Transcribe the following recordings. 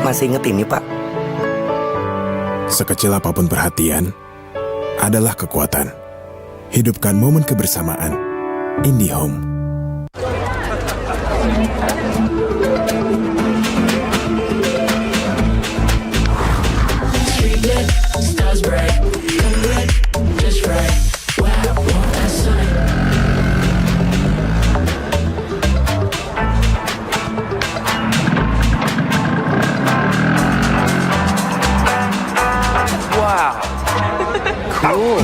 Masih inget ini, Pak? Sekecil apapun perhatian adalah kekuatan. Hidupkan momen kebersamaan. IndiHome. Wow. Cool.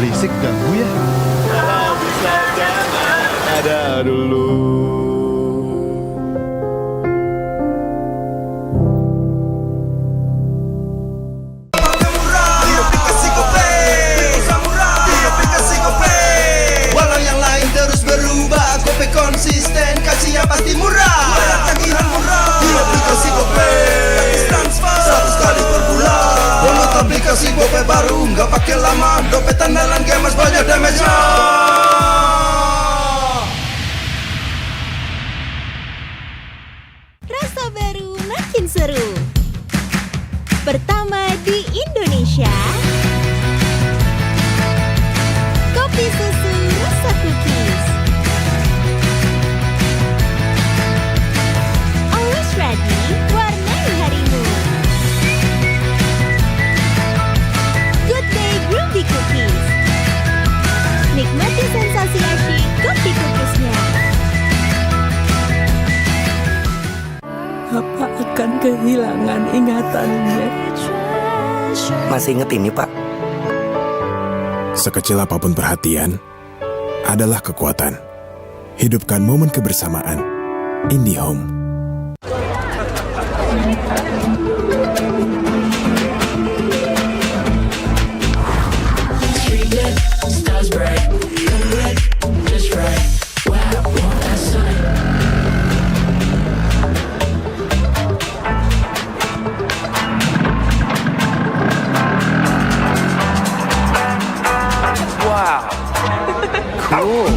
Berisik ganggu ya. Kalau bisa jangan ada dulu. Walau yang lain terus berubah, Gope konsisten, kasihnya pasti murah. Tagihan murah di aplikasi Gope, 100 kali per bulan. Download aplikasi Gope baru, nggak pakai lama. Dompet andalan gamers banyak damage-nya. kehilangan ingatannya. Masih inget ini, Pak? Sekecil apapun perhatian adalah kekuatan. Hidupkan momen kebersamaan. IndiHome. Wow. Cool.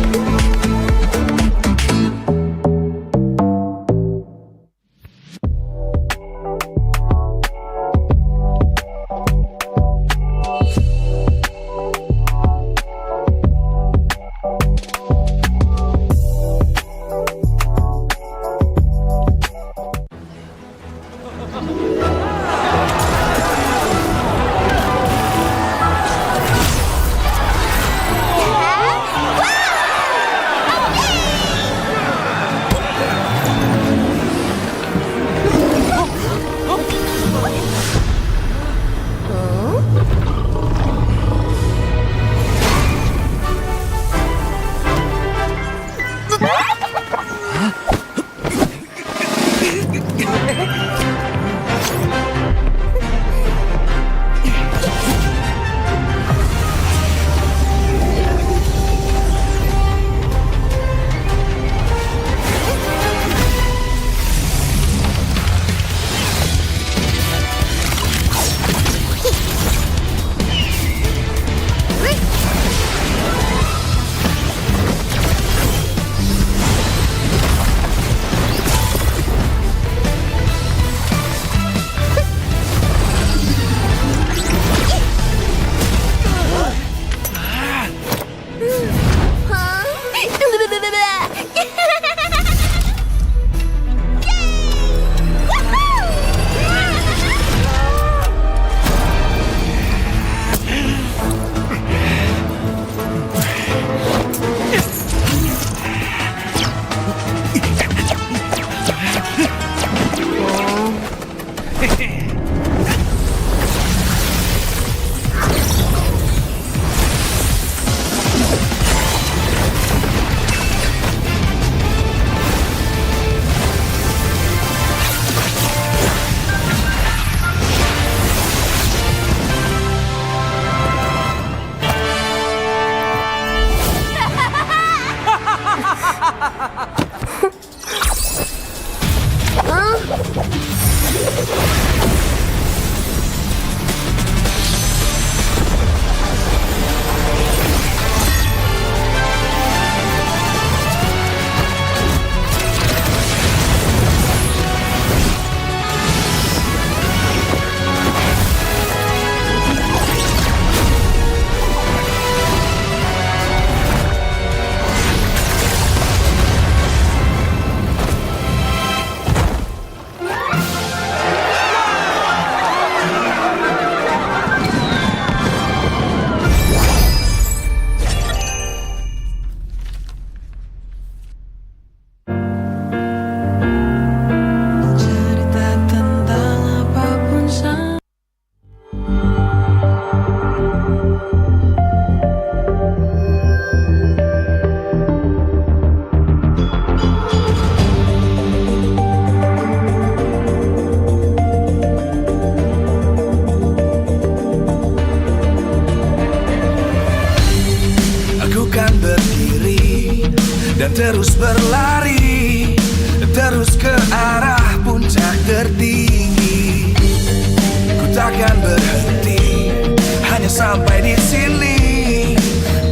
dan terus berlari, terus ke arah puncak tertinggi. Ku takkan berhenti, hanya sampai di sini.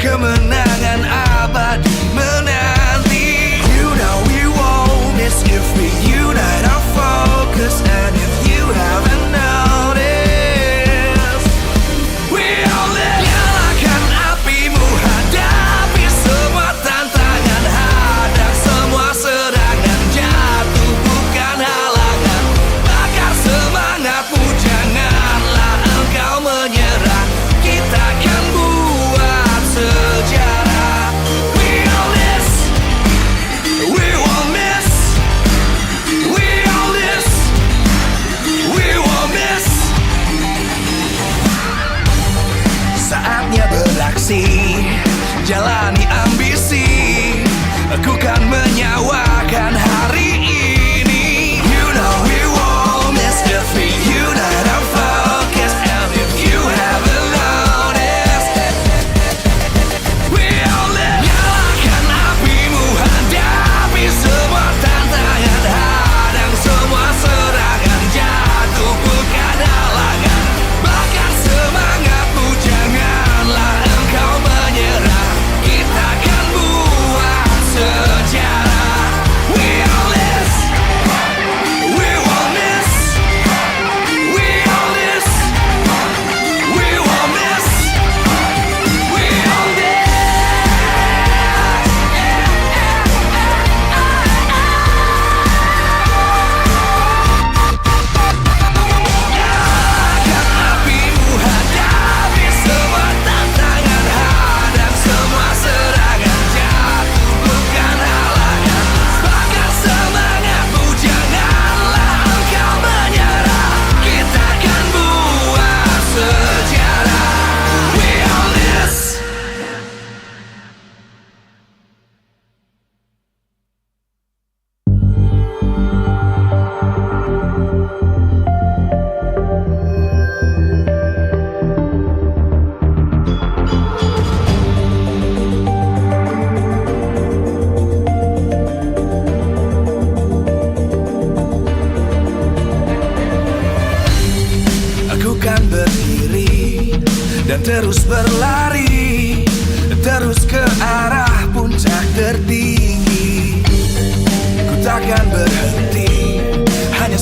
Kemenangan abadi menanti. You know we won't miss if we unite our focus. And if you haven't noticed, we only nyalakan apimu, hadapi semua tantangan, hadang semua serangan, jatuh bukan halangan. Bakar semangatmu, janganlah engkau menyerah. Kita akan buat sejarah. We only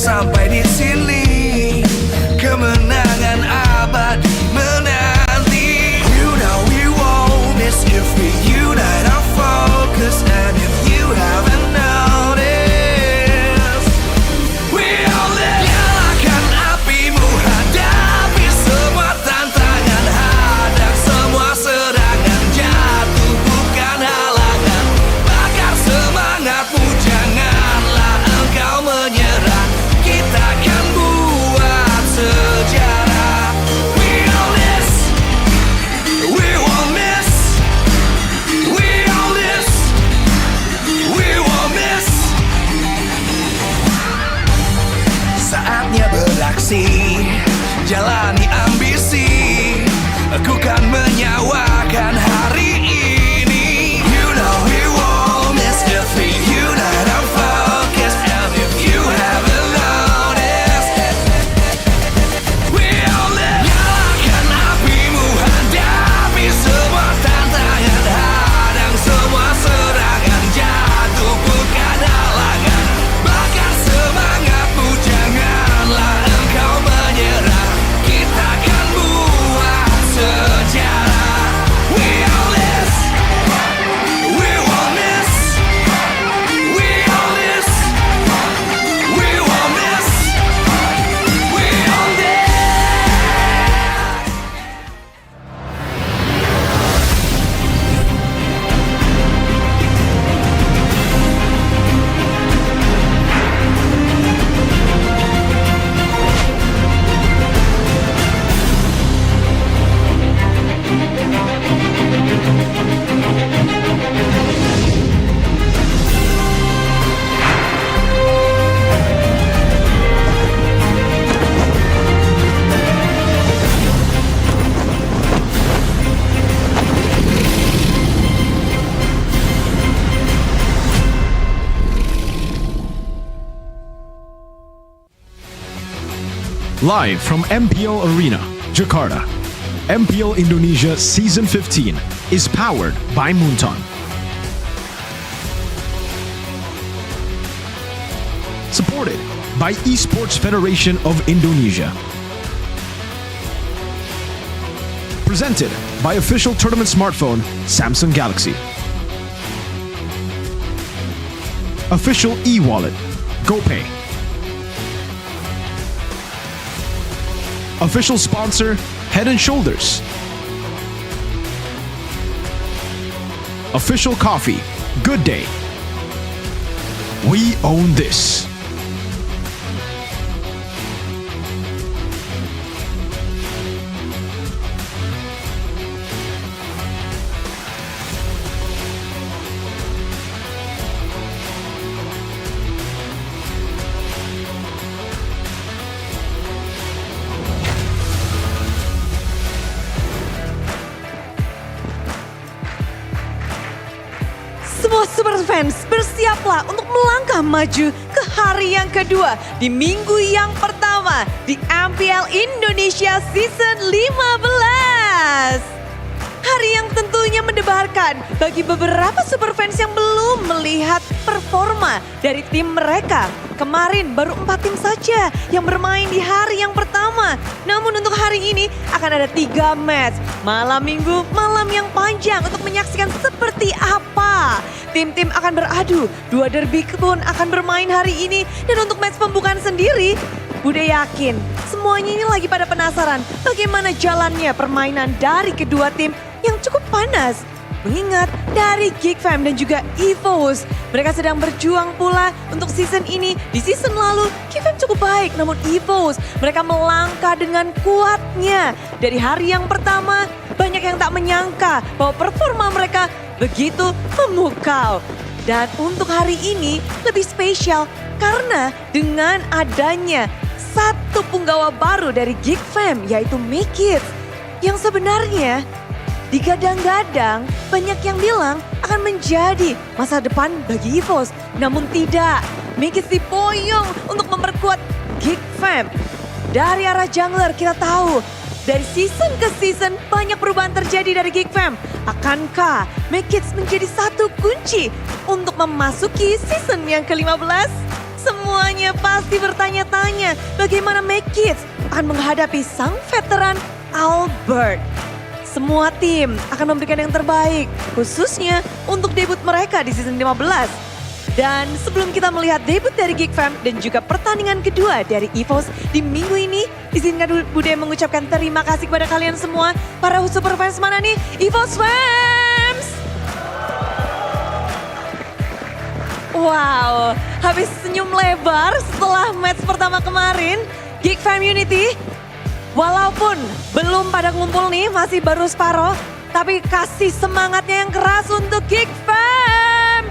sampai di sini, kemenangan abadi menanti. You know we won't miss if we unite our focus. And if you haven't noticed, we all live. Nyalakan apimu, hadapi semua tantangan, hadang semua serangan, jatuh bukan halangan. Bakar semangatmu, janganlah engkau menyerah. Kita akan buat sejarah. We all this, we won't miss. We all this, we won't miss. Saatnya beraksi, jalani ambisi. Aku kan menyawakan hari ini. You know we won't miss if we unite our focus. And if you haven't noticed, we all live. Nyalakan apimu, hadapi semua tantangan, hadang semua serangan, jatuh bukan halangan. Bakar semangatmu, janganlah engkau menyerah. Kita akan buat sejarah. We all this, we won't miss. We all this, we won't miss. We all this. Live from MPL Arena, Jakarta, MPL Indonesia Season 15 is powered by Moonton. Supported by Esports Federation of Indonesia. Presented by official tournament smartphone Samsung Galaxy. Official e-wallet GoPay. Official sponsor, Head & Shoulders. Official coffee, Good Day. We own this. Semua super fans bersiaplah untuk melangkah maju ke hari yang kedua di minggu yang pertama di MPL Indonesia Season 15. Hari yang tentunya mendebarkan bagi beberapa super fans yang belum melihat performa dari tim mereka. Kemarin baru 4 tim saja yang bermain di hari yang pertama. Namun untuk hari ini akan ada 3 match. Malam minggu, malam yang panjang untuk menyaksikan seperti apa. Tim-tim akan beradu, 2 derby pun akan bermain hari ini. Dan untuk match pembukaan sendiri, Bude yakin semuanya ini lagi pada penasaran bagaimana jalannya permainan dari kedua tim yang cukup panas. Mengingat dari Geek Fam dan juga EVOS, mereka sedang berjuang pula untuk season ini. Di season lalu, Geek Fam cukup baik, namun EVOS mereka melangkah dengan kuatnya. Dari hari yang pertama, banyak yang tak menyangka bahwa performa mereka begitu memukau. Dan untuk hari ini lebih spesial karena dengan adanya satu punggawa baru dari Geek Fam, yaitu Mikit, yang sebenarnya digadang-gadang banyak yang bilang akan menjadi masa depan bagi EVOS. Namun tidak, Mikit dipoyong untuk memperkuat Geek Fam. Dari arah jungler kita tahu, dari season ke season banyak perubahan terjadi dari Geek Fam. Akankah Mikit menjadi satu kunci untuk memasuki season yang ke-15? Semua semuanya pasti bertanya-tanya bagaimana Make Kids akan menghadapi sang veteran Albert. Semua tim akan memberikan yang terbaik, khususnya untuk debut mereka di season 15. Dan sebelum kita melihat debut dari Geek Fam dan juga pertandingan kedua dari EVOS di minggu ini, izinkan Bude mengucapkan terima kasih kepada kalian semua, para super fans mana nih? EVOS Fans! Wow, habis senyum lebar setelah match pertama kemarin, Geek Fam Unity, walaupun belum pada ngumpul nih, masih baru separoh, tapi kasih semangatnya yang keras untuk Geek Fam!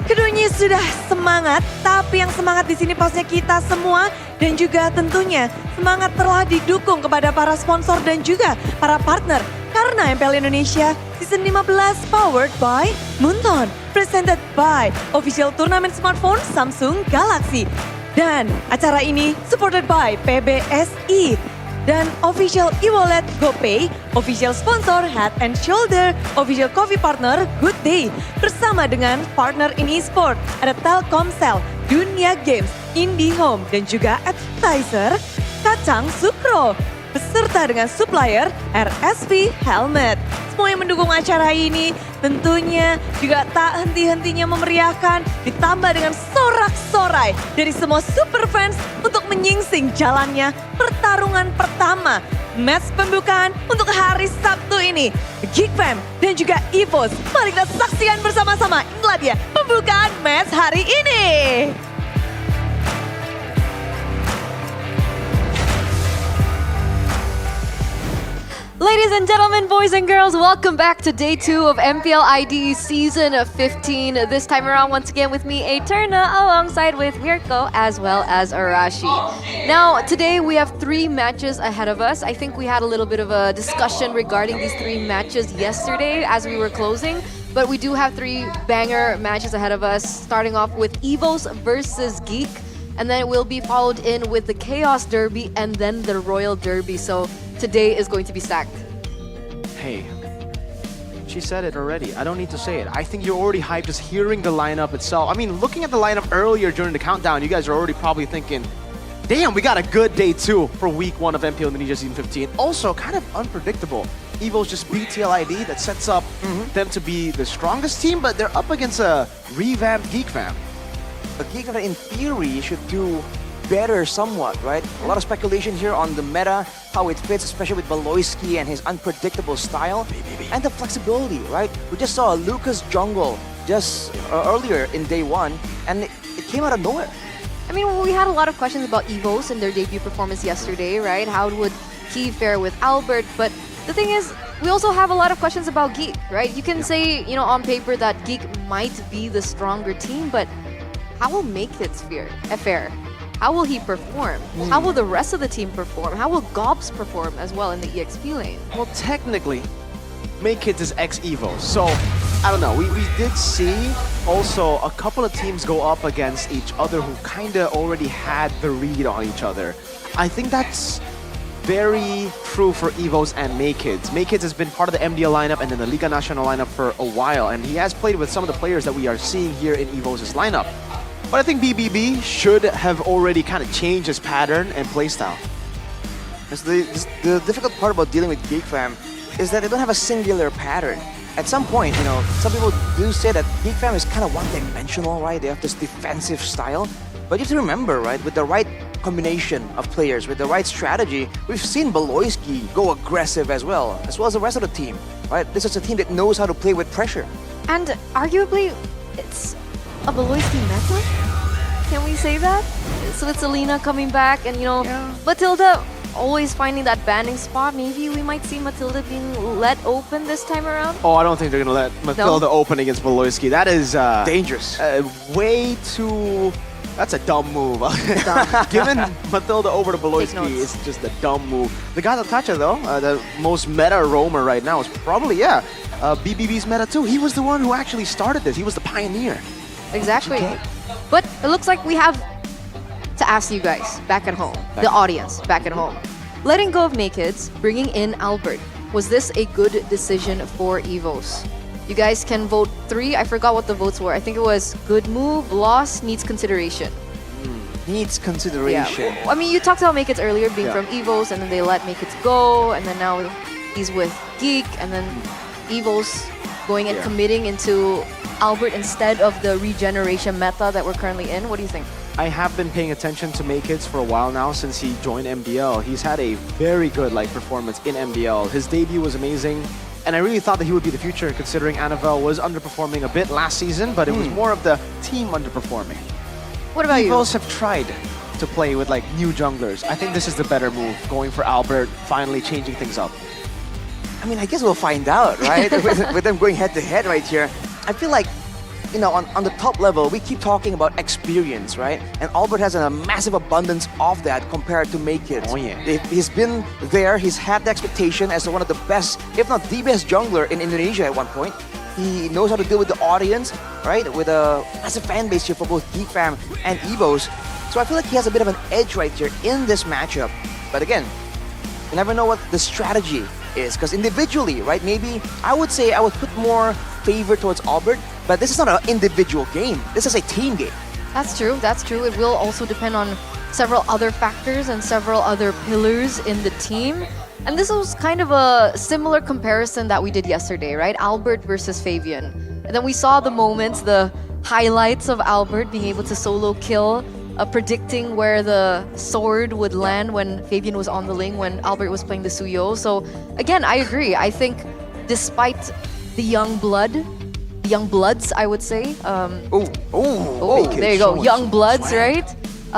Keduanya sudah semangat, tapi yang semangat di sini pastinya kita semua dan juga tentunya semangat telah didukung kepada para sponsor dan juga para partner. Karena MPL Indonesia Season 15 powered by Munton, presented by official turnamen smartphone Samsung Galaxy. Dan acara ini supported by PBSI dan official e-wallet GoPay, official sponsor Head and Shoulder, official coffee partner Good Day. Bersama dengan partner in e-sport ada Telkomsel, Dunia Games, IndiHome dan juga advertiser Kacang Sukro. Beserta dengan supplier RSV Helmet. Semua yang mendukung acara ini tentunya juga tak henti-hentinya memeriahkan, ditambah dengan sorak-sorai dari semua super fans untuk menyingsing jalannya pertarungan pertama. Match pembukaan untuk hari Sabtu ini. Geek Fam dan juga EVOS. Mari kita saksikan bersama-sama. Inilah dia pembukaan match hari ini. Ladies and gentlemen, boys and girls, welcome back to day 2 of MPL ID Season 15. This time around, once again with me, Eterna, alongside with Mirko, as well as Arashi. Now, today we have 3 matches ahead of us. I think we had a little bit of a discussion regarding these 3 matches yesterday as we were closing. But we do have 3 banger matches ahead of us, starting off with EVOS versus Geek. And then it will be followed in with the Chaos Derby and then the Royal Derby. So today is going to be stacked. Hey, she said it already. I don't need to say it. I think you're already hyped just hearing the lineup itself. I mean, looking at the lineup earlier during the countdown, you guys are already probably thinking, damn, we got a good day 2 for week 1 of MPL Indonesia Season 15. Also, kind of unpredictable. EVO's just beat TLID. That sets up them to be the strongest team, but they're up against a revamped Geek Fam. A Geek Fam in theory should do better somewhat, right? A lot of speculation here on the meta, how it fits, especially with Baloyski and his unpredictable style, and the flexibility, right? We just saw Lucas Jungle just earlier in day 1, and it came out of nowhere. I mean, we had a lot of questions about EVOS and their debut performance yesterday, right? How would he fare with Albert? But the thing is, we also have a lot of questions about Geek, right? You can say, you know, on paper that Geek might be the stronger team, but how will Make It fare? How will he perform? How will the rest of the team perform? How will Gobs perform as well in the EXP lane? Well, technically, Make Kids is ex-EVO, so I don't know. We did see also a couple of teams go up against each other who kind of already had the read on each other. I think that's very true for EVOs and Make Kids. Make Kids has been part of the MDL lineup and then the Liga Nacional lineup for a while, and he has played with some of the players that we are seeing here in EVOs' lineup. But I think BBB should have already kind of changed his pattern and playstyle. The difficult part about dealing with Geek Fam is that they don't have a singular pattern. At some point, you know, some people do say that Geek Fam is kind of one-dimensional, right? They have this defensive style. But you have to remember, right, with the right combination of players, with the right strategy, we've seen Baloyski go aggressive as well as the rest of the team, right? This is a team that knows how to play with pressure. And arguably, it's a Baloyski meta? Can we say that? So it's Alina coming back and, you know, Matilda always finding that banding spot. Maybe we might see Matilda being let open this time around? Oh, I don't think they're going to let Matilda open against Baloyski. That is dangerous. Way too... That's a dumb move. Giving Matilda over to Baloyski is just a dumb move. The guy Tacha, though, the most meta roamer right now, is probably, BBB's meta too. He was the one who actually started this. He was the pioneer. Exactly. But it looks like we have to ask you guys back at home, the audience back at home. Letting go of Make Kids, bringing in Albert. Was this a good decision for EVOS? You guys can vote 3. I forgot what the votes were. I think it was good move, loss, needs consideration. Needs consideration. I mean, you talked about Make It earlier being Yeah. from Evos, and then they let Make It go, and then now he's with Geek, and then Evos going and Yeah. committing into Albert instead of the regeneration meta that we're currently in. What do you think? I have been paying attention to Make-Its for a while now since he joined MBL. He's had a very good performance in MBL. His debut was amazing, and I really thought that he would be the future considering Anavel was underperforming a bit last season, but it was more of the team underperforming. What about you? Evos have tried to play with new junglers. I think this is the better move, going for Albert, finally changing things up. I mean, I guess we'll find out, right? with them going head to head right here. I feel like, on the top level, we keep talking about experience, right? And Albert has a massive abundance of that compared to Make It. Oh, yeah. He's been there, he's had the expectation as one of the best, if not the best jungler in Indonesia at one point. He knows how to deal with the audience, right? With a massive fan base here for both Geek Fam and Evos. So I feel like he has a bit of an edge right here in this matchup. But again, you never know what the strategy is, because individually, right? Maybe I would say I would put more favor towards Albert, but this is not an individual game. This is a team game. That's true. That's true. It will also depend on several other factors and several other pillars in the team. And this was kind of a similar comparison that we did yesterday, right? Albert versus Fabian. And then we saw the moments, the highlights of Albert being able to solo kill, predicting where the sword would land when Fabian was on the lane, when Albert was playing the Suyo. So again, I agree. I think despite the young bloods, I would say. There you go, young bloods, right?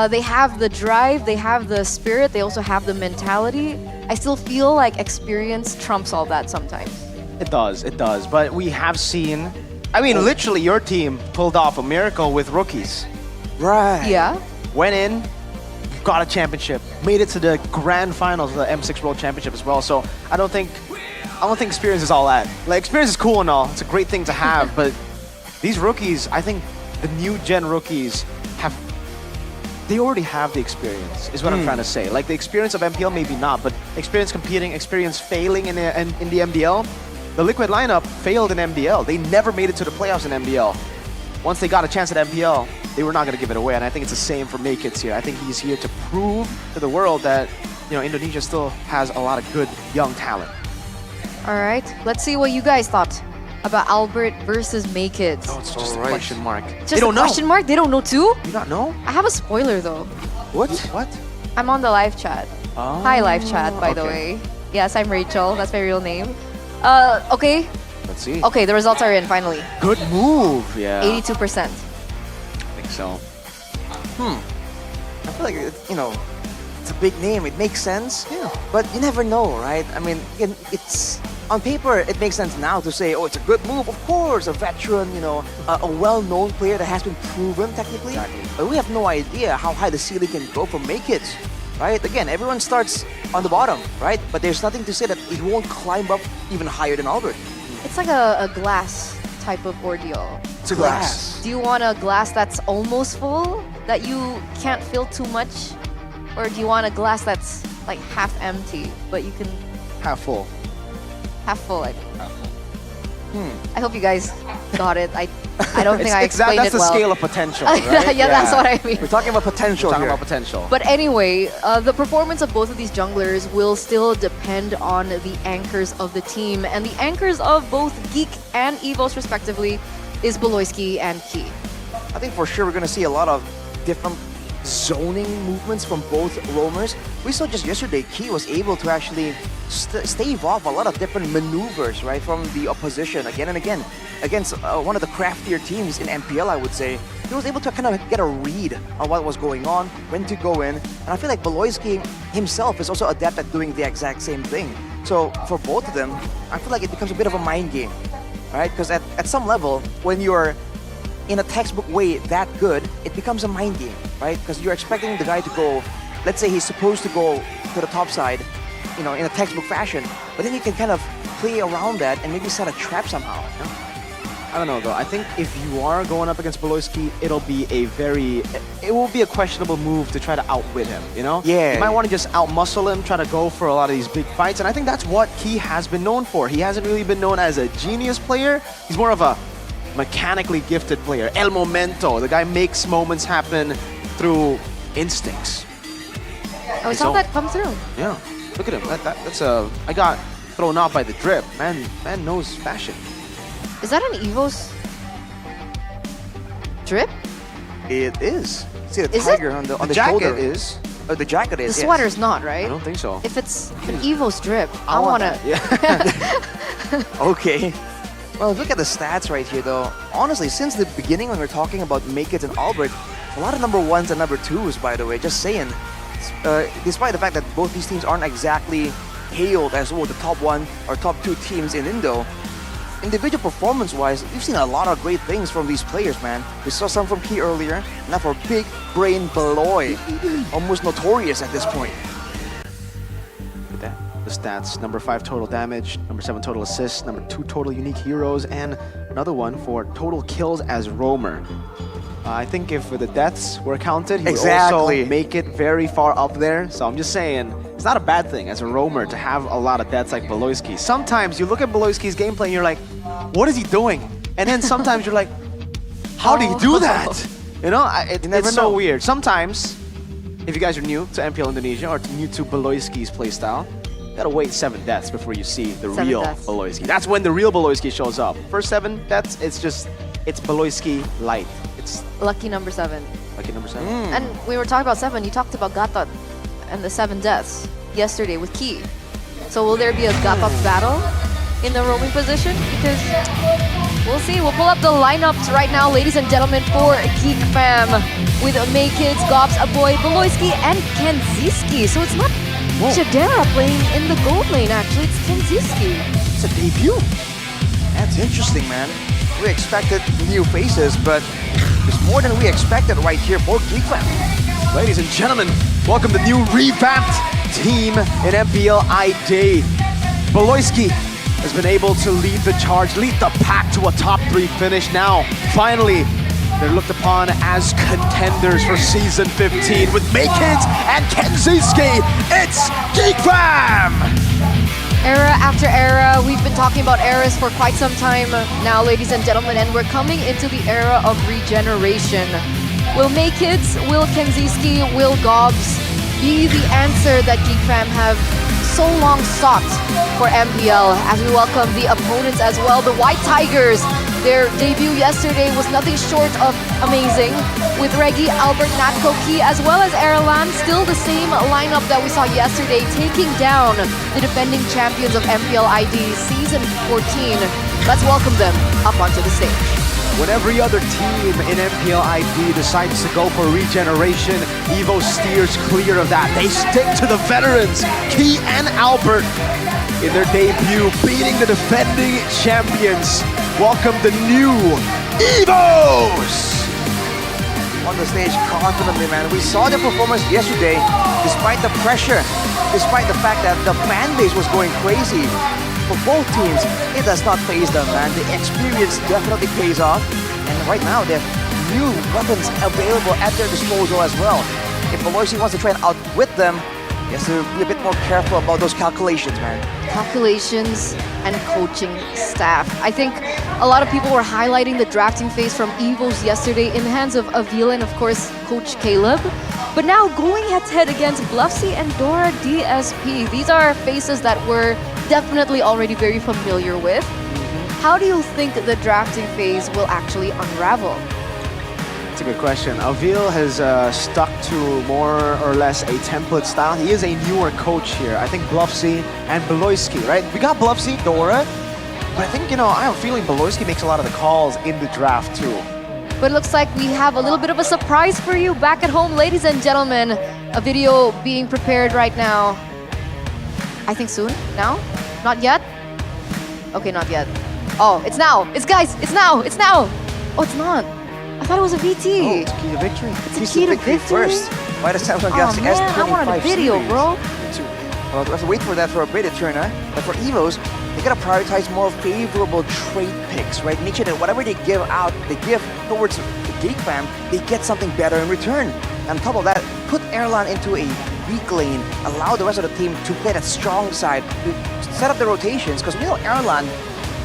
They have the drive, they have the spirit, they also have the mentality. I still feel like experience trumps all that sometimes. It does. But we have seen, literally your team pulled off a miracle with rookies. Right. Yeah. Went in, got a championship, made it to the grand finals of the M6 World Championship as well. So I don't think experience is all that. Experience is cool and all. It's a great thing to have, but these rookies, I think the new gen rookies they already have the experience, is what I'm trying to say. The experience of MPL, maybe not, but experience competing, experience failing in the MDL. The Liquid lineup failed in MDL. They never made it to the playoffs in MDL. Once they got a chance at MPL, they were not going to give it away, and I think it's the same for Make-Its here. I think he's here to prove to the world that Indonesia still has a lot of good young talent. All right, let's see what you guys thought about Albert versus Make It. Oh, it's just a question mark. Just They don't a know. question mark? They don't know too? You not know? I have a spoiler though. What? I'm on the live chat. Oh, Hi, live chat, by the okay. way. Yes, I'm Rachel. That's my real name. Okay. Let's see. Okay, the results are in finally. Good move. Yeah. 82%. I think so. I feel like, it's a big name. It makes sense. Yeah. But you never know, right? I mean, it's on paper, it makes sense now to say, oh, it's a good move. Of course, a veteran, a well-known player that has been proven technically. Exactly. But we have no idea how high the ceiling can go for Make-It, right? Again, everyone starts on the bottom, right? But there's nothing to say that it won't climb up even higher than Albert. It's like a glass type of ordeal. It's a glass. Do you want a glass that's almost full, that you can't fill too much? Or do you want a glass that's half empty, but you can Half full. half full? I I hope you guys got it. I don't think I That's explained it the well. scale of potential, right? yeah, that's what I mean. We're talking about potential Talking here. about potential. But anyway, the performance of both of these junglers will still depend on the anchors of the team. And the anchors of both Geek and Evos, respectively, is Beloyski and Key. I think for sure we're going to see a lot of different zoning movements from both roamers. We saw just yesterday, Key was able to actually stave off a lot of different maneuvers, right, from the opposition again and again against one of the craftier teams in MPL, I would say. He was able to kind of get a read on what was going on, when to go in, and I feel like Beloyski himself is also adept at doing the exact same thing. So for both of them, I feel like it becomes a bit of a mind game, right? Because at some level, when you're in a textbook way that good, it becomes a mind game, right? Because you're expecting the guy to go, let's say he's supposed to go to the top side, in a textbook fashion, but then you can kind of play around that and maybe set a trap somehow. I don't know though. I think if you are going up against Beloyski, it will be a questionable move to try to outwit him, you know? Yeah. You might want to just outmuscle him, try to go for a lot of these big fights, and I think that's what he has been known for. He hasn't really been known as a genius player. He's more of a mechanically gifted player. El momento. The guy makes moments happen through instincts. Oh, we saw that come through. Yeah. Look at him. That's a... I got thrown out by the drip. Man knows fashion. Is that an Evo's drip? It is. See the Is tiger on the jacket shoulder. is. Oh, the jacket is. The sweater's not, right? I don't think so. If it's an Evo's drip, I want wanna. Yeah. Okay. Well, look at the stats right here, though. Honestly, since the beginning when we're talking about Make-It and Albert, a lot of number ones and number twos, by the way, just saying. Despite the fact that both these teams aren't exactly hailed as the top one or top two teams in Indo, individual performance-wise, we've seen a lot of great things from these players, man. We saw some from Key earlier, now for Big Brain Beloy, almost notorious at this point. Look at that. The stats, number 5 total damage, number 7 total assists, number 2 total unique heroes, and another one for total kills as roamer. I think if the deaths were counted, he would also make it very far up there. So I'm just saying, it's not a bad thing as a roamer to have a lot of deaths like Beloyski. Sometimes you look at Beloyski's gameplay and you're like, what is he doing? And then sometimes you're like, how did he do that? You know, it's so weird. Sometimes, if you guys are new to MPL Indonesia or new to Beloyski's playstyle, you gotta wait 7 deaths before you see the real Beloyski. That's when the real Beloyski shows up. First 7 deaths, it's Beloyski light. It's Lucky number 7. lucky number 7. And we were talking about 7. You talked about Gatot and the 7 deaths yesterday with Key. So will there be a Gatot battle in the roaming position? Because we'll see. We'll pull up the lineups right now, ladies and gentlemen, for Geek Fam with Make-It's, Gobs, Aboy, Beloyski, and Kenziski. So it's not Chidera playing in the gold lane, actually. It's Kenziski. It's a debut. That's interesting, man. We expected new faces, but it's more than we expected right here for Geek Fam. Ladies and gentlemen, welcome the new revamped team in MPL ID. Beloyski has been able to lead the charge, lead the pack to a top 3 finish now. Finally, they're looked upon as contenders for Season 15 with Make-It and Kenziski. It's Geek Fam! Era after era, we've been talking about eras for quite some time now, ladies and gentlemen, and we're coming into the era of regeneration. Will Make-It, will Kenziski, will Gobs be the answer that Geek Fam have so long sought for MPL, as we welcome the opponents as well, the White Tigers. Their debut yesterday was nothing short of amazing, with Reggie, Albert, Natko, Key, as well as Erlan, still the same lineup that we saw yesterday, taking down the defending champions of MPL ID Season 14. Let's welcome them up onto the stage. When every other team in MPL ID decides to go for regeneration, Evo steers clear of that. They stick to the veterans, Key and Albert, in their debut, beating the defending champions. Welcome the new Evos! On the stage confidently, man. We saw the performance yesterday, despite the pressure, despite the fact that the fan base was going crazy. For both teams, it does not faze them, man. The experience definitely pays off. And right now, they have new weapons available at their disposal as well. If Beloyski wants to try and outwit them, he has to be a bit more careful about those calculations, man. Calculations and coaching staff. I think a lot of people were highlighting the drafting phase from Evos yesterday in the hands of Avila and, of course, Coach Caleb. But now going head-to-head against Bluffsy and Dora DSP. These are faces that we're definitely already very familiar with. How do you think the drafting phase will actually unravel? That's a good question. Avil has stuck to more or less a template style. He is a newer coach here. I think Bluffsy and Beloyski, right? We got Bluffsy, Dora, but I think, I have a feeling Beloyski makes a lot of the calls in the draft too. But it looks like we have a little bit of a surprise for you back at home, ladies and gentlemen. A video being prepared right now. I think soon? Now? Not yet? Okay, not yet. Oh, it's now! It's guys! It's now! It's now! Oh, it's not. I thought it was a VT. Oh, it's a key to victory. It's a key to victory? First. By the Samsung Oh Galaxy man, S25 I wanted a video, series. bro. Me too. Well, we have to wait for that for a bit, Eterna. But for Evos, they gotta prioritize more favorable trade picks, right? Make sure that whatever they give out, they give towards the Geek Fam, they get something better in return. And on top of that, put Erlan into a weak lane, allow the rest of the team to play that strong side, to set up the rotations, because we know Erlan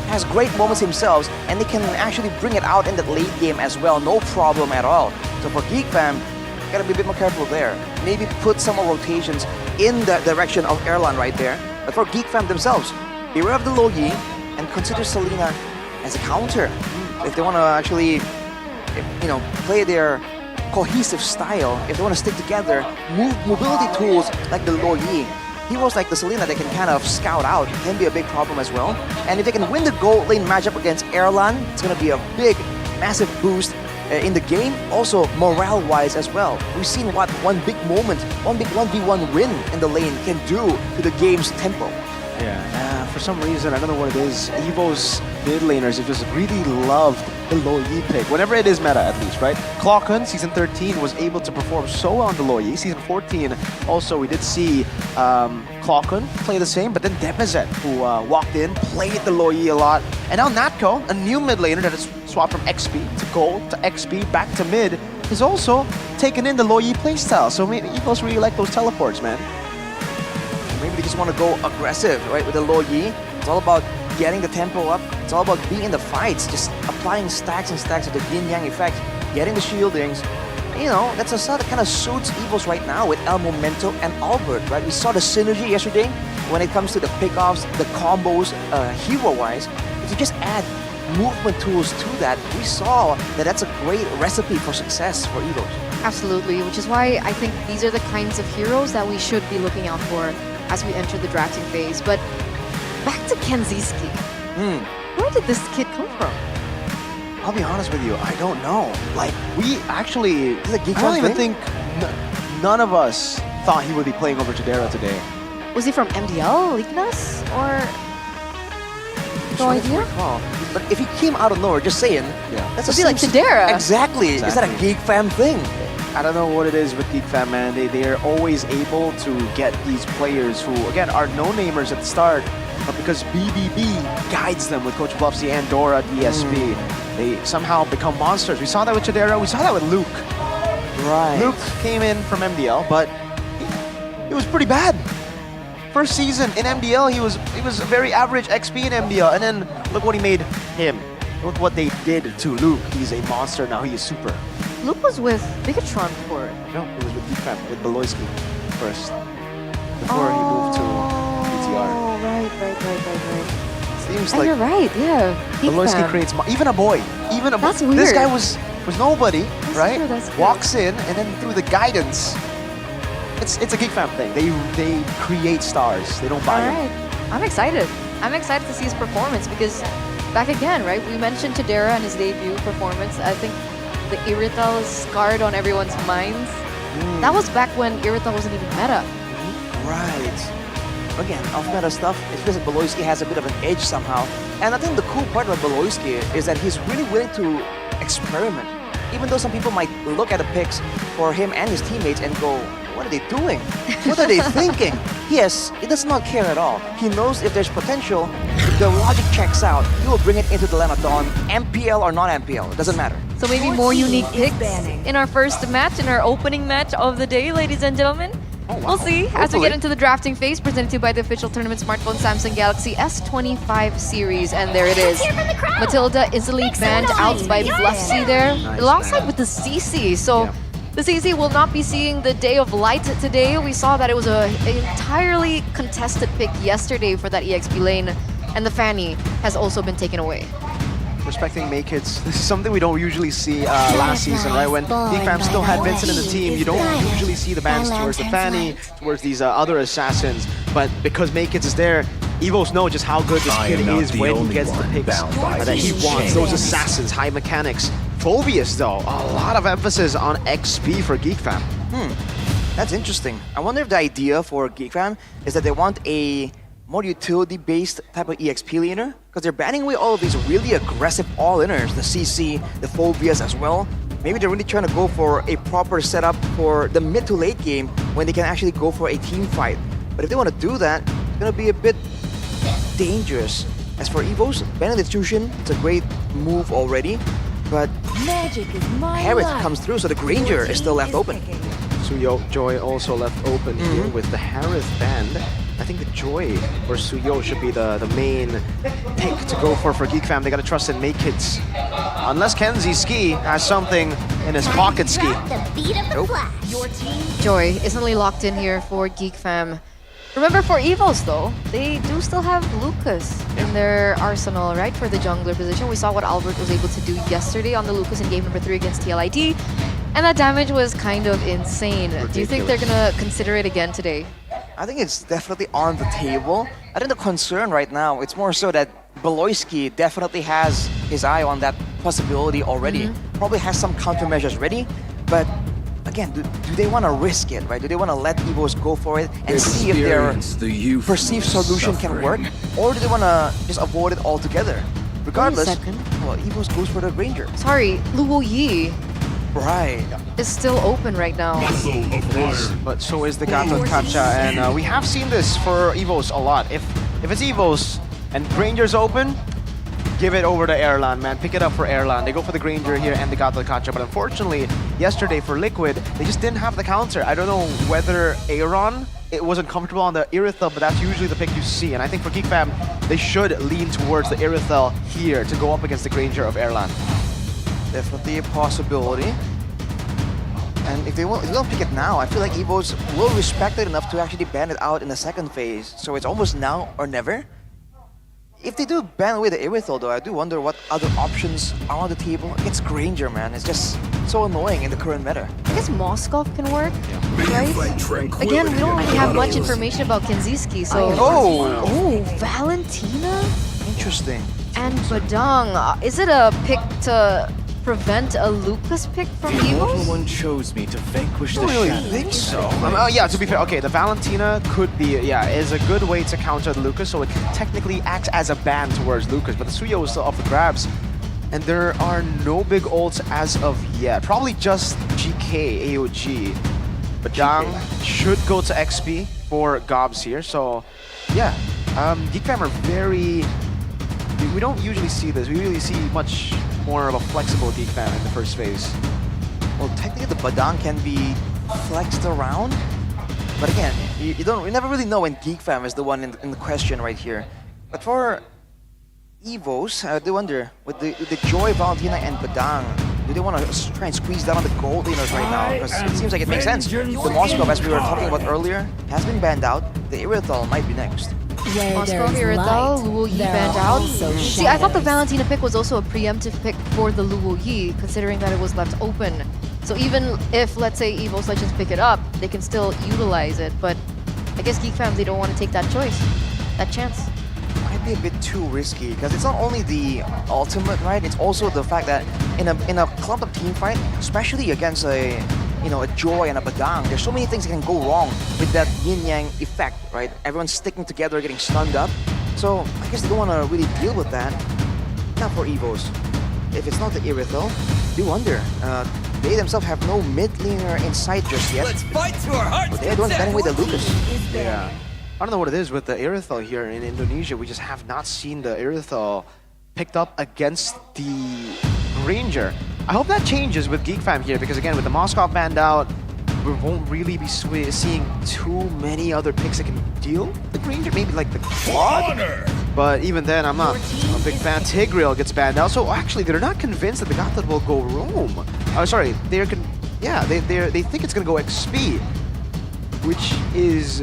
has great moments himself, and they can actually bring it out in that late game as well, no problem at all. So for Geek Fam, gotta be a bit more careful there. Maybe put some more rotations in the direction of Erlan right there. But for Geek Fam themselves, beware of the low Yi and consider Selena as a counter. If they want to actually, play their cohesive style, if they want to stick together, mobility tools like the low Yi, heroes like the Selena that can kind of scout out can be a big problem as well. And if they can win the gold lane matchup against Erlan, it's going to be a big, massive boost in the game, also morale-wise as well. We've seen what one big moment, one big 1v1 win in the lane can do to the game's tempo. Yeah, for some reason, I don't know what it is, Evo's mid laners have just really loved the low Yi pick, whenever it is meta at least, right? Clocken, Season 13, was able to perform so well on the low Yi. Season 14, also, we did see Clocken play the same, but then Demizet, who walked in, played the low Yi a lot. And now Natko, a new mid laner that has swapped from XP to gold to XP back to mid, is also taken in the low Yi playstyle. So maybe Evos really like those teleports, man. Maybe they just want to go aggressive, right, with the low Yi. It's all about getting the tempo up. It's all about being in the fights, just applying stacks and stacks of the yin-yang effect, getting the shieldings. That's a style that kind of suits Evos right now with El Momento and Albert, right? We saw the synergy yesterday when it comes to the pickoffs, the combos, hero-wise. If you just add movement tools to that, we saw that that's a great recipe for success for Evos. Absolutely, which is why I think these are the kinds of heroes that we should be looking out for as we enter the drafting phase. But back to Kenziski. Where did this kid come from? I'll be honest with you, I don't know. Like, we actually, Is it a Geek I don't Fam even thing? think none of us thought he would be playing over Jadera today. Was he from MDL, Lignas, or no idea? Recall. But if he came out of nowhere, just saying, that's Was he like Jadera? Exactly. Is that a Geek Fam thing? I don't know what it is with Geek Fam, man. They are always able to get these players who, again, are no-namers at the start, but because BBB guides them with Coach Bluffsy and Dora DSP, they somehow become monsters. We saw that with Chidera, we saw that with Luke. Right. Luke came in from MDL, but he was pretty bad. First season in MDL, he was a very average XP in MDL, and then look what he made him. Look what they did to Luke. He's a monster now. He is super. Luke was with Bigatron before. No, he was with Geek Fam, with Beloyski first, before he moved to BTR. Oh, right. Seems And like you're right, yeah. Geek Beloyski Fam. creates even a boy. That's This weird. guy was nobody, right? true, that's true. Walks in and then through the guidance, it's a Geek Fam thing. They create stars. They don't buy All them. right. I'm excited. I'm excited to see his performance because back again, right? We mentioned Tadera and his debut performance. I think the Irrital is scarred on everyone's minds. That was back when Irrital wasn't even meta. Right. Again, off-meta stuff, it feels like Beloyski has a bit of an edge somehow. And I think the cool part about Beloyski is that he's really willing to experiment. Even though some people might look at the picks for him and his teammates and go, what are they doing? What are they thinking? Yes, he does not care at all. He knows if there's potential, if the logic checks out, he will bring it into the Land of Dawn, MPL or non-MPL, it doesn't matter. So maybe more unique picks in our first match, in our opening match of the day, ladies and gentlemen. Oh, wow. We'll see as we Hopefully. get into the drafting phase, presented to you by the official tournament smartphone Samsung Galaxy S25 series. And there it is. Matilda easily banned out by Bluffsy there, alongside with the CC. So the CC will not be seeing the day of light today. We saw that it was an entirely contested pick yesterday for that EXP lane. And the Fanny has also been taken away. Respecting Make-Hits, this is something we don't usually see last season, right? When Geek Fam still had Vincent in the team, you don't usually see the bans towards the Fanny, towards these other assassins. But because Make-Hits is there, Evos know just how good this kid is when he gets the picks that he wants. Those assassins, high mechanics. Phobius, though, a lot of emphasis on XP for Geek Fam. That's interesting. I wonder if the idea for Geek Fam is that they want a more utility-based type of EXP laner, because they're banning away all of these really aggressive all-inners, the CC, the Phobias as well. Maybe they're really trying to go for a proper setup for the mid to late game when they can actually go for a team fight. But if they want to do that, it's going to be a bit dangerous. As for Evo's, Benediction, it's a great move already, but Magic is my Harith life. comes through, so the Granger is still left open. Suyo Joy also left open here with the Harith band. I think the Joy or Suyo should be the main pick to go for Geek Fam. They gotta trust in Make-Kids. Unless Kenzie Ski has something in his pocket ski. Nope. Joy instantly locked in here for Geek Fam. Remember, for Evos though, they do still have Lucas in their arsenal, right? For the jungler position. We saw what Albert was able to do yesterday on the Lucas in game number 3 against TLID. And that damage was kind of insane. Do you think they're gonna consider it again today? I think it's definitely on the table. I think the concern right now, it's more so that Beloyski definitely has his eye on that possibility already. Probably has some countermeasures ready, but again, do they want to risk it, right? Do they want to let Evos go for it and see if their perceived solution can work? Or do they want to just avoid it altogether? Regardless, well, Evos goes for the Ranger. Sorry, Luo Yi Right. is still open right now. But so is the Gato Kacha, and we have seen this for Evos a lot. If it's Evos and Granger's open, give it over to Erlan, man. Pick it up for Erlan. They go for the Granger here and the Gato Kacha, but unfortunately, yesterday for Liquid, they just didn't have the counter. I don't know whether Aaron, it wasn't comfortable on the Irithel, but that's usually the pick you see. And I think for Geek Fam, they should lean towards the Irithel here to go up against the Granger of Erlan. Definitely a possibility. And if they don't pick it now, I feel like Evo's will respect it enough to actually ban it out in the second phase. So it's almost now or never. If they do ban away the Irithel though, I do wonder what other options are on the table. It's Granger, man. It's just so annoying in the current meta. I guess Moskov can work, right? Again, we don't really have much information about Kenziski, so... Oh, Valentina? Interesting. And Badang. Is it a pick to prevent a Lucas pick from Evos? One chose me to vanquish I don't really think so. Yeah, to be fair, okay, the Valentina could be, is a good way to counter the Lucas, so it technically acts as a ban towards Lucas, but the Suyo is still up for grabs. And there are no big ults as of yet. Probably just GK, AOG. But Dang should go to XP for Gobs here, so yeah. Geek Fam are very... We don't usually see this. We really see much more of a flexible Geek Fam in the first phase. Well, technically the Badang can be flexed around, but again, you never really know when Geek Fam is the one in the question right here. But for Evos, I do wonder, with the Joy, Valentina, and Badang, do they want to try and squeeze down on the gold laners right now? Because it seems like it makes sense. The Moskov, as we were talking about earlier, has been banned out. The Irithel might be next. Moskov, Irithel, Luo Yi banned out. See, I thought the Valentina pick was also a preemptive pick for the Luo Yi, considering that it was left open. So even if, let's say, Evos Legends pick it up, they can still utilize it. But I guess Geek Fam, they don't want to take that choice, that chance. Might be a bit too risky, because it's not only the ultimate, right? It's also the fact that in a clumped up team fight, especially against a Joy and a Badang, there's so many things that can go wrong with that yin-yang effect, right? Everyone's sticking together, getting stunned up. So I guess they don't want to really deal with that. Not for Evos. If it's not the Irithel, do wonder. They themselves have no mid laner in sight just yet. Let's fight to our heart's But they're the ones banning away the Lucas. Yeah. I don't know what it is with the Irithel here in Indonesia. We just have not seen the Irithel picked up against the Ranger. I hope that changes with Geek Fam here, because again, with the Moskov banned out, we won't really be seeing too many other picks that can deal with the Ranger. Maybe like the Quad. But even then, I'm not a big fan. Tigreal gets banned out. So actually, they're not convinced that the Gauntlet will go Roam. Oh, sorry. They think it's going to go XP, which is...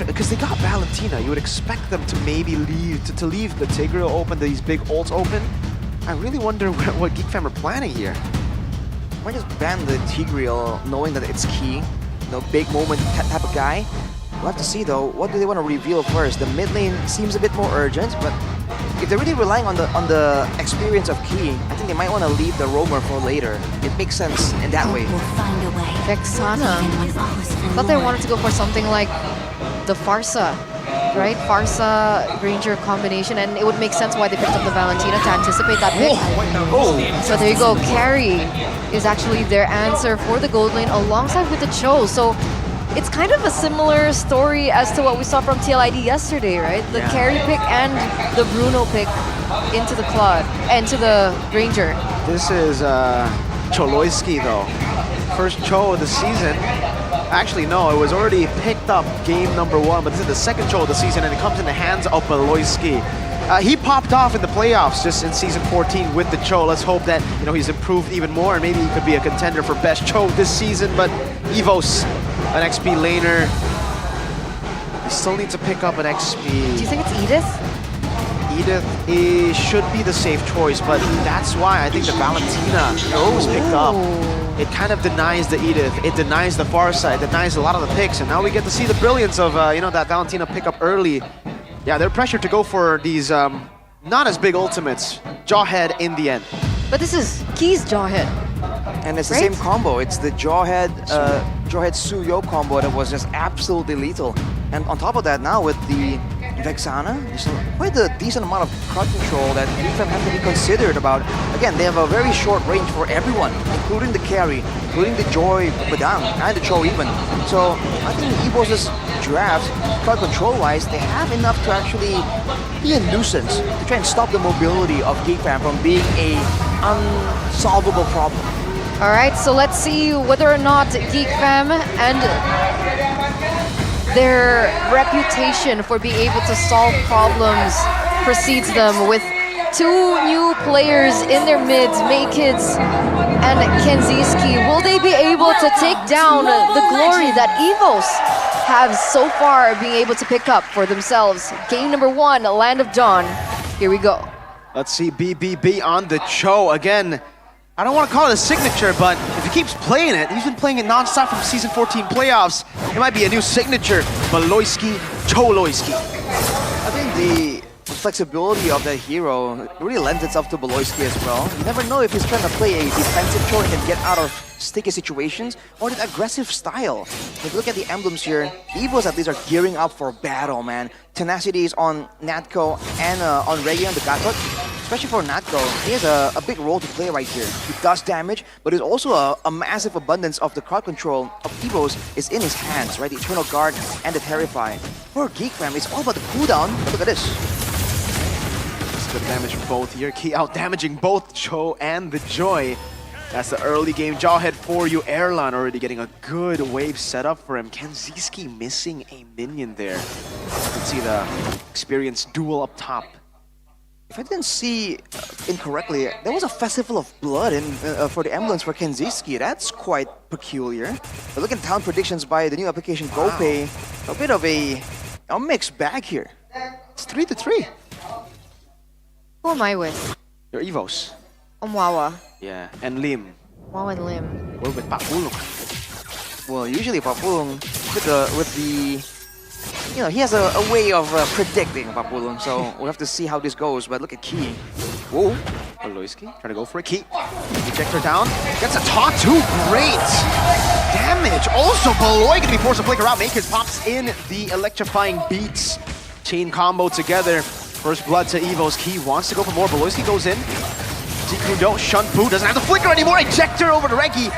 Because they got Valentina, you would expect them to maybe leave to leave the Tigreal open, these big ults open. I really wonder what Geek Fam are planning here. Might just ban the Tigreal, knowing that it's key, big moment type of guy. We'll have to see though. What do they want to reveal first? The mid lane seems a bit more urgent, but if they're really relying on the experience of Key, I think they might want to leave the roamer for later. It makes sense in that way. Vexana. I thought they wanted to go for something like the Farsa, right? Farsa Ranger combination, and it would make sense why they picked up the Valentina to anticipate that pick. So there you go. Carry is actually their answer for the gold lane alongside with the Cho. So it's kind of a similar story as to what we saw from TLID yesterday, right? The carry pick and the Bruno pick into the Claude, and to the Ranger. This is Choloiski though. First Cho of the season. Actually, no, it was already picked up game number 1, but this is the second Cho of the season, and it comes in the hands of Beloyski. He popped off in the playoffs just in season 14 with the Cho. Let's hope that he's improved even more, and maybe he could be a contender for best Cho this season. But Evos, an XP laner, he still needs to pick up an XP. Do you think it's Edith? Edith should be the safe choice, but that's why I think the Valentina was picked up. It kind of denies the Edith, it denies the Farsight, it denies a lot of the picks, and now we get to see the brilliance of that Valentina pickup early. Yeah, they're pressured to go for these not as big ultimates. Jawhead in the end. But this is Key's Jawhead. And it's the Right? same combo. It's the Jawhead Suyo combo that was just absolutely lethal. And on top of that, now with the Vexana, there's quite a decent amount of crowd control that GameFam have to be considered about. Again, they have a very short range for everyone, including the carry, including the Joy Badang, and the Cho even. So I think Evos' draft, crowd control-wise, they have enough to actually be a nuisance to try and stop the mobility of GameFam from being a unsolvable problem. All right, so let's see whether or not Geek Fam and their reputation for being able to solve problems precedes them with 2 new players in their mids, Maykids and Kenziski. Will they be able to take down the glory that Evos have so far being able to pick up for themselves? Game number 1, Land of Dawn. Here we go. Let's see BBB on the Cho again. I don't want to call it a signature, but if he keeps playing it, he's been playing it non-stop from season 14 playoffs. It might be a new signature. Beloyski, Choloiski. I think the flexibility of that hero really lends itself to Beloyski as well. You never know if he's trying to play a defensive Cho and can get out of sticky situations, or the aggressive style. If you look at the emblems here, Evos at least are gearing up for battle, man. Tenacity is on Natko and on Reggie on the Gatot. Especially for Natko, he has a big role to play right here. He does damage, but there's also a massive abundance of the crowd control of Evos is in his hands, right? The Eternal Guard and the Terrify. For Geek Fam, it's all about the cooldown, but look at this. It's good damage from both here. Key out damaging both Cho and the Joy. That's the early game. Jawhead for you. Erlan already getting a good wave set up for him. Kenziski missing a minion there. You can see the experienced duel up top. If I didn't see incorrectly, there was a Festival of Blood for the emblems for Kenziski. That's quite peculiar. But look at town predictions by the new application GoPay. A bit of a mixed bag here. It's 3-3. Who am I with? Your Evos. Wawa. Yeah, and Lim. Wawa and Lim. We're with Papulong. Well, usually Papulong with the he has a way of predicting Papulong, so we'll have to see how this goes. But look at Key. Whoa. Beloyski trying to go for a key. Ejector down. Gets a taunt too. Great damage. Also, Beloy gonna be forced to flicker out. Makers pops in the electrifying beats. Chain combo together. First blood to Evos. Key wants to go for more. Beloyski goes in. Zikudo, Shun Fu doesn't have the flicker anymore. Ejector over to Reggie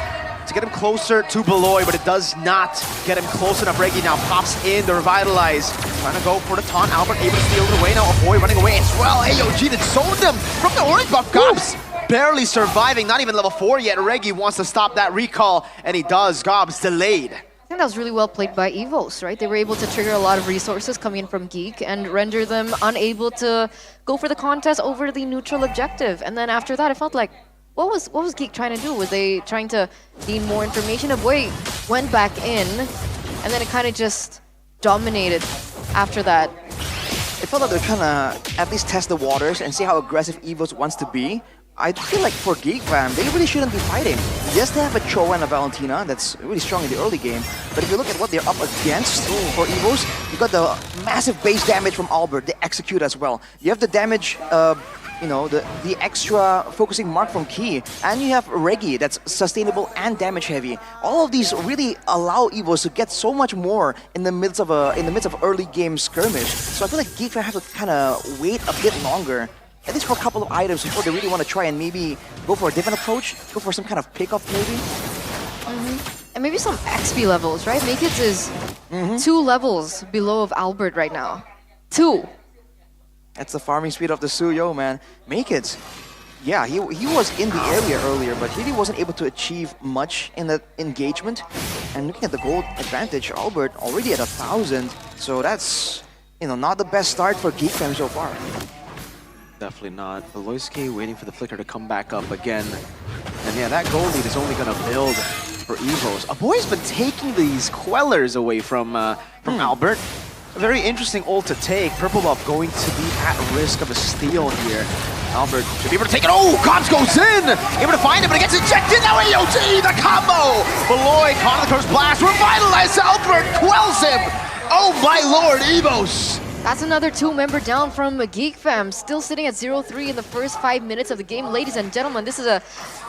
to get him closer to Beloy, but it does not get him close enough. Reggie now pops in the Revitalize. Trying to go for the taunt. Albert able to steal it away. Now Avoy running away as well. AOG that sold him from the orange buff. Gobs barely surviving, not even level 4 yet. Reggie wants to stop that recall, and he does. Gobs delayed. I think that was really well played by Evos, right? They were able to trigger a lot of resources coming in from Geek and render them unable to go for the contest over the neutral objective. And then after that, it felt like, what was Geek trying to do? Was they trying to gain more information? Avoy went back in, and then it kind of just dominated after that. It felt like they're trying to at least test the waters and see how aggressive Evos wants to be. I feel like for Geek Fam, they really shouldn't be fighting. Yes, they have a Cho and a Valentina that's really strong in the early game, but if you look at what they're up against for Evos, you got the massive base damage from Albert, the execute as well. You have the damage, the extra focusing mark from Key, and you have Reggie that's sustainable and damage heavy. All of these really allow Evos to get so much more in the midst of early game skirmish. So I feel like Geek Fam have to kind of wait a bit longer, at least for a couple of items before they really want to try and maybe go for a different approach, go for some kind of pickup maybe. and maybe some XP levels, right? Makeits is 2 levels below of Albert right now. 2. That's the farming speed of the Suyo, man. Makeits, yeah, he was in the area earlier, but he really wasn't able to achieve much in the engagement. And looking at the gold advantage, Albert already at 1,000, so that's, you know, not the best start for Geek Fam so far. Definitely not. Beloyski waiting for the flicker to come back up again. And yeah, that gold lead is only going to build for Evos. A boy's been taking these Quellers away from Albert. A very interesting ult to take. Purple Buff going to be at risk of a steal here. Albert should be able to take it. Oh, Cobbs goes in! Able to find it, but it gets ejected. Now AOT, the combo! Beloy caught in the curse blast. Revitalized Albert quells him! Oh my lord, Evos! That's another 2-member down from Geek Fam, still sitting at 0-3 in the first 5 minutes of the game. Ladies and gentlemen, this is a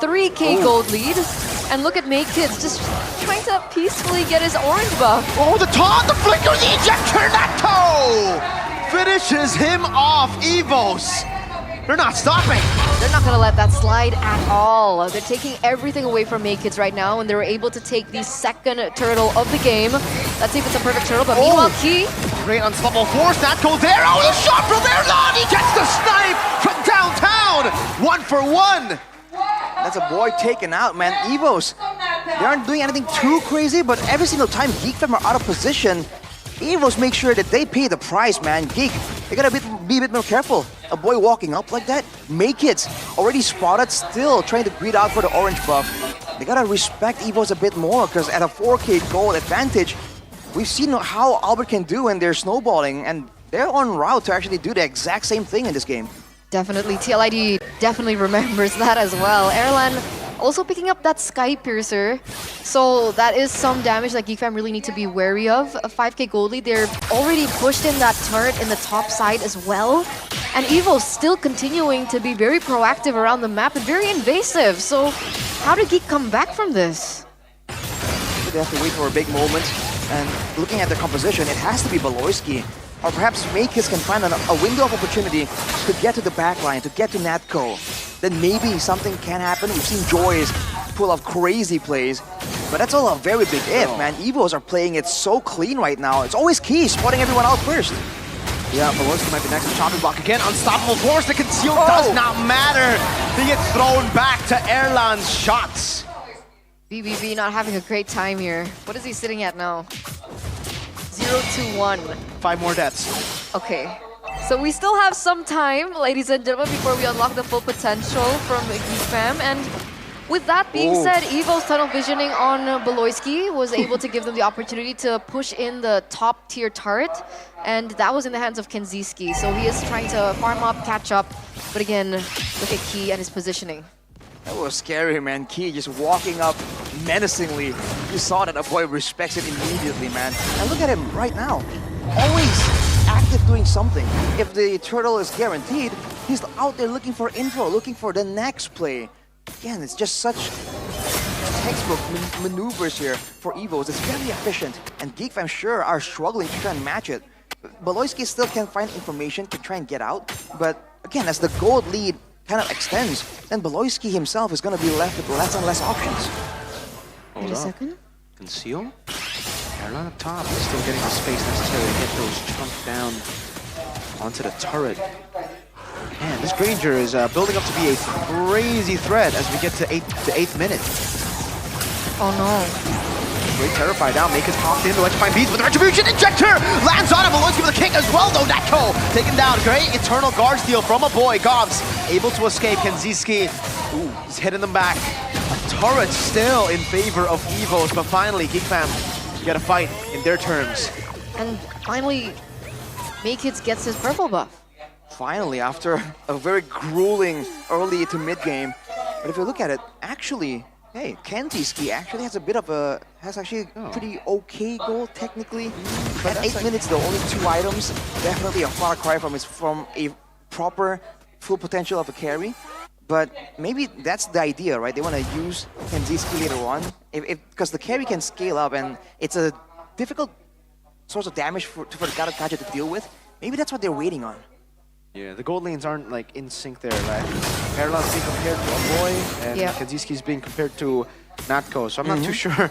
3k gold lead. And look at Makeits just trying to peacefully get his orange buff. Oh, the taunt, the flicker, the ejector, Natto! Finishes him off, Evos. They're not stopping. They're not gonna let that slide at all. They're taking everything away from Makeits right now, and they were able to take the second turtle of the game. Let's see if it's a perfect turtle, but meanwhile, Key. Great unstoppable force, Natto there. Oh, the shot from Erlan! He gets the snipe from downtown! 1 for 1. That's a boy taken out, man. Evos, they aren't doing anything too crazy, but every single time Geek Fam are out of position, Evos make sure that they pay the price, man. Geek, they gotta be a bit more careful. A boy walking up like that, Makeits already spotted, still trying to greed out for the orange buff. They gotta respect Evos a bit more, because at a 4k gold advantage, we've seen how Albert can do when they're snowballing, and they're on route to actually do the exact same thing in this game. Definitely, TLID definitely remembers that as well. Erlan also picking up that Sky Piercer, so that is some damage that Geek Fam really need to be wary of. A 5k gold lead, they're already pushed in that turret in the top side as well. And Evo still continuing to be very proactive around the map and very invasive. So how did Geek come back from this? They have to wait for a big moment. And looking at the composition, it has to be Beloyski. Or perhaps Makeits can find a window of opportunity to get to the backline, to get to Natco. Then maybe something can happen. We've seen Joyce pull off crazy plays. But that's all a very big if, man. Evos are playing it so clean right now. It's always Key spotting everyone out first. Yeah, Beloyski might be next to chopping block again. Unstoppable force, the conceal does not matter. They get thrown back to Erlan's shots. BBB not having a great time here. What is he sitting at now? 0-1. 5 more deaths. Okay. So we still have some time, ladies and gentlemen, before we unlock the full potential from Geek Fam. And with that being said, Evo's tunnel visioning on Beloyski was able to give them the opportunity to push in the top tier turret. And that was in the hands of Kenziski. So he is trying to farm up, catch up. But again, look at Key and his positioning. That was scary, man. Key just walking up menacingly. You saw that a boy respects it immediately, man. And look at him right now. Always active doing something. If the turtle is guaranteed, he's out there looking for info, looking for the next play. Again, it's just such textbook maneuvers here for Evos. It's very efficient. And Geek Fam sure are struggling to try and match it. Beloyski still can find information to try and get out. But again, as the gold lead kind of extends, then Beloyski himself is going to be left with less and less options. Wait a second. Conceal? Erlan up top is still getting the space necessary to get those chunks down onto the turret. Man, this Granger is building up to be a crazy threat as we get to the 8th minute. Oh no. Great terrified now. Makeits popped in, electrifying beats with the retribution injector! Lands on him, Beloyski with a kick as well though. Natko taken down. Great eternal guard steal from a boy. Gobbs able to escape. Kenziski, ooh, he's hitting them back. A turret still in favor of Evos, but finally Geek Fam get a fight in their terms. And finally, Makeits gets his purple buff. Finally, after a very grueling early to mid game. But if you look at it, actually, hey, Kenziski actually has a bit of a, pretty okay goal technically. But 8 minutes though, only 2 items. Definitely a far cry from a proper full potential of a carry. But maybe that's the idea, right? They want to use Kenziski later on. Because the carry can scale up and it's a difficult source of damage for the Kadokaja to deal with. Maybe that's what they're waiting on. Yeah, the gold lanes aren't like in sync there, right? Erlan's being compared to a boy, and Kenziski's being compared to Natko, so I'm not too sure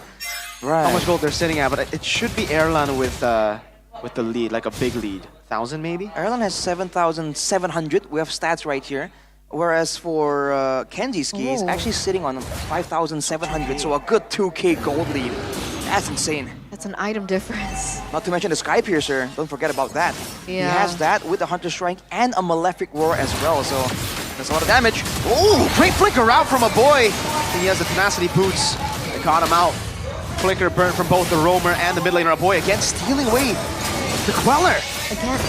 how much gold they're sitting at, but it should be Erlan with the lead, like a big lead. 1,000 maybe? Ireland has 7,700. We have stats right here. Whereas for Kenji Ski is actually sitting on 5,700, so a good 2k gold lead. That's insane. That's an item difference. Not to mention the Sky Piercer. Don't forget about that. He Yeah. has that with the Hunter Strike and a Malefic Roar as well, so that's a lot of damage. Ooh, great flicker out from a boy. He has the Tenacity Boots. They caught him out. Flicker burn from both the Roamer and the mid laner. A boy again stealing away the Queller. Again.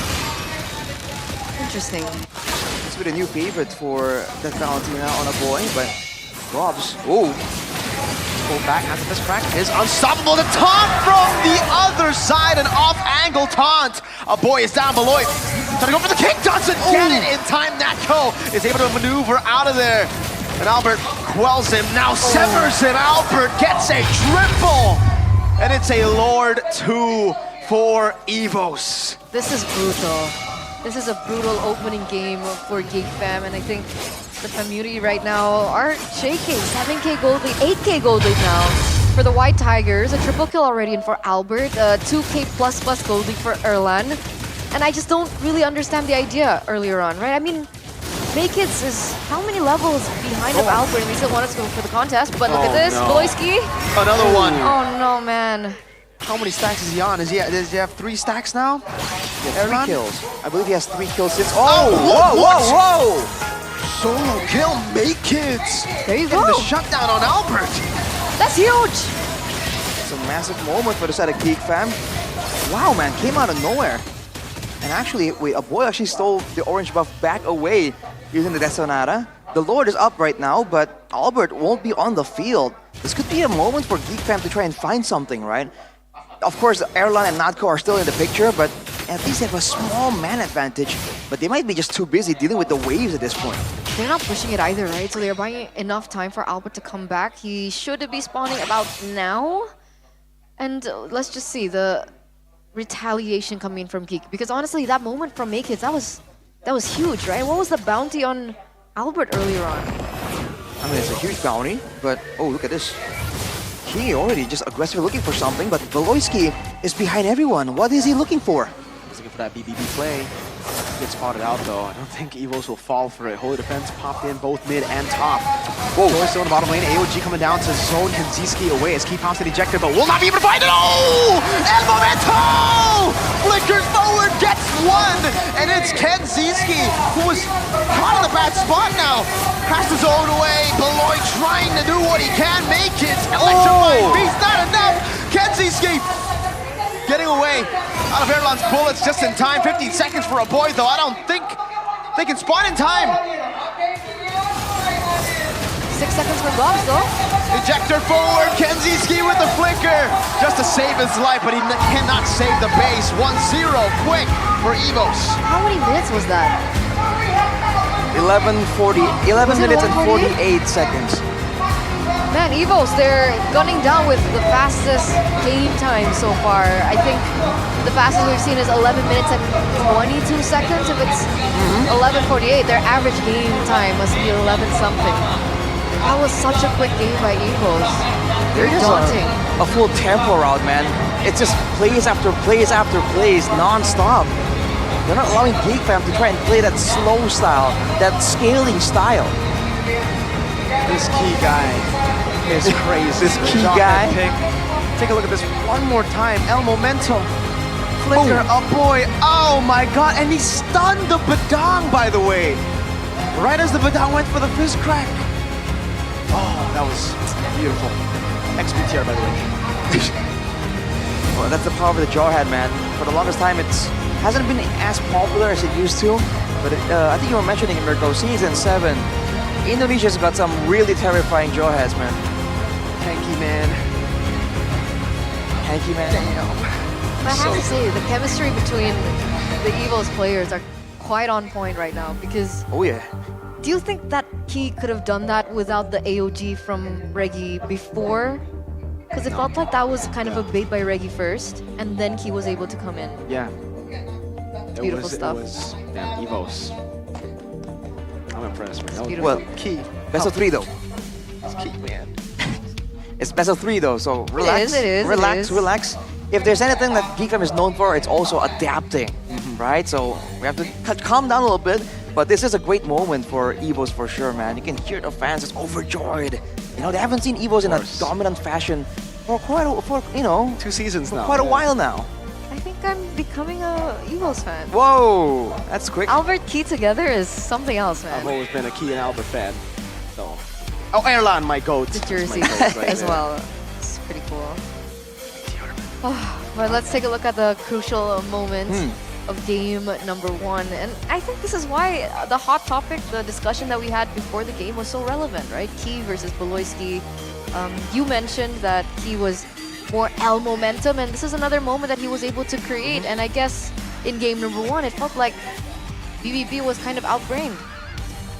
Interesting. It's been a new favorite for that Valentina on a boy, but Robs. Oh. Pull back after this crack is unstoppable. The taunt from the other side, an off-angle taunt. A boy is down below it. Trying to go for the kick, doesn't get it in time. Natko is able to maneuver out of there. And Albert quells him, now severs him. Albert gets a triple. And it's a Lord 2 for Evos. This is brutal. This is a brutal opening game for Geek Fam, and I think the community right now are shaking. 7k gold lead, 8k gold lead now for the White Tigers. A triple kill already in for Albert. 2k plus gold lead for Erlan. And I just don't really understand the idea earlier on, right? I mean, Maykids is how many levels behind of Albert, and we still wanted to go for the contest. But look at this, no. Beloyski. Another one. Oh no, man. How many stacks is he on? Does he have 3 stacks now? He has 3 Erlan? kills. I believe he has 3 kills since. Oh, whoa, what? whoa, whoa! Solo kill, make kids. There you Getting go. the shutdown on Albert. That's huge. It's a massive moment for the side of Geek Fam. Wow, man, came out of nowhere. And actually, wait, a boy actually stole the orange buff back away using the Desonata. The Lord is up right now, but Albert won't be on the field. This could be a moment for Geek Fam to try and find something, right? Of course, Erlan and Natko are still in the picture, but at least they have a small man advantage. But they might be just too busy dealing with the waves at this point. They're not pushing it either, right? So they're buying enough time for Albert to come back. He should be spawning about now. And let's just see the retaliation coming from Geek. Because honestly, that moment from Maykids, that was huge, right? What was the bounty on Albert earlier on? I mean, it's a huge bounty, but oh, look at this. He already just aggressively looking for something, but Beloyski is behind everyone. What is he looking for? He's looking for that BBB play. Gets spotted out though. I don't think Evos will fall for it. Holy Defense popped in both mid and top. Whoa, Joy still in the bottom lane. AOG coming down to zone Kenziski away as Key pops an ejector, but will not be able to find it. Oh! El Momento! Flickers forward, gets one! And it's Kenziski who was caught in a bad spot now. Has the zone away. Beloy trying to do what he can. Make it. Electrifying beast, not enough. Kenziski getting away out of Erlan's bullets just in time. 15 seconds for a boy, though. I don't think they can spawn in time. 6 seconds for Bobs, though. Ejector forward. Kenziski with the flicker. Just to save his life, but he cannot save the base. 1-0 quick for Evos. How many minutes was that? 11 minutes and 48 seconds. Man, Evos, they're gunning down with the fastest game time so far. I think the fastest we've seen is 11 minutes and 22 seconds. If it's 11:48, their average game time must be 11 something. That was such a quick game by Evos. Very They're just daunting. a full tempo route, man. It's just plays after plays after plays, non-stop. They're not allowing Geek Fam to try and play that slow style, that scaling style. This key guy is crazy. This key John guy. Pick. Take a look at this one more time. El Momento. Flicker, a boy. Oh my god. And he stunned the Badang, by the way. Right as the Badang went for the fist crack. Oh, that was beautiful. XBTR, by the way. Well, that's the power of the Jawhead, man. For the longest time, it hasn't been as popular as it used to. But I think you were mentioning in Mirko, Season 7, Indonesia's got some really terrifying Jawheads, man. Hanky man. Hanky man. Damn. But I have to say, the chemistry between the Evos players are quite on point right now. Because Oh yeah. do you think that he could have done that without the AOG from Reggie before? Because it felt like that was kind of a bait by Reggie first, and then he was able to come in. Yeah. Beautiful stuff. It was, damn, Evos. I'm impressed, man. That was beautiful. Well, key. best of 3 though. It's key, man. It's best of 3 though, so relax, it is. relax. If there's anything that Geek Fam is known for, it's also adapting, right? So we have to calm down a little bit. But this is a great moment for Evos for sure, man. You can hear the fans just overjoyed. You know, they haven't seen Evos in a dominant fashion for you know, 2 seasons now. quite a while now. I think I'm becoming a Evos fan. Whoa, that's quick. Albert Key together is something else, man. I've always been a Key and Albert fan. So, oh, Erlan, my goat. The jersey My goat right as there. well. It's pretty cool. Oh, but let's take a look at the crucial moment of game number 1. And I think this is why the hot topic, the discussion that we had before the game was so relevant, right? Key versus Beloyski. You mentioned that Key was more L momentum, and this is another moment that he was able to create. And I guess in game number 1, it felt like BBB was kind of outbrained.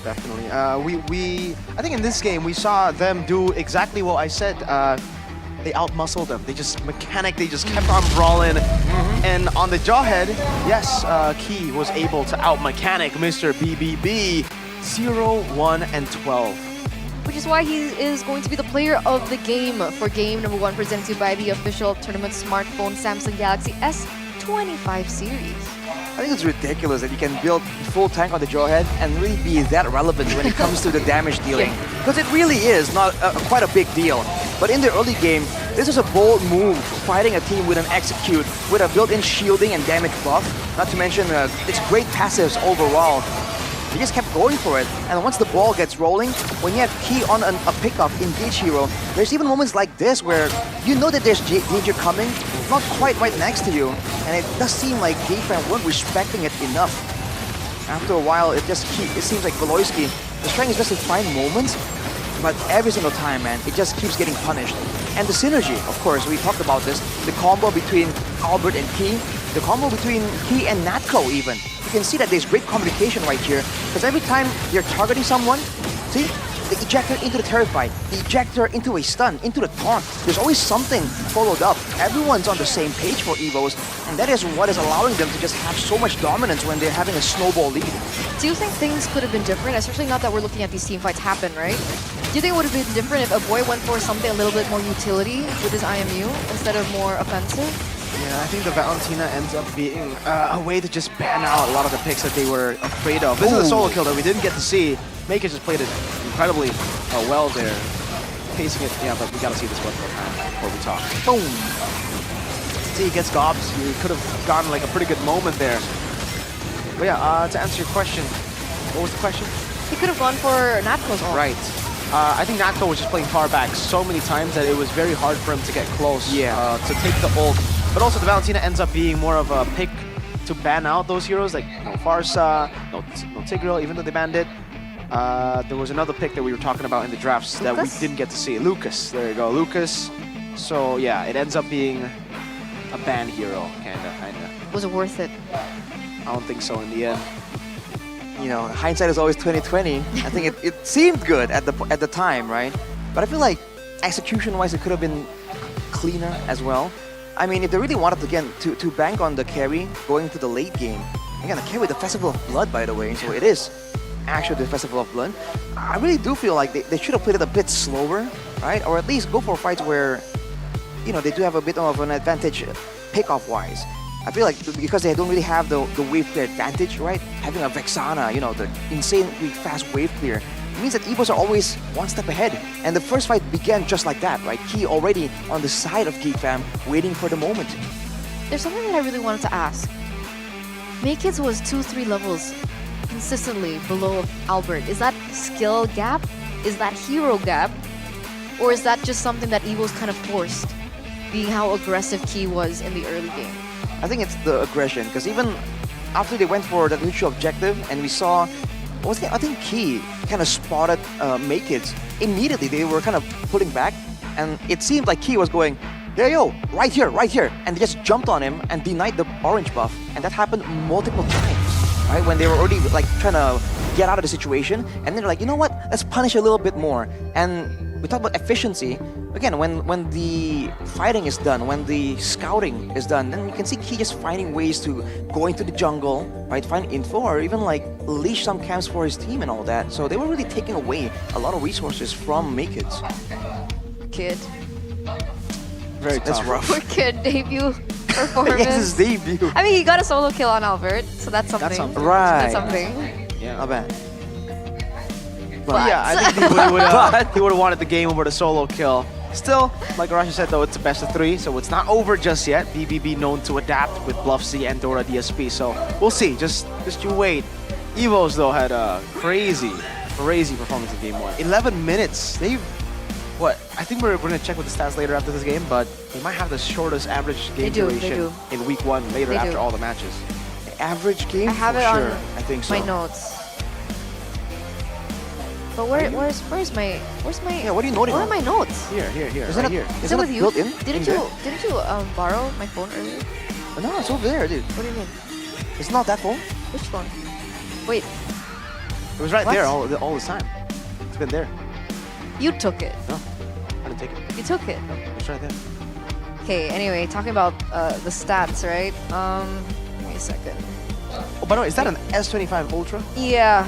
Definitely. I think in this game we saw them do exactly what I said. They outmuscled them. They just kept on brawling. And on the Jawhead, yes, Key was able to out-mechanic Mr. BBB 0, 1, and 12. Which is why he is going to be the player of the game for game number 1, presented to you by the official tournament smartphone Samsung Galaxy S25 series. I think it's ridiculous that you can build full tank on the Jawhead and really be that relevant when it comes to the damage dealing. Because it really is not quite a big deal. But in the early game, this is a bold move, fighting a team with an execute, with a built-in shielding and damage buff. Not to mention, it's great passives overall. They just kept going for it, and once the ball gets rolling, when you have Key on a pickup, engage hero, there's even moments like this where you know that there's danger coming, not quite right next to you, and it does seem like Geek Fam weren't respecting it enough. After a while, it seems like Beloyski is trying his best to find moments, but every single time, man, it just keeps getting punished. And the synergy, of course, we talked about this, the combo between Albert and Key, the combo between Key and Natco even. You can see that there's great communication right here, because every time you're targeting someone, see, the ejector into the Terrify, the ejector into a stun, into the taunt, there's always something followed up. Everyone's on the same page for Evos, and that is what is allowing them to just have so much dominance when they're having a snowball lead. Do you think things could have been different, especially now that we're looking at these team fights happen, right? Do you think it would have been different if a boy went for something a little bit more utility with his IMU instead of more offensive? Yeah, I think the Valentina ends up being a way to just ban out a lot of the picks that they were afraid of. This is a solo kill that we didn't get to see. Maker just played it incredibly well there. Pacing it, yeah, but we gotta see this one more time before we talk. Boom! See, he gets gobs. You could have gotten like a pretty good moment there. But yeah, to answer your question, what was the question? He could have gone for Natco's ult. Right. I think Natco was just playing far back so many times that it was very hard for him to get close to take the ult. But also the Valentina ends up being more of a pick to ban out those heroes, like no Farsa, no Tigreal, even though they banned it. There was another pick that we were talking about in the drafts that we didn't get to see. Lucas, there you go, Lucas. So yeah, it ends up being a ban hero, kinda. Was it worth it? I don't think so in the end. You know, hindsight is always 20/20. I think it seemed good at the time, right? But I feel like execution-wise, it could have been cleaner as well. I mean, if they really wanted to bank on the carry going to the late game, again, the carry, the Festival of Blood, by the way, so it is actually the Festival of Blood. I really do feel like they should have played it a bit slower, right? Or at least go for fights where, you know, they do have a bit of an advantage pick-off-wise. I feel like because they don't really have the wave clear advantage, right? Having a Vexana, you know, the insanely fast wave clear, means that Evos are always one step ahead. And the first fight began just like that, right? Key already on the side of Geek Fam, waiting for the moment. There's something that I really wanted to ask. Maykids was 2-3 levels consistently below Albert. Is that skill gap? Is that hero gap? Or is that just something that Evos kind of forced, being how aggressive Key was in the early game? I think it's the aggression, because even after they went for that neutral objective and we saw, I think Key kind of spotted Maykids. Immediately they were kind of pulling back, and it seemed like Key was going, there yo, right here, and they just jumped on him and denied the orange buff, and that happened multiple times, right? When they were already like trying to get out of the situation, and then they're like, you know what, let's punish a little bit more. And we talk about efficiency. Again, when the fighting is done, when the scouting is done, then you can see Key just finding ways to go into the jungle, right? Find info, or even like leash some camps for his team and all that. So they were really taking away a lot of resources from Maykids. Kid. Very That's tough. rough. Poor kid debut performance. Yes, his debut. I mean, he got a solo kill on Albert, so that's something. something. Right. That's something. Yeah. Not bad. But Yeah, I think he would have wanted the game over the solo kill. Still, like Arashi said though, it's a best of 3, so it's not over just yet. BBB known to adapt with Bluff C and Dora DSP, so we'll see. Just you wait. Evos though had a crazy performance in game 1. 11 minutes. They've I think we're gonna check with the stats later after this game, but they might have the shortest average game They duration do. in week 1 later They after do. all the matches. Average game I have for it on sure. I think so. my notes. But where's my Yeah, what are you noting Where are on? my notes? Here, Is right that here. Is it Isn't with it you? built in? Didn't you borrow my phone earlier? No, it's over there, dude. What do you mean? It's not that phone. Which phone? Wait, It was right What? there all this time. It's been there. you took it. No, I didn't take it. You took it. It's right there. Okay. Anyway, talking about the stats, right? Give me a second. Oh, by the way, is that an S25 Ultra? Yeah,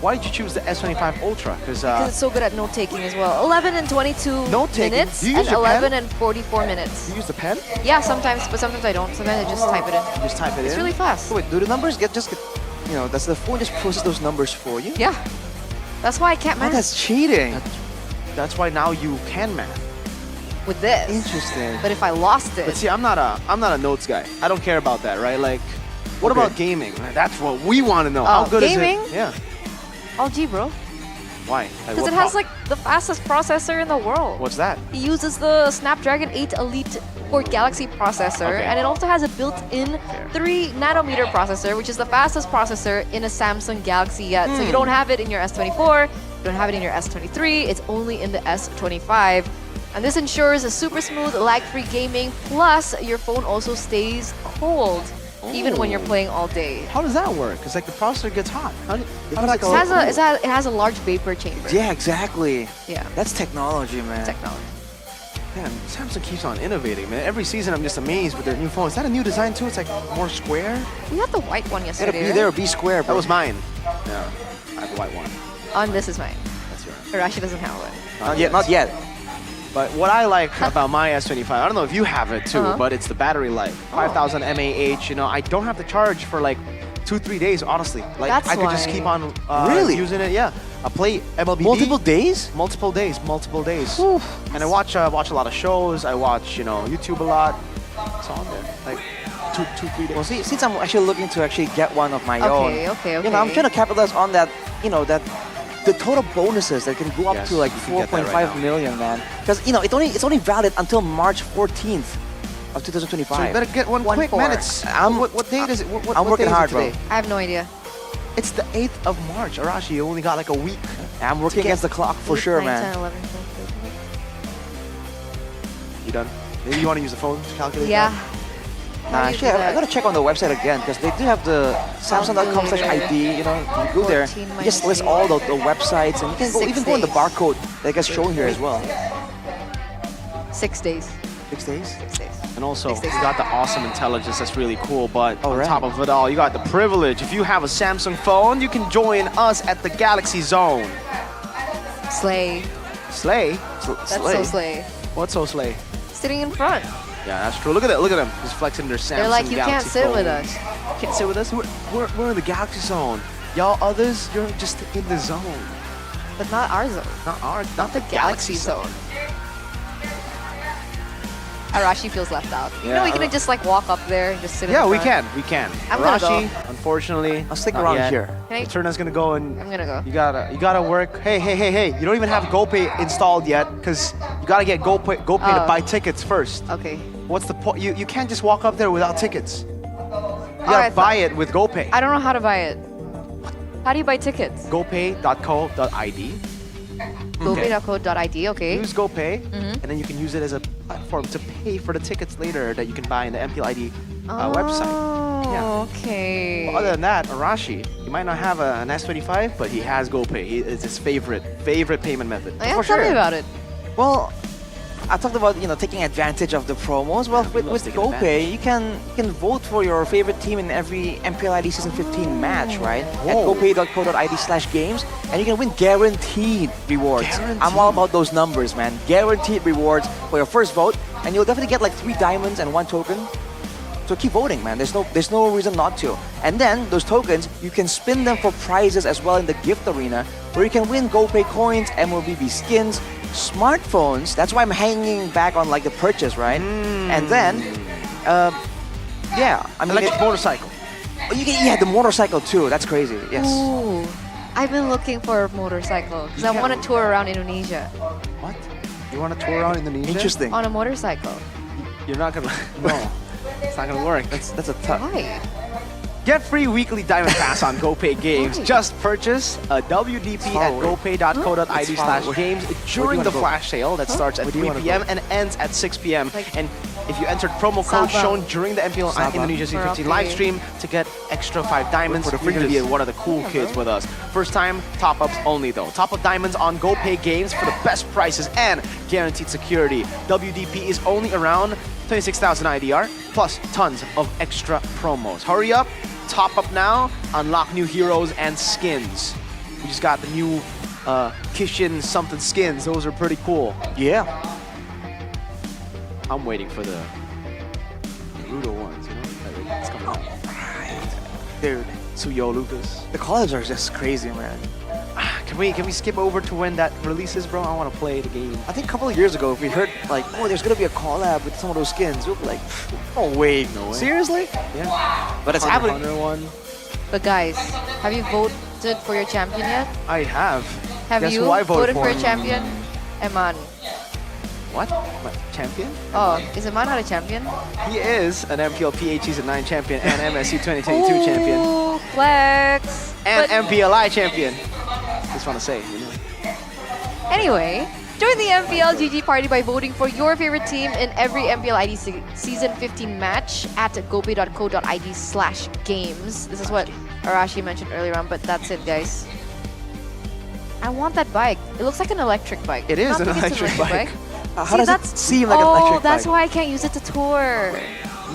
Why did you choose the S25 Ultra? because it's so good at note taking as well. 11 and 22 Note-taking? minutes Do you and use your 11 pen? and 44 minutes. you use the pen? Yeah, sometimes, but sometimes I don't. Sometimes I just type it in. You just type it It's in? really fast. So wait, do the numbers just get, does the phone just process those numbers for you? Yeah, that's why I can't Oh, manage that's cheating. That's why now you can math. with this. Interesting. But if I lost it, But see, I'm not a notes guy. I don't care about that, right? Like, what Okay. about gaming? That's what we want to know. How good gaming? is it? Yeah. all G, bro. Why? Because what it has pro- like the fastest processor in the world. What's that? It uses the Snapdragon 8 Elite for Galaxy processor, Okay. and it also has a built-in 3 nanometer processor, which is the fastest processor in a Samsung Galaxy yet. So you don't have it in your S24, you don't have it in your S23, it's only in the S25. And this ensures a super smooth, lag-free gaming, plus your phone also stays cold, even when you're playing all day. How does that work? Because like the processor gets hot. How does It has a large vapor chamber. Yeah, exactly. Yeah, That's technology, man. technology. Man, Samsung keeps on innovating, man. Every season I'm just amazed with their new phone. Is that a new design too? It's like more square? We got the white one Gotta yesterday. be right? there or be square, That bro. was mine. Yeah, I have the white one. This is mine. That's yours. Arashi doesn't have one. Not yet, not yet. But what I like about my S25, I don't know if you have it too, Uh-huh. but it's the battery life. 5,000 mAh, I don't have to charge for like 2-3 days, honestly. Like That's I could just why. keep on Really? using it, yeah. I play MLB. Multiple days? Multiple days. And I watch a lot of shows, I watch, YouTube a lot. It's on there. Like 2-3 days. Well, see, since I'm actually looking to actually get one of my Okay, own, okay, I'm okay. trying to capitalize on that, the total bonuses that can go up Yes, to like you can get that 4.5 right now. million, man. Because it's only valid until March 14th of 2025. So you better get one quick, 1-4. man. It's what date is it? What I'm what working day is it hard, bro. today? I have no idea. It's the 8th of March. Arashi, you only got like a week. I'm working against the clock for 8, sure, 9, man. 10, 11, 12, 13. You done? Maybe you want to use the phone to calculate Yeah. that? How do you Actually, do I that? gotta check on the website again because they do have the Samsung.com/ID. You go there, 14 you just minus list all the websites, and you can go, 6 even go in the days. barcode that gets shown here as well. 6 days. 6 days. 6 days. And also, you 6 days. got the awesome intelligence. That's really cool. But on right. top of it all, you got the privilege. If you have a Samsung phone, you can join us at the Galaxy Zone. Slay. Slay? That's so slay. What's so slay? Sitting in front. Yeah, that's true. Look at it. Look at them. Just flexing their Samsung They're like, you Galaxy can't sit with phones. us. Can't sit with us. We're in the Galaxy Zone. Y'all others, you're just in the zone. But not our zone. Not the Galaxy Zone. Arashi feels left out. You know, we Yeah, can just like walk up there and just sit in Yeah, the we front. can. I'm gonna Arashi, unfortunately, I'll stick not around yet. here. Can I- Turner's gonna go and I'm gonna go. You gotta work. Hey! You don't even have GoPay installed yet, because you gotta get GoPay to Oh. buy tickets first. Okay. What's the point? You can't just walk up there without tickets. You gotta Alright, buy it with GoPay. I don't know how to buy it. How do you buy tickets? GoPay.co.id. GoPay.co.id, okay. Use GoPay, Mm-hmm. and then you can use it as a platform to pay for the tickets later that you can buy in the MPL ID website. Yeah. Oh, okay. Well, other than that, Arashi, he might not have an S25, but he has GoPay. It's his favorite payment method. Oh, yeah, for tell me sure. about it. Well, I talked about taking advantage of the promos. Well, with taking GoPay, you can vote for your favorite team in every MPL ID Season 15 match, right? At gopay.co.id/games, and you can win guaranteed rewards. I'm all about those numbers, man. Guaranteed rewards for your first vote, and you'll definitely get like 3 diamonds and 1 token. So keep voting, man. There's no reason not to. And then those tokens, you can spin them for prizes as well in the gift arena, where you can win GoPay coins, MLBB skins, smartphones. That's why I'm hanging back on like the purchase, right? And then, yeah, I mean, Electric motorcycle. Oh, you get the motorcycle too. That's crazy. Yes. Ooh, I've been looking for a motorcycle because I want to tour around Indonesia What? You want to tour around Indonesia? Interesting. on a motorcycle. You're not gonna. No, it's not gonna work. That's a tough. Why? Get free weekly diamond pass on GoPay games. Right. Just purchase a WDP at gopay.co.id/games during the flash sale that starts at 3 p.m. and ends at 6 p.m. And if you entered promo code Sabah. shown during the MPL Indonesia Season 15 live stream to get extra 5 diamonds, you're going to be one of the cool kids with us. First time top-ups only though. Top up diamonds on GoPay games for the best prices and guaranteed security. WDP is only around 26,000 IDR plus tons of extra promos. Hurry up, top up now, unlock new heroes and skins. We just got the new Kishin something skins. Those are pretty cool. Yeah. I'm waiting for the Rudo ones, you know? It's coming out. Dude, Suyo Lucas. the collabs are just crazy, man. Can we skip over to when that releases, bro? I want to play the game. I think a couple of years ago, if we heard like, oh, there's gonna be a collab with some of those skins, we'll be like, no way. No way. Seriously? Yeah. But it's Hunter happening. Hunter one. But guys, have you voted for your champion yet? I have. Have Guess you who I voted for for? a champion? Eman. What? What? Champion? Oh, is Eman not a champion? He is an MPL PH Season 9 champion and MSC 2022 champion. Ooh, flex. And But MPLI champion. Just want to say, you know. anyway, join the MPL GG party by voting for your favorite team in every MPL ID Season 15 match at gopay.co.id/games. This is what Arashi mentioned earlier on, but that's it, guys. I want that bike. It looks like an electric bike. It is Not an think it's electric bike. How does it seem like an oh, electric that's bike? why I can't use it to tour.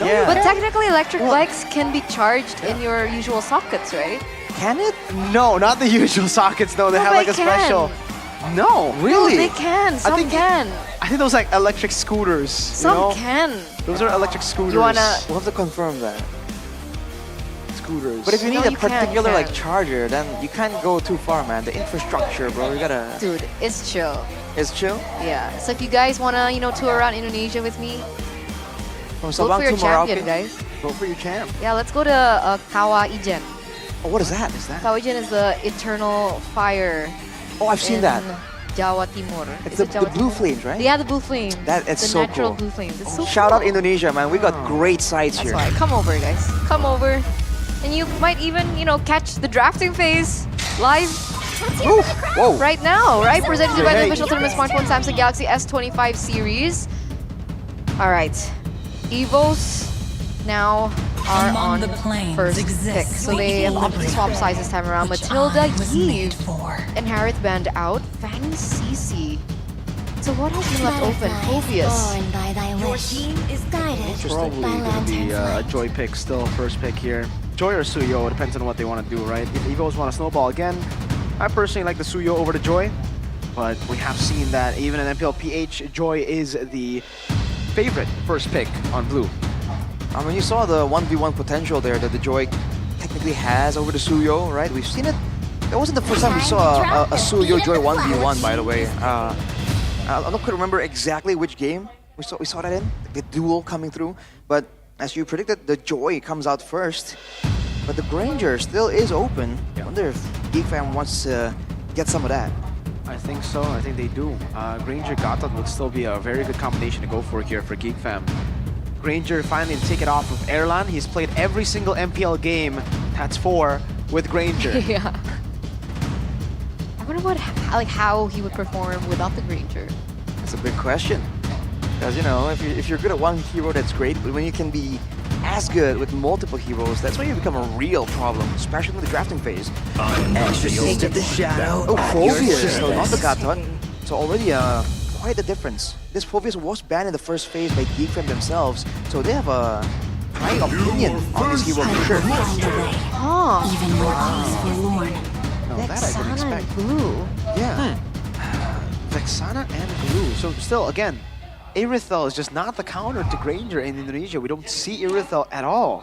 Yeah. But technically, electric bikes can be charged in your usual sockets, right? Can it? No, not the usual sockets. No, they No, have like they a special. No, Really? No, they can. Some think- can. I think those like electric scooters. Some you know? can. Those are electric scooters. You wanna? We'll have to confirm that. Scooters. But if you No, need a you can, particular you like can. charger, then you can't go too far, man. The infrastructure, bro. You gotta. Dude, it's chill. It's chill. Yeah. So if you guys wanna, tour around Indonesia with me, From vote Sabang for your to champion, Merauke. guys. Go for your champ. Yeah, let's go to Kawa Ijen. Oh, what is that? Is that? Kawa Ijen is the eternal fire. Oh, I've seen in that. Jawa Timur. It's Is the it Jawa blue Timur? flames, right? Yeah, the blue flame. It's the so natural cool. blue flames. It's so Shout out cool. Indonesia, man. We got great sites That's here. why. Come over, guys. Come over. And you might even, catch the drafting phase live Ooh, whoa. right now, right? Presented by the Hey. official tournament smartphone Samsung Galaxy S25 series. All right. Evos now are on first pick. So they opted to swap sides this time around. Matilda, Yves, and Harith banned out. Fanny Cece. So what has been left open? Phobius. Probably gonna be a Joy pick still, first pick here. Joy or Suyo, it depends on what they want to do, right? If Evos want to snowball again, I personally like the Suyo over the Joy, but we have seen that even in MPL PH, Joy is the favorite first pick on blue. I mean, you saw the 1v1 potential there that the Joy technically has over the Suyo, right? We've seen it. That wasn't the first time we saw a Suyo Joy 1v1, by the way. I don't quite remember exactly which game we saw that in, the duel coming through. But as you predicted, the Joy comes out first. But the Granger still is open. I wonder if Geek Fam wants to get some of that. I think so. I think they do. Granger Gatot would still be a very good combination to go for here for Geek Fam. Granger finally to take it off of Erlan. He's played every single MPL game. That's 4 with Granger. Yeah. I wonder how he would perform without the Granger. That's a big question. Because, if you're good at one hero, that's great. But when you can be as good with multiple heroes, that's when you become a real problem, especially in the drafting phase. the shadow. Oh, Phobius, so not the Gatot. So already quite a difference. this Phobius was banned in the first phase by Geek Fam themselves, so they have a high opinion on this hero for sure. Oh, Even when all is forlorn. No, that I didn't Vexana expect. and Glue. Yeah. Vexana and Glue. So still, again, Irithel is just not the counter to Granger in Indonesia. We don't see Irithel at all.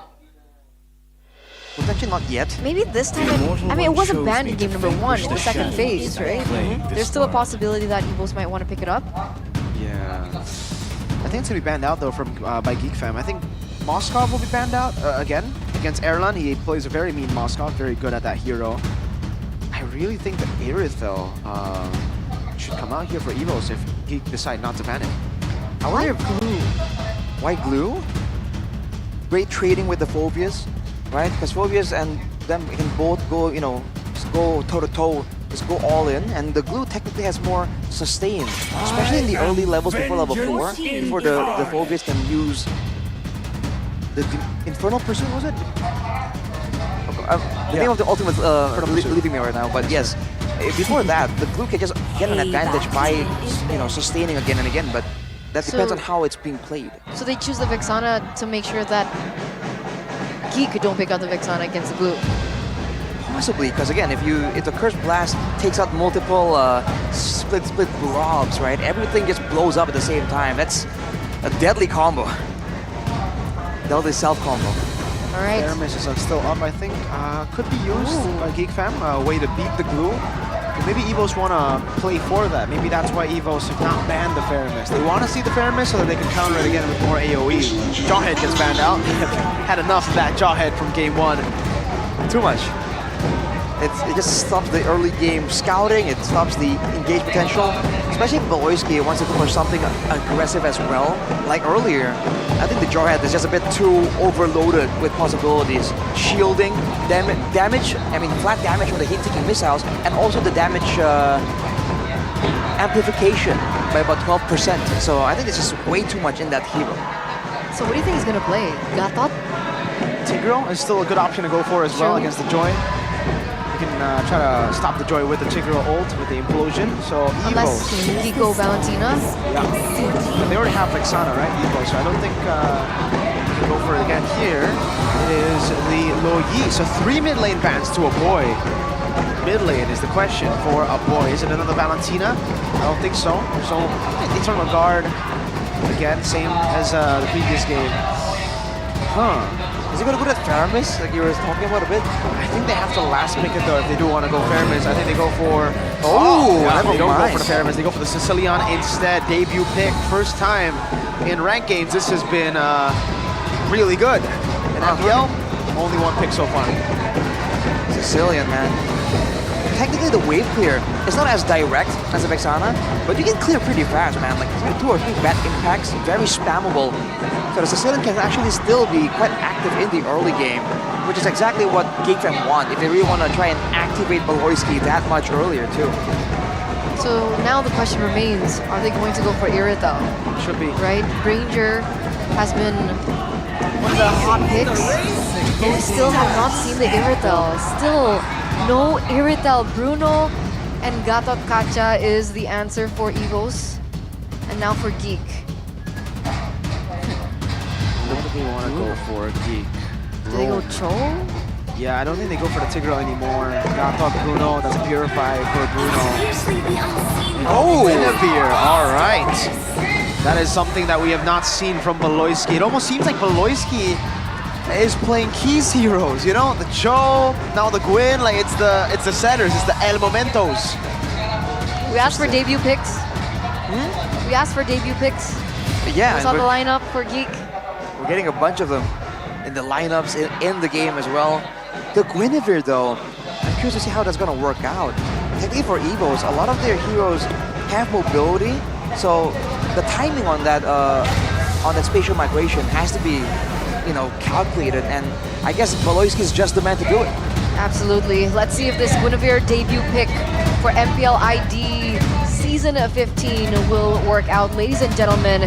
Potentially not yet. Maybe this time, I mean, it wasn't banned in game number 1 in the second phase, right? There's still a possibility that Evos might want to pick it up. Yeah. I think it's gonna be banned out though from by Geek Fam. I think Moskov will be banned out again against Erlan. He plays a very mean Moskov, very good at that hero. I really think that Irithel should come out here for Evos if Geek decide not to ban it. I wonder if Glue. Why Glue? Great trading with the Phobias, right? Because Phobias and them can both go, you know, just go toe to toe, just go all in, and the Glue technically has more sustain, especially in the early levels before level 4, before the Phobias can use the Infernal Pursuit, was it? The name of the ultimate leaving me right now, but yes, before that, the Glue can just get an advantage by, you know, sustaining again and again, but that depends on how it's being played. So they choose the Vexana to make sure that Geek don't pick out the Vexana against the Glue. Possibly, because again, if the Curse Blast takes out multiple split blobs, right? Everything just blows up at the same time. That's a deadly combo. Deadly self combo. All right. Aramis is still up, I think. Could be used by Geek Fam, a way to beat the Glue. Maybe Evos want to play for that. Maybe that's why Evos have not banned the Faramis. They want to see the Faramis so that they can counter it again with more AoE. Jawhead gets banned out. Had enough of that Jawhead from game 1. Too much. It just stops the early game scouting, it stops the engage potential, especially if Beloyski wants to go for something aggressive as well. Like earlier, I think the Jawhead is just a bit too overloaded with possibilities. Shielding, damage, I mean flat damage from the hit-taking missiles, and also the damage amplification by about 12%. So I think it's just way too much in that hero. So what do you think he's going to play? Gatot? Tigreal is still a good option to go for as well against the Joy. You can try to stop the Joy with the Tigreal ult, with the Implosion. So Unless Evos. Kiko Valentina. Yeah. But they already have Vexana, right? Evo, so I don't think you can go for it again here. It is the Lo Yi. So 3 mid lane bans to a boy. Mid lane is the question for a boy. Is it another Valentina? I don't think so. So Eternal Guard, again, same as the previous game. Huh. Is he going to go to Faramis, like you were talking about a bit? I think they have to last pick it though if they do want to go Faramis. I think they go for... yeah, they don't mind. go for the Faramis. They go for the Sicilian instead. Debut pick. First time in ranked games. This has been really good. In MPL, only 1 pick so far. Sicilian, man. Technically, the wave clear is not as direct as the Vexana, but you can clear pretty fast, man. Like 2 or 3 bad impacts, very spammable. So the Sicilian can actually still be quite active in the early game, which is exactly what Geek Fam want if they really want to try and activate Beloyski that much earlier too. So now the question remains, are they going to go for Irithel? Should be. Right? Granger has been one of the hot picks, but we still have not seen the Irithel. Still no Irithel. Bruno and Gatot Kacha is the answer for Evos. And now for Geek. I don't think we want to go for Geek. Do they go Cho? Yeah, I don't think they go for the Tigreal anymore. Gatot Bruno, that's a Purify for Bruno. Oh, Guinevere, all right. That is something that we have not seen from Beloyski. It almost seems like Beloyski is playing Keys heroes, you know? The Cho, now the Gwyn, like it's the setters, it's the El Momentos. We asked for debut picks. We asked for debut picks. Yeah, We saw the lineup for Geek. we're getting a bunch of them in the lineups in the game as well. The Guinevere, though, I'm curious to see how that's going to work out. Technically for Evos, a lot of their heroes have mobility, so the timing on that spatial migration has to be, you know, calculated, and I guess Beloyski is just the man to do it. Absolutely. Let's see if this Guinevere debut pick for MPL ID Season 15 will work out. Ladies and gentlemen,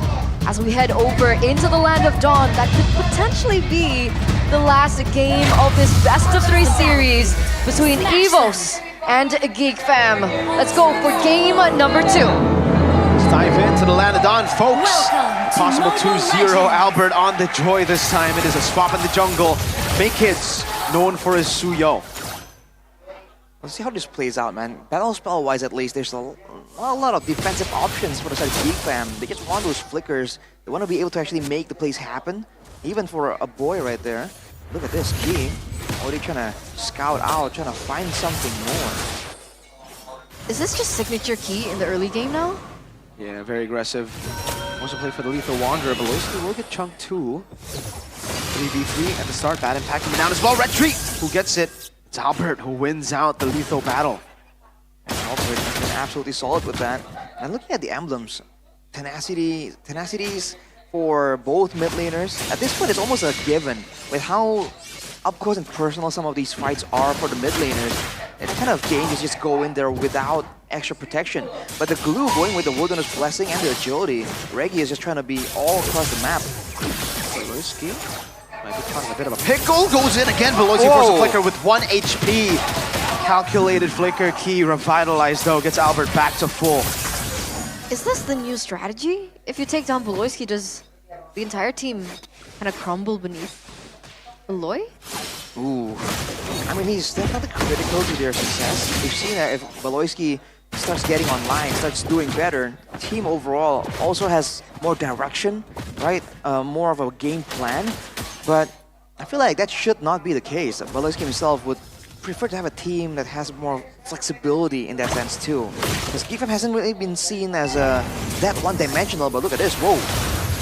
as we head over into the Land of Dawn, that could potentially be the last game of this best of 3 series between Evos and Geek Fam. Let's go for game number 2. dive into the Lanadon, folks. Welcome to Possible Mobile 2-0 Legends. Albert on the Joy this time. It is a swap in the jungle. Kids known for his Suyo. Let's see how this plays out, man. Battle spell wise, at least, there's a lot of defensive options for the side of Geek Fam. They just want those flickers. They want to be able to actually make the plays happen. Even for a boy right there. Look at this, Key. Already trying to scout out, trying to find something more. Is this just signature key in the early game now? Yeah, very aggressive. Wants to play for the Lethal Wanderer, but Loisky will get chunked too. 3v3 at the start, bad impact coming down as well. Red Tree, who gets it? It's Albert who wins out the lethal battle. And Albert has been absolutely solid with that. And looking at the emblems, tenacities for both mid laners. At this point, it's almost a given with how up close and personal some of these fights are for the mid laners. It's kind of dangerous just go in there without extra protection. But the glue going with the Wilderness Blessing and the agility, Reggie is just trying to be all across the map. Loisky might be caught in a bit of a pickle. Goes in again. Veloci forces a flicker with 1 HP. Calculated flicker key revitalized though. Gets Albert back to full. Is this the new strategy? If you take down Beloyski, does the entire team kind of crumble beneath Beloy? Ooh. I mean, he's definitely critical to their success. We've seen that if Beloyski starts getting online, starts doing better, team overall also has more direction, right? More of a game plan. But I feel like that should not be the case. Beloyski himself would prefer to have a team that has more flexibility in that sense too. Because Geekfam hasn't really been seen as that one-dimensional, but look at this, whoa.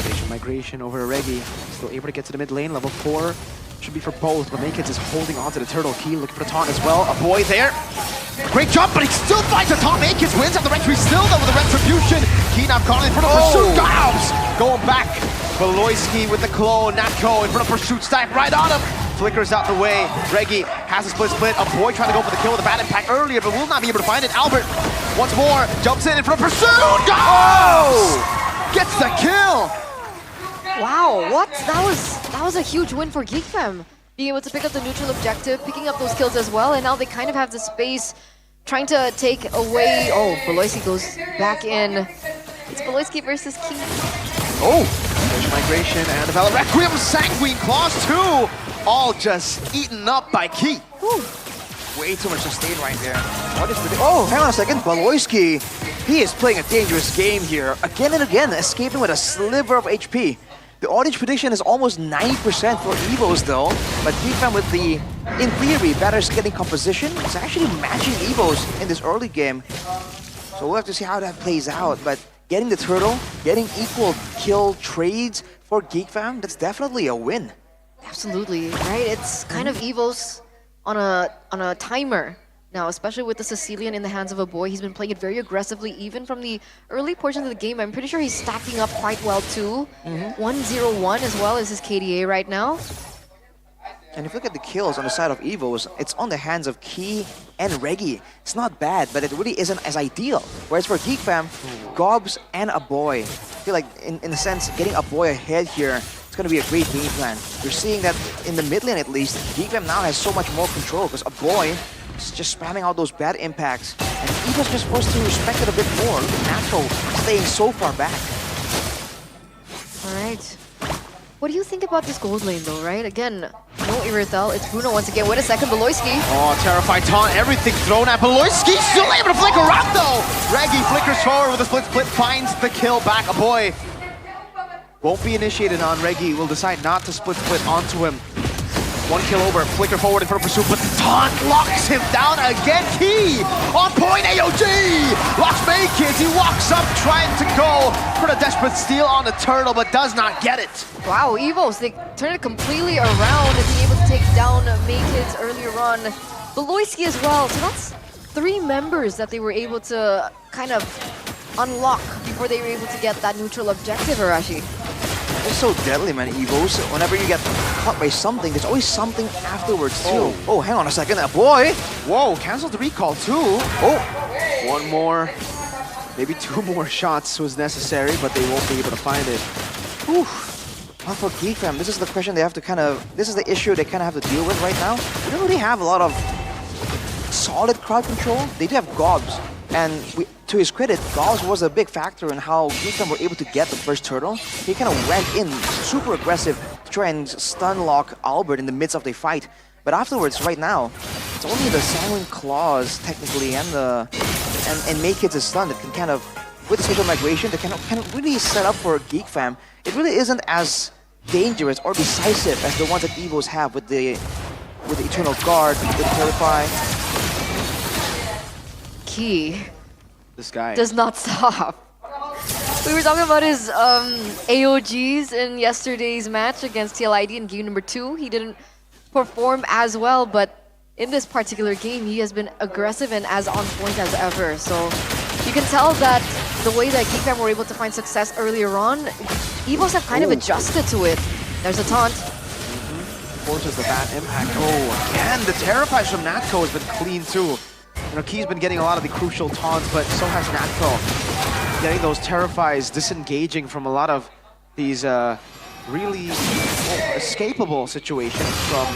Station migration over to Reggie. Still able to get to the mid lane, level 4. Should be for both, but Maykins is holding on to the turtle key, looking for the taunt as well. A boy there. Great jump, but he still finds a taunt. Maykins wins out the red tree, still though with the retribution. Key now calling in front of pursuit. Gobs! Going back. Beloyski with the clone. Natko in front of pursuit. Stack right on him. Flickers out the way. Reggie has a split. A boy trying to go for the kill with a bad impact earlier, but will not be able to find it. Albert once more jumps in front of pursuit. Gobs! Gets the kill. Wow, what? That was a huge win for Geekfam. Being able to pick up the neutral objective, picking up those kills as well, and now they kind of have the space trying to take away... Oh, Beloyski goes back in. It's Beloyski versus Key. Oh! Fish migration and the Requiem Sanguine Claws 2! All just eaten up by Key. Ooh. Way too much sustain right there. What is the... Oh, hang on a second. Beloyski, he is playing a dangerous game here. Again and again, escaping with a sliver of HP. The audience prediction is almost 90% for Evos though, but Geekfam with the, in theory, better scaling composition is actually matching Evos in this early game. So we'll have to see how that plays out, but getting the turtle, getting equal kill trades for Geekfam, that's definitely a win. Absolutely, right? It's kind of Evos on a timer now, especially with the Sicilian in the hands of a boy. He's been playing it very aggressively, even from the early portions of the game. I'm pretty sure he's stacking up quite well too. 1-0-1 as well as his KDA right now. And if you look at the kills on the side of Evos, it's on the hands of Key and Reggie. It's not bad, but it really isn't as ideal. Whereas for Geekfam, Gobs and a boy. I feel like, in a sense, getting a boy ahead here, it's going to be a great game plan. You're seeing that in the mid lane at least, Geekfam now has so much more control because a boy is just spamming out those bad impacts. And Evo's just supposed to respect it a bit more. Look at Natural staying so far back. Alright. What do you think about this gold lane though, right? Again, no Irithel. It's Bruno once again. Wait a second, Beloyski. Oh, terrified taunt. Everything thrown at Beloyski. Still able to flicker around though. Reggie flickers forward with a split. Finds the kill back. A boy won't be initiated on. Reggie will decide not to split onto him. 1 kill over, flicker forward in front of pursuit, but the taunt locks him down again. Key on point, AOG! Locks Maykins, he walks up trying to go for the desperate steal on the turtle, but does not get it. Wow, Evos, they turn it completely around and being able to take down Maykins earlier on. Beloyski as well, so that's 3 members that they were able to kind of unlock before they were able to get that neutral objective, Arashi. It's so deadly, man, Evos. Whenever you get caught by something, there's always something afterwards, too. Oh, hang on a second. A boy! Whoa, canceled the recall, too. Oh, 1 more, maybe 2 more shots was necessary, but they won't be able to find it. Whew. Well, for Geekfam, this is the question they have to this is the issue they kind of have to deal with right now. They don't really have a lot of solid crowd control. They do have Gobs. And to his credit, Gauss was a big factor in how Geek Fam were able to get the first turtle. He kind of went in super aggressive to try and stun lock Albert in the midst of the fight. But afterwards, right now, it's only the Sanguine Claws technically and Make Kids' stun that can kind of, with the special migration, that can really set up for Geek Fam. It really isn't as dangerous or decisive as the ones that Evos have with the Eternal Guard, the Terrify. Key This guy. does not stop. We were talking about his AOGs in yesterday's match against TLID in game number 2. He didn't perform as well, but in this particular game, he has been aggressive and as on point as ever. So you can tell that the way that Geek Fam were able to find success earlier on, Evos have kind of adjusted to it. There's a taunt. Forces the bad impact. Oh, again, the Terrifies from Natco has been clean too. You know, Key's been getting a lot of the crucial taunts, but so has Natco. Getting those Terrifies disengaging from a lot of these really escapable situations from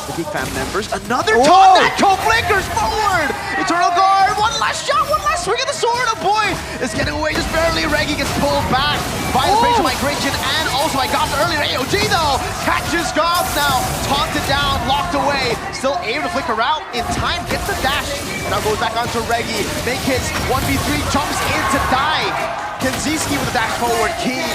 the Geek Fam members. Another taunt! Natco flickers forward! Eternal Guard, one last shot, one last swing of the sword! Oh boy! It's getting away just barely. Reggie gets pulled back by the spatial migration and also by Goth earlier. AOG though catches Goth now, taunted down, locked away, still able to flicker out in time, gets the dash. Now goes back onto Reggie. Make hits 1v3, jumps in to die. Kenziski with the dash forward. Key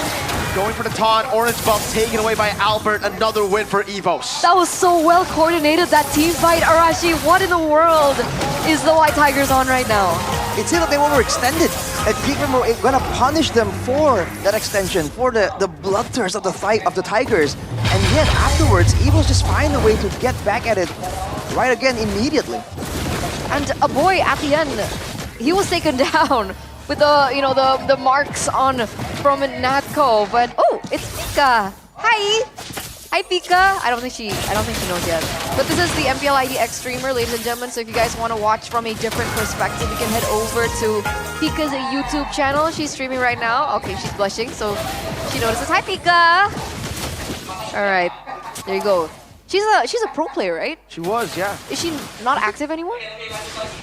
going for the taunt. Orange bump taken away by Albert. Another win for Evos. That was so well coordinated, that team fight, Arashi. What in the world is the White Tigers on right now? It seemed like they were overextended. And Geek Fam were gonna punish them for that extension, for the bloodthirst of the Tigers. And yet afterwards, Evos just find a way to get back at it right again immediately. And a boy at the end, he was taken down with the marks on from Natco. But oh, it's Pika. Hi Pika. I don't think she knows yet. But this is the MPL ID X streamer, ladies and gentlemen. So if you guys want to watch from a different perspective, you can head over to Pika's YouTube channel. She's streaming right now. Okay, she's blushing, so she notices. Hi Pika. All right, there you go. She's a pro player, right? She was, yeah. Is she not active anymore?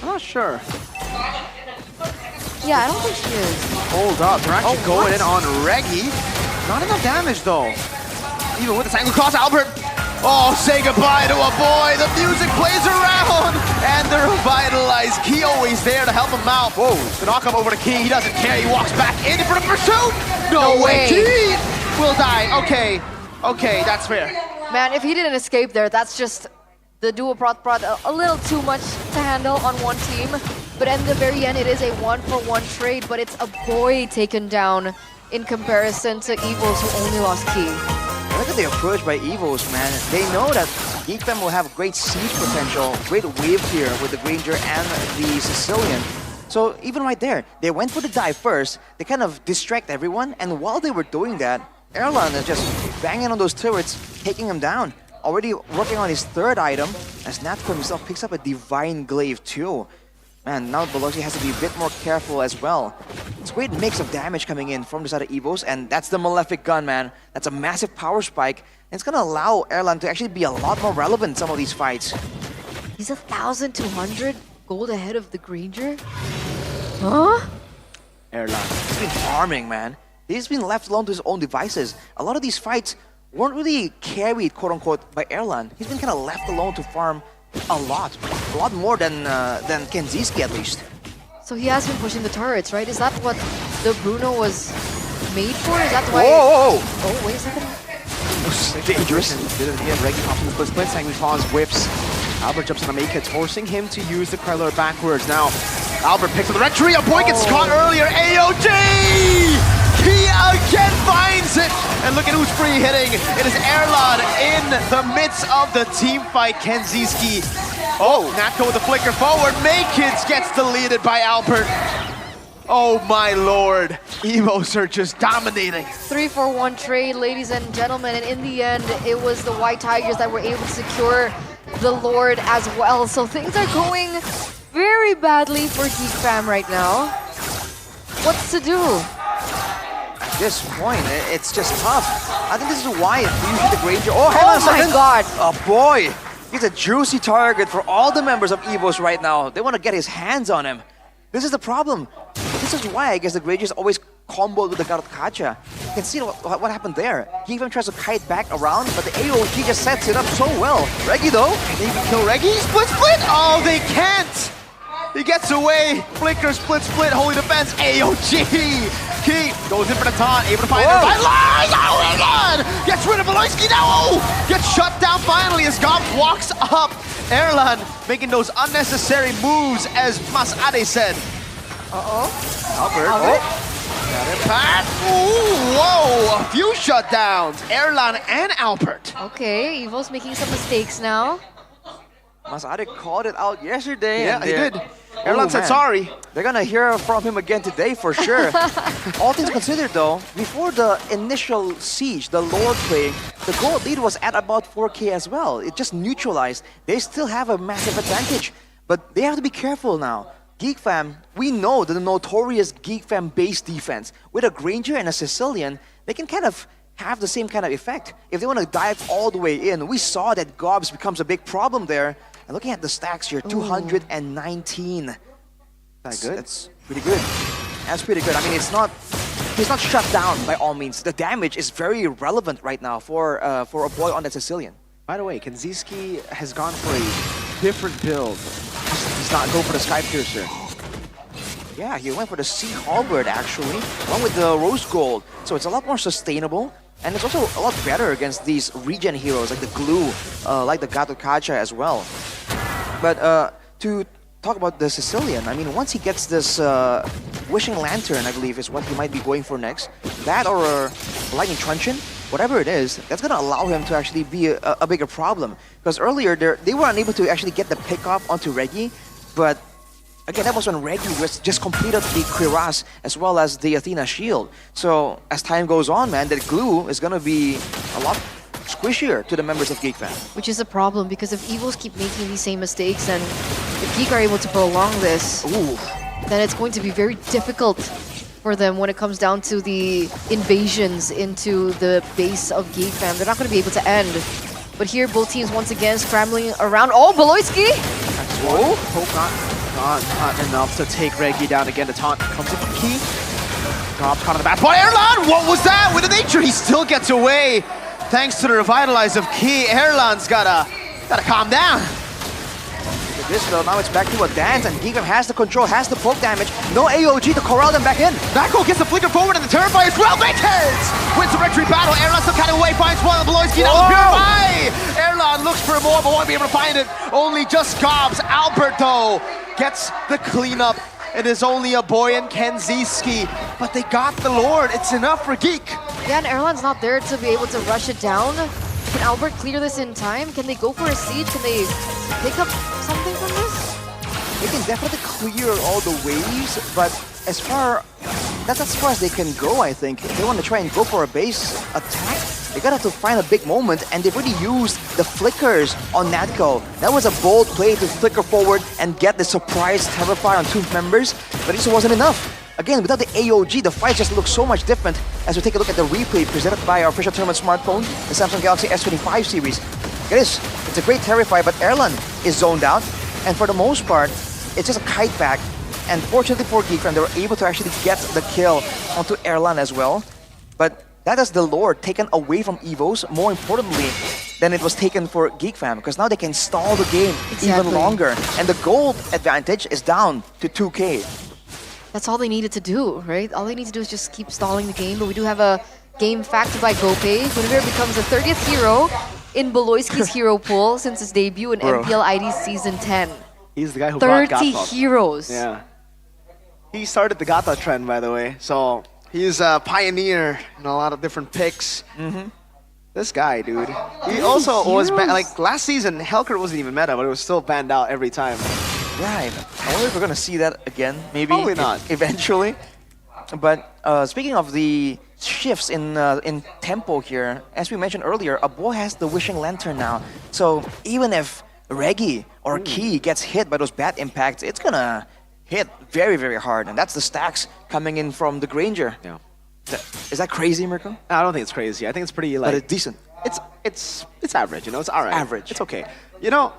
I'm not sure. Yeah, I don't think she is. Hold up, they're actually going in on Reggie. Not enough damage though. Even with the Sanguine Claws, Albert. Oh, say goodbye to a boy. The music plays around. And the revitalized Key always there to help him out. Whoa, the knock up over to Key. He doesn't care. He walks back in for the pursuit. No way. Key will die. Okay, that's fair. Man, if he didn't escape there, that's just the duo prot a little too much to handle on one team. But at the very end, it is a 1-for-1 trade, but it's a boy taken down in comparison to Evos, who only lost Key. Look at the approach by Evos, man. They know that Geek Fam will have great siege potential, great wave here with the Granger and the Sicilian. So even right there, they went for the dive first. They kind of distract everyone, and while they were doing that, Erlan is just banging on those turrets, taking them down. Already working on his third item, as Natco himself picks up a Divine Glaive too. Man, now Belosi has to be a bit more careful as well. It's a great mix of damage coming in from the side of Evos, and that's the Malefic Gun, man. That's a massive power spike, and it's gonna allow Erlan to actually be a lot more relevant in some of these fights. He's 1,200 gold ahead of the Granger? Huh? Erlan, he's been farming, man. He's been left alone to his own devices. A lot of these fights weren't really carried, quote-unquote, by Erlan. He's been kind of left alone to farm a lot more than Kenziski at least. So he has been pushing the turrets, right? Is that what the Bruno was made for? Is that why? Whoa! Oh, wait a second. Dangerous. Did it again. Reggie pops in the split. Sanguine Claws whips. Albert jumps on the make hits, forcing him to use the Krellar backwards. Now, Albert picks up the red tree. A boy gets caught earlier. AOG! He again finds it! And look at who's free hitting. It is Erlan in the midst of the team fight. Kenziski. Oh, Natco with the flicker forward. Maykids gets deleted by Albert. Oh my lord. Evos are just dominating. 3-for-1 trade, ladies and gentlemen. And in the end, it was the White Tigers that were able to secure the Lord as well. So things are going very badly for Geek Fam right now. What's to do? At this point, it's just tough. I think this is why usually the Granger... Oh, my god! Oh boy! He's a juicy target for all the members of Evos right now. They want to get his hands on him. This is the problem. this is why I guess the Grangers always comboed with the God of Kacha. You can see what happened there. He even tries to kite back around, but the AOG just sets it up so well. Reggie though, They even kill Reggie. Split, split. Oh, they can't. He gets away. Flicker, split, split. Holy defense. AOG. Key goes in for the taunt. Able to find the right line. Oh my god. Gets rid of Beloyski now. Oh, gets shut down finally as Gob walks up. Erlan making those unnecessary moves, as Masade said. Albert. Got it back. Ooh, whoa. A few shutdowns. Erlan and Albert. Okay, Evo's making some mistakes now. Masade called it out yesterday. Yeah, and he they're- did. Oh, Erlan said man. sorry. They're gonna hear from him again today for sure. All things considered though, before the initial siege, the Lord play, the gold lead was at about 4K as well. It just neutralized. They still have a massive advantage, but they have to be careful now. Geek Fam, we know the notorious Geek Fam base defense. With a Granger and a Sicilian, they can kind of have the same kind of effect. If they want to dive all the way in, we saw that Gobs becomes a big problem there. And looking at the stacks here, 219. That good? That's pretty good. That's pretty good. I mean, he's not shut down by all means. The damage is very relevant right now for a boy on that Sicilian. By the way, Kanziski has gone for a different build. He's not going for the Sky Piercer. Yeah, he went for the Sea Halberd actually, along with the Rose Gold. So it's a lot more sustainable, and it's also a lot better against these regen heroes like the Glue, like the Gato Kacha as well. But to talk about the Sicilian, I mean, once he gets this Wishing Lantern, I believe is what he might be going for next. That or a Lightning Truncheon, whatever it is, that's going to allow him to actually be a bigger problem. Because earlier, they were unable to actually get the pick off onto Reggie, but again, that was when Reggie was just completed the Cuirass as well as the Athena Shield. So as time goes on, man, that glue is going to be a lot squishier to the members of Geek Fam. Which is a problem because if Evos keep making these same mistakes and if Geek are able to prolong this, then it's going to be very difficult for them when it comes down to the invasions into the base of Geek Fam. They're not going to be able to end. But here, both teams once again scrambling around. Oh, Beloyski! Whoa! Hope not enough to take Reggie down again. The taunt comes in from Key. Gob's caught on the back. But Erlan, what was that? With the nature, he still gets away. Thanks to the revitalize of Key, Erlan's gotta calm down. With this though, now it's back to a dance, and Geek Fam has the control, has the poke damage. No AOG to corral them back in. Backo gets the flicker forward and the Terrifier as well. Vacant! Wins the victory battle. Erlan still kind of away, finds one of the Beloyski. Now the Purify! Erlan looks for more, but won't be able to find it. Only just Gobs. Albert, though, gets the cleanup. It is only a boy in Kanziski, but they got the Lord. It's enough for Geek. Yeah, and Erlan's not there to be able to rush it down. Can Albert clear this in time? Can they go for a siege? Can they pick up something from this? They can definitely clear all the waves, but that's as far as they can go, I think. If they want to try and go for a base attack, they gotta have to find a big moment, and they've already used the flickers on Natco. That was a bold play to flicker forward and get the surprise Terrifier on two members, but it just wasn't enough. Again, without the AOG, the fight just looks so much different as we take a look at the replay presented by our official tournament smartphone, the Samsung Galaxy S25 series. It's a great Terrifier, but Erlan is zoned out, and for the most part, it's just a kite back. And fortunately for Geek Fam, they were able to actually get the kill onto Erlan as well. But that is the Lord taken away from Evos, more importantly, than it was taken for Geek Fam, because now they can stall the game even longer. And the gold advantage is down to 2K. That's all they needed to do, right? All they need to do is just keep stalling the game. But we do have a game factor by Gopay. Guinevere becomes the 30th hero in Beloyski's hero pool since his debut in MPL ID Season 10. He's the guy who brought 30 Gatos. heroes. Yeah. He started the Gata trend, by the way. So he's a pioneer in a lot of different picks. This guy, dude. He also was like last season. Hellcurt wasn't even meta, but it was still banned out every time. Right. I wonder if we're gonna see that again. Maybe Probably not. Eventually. But speaking of the shifts in tempo here, as we mentioned earlier, a boy has the Wishing Lantern now. So even if Reggie or Key gets hit by those bad impacts, it's gonna hit very, very hard. And that's the stacks coming in from the Granger. Yeah. Is that crazy, Mirko? I don't think it's crazy. I think it's pretty like. But it's decent. It's average. You know, it's alright. Average. It's okay. You know,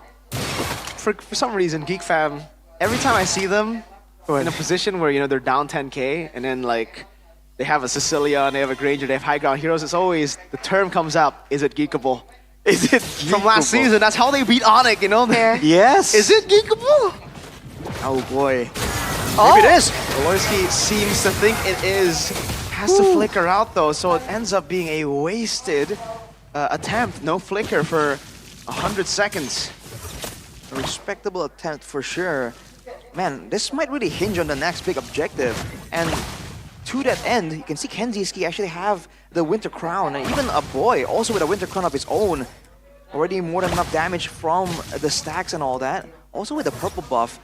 for some reason, Geek Fam. Every time I see them, in a position where, you know, they're down 10k and then like they have a Cecilia and they have a Granger, they have high ground heroes, it's always, the term comes up, is it geekable? Is it from last Geekable. season? That's how they beat Onyx, you know? Fair. Yes. Is it geekable? Oh boy. Maybe it is. Volorsky seems to think it is. Has to flicker out though, so it ends up being a wasted attempt. No flicker for 100 seconds. A respectable attempt for sure. Man, this might really hinge on the next big objective. And to that end, you can see Kenziski actually have the Winter Crown, and even a boy also with a Winter Crown of his own. Already more than enough damage from the stacks and all that. Also with the purple buff,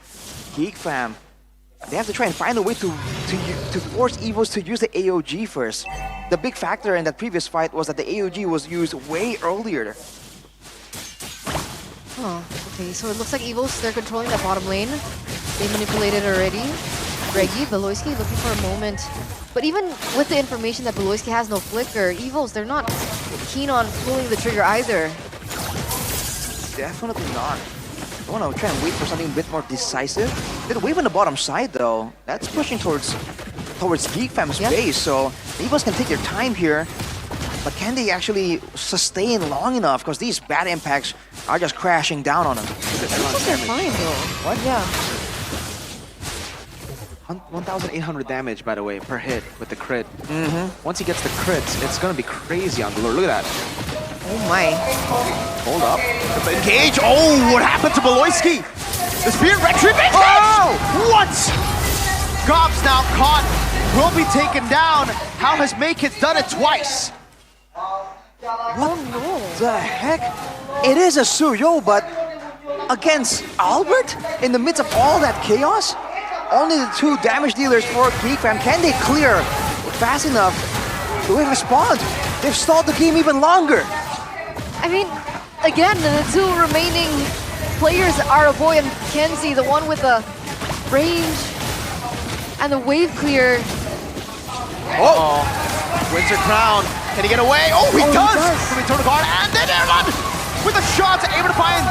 Geek Fam, they have to try and find a way to force Evos to use the AOG first. The big factor in that previous fight was that the AOG was used way earlier. Oh, okay, so it looks like Evos, they're controlling the bottom lane. They manipulated already. Reggie, Beloyski looking for a moment. But even with the information that Beloyski has no flicker, Evos, they're not keen on pulling the trigger either. Definitely not. I want to try and wait for something a bit more decisive. The wave on the bottom side though, that's pushing towards Geek Fam's base, so Evos can take their time here. But can they actually sustain long enough? Because these bad impacts are just crashing down on them. They're fine though. What? Yeah. 1,800 damage, by the way, per hit with the crit. Once he gets the crits, it's gonna be crazy on the lure. Look at that. Oh my. Hold up. Engage. Oh, what happened to Beloyski? The Spirit Retribution. Oh! What? Gobs now caught. Will be taken down. How has Maykit done it twice? What the heck? It is a Suyo, but against Albert? In the midst of all that chaos? Only the two damage dealers for Geek Fam. Can they clear fast enough to respond? They've stalled the game even longer. I mean, again, the two remaining players are Boy and Kenzie, the one with the range and the wave clear. Oh, Winter Crown. Can he get away? Oh, he does! From the Total Guard, and then Airman with a shot, able to find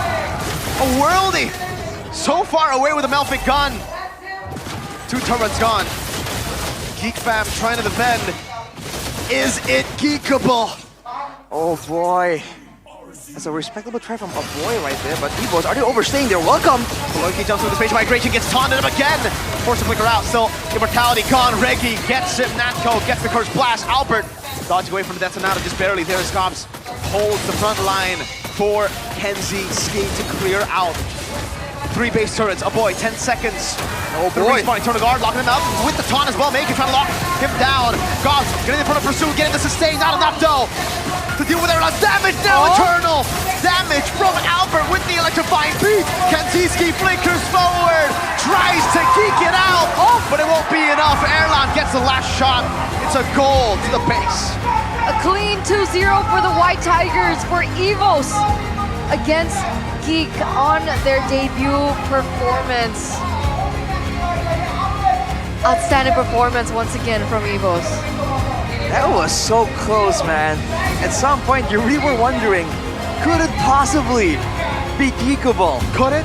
a worldie. So far away with a Melfic gun. 2 turrets gone. Geek Fam trying to defend. Is it geekable? Oh boy. That's a respectable try from a boy right there, but Evos, are they overstaying their welcome? Beloyski jumps with the spatial migration, gets taunted him again. Force to flicker out, still immortality gone. Reggie gets him, Natko gets the curse blast. Albert dodging away from the Detonato just barely. There is Cobbs, holds the front line for Kenziski to clear out. 3 base turrets, a boy, 10 seconds. Oh boy. Respawning, turn the guard, locking him up with the taunt as well. Maykit trying to lock him down. Gobbs getting in front of pursuit, getting the sustain, not enough though. To deal with Erla's damage now, Eternal! Damage from Albert with the electrifying beat. Kenziski flickers forward, tries to geek it out, but it won't be enough. Erlan gets the last shot. It's a goal to the base. A clean 2-0 for the White Tigers for Evos against Geek on their debut performance. Outstanding performance once again from Evos. That was so close, man. At some point, you really were wondering, could it possibly be geekable? Could it?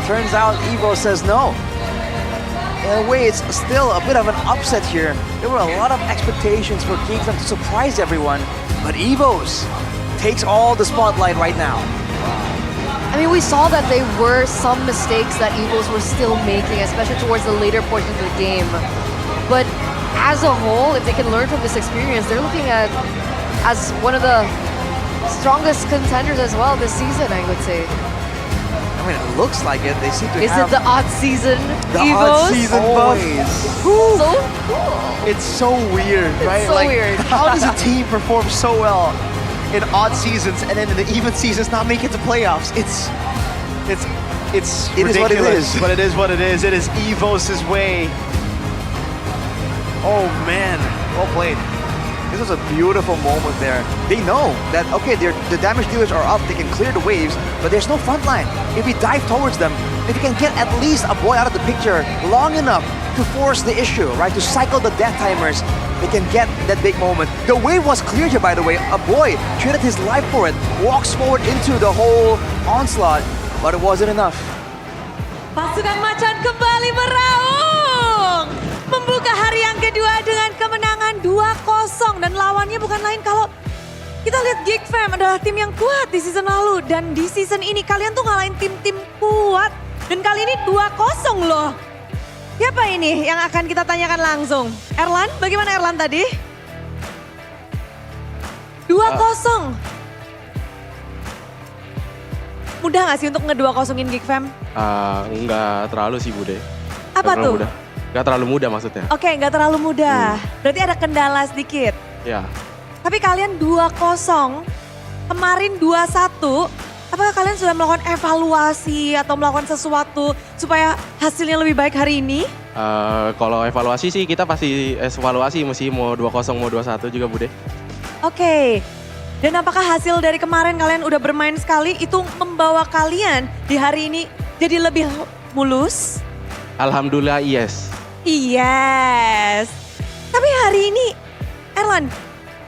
Turns out Evo says no. In a way, it's still a bit of an upset here. There were a lot of expectations for Geek Fam to surprise everyone, but Evos takes all the spotlight right now. I mean, we saw that there were some mistakes that Evos were still making, especially towards the later portion of the game. But as a whole, if they can learn from this experience, they're looking at as one of the strongest contenders as well this season, I would say. I mean, it looks like it. They seem to Is have it the odd season the Evos? odd season buff. So cool. It's so weird, right? so weird. How does a team perform so well in odd seasons and then in the even seasons not make it to playoffs? It's It is what it ridiculous, is. but it is what it is. It is Evos' way. Oh man, well played. This was a beautiful moment there. They know that, okay, the damage dealers are up, they can clear the waves, but there's no front line. If we dive towards them, if we can get at least a boy out of the picture long enough to force the issue, right, to cycle the death timers, they can get that big moment. The wave was clear here, by the way. A boy traded his life for it, walks forward into the whole onslaught, but it wasn't enough. Pasukan Macan kembali meraung. ke hari yang kedua dengan kemenangan 2-0 dan lawannya bukan lain kalau kita lihat Geek Fam adalah tim yang kuat di season lalu dan di season ini kalian tuh ngalahin tim-tim kuat dan kali ini 2-0 loh. Siapa ini yang akan kita tanyakan langsung? Erlan, bagaimana Erlan tadi? 2-0. Mudah gak sih untuk nge-2-0-in Geek Fam? Enggak terlalu sih Bude. Apa tuh? Enggak terlalu mudah maksudnya. Oke, nggak terlalu mudah. Berarti ada kendala sedikit. Ya. Tapi kalian 2-0, kemarin 2-1. Apakah kalian sudah melakukan evaluasi atau melakukan sesuatu supaya hasilnya lebih baik hari ini? Kalau evaluasi sih kita pasti evaluasi mesti mau 2-0 mau 2-1 juga Bude. Oke. Dan apakah hasil dari kemarin kalian udah bermain sekali itu membawa kalian di hari ini jadi lebih mulus? Alhamdulillah yes. Yes. Tapi hari ini, Erlan,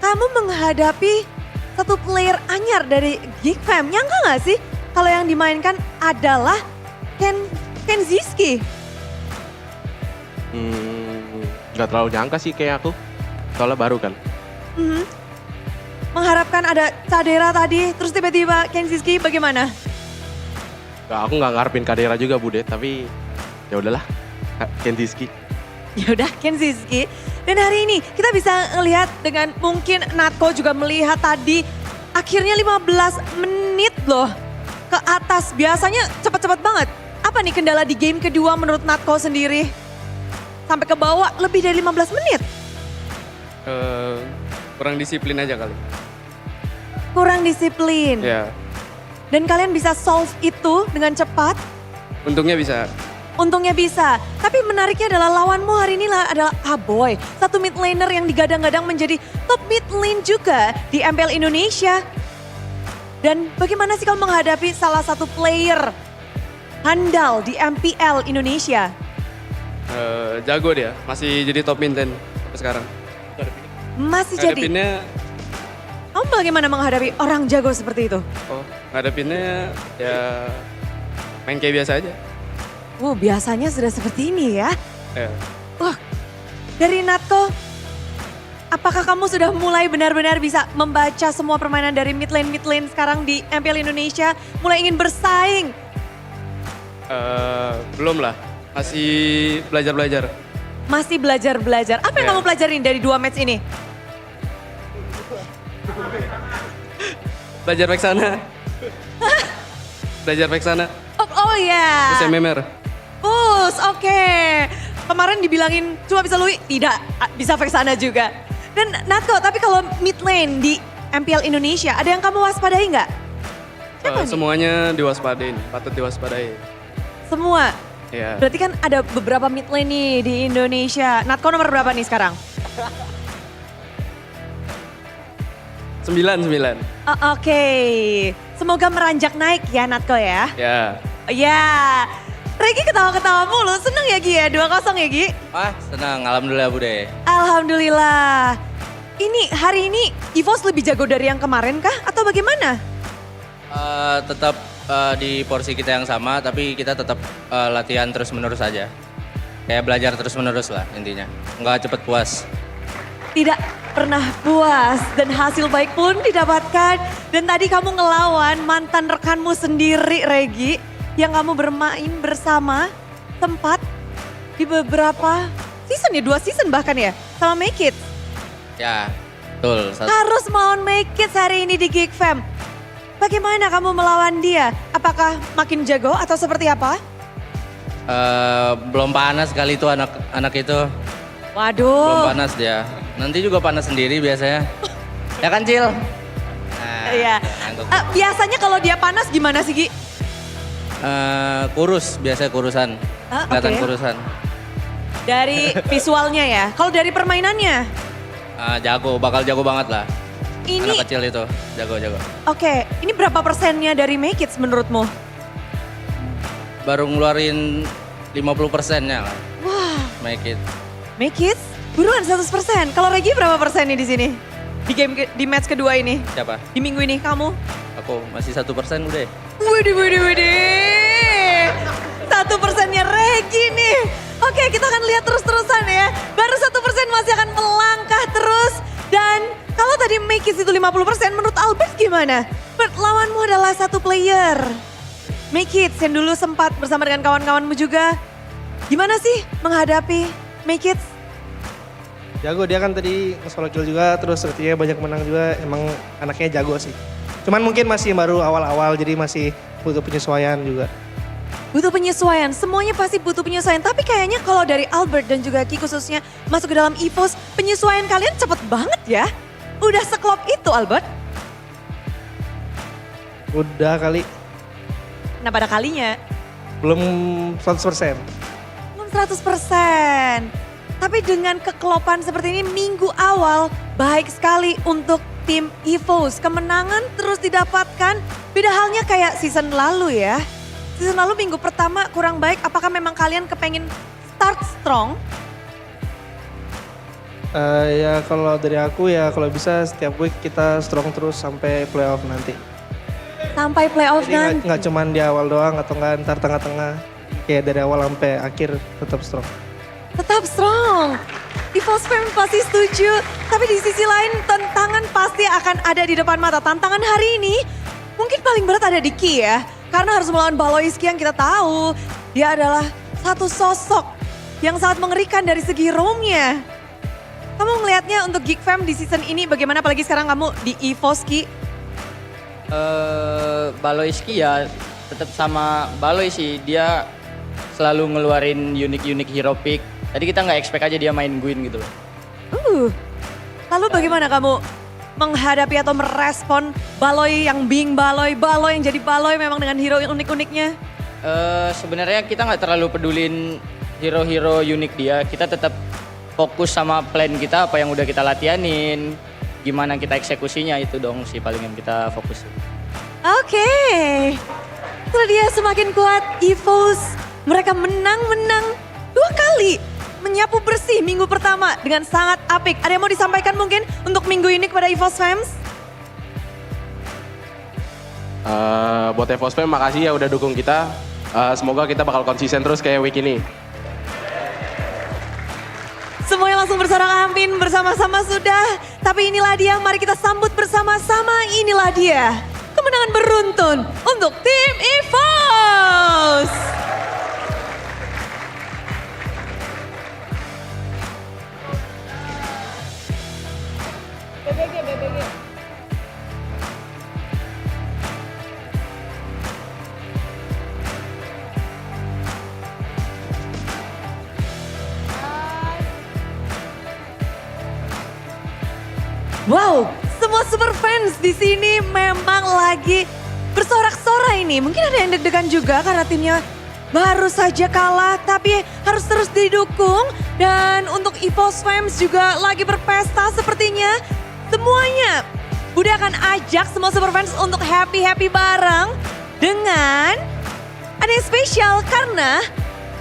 kamu menghadapi satu player anyar dari Geek Fam. Nyangka gak sih kalau yang dimainkan adalah Ken Ziski? Nggak terlalu nyangka sih kayak aku. Soalnya baru kan. Mengharapkan ada Cadera tadi, terus tiba-tiba Ken Ziski bagaimana? Aku nggak ngarepin Kadera juga Bude, tapi ya udahlah. Kendiski. Ya udah Ken Ziski. Dan hari ini kita bisa ngelihat dengan mungkin Natko juga melihat tadi akhirnya 15 menit loh ke atas. Biasanya cepat-cepat banget. Apa nih kendala di game kedua menurut Natko sendiri? Sampai ke bawah lebih dari 15 menit. Kurang disiplin aja kali. Kurang disiplin. Ya. Dan kalian bisa solve itu dengan cepat. Untungnya bisa. Untungnya bisa. Tapi menariknya adalah lawanmu hari ini adalah Aboy. Satu mid laner yang digadang-gadang menjadi top mid lane juga di MPL Indonesia. Dan bagaimana sih kalau menghadapi salah satu player handal di MPL Indonesia? Jago dia, masih jadi top mid lane sampai sekarang. Masih jadi? Ngadepinnya, Kamu bagaimana menghadapi orang jago seperti itu? ngadepinnya ya main kayak biasa aja. Biasanya sudah seperti ini ya. Ya. Wah, dari Natko, apakah kamu sudah mulai benar-benar bisa membaca semua permainan dari mid lane sekarang di MPL Indonesia? Mulai ingin bersaing? Belum lah, masih belajar-belajar. Masih belajar-belajar. Apa yang Ya. kamu pelajarin dari 2 match ini? Belajar back sana. Belajar back sana. Oh ya. Terus MMR. Push, oke. Kemarin dibilangin cuma bisa Lui, tidak, bisa Vexana juga. Dan Natko, tapi kalau mid lane di MPL Indonesia, ada yang kamu waspadai nggak? Siapa nih? Semuanya diwaspadain, patut diwaspadai. Semua? Ya. Berarti kan ada beberapa mid lane nih di Indonesia. Natko nomor berapa nih sekarang? 9. Oke. Semoga meranjak naik ya Natko ya. Ya. Ya. Regi ketawa-ketawa mulu, seneng ya Gi ya? 2-0 ya Gi? Senang, alhamdulillah Bude. Alhamdulillah. Ini hari ini EVOS lebih jago dari yang kemarin kah? Atau bagaimana? Tetap di porsi kita yang sama, tapi kita tetap latihan terus-menerus aja. Kayak belajar terus-menerus lah intinya. Nggak cepet puas. Tidak pernah puas dan hasil baik pun didapatkan. Dan tadi kamu ngelawan mantan rekanmu sendiri Regi. Yang kamu bermain bersama tempat di beberapa season ya, 2 season bahkan ya, sama Make It. Ya, betul. Harus melawan Make It hari ini di Geek Fam. Bagaimana kamu melawan dia? Apakah makin jago atau seperti apa? Belum panas kali itu anak itu. Waduh. Belum panas dia. Nanti juga panas sendiri biasanya. Ya kan Cil? Iya. Biasanya kalau dia panas gimana sih Gi? Kurus, biasanya kurusan. Kelihatan Oke. kurusan. Dari visualnya ya. Kalau dari permainannya? Jago, bakal jago banget lah. Ini, Anak kecil itu, jago-jago. Oke, ini berapa persennya dari Make It menurutmu? Baru ngeluarin 50%-nya lah. Wah, Make it. Make It buruan 100%. Kalau Regi berapa persen nih di sini? Di match kedua ini? Siapa? Di minggu ini kamu? Aku masih 1% udah. Widih. 1%-nya Regi nih. Oke, kita akan lihat terus-terusan ya. Baru 1% masih akan melangkah terus. Dan kalau tadi make it itu 50%, menurut Albert gimana? Bert, lawanmu adalah satu player. Make it, yang dulu sempat bersama dengan kawan-kawanmu juga. Gimana sih menghadapi Make it? Jago, dia kan tadi solo kill juga, terus sepertinya banyak menang juga, emang anaknya jago sih. Cuman mungkin masih baru awal-awal, jadi masih butuh penyesuaian juga. Butuh penyesuaian, semuanya pasti butuh penyesuaian. Tapi kayaknya kalau dari Albert dan juga Ki khususnya masuk ke dalam EVOS, penyesuaian kalian cepet banget ya. Udah seklop itu Albert? Udah kali. Nah pada kalinya? Belum 100%. Belum 100%. Tapi dengan kekelopan seperti ini minggu awal baik sekali untuk tim EVOS. Kemenangan terus didapatkan, beda halnya kayak season lalu ya. Season lalu minggu pertama kurang baik, apakah memang kalian kepengin start strong? Ya kalau dari aku ya kalau bisa setiap week kita strong terus sampai playoff nanti. Sampai playoff Jadi nanti? nggak cuma di awal doang atau nggak ntar tengah-tengah. Kayak dari awal sampai akhir tetap strong. Tetap strong. EVOS fans pasti setuju. Tapi di sisi lain tantangan pasti akan ada di depan mata. Tantangan hari ini mungkin paling berat ada di Ki ya. Karena harus melawan Baloiski yang kita tahu. Dia adalah satu sosok yang sangat mengerikan dari segi roamnya. Kamu ngelihatnya untuk Geek Fam di season ini bagaimana? Apalagi sekarang kamu di EVOS Ki. Baloiski ya tetap sama Baloi sih. Dia selalu ngeluarin unik-unik hero pick. Tadi kita nggak expect aja dia main Gwyn gitu loh. Lalu bagaimana kamu menghadapi atau merespon Baloi yang being Baloi yang jadi Baloi memang dengan hero yang unik-uniknya? Sebenarnya kita nggak terlalu pedulin hero-hero unik dia. Kita tetap fokus sama plan kita, apa yang udah kita latihanin, gimana kita eksekusinya, itu dong sih paling yang kita fokusin. Oke, itu dia semakin kuat EVOS. Mereka menang 2 kali. Menyapu bersih minggu pertama dengan sangat apik. Ada yang mau disampaikan mungkin untuk minggu ini kepada EVOS fans? Buat EVOS fans makasih ya udah dukung kita. Semoga kita bakal konsisten terus kayak week ini. Semuanya langsung bersorak amin bersama-sama sudah. Tapi inilah dia, mari kita sambut bersama-sama. Inilah dia kemenangan beruntun untuk tim EVOS. BBG. Wow, semua super fans di sini memang lagi bersorak-sorai ini. Mungkin ada yang deg-degan juga karena timnya baru saja kalah, tapi harus terus didukung. Dan untuk EVOS fans juga lagi berpesta sepertinya. Semuanya, Bude akan ajak semua super fans untuk happy-happy bareng dengan ada yang spesial karena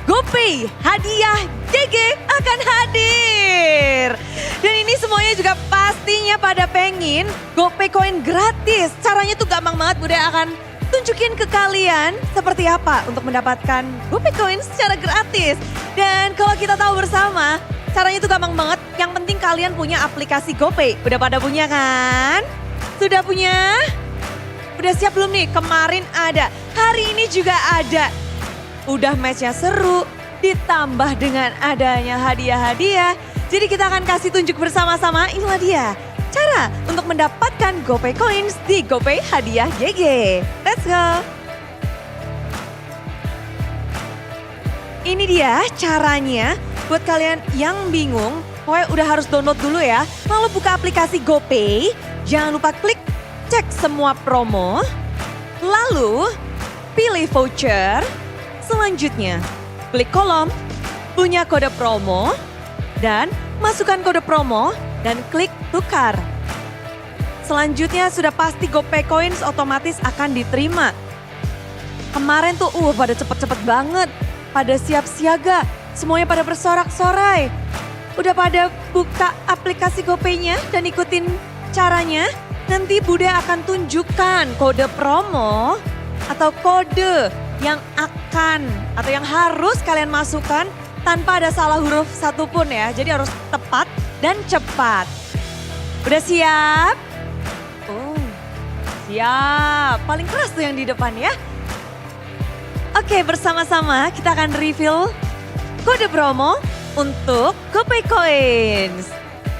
GoPay hadiah JG akan hadir. Dan ini semuanya juga pastinya pada pengen GoPay koin gratis. Caranya tuh gampang banget, Bude akan tunjukin ke kalian seperti apa untuk mendapatkan GoPay koin secara gratis. Dan kalau kita tahu bersama, caranya tuh gampang banget. Yang penting kalian punya aplikasi GoPay. Udah pada punya kan? Sudah punya? Udah siap belum nih? Kemarin ada, hari ini juga ada. Udah matchnya seru, ditambah dengan adanya hadiah-hadiah. Jadi kita akan kasih tunjuk bersama-sama, inilah dia cara untuk mendapatkan GoPay Coins di GoPay Hadiah GG. Let's go! Ini dia caranya buat kalian yang bingung, pokoknya udah harus download dulu ya. Lalu buka aplikasi GoPay, jangan lupa klik cek semua promo, lalu pilih voucher. Selanjutnya, klik kolom, punya kode promo, dan masukkan kode promo, dan klik tukar. Selanjutnya sudah pasti GoPay Coins otomatis akan diterima. Kemarin tuh pada cepet-cepet banget, pada siap siaga, semuanya pada bersorak-sorai. Udah pada buka aplikasi GoPay-nya dan ikutin caranya, nanti Bude akan tunjukkan kode promo atau kode yang akan atau yang harus kalian masukkan tanpa ada salah huruf satupun ya. Jadi harus tepat dan cepat. Udah siap? Oh, siap. Paling keras tuh yang di depan ya. Oke, bersama-sama kita akan reveal kode promo untuk GoPay Coins.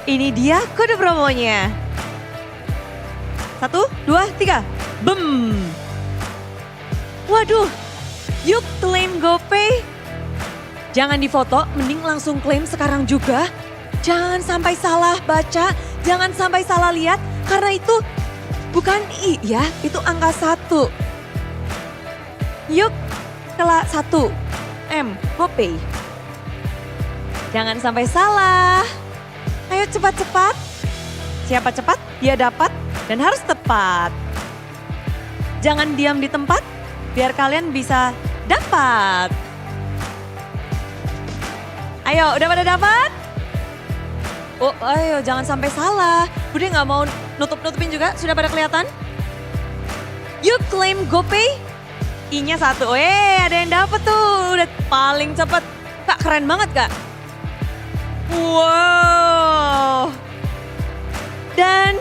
Ini dia kode promonya. 1, 2, 3. Bem. Waduh, yuk klaim GoPay. Jangan difoto, mending langsung klaim sekarang juga. Jangan sampai salah baca, jangan sampai salah lihat. Karena itu bukan I ya, itu angka 1. Yuk, kelas 1. M, GoPay. Jangan sampai salah. Ayo cepat-cepat. Siapa cepat, dia dapat dan harus tepat. Jangan diam di tempat, biar kalian bisa dapat. Ayo, udah pada dapat? Oh, ayo jangan sampai salah. Bude nggak mau nutup-nutupin juga, sudah pada kelihatan? Yuk claim GoPay. I-nya 1, ada yang dapat tuh, udah paling cepet. Kak, keren banget Kak. Wow. Dan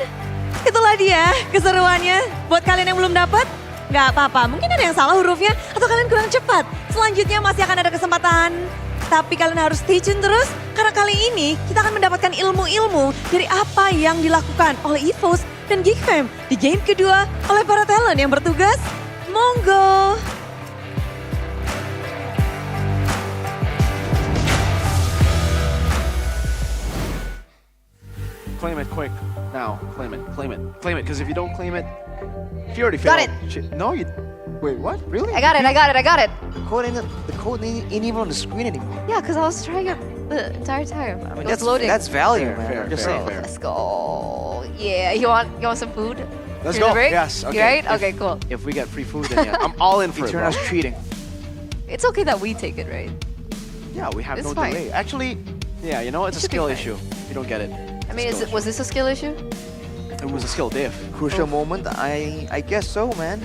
itulah dia keseruannya. Buat kalian yang belum dapat, nggak apa-apa. Mungkin ada yang salah hurufnya atau kalian kurang cepat. Selanjutnya masih akan ada kesempatan. Tapi kalian harus stay tune terus. Karena kali ini kita akan mendapatkan ilmu-ilmu dari apa yang dilakukan oleh EVOS dan Geekfam di game kedua oleh para talent yang bertugas. Monggo. Claim it quick. Now, claim it, claim it, claim it. Because if you don't claim it, if you already Got failed. No, you. Wait, what? Really? I got it. The code ain't even on the screen anymore. Yeah, because I was trying it the entire time. I mean, it was loading. that's value, Fair, man. fair, I'm just fair, saying. fair. Let's go. Yeah, you want some food? Let's During the go. break? Yes. Okay. You right? If- Okay, cool. If we get free food, then yeah, I'm all in for it. bro. Eterna's treating. It's okay that we take it, right? Yeah, we have It's no fine. delay. Actually, yeah, you know, it's a Should be skill fine. issue. If you don't get it. I mean, was this a skill issue? It was a skill diff. Crucial moment, I guess so, man.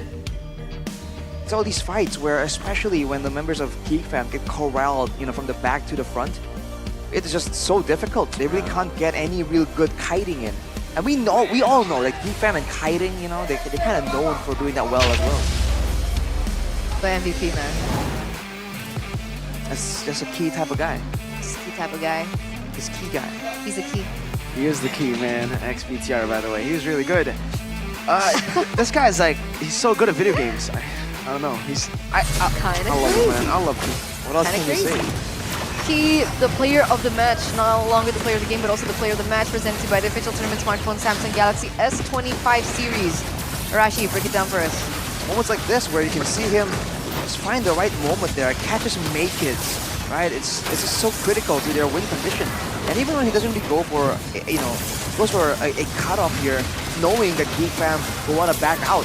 It's all these fights where, especially when the members of Geekfam get corralled, from the back to the front, it's just so difficult. They really can't get any real good kiting in. And we all know, like Geekfam and kiting, they're kind of known for doing that well as well. The MVP, man. That's just a key type of guy. He's a key type of guy. He's key guy. He's a key. He is the key, man. XBTR, by the way. He's really good. This guy's like, he's so good at video games. I don't know. I Kinda love crazy. him, man. I love him. What else Kinda can you say? Key, the player of the match, not longer the player of the game, but also the player of the match, presented by the official tournament smartphone Samsung Galaxy S25 series. Arashi, break it down for us. Moments like this where you can see him just find the right moment there, catches make-its, right? It's just so critical to their win condition. And even when he doesn't really go for, goes for a cutoff here, knowing that Geekfam will want to back out.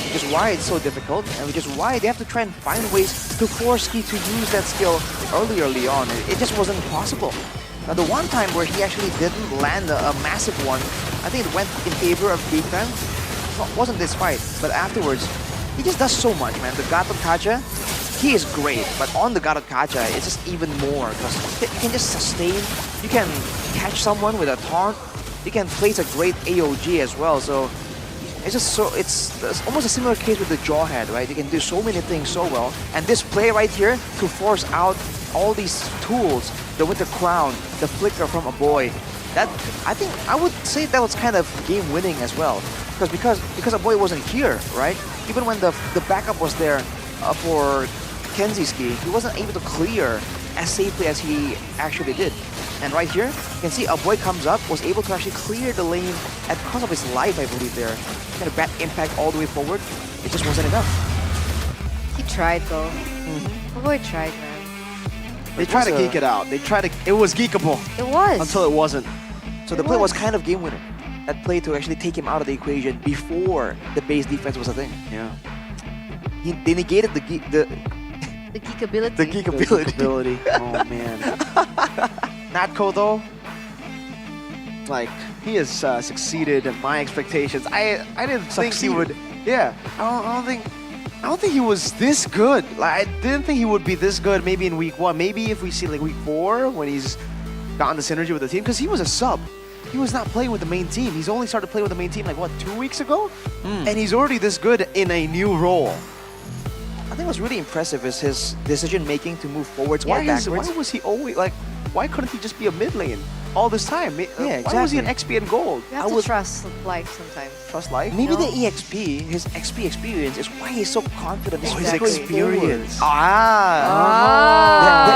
Which is why it's so difficult, and which is why they have to try and find ways to force Key to use that skill early on. It just wasn't possible. Now the one time where he actually didn't land a massive one, I think it went in favor of Geekfam. Wasn't this fight, but afterwards, he just does so much, man. The Gatot Kacha, he is great, but on the Gatot Kacha, it's just even more, because you can just sustain, you can catch someone with a taunt, you can place a great AOG as well, so it's just it's almost a similar case with the Jawhead, right? You can do so many things so well, and this play right here to force out all these tools, the Winter Crown, the Flicker from a boy, that I think I would say that was kind of game winning as well, because a boy wasn't here, right? Even when the backup was there for Kenziski, he wasn't able to clear as safely as he actually did. And right here, you can see a boy comes up, was able to actually clear the lane at the cost of his life, I believe there. Kind of bad impact all the way forward. It just wasn't enough. He tried, though. The boy tried, man. They tried to geek it out. It was geekable. It was. Until it wasn't. So the play was kind of game winning. That play to actually take him out of the equation before the base defense was a thing. Yeah. They negated the geekability. The geekability. Oh man. Natko though, like he has succeeded in my expectations. I didn't think he would. Yeah, I don't think I don't think he was this good. Like, I didn't think he would be this good maybe in week 1. Maybe if we see like week 4 when he's gotten the synergy with the team, because he was a sub. He was not playing with the main team. He's only started playing with the main team like what, 2 weeks ago? And he's already this good in a new role. I think what's really impressive is his decision making to move forwards or Why backwards. was he always like? Why couldn't he just be a mid lane all this time? Yeah, Why was he an exactly. XP and gold? You have to trust life sometimes. Trust life. Maybe No. the EXP, his XP experience, is why he's so confident. Oh, He's his going experience. The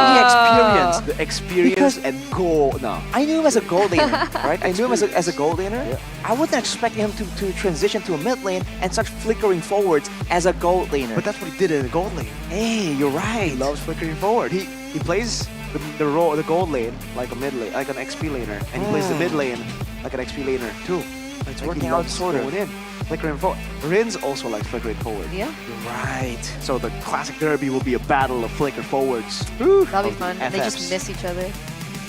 The experience. experience and goal. No. I knew him as a gold laner, right? I knew him as a gold laner. I wasn't expecting him to transition to a mid lane and start flickering forwards as a gold laner. But that's what he did in the gold lane. Hey, you're right. He loves flickering forward. He plays the gold lane like a mid lane, like an XP laner, and he plays the mid lane like an XP laner too. It's Like, working he out loves sort of. going in, flickering forward. Rin's also likes flickering forward. Yeah. You're right. So the classic derby will be a battle of flicker forwards. That'll be fun. They just FFs. miss each other.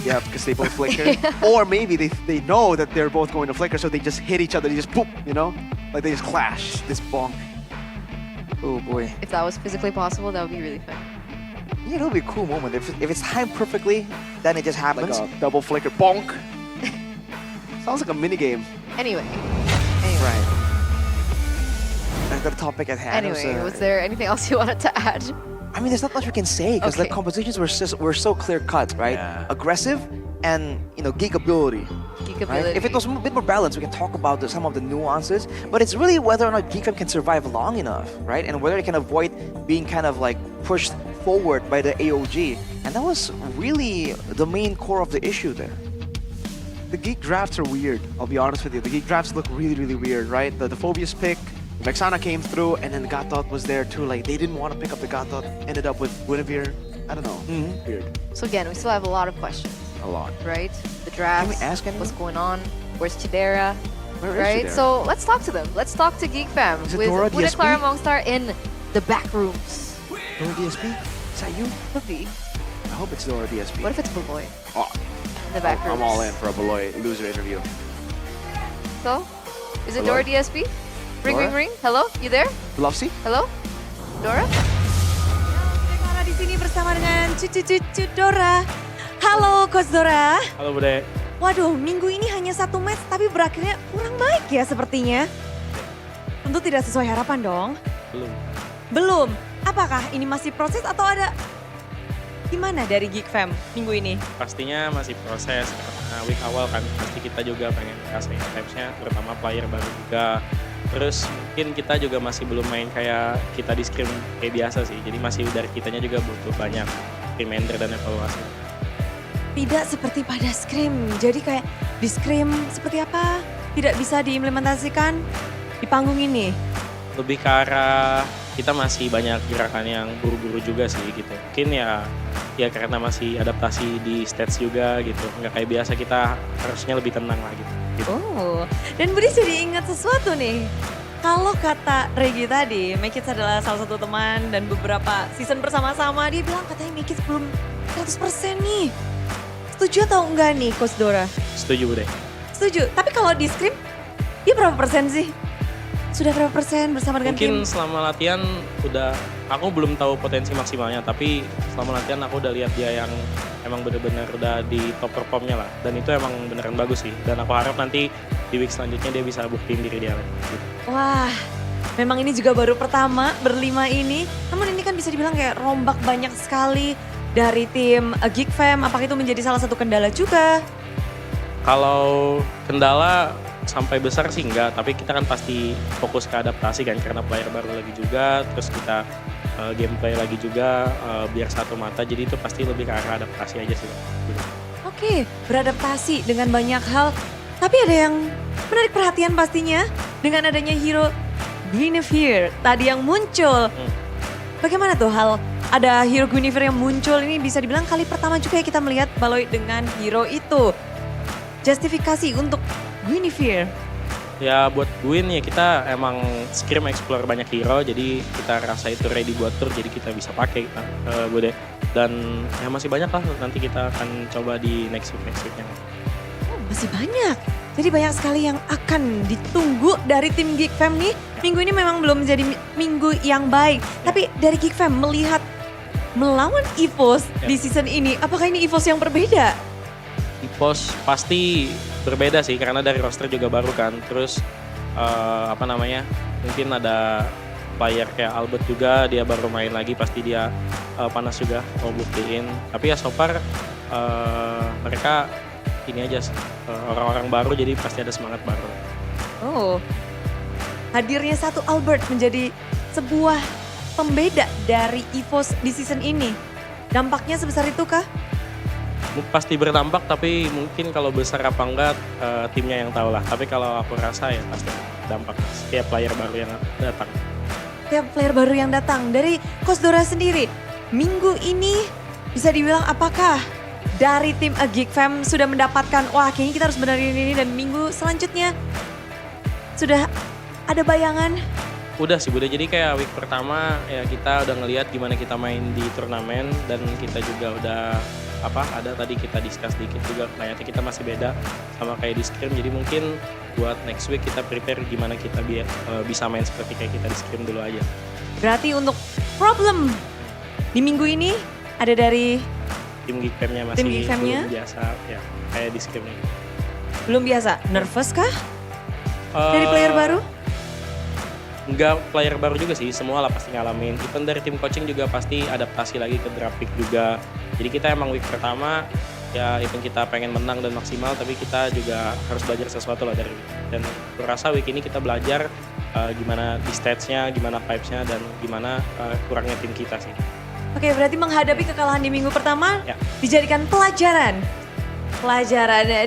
Yeah, because they both flicker. Or maybe they know that they're both going to flicker, so they just hit each other. They just boop, you know? Like they just clash. This bonk. Oh boy. If that was physically possible, that would be really fun. Yeah, it'll be a cool moment. If it's timed perfectly, then it just Like happens. a double flicker bonk. Sounds like a mini game. Anyway. Right. Back to the topic at hand. Anyway, was there anything else you wanted to add? I mean, there's not much we can say because the Okay. compositions were so clear cut, right? Yeah. Aggressive and geek ability. Geek Right? ability. If it was a bit more balanced, we can talk about some of the nuances. But it's really whether or not Geek Fam can survive long enough, right? And whether it can avoid being kind of like pushed forward by the AOG. And that was really the main core of the issue there. The geek drafts are weird, I'll be honest with you. The geek drafts look really, really weird, right? The Phobius pick, Vexana came through, and then Gatot was there too. Like, they didn't want to pick up the Gatot, ended up with Guinevere. I don't know. Weird. So again, we still have a lot of questions, A lot. right? The draft, Can we ask anyone? what's going on, where's Chidera, Where is right? Chidera? So let's talk to them. Let's talk to Geek Fam Is it with Dora Buddha DSP? Clara Mongstar in the back rooms. Dora DSP? Is that you? Could be. I hope it's Dora DSP. What if it's Boloy Oh, in the back rooms? I'm all in for a Beloy loser interview. So, is it Boloy? Dora DSP? Ring, Dora? ring, ring. Hello, you there? Lovesy? Hello, Dora? Clara di sini bersama dengan cucu-cucu Dora. Halo Coach Dora. Halo Bude. Waduh, minggu ini hanya 1 match tapi berakhirnya kurang baik ya sepertinya. Tentu tidak sesuai harapan dong. Belum. Belum. Apakah ini masih proses atau ada gimana dari Geek Fam minggu ini? Pastinya masih proses karena week awal kan pasti kita juga pengen kasih tipsnya terutama player baru juga. Terus mungkin kita juga masih belum main kayak kita di scrim kayak biasa sih. Jadi masih dari kitanya juga butuh banyak reminder dan evaluasi. Tidak seperti pada Scrim. Jadi kayak di Scrim seperti apa? Tidak bisa diimplementasikan di panggung ini. Lebih ke arah kita masih banyak gerakan yang buru-buru juga sih gitu. Mungkin ya karena masih adaptasi di stats juga gitu. Nggak kayak biasa, kita harusnya lebih tenang lah gitu. Oh, dan Budi jadi ingat sesuatu nih. Kalau kata Regi tadi, Mekits adalah salah satu teman dan beberapa season bersama-sama. Dia bilang katanya Mekits belum 100% nih. Setuju atau enggak nih Coach Dora? Setuju Bude. Setuju, tapi kalau di Scrim, dia berapa persen sih? Sudah berapa persen bersama dengan tim? Mungkin selama latihan aku belum tahu potensi maksimalnya, tapi selama latihan aku udah lihat dia yang emang bener-bener udah di top performnya lah. Dan itu emang beneran bagus sih. Dan aku harap nanti di week selanjutnya dia bisa buktiin diri dia lagi. Gitu. Wah, memang ini juga baru pertama berlima ini. Namun ini kan bisa dibilang kayak rombak banyak sekali dari tim Geek Fam. Apakah itu menjadi salah satu kendala juga? Kalau kendala sampai besar sih enggak, tapi kita kan pasti fokus ke adaptasi kan karena player baru lagi juga, terus kita gameplay lagi juga biar satu mata, jadi itu pasti lebih ke arah adaptasi aja sih. Oke, beradaptasi dengan banyak hal. Tapi ada yang menarik perhatian pastinya dengan adanya hero Guinevere tadi yang muncul. Bagaimana tuh hal ada hero Guinevere yang muncul ini bisa dibilang kali pertama juga ya kita melihat Baloi dengan hero itu. Justifikasi untuk Guinevere. Ya buat Gwyn ya kita emang scrim explore banyak hero, jadi kita rasa itu ready buat tour, jadi kita bisa pakai Bude. Dan ya masih banyak lah, nanti kita akan coba di next weeknya. Oh, masih banyak. Jadi banyak sekali yang akan ditunggu dari tim Geek Fam nih. Minggu ini memang belum menjadi minggu yang baik. Tapi dari Geek Fam melihat melawan EVOS di season ini, apakah ini EVOS yang berbeda? EVOS pasti berbeda sih karena dari roster juga baru kan. Terus mungkin ada player kayak Albert juga, dia baru main lagi, pasti dia panas juga mau buktiin. Tapi ya so far mereka ini aja orang-orang baru, jadi pasti ada semangat baru. Oh, hadirnya satu Albert menjadi sebuah pembeda dari EVOS di season ini. Dampaknya sebesar itu kah? Pasti berdampak, tapi mungkin kalau besar apa enggak timnya yang tahu lah. Tapi kalau aku rasa ya pasti dampak setiap player baru yang datang. Setiap player baru yang datang. Dari Coach Dora sendiri, minggu ini bisa dibilang apakah dari tim A Geek Fam sudah mendapatkan, wah kayaknya kita harus benerin ini, dan minggu selanjutnya sudah ada bayangan? Udah sih, udah. Jadi kayak week pertama ya kita udah ngelihat gimana kita main di turnamen, dan kita juga udah ada tadi kita discuss dikit juga, ternyata kita masih beda sama kayak di scrim. Jadi mungkin buat next week kita prepare gimana kita bisa main seperti kayak kita di scrim dulu aja. Berarti untuk problem di minggu ini ada dari tim Geek Fam-nya masih belum biasa ya kayak di scrim ini. Belum biasa, nervous kah dari player baru? Enggak, player baru juga sih, semua lah pasti ngalamin. Even dari tim coaching juga pasti adaptasi lagi ke draft pick juga. Jadi kita emang week pertama ya even kita pengen menang dan maksimal, tapi kita juga harus belajar sesuatu lah dari week. Dan aku rasa week ini kita belajar gimana di stats-nya, gimana vibes-nya, dan gimana kurangnya tim kita sih. Oke, berarti menghadapi kekalahan di minggu pertama dijadikan pelajaran.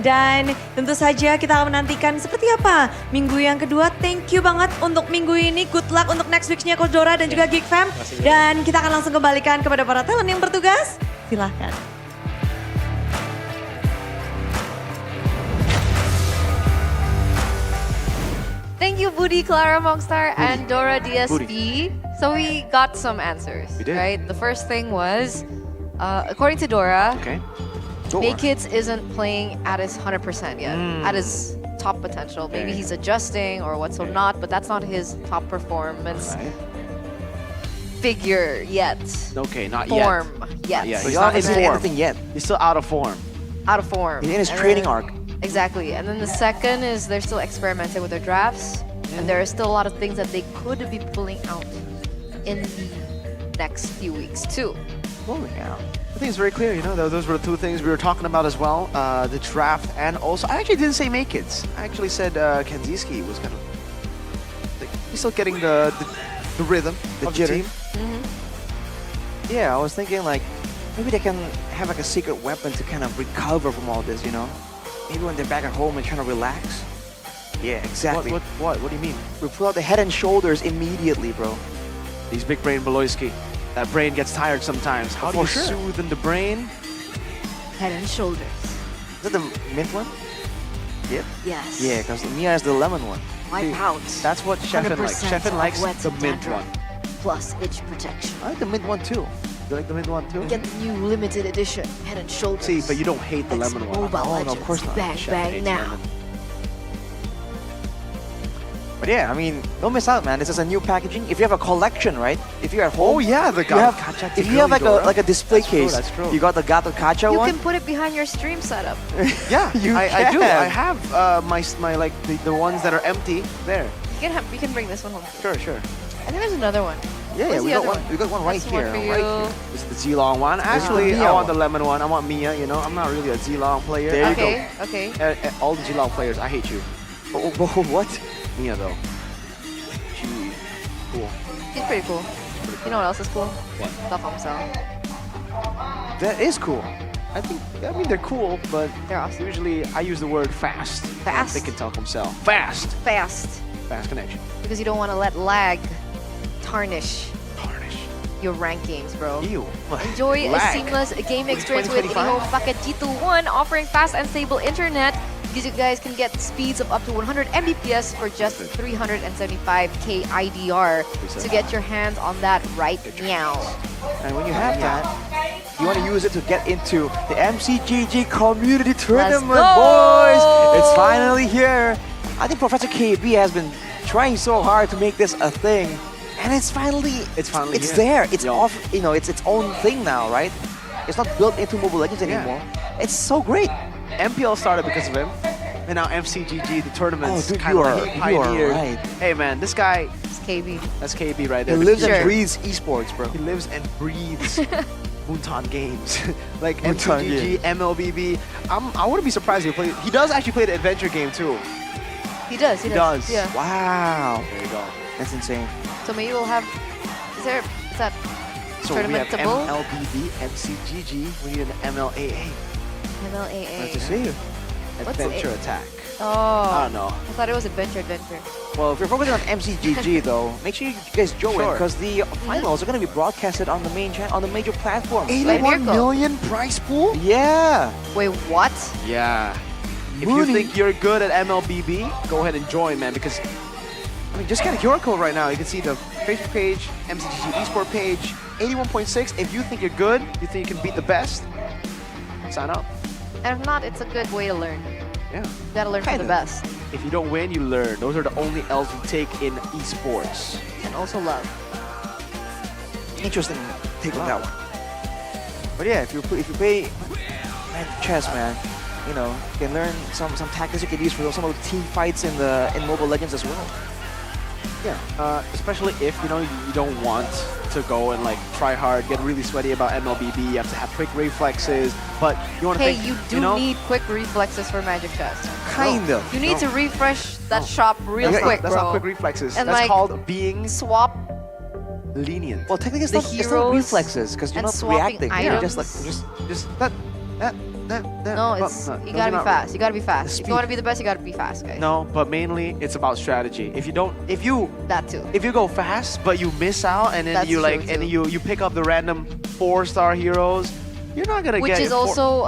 Dan tentu saja kita akan menantikan seperti apa minggu yang kedua. Thank you banget untuk minggu ini. Good luck untuk next week-nya Coach Dora dan juga Geek Fam. Dan kita akan langsung kembalikan kepada para talent yang bertugas. Silahkan. Thank you, Budi, Clara Mongstar, and Dora DSP. So we got some answers, right? The first thing was, according to Dora, Kids isn't playing at his 100% yet, at his top potential. Maybe he's adjusting or what's not, but that's not his top performance figure yet. Okay, not form yet. yet. So he's not in form. Anything yet. He's still out of form. Out of form. He's in his training arc. Exactly. And then the second is they're still experimenting with their drafts. And there are still a lot of things that they could be pulling out in the next few weeks too. Pulling out. I think it's very clear, you know, those were the two things we were talking about as well. The draft, and also, I actually didn't say make kids. I actually said Kenziski was gonna, he's still getting the rhythm The of jitter. the team. Yeah, I was thinking like, maybe they can have like a secret weapon to kind of recover from all this, you know? Maybe when they're back at home and trying to relax. Yeah, exactly. What do you mean? We pull out the head and shoulders immediately, bro. These big brain Beloyski. That brain gets tired sometimes. How do you soothe in the brain? Head and shoulders. Is that the mint one? Yep. Yes. Yeah, because Mia is the lemon one. Wipe out. That's what Sheffin likes. 100% Sheffin likes of wet the mint dandruff, one. Plus itch protection. I like the mint one too. You like the mint one too? Get the new limited edition Head and Shoulders. See, but you don't hate the It's lemon one. Mobile Oh, no, Legends. of course not. Bang, Chef bang hates now. lemon. But yeah, I mean, don't miss out, man. This is a new packaging. If you have a collection, right? If you're at home, Oh yeah, the you have, Gato Kacha if you have Tiguri, like a display That's true, case, that's true. you got the Gato Kacha You one. can put it behind your stream setup. Yeah, You I do. can. I have my like the ones that are empty there. You can bring this one home. Sure, sure. I think there's another one. Yeah, Where's we the got other one. We got one right That's the here, one for right you. here. This is the Zilong one. Actually, Mia I want one. the lemon one. I want Mia. You know, I'm not really a Zilong player. There you Okay, okay. All the Zilong players, I hate you. What? Mia though. She cool. He's pretty cool. You know what else is cool? What? Telkomsel. That is cool. I mean they're cool, but They're awesome. usually I use the word fast. Fast? They can tell themselves. Fast. Fast. Fast connection. Because you don't want to let lag tarnish Tarnish. your rankings, bro. Ew. Enjoy a Lag. seamless gaming experience with 2025? InnoHome Packet G21, offering fast and stable internet. Because you guys can get speeds of up to 100 Mbps for just 375k IDR. So get your hands on that right now. And when you have that, You want to use it to get into the MCGG community tournament, go! boys. It's finally here. I think Professor KB has been trying so hard to make this a thing, and it's finally here. there. It's Yo. off. You know, it's its own thing now, right? It's not built into Mobile Legends anymore. It's so great. MPL started because of him, and now MCGG, the tournaments, Oh, dude, kind of you like he are pioneered. right. Hey man, this guy, It's KB. that's KB right He there. lives Sure. and breathes esports, bro. He lives and breathes Moonton games. Like Moonton MCGG, MLBB. I wouldn't be surprised if he played. He does actually play the adventure game too. He does. He does. Yeah. Wow, There you go. that's insane. So maybe we'll have. Is that So we have tournamentable? MLBB, MCGG. We need an MLAA. MLAA. Nice to see you. What's Adventure it? Attack. Oh. I don't know. I thought it was adventure. Well, if you're focusing on MCGG though, make sure you guys join Sure. because the finals are going to be broadcasted on the main channel, on the major platforms. 81 Miracle. million prize pool? Yeah. Wait, what? Yeah. If you Mooney. think you're good at MLBB, go ahead and join, man, because I mean, just get a QR code right now. You can see the Facebook page, MCGG eSport page, 81.6. If you think you're good, you think you can beat the best, sign up. And if not, it's a good way to learn. Yeah. You gotta learn from Kinda. the best. If you don't win, you learn. Those are the only L's you take in esports. And also love. Interesting take on that one. But yeah, if you play Magic Chess, man, you know, you can learn some tactics you can use for some of the team fights in Mobile Legends as well. Yeah. Especially if you know you don't want to go and like try hard, get really sweaty about MLBB. You have to have quick reflexes, but you want to Hey, think, you do know, need quick reflexes for Magic Chess. Kind of. You need to refresh that shop real That's quick, not, that's bro. not quick reflexes. And that's like, called being swap lenient. Well, technically, the it's not heroes reflexes because you're and not swapping reacting. You're just items. like just that. No, it's you gotta be fast. You gotta be fast. If you want to be the best, you gotta be fast, guys. No, but mainly it's about strategy. If you That too. if you go fast but you miss out and then That's you like true, and too. you pick up the random 4-star heroes, you're not gonna Which get is also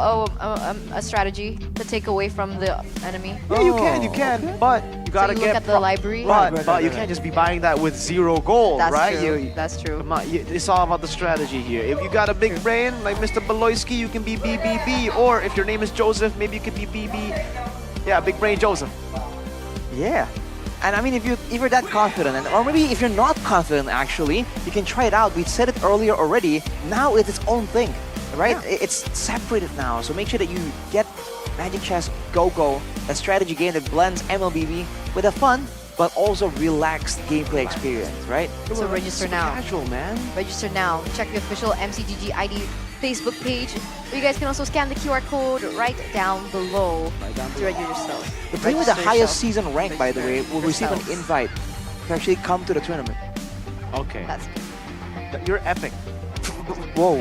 a strategy to take away from the enemy. Yeah, you can, but you gotta you get look at the library. But you can't just be buying that with 0 gold, That's right? true. That's true. Come on, it's all about the strategy here. If you got a big brain like Mr. Beloyski, you can be BBB, or if your name is Joseph, maybe you could be BB. Yeah, big brain Joseph. Yeah. And I mean, if you're that confident, or maybe if you're not confident, actually, you can try it out. We said it earlier already. Now it's its own thing, right? It's separated now. So make sure that you get Magic Chess Go-Go, a strategy game that blends MLBB with a fun but also relaxed gameplay experience, right? So register Super now. Casual, man. Register now. Check the official MCGG ID Facebook page. You guys can also scan the QR code right down below to register yourselves. The player with the Register highest yourself. season rank, by the way, will receive an yourselves. invite to actually come to the tournament. Okay. That's You're epic. Whoa.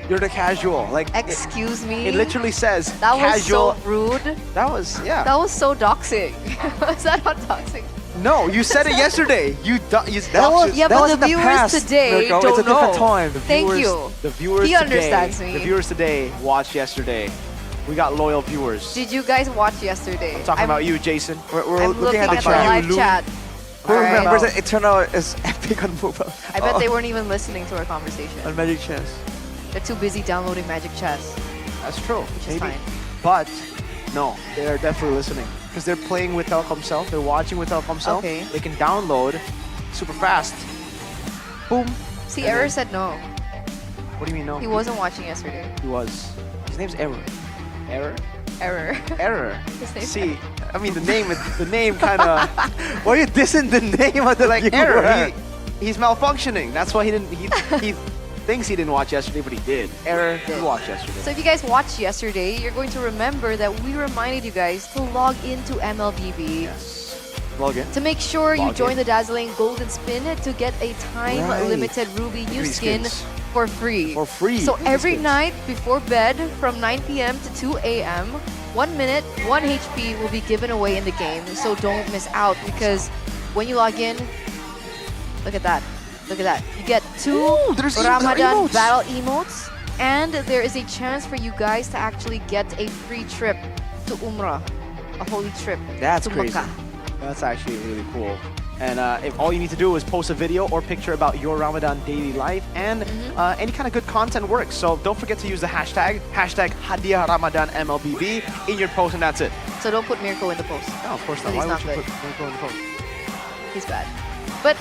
You're the casual. Like Excuse me. it literally says That was casual. so rude. That was yeah. That was so doxing. Was that not doxing? No, you said it yesterday. You That was- Yeah, that but was the in the viewers past, today Mirko. don't It's a different know. time. Thank you. The viewers He today, understands me. The viewers today watched yesterday. We got loyal viewers. Did you guys watch yesterday? I'm talking about you, Jason. We're I'm looking looking at the at the chat. live Lou. chat. Who Alright. remembers that it turned out as epic on mobile? I bet they weren't even listening to our conversation. On Magic Chess. They're too busy downloading Magic Chess. That's true. Which is Maybe. fine. But no, they are definitely listening because they're playing with Telkomsel. They're watching with Telkomsel. Okay. They can download super fast. Boom. See, And Error then- said no. What do you mean no? He wasn't watching yesterday. He was. His name's Error. Error. Error. Error. His name's See, I mean the name kind of. Why are you dissing the name of the Like viewer? Error. He's malfunctioning. That's why he didn't. He thinks he didn't watch yesterday, but he did. Error. He watched yesterday. So if you guys watched yesterday, you're going to remember that we reminded you guys to log into MLBB. Log in. To make sure you Log join in. the dazzling golden spin to get a time-limited Ruby new These skin skins. for free. For free. So Look at every this. night before bed from 9 p.m. to 2 a.m., 1 minute, 1 HP will be given away in the game. So don't miss out because when you log in, look at that. Look at that. You get 2 Ooh, there's Ramadan emotes. battle emotes and there is a chance for you guys to actually get a free trip to Umrah, a holy trip That's to crazy. Mecca. That's actually really cool. And if all you need to do is post a video or picture about your Ramadan daily life and any kind of good content works. So don't forget to use the hashtag Hadiah Ramadan MLBB in your post, and that's it. So don't put Mirko in the post. No, of course not. He's Why not would you good. put Mirko in the post? He's bad. But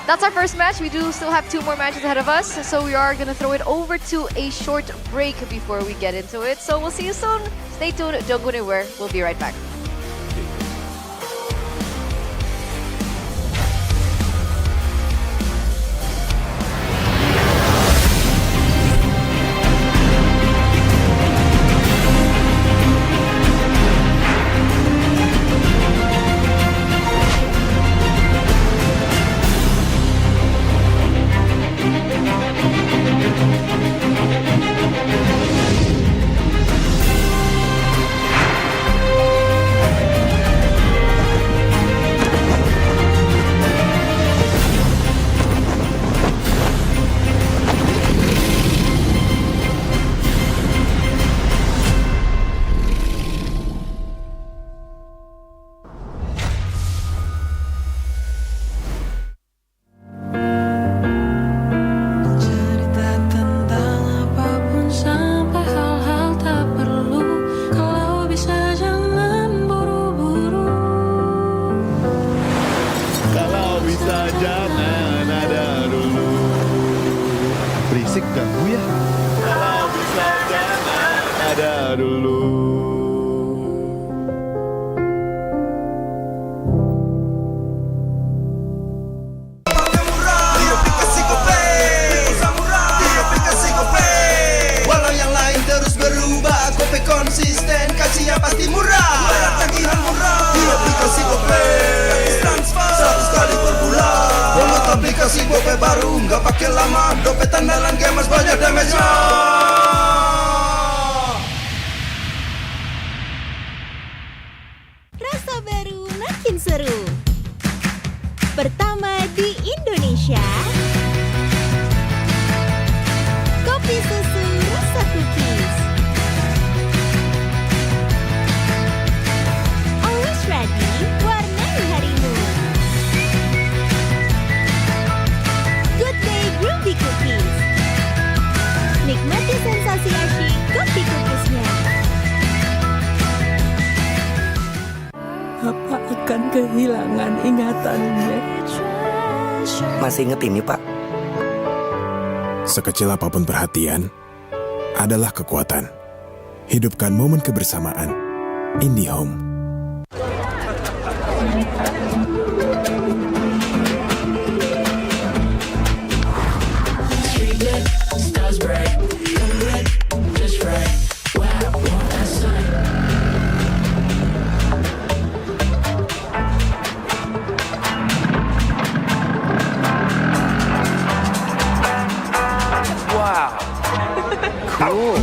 that's our first match. We do still have 2 more matches ahead of us. So we are going to throw it over to a short break before we get into it. So we'll see you soon. Stay tuned. Don't go anywhere. We'll be right back. Berisik ganggu ya. Kalau bisa jangan ada dulu. Walau yang lain terus berubah, Gope konsisten, kasihnya pasti murah. Bayar tagihan murah di aplikasi Gope, gratis transfer 100 kali per bulan. Download aplikasi Gope baru, nggak pakai lama. Dompet andalan gamers banyak damage-nya. Rasa baru makin seru. Pertama di Indonesia. Kopi susu rasa cookies. Always ready, warnai harimu. Good day groovy cookies. Nikmati sensasi asyik kopi cookiesnya. Apa akan kehilangan ingatannya? Masih inget ini, Pak? Sekecil apapun perhatian adalah kekuatan. Hidupkan momen kebersamaan. IndiHome. Wow. Cool.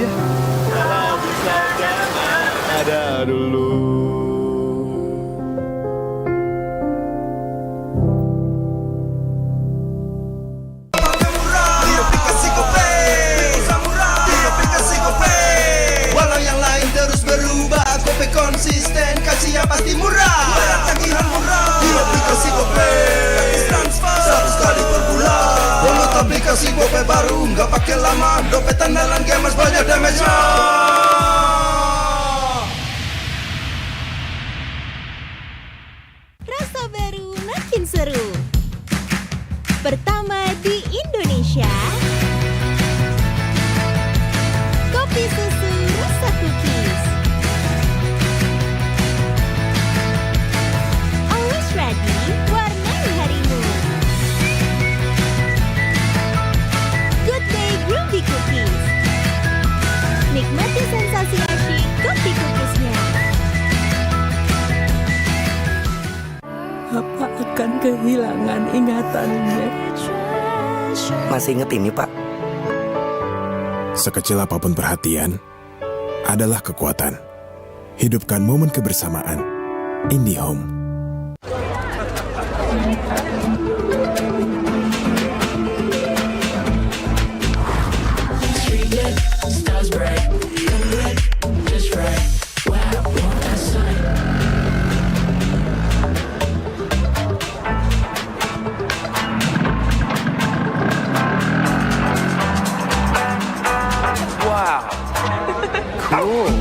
ya. Kalau bisa jangan ada dulu. Walau yang lain terus berubah, Gope konsisten, kasihnya pasti murah. Tagihan murah di aplikasi Gope, transfer 100 kali per bulan. Download aplikasi Gope baru, nggak pakai lama. Dompet andalan gamers banyak damage-nya. Rasa baru makin seru. Pertama di Indonesia, kopi susu rasa cookies. Always ready, warnai harimu. Good day Groovy Cookies. Nikmati sensasi asyik kopi cookiesnya. Apa akan kehilangan ingatannya? Masih inget ini, Pak? Sekecil apapun perhatian adalah kekuatan. Hidupkan momen kebersamaan. IndiHome. Wow. Cool.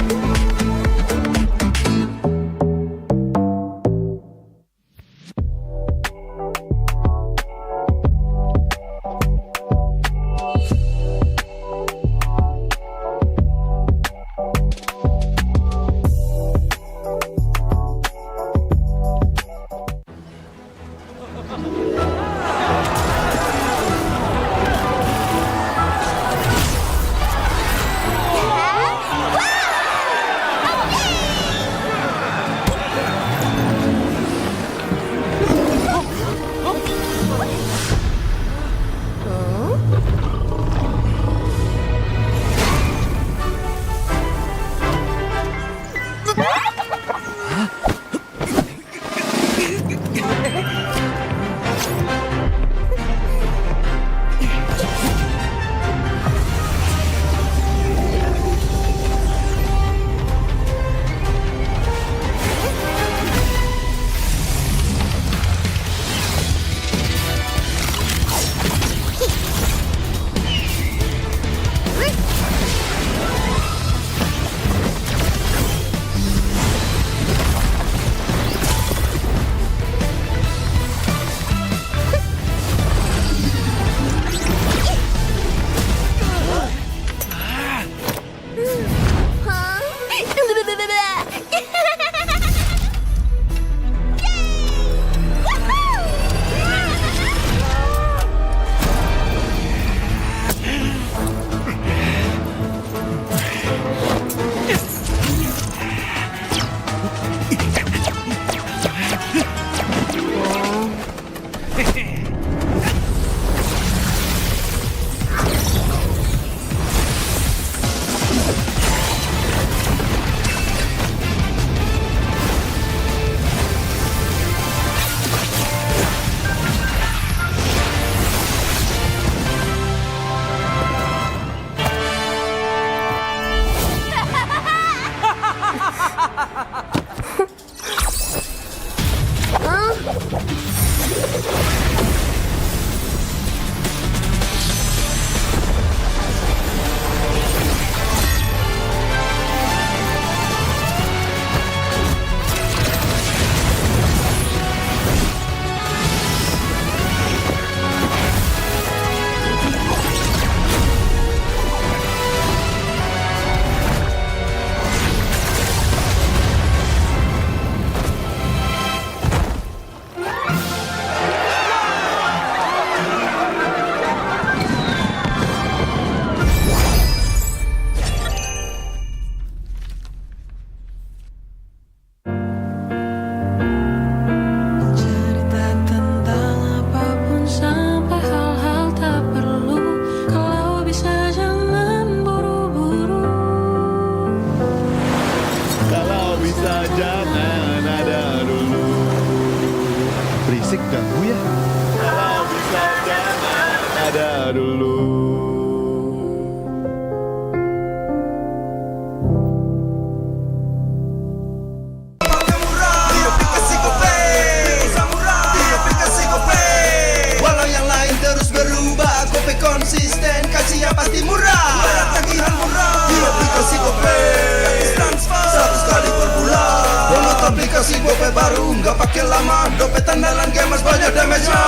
aplikasi gope baru, nggak pakai lama. Dompet andalan gamers banyak damage-nya.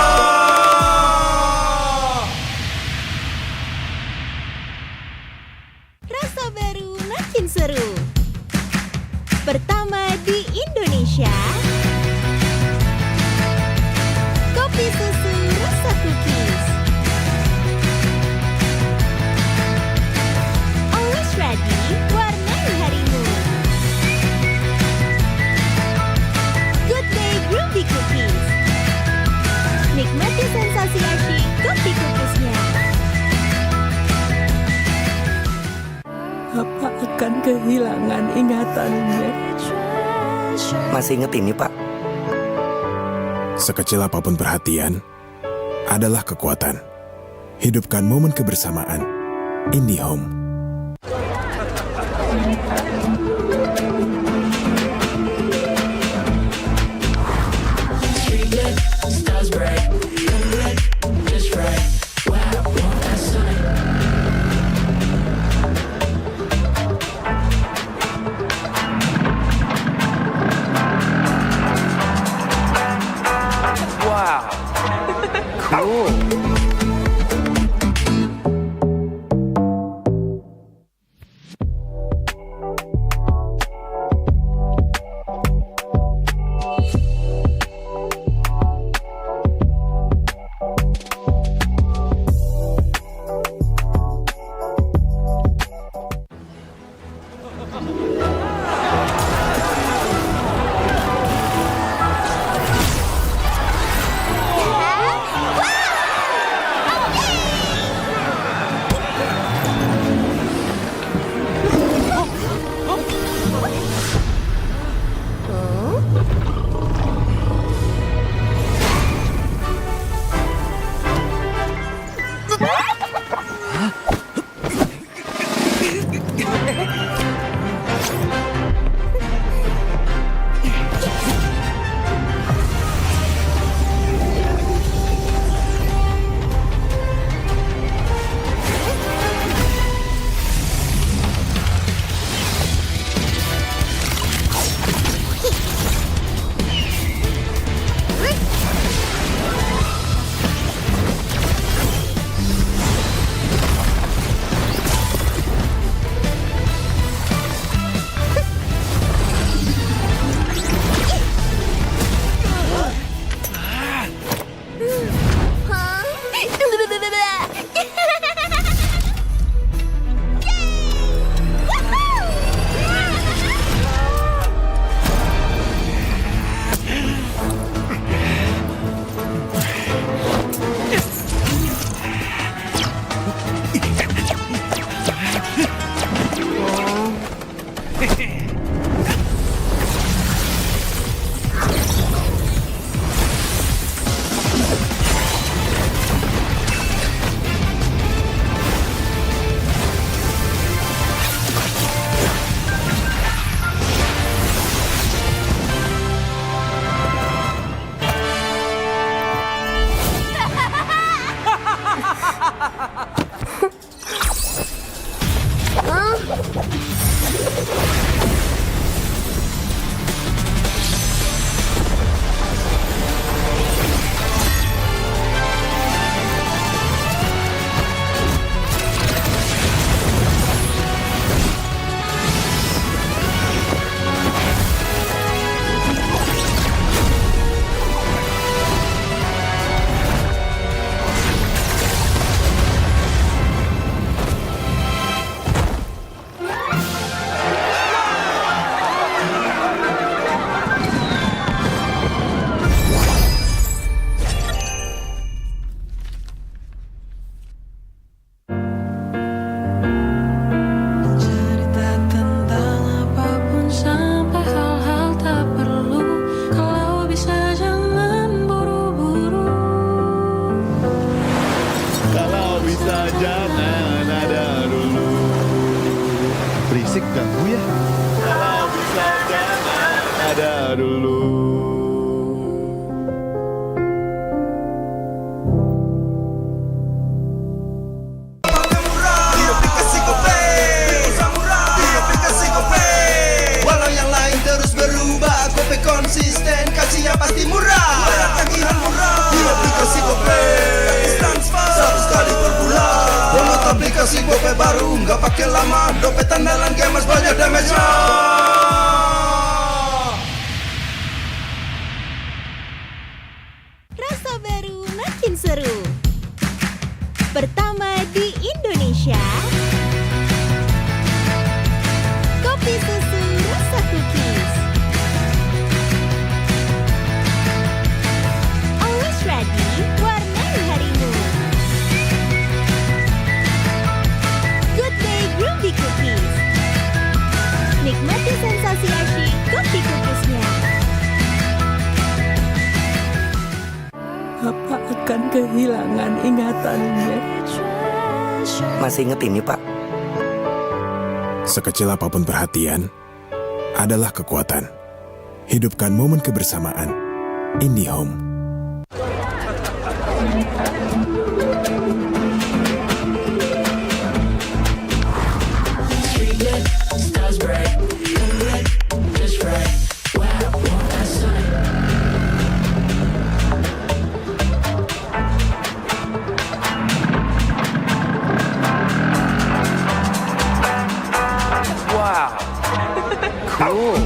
Rasa baru makin seru. Pertama di Indonesia, kopi susu rasa cookies. Always ready, warnai harimu. Good day Groovy Cookies. Nikmati sensasi asyik kopi cookiesnya. Apa akan kehilangan ingatannya? Masih inget ini, Pak? Sekecil apapun perhatian adalah kekuatan. Hidupkan momen kebersamaan. IndiHome. Wow. Cool. gope baru nggak pakai lama, dompet andalan gamers banyak damage-nya. Rasa baru makin seru. Pertama di Indonesia, kopi susu rasa cookies. Always ready, warnai harimu. Good day Groovy Cookies. Nikmati sensasi asyik kopi cookiesnya. Papa akan kehilangan ingatannya. Masih inget ini, Pak? Sekecil apapun perhatian adalah kekuatan. Hidupkan momen kebersamaan. IndiHome. Wow. Cool.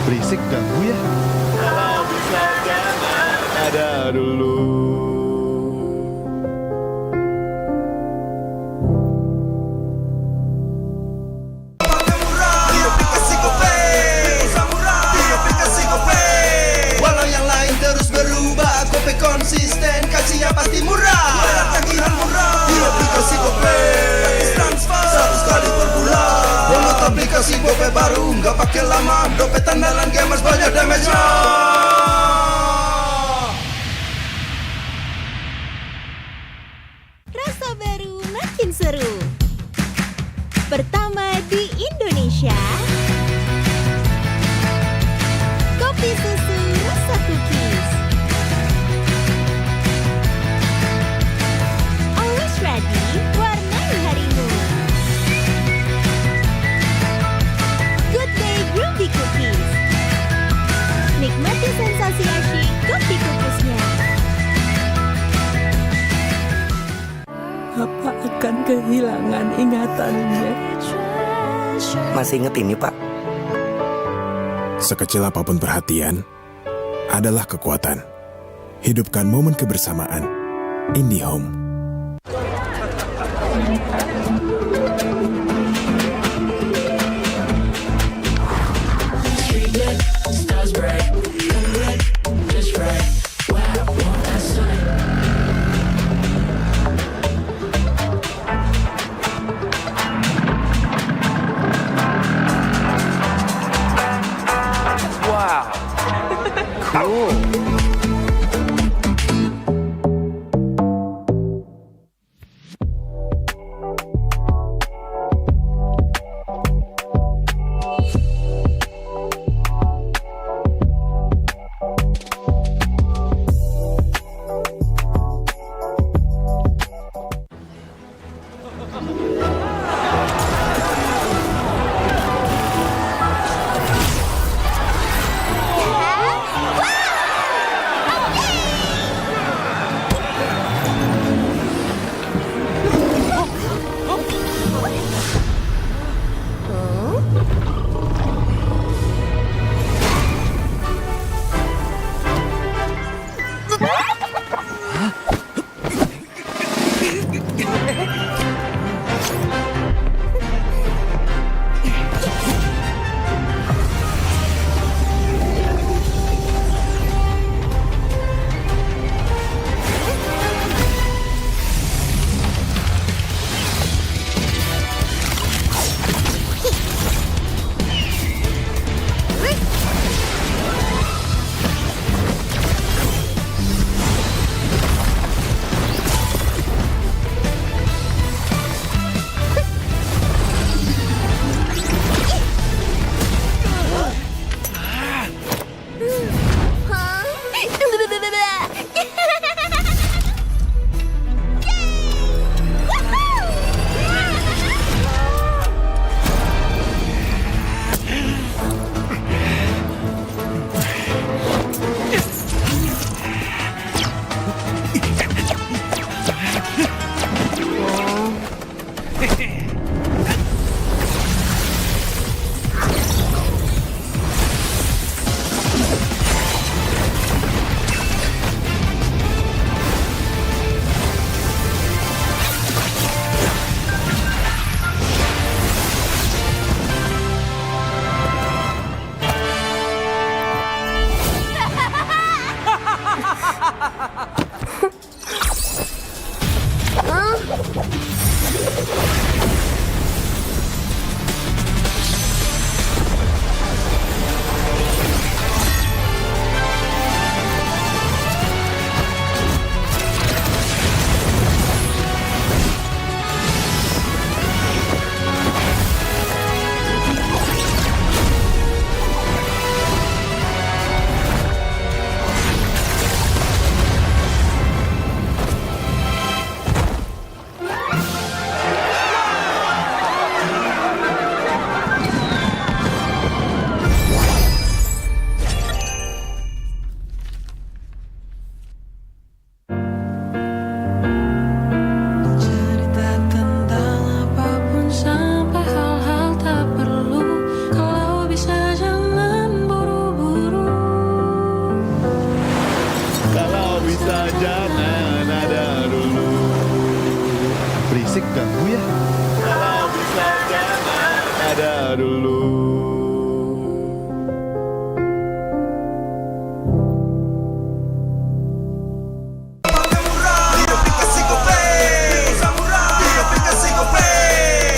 Berisik ganggu ya. Kalau bisa jangan ada dulu. Walau yang lain terus berubah, kopi konsisten gope baru, nggak pakai lama. Dompet andalan gamers banyak damage-nya. Rasa baru makin seru. Pertama di Indonesia, kopi susu rasa cookies. Always ready, warnai harimu. Good day groovy cookies. Nikmati sensasi asyik kopi cookiesnya. Papa akan kehilangan ingatannya. Masih inget ini, Pak? Sekecil apapun perhatian adalah kekuatan. Hidupkan momen kebersamaan. IndiHome. Wow. Cool.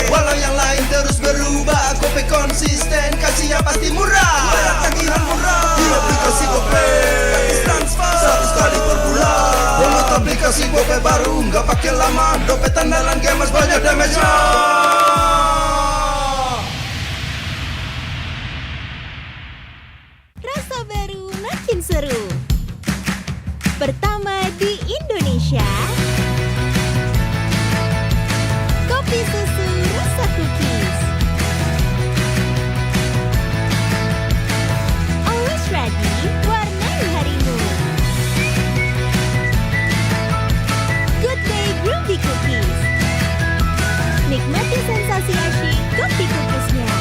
Walau yang lain terus berubah, kopi konsisten style baru, nggak pakai lama. Dompet andalan gamers banyak damage-nya. Rasa baru makin seru. Pertama di Indonesia, kopi susu rasa cookies. Always ready, warnai harimu. Good day Groovy Cookies. Nikmati sensasi asyik kopi cookiesnya.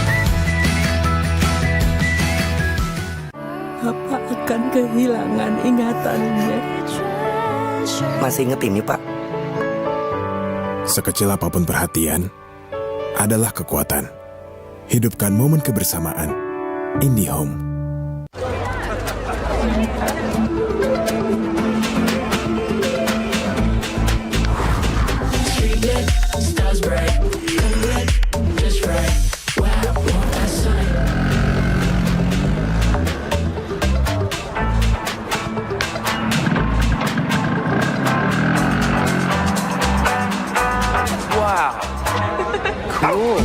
Apa akan kehilangan ingatannya? Masih inget ini, Pak? Sekecil apapun perhatian adalah kekuatan. Hidupkan momen kebersamaan. IndiHome. Wow. Cool.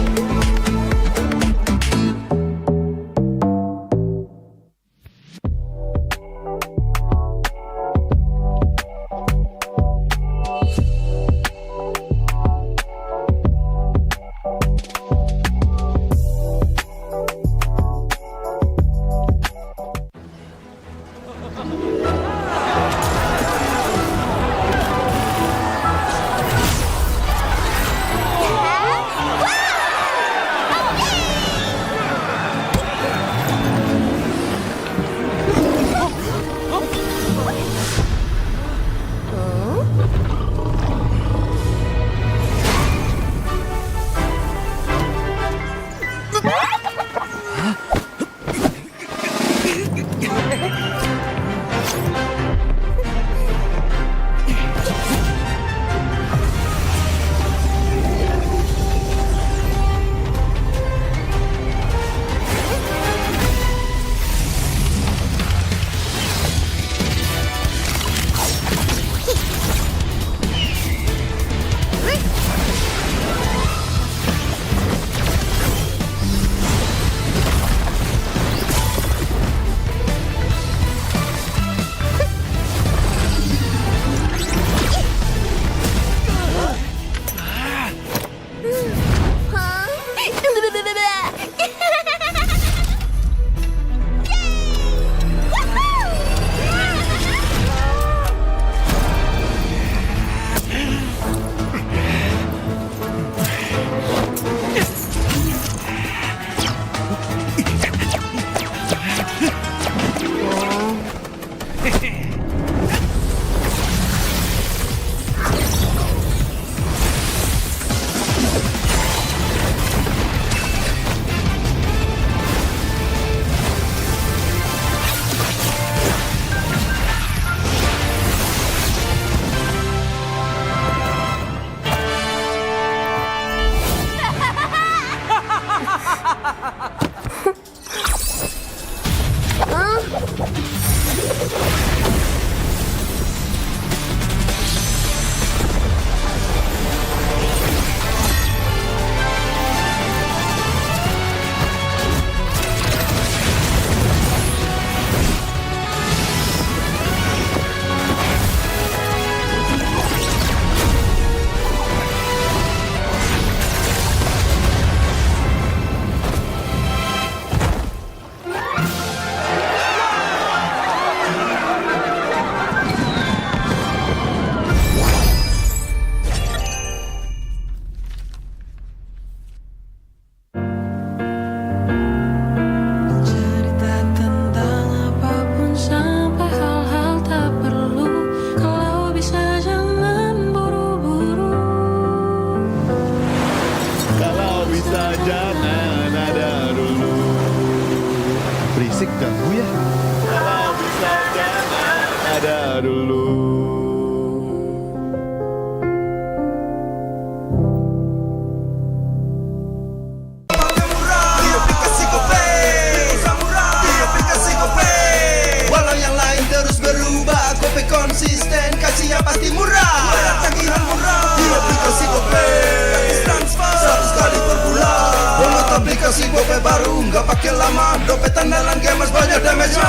Berisik ganggu ya. Kalau bisa jangan ada dulu. Walau yang lain terus berubah, kopi konsisten, kasihnya pasti murah. aplikasi GoPay baru, nggak pakai lama, dompet andalan gamers banyak damage-nya.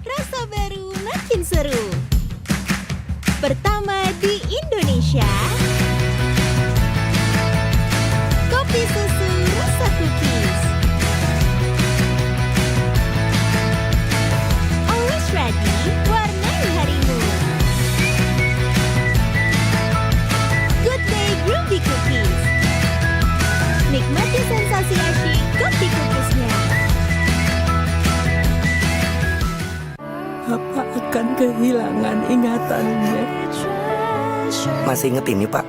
Rasa baru makin seru. Pertama di Indonesia, kopi susu rasa cookies. Always ready, warnai harimu. Good day groovy cookies. Nikmati sensasi asyik kopi cookiesnya. Apa akan kehilangan ingatannya? Masih inget ini, Pak?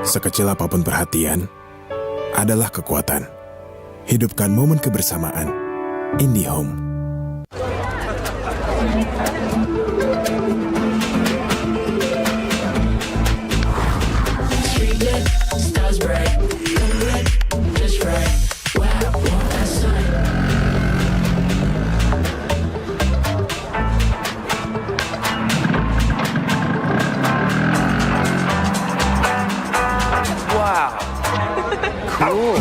Sekecil apapun perhatian adalah kekuatan. Hidupkan momen kebersamaan. IndiHome. Wow. Cool.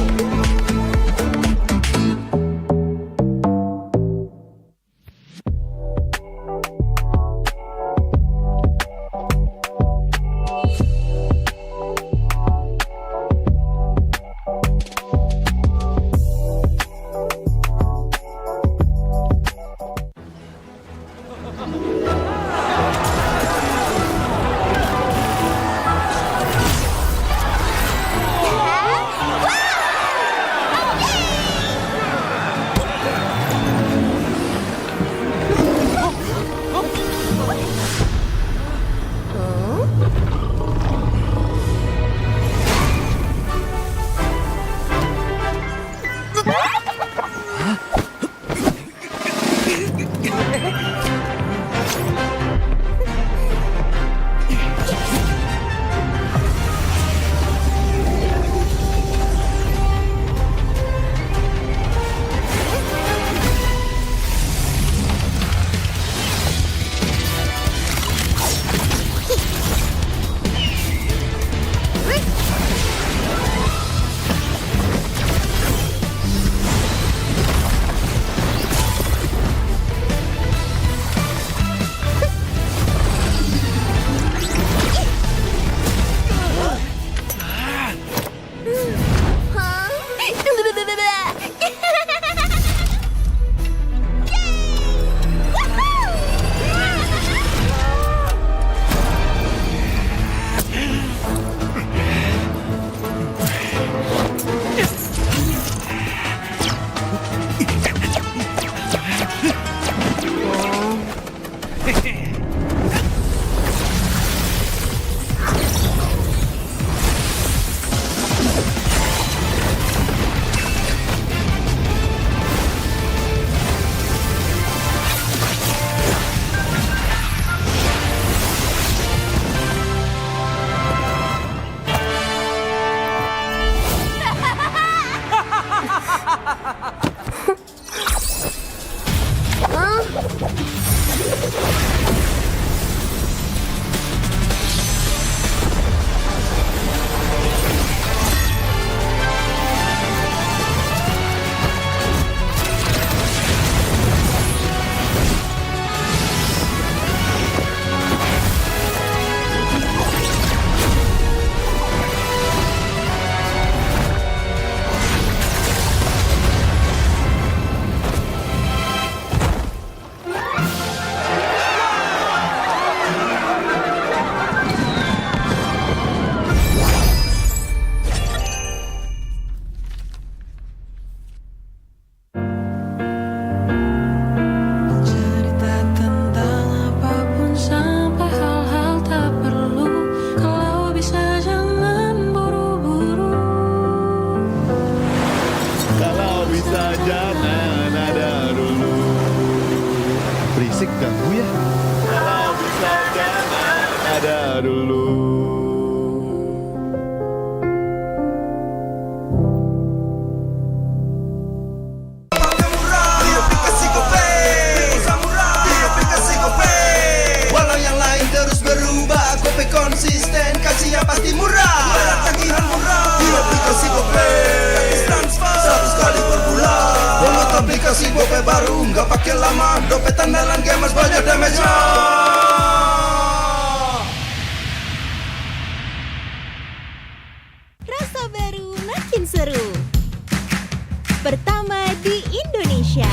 kasih gope baru, nggak pakai lama. Dompet andalan gamers banyak damage-nya. Rasa baru makin seru. Pertama di Indonesia,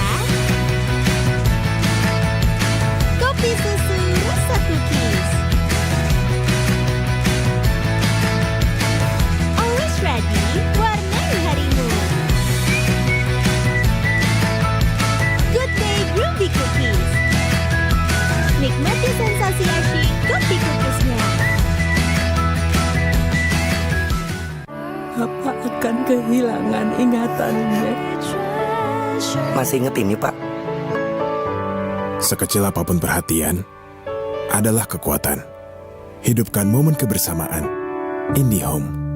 kopi susu rasa cookies. Always ready, warnai harimu. Good day Groovy Cookies. Nikmati sensasi asyik kopi cookiesnya. Apa akan kehilangan ingatannya? Masih inget ini, Pak? Sekecil apapun perhatian adalah kekuatan. Hidupkan momen kebersamaan. IndiHome.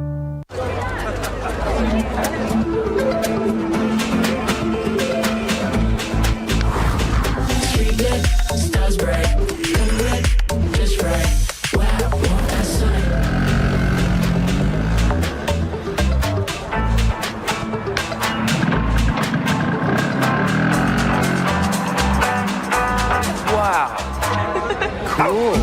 Wow. Cool.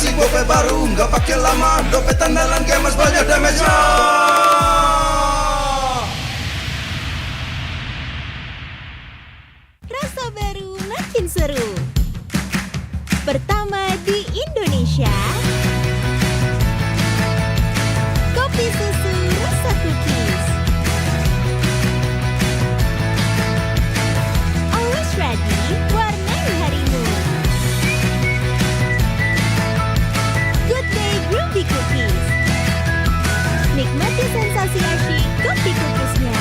kasih gope baru, nggak pakai lama. Dompet andalan gamers banyak damage-nya. Rasa baru makin seru. Pertama di Indonesia, kopi susu rasa cookies. Always ready, warnai harimu. Good day groovy cookies. Nikmati sensasi asyik kopi cookiesnya.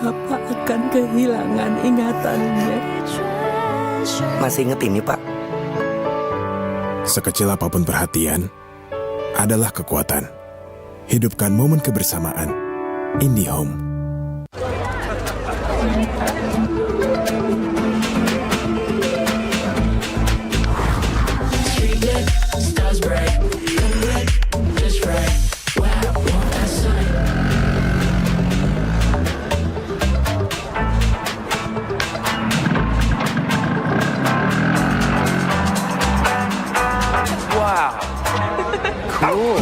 Apa akan kehilangan ingatannya? Masih inget ini, Pak? Sekecil apapun perhatian adalah kekuatan. Hidupkan momen kebersamaan. IndiHome. Wow. Cool.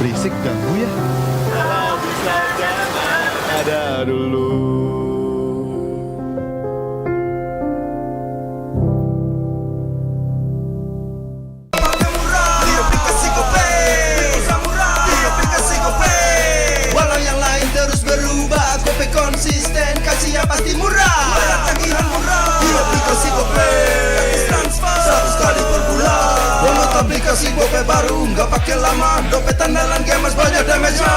Berisik ganggu ya. Kalau bisa jangan ada dulu. Walau yang lain terus berubah, kopi konsisten mulai baru, nggak pakai lama. Dompet andalan gamers banyak damage-nya.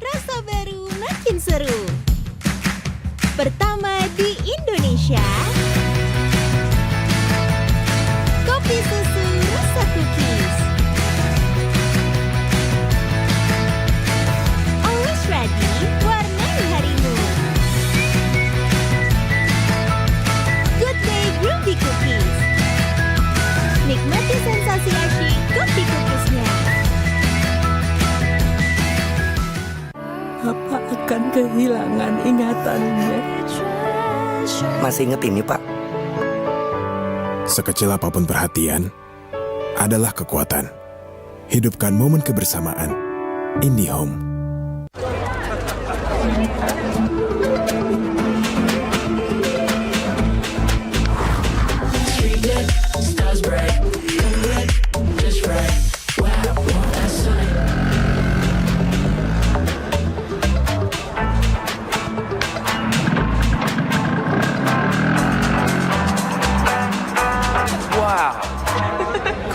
Rasa baru makin seru. Pertama di Indonesia, kopi susu rasa cookies. Always ready, warnai harimu. Good day Groovy Cookies. Nikmati sensasi asyik kopi cookiesnya. Papa akan kehilangan ingatannya. Masih inget ini, Pak? Sekecil apapun perhatian adalah kekuatan. Hidupkan momen kebersamaan. IndiHome. Wow.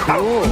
Cool.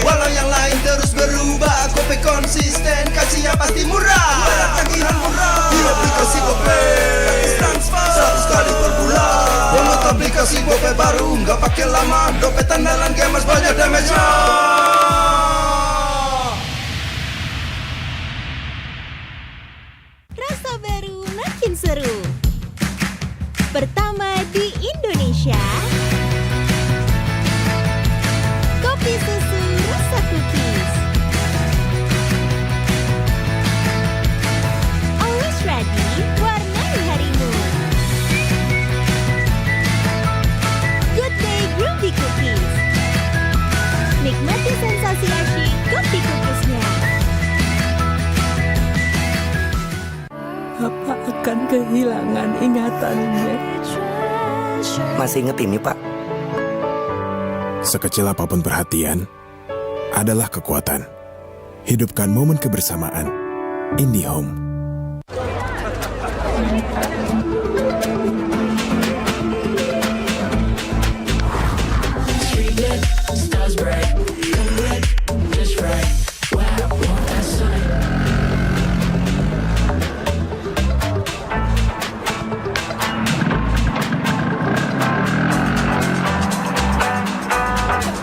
Walau yang lain terus berubah, kopi konsisten kasih gope baru, nggak pakai lama. Dompet andalan gamers banyak damage-nya. Rasa baru makin seru. Pertama di Indonesia, kopi susu rasa cookies. Always ready, warnai harimu. Good day Groovy Cookies. Nikmati sensasi asyik kopi cookiesnya. Apa akan kehilangan ingatannya? Masih inget ini, Pak? Sekecil apapun perhatian adalah kekuatan. Hidupkan momen kebersamaan. IndiHome.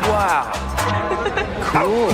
Wow. Cool.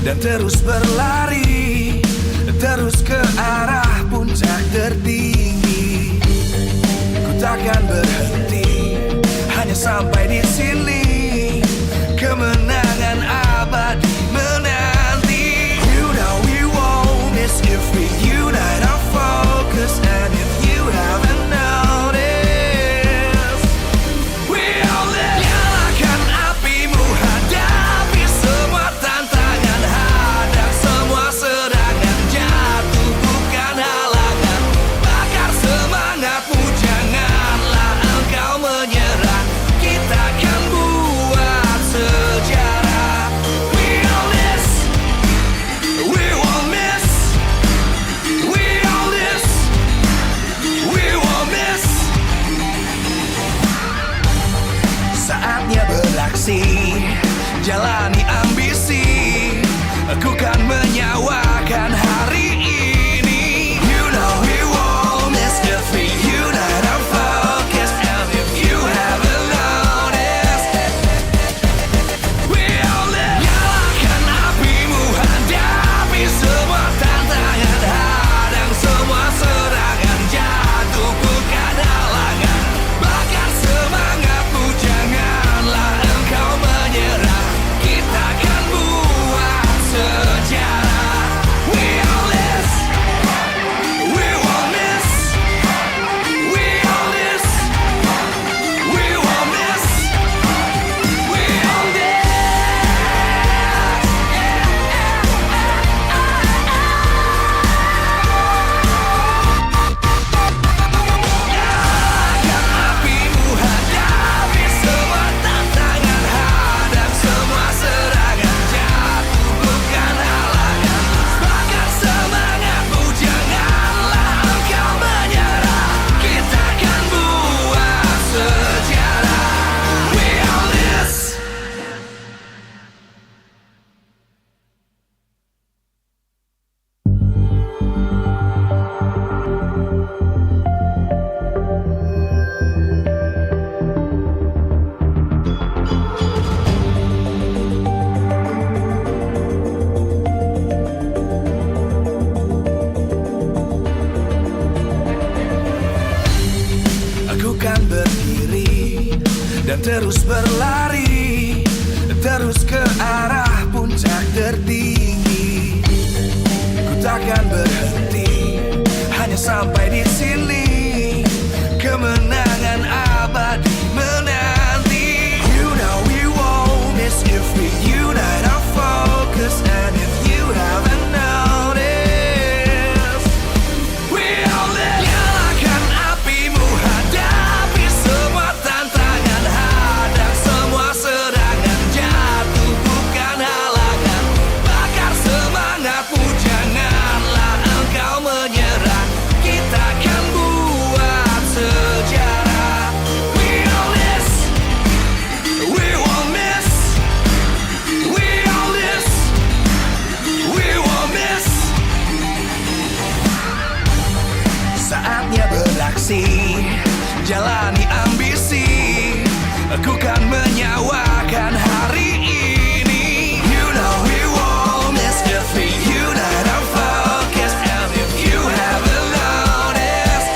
dan terus berlari terus ke arah puncak tertinggi. Ku takkan berhenti, hanya sampai di sini. Kemenangan abadi menanti. You know we won't miss if we unite our focus. And if you haven't noticed, we all live. Nyalakan apimu, hadapi semua tantangan, hadang semua serangan, jatuh bukan halangan. Bakar semangatmu, janganlah engkau menyerah. Kita akan buat sejarah. We all this, we won't miss. We all this, we won't miss. Saatnya beraksi, jalani ambisi. Aku kan menyawakan hari ini. You know we won't miss if we unite our focus. And if you haven't noticed, we all live. Nyalakan apimu, hadapi semua tantangan, hadang semua serangan, jatuh bukan halangan. Bakar semangatmu, janganlah engkau menyerah. Kita akan buat sejarah. We all this, we won't miss. We all this, we won't miss. We all this. Nyalakan apimu, hadapi semua tantangan, hadang semua serangan, jatuh bukan halangan. Bakar semangatmu, janganlah engkau menyerah. Kita akan buat sejarah. We all this. Aku kan berdiri dan terus berlari, terus ke arah puncak tertinggi. Ku takkan berhenti, hanya sampai di sini. Kemenangan abadi menanti. You know we won't miss if we unite our focus. And if you haven't noticed, we all live. Nyalakan apimu, hadapi semua tantangan, hadang semua serangan, jatuh bukan halangan. Bakar semangatmu, janganlah engkau menyerah. Kita akan buat sejarah. We all this, we won't miss. We all this, we won't miss. Saatnya beraksi, jalani ambisi. Aku kan menyawakan hari ini. You know we won't miss if we unite our focus. And if you haven't noticed,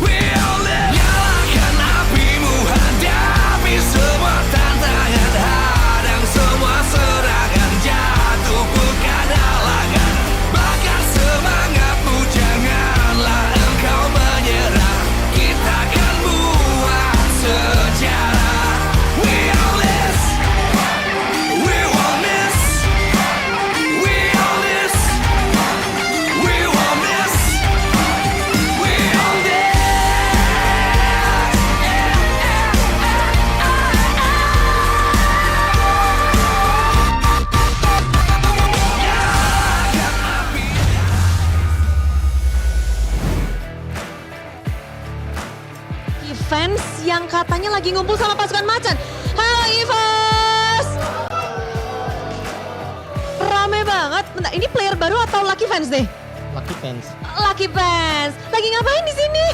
we all live. Nyalakan apimu, hadapi semua tantangan, hadang semua serangan, jatuh bukan halangan. Bakar semangatmu, janganlah engkau menyerah. Kita akan buat sejarah. We all this, we won't miss. We all this, we won't miss. We all this. Fans yang katanya lagi ngumpul sama pasukan macan. Halo Ivas! Rame banget. Bentar, ini player baru atau Lucky Fans deh? Lucky Fans. Lucky Fans. Lagi ngapain di sini?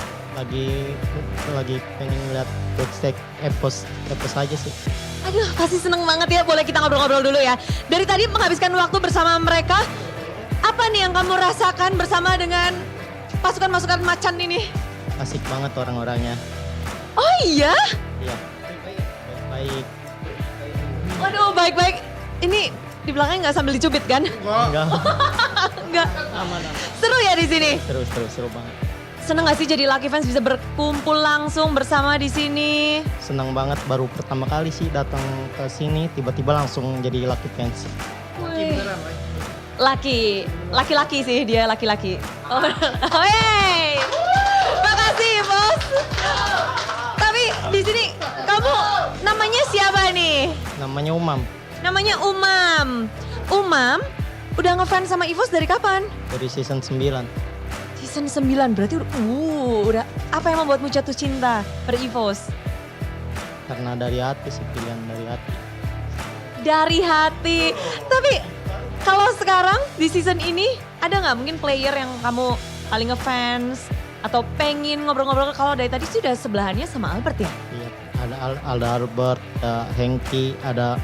Lagi pengen lihat backstage epos aja sih. Aduh, pasti seneng banget ya. Boleh kita ngobrol-ngobrol dulu ya. Dari tadi menghabiskan waktu bersama mereka. Apa nih yang kamu rasakan bersama dengan pasukan-pasukan macan ini? Asik banget orang-orangnya. Oh iya? Iya. Baik. Waduh, baik-baik. Ini di belakang nggak sambil dicubit kan? Enggak. Enggak. Aman. Seru ya di sini? Seru banget. Seneng gak sih jadi Lucky Fans bisa berkumpul langsung bersama di sini? Senang banget, baru pertama kali sih datang ke sini, tiba-tiba langsung jadi Lucky Fans. Laki-laki sih dia, laki-laki. Oh, hey! Makasih bos. Tapi di sini kamu namanya siapa nih? Namanya Umam, Namanya Umam. Umam udah ngefans sama EVOS dari kapan? dari season 9. Season 9 berarti udah apa yang membuatmu jatuh cinta pada EVOS? Karena dari hati sih, pilihan dari hati. Dari hati. Tapi kalau sekarang di season ini ada nggak mungkin player yang kamu paling ngefans atau pengen ngobrol-ngobrol? Kalau dari tadi sudah sebelahannya sama Albert ya? Iya, ada Albert, ada Hengki, ada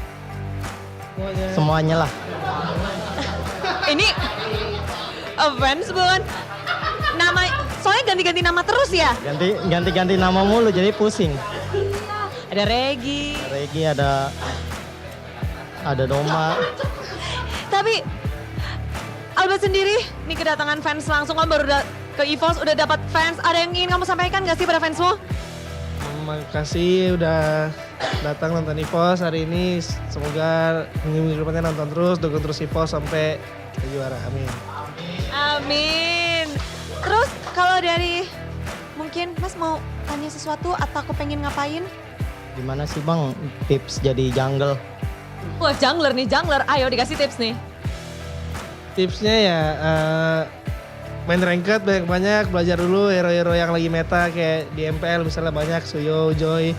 semuanya lah. Ini fans bukan? Nama, soalnya ganti-ganti nama terus ya? Ganti nama mulu jadi pusing. Ada Regi. Ada Doma. Tapi Albert sendiri, nih kedatangan fans langsung kan baru ke EVOS udah dapat fans. Ada yang ingin kamu sampaikan gak sih pada fansmu? Makasih udah datang nonton EVOS hari ini. Semoga minggu depannya nonton terus, dukung terus EVOS sampai kita juara. Amin. Amin. Terus kalau dari mungkin Mas mau tanya sesuatu atau aku pengen ngapain? Gimana sih Bang tips jadi jungle? Wah jungler nih, jungler. Ayo dikasih tips nih. Tipsnya ya main ranked banyak-banyak, belajar dulu hero-hero yang lagi meta kayak di MPL misalnya banyak Suyo, Joy.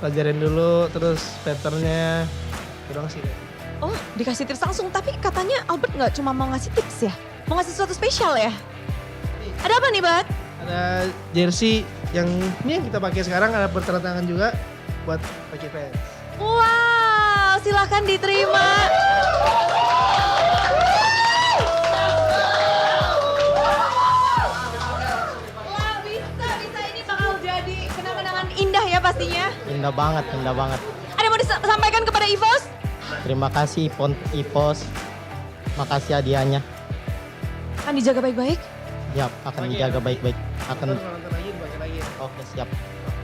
Pelajarin dulu terus patternnya. Itu doang sih. Oh dikasih tips langsung, tapi katanya Albert nggak cuma mau ngasih tips ya? Mau ngasih sesuatu spesial ya? Ada apa nih Bat? Ada jersey yang ini yang kita pakai sekarang, ada bertanda juga buat pakai fans. Wow, silakan diterima. Wah, bisa ini bakal jadi kenang-kenangan indah ya pastinya. Indah banget. Ada yang mau disampaikan kepada EVOS? Terima kasih EVOS. Makasih hadiahnya. Akan dijaga baik-baik. Siap, akan dijaga baik-baik. Oke, siap.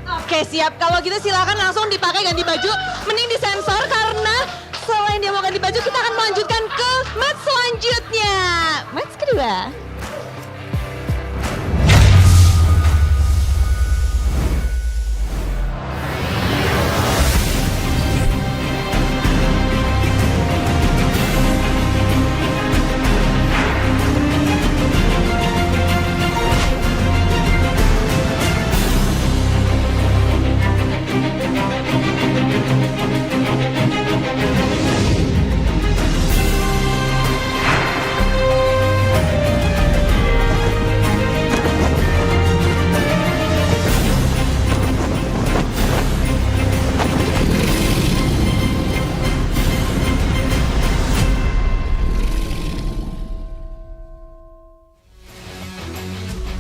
Oke siap, kalau gitu silakan langsung dipakai ganti baju. Mending disensor karena selain dia mau ganti baju kita akan melanjutkan ke match selanjutnya. Match kedua.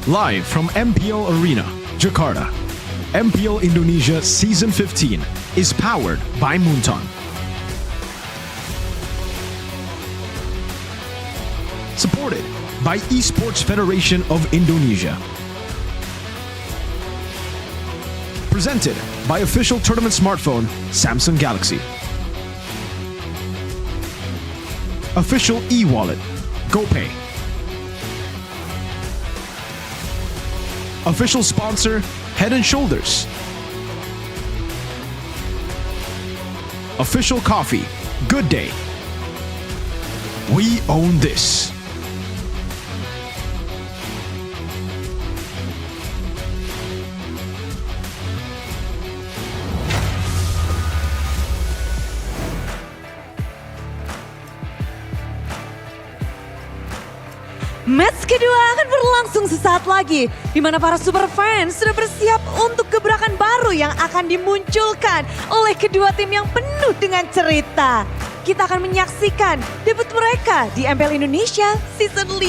Live from MPL Arena, Jakarta, MPL Indonesia Season 15 is powered by Moonton. Supported by Esports Federation of Indonesia. Presented by official tournament smartphone Samsung Galaxy. Official e-wallet GoPay. Official sponsor, Head & Shoulders. Official coffee, Good Day. We own this. Match kedua akan berlangsung sesaat lagi, di mana para super fans sudah bersiap untuk gebrakan baru yang akan dimunculkan oleh kedua tim yang penuh dengan cerita. kita akan menyaksikan debut mereka di MPL Indonesia Season 15.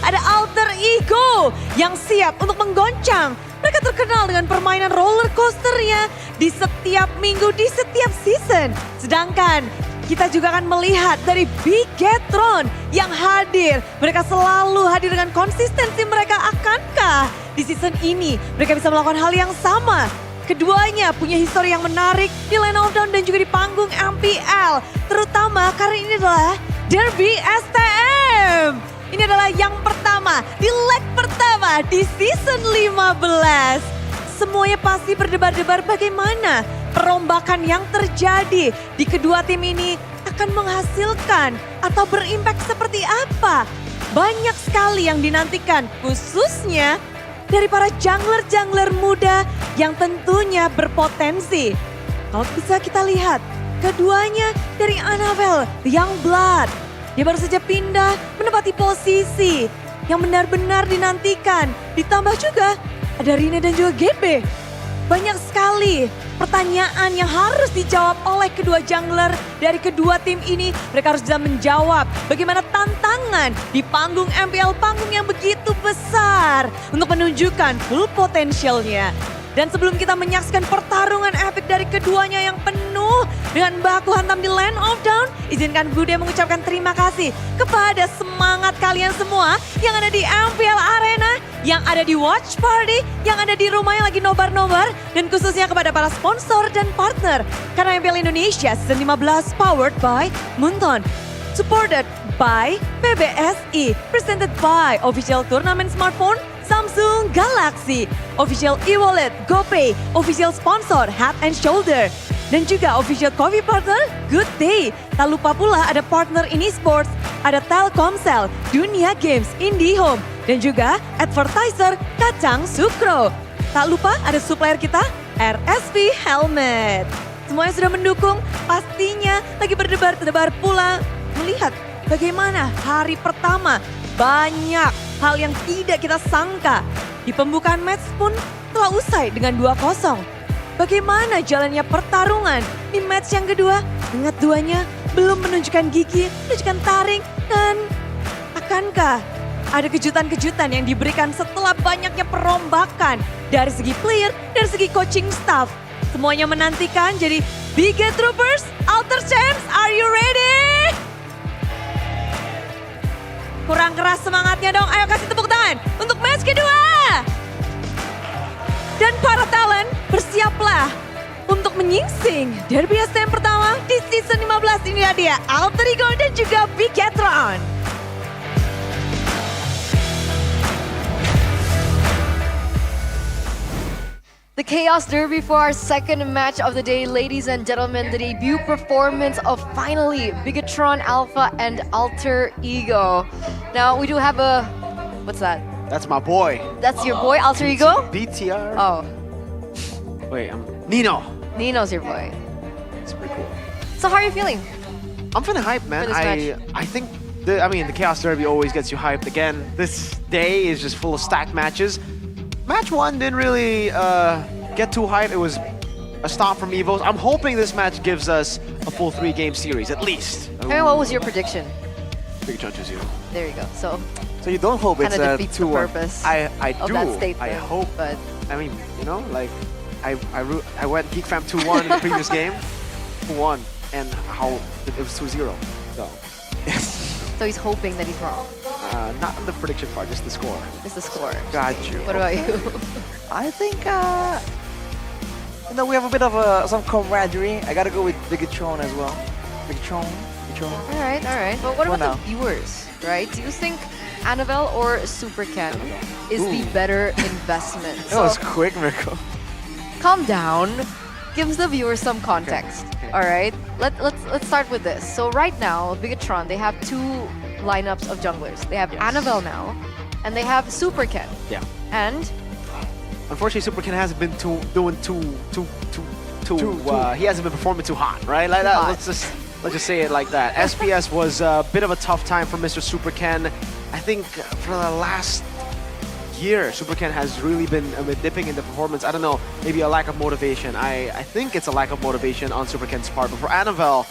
Ada alter ego yang siap untuk menggoncang. Mereka terkenal dengan permainan roller coasternya di setiap minggu, di setiap season. Sedangkan kita juga akan melihat dari Bigetron yang hadir. Mereka selalu hadir dengan konsistensi mereka. Akankah di season ini mereka bisa melakukan hal yang sama? Keduanya punya histori yang menarik di line of down dan juga di panggung MPL. Terutama karena ini adalah Derby STM. Ini adalah yang pertama, di leg pertama di season 15. Semuanya pasti berdebar-debar bagaimana perombakan yang terjadi di kedua tim ini akan menghasilkan atau berimpact seperti apa. Banyak sekali yang dinantikan, khususnya dari para jungler-jungler muda yang tentunya berpotensi. Kalau bisa kita lihat, keduanya dari Annabelle, Youngblood. Dia baru saja pindah menempati posisi yang benar-benar dinantikan. Ditambah juga ada Rina dan juga GB. Banyak sekali pertanyaan yang harus dijawab oleh kedua jungler dari kedua tim ini. Mereka harus bisa menjawab bagaimana tantangan di panggung MPL, panggung yang begitu besar untuk menunjukkan full potensialnya. Dan sebelum kita menyaksikan pertarungan epic dari keduanya yang penuh dengan baku hantam di Land of Dawn, izinkan Bude mengucapkan terima kasih kepada semangat kalian semua yang ada di MPL Arena, yang ada di Watch Party, yang ada di rumah yang lagi nobar-nobar, dan khususnya kepada para sponsor dan partner. Karena MPL Indonesia Season 15 powered by Munton, supported by PBSI, presented by Official Tournament Smartphone, Samsung Galaxy, Official e-wallet, GoPay, Official Sponsor Head and Shoulder, dan juga Official Coffee Partner Good Day. Tak lupa pula ada partner ini sports, ada Telkomsel, Dunia Games, IndiHome, dan juga advertiser Kacang Sukro. Tak lupa ada supplier kita, RSP Helmet. Semuanya sudah mendukung, pastinya lagi berdebar-debar pula melihat bagaimana hari pertama. Banyak hal yang tidak kita sangka. Di pembukaan match pun telah usai dengan 2-0. Bagaimana jalannya pertarungan di match yang kedua? Ingat duanya belum menunjukkan gigi, menunjukkan taring, dan akankah ada kejutan-kejutan yang diberikan setelah banyaknya perombakan dari segi player, dari segi coaching staff. Semuanya menantikan, jadi Biget Troopers, Alter Champs, are you ready? Kurang keras semangatnya dong, ayo kasih tepuk tangan untuk match kedua. Dan para talent bersiaplah untuk menyingsing Derby STM pertama di season 15. Ini dia Alter Ego dan juga Bigetron. The Chaos Derby for our second match of the day, ladies and gentlemen. The debut performance of finally Bigetron Alpha and Alter Ego. Now we do have a, what's that? That's my boy. That's your boy, Alter Ego? BTR. Oh. Wait, Nino. Nino's your boy. It's pretty cool. So how are you feeling? I'm feeling hyped, man. For this match? I think the Chaos Derby always gets you hyped. Again, this day is just full of stacked matches. Match 1 didn't really get too hyped. It was a stomp from Evos. I'm hoping this match gives us a full 3-game series, at least. And what was your prediction? Bigetron 2-0. There you go. So you don't hope it's kinda a defeats the 2-1. purpose I of do. that statement. I hope. But I mean, you know, like I went Geek Fam 2-1 in the previous game, 2-1, and how it was 2-0. So he's hoping that he's wrong. Not on the prediction part, just the score. Just the score. Got you. What about you? I think, we have a bit of some camaraderie. I gotta go with Bigetron as well. Bigetron. All right. But what about the viewers, right? Do you think Annabelle or Super Ken is the better investment? That was quick, Mirko. Calm down. Gives the viewers some context. Okay. All right. Let's start with this. So right now, Bigetron, they have two lineups of junglers. They have Annabelle now, and they have Super Ken. Yeah. And unfortunately, Super Ken hasn't been he hasn't been performing too hot, right? Like that. Let's just say it like that. SPS was a bit of a tough time for Mr. Super Ken. I think for the last year, Super Ken has really been dipping in the performance. I don't know, maybe a lack of motivation. I think it's a lack of motivation on Super Ken's part. But for Annabelle,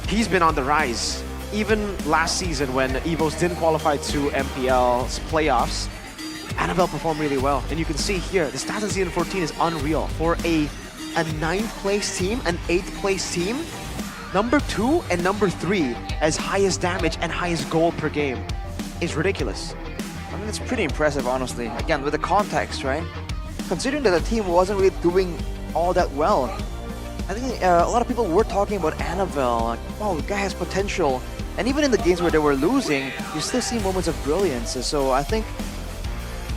he's been on the rise. Even last season when EVOs didn't qualify to MPL's playoffs, Annabelle performed really well. And you can see here, the stats in Season 14 is unreal. For a 9th place team, an 8th place team, number 2 and number 3 as highest damage and highest gold per game is ridiculous. I mean, it's pretty impressive, honestly. Again, with the context, right? Considering that the team wasn't really doing all that well, I think a lot of people were talking about Annabelle, like, wow, the guy has potential. And even in the games where they were losing, you still see moments of brilliance. So I think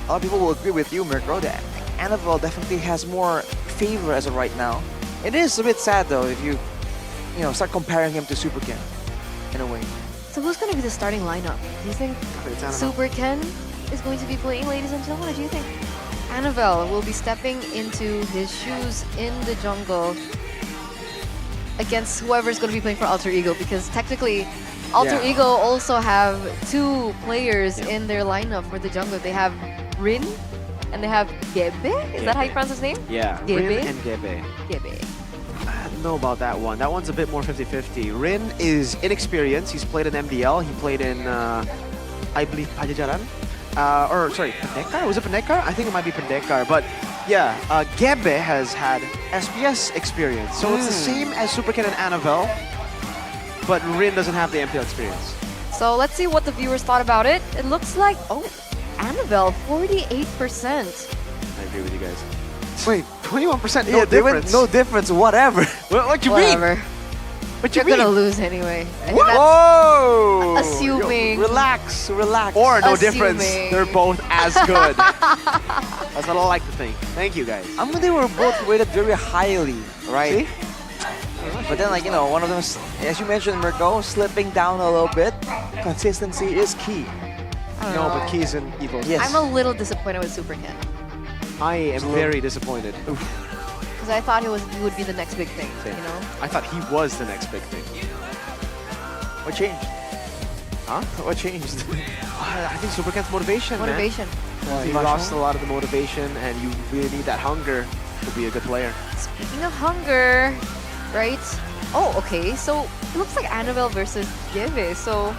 a lot of people will agree with you, Mirko, that Annabelle definitely has more favor as of right now. It is a bit sad, though, if you start comparing him to Super Ken, in a way. So who's going to be the starting lineup? Do you think Super Ken is going to be playing, ladies and gentlemen, or do you think Annabelle will be stepping into his shoes in the jungle against whoever's going to be playing for Alter Ego? Because technically, Alter Ego also have 2 players in their lineup for the jungle. They have Rin and they have Gebe. Is that how you pronounce his name? Yeah, Gebe? Rin and Gebe. Gebe. I don't know about that one. That one's a bit more 50-50. Rin is inexperienced. He's played in MDL. He played in, I believe, Pajajaran. Or, sorry, Pendekar? Was it Pendekar? I think it might be Pendekar. But, yeah, Gebe has had SPS experience. So it's the same as Super Ken and Annabelle, but Rin doesn't have the MPL experience. So let's see what the viewers thought about it. It looks like, Annabelle, 48%. I agree with you guys. Wait, 21%? No Yeah, they went difference? no difference, whatever. What you Whatever. mean? What You're you mean? gonna lose anyway. I think Whoa! that's assuming. Relax, relax. Or no Assuming. difference. They're both as good. That's what I like to think. Thank you, guys. I mean, they were both rated very highly, right? See? But then, one of them, as you mentioned, Mirko, slipping down a little bit. Consistency is key. No, but keys and evils. Yes. I'm a little disappointed with Super Ken. I am very disappointed. Because I thought he would be the next big thing, Same. you know? I thought he was the next big thing. What changed? Huh? What changed? I think Super Ken's motivation, Motivation. man. He lost a lot of the motivation, and you really need that hunger to be a good player. Speaking of hunger, right? Oh, okay. So it looks like Annabelle versus Give. So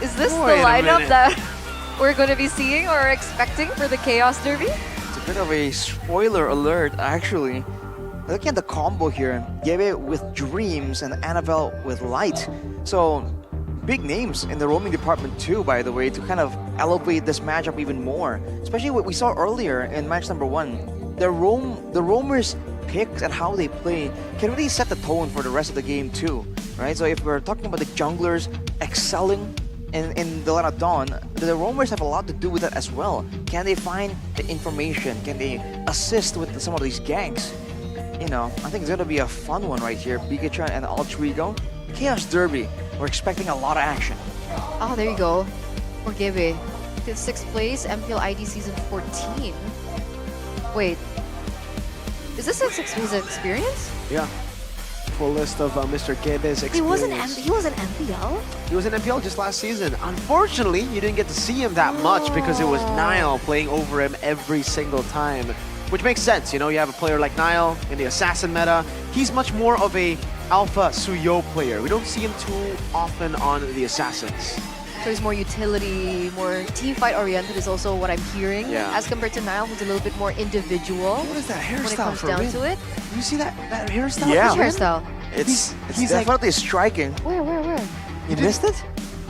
is this the Wait a lineup minute. that we're going to be seeing or expecting for the Chaos Derby? It's a bit of a spoiler alert, actually. Looking at the combo here, Gebe with Dreams and Annabelle with Light. So, big names in the roaming department too, by the way, to kind of elevate this matchup even more. Especially what we saw earlier in match number 1. The roamers' picks and how they play can really set the tone for the rest of the game too, right? So if we're talking about the junglers excelling in the Line of Dawn, the roamers have a lot to do with that as well. Can they find the information? Can they assist with some of these ganks? I think it's gonna be a fun one right here. Pikachu and Alter Ego. Chaos Derby. We're expecting a lot of action. Oh, there you go. For Gebe. 6th place, MPL ID Season 14. Wait. Is this his experience? Yeah. Full list of Mr. Gebe's experience. He was in MPL? He was in MPL just last season. Unfortunately, you didn't get to see him that much because it was Nile playing over him every single time. Which makes sense, you have a player like Nile in the Assassin meta. He's much more of a Alpha Suyo player. We don't see him too often on the Assassins. So he's more utility, more team fight oriented is also what I'm hearing. Yeah. As compared to Nile, who's a little bit more individual. What is that hairstyle when it comes for down Rin? to it? You see that hairstyle? Yeah. Which hairstyle? It's he's definitely striking. Where? You missed it?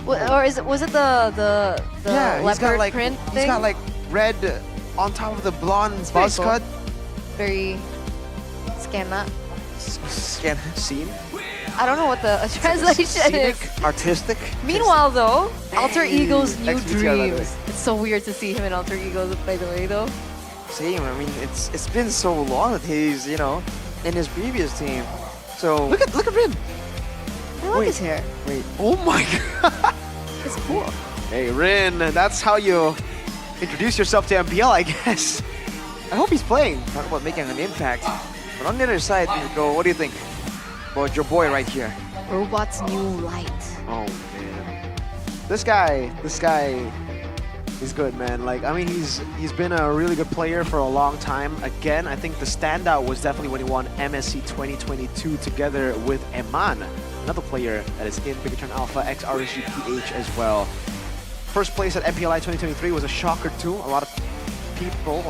Or was it the Yeah, he's got leopard like print he's thing? got like red on top of the blonde very buzz cool. cut. Very scana. Scene. I don't know what the translation is. Artistic. Meanwhile, though, Alter Ego's new XBTR, by the way. dreams. It's so weird to see him in Alter Ego, by the way, though. Same. I mean, it's been so long that he's in his previous team. So Look at Rin. I like his hair. wait. Oh my god. It's cool. Hey Rin, that's how you introduce yourself to MPL, I guess. I hope he's playing. Talk about making an impact. But on the other side, Mirko, what do you think about your boy right here? Robot's new light. Oh man. This guy is good, man. Like, I mean, he's been a really good player for a long time. Again, I think the standout was definitely when he won MSC 2022 together with Eman. another player that is in Bigatron Alpha, ex-RSGPH as well. First place at MPLI 2023 was a shocker too. A lot of people,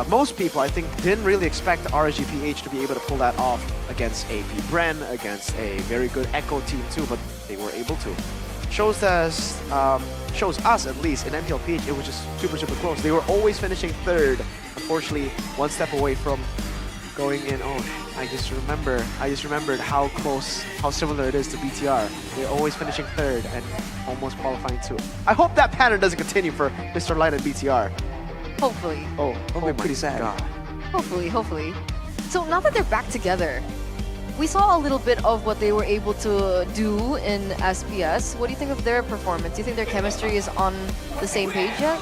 most people I think didn't really expect RSGPH to be able to pull that off against AP Bren, against a very good Echo team too, but they were able to. Shows us at least in MPL PH it was just super close. They were always finishing third. Unfortunately, one step away from going in. Oh, I just remembered how close, how similar it is to BTR. They're always finishing third and almost qualifying too. I hope that pattern doesn't continue for Mr. Light and BTR. Hopefully. Oh, that'll be pretty sad. God. Hopefully. So now that they're back together, we saw a little bit of what they were able to do in SPS. What do you think of their performance? Do you think their chemistry is on the same page yet?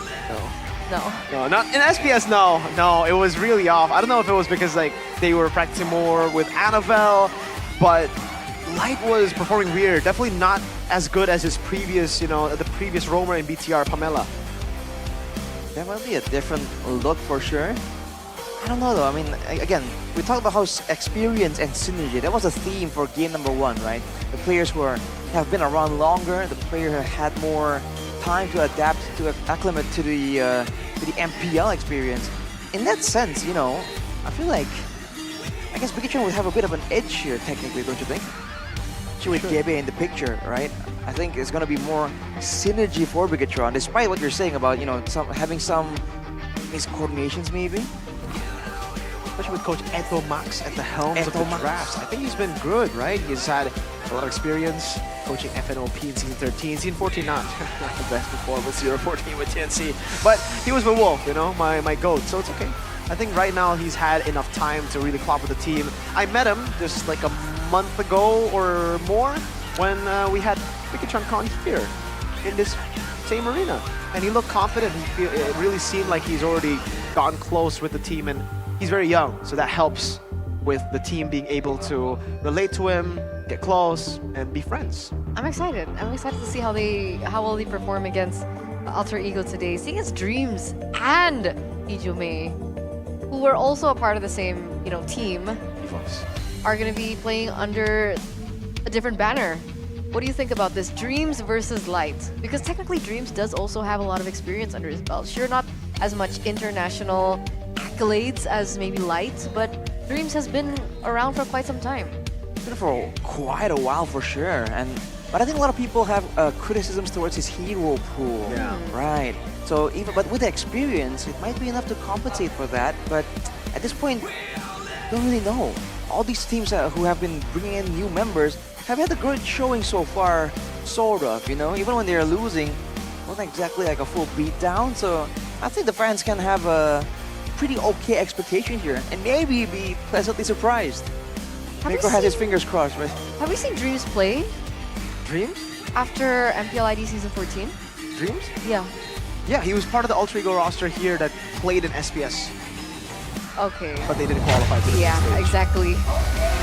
No, not in SPS. No, it was really off. I don't know if it was because like they were practicing more with Annabelle, but Light was performing weird. Definitely not as good as his previous, the previous roamer in BTR, Pamela. Definitely a different look for sure. I don't know though. I mean, again, we talked about how experience and synergy. That was a theme for game number 1, right? The players who have been around longer, the player who had more time to adapt, to acclimate to the MPL experience. In that sense, I feel like, I guess Bigatron would have a bit of an edge here, technically, don't you think? With Gebe in the picture, right? I think it's gonna be more synergy for Bigatron, despite what you're saying about, having some miscoordinations maybe. Especially with Coach Eto Max at the helm of the drafts. I think he's been good, right? He's had a lot of experience coaching FNOP in Season 13. Season 14 not the best performance, 0-14 with TNC. But he was with Wolf, my GOAT, so it's okay. I think right now he's had enough time to really clop with the team. I met him just like a month ago or more when we had Bigatron Con here in this same arena. And he looked confident. It really seemed like he's already gotten close with the team, and he's very young, so that helps with the team being able to relate to him, get close, and be friends. I'm excited. I'm excited to see how will they perform against Alter Ego today. Seeing as Dreams and Ijume, who were also a part of the same, team, are going to be playing under a different banner. What do you think about this? Dreams versus Light? Because technically Dreams does also have a lot of experience under his belt. Sure, not as much international accolades as maybe Light, but Dreams has been around for quite some time. Been for quite a while for sure, but I think a lot of people have criticisms towards his hero pool. Yeah. Right. So but with the experience, it might be enough to compensate for that. But at this point, don't really know. All these teams who have been bringing in new members have had a good showing so far, sort of. Even when they're losing, wasn't exactly like a full beatdown. So I think the fans can have a pretty okay expectation here, and maybe be pleasantly surprised. Mako has his fingers crossed, right? Have we seen Dreams play? Dreams? After MPL ID Season 14? Dreams? Yeah. Yeah, he was part of the Alter Ego roster here that played in SPS. Okay. But they didn't qualify for the Yeah, stage. exactly.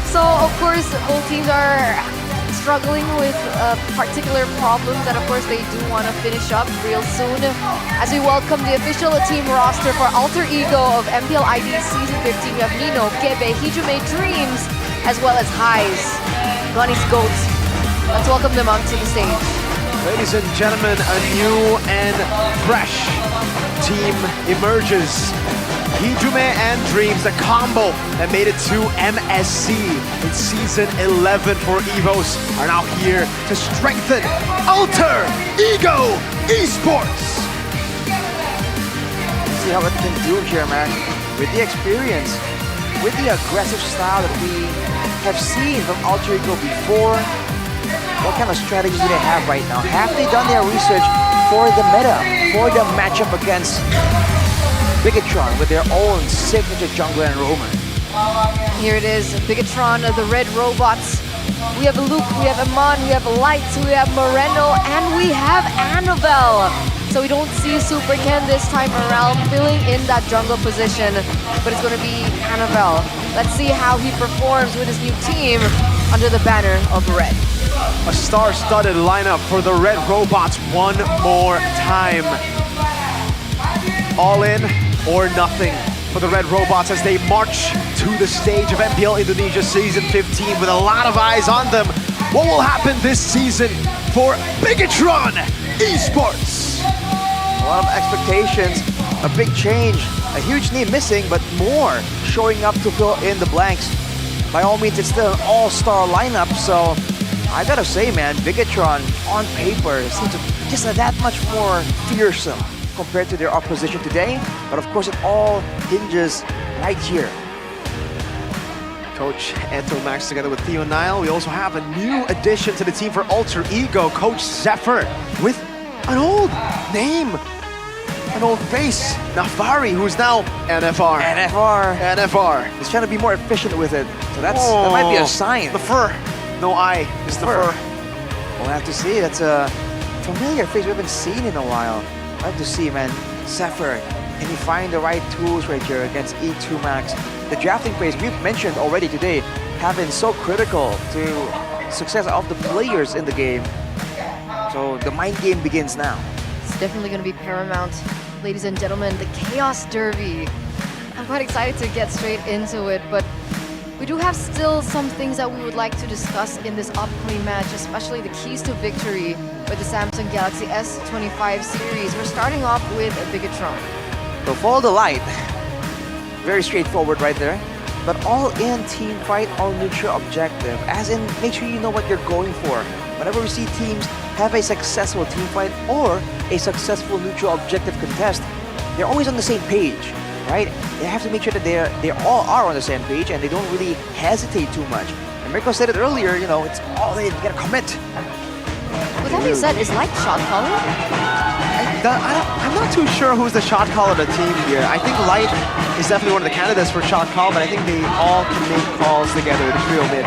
So, of course, both teams are struggling with particular problems that, of course, they do want to finish up real soon. As we welcome the official team roster for Alter Ego of MPL ID Season 15, we have Nino, Gebe, Hijume, Dreams, as well as Highs, Gunny's GOAT. Let's welcome them onto the stage. Ladies and gentlemen, a new and fresh team emerges. Hijume and Dreams, the combo that made it to MSC in Season 11 for EVOS, are now here to strengthen Alter Ego Esports. See how it can do here, man. With the experience, with the aggressive style that we have seen from Alter Ego before, what kind of strategies do they have right now? Have they done their research for the meta, for the matchup against Bigatron with their own signature jungler and roamer? Here it is, Bigatron, the Red Robots. We have Luke, we have Iman, we have Light, we have Moreno, and we have Annabelle. So we don't see Super Ken this time around filling in that jungle position, but it's going to be Annabelle. Let's see how he performs with his new team under the banner of Red. A star-studded lineup for the Red Robots one more time. All in or nothing for the Red Robots as they march to the stage of MPL Indonesia Season 15 with a lot of eyes on them what will happen this season for Bigatron Esports? A lot of expectations, a big change, a huge name missing, but more showing up to fill in the blanks. By all means, it's still an all-star lineup, so I gotta say, man, Bigatron on paper seems to be just that much more fearsome compared to their opposition today. But of course, it all hinges right here. Coach Eto Max together with Theo Nile. We also have a new addition to the team for Alter Ego, Coach Zephyr, with an old name, an old face, Nafari, who's now NFR. NFR. He's trying to be more efficient with it, so that might be a sign. The fur, no eye, it's the fur. We'll have to see. That's a familiar face we haven't seen in a while. We'll have to see, man. Zephyr, can he find the right tools right here against E2 Max? The drafting phase we've mentioned already today have been so critical to success of the players in the game. So the mind game begins now. It's definitely going to be paramount. Ladies and gentlemen, the Chaos Derby. I'm quite excited to get straight into it, but we do have still some things that we would like to discuss in this upcoming match, especially the keys to victory with the Samsung Galaxy S25 series. We're starting off with Bigatron. So follow the light. Very straightforward right there. But all in team fight, all neutral objective. As in, make sure you know what you're going for. Whenever we see teams have a successful team fight or a successful neutral objective contest, they're always on the same page, right? They have to make sure that they all are on the same page and they don't really hesitate too much. And Mirko said it earlier, you know, it's all in, you gotta commit. With that being said, is Light shot caller? I'm not too sure who's the shot caller of the team here. I think Light is definitely one of the candidates for shot call, but I think they all can make calls together, the trio mid.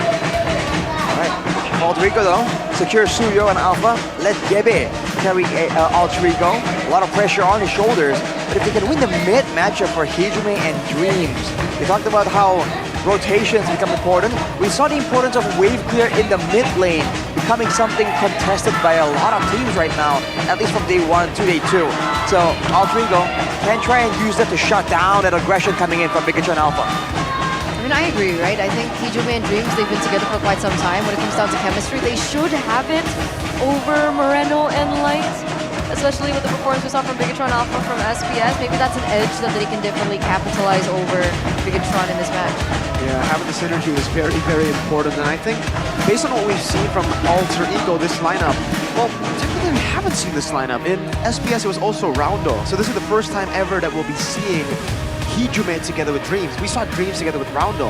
Alright, Alter Ego though, secure Suyo and Alpha. Let Gebe carry Alter Ego. A lot of pressure on his shoulders. But if they can win the mid matchup for Hijume and Dreams, we talked about how rotations become important. We saw the importance of wave clear in the mid lane becoming something contested by a lot of teams right now, at least from day 1 to day 2. So Alter Ego can try and use that to shut down that aggression coming in from Bigatron Alpha. I mean, I agree, right? I think Hijume and Dreams, they've been together for quite some time. When it comes down to chemistry, they should have it over Moreno and Light, especially with the performance we saw from Bigatron Alpha from SPS. Maybe that's an edge that they can definitely capitalize over Bigatron in this match. Yeah, having the synergy is very, very important. And I think based on what we've seen from Alter Ego, this lineup, well, typically we haven't seen this lineup. In SPS, it was also Roundo. So this is the first time ever that we'll be seeing Hijume together with Dreams. We saw Dreams together with Roundo.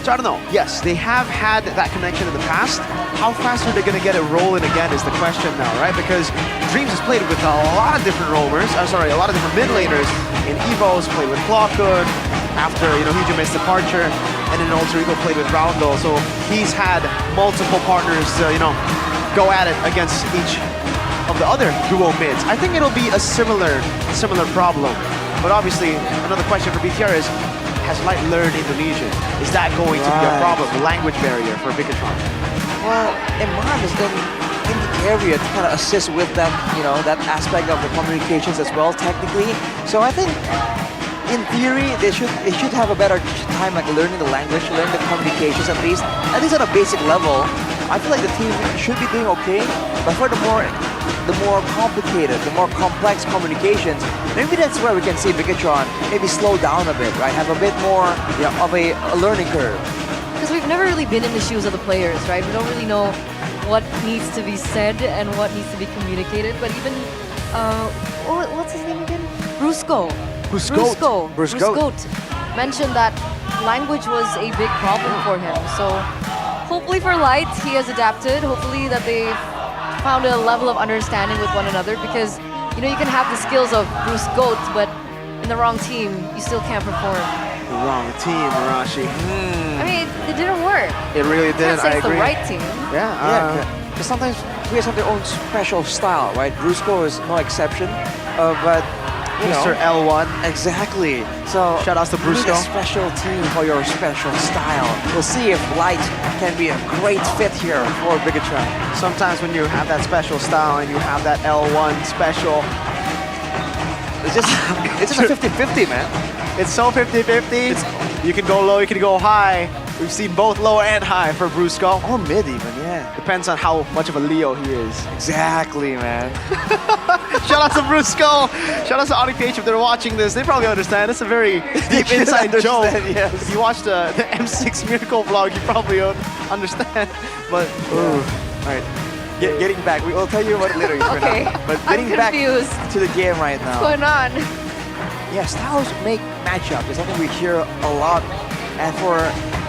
So I don't know. Yes, they have had that connection in the past. How fast are they going to get it rolling again is the question now, right? Because Dreams has played with a lot of different roamers. I'm sorry, a lot of different mid laners. In Evo's played with Clockhood after, you know, Hijume's departure. And then Alter Ego played with Roundo. So he's had multiple partners, you know, go at it against each of the other duo mids. I think it'll be a similar problem. But obviously, another question for BTR is, has Light learned Indonesian? Is that going to be a problem, a language barrier for Bigatron? Well, Imran has been in the area to kind of assist with that, you know, that aspect of the communications as well, technically. So I think, in theory, they should have a better time like learning the language, learning the communications at least on a basic level. I feel like the team should be doing okay, but for the more complicated, the more complex communications, maybe that's where we can see Bigatron maybe slow down a bit, right? Have a bit more of a learning curve. Because we've never really been in the shoes of the players, right? We don't really know what needs to be said and what needs to be communicated. But even, what's his name again? Bruce Goat mentioned that language was a big problem for him. So hopefully for Light, he has adapted. Hopefully that they found a level of understanding with one another, because you know you can have the skills of Bruce Goat, but in the wrong team, you still can't perform. The wrong team, Marashi. I mean, it didn't work. It really didn't. I agree. The right team. Yeah. Because sometimes players have their own special style, right? Bruce Goat is no exception, but you Mr. know, L1. Exactly. So shout outs to Bruce Goat. Special team for your special style. We'll see if Light can be a great fit here for Bigatron. Sometimes when you have that special style and you have that L1 special, it's just a 50-50, man. It's so 50-50. You can go low, you can go high. We've seen both low and high for Brusco. Or mid even, yeah. Depends on how much of a Leo he is. Exactly, man. Shout out to Brusco. Shout out to OnlyPH if they're watching this. They probably understand. It's a very deep inside joke. Yes. If you watch the M6 Miracle vlog, you probably understand. But, all right. Getting back, we will tell you about it later. Okay. But getting back confused. to the game right now. What's going on? Yeah, styles make matchup. It's something we hear a lot. And for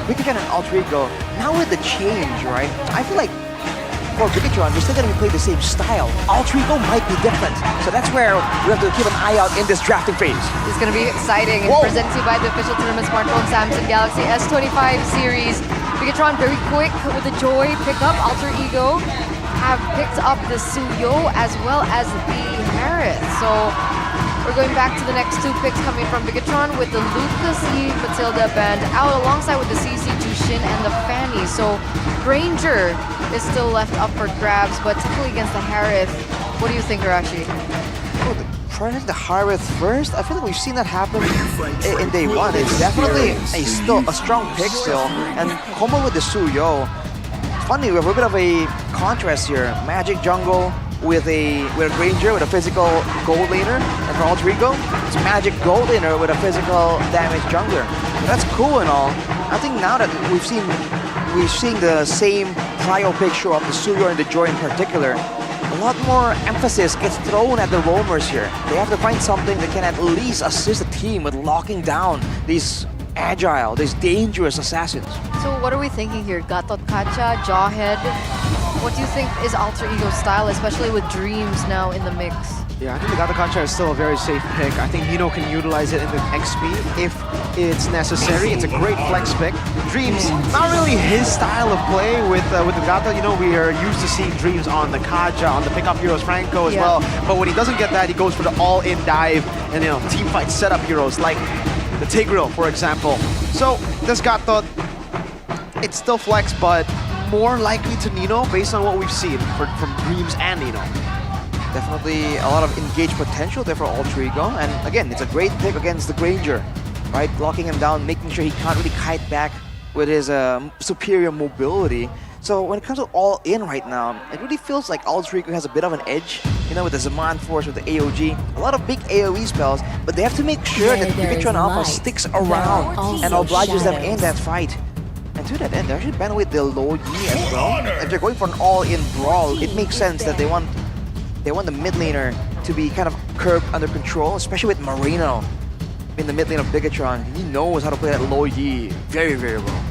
Bigatron and Altrigo, now with the change, right? I feel like for Bigatron, we're still going to be playing the same style. Altrigo might be different. So that's where we have to keep an eye out in this drafting phase. It's going to be exciting. Whoa. Presented to you by the official tournament smartphone Samsung Galaxy S25 series. Bigatron very quick with the Joy pickup. Alter Ego have picked up the Suyo as well as the Harith. So we're going back to the next two picks coming from Bigatron with the Lucas E. Matilda band out alongside with the CC Jushin and the Fanny. So Granger is still left up for grabs, but typically against the Harith. What do you think, Arashi? Trying the Harith first, I feel like we've seen that happen in day one. It's definitely a strong pick still, and combo with the Suyo. Funny, we have a bit of a contrast here. Magic jungle with a Granger with a physical gold laner, and for Altrigo, it's Magic gold laner with a physical damage jungler. So that's cool and all. I think now that we've seen the same prio pick show up, the Suyo and the Joy in particular, a lot more emphasis gets thrown at the roamers here. They have to find something that can at least assist the team with locking down these agile, these dangerous assassins. So what are we thinking here? Gatot Kacha, Jawhead. What do you think is Alter Ego's style, especially with Dreams now in the mix? Yeah, I think the Gato Kancha is still a very safe pick. I think Nino can utilize it in the XP if it's necessary. It's a great flex pick. Dreams, not really his style of play with the Gato. You know, we are used to seeing Dreams on the Kaja, on the pickup heroes, Franco as well. But when he doesn't get that, he goes for the all-in dive and, you know, team fight setup heroes like the Tigreal, for example. So this Gato, it's still flex, but more likely to Nino based on what we've seen from Dreams and Nino. Definitely a lot of engaged potential there for Altrigo, and again, it's a great pick against the Granger, right? Locking him down, making sure he can't really kite back with his superior mobility. So when it comes to all-in right now, it really feels like Altrigo has a bit of an edge, you know, with the Zaman Force, with the AOG. A lot of big AoE spells, but they have to make sure that Bigatron Alpha sticks around and obliges them in that fight. And to that end, they're actually banned with the low Yi as well. If they're going for an all-in brawl, it makes sense that they want the mid laner to be kind of curbed under control, especially with Moreno in the mid lane of Bigatron. He knows how to play that low Yi very, very well.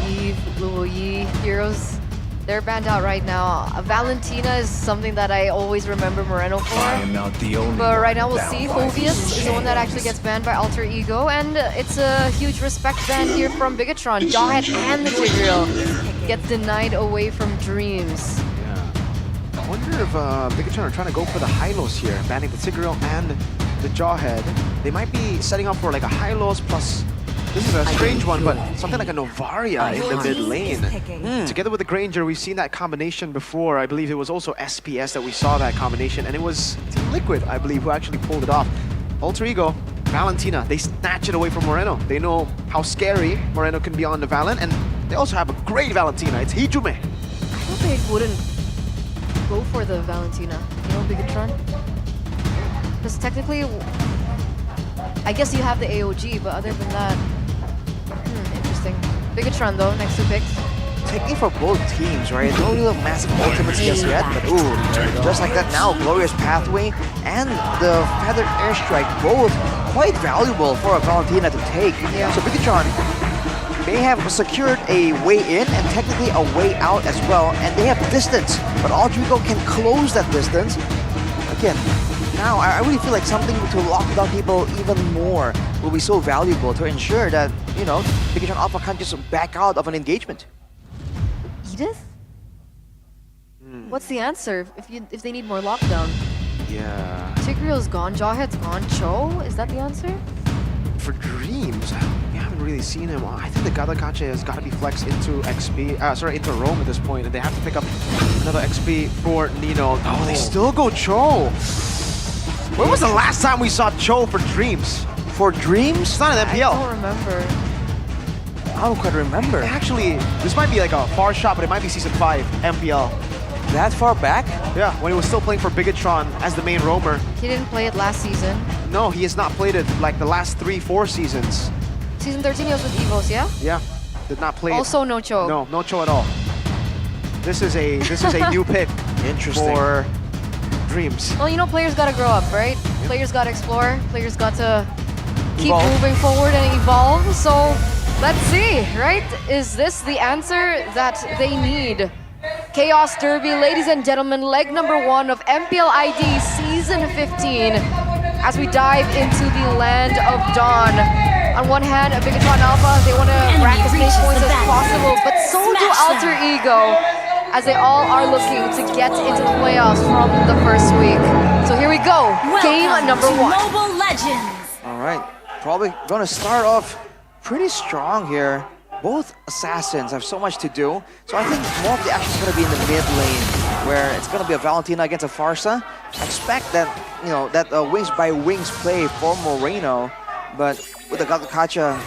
Eve, Luo Yi, heroes, they're banned out right now. Valentina is something that I always remember Moreno for. But right now we'll see. Phobius is the one that actually gets banned by Alter Ego, and it's a huge respect ban here from Bigatron. Jawhead and the Tigreal gets denied away from Dreams. I wonder if Bigatron are trying to go for the Hylos here, banning the Tigreal and the Jawhead. They might be setting up for like a Hylos plus, this is a strange one, but something like a Novaria in the mid lane. Together with the Granger, we've seen that combination before. I believe it was also SPS that we saw that combination, and it was Team Liquid, I believe, who actually pulled it off. Alter Ego, Valentina, they snatch it away from Moreno. They know how scary Moreno can be on the Valen, and they also have a great Valentina. It's Hijume. I thought they wouldn't go for the Valentina, you know, Bigatron? Because technically, I guess you have the AOG, but other than that, interesting. Bigatron though, next two picks. Technically for both teams, right? No real massive ultimates just yet, but ooh, just like that now, Glorious Pathway and the Feathered Airstrike, both quite valuable for a Valentina to take. So Bigatron may have secured a way in and technically a way out as well, and they have distance, but Altrigo can close that distance. Again, now I really feel like something to lock down people even more will be so valuable to ensure that, you know, Bigatron Alpha can't just back out of an engagement. Edith? What's the answer if they need more lockdown? Yeah. Tigreal's gone, Jawhead's gone, Cho? Is that the answer? For Dreams, we haven't really seen him. I think the Gato Kache has got to be flexed into into Rome at this point, and they have to pick up another XP for Nino. Oh, they still go Cho. When was the last time we saw Cho for Dreams? For Dreams? It's not an MPL. I don't remember. I don't quite remember. Actually, this might be like a far shot, but it might be Season 5, MPL. That far back? Yeah, when he was still playing for Bigatron as the main roamer. He didn't play it last season. No, he has not played it like the last 3-4 seasons. Season 13 he was with Evos, yeah? Yeah, did not play Also it. no Cho. No, no Cho at all. This is a new pick. Interesting. For Dreams. Well, you know, players gotta grow up, right? Players gotta explore. Players got to keep Evolve. moving forward and evolve. So let's see, right? Is this the answer that they need? Chaos Derby, ladies and gentlemen, leg number 1 of MPL ID Season 15. As we dive into the land of Dawn. On one hand, a Bigatron Alpha, they want to rack as many points as possible, but so do Alter Ego, as they all are looking to get into the playoffs from the first week. So here we go, game number 1. Mobile Legends. All right, probably gonna start off pretty strong here. Both assassins have so much to do, so I think more of the action is gonna be in the mid lane, where it's gonna be a Valentina against a Farsa. I expect that, you know, that wings by wings play for Moreno, but with the Gattakacha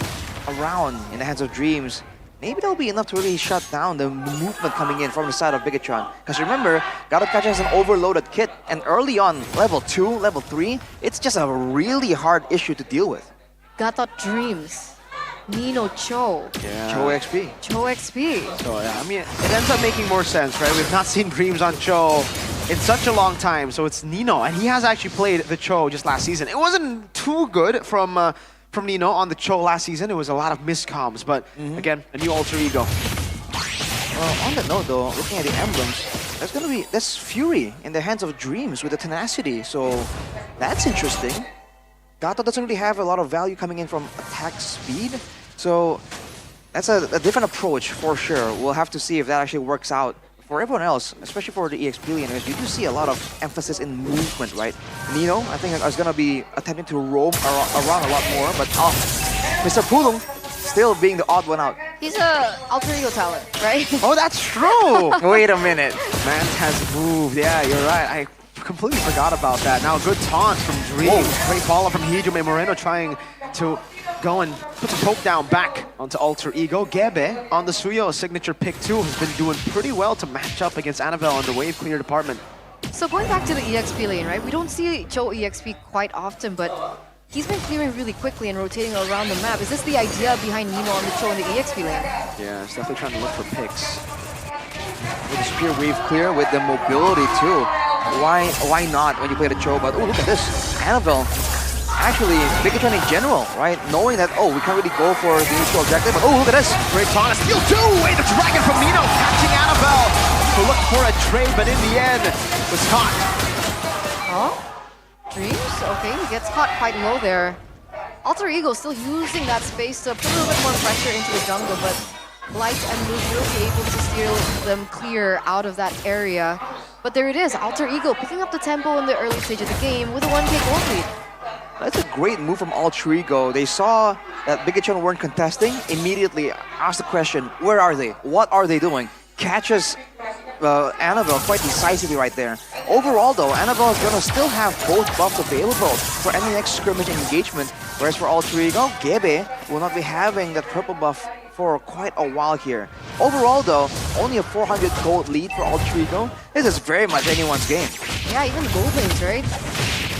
around in the hands of Dreams, maybe that'll be enough to really shut down the movement coming in from the side of Bigatron. Because remember, Gattakacha has an overloaded kit, and early on, level 2, level 3, it's just a really hard issue to deal with. Gatot Dreams. Nino Cho. Yeah. Cho XP. Cho XP. So yeah, I mean, it ends up making more sense, right? We've not seen Dreams on Cho in such a long time, so it's Nino, and he has actually played the Cho just last season. It wasn't too good from Nino on the Cho last season. It was a lot of miscoms, but again, a new alter ego. On that note though, looking at the emblems, there's Fury in the hands of Dreams with the Tenacity, so that's interesting. Gato doesn't really have a lot of value coming in from attack speed, so that's a different approach for sure. We'll have to see if that actually works out for everyone else, especially for the EXP laners. You do see a lot of emphasis in movement, right? Nino, I think, is going to be attempting to roam around a lot more, but Mr. Pulung still being the odd one out. He's a alter ego talent, right? Oh, that's true! Wait a minute. Man has moved. Yeah, you're right. I completely forgot about that. Now, a good taunt from Dreams. Great follow from Hijime. Moreno trying to go and put the poke down back onto Alter Ego. Gebe on the Suyo, signature pick 2, has been doing pretty well to match up against Annabelle in the wave clear department. So going back to the EXP lane, right? We don't see Cho EXP quite often, but he's been clearing really quickly and rotating around the map. Is this the idea behind Nino on the Cho in the EXP lane? Yeah, it's definitely trying to look for picks. With the spear wave clear, with the mobility too. Why not when you play the Cho? But oh, look at this. Annabelle, actually, Bigatron in general, right? Knowing that, oh, we can't really go for the initial objective, but oh, look at this. Great taunt, steal 2! Wait, the dragon from Nino catching Annabelle to look for a trade, but in the end, was caught. Oh? Dreams? Okay, he gets caught quite low there. Alter Ego still using that space to put a little bit more pressure into the jungle, but Light and Moose will be able to steal them clear out of that area. But there it is, Alter Ego picking up the tempo in the early stage of the game with a 1k gold lead. That's a great move from Alter Ego. They saw that Bigatron weren't contesting, immediately asked the question, where are they? What are they doing? Catches Annabelle quite decisively right there. Overall though, Annabelle is going to still have both buffs available for any next scrimmage engagement, whereas for Alter Ego, Gebe will not be having that purple buff for quite a while here. Overall though, only a 400 gold lead for Alter Ego. This is very much anyone's game. Yeah, even gold lanes, right?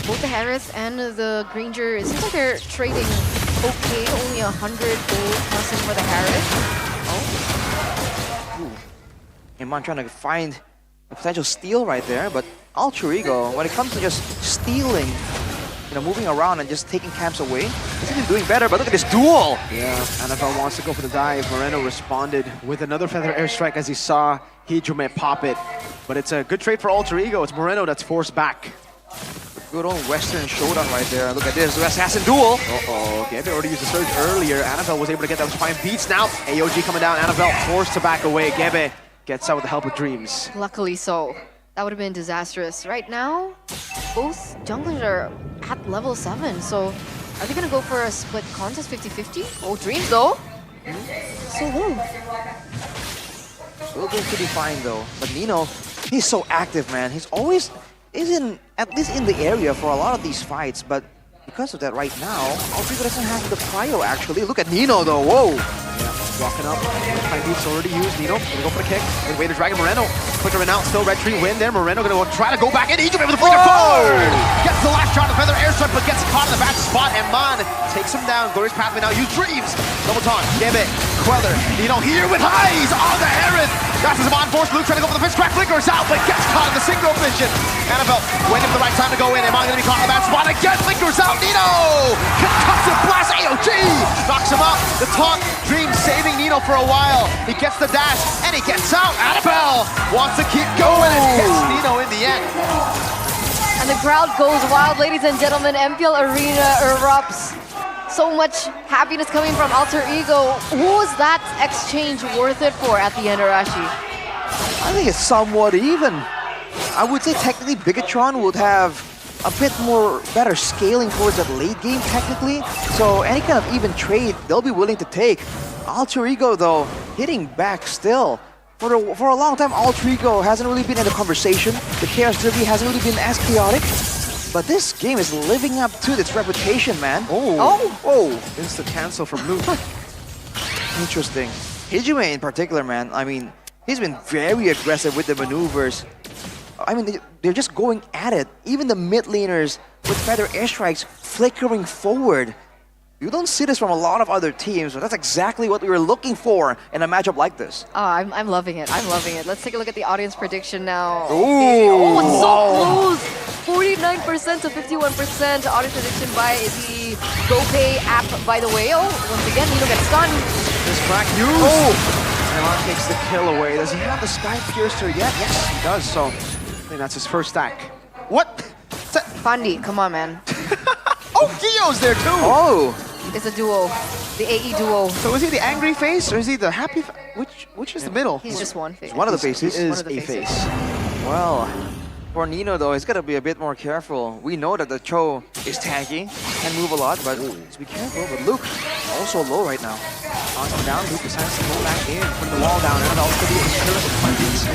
Both the Harris and the Granger, it seems like they're trading okay, only 100 gold plus in for the Harris. Oh. Iman trying to find a potential steal right there, but Alter Ego, when it comes to just stealing, you know, moving around and just taking camps away, he's doing better, but look at this duel! Yeah, Annabelle wants to go for the dive. Moreno responded with another Feather Airstrike as he saw Hijime pop it. But it's a good trade for Alter Ego. It's Moreno that's forced back. Good old Western showdown right there. Look at this, the assassin duel! Uh-oh, Gebe already used the surge earlier. Annabelle was able to get those fine beats now. AOG coming down, Annabelle forced to back away. Gebe gets out with the help of Dreams. Luckily so. That would have been disastrous. Right now, both junglers are at level 7, so are they gonna go for a split contest 50-50? Oh, Dreams though! So low. Will going to be fine though, but Nino, he's so active, man. He's always at least in the area for a lot of these fights, but because of that right now, Alter Ego doesn't have the prio actually. Look at Nino though, whoa! Yeah. Walking up. Time beats already used. Nino gonna go for the kick. Gonna wait to Dragon Moreno. Quicker and out. Still red tree win there. Moreno gonna try to go back in. Egypt with the flicker forward. Gets the last shot of Feather Airstrike, but gets caught in the back spot. And Man takes him down. Glorious Pathway now. Use Dreams. Double taunt. Gambit. Queller. Nino here with highs on the Heron. That's his on force. Luke trying to go for the fist crack. Flickers out, but gets caught in the single vision. Annabelle waiting for the right time to go in. Am I gonna be caught in the bad spot again? Flickers out. Nino. Concussive blast. AOG knocks him out. The taunt. Dreams saving Nino for a while. He gets the dash and he gets out. Annabelle wants to keep going and hits Nino in the end. And the crowd goes wild, ladies and gentlemen. MPL Arena erupts. So much happiness coming from Alter Ego. Who was that exchange worth it for at the end, Arashi? I think it's somewhat even. I would say technically Bigatron would have a bit more better scaling towards that late game technically. So any kind of even trade they'll be willing to take. Alter Ego though, hitting back still. For a long time, Alter Ego hasn't really been in the conversation. The Chaos Derby hasn't really been as chaotic. But this game is living up to its reputation, man. Oh! Instant cancel from Luke. Interesting. Hijime in particular, man, I mean, he's been very aggressive with the maneuvers. I mean, they're just going at it. Even the mid laners with Feather Airstrikes flickering forward. You don't see this from a lot of other teams, but that's exactly what we were looking for in a matchup like this. Oh, I'm loving it. I'm loving it. Let's take a look at the audience prediction now. Ooh. Oh, it's so close. 49% to 51% audience prediction by the GoPay app, by the way. Oh, once again, Nino gets stunned. This crack used. Oh! Milan takes the kill away. Does he have the Sky Piercer yet? Yes, he does. So, I think that's his first stack. What? Fandi, come on, man. Oh, Gio's there too! Oh! It's a duo. The AE duo. So is he the angry face or is he the happy face? Which is the middle? He's just one face. One of the faces. He is a face. Well, for Nino though, he's got to be a bit more careful. We know that the Cho is tanky, can move a lot, but just be careful. But Luke, also low right now. On down, Luke decides to go back in, put the wall down, and also be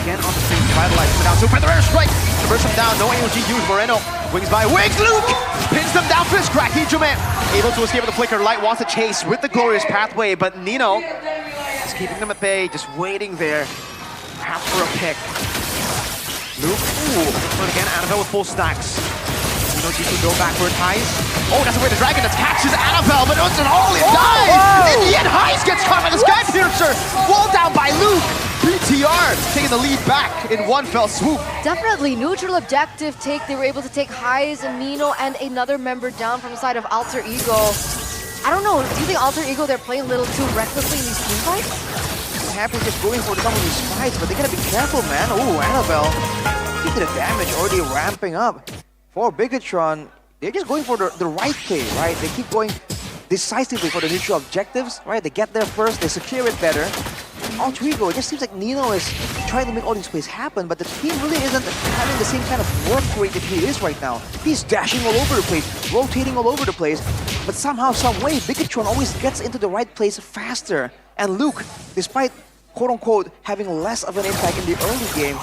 again on the screen. Vitalize down to Feather Airstrike. Reverse him down, no AOG used. Moreno wings by wings. Luke pins them down. Fist crack. Hijime able to escape with the flicker. Light wants to chase with the Glorious Pathway, but Nino is keeping them at bay, just waiting there. Perhaps for a pick. Luke, but again, Annabelle with full stacks. Nino GP go backward, Heis. Oh, that's away the dragon that catches Annabelle, but it's an all-in dive! In the end, Heis gets caught by the Sky Piercer! Wall down by Luke! BTR taking the lead back in one fell swoop. Definitely neutral objective take. They were able to take Heis and Nino and another member down from the side of Alter Ego. I don't know, do you think Alter Ego, they're playing a little too recklessly in these team fights? Happy just going for some of these fights, but they gotta be careful, man. Oh, Annabelle, look at the damage already ramping up. For Bigatron, they're just going for the right play, right? They keep going decisively for the neutral objectives, right? They get there first, they secure it better. Alter Ego, it just seems like Nino is trying to make all these plays happen, but the team really isn't having the same kind of work rate that he is right now. He's dashing all over the place, rotating all over the place, but somehow, some way, Bigatron always gets into the right place faster. And Luke, despite quote-unquote having less of an impact in the early game,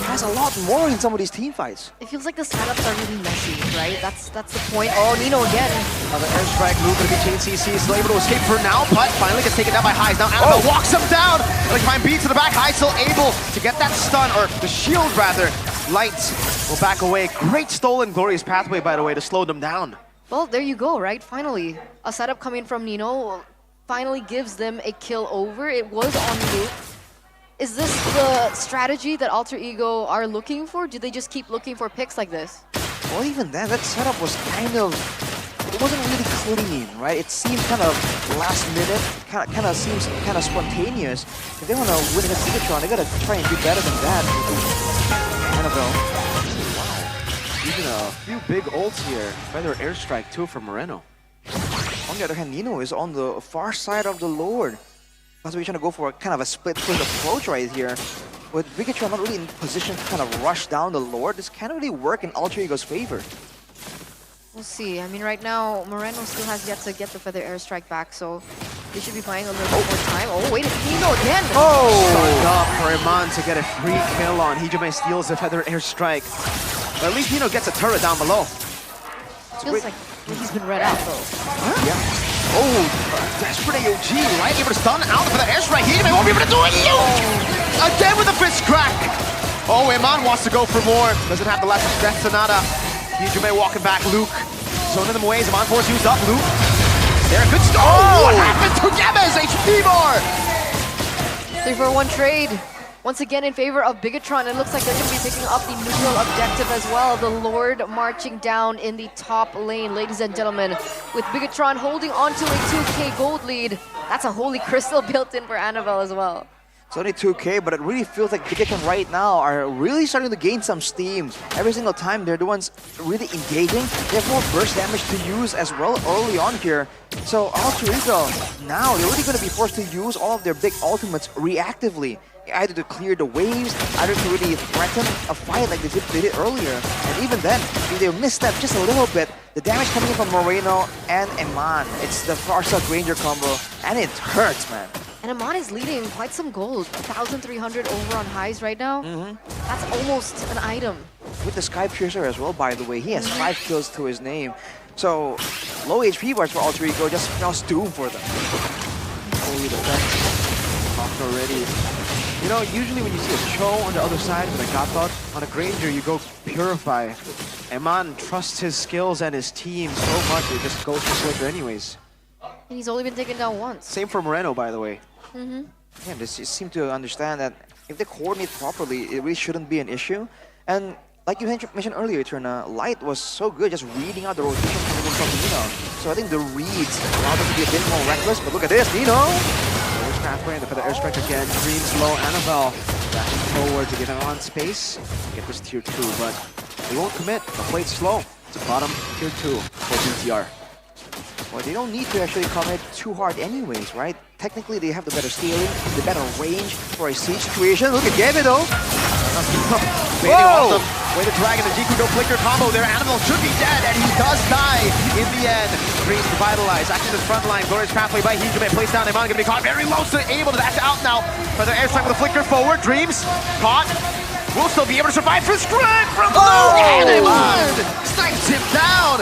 has a lot more in some of these team fights. It feels like the setups are really messy, right? That's the point. Oh, Nino again. Another airstrike, Luke gonna be chain CC, still able to escape for now, but finally gets taken down by Heis. Now Annabelle walks him down, like fine beat to the back. Heis still able to get that stun, or the shield rather. Lights will back away. Great stolen Glorious Pathway, by the way, to slow them down. Well, there you go, right? Finally, a setup coming from Nino finally gives them a kill over. It was on Luke. Is this the strategy that Alter Ego are looking for? Do they just keep looking for picks like this? Well, even then, that setup was kind of... It wasn't really clean, right? It seemed kind of last minute, kind of seems kind of spontaneous. If they want to win against Bigatron, they gotta try and do better than that. Annabelle. Wow. Even a few big ults here. Feather airstrike too from Moreno. On the other hand, Nino is on the far side of the Lord. That's why we're trying to go for a kind of a split-foot approach right here. With Bigatron not really in position to kind of rush down the Lord, this can't really work in Alter Ego's favor. We'll see. I mean, right now, Moreno still has yet to get the Feather Airstrike back, so they should be buying a little bit more time. Oh, wait, it's Nino again! Stunned up for Iman to get a free kill on. Hijime steals the Feather Airstrike. But at least Nino gets a turret down below. Feels like he's been read out, though. Huh? Yeah. Oh, Desperate AOG, right? Able to stun out for that airstrike. He won't be able to do it. Again with the fist crack. Oh, Iman wants to go for more. Doesn't have the last Death Sonata. Hijume walking back. Luke zoning them away. Iman force used up. Luke. There, good start. Oh, what happened to Gemma's HP bar? 3-for-1 trade. Once again in favor of Bigatron. It looks like they're going to be picking up the neutral objective as well. The Lord marching down in the top lane, ladies and gentlemen. With Bigatron holding on to a 2K gold lead. That's a holy crystal built in for Annabelle as well. It's only 2K, but it really feels like Bigatron right now are really starting to gain some steam. Every single time they're the ones really engaging. They have more burst damage to use as well early on here. So Alter Ego, now they're really going to be forced to use all of their big ultimates reactively. Either to clear the waves, either to really threaten a fight like they did earlier. And even then, if they misstep just a little bit, the damage coming in from Moreno and Eman, it's the Farsa Granger combo, and it hurts, man. And Aman is leading quite some gold. 1,300 over on highs right now. That's almost an item. With the Sky Piercer as well, by the way. He has 5 kills to his name. So, low HP bars for Alter Ego just spells doom for them. Holy defense. Talked already. You know, usually when you see a Cho on the other side with a Gatot, on a Granger you go Purify. Eman trusts his skills and his team so much it just goes for Flicker anyways. And he's only been taken down once. Same for Moreno, by the way. Yeah, they seem to understand that if they coordinate properly, it really shouldn't be an issue. And like you mentioned earlier, Eterna, Light was so good just reading out the rotation coming in from Nino. So I think the reads allowed them to be a bit more reckless, but look at this, Nino! There's Pathway for the airstrike again. Dreams low, Annabelle backing forward to give him on space. Get this tier 2, but they won't commit. The play's slow. It's a bottom tier 2 for BTR. Well, they don't need to actually commit too hard anyways, right? Technically, they have the better stealing, the better range for a siege situation. Look at Gavin, though! Whoa! Way to drag in the Jiku no flicker combo there. Annabelle should be dead, and he does die in the end. Dreams revitalized. Acting in the front line. Glorious pathway by Hijume. Placed down. Iman gonna be caught very low, so able to dash out now. For the airstrike with a flicker forward. Dreams caught. Will still be able to survive for Scribe from below. And Iman snipes him down.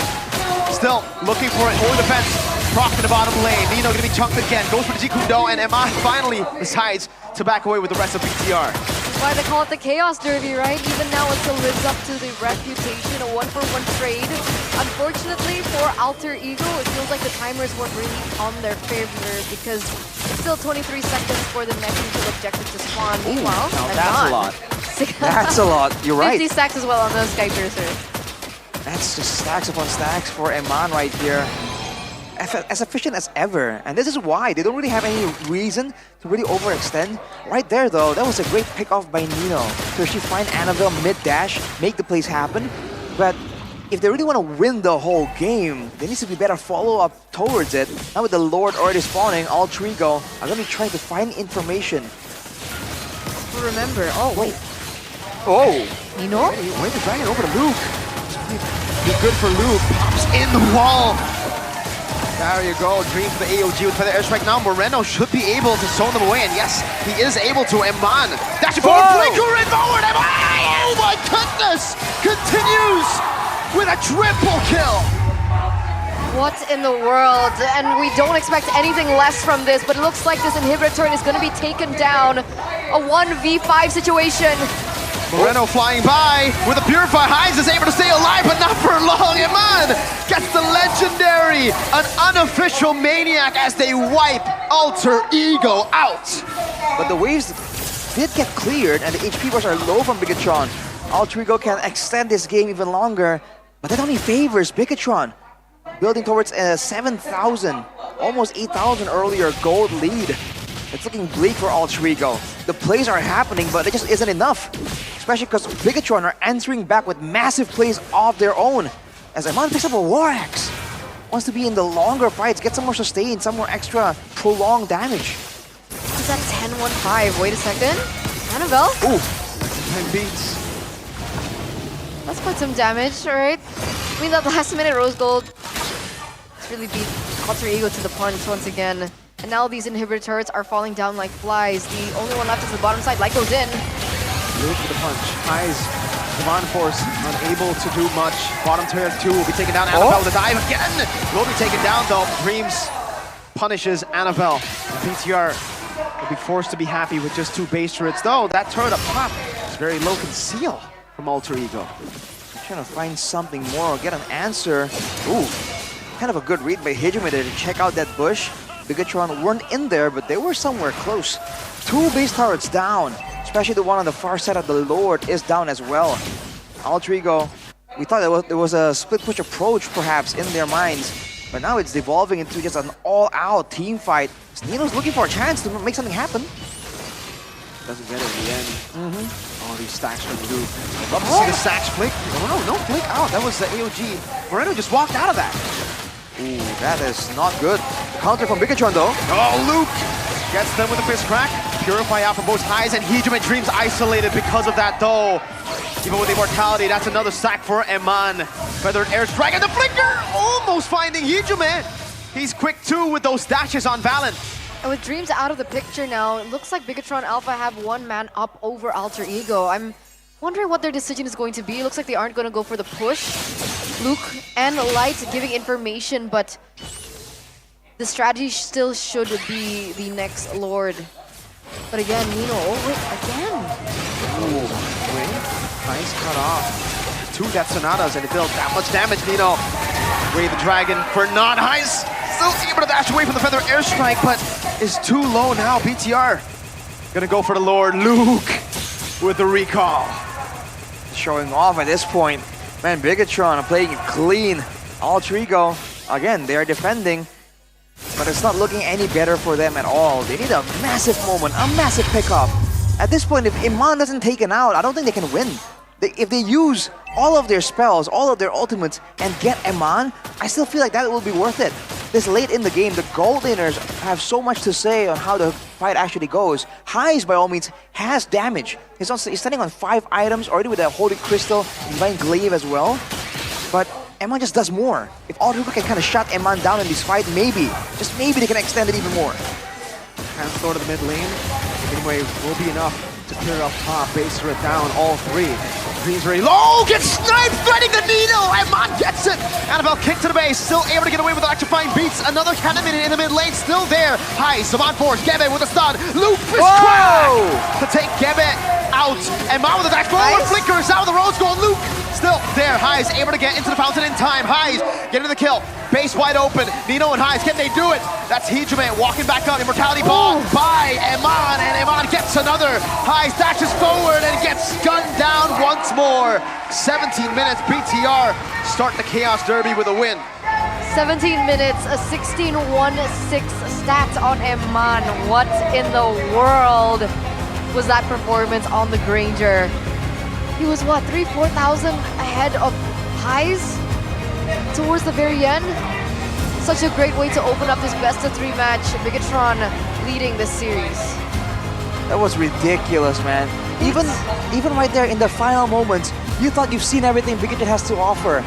Still looking for it. Holy defense. Proc in the bottom lane. Nino gonna be chunked again. Goes for the Jikundo, and Eman finally decides to back away with the rest of BTR. That's why they call it the Chaos Derby, right? Even now it still lives up to the reputation, a 1-for-1 trade. Unfortunately for Alter Ego, it feels like the timers weren't really on their favor because it's still 23 seconds for the next neutral objective to spawn. Meanwhile, that's a lot. That's a lot. You're right. 50 stacks as well on those Sky Piercers. That's just stacks upon stacks for Eman right here. As efficient as ever. And this is why they don't really have any reason to really overextend. Right there, though, that was a great pick off by Nino to actually find Annabelle mid-dash, make the plays happen. But if they really want to win the whole game, there needs to be better follow-up towards it. Now with the Lord already spawning, Alter Ego are going to be trying to find information. Remember, oh, wait. Oh! Nino? Way to drag it over to Luke. Be good for Luke. Pops in the wall. There you go. Dreams for the AOG with the airstrike now. Moreno should be able to zone them away. And yes, he is able to. Eman dashing forward. Flicker right forward. Eman, oh my goodness. Continues with a triple kill. What in the world? And we don't expect anything less from this, but it looks like this inhibitor turret is going to be taken down. A 1v5 situation. Moreno flying by with a Purify. Hines is able to stay alive, but not for long. Eman gets the legendary, an unofficial maniac as they wipe Alter Ego out. But the waves did get cleared, and the HP bars are low from Bigatron. Alter Ego can extend this game even longer, but that only favors Bigatron. Building towards a 7,000, almost 8,000 earlier gold lead. It's looking bleak for Alter Ego. The plays are happening, but it just isn't enough. Especially because Bigatron are entering back with massive plays of their own. As Eman picks up a War Axe. Wants to be in the longer fights, get some more sustain, some more extra prolonged damage. Is that 10-1-5? Wait a second. Annabelle? Ooh. 10 beats. That's quite some damage, alright? I mean, that last minute Rose Gold really beat Alter Ego to the punch once again. And now these inhibitor turrets are falling down like flies. The only one left is the bottom side. Light goes in. Luke with the punch. Highs, Divine Force, unable to do much. Bottom turret 2 will be taken down. Annabelle with a dive again. Will be taken down though. Dreams punishes Annabelle. BTR will be forced to be happy with just 2 base turrets, though that turret up top is very low conceal from Alter Ego. Trying to find something more or get an answer. Ooh, kind of a good read by Hijime there to check out that bush. Bigatron weren't in there, but they were somewhere close. 2 base turrets down, especially the one on the far side of the Lord is down as well. Alter Ego, we thought there was a split push approach perhaps in their minds, but now it's devolving into just an all-out team fight. Nino's looking for a chance to make something happen. Doesn't get it in the end. All these stacks from Luke. I'd love to see the stacks flick. No flick out. That was the AOG. Moreno just walked out of that. Ooh, that is not good. Counter from Bigatron though. Oh, Luke gets them with a fist crack. Purify out from both highs, and Hijime Dreams isolated because of that though. Even with immortality, that's another sack for Eman. Feathered Air Strike and the flicker almost finding Hijime. He's quick too with those dashes on Valen. And with Dreams out of the picture now, it looks like Bigatron Alpha have 1 man up over Alter Ego. I'm wondering what their decision is going to be. It looks like they aren't going to go for the push. Luke and Light giving information, but the strategy still should be the next Lord. But again, Nino, again. Ooh, wait. Nice cut off. 2 Death Sonatas and it dealt that much damage, Nino. Ray the Dragon for non-highs. Still able to dash away from the Feather Airstrike, but is too low now. BTR gonna go for the Lord. Luke with the recall. Showing off at this point. Man, Bigatron playing it clean. Alter Ego, again, they are defending, but it's not looking any better for them at all. They need a massive moment, a massive pickup. At this point, if Iman doesn't take it out, I don't think they can win. If they use all of their spells, all of their ultimates, and get Eman, I still feel like that will be worth it. This late in the game, the gold laners have so much to say on how the fight actually goes. Highs, by all means, has damage. He's standing on 5 items, already with a Holy Crystal, Divine Glaive as well. But Eman just does more. If Alter Ego can kind of shut Eman down in this fight, maybe, just maybe they can extend it even more. Hands throw to the mid lane. Anyway, will be enough to clear up top. Base turret down, all 3. Dreams very low, gets sniped, threading the needle, Eman gets it! Annabelle kick to the base, still able to get away with electrifying beats. Another cannon minute in the mid lane, still there. High, Saman force, Gebe with a stun. Luke fist crack to take Gebe out. Eman with a dash forward, flickers out of the roads, going Luke. Still there, Highs able to get into the fountain in time. Highs getting the kill, base wide open. Nino and Highs, can they do it? That's Hijime walking back up, immortality bomb by Eman, and Eman gets another. Highs dashes forward and gets gunned down once more. 17 minutes, BTR start the Chaos Derby with a win. 17 minutes, a 16-1-6 stat on Eman. What in the world was that performance on the Granger? He was what, 3,000-4,000 ahead of Highs towards the very end? Such a great way to open up this best-of-3 match. Bigatron leading this series. That was ridiculous, man. Even right there in the final moments, you thought you've seen everything Bigatron has to offer.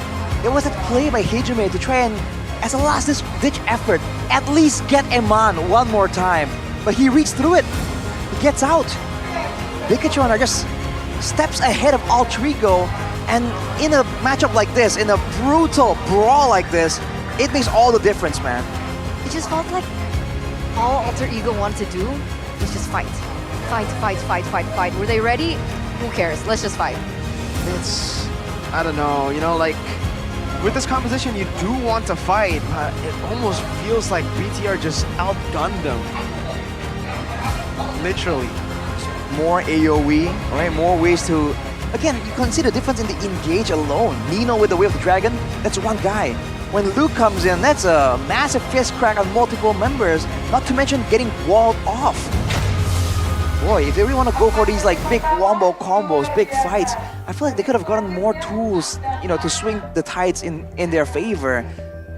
It was that play by Hijime to try and, as a last-ditch effort, at least get Eman one more time. But he reached through it. He gets out. Bigatron are just steps ahead of Alter Ego, and in a matchup like this, in a brutal brawl like this, it makes all the difference, man. It just felt like all Alter Ego wanted to do was just fight. Fight. Were they ready? Who cares? Let's just fight. It's, I don't know, you know, like, with this composition, you do want to fight, but it almost feels like BTR just outgunned them. Literally. More AoE, right? More ways to... Again, you can see the difference in the engage alone. Nino with the Way of the Dragon, that's one guy. When Luke comes in, that's a massive fist crack on multiple members, not to mention getting walled off. Boy, if they really want to go for these like big wombo combos, big fights, I feel like they could have gotten more tools, you know, to swing the tides in their favor.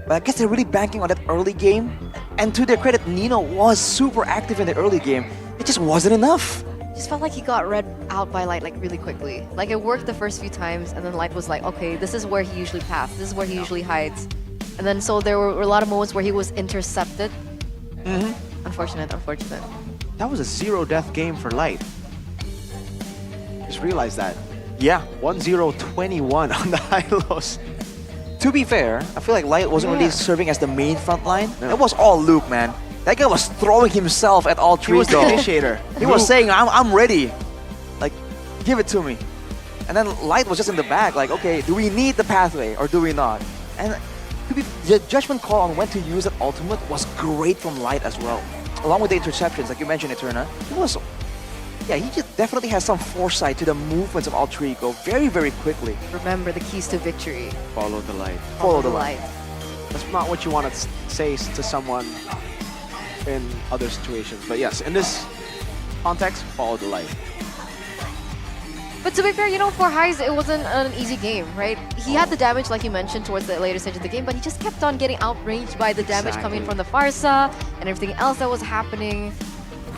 But I guess they're really banking on that early game. And to their credit, Nino was super active in the early game. It just wasn't enough. Just felt like he got read out by Light like really quickly. Like it worked the first few times, and then Light was like, okay, this is where he usually passes, this is where he usually hides. And then so there were a lot of moments where he was intercepted. Unfortunate. That was a 0-death game for Light. Just realized that. Yeah. 1-0-21 on the Hylos. to be fair, I feel like Light wasn't really serving as the main front line. It was all Luke, man. That guy was throwing himself at all three. He was the initiator. He was saying, I'm ready. Like, give it to me. And then Light was just in the back, like, okay, do we need the pathway or do we not? And the judgment call on when to use that ultimate was great from Light as well. Along with the interceptions, like you mentioned, Eterna. He just definitely has some foresight to the movements of Altrigo very, very quickly. Remember the keys to victory. Follow the light. Follow the light. That's not what you want to say to someone in other situations. But yes, in this context, follow the light. But to be fair, you know, for Heise, it wasn't an easy game, right? He had the damage, like you mentioned, towards the later stage of the game, but he just kept on getting outranged by the damage coming from the Farsa and everything else that was happening.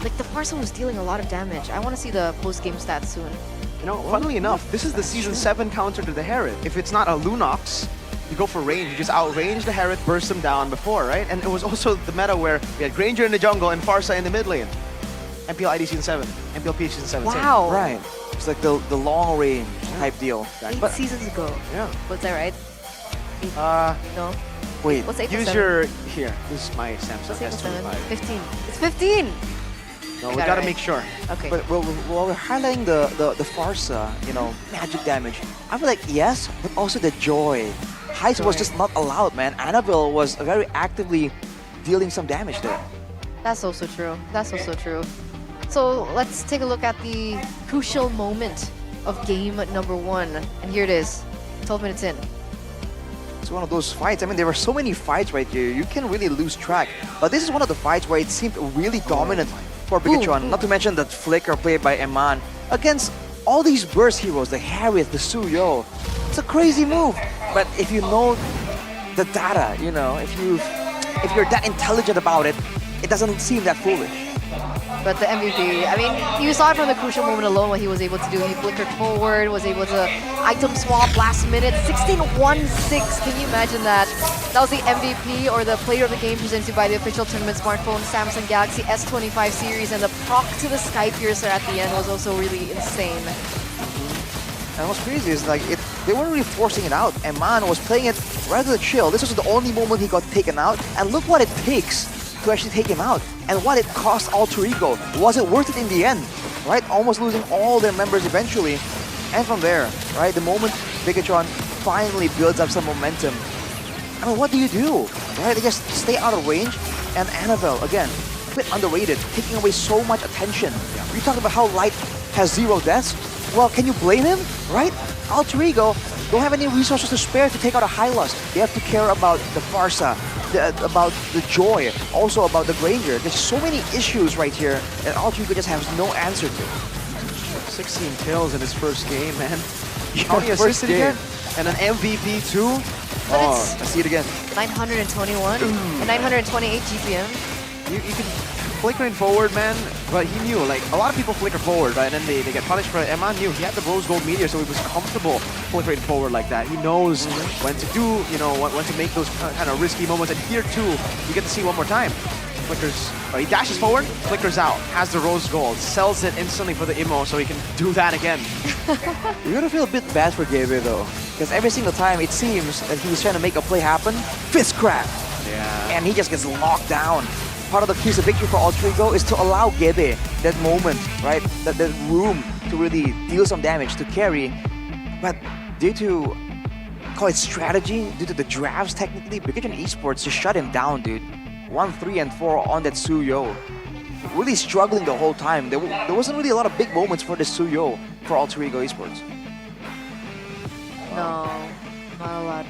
Like, the Farsa was dealing a lot of damage. I want to see the post-game stats soon. You know, funnily enough, this is the Season 7 counter to the Herod. If it's not a Lunox, you go for range. You just outrange the Herod, burst him down before, right? And it was also the meta where we had Granger in the jungle and Farsa in the mid lane. MPL ID Season 7, MPL PH Season 7. Wow. Same. Right. It's like the long range type deal. 8 seasons ago. Yeah. Was that right? No. Wait. What's 8 Use your... Here, this is my Samsung What's 8 S25. 15. It's 15! No, we gotta make sure. Okay. But while we're highlighting the Farsa, you know, magic damage, I feel like yes, but also the joy. Heise was just not allowed, man. Annabelle was very actively dealing some damage there. That's also true. That's also true. So let's take a look at the crucial moment of game number 1. And here it is, 12 minutes in. It's one of those fights. I mean, there were so many fights right here. You can really lose track. But this is one of the fights where it seemed really dominant for Pikachu. Not to mention that flicker played by Eman against all these burst heroes, the Harith, the Suyo. It's a crazy move. But if you know the data, you know, if you're that intelligent about it, it doesn't seem that foolish. But the MVP, I mean, you saw it from the crucial moment alone what he was able to do. He flickered forward, was able to item swap last minute, 16-1-6. Can you imagine that? That was the MVP or the player of the game presented by the official tournament smartphone Samsung Galaxy S25 series, and the proc to the Sky Piercer at the end was also really insane. And what's crazy is like they weren't really forcing it out. Eman was playing it rather chill. This was the only moment he got taken out, and look what it takes to actually take him out, and what it cost Alter Ego. Was it worth it in the end? Right, almost losing all their members eventually, and from there, right, the moment Pikachu finally builds up some momentum. I mean, what do you do? Right, they just stay out of range, and Annabelle again, a bit underrated, taking away so much attention. You talk about how Light has 0 deaths. Well, can you blame him? Right? Alter Ego don't have any resources to spare to take out a Hylos. They have to care about the Farsa, about the Joy, also about the Granger. There's so many issues right here that Alter Ego just has no answer to. 16 kills in his first game, man. Yeah, How many first assisted game. again? And an MVP too? But Oh, it's I see it again. 921 and 928 GPM. You can flickering forward, man, but he knew, like, a lot of people flicker forward, right, and then they get punished for it. Eman knew he had the Rose Gold Meteor, so he was comfortable flickering forward like that. He knows when to do, you know, when to make those kind of risky moments, and here too, you get to see one more time. Flickers, he dashes forward, flickers out, has the Rose Gold, sells it instantly for the Immo, so he can do that again. You're gonna feel a bit bad for Gabe though, because every single time it seems that he's trying to make a play happen, Fistcraft! Yeah. And he just gets locked down. Part of the keys of victory for Alter Ego is to allow Gebe that moment, right? That room to really deal some damage, to carry. But due to, call it strategy, due to the drafts technically, Pikachu Esports just shut him down, dude. 1, 3, and 4 on that Suyo. Really struggling the whole time. There wasn't really a lot of big moments for the Suyo for Alter Ego Esports. No, not a lot.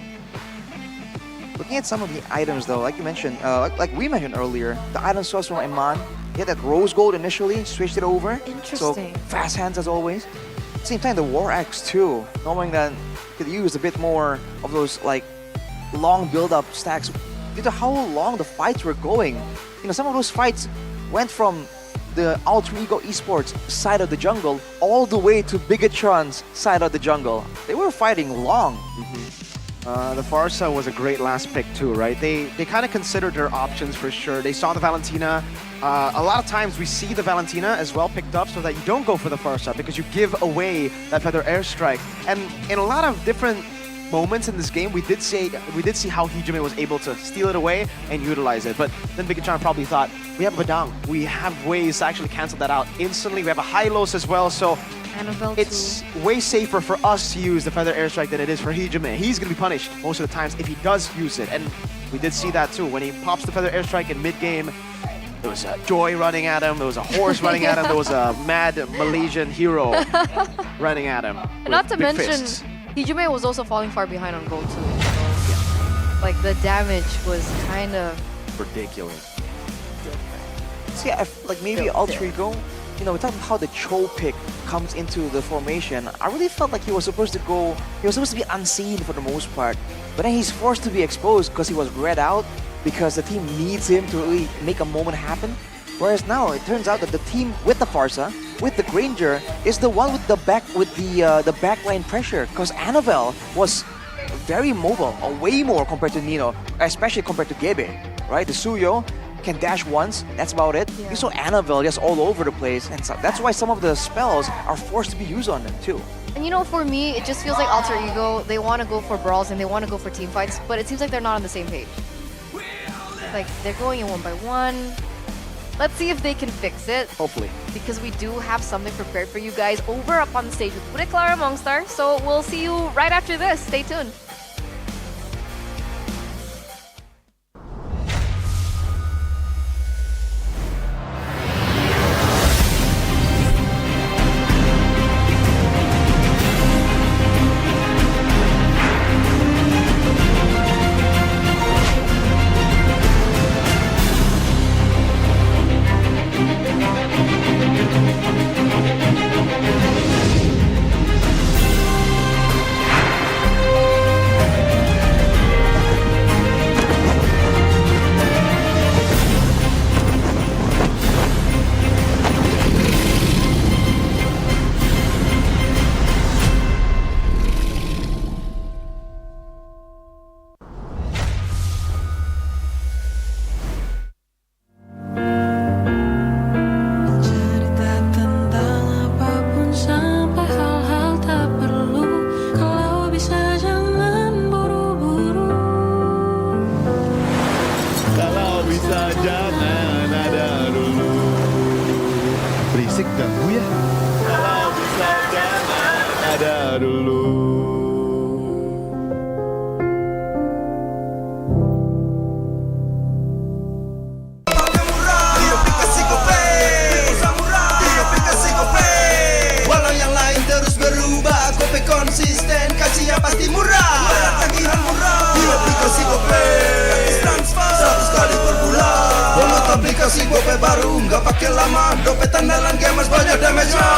Looking at some of the items though, like you mentioned, like we mentioned earlier, the item source from Eman, he had that Rose Gold initially, switched it over. Interesting. So fast hands as always. At the same time, the War Axe too, knowing that he could use a bit more of those like long build-up stacks due to how long the fights were going. You know, some of those fights went from the Alter Ego Esports side of the jungle all the way to Bigatron's side of the jungle. They were fighting long. The Farsa was a great last pick too, right? They kind of considered their options for sure. They saw the Valentina. A lot of times we see the Valentina as well picked up so that you don't go for the Farsa because you give away that Feather Airstrike. And in a lot of different moments in this game, we did see how Hijime was able to steal it away and utilize it. But then Bigachan probably thought, we have Badang. We have ways to actually cancel that out instantly. We have a Hylos as well, so it's way safer for us to use the Feather Airstrike than it is for Hijime. He's going to be punished most of the times if he does use it. And we did see that too. When he pops the Feather Airstrike in mid-game, there was a Joy running at him, there was a horse running at him, there was a mad Malaysian hero running at him. And not to big mention, fists. Hijime was also falling far behind on gold too. So, like the damage was kind of ridiculous. See, I feel like maybe Ultra Ego, we talked about how the Cho pick comes into the formation. I really felt like he was supposed to be unseen for the most part. But then he's forced to be exposed because he was read out because the team needs him to really make a moment happen. Whereas now it turns out that the team with the Farsa, with the Granger, is the one with the backline pressure because Annabelle was very mobile, way more compared to Nino, especially compared to Gebe, right? The Suyo can dash once, that's about it. You saw Annabelle just all over the place, and so that's why some of the spells are forced to be used on them too. And for me, it just feels like Alter Ego, they want to go for brawls and they want to go for team fights, but it seems like they're not on the same page. Like, they're going in one by one. Let's see if they can fix it. Hopefully. Because we do have something prepared for you guys over up on the stage with Bude Clara Mongstar. So we'll see you right after this. Stay tuned. Konsisten, kasih yang pasti murah. Tagihan murah. Di aplikasi GoPay, transfer 100 kali per bulan. Download aplikasi GoPay baru, nggak pakai lama. Dompet andalan gamers banyak damage-nya.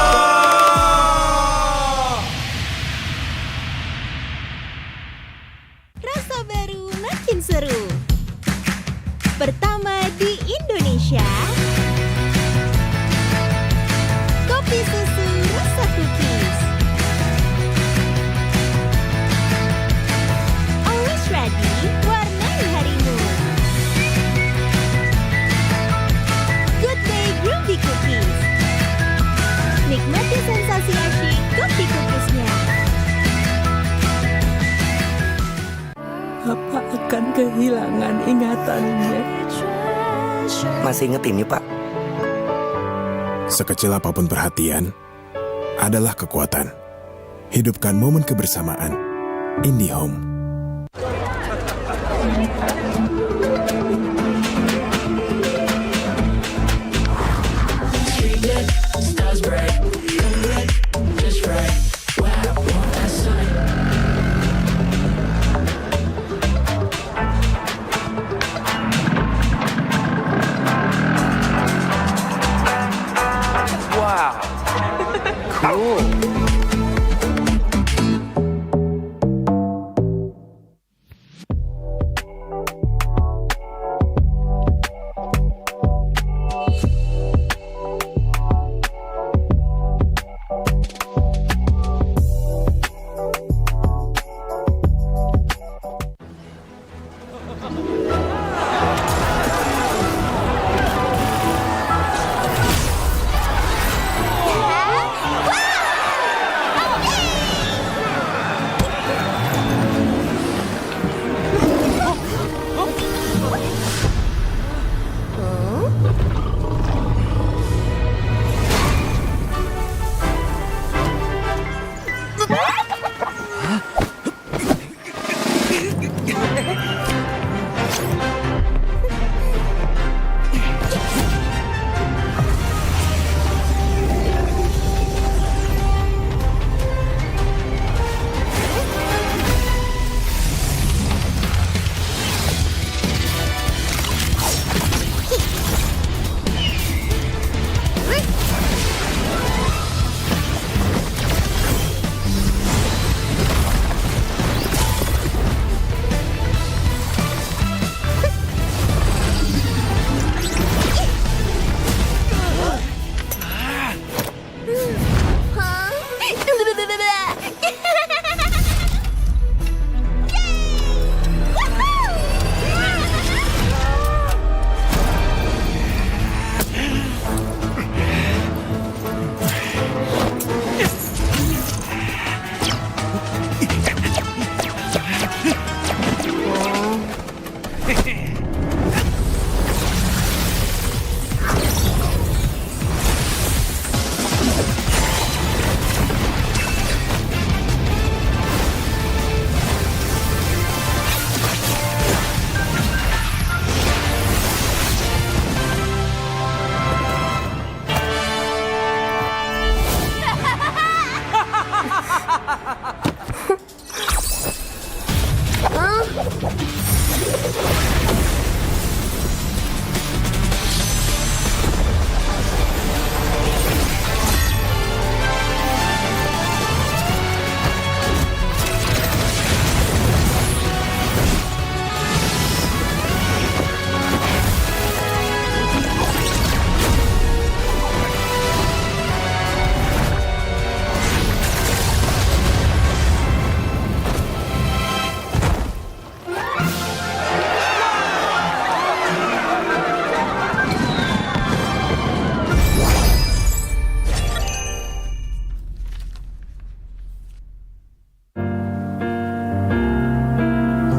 Rasa baru makin seru. Pertama di Indonesia. Kopi susu rasa cookies. Always ready, warnai harimu. Good day Groovy Cookies. Nikmati sensasi asyik kopi cookiesnya. Apa akan kehilangan ingatannya? Masih inget ini, Pak? Sekecil apapun perhatian adalah kekuatan. Hidupkan momen kebersamaan. IndiHome. Wow. Cool.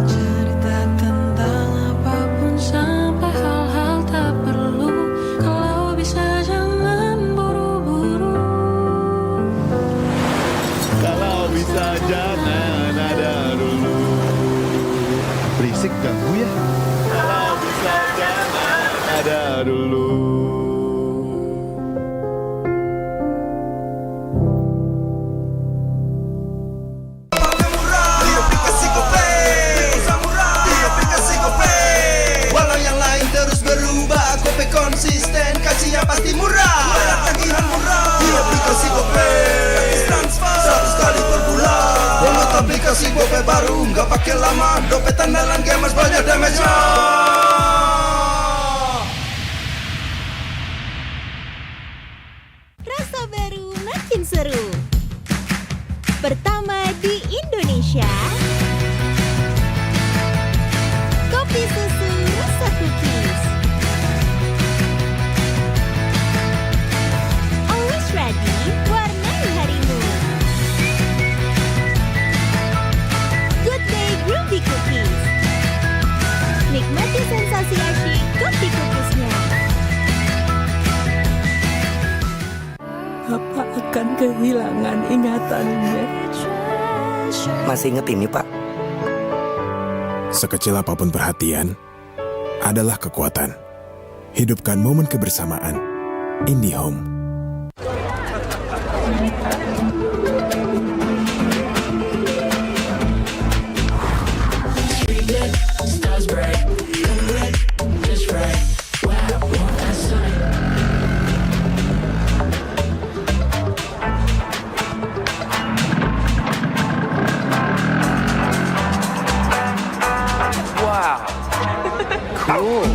Cerita tentang apapun sampai hal-hal tak perlu. Kalau bisa jangan buru-buru. Kalau bisa jangan ada dulu. Berisik ganggu ya. Kalau bisa jangan ada dulu. Walau yang lain terus berubah, Gope konsisten, kasih yang pasti murah. Tagihan murah di aplikasi Gope, gratis transfer 100 kali per bulan. Download aplikasi Gope baru, nggak pakai lama. Dompet andalan gamers banyak damage-nya. Rasa baru makin seru. Pertama di Indonesia. Kopi susu rasa cookies. Always ready, warnai harimu. Good day Groovy Cookies. Nikmati sensasi asyik kopi cookiesnya. Apa akan kehilangan ingatannya? Masih inget ini, Pak? Sekecil apapun perhatian adalah kekuatan. Hidupkan momen kebersamaan. IndiHome. Wow. Cool.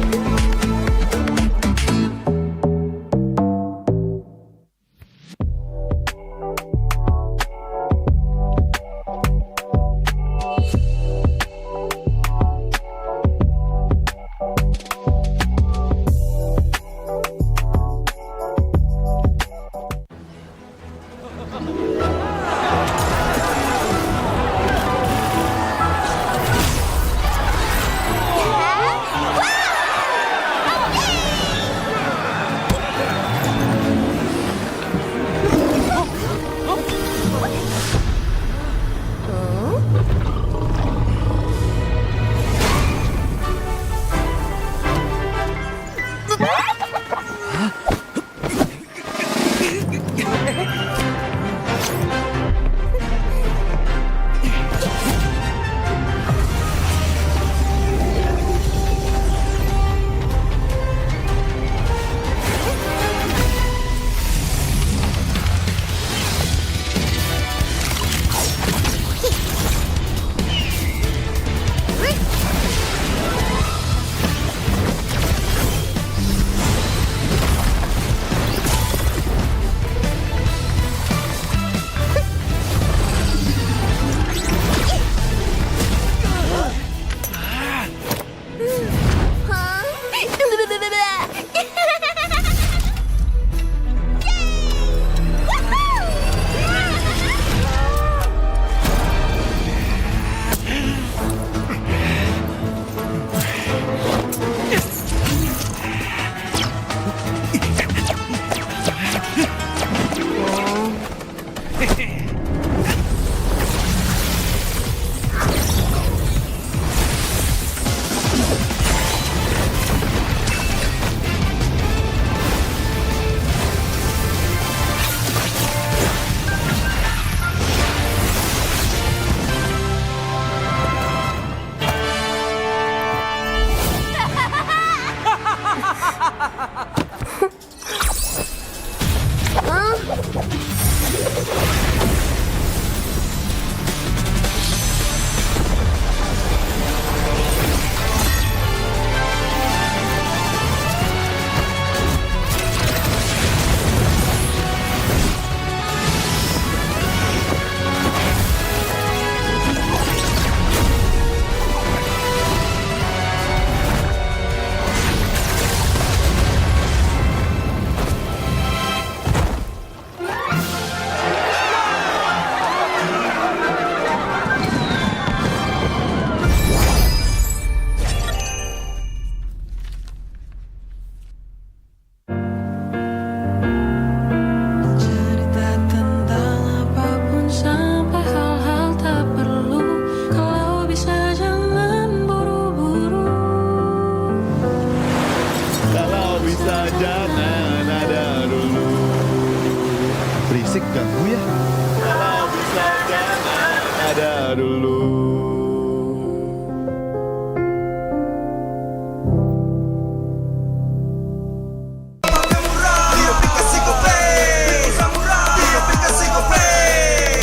ada dulu.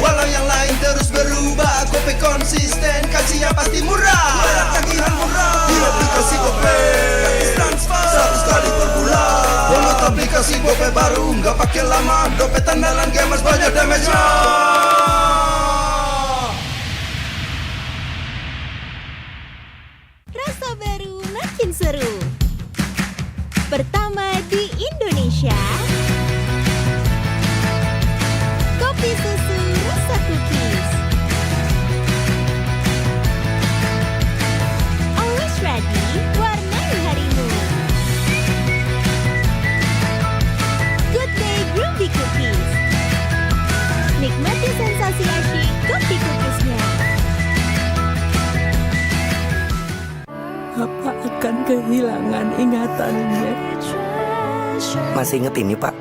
Walau yang lain terus berubah, Gope konsisten, kasihnya pasti murah. Bayar tagihan murah di aplikasi Gope, gratis transfer 100 kali per bulan. Download aplikasi Gope baru, nggak pakai lama. Dompet andalan gamers banyak damage-nya. Rasa baru makin seru. Pertama di Indonesia, kopi susu rasa cookies. Always ready, warnai harimu. Good day groovy cookies. Nikmati sensasi asyik kopi cookiesnya. Apa akan kehilangan ingatannya? Masih inget ini, Pak?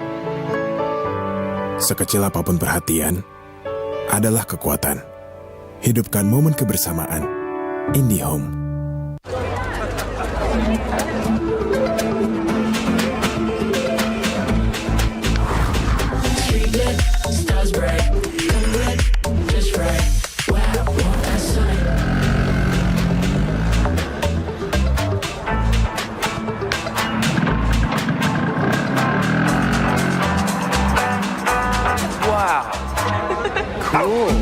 Sekecil apapun perhatian adalah kekuatan. Hidupkan momen kebersamaan. IndiHome. Wow. Cool.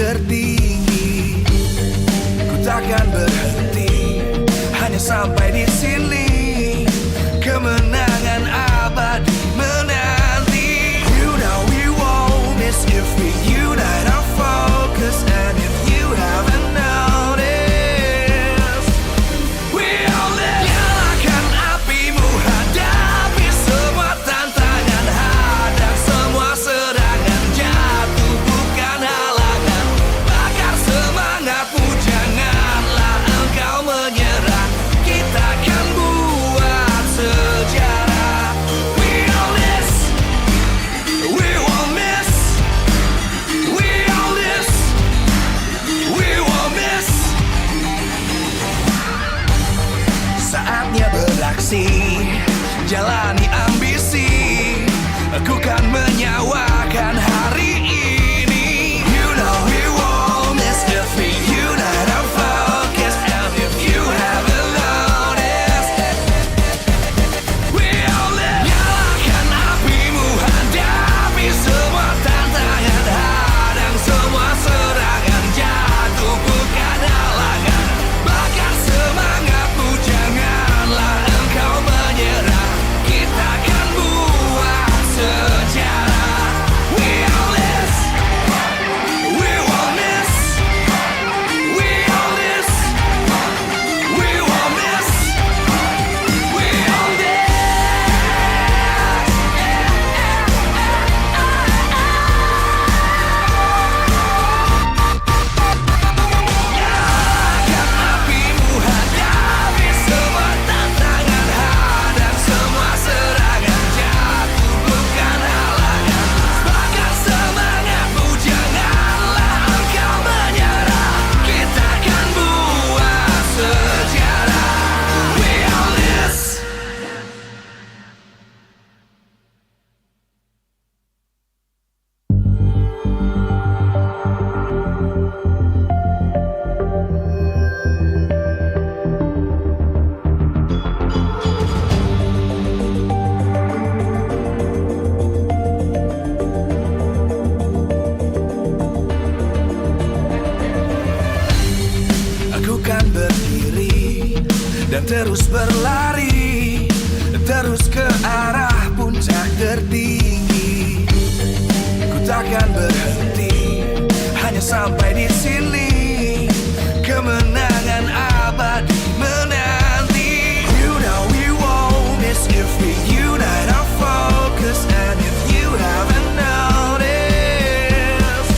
tertinggi. Ku takkan berhenti hanya sampai di sini. Kemenangan abadi menanti. You know we won't miss if we unite our focus. And if you haven't noticed, we all live. Nyalakan apimu, hadapi semua tantangan, hadang semua serangan, jatuh bukan halangan. Bakar semangatmu, janganlah engkau menyerah. Kita akan buat sejarah. We all this, we won't miss. We all this, we won't miss. Saatnya beraksi, jalani ambisi. Aku kan menyawakan hari ini. You know we won't miss if we unite our focus. And if you haven't noticed, we all live. Nyalakan apimu, hadapi semua tantangan, hadang semua serangan, jatuh bukan halangan. Bakar semangatmu, janganlah engkau menyerah. Kita akan buat sejarah. We all this, we won't miss. We all this, we won't miss. We all this. Nyalakan apimu, hadapi semua tantangan, hadang semua serangan, jatuh bukan halangan. Bakar semangatmu, janganlah engkau menyerah. Kita akan buat sejarah. We all this. Aku kan berdiri dan terus berlari, terus ke arah puncak tertinggi. Ku takkan berhenti hanya sampai di sini. Kemenangan abadi menanti. You know we won't miss if we unite our focus. And if you haven't noticed,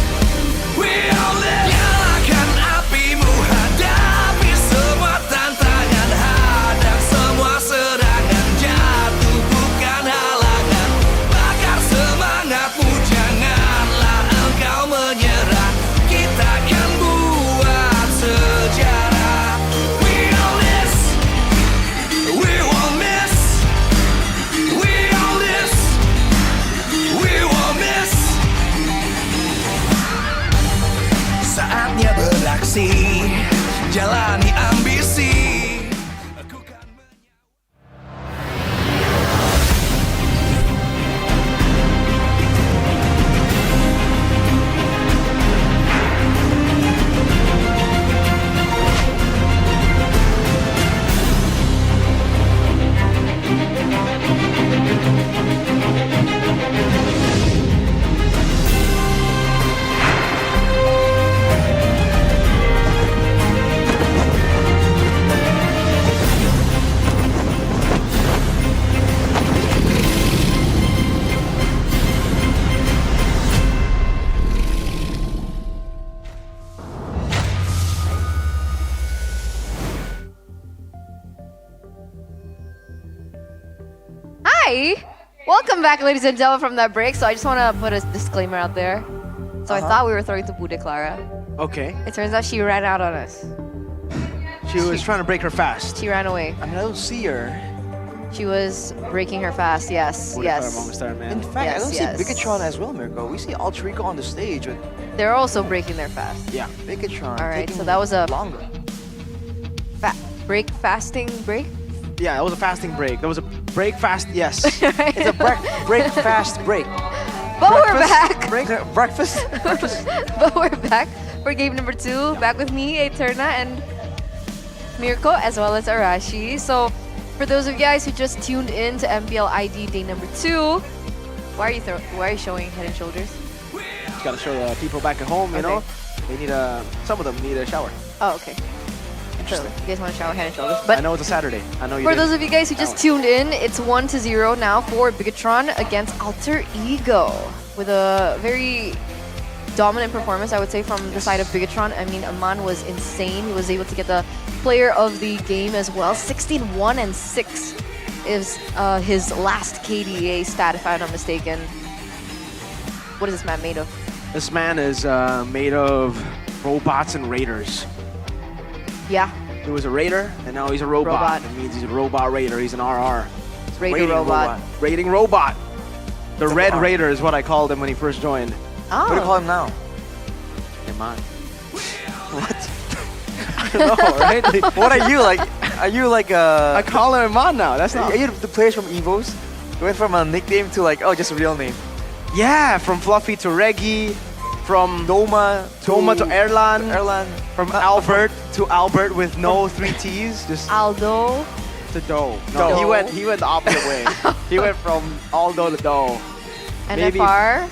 we all live. Nyalakan apimu, hadapi semua tantangan, hadang semua serangan, jatuh bukan halangan. Bakar semangatmu, janganlah engkau menyerah. Kita akan buat sejarah. We all this, we won't miss. We all this, we won't miss. Saatnya beraksi, jalani ambisi. Hi! Welcome back, ladies and gentlemen, from that break. So I just want to put a disclaimer out there. So I thought we were throwing to Bude Clara. Okay. It turns out she ran out on us. She was trying to break her fast. She ran away. I mean, I don't see her. She was breaking her fast, yes, Bude Clara yes. Mongstar, man. In fact, I don't yes. see Bigatron as well, Mirko. We see Altrico on the stage, but They're also breaking their fast. Yeah. Bigatron All right, taking so that was a longer. fasting break? Yeah, it was a fasting break. There was a break fast, yes. It's a break fast break. But we're back. Breakfast? But we're back for game number 2. Back with me, Eterna and Mirko, as well as Arashi. So, for those of you guys who just tuned in to MPL ID day number 2, why are you showing Head and Shoulders? Just gotta show the people back at home, you know, they need some of them need a shower. Oh, okay. So, you guys want to shower Head and Shoulders? I know it's a Saturday. I know you For did. those of you guys who just tuned in, it's 1-0 now for Bigatron against Alter Ego. With a very dominant performance, I would say, from the side of Bigatron. I mean, Aman was insane. He was able to get the player of the game as well. 16-1-6 is his last KDA stat, if I'm not mistaken. What is this man made of? This man is made of robots and raiders. Yeah. He was a raider, and now he's a robot. It means he's a robot raider. He's an RR. Raider robot. Raiding robot. The It's a Red R. Raider is what I called him when he first joined. Oh. What do you call him now? Aman. What? I don't know, right? What are you like? Are you like I call him Aman now. That's not. Are you the players from Evos? You went from a nickname to like, oh, just a real name. Yeah, from Fluffy to Reggie, from Doma to Erlan, from Albert to Albert with no 3 T's, just Aldo to Do. No, he went the opposite way. He went from Aldo to Do. And Maybe- NFR?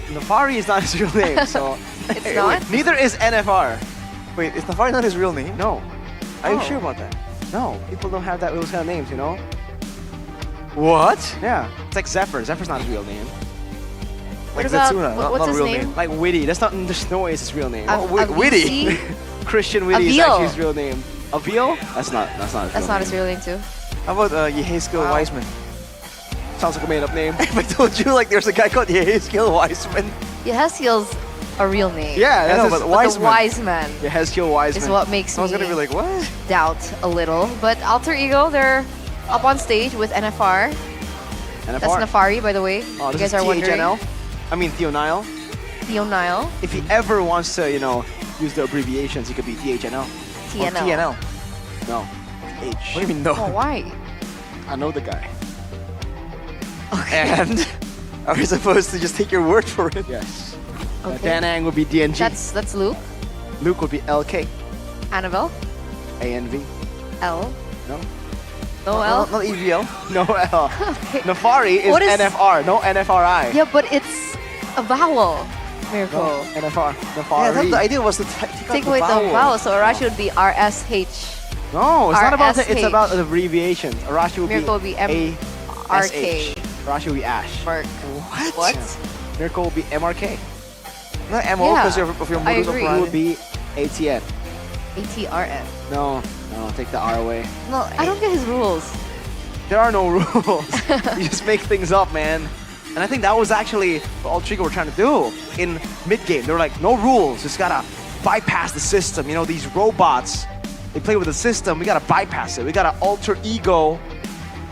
Nafari is not his real name, so It's not? neither is NFR. Wait, is Nafari not his real name? No. Are you Oh. sure about that? No, people don't have those kind of names, you know? What? Yeah, it's like Zephyr. Zephyr's not his real name. What about- what's his name? Like Witty. There's no way it's his real name. Witty? Christian Witty is Avil. actually his real name. Avil? That's not his That's real not name. his real name, too. How about Yeheskiel Wiseman? Sounds like a made-up name. I told you like there's a guy called Yeheskiel Wiseman. Yeheskiel's a real name. Yeah, that's know, his, but But Wiseman. the wise man Yeheskiel Wiseman. is what makes I was me gonna be like, what? doubt a little. But Alter Ego, they're up on stage with NFR. NFR. That's Nafari, by the way. Oh, you this guys is are wondering. THNL. I mean Theo Nile. Theo Nile. If he ever wants to, use the abbreviations, he could be THNL. TNL. Oh, TNL. No. H. What do you mean no? Oh, why? I know the guy. And are we supposed to just take your word for it? Yes. Okay. Danang would be DNG. That's Luke. Luke would be LK. Annabelle. ANV. L. No. No L. Not EVL. No L. Okay. Nafari is, What is- NFR. No NFRI. Yeah, but it's a vowel. Miracle. No, NFR. Yeah, I Nafari. thought the idea was to Take away the vowel, so Arashi would be RSH. No, it's not about the, it's RSH. about the abbreviations. Arashi would Miracle would be A RK. Arashi would be Ash. Mark. What? Miracle would be MRK. Not MO Yeah, because of your I modus agree. He would operandi. be ATN. ATRN. No, take the R away. No, I don't get his rules. There are no rules. You just make things up, man. And I think that was actually what Alter Ego were trying to do in mid-game. They were like, no rules, just gotta bypass the system. These robots, they play with the system, we gotta bypass it. We gotta Alter Ego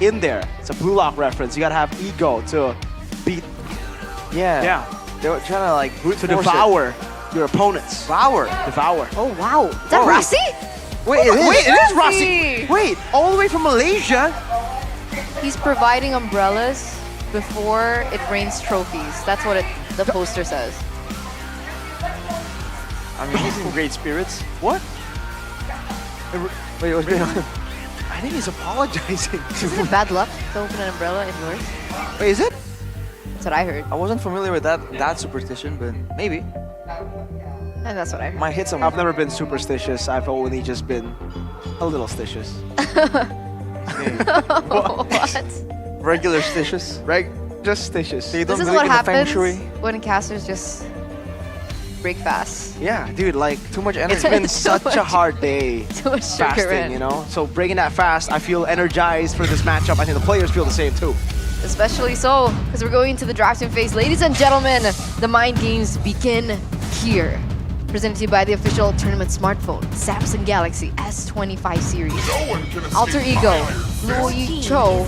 in there. It's a Blue Lock reference. You gotta have ego to beat, Yeah. They were trying to like brute to force devour your opponents. Devour. Devour. Oh, wow. Is that Oh, Rossi? Wait, it is. Wait, it is Rossi. Rossi. Wait, all the way from Malaysia? He's providing umbrellas before it rains trophies. That's what the poster says. I mean, he's in great spirits. What? Wait, what's going on? I think he's apologizing. Isn't it bad luck to open an umbrella indoors? Wait, is it? That's what I heard. I wasn't familiar with that superstition, but maybe. And that's what I heard. Might hit someone. I've never been superstitious. I've only just been a little stitious. What? Regular stitious. Just stitious. They This don't is believe what in the feng happens shui. when casters just break fast. Yeah, dude, like Too much energy. it's been such a hard day Too much sugar fasting, in. So breaking that fast, I feel energized for this matchup. I think the players feel the same too. Especially so, because we're going into the drafting phase. Ladies and gentlemen, the mind games begin here. Presented to you by the official tournament smartphone, Samsung Galaxy S25 series. Alter Ego, Luo Cho,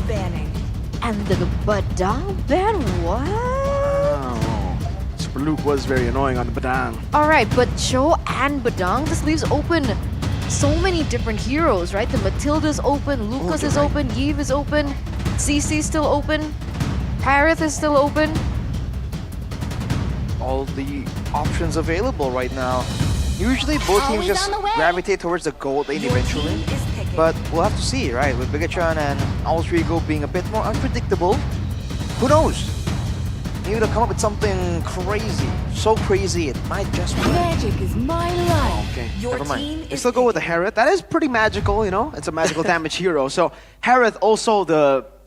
and the Badang Band. What? Oh, Super Luke was very annoying on the Badang. Alright, but Cho and Badang, this leaves open so many different heroes, right? The Matilda's open, Lucas is open, Yves is open, CC is still open, Parith is still open. All the options available right now. Usually both teams Always just on the way. gravitate towards the gold lane eventually. But we'll have to see, right? With Bigatron and Altrigo being a bit more unpredictable, who knows? Maybe they'll come up with something crazy. So crazy, it might just work. Magic is my life. Okay, Your never mind. team They is still go with the Harith. That is pretty magical, you know? It's a magical damage hero. So Harith also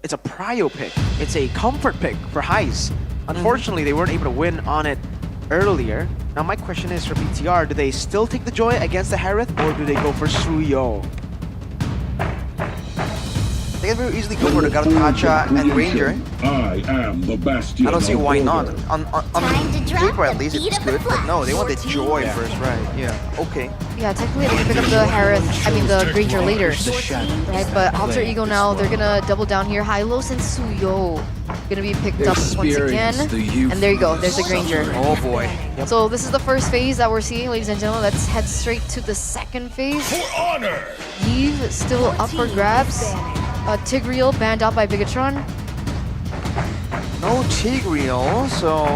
it's a prio pick. It's a comfort pick for Heis. Unfortunately, they weren't able to win on it earlier. Now my question is for BTR, do they still take the Joy against the Harith or do they go for Suyo? They can very easily go for the Garatacha and Ranger. I am the bastion. I don't see why not. Order. On paper at least it's good, but no, they want the Joy first, right? Yeah, okay. Yeah, technically they can pick up the the Granger later. Right, but Alter Ego now, they're gonna double down here. Hylos and Suyo gonna be picked up once again. And there you go, there's the Granger. Oh boy. Yep. So this is the first phase that we're seeing, ladies and gentlemen. Let's head straight to the second phase. For honor! Yves still up for grabs. Tigreal banned out by Bigatron. No Tigreal, so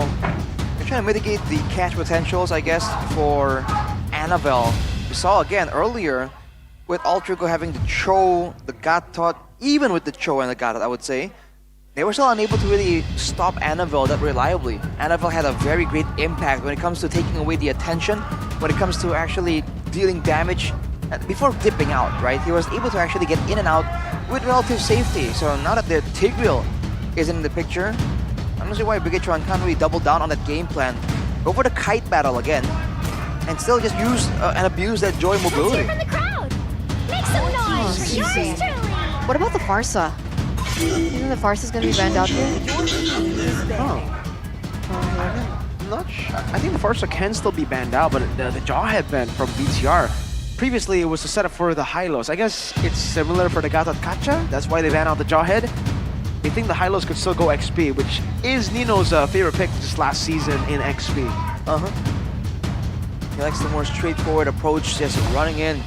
they're trying to mitigate the catch potentials, I guess, for Annabelle. We saw again earlier with Altrigo having the Cho, the Gatot, even with the Cho and the Gatot, I would say, they were still unable to really stop Annabelle that reliably. Annabelle had a very great impact when it comes to taking away the attention, when it comes to actually dealing damage before dipping out, right? He was able to actually get in and out with relative safety. So now that the Tigreal is in the picture, I'm not sure why Bigatron can't really double down on that game plan. Go for the kite battle again, and still just use and abuse that Joy mobility. From the crowd. Make some noise for yours truly. What about the Farsa? You think the Farsa's gonna be banned out here? I'm not sure. I think the Farsa can still be banned out, but the Jawhead ban from BTR. Previously, it was the setup for the Hylos. I guess it's similar for the Gatot Kacha. That's why they ban out the Jawhead. They think the Hylos could still go XP, which is Nino's favorite pick just last season in XP. He likes the more straightforward approach, just running in,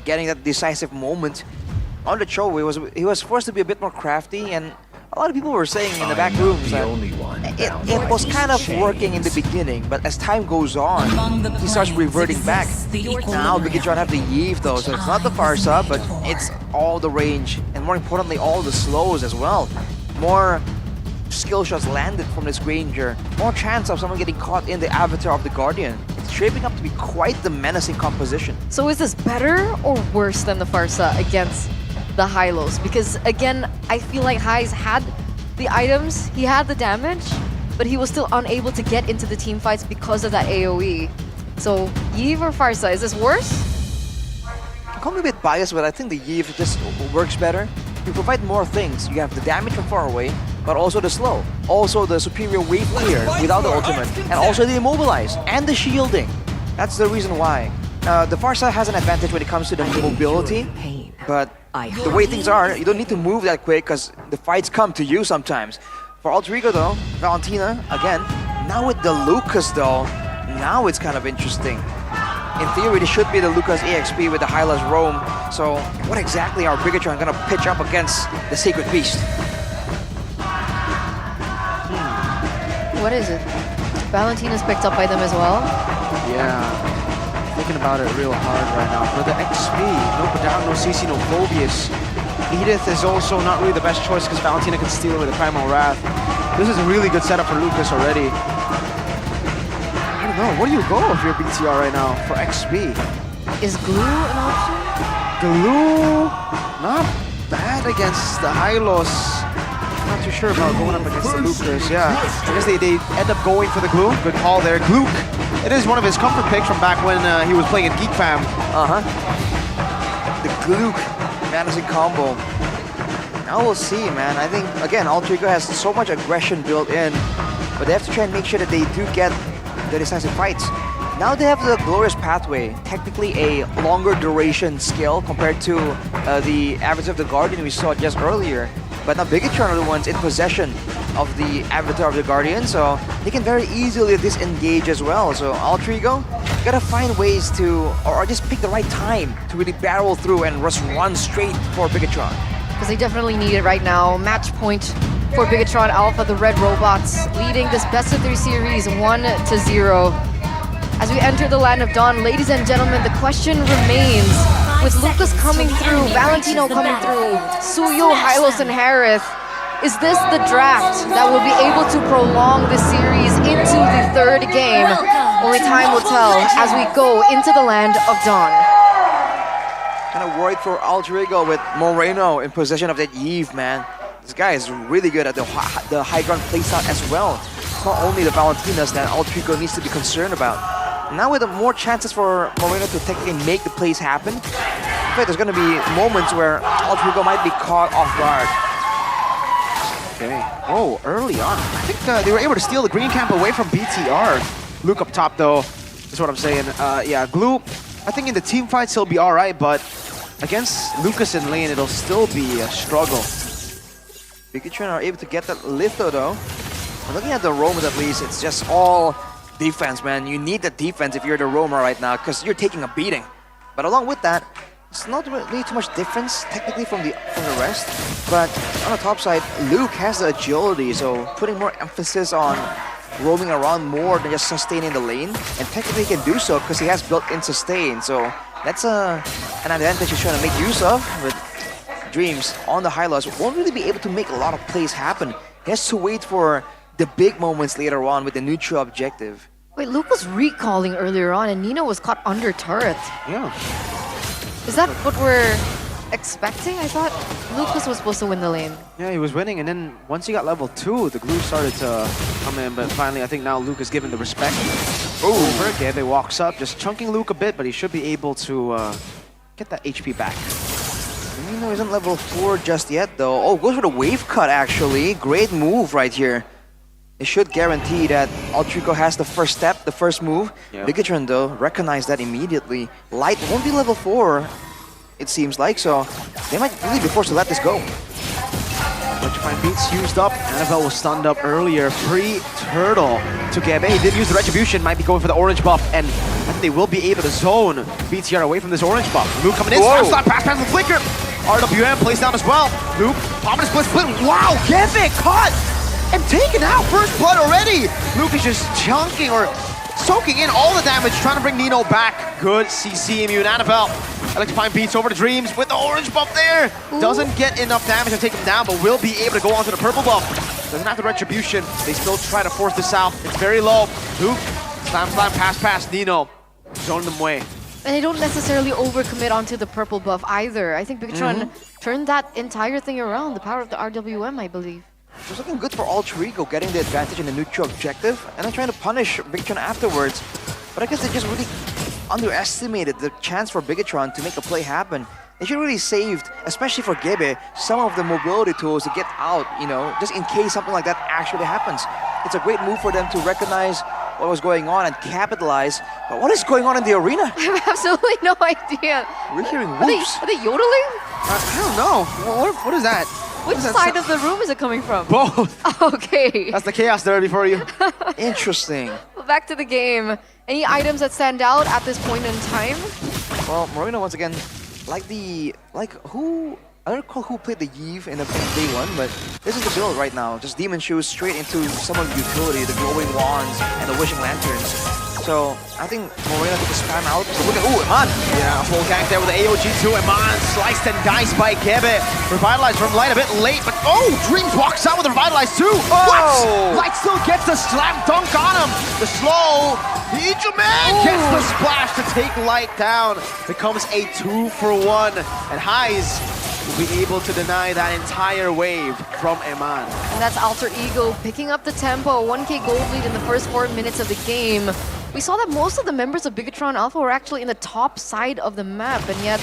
getting that decisive moment. On the show, he was forced to be a bit more crafty, and a lot of people were saying in the back rooms that it was kind of working in the beginning, but as time goes on, he starts reverting back. Now Bigatron have the Yves though, so it's not the Farsa, but it's all the range, and more importantly, all the slows as well. More skill shots landed from this Granger, more chance of someone getting caught in the avatar of the Guardian. It's shaping up to be quite the menacing composition. So is this better or worse than the Farsa against the Hylos? Because again, I feel like Heis had the items, he had the damage, but he was still unable to get into the team fights because of that AoE. So Yves or Farsa, is this worse? I'm calling a bit biased, but I think the Yves just works better. You provide more things. You have the damage from far away, but also the slow. Also the superior wave clear without the ultimate, and also the immobilize and the shielding. That's the reason why. The Farsa has an advantage when it comes to the mobility, but the way things are, you don't need to move that quick because the fights come to you sometimes. For Alter Ego though, Valentina, again, now with the Lucas though, now it's kind of interesting. In theory, this should be the Lucas EXP with the Hylas Roam. So what exactly are Bigatron gonna pitch up against the Sacred Beast? What is it? Valentina's picked up by them as well? Yeah. Thinking about it real hard right now. For the XP, no Padam, no CC, no Phobius. Edith is also not really the best choice because Valentina can steal with the Primal Wrath. This is a really good setup for Lucas already. I don't know, where do you go if you're BTR right now for XP? Is Glue an option? Glue, not bad against the Hylos. Not too sure about going up against the Lucas. Yeah, I guess they end up going for the Glue. Good call there. Gluke. It is one of his comfort picks from back when he was playing at Geek Fam. The Gluke menacing combo. Now we'll see, man. I think, again, Alter Ego has so much aggression built in, but they have to try and make sure that they do get the decisive fights. Now they have the Glorious Pathway, technically a longer duration skill compared to the Avatar of the Guardian we saw just earlier. But now Bigatron are the ones in possession of the Avatar of the Guardian, so they can very easily disengage as well. So Alter Ego, gotta find ways to, or just pick the right time to really barrel through and just run straight for Bigatron. Because they definitely need it right now. Match point for Bigatron Alpha, the Red Robots, leading this best of 3 series 1-0. As we enter the land of Dawn, ladies and gentlemen, the question remains. With Lucas coming through, Valentino coming through, Suyo, Hylos, and Harith, is this the draft that will be able to prolong the series into the third game? Only time will tell as we go into the land of Dawn. Kind of worried for Alter Ego with Moreno in possession of that Eve, man. This guy is really good at the high ground playstyle as well. It's not only the Valentinas that Alter Ego needs to be concerned about. Now with more chances for Moreno to technically make the plays happen, in fact, there's going to be moments where Alter Ego might be caught off guard. Okay. Oh, early on. I think they were able to steal the green camp away from BTR. Luke up top, though, is what I'm saying. Yeah, Glue, I think in the team fights he'll be all right, but against Lucas in lane, it'll still be a struggle. Bigotron are able to get that litho, though. And looking at the Romans, at least, it's just all defense, man. You need the defense if you're the Roma right now, because you're taking a beating. But along with that, it's not really too much difference technically from the rest. But on the top side, Luke has the agility, so putting more emphasis on roaming around more than just sustaining the lane. And technically he can do so because he has built-in sustain. So that's an advantage he's trying to make use of. With Dreams on the high loss, won't really be able to make a lot of plays happen. He has to wait for the big moments later on with the neutral objective. Wait, Luke was recalling earlier on and Nino was caught under turret. Yeah. Is that what we're expecting? I thought Lucas was supposed to win the lane. Yeah, he was winning, and then once he got level 2, the glue started to come in, but finally I think now Luke is given the respect over. Gebe walks up, just chunking Luke a bit, but he should be able to get that HP back. Nino isn't level 4 just yet, though. Oh, goes for the wave cut, actually. Great move right here. It should guarantee that Alter Ego has the first step, the first move. Yeah. Bigotron, though, recognized that immediately. Light won't be level 4, it seems like, so they might really be forced to let this go. Electrifying Beats used up. Annabelle was stunned up earlier. Free Turtle to Gebe. He did use the Retribution, might be going for the orange buff, and I think they will be able to zone BTR away from this orange buff. Luke coming in, slap, pass the flicker. RWM plays down as well. Luke, ominous split. Wow, Gebe caught and taken out. First blood already. Luke is just chunking or soaking in all the damage, trying to bring Nino back. Good CC immune. Annabelle, Electrifying Beats over to Dreams with the orange buff there. Ooh. Doesn't get enough damage to take him down, but will be able to go onto the purple buff. Doesn't have the Retribution. They still try to force this out. It's very low. Luke, slam, pass, Nino. Zone them away. And they don't necessarily overcommit onto the purple buff either. I think Bigotron turned that entire thing around. The power of the RWM, I believe. It was looking good for Alter Ego, getting the advantage in the neutral objective, and then trying to punish Bigotron afterwards. But I guess they just really underestimated the chance for Bigotron to make a play happen. They should really saved, especially for Gebe, some of the mobility tools to get out, you know, just in case something like that actually happens. It's a great move for them to recognize what was going on and capitalize. But what is going on in the arena? I have absolutely no idea. We're hearing whoops. Are they yodeling? I don't know. What is that? Which side of the room is it coming from? Both. Okay. That's the Chaos Derby for you. Interesting. Well, back to the game. Any items that stand out at this point in time? Well, Moreno once again, who? I don't recall who played the Eve in day 1, but this is the build right now. Just Demon Shoes straight into some of the utility, the glowing wands and the wishing lanterns. So I think Moreno took a spam out. So look at Eman. Yeah, a full gank there with the AOG2. Eman sliced and diced by Gebe. Revitalized from Light a bit late, but Dreams walks out with the Revitalized too. What? Light still gets the slam dunk on him. The slow. Ijuman gets the splash to take Light down. Becomes a 2-for-1. And Highs will be able to deny that entire wave from Eman. And that's Alter Ego picking up the tempo, 1k gold lead in the first 4 minutes of the game. We saw that most of the members of Bigotron Alpha were actually in the top side of the map, and yet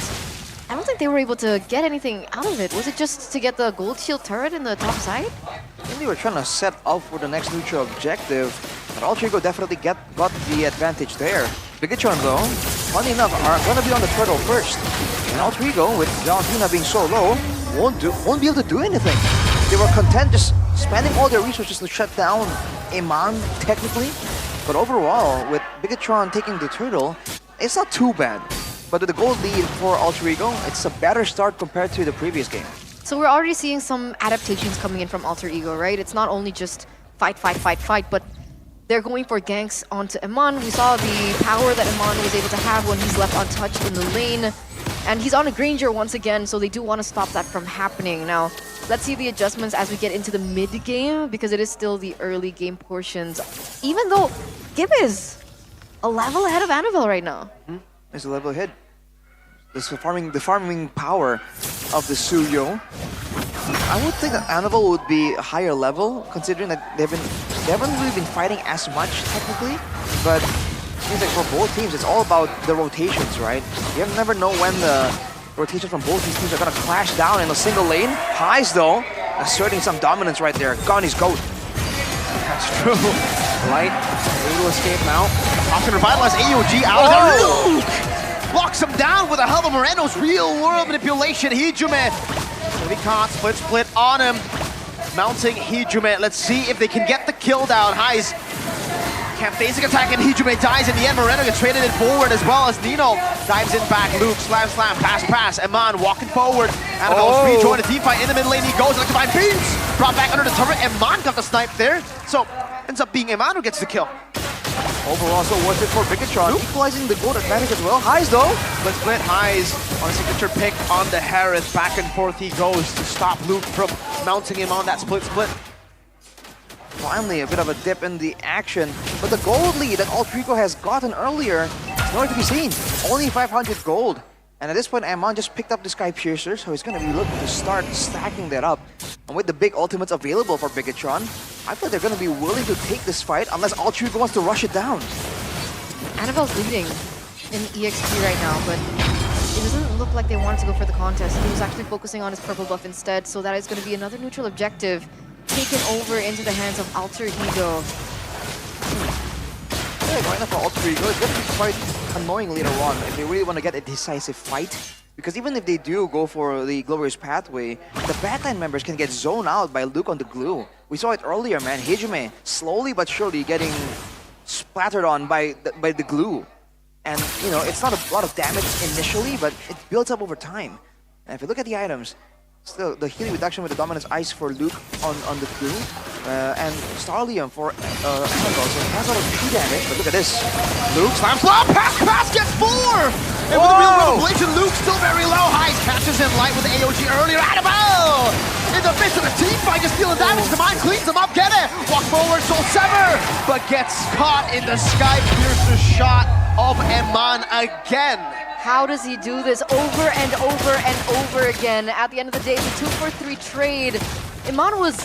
I don't think they were able to get anything out of it. Was it just to get the gold shield turret in the top side? I think they were trying to set up for the next neutral objective, but Alter Ego definitely got the advantage there. Bigotron, though, funny enough, are going to be on the turtle first. And Alter Ego, with Valentina being so low, won't be able to do anything. They were content just spending all their resources to shut down Eman, technically. But overall, with Bigotron taking the turtle, it's not too bad. But with the gold lead for Alter Ego, it's a better start compared to the previous game. So we're already seeing some adaptations coming in from Alter Ego, right? It's not only just fight, but they're going for ganks onto Iman. We saw the power that Iman was able to have when he's left untouched in the lane. And he's on a Granger once again, so they do want to stop that from happening. Now, let's see the adjustments as we get into the mid-game, because it is still the early game portions. Even though Gib is a level ahead of Annabelle right now. There's a level ahead. The farming power of the Suyo. I would think that Annabelle would be a higher level, considering that they haven't really been fighting as much technically. But it seems like for both teams, it's all about the rotations, right? You never know when the rotations from both these teams are gonna clash down in a single lane. Highs though, asserting some dominance right there. Gone is GOAT. That's true. Light, able to escape now. Often revitalize AOG out of there. Luke blocks him down with a hell of Moreno's real-world manipulation. Hijume, he can't split on him. Mounting Hijume. Let's see if they can get the kill down. Highs can't basic attack and Hijume dies in the end. Moreno gets traded it forward as well as Nino dives in back. Luke, slam, pass. Iman walking forward. Annabelle's rejoined the team fight in the mid lane. He goes like divine beams. Brought back under the turret. Iman got the snipe there. So ends up being Iman who gets the kill. Overall, so worth it for Bigatron. Equalizing the gold advantage as well. Highs though. Split Highs on a signature pick on the Harris. Back and forth he goes to stop Luke from mounting him on that split. Finally, a bit of a dip in the action. But the gold lead that Altrico has gotten earlier is nowhere to be seen. Only 500 gold. And at this point, Amon just picked up the Sky Piercer, so he's going to be looking to start stacking that up. And with the big ultimates available for Bigatron, I feel they're going to be willing to take this fight unless Altrico wants to rush it down. Annabelle's leading in EXP right now, but it doesn't look like they wanted to go for the contest. He was actually focusing on his purple buff instead, so that is going to be another neutral objective taken over into the hands of Alter Ego. Yeah, right now for Alter Ego, it's going to be quite annoying later on if they really want to get a decisive fight. Because even if they do go for the Glorious Pathway, the backline members can get zoned out by Luke on the glue. We saw it earlier, man. Hijume slowly but surely getting splattered on by the glue. And, you know, it's not a lot of damage initially, but it builds up over time. And if you look at the items, still the healing reduction with the Dominance Ice for Luke on the glue, and Starlium for Annabelle, so it has a lot of 2 damage, but look at this. Luke slams low, pass gets 4! And with a real revelation, Luke still very low. Highs catches him light with the AOG earlier. Annabelle! In the midst of the team fight, just dealing damage to mine, cleans him up, get it! Walk forward, Soul Sever! But gets caught in the Sky Piercer shot of Eman again. How does he do this over and over and over again? At the end of the day, it's a 2-for-3 trade. Iman was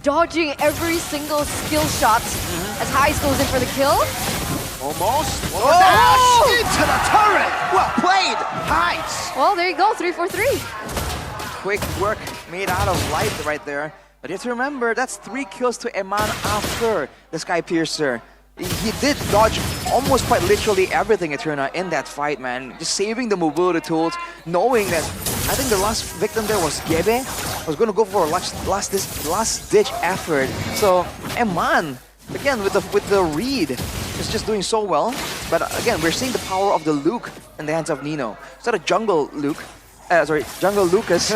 dodging every single skill shot as Highs goes in for the kill. Almost. Dash into the turret. Well played, Highs. Well, there you go, 3-for-3. Quick work made out of light right there. But you have to remember, that's 3 kills to Eman after the Sky Piercer. He did dodge almost quite literally everything, Eterna, in that fight, man. Just saving the mobility tools, knowing that I think the last victim there was Gebe, was going to go for a last-ditch effort. So Eman, again, with the read, is just doing so well. But again, we're seeing the power of the Luke in the hands of Nino. Instead of Jungle Luke, Jungle Lucas,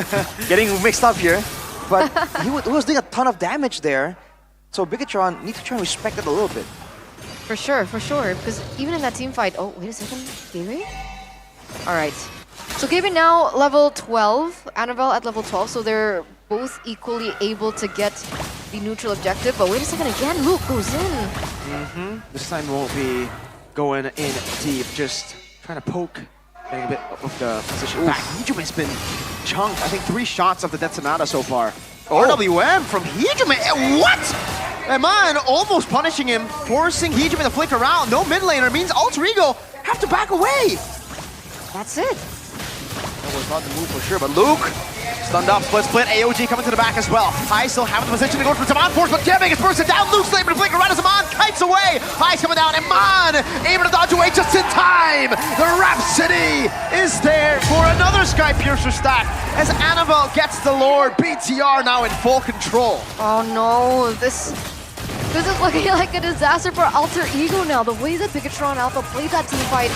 getting mixed up here. But he was doing a ton of damage there. So Bigatron needs to try and respect it a little bit. For sure, because even in that team fight, oh, wait a second, Gabe? Alright, so Gabe now level 12, Annabelle at level 12, so they're both equally able to get the neutral objective, but wait a second, again, Luke goes in. This time won't be going in deep, just trying to poke, getting a bit of the position back. Hijume's been chunked, I think 3 shots of the Detonata so far. RWM from Hijume, what? Eman almost punishing him, forcing Hijume to flick around. No mid laner means Alter Ego have to back away. That's it. That was not the move for sure, but Luke stunned up, split, AOG coming to the back as well. High still having the position to go for some on-force, but Gebe gets bursted down. Luke's able to flick around as Eman kites away. High's coming down, Eman able to dodge away just in time. The Rhapsody is there for another Sky Piercer stack as Annabelle gets the Lord. BTR now in full control. Oh no, this is looking like a disaster for Alter Ego now. The way that Bigatron Alpha played that team fight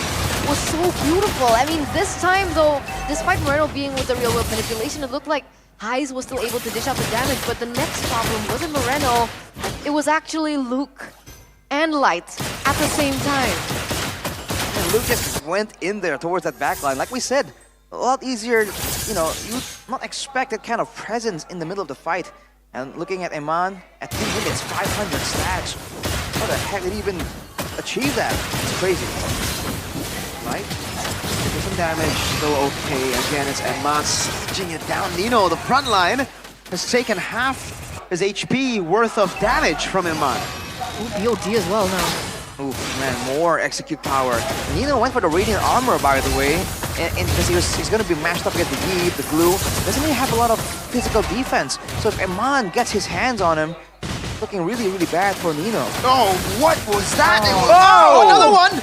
was so beautiful. I mean, this time though, despite Moreno being with the real-world manipulation, it looked like Highs was still able to dish out the damage, but the next problem wasn't Moreno, it was actually Luke. and Light at the same time. And Luke just went in there towards that backline. Like we said, a lot easier, you know, you'd not expect that kind of presence in the middle of the fight. And looking at Eman, at 2 minutes, 500 stacks. How the heck did he even achieve that? It's crazy. Right? Get some damage, still okay. Again, it's Eman stitching it down. Nino, the front line, has taken half his HP worth of damage from Eman. Ooh, BOD as well now. Oof, man, more execute power. Nino went for the Radiant Armor, by the way, and because he's going to be mashed up against the heat, the glue. Doesn't really have a lot of physical defense. So if Eman gets his hands on him, looking really, really bad for Nino. Oh, what was that? Oh, another one!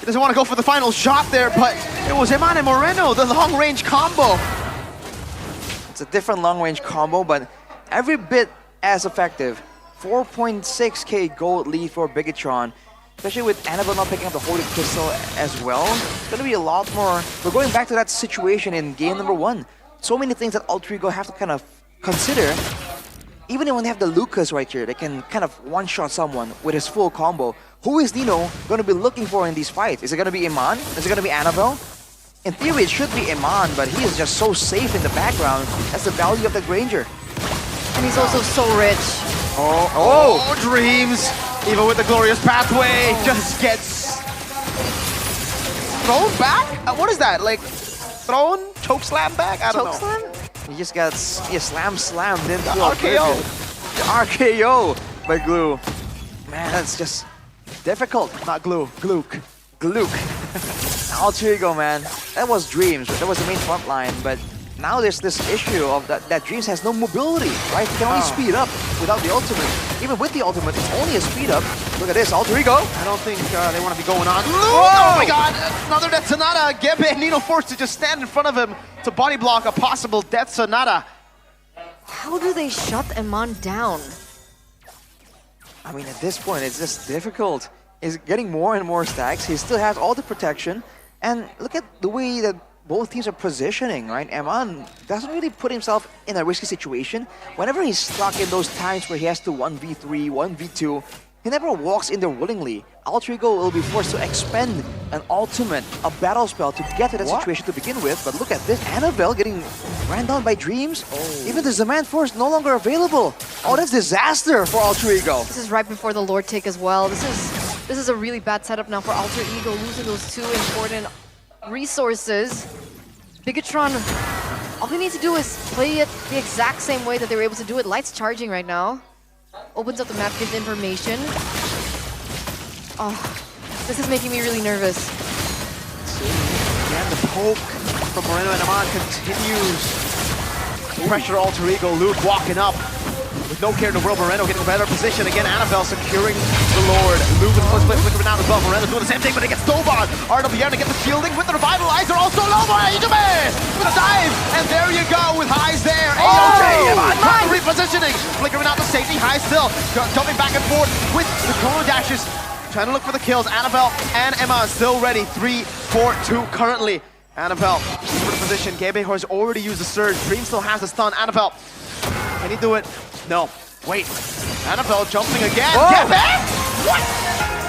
He doesn't want to go for the final shot there, but it was Eman and Moreno, the long-range combo. It's a different long-range combo, but every bit as effective. 4.6k gold lead for Bigatron. Especially with Annabelle not picking up the Holy Crystal as well. It's going to be a lot more. We're going back to that situation in game number 1. So many things that Alter Ego have to kind of consider. Even when they have the Lucas right here, they can kind of one-shot someone with his full combo. Who is Nino going to be looking for in these fights? Is it going to be Eman? Is it going to be Annabelle? In theory, it should be Eman, but he is just so safe in the background. That's the value of the Granger. And he's also so rich. Oh, Dreams! Even with the glorious pathway, just gets thrown back? What is that? Like, thrown? Choke slam back? I don't know. Slam? He just got slammed into the RKO. The RKO by Glue. Man, that's just difficult. Not Glue, Gluke. Alter Ego, man. That was Dreams. That was the main front line, but now there's this issue of that Dreams has no mobility, right? He can only speed up without the ultimate. Even with the ultimate, it's only a speed up. Look at this, Alter Ego. I don't think they want to be going on. Oh my god, another Death Sonata. Gebe and Nino forced to just stand in front of him to body block a possible Death Sonata. How do they shut Eman down? I mean, at this point, it's just difficult. He's getting more and more stacks. He still has all the protection. And look at the way that both teams are positioning, right? Eman doesn't really put himself in a risky situation. Whenever he's stuck in those times where he has to 1v3, 1v2, he never walks in there willingly. Alter Ego will be forced to expend an ultimate, a battle spell to get to that situation to begin with. But look at this, Annabelle getting ran down by Dreams. Even the Zaman Force no longer available. Oh, that's disaster for Alter Ego. This is right before the Lord take as well. This is a really bad setup now for Alter Ego, losing those 2 important resources. Bigatron, all he needs to do is play it the exact same way that they were able to do it. Light's charging right now. Opens up the map, gives information. Oh, this is making me really nervous. And the poke from Moreno and Eman continues. Pressure Alter Ego, Luke walking up. With no care in the world, Moreno getting a better position. Again, Annabelle securing the Lord. Luke with the first play flickering out as well. Moreno doing the same thing, but it gets Doban. RWR to get the shielding with the revival. Eyes are also low. With a dive. And there you go with Highs there. AOJ. Repositioning. Flickering out the safety. High still jumping back and forth with the chrono dashes. Trying to look for the kills. Annabelle and Emma still ready. 3, 4, 2 currently. Annabelle for the position. Gebe has already used the surge. Dream still has the stun. Annabelle. Can he do it? No. Wait. Annabelle jumping again. Gebe? What?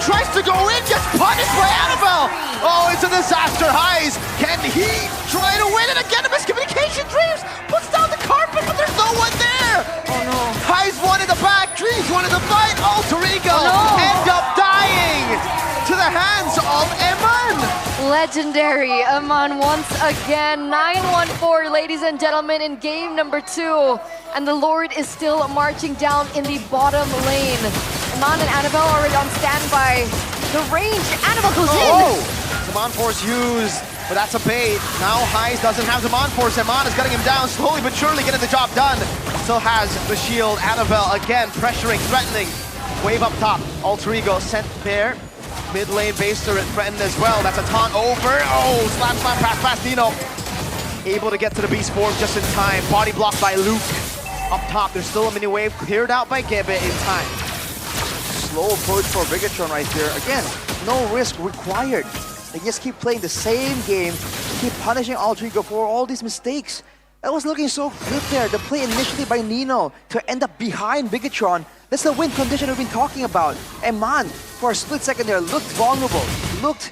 Tries to go in, gets punished by Annabelle. Oh, it's a disaster. Highs. Can he try to win it again? A miscommunication. Dreams puts down the carpet, but there's no one there. Oh no. Highs wanted the back. Dreams wanted the fight. Alter Ego end up dying to the hands of Eman. Legendary Eman once again. 9-1-4, ladies and gentlemen, in game number 2. And the Lord is still marching down in the bottom lane. Eman and Annabelle already on standby. The range, Annabelle goes in. Zaman Force used, but that's a bait. Now Highs doesn't have Zaman Force. Eman is getting him down, slowly but surely getting the job done. Still has the shield. Annabelle again pressuring, threatening. Wave up top. Alter Ego sent there. Mid lane base turret threatened as well. That's a taunt over. Oh, slam, pass, Nino. Able to get to the beast form just in time. Body blocked by Luke. Up top, there's still a mini wave cleared out by Gebe in time. Slow approach for Bigatron right there. Again, no risk required. They just keep playing the same game, keep punishing Alter Ego for all these mistakes. That was looking so good there. The play initially by Nino to end up behind Bigatron. That's the win condition we've been talking about. And Man, for a split second there, looked vulnerable. Looked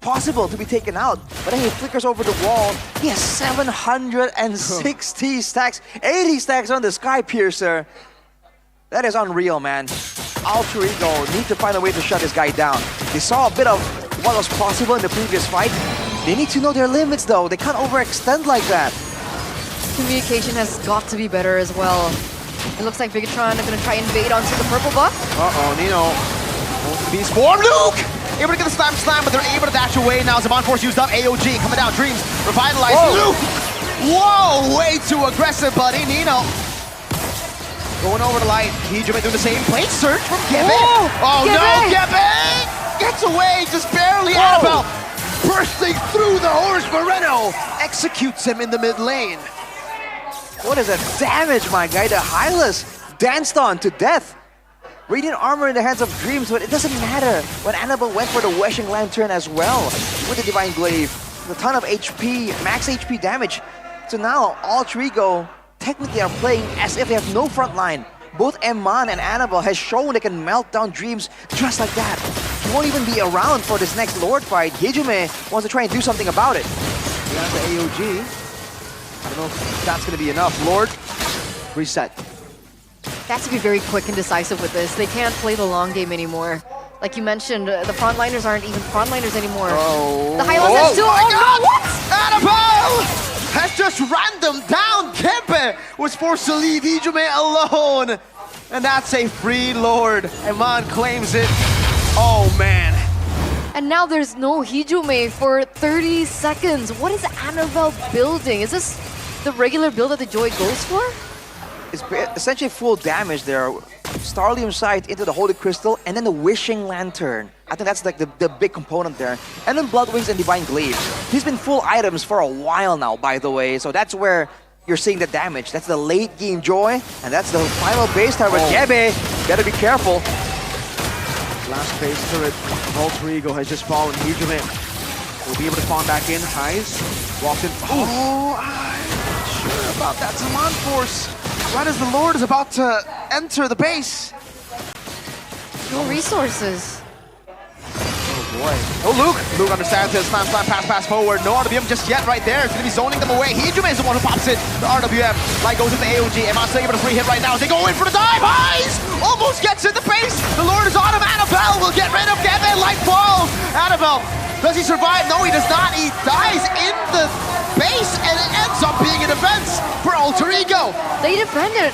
possible to be taken out. But then he flickers over the wall. He has 760 stacks, 80 stacks on the Sky Piercer. That is unreal, man. Alter Ego need to find a way to shut this guy down. They saw a bit of what was possible in the previous fight. They need to know their limits, though. They can't overextend like that. Communication has got to be better as well. It looks like Bigatron are going to try and invade onto the purple buff. Uh-oh, Nino. Beast form, Luke! Able to get the slam, but they're able to dash away now. Zaman Force used up, AOG coming down, Dreams revitalized. Luke! Whoa, way too aggressive, buddy. Nino going over the light. Hijime doing the same. Plate surge from Gebe. Oh no, Gebe! Gets away, just barely. Annabelle bursting through the horse. Moreno executes him in the mid lane. What is that damage, my guy? The Hylas danced on to death. Radiant armor in the hands of Dreams, but it doesn't matter when Annabelle went for the Weshing Lantern as well with the Divine Glaive. A ton of HP, max HP damage. So now Alter Ego technically are playing as if they have no front line. Both Emman and Annabelle has shown they can melt down Dreams just like that. He won't even be around for this next Lord fight. Hijime wants to try and do something about it. He has the AOG. I don't know if that's going to be enough. Lord, reset. They have to be very quick and decisive with this. They can't play the long game anymore. Like you mentioned, the frontliners aren't even frontliners anymore. Oh. The Hylas are still... My God. No, what? Annabelle has just ran them down. Kempe was forced to leave Hijime alone. And that's a free Lord. Eman claims it. Oh, man. And now there's no Hijime for 30 seconds. What is Annabelle building? Is this the regular build that the Joy goes for? It's essentially full damage there. Starlium Sight into the Holy Crystal, and then the Wishing Lantern. I think that's like the big component there. And then Blood Wings and Divine Glaive. He's been full items for a while now, by the way. So that's where you're seeing the damage. That's the late game Joy, and that's the final base tower. Gebe, gotta be careful. Last base turret, Alter Ego has just fallen. Hijime will be able to spawn back in. Highs walked in. Oh, I'm not sure about that Zaman Force. Right as the Lord is about to enter the base. No resources. Oh boy. Oh, Luke. Luke understands his slam, pass forward. No RWM just yet right there. It's going to be zoning them away. Hijime is the one who pops it. The RWM. Light goes into AOG. Emma still able to free hit right now. They go in for the dive. Highs almost gets in the face. The Lord is on him. Annabelle will get rid of Gebe. Light falls. Annabelle, does he survive? No, he does not. He dies in the base, and it ends up being a defense for Alter Ego. They defended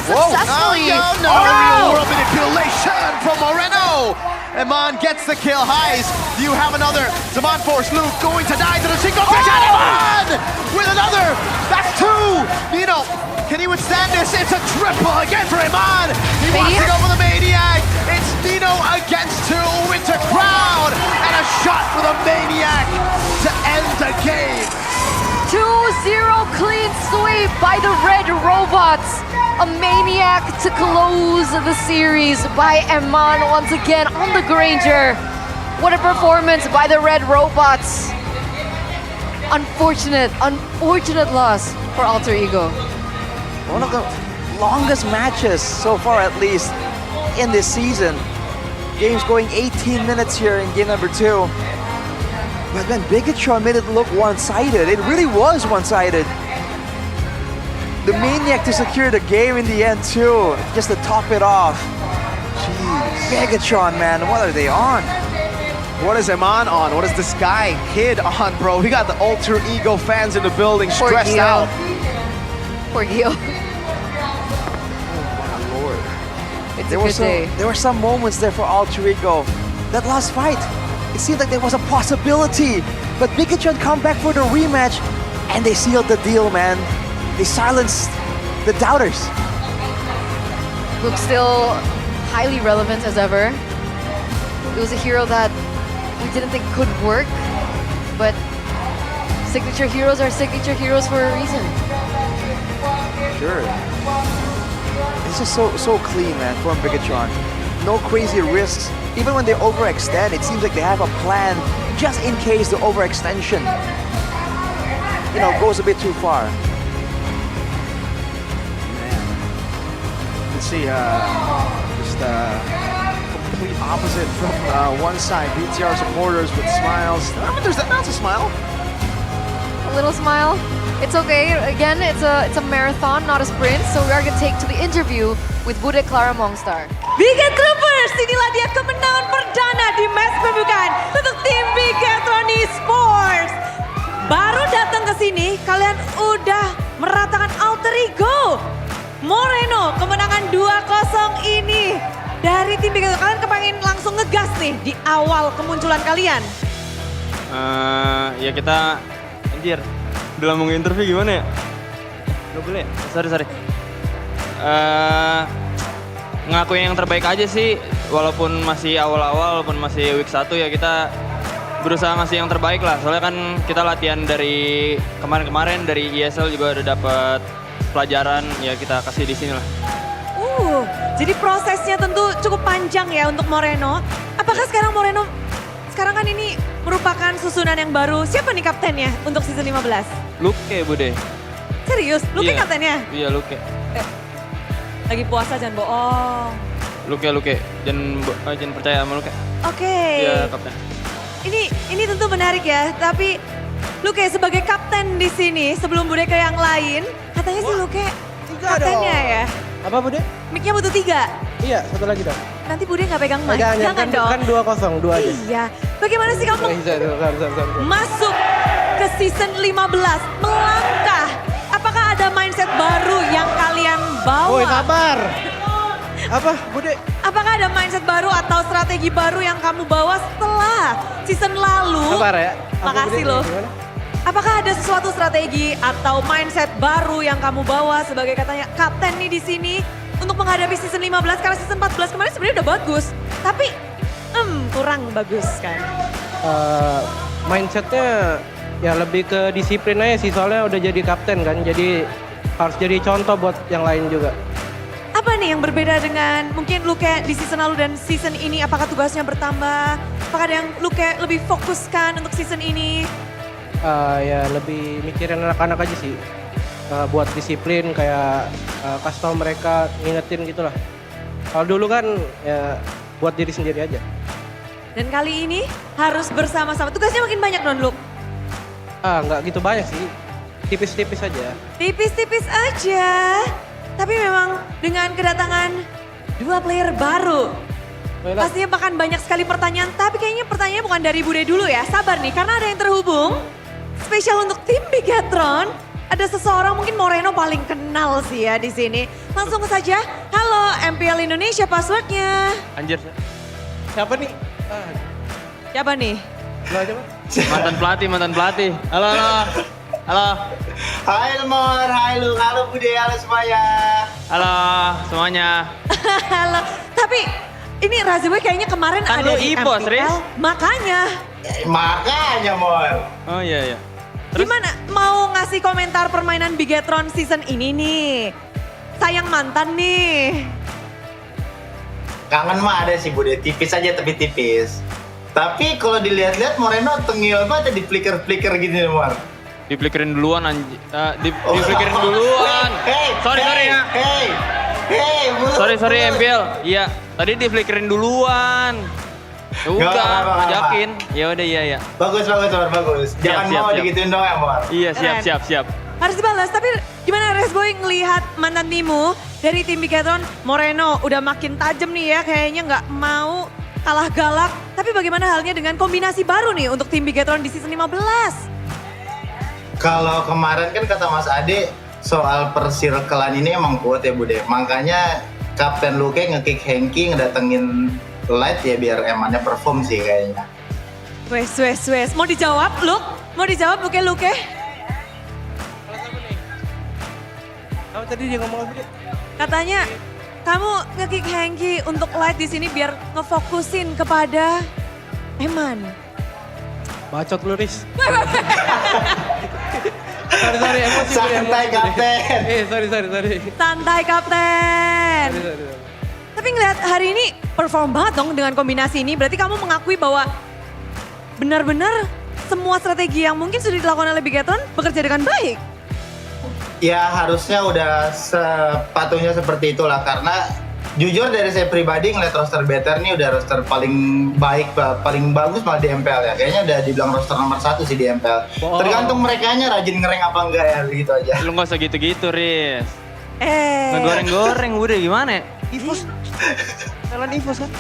Whoa. successfully. No, real world manipulation from Moreno. Eman gets the kill. Highs, you have another. Zaman Force, Luke going to die to the single fish. And Eman with another. That's two. Nino, can he withstand this? It's a triple again for Eman. He wants to go for the Maniac. It's Nino against two. Winter Crown. And a shot for the Maniac to end the game. 2-0 clean sweep by the Red Robots. A Maniac to close the series by Eman once again on the Granger. What a performance by the Red Robots. Unfortunate loss for Alter Ego. One of the longest matches so far, at least, in this season. Game's going 18 minutes here in game number 2. But then Bigatron made it look one-sided. It really was one-sided. The Maniac to secure the game in the end too, just to top it off. Jeez. Bigatron, man, what are they on? What is Eman on? What is this guy, Kid, on, bro? We got the Alter Ego fans in the building, stressed out. Poor Gio. Oh my lord. It's a good day. There were some moments there for Alter Ego. That last fight, it seemed like there was a possibility. But Bigatron come back for the rematch, and they sealed the deal, man. They silenced the doubters. Luke's still highly relevant as ever. It was a hero that we didn't think could work, but signature heroes are signature heroes for a reason. Sure. It's just so clean, man, from Bigatron. No crazy risks. Even when they overextend, it seems like they have a plan just in case the overextension. goes a bit too far. Let's see, just complete opposite from one side. BTR supporters with smiles. That's a smile. A little smile. It's okay. Again, it's a marathon, not a sprint. So we are gonna take to the interview with Bude Clara Mongstar. Biget Troopers, inilah dia kemenangan perdana di match pembukaan untuk tim Bigetron Esports. Baru datang ke sini, kalian udah meratakan alter ego. Moreno, kemenangan 2-0 ini dari tim Bigetron. Kalian kepengen langsung ngegas nih di awal kemunculan kalian. Ya kita, anjir, dalam mau interview gimana ya? Gak boleh, sorry. Ngakuin yang terbaik aja sih, walaupun masih awal-awal, walaupun masih week 1 ya kita berusaha ngasih yang terbaik lah. Soalnya kan kita latihan dari kemarin-kemarin, dari ESL juga udah dapet pelajaran, ya kita kasih di sini lah. Jadi prosesnya tentu cukup panjang ya untuk Moreno. Apakah sekarang Moreno, sekarang kan ini merupakan susunan yang baru. Siapa nih kaptennya untuk season 15? Luke, Bude. Serius? Luke Iya. kaptennya? Iya, Luke. Lagi puasa jangan bohong. Luke. Jangan percaya sama Luke. Oke. Iya, kapten. Ini tentu menarik ya, tapi Luke sebagai kapten di sini sebelum Bude ke yang lain, katanya sih Luke kaptennya ya. Apa Bude? Mic-nya butuh 3. Iya, satu lagi dong. Nanti Bude nggak pegang mic, Jangan jangan dong. Kan 2-0, 2 aja. Iya, bagaimana sih kamu Sorry. masuk ke season 15, melangkah? Apakah ada mindset baru yang kalian bawa? Woi, sabar. Apa, Bude? Apakah ada mindset baru atau strategi baru yang kamu bawa setelah season lalu? Sabar ya. Makasih loh. Apakah ada sesuatu strategi atau mindset baru yang kamu bawa sebagai katanya kapten nih di sini untuk menghadapi season 15? Karena season 14 kemarin sebenarnya udah bagus, tapi kurang bagus kan? Mindsetnya ya lebih ke disiplin aja sih, soalnya udah jadi kapten kan, jadi harus jadi contoh buat yang lain juga. Apa nih yang berbeda dengan mungkin Luke di season lalu dan season ini? Apakah tugasnya bertambah? Apakah ada yang Luke lebih fokuskan untuk season ini? Ya lebih mikirin anak-anak aja sih, buat disiplin kayak kasih tau mereka, ngingetin gitu lah. Kalau dulu kan ya buat diri sendiri aja. Dan kali ini harus bersama-sama. Tugasnya makin banyak non Luke? Nggak gitu banyak sih, tipis-tipis aja. Tipis-tipis aja. Tapi memang dengan kedatangan 2 player baru, pastinya bahkan banyak sekali pertanyaan. Tapi kayaknya pertanyaannya bukan dari Bude dulu ya. Sabar nih, karena ada yang terhubung. Spesial untuk tim Bigetron. Ada seseorang mungkin Moreno paling kenal sih ya di sini. Langsung saja. Halo MPL Indonesia, passwordnya. Anjir. Siapa nih? Siapa nih? Lo aja Pak. Mantan pelatih. Halo. Hai Lemor, hai Lu, halo Bude, halo semuanya. Halo semuanya. Halo. Tapi ini Razzie kayaknya kemarin Kan ada lu di Ipos, MPL. Riz. Makanya Mor. Oh iya. Gimana mau ngasih komentar permainan Bigetron season ini nih? Sayang mantan nih. Kangen mah ada sih Bude, tipis aja tapi tipis. Tapi kalau dilihat-lihat Moreno tengil banget di flicker-flicker gini nih Mor. Diflikerin duluan diflikerin duluan. Sorry ya. Sorry MPL. Iya, tadi diflikerin duluan. Ya udah, ajakin. Ya udah iya. Bagus Mor, bagus. Jangan mau digituin dong ya Mor. Iya, siap. Harus dibalas, tapi gimana Resboy ngelihat mantan timmu dari tim Bigetron? Moreno udah makin tajam nih ya, kayaknya nggak mau kalah galak. Tapi bagaimana halnya dengan kombinasi baru nih untuk tim Bigetron di season 15? Kalau kemarin kan kata Mas Ade soal persirkelan ini emang kuat ya Bude. Makanya Kapten Luke nge-kick Hengki ngedatengin Light ya biar emannya perform sih kayaknya. Wes. Mau dijawab Luke? Mau dijawab Luke? Apa tadi dia ngomong apa? Katanya kamu nge-kick Hengki untuk Light di sini biar ngefokusin kepada Eman. Bacot lu, Riz. sorry, emosi. Santai, Kapten. Sorry. Santai, Kapten. Sorry. Tapi ngeliat hari ini perform banget dong dengan kombinasi ini. Berarti kamu mengakui bahwa benar-benar semua strategi yang mungkin sudah dilakukan oleh Bigetron bekerja dengan baik? Ya harusnya udah sepatutnya seperti itulah, karena jujur dari saya pribadi ngeliat roster better nih udah roster paling baik, paling bagus malah di MPL ya. Kayaknya udah dibilang roster nomor 1 sih di MPL. Tergantung merekanya rajin ngereng apa enggak ya, gitu aja. Lu gak usah gitu-gitu, Riz. Ngegoreng-goreng udah gimana ya? Evos. Kalian Evos kan?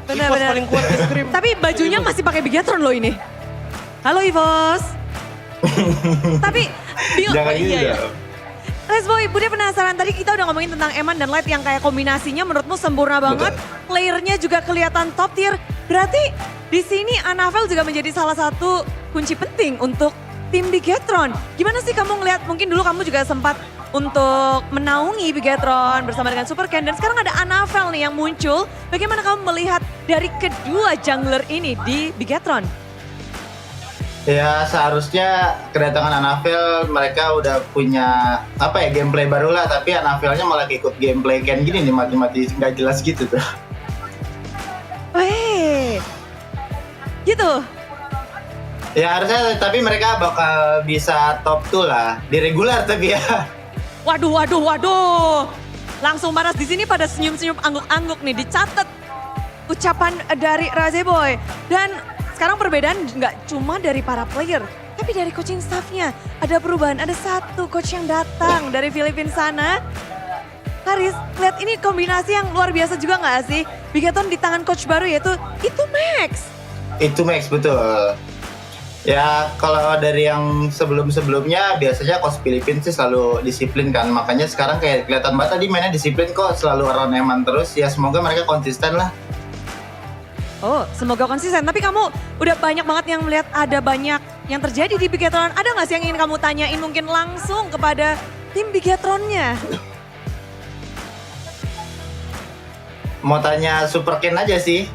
Benar-benar. paling kuat di scrim. Tapi bajunya masih pakai Bigetron loh ini. Halo Evos. Tapi bingung. Jangan gitu Iya. dong. Resboy, Bude penasaran. Tadi kita udah ngomongin tentang Eman dan Light yang kayak kombinasinya menurutmu sempurna banget. Playernya juga kelihatan top tier. Berarti di sini Anavel juga menjadi salah satu kunci penting untuk tim Bigetron. Gimana sih kamu ngelihat, mungkin dulu kamu juga sempat untuk menaungi Bigetron bersama dengan Super Ken. Dan sekarang ada Anavel nih yang muncul. Bagaimana kamu melihat dari kedua jungler ini di Bigetron? Ya seharusnya kedatangan Anavel mereka udah punya gameplay baru lah, tapi Anavelnya malah ikut gameplay Ken gini nih, mati-mati nggak jelas gitu tuh. Weh, gitu. Ya harusnya, tapi mereka bakal bisa top 2 lah di regular tapi ya. Waduh. Langsung panas di sini pada senyum-senyum angguk-angguk nih, dicatat ucapan dari Razeboy. Dan sekarang perbedaan nggak cuma dari para player, tapi dari coaching staffnya. Ada perubahan, ada satu coach yang datang dari Filipina sana. Haris, lihat ini kombinasi yang luar biasa juga nggak sih? Bigetron di tangan coach baru yaitu itu Max. Itu Max, betul. Ya kalau dari yang sebelum-sebelumnya biasanya coach Filipina sih selalu disiplin kan. Makanya sekarang kayak kelihatan banget tadi mainnya disiplin kok, selalu around Eman terus. Ya semoga mereka konsisten lah. Oh, semoga konsisten. Tapi kamu udah banyak banget yang melihat ada banyak yang terjadi di Bigetron. Ada nggak sih yang ingin kamu tanyain mungkin langsung kepada tim Bigetronnya? Mau tanya Super Ken aja sih.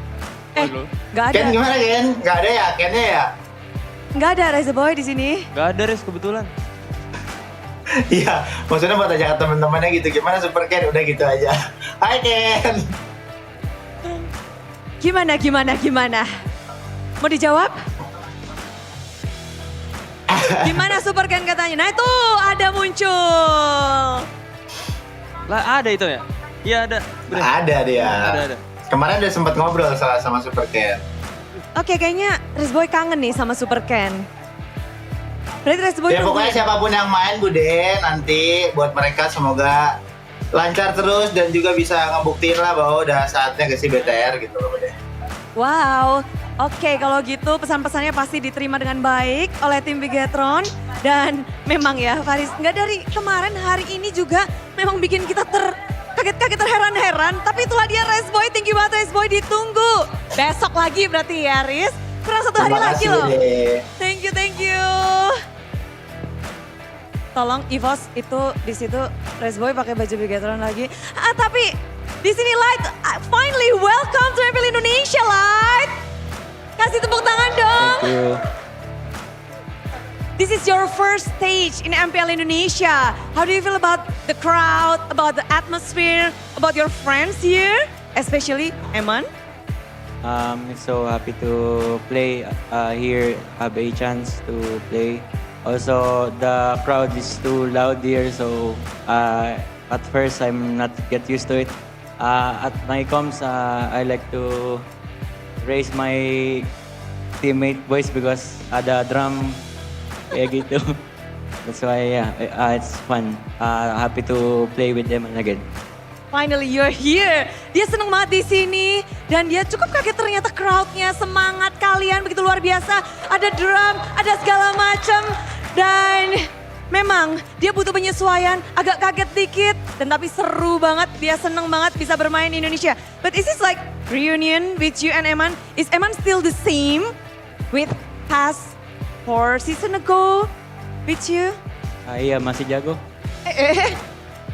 Nggak ada. Ken gimana Ken? Nggak ada ya Kennya ya? Nggak ada Razeboy di sini. Gak ada, Riz, kebetulan. Iya, maksudnya buat tanya ke teman-temannya gitu, gimana Super Ken? Udah gitu aja. Hai Ken. Gimana? Mau dijawab? Gimana Super Ken katanya? Nah itu ada muncul. Lah ada itu ya? Iya ada. Ada dia. Ada. Kemarin udah sempat ngobrol sama Super Ken. Oke, kayaknya Razeboy kangen nih sama Super Ken. Berarti Razeboy Ya pokoknya siapapun yang main Bude, nanti buat mereka semoga lancar terus dan juga bisa ngebuktiin lah bahwa udah saatnya ke si BTR gitu loh Bude. Wow, oke kalau gitu pesan-pesannya pasti diterima dengan baik oleh tim Bigetron. Dan memang ya Faris, nggak dari kemarin, hari ini juga memang bikin kita kaget-kaget, terheran-heran. Tapi itulah dia Razeboy, tinggi banget Razeboy, ditunggu. Besok lagi berarti ya Riz, kurang 1 hari lagi loh. Thank you. Tolong Evos itu di situ Razeboy pakai baju Bigetron lagi. Tapi di sini Light, finally welcome to MPL Indonesia Light. Kasih tepuk tangan dong. Thank you. This is your first stage in MPL Indonesia. How do you feel about the crowd, about the atmosphere, about your friends here, especially Eman? So happy to play here, have a chance to play. Also, the crowd is too loud here, so at first I'm not get used to it. At my comms, I like to raise my teammate voice because ada drum kayak gitu. That's why it's fun. Happy to play with them again. Finally you're here. Dia seneng banget di sini dan dia cukup kaget ternyata crowdnya, semangat kalian begitu luar biasa. Ada drum, ada segala macam dan memang dia butuh penyesuaian, agak kaget dikit dan tapi seru banget. Dia seneng banget bisa bermain di Indonesia. But is this like reunion with you and Eman? Is Eman still the same with past 4 season ago with you? Iya masih jago.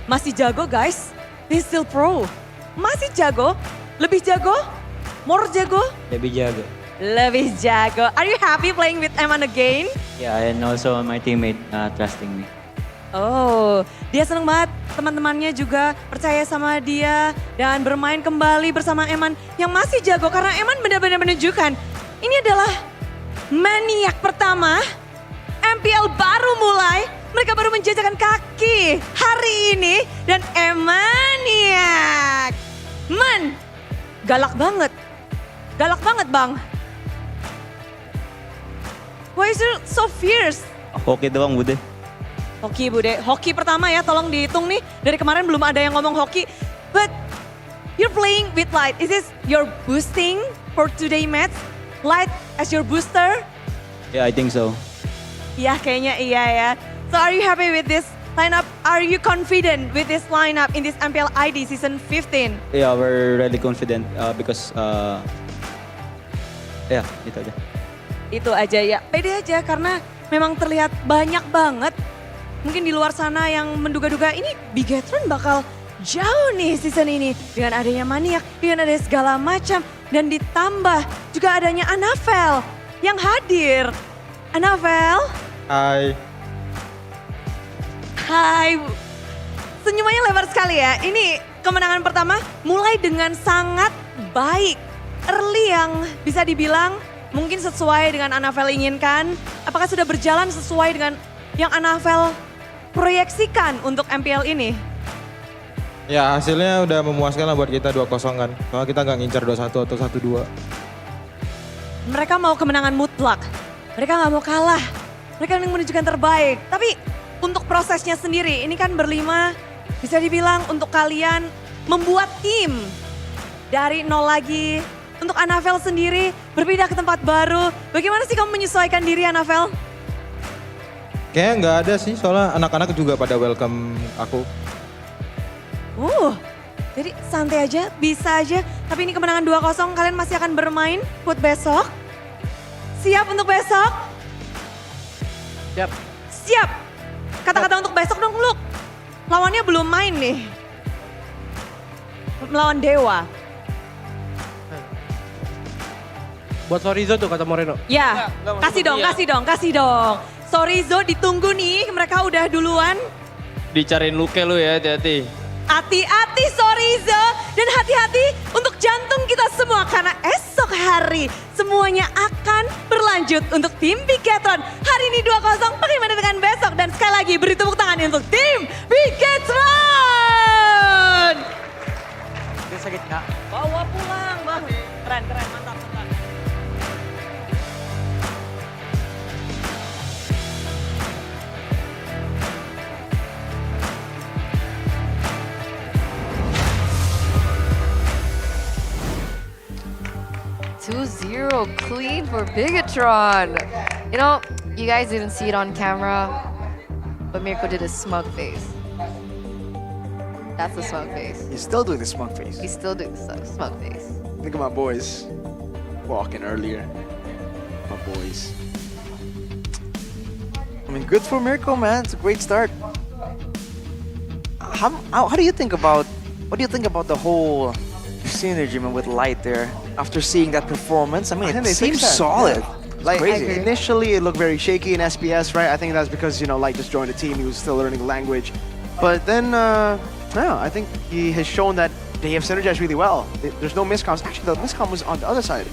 Masih jago guys. He's still pro. Masih jago? Lebih jago? More jago? Lebih jago. Lebih jago. Are you happy playing with Eman again? Yeah, and also my teammate trusting me. Oh, dia seneng banget. Teman-temannya juga percaya sama dia dan bermain kembali bersama Eman yang masih jago karena Eman benar-benar menunjukkan ini adalah Maniak pertama, MPL baru mulai, mereka baru menjajakan kaki hari ini dan Maniak. Man, galak banget bang. Why is it so fierce? Hoki doang Bude. Hoki Bude, hoki pertama ya, tolong dihitung nih. Dari kemarin belum ada yang ngomong hoki. But you're playing with Light. Is this your boosting for today match? Light as your booster? Yeah, I think so. Iya, kayaknya iya ya. So are you happy with this lineup? Are you confident with this lineup in this MPL ID season 15? Yeah, we're really confident because ya gitu aja. Itu aja ya, pede aja karena memang terlihat banyak banget. Mungkin di luar sana yang menduga-duga ini Bigetron bakal jauh nih season ini. Dengan adanya Maniak, dengan adanya segala macam. Dan ditambah juga adanya Anavel yang hadir. Anavel. Hai. Hai. Senyumannya lebar sekali ya. Ini kemenangan pertama mulai dengan sangat baik. Early yang bisa dibilang mungkin sesuai dengan Anavel inginkan. Apakah sudah berjalan sesuai dengan yang Anavel proyeksikan untuk MPL ini? Ya hasilnya udah memuaskan lah buat kita 2-0 kan. Soalnya kita nggak ngincar 2-1 atau 1-2. Mereka mau kemenangan mutlak. Mereka nggak mau kalah. Mereka ingin menunjukkan terbaik. Tapi untuk prosesnya sendiri, ini kan berlima bisa dibilang untuk kalian membuat tim dari nol lagi. Untuk Anavel sendiri berpindah ke tempat baru. Bagaimana sih kamu menyesuaikan diri Anavel? Kayaknya nggak ada sih, soalnya anak-anak juga pada welcome aku. Jadi santai aja, bisa aja. Tapi ini kemenangan 2-0, kalian masih akan bermain buat besok. Siap untuk besok? Siap. Siap. Kata-kata untuk besok dong, Luke. Lawannya belum main nih. Melawan Dewa. Buat Sorizo tuh kata Moreno. Ya, kasih dong. Sorry Zo, ditunggu nih, mereka udah duluan. Dicariin Luke lu ya, hati-hati. Hati-hati Sorizo dan hati-hati untuk jantung kita semua karena esok hari semuanya akan berlanjut untuk tim Bigetron. Hari ini 2-0, bagaimana dengan besok? Dan sekali lagi beri tepuk tangan untuk tim Bigetron. Sakit kak. Bawa pulang bang. Keren, mantap. Clean for Bigetron. You know, you guys didn't see it on camera, but Mirko did a smug face. That's the smug face. He's still doing the smug face. He's still doing the smug face. Look at my boys walking earlier. My boys. I mean, good for Mirko, man. It's a great start. How do you think about, what do you think about the whole synergy, man, with Light there? After seeing that performance, I mean, it seems solid. Like, crazy. Initially, it looked very shaky in SPS, right? I think that's because, you know, Light just joined the team. He was still learning the language. But then, I think he has shown that they have synergized really well. There's no miscoms. Actually, the miscom was on the other side.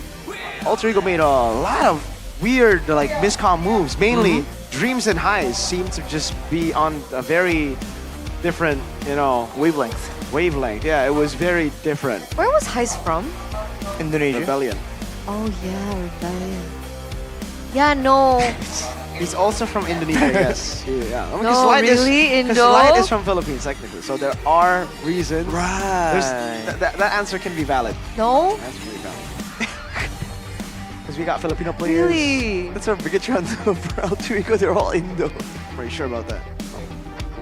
Alter Ego made a lot of weird, like, miscom moves. Mainly, Dreams and Highs seem to just be on a very different, you know, wavelength. Yeah, it was very different. Where was Heist from? Indonesia. Rebellion. Oh yeah, Rebellion. Yeah, no. He's also from Indonesia, yes. Yeah. I mean, No, really? Because Indo? Light is from Philippines, technically. So there are reasons. Right. That answer can be valid. No? That's really valid. Because we got Filipino players. Really? That's our Bigetron for Alter Ego. They're all Indo. Pretty sure about that.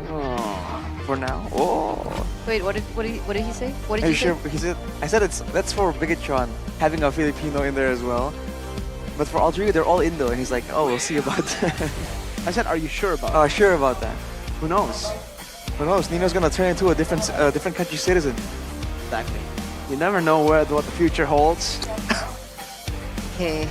Oh, for now. Oh. Wait, what did he say? What did Are you you sure? say? He said, I said that's for Bigetron, having a Filipino in there as well. But for Alter Ego, they're all Indo, and he's like, oh, we'll see about that. I said, are you sure about Oh, sure about that. Who knows? Who knows? Nino's gonna turn into a different country citizen. Exactly. You never know what the future holds. Okay.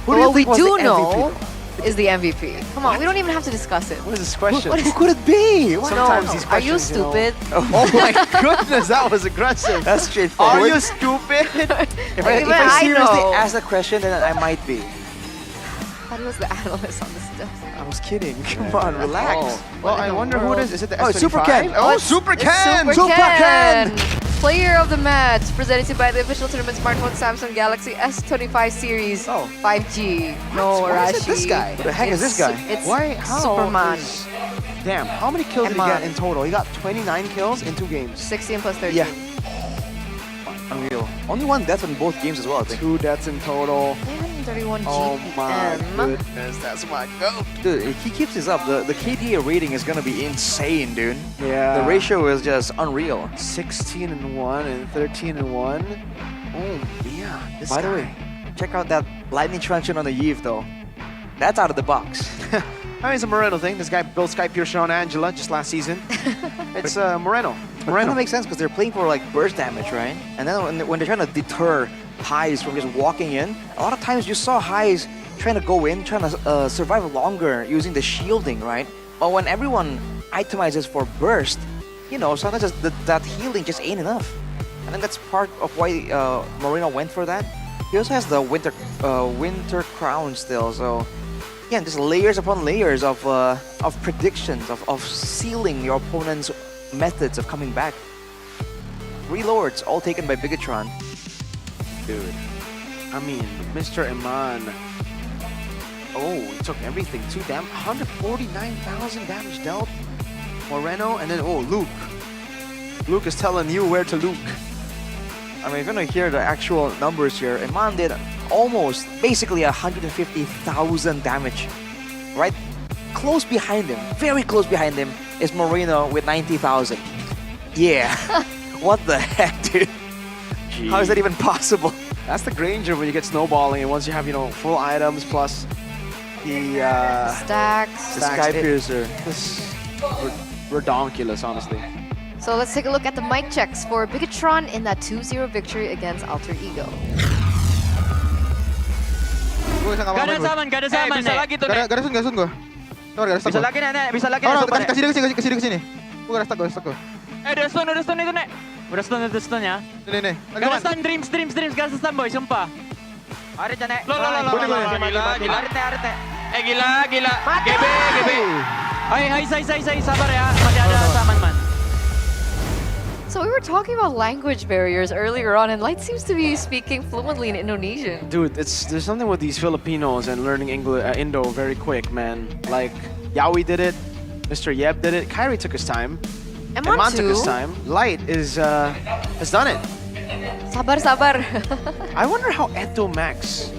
Who do you What we think was do the know MVP? is the MVP. Come on, we don't even have to discuss it. What is this question? What Who could it be? No, Sometimes these Are you questions, know- stupid? Oh my goodness, that was aggressive. That's straightforward. Are you stupid? If I Even I seriously know. ask that question, then I might be. But was the analyst on this stuff. I was kidding. Come on, relax. Well, I wonder who it is. Is it the Oh, S25? Super Ken. Oh, It's Super Ken. Super Ken. Player of the match, presented by the official tournament smartphone Samsung Galaxy S25 series 5G. No, Why is it Rashi. this guy? Who the heck is this guy? It's Why? How Superman. Damn, how many kills did he Eman. get in total? He got 29 kills in 2 games. 16 plus 13. Yeah. Unreal. Only one death in both games as well, I think. 2 deaths in total. 131 Oh my GPM. goodness, that's my goat. Dude, if he keeps this up, the KDA rating is gonna be insane, dude. Yeah. The ratio is just unreal. 16 and 1 and 13 and 1. Oh yeah. This By the guy. way, check out that lightning truncheon on the Yves though. That's out of the box. I mean, it's a Moreno thing. This guy built Sky Piercer on Angela just last season. It's Moreno. It kind of makes sense because they're playing for like burst damage, right? And then when they're trying to deter Highs from just walking in, a lot of times you saw Highs trying to go in, trying to survive longer using the shielding, right? But when everyone itemizes for burst, you know, sometimes just that healing just ain't enough. I think that's part of why Moreno went for that. He also has the winter crown still, so again, just layers upon layers of predictions, of sealing your opponent's methods of coming back. 3 lords, all taken by Bigatron. Dude, I mean, Mr. Iman. Oh, he took everything. 2 damage, 149,000 damage dealt. Moreno, and then Luke. Luke is telling you where to Luke. I mean, if you're gonna hear the actual numbers here, Iman did almost, basically 150,000 damage. Right close behind him, very close behind him, is Moreno with 90,000. Yeah. What the heck, dude? Jeez. How is that even possible? That's the Granger when you get snowballing, and once you have, you know, full items plus the Stacks. The Sky Piercer. This redonkulous, honestly. So let's take a look at the mic checks for Bigatron in that 2-0 victory against Alter Ego. Gak ada zaman, gak ada zaman, bisa lagi tuh, Nek. Gak ada sun gue. Sabar, gak ada stuck Bisa gua. lagi, Nek. Bisa lagi, Oh, no, Nek. kasih dia. Gue gak ada stuck gue. Udah stun itu, Nek. Udah stun ya. Nih. Gak ada stun, dreams, gak ada stun, boy, sumpah. Arit ya, Nek. Lo, gila. Arit, Nek. Gila. GB. Hai, sabar ya. Masih ada zaman, man. So we were talking about language barriers earlier on, and Light seems to be speaking fluently in Indonesian. Dude, there's something with these Filipinos and learning Indo very quick, man. Like, Yaoi did it, Mr. Yeb did it, Kyrie took his time, Eman took his too. time, Light has done it. Sabar. I wonder how Eto Max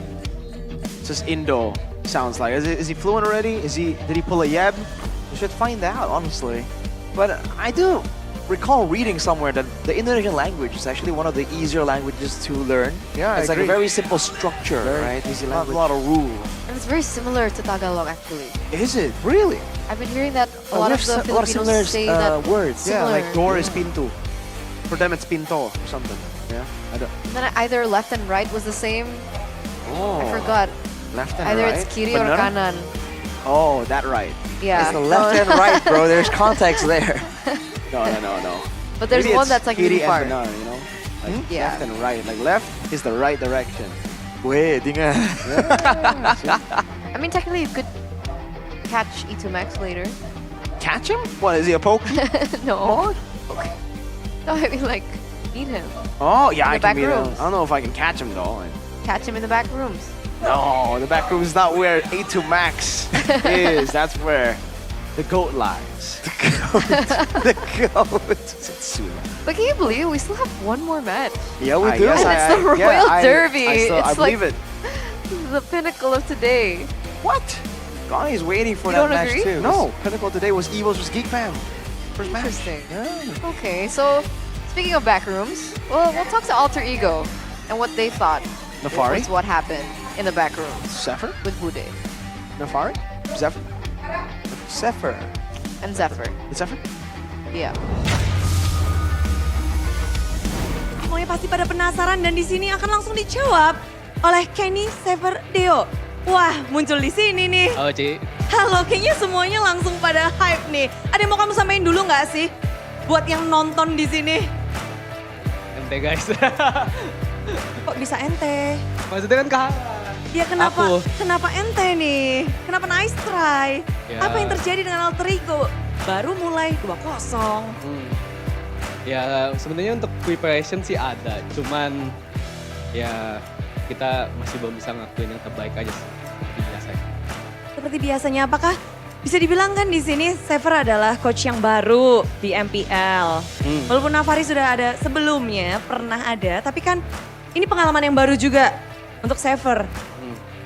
says Indo sounds like. Is he fluent already? Did he pull a Yeb? We should find out, honestly. But I do recall reading somewhere that the Indonesian language is actually one of the easier languages to learn. Yeah, it's I like a agree. very simple structure, right? easy Not a language. lot of rules. And it's very similar to Tagalog, actually. Is it? Really? I've been hearing that a Oh, lot we of have the a lot of Filipinos similar say that words. Yeah, similar. like door is pinto. For them it's pinto or something. Yeah, I don't. And then either left and right was the same. Oh. I forgot. Left and Either right. it's kiri or Bener? kanan. Oh, that right. Yeah. It's the left and right, bro. There's context there. No. But there's Maybe one it's that's like kiri really far. and benar, you know? Like left and right. Like left is the right direction. Wait, dinga. I mean, technically you could catch E2 Max later. Catch him? What, is he a poke? No. No, I mean like meet him. Oh, yeah, In I the can back meet him. rooms. I don't know if I can catch him though. Like, Catch him in the back rooms. no, the back room is not where A2 Max is. That's where the goat lies. The goat. But can you believe we still have one more match? Yeah, we I do. guess And it's the Royal Derby. I It's believe like it. the pinnacle of today. What? Connie's waiting for You that don't match agree? too. No, pinnacle today was Evils vs Geek Fam. First match. Interesting. Yeah. Okay, so speaking of back rooms, well, we'll talk to Alter Ego and what they thought Nafari? was what happened in the back rooms Zephyr? with Bude Nafari? Zephyr? Zephyr. and Zephyr. Zephyr? Yeah. Semuanya pasti pada penasaran dan di sini akan langsung dijawab oleh Kenny Sever Deo. Wah, muncul di sini nih. Oh, Ci. Halo, kayaknya semuanya langsung pada hype nih. Ada yang mau kamu sampaikan dulu nggak sih? Buat yang nonton di sini. Ente, guys. Kok bisa ente? Maksudnya kan kalah. Ya kenapa ente nih? Kenapa nice try? Ya. Apa yang terjadi dengan alter ego? Baru mulai 2-0. Ya sebenarnya untuk preparation sih ada, cuman ya kita masih belum bisa ngakuin yang terbaik aja sih. Seperti biasa. Seperti biasanya, apakah bisa dibilang kan di sini Saver adalah coach yang baru di MPL. Walaupun Navari sudah ada sebelumnya, pernah ada, tapi kan ini pengalaman yang baru juga untuk Saver.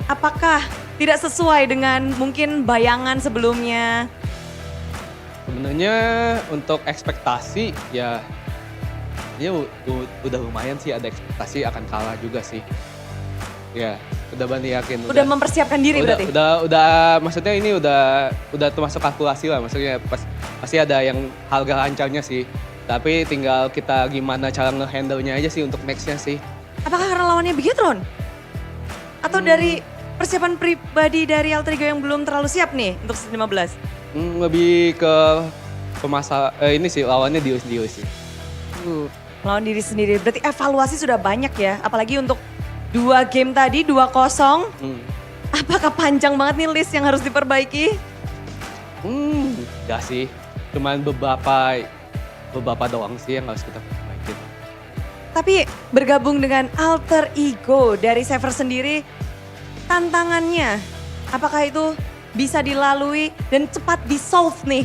Apakah tidak sesuai dengan mungkin bayangan sebelumnya? Sebenarnya untuk ekspektasi ya udah lumayan sih, ada ekspektasi akan kalah juga sih. Ya, udah Bani yakin. Udah mempersiapkan diri berarti? Udah maksudnya ini udah termasuk kalkulasi lah, maksudnya pasti ada yang harga ancamnya sih. Tapi tinggal kita gimana cara nge-handle-nya aja sih untuk next-nya sih. Apakah karena lawannya Bigetron? Atau dari persiapan pribadi dari alter ego yang belum terlalu siap nih untuk 15? Lebih ke ini sih, lawannya Dio sih. Lawan diri sendiri, berarti evaluasi sudah banyak ya. Apalagi untuk 2 game tadi, 2-0. Apakah panjang banget nih list yang harus diperbaiki? Enggak sih, cuman beberapa doang sih yang harus kita perbaiki. Tapi bergabung dengan alter ego dari Saver sendiri, tantangannya apakah itu bisa dilalui dan cepat di-solve nih?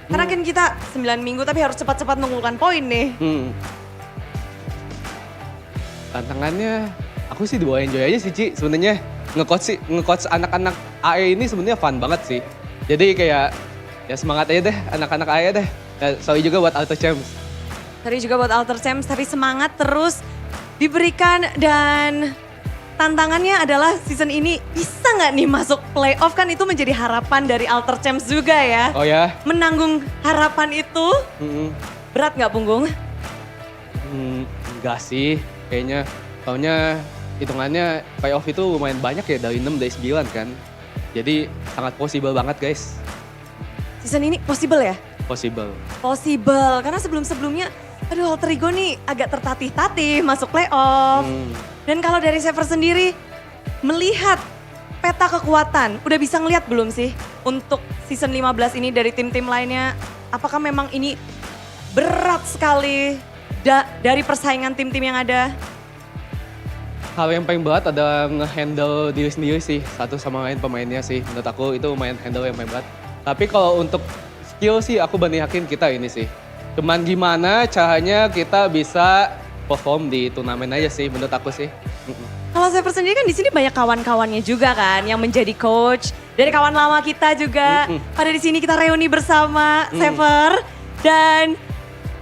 Karena kan kita 9 minggu tapi harus cepat-cepat mengumpulkan poin nih. Tantangannya aku sih dibawa enjoy aja sih Ci. Sebenarnya nge-coach anak-anak AE ini sebenarnya fun banget sih. Jadi kayak ya semangat aja deh anak-anak AE deh. Sorry juga buat Alter Champs. Sorry juga buat Alter Champs, tapi semangat terus diberikan dan tantangannya adalah season ini bisa nggak nih masuk playoff, kan itu menjadi harapan dari Alter Champs juga ya. Oh ya? Menanggung harapan itu berat nggak punggung? Enggak sih, kayaknya. Soalnya hitungannya playoff itu lumayan banyak ya, dari 6 dari 9 kan. Jadi sangat possible banget guys. Season ini possible ya? Possible. Possible, karena sebelum-sebelumnya aduh alter ego nih agak tertatih-tatih masuk playoff. Dan kalau dari Saver sendiri melihat peta kekuatan, udah bisa ngeliat belum sih untuk season 15 ini dari tim-tim lainnya? Apakah memang ini berat sekali dari persaingan tim-tim yang ada? Hal yang paling berat ada nge-handle diri sendiri sih, satu sama lain pemainnya sih. Menurut aku itu lumayan handle yang paling berat. Tapi kalau untuk skill sih aku yakin kita ini sih. Cuman gimana caranya kita bisa perform di turnamen aja sih menurut aku sih. Kalau Saver sendiri kan di sini banyak kawan-kawannya juga kan yang menjadi coach. Dari kawan lama kita juga. Pada di sini kita reuni bersama Saver. Dan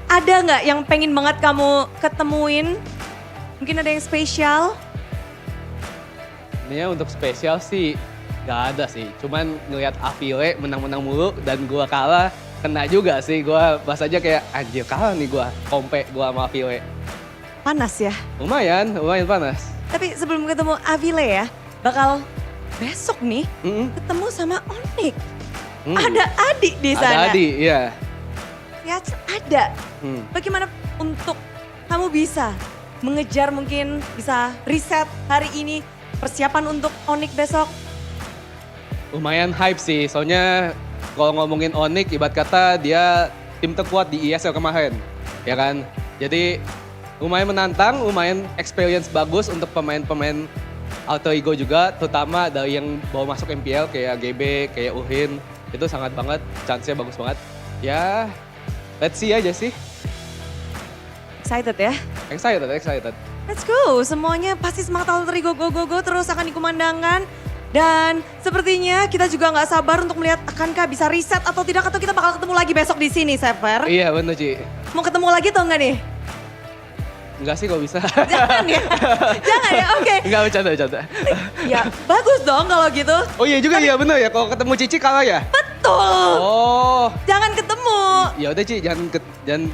ada nggak yang pengen banget kamu ketemuin? Mungkin ada yang spesial? Sebenarnya untuk spesial sih gak ada sih. Cuman ngeliat Avile menang-menang mulu dan gua kalah, kena juga sih. Gua pas aja kayak anjir kalah nih gua sama Avile. Panas ya? Lumayan panas. Tapi sebelum ketemu Avile ya, bakal besok nih ketemu sama Onyx. Ada adik di sana. Ada adik, iya. Ya ada. Bagaimana untuk kamu bisa mengejar, mungkin bisa riset hari ini, persiapan untuk Onyx besok? Lumayan hype sih, soalnya kalau ngomongin Onyx ibarat kata dia tim terkuat di ESL kemarin, ya kan? Jadi lumayan menantang, lumayan experience bagus untuk pemain-pemain alter ego juga, terutama dari yang bawa masuk MPL kayak GB, kayak Uhin, itu sangat banget, chance-nya bagus banget. Ya, let's see aja sih. Excited ya? Excited. Let's go, semuanya pasti semangat alter ego, go terus akan dikumandangkan. Dan sepertinya kita juga nggak sabar untuk melihat akankah bisa riset atau tidak, atau kita bakal ketemu lagi besok di sini, Saver. Iya bener Ci. Mau ketemu lagi atau enggak nih? Enggak sih kalau bisa. Jangan ya, oke. Enggak, bercanda. Ya bagus dong kalau gitu. Oh iya juga, iya bener ya, kalau ketemu Cici kalah ya? Betul. Oh. Jangan ketemu. Ya udah Ci, jangan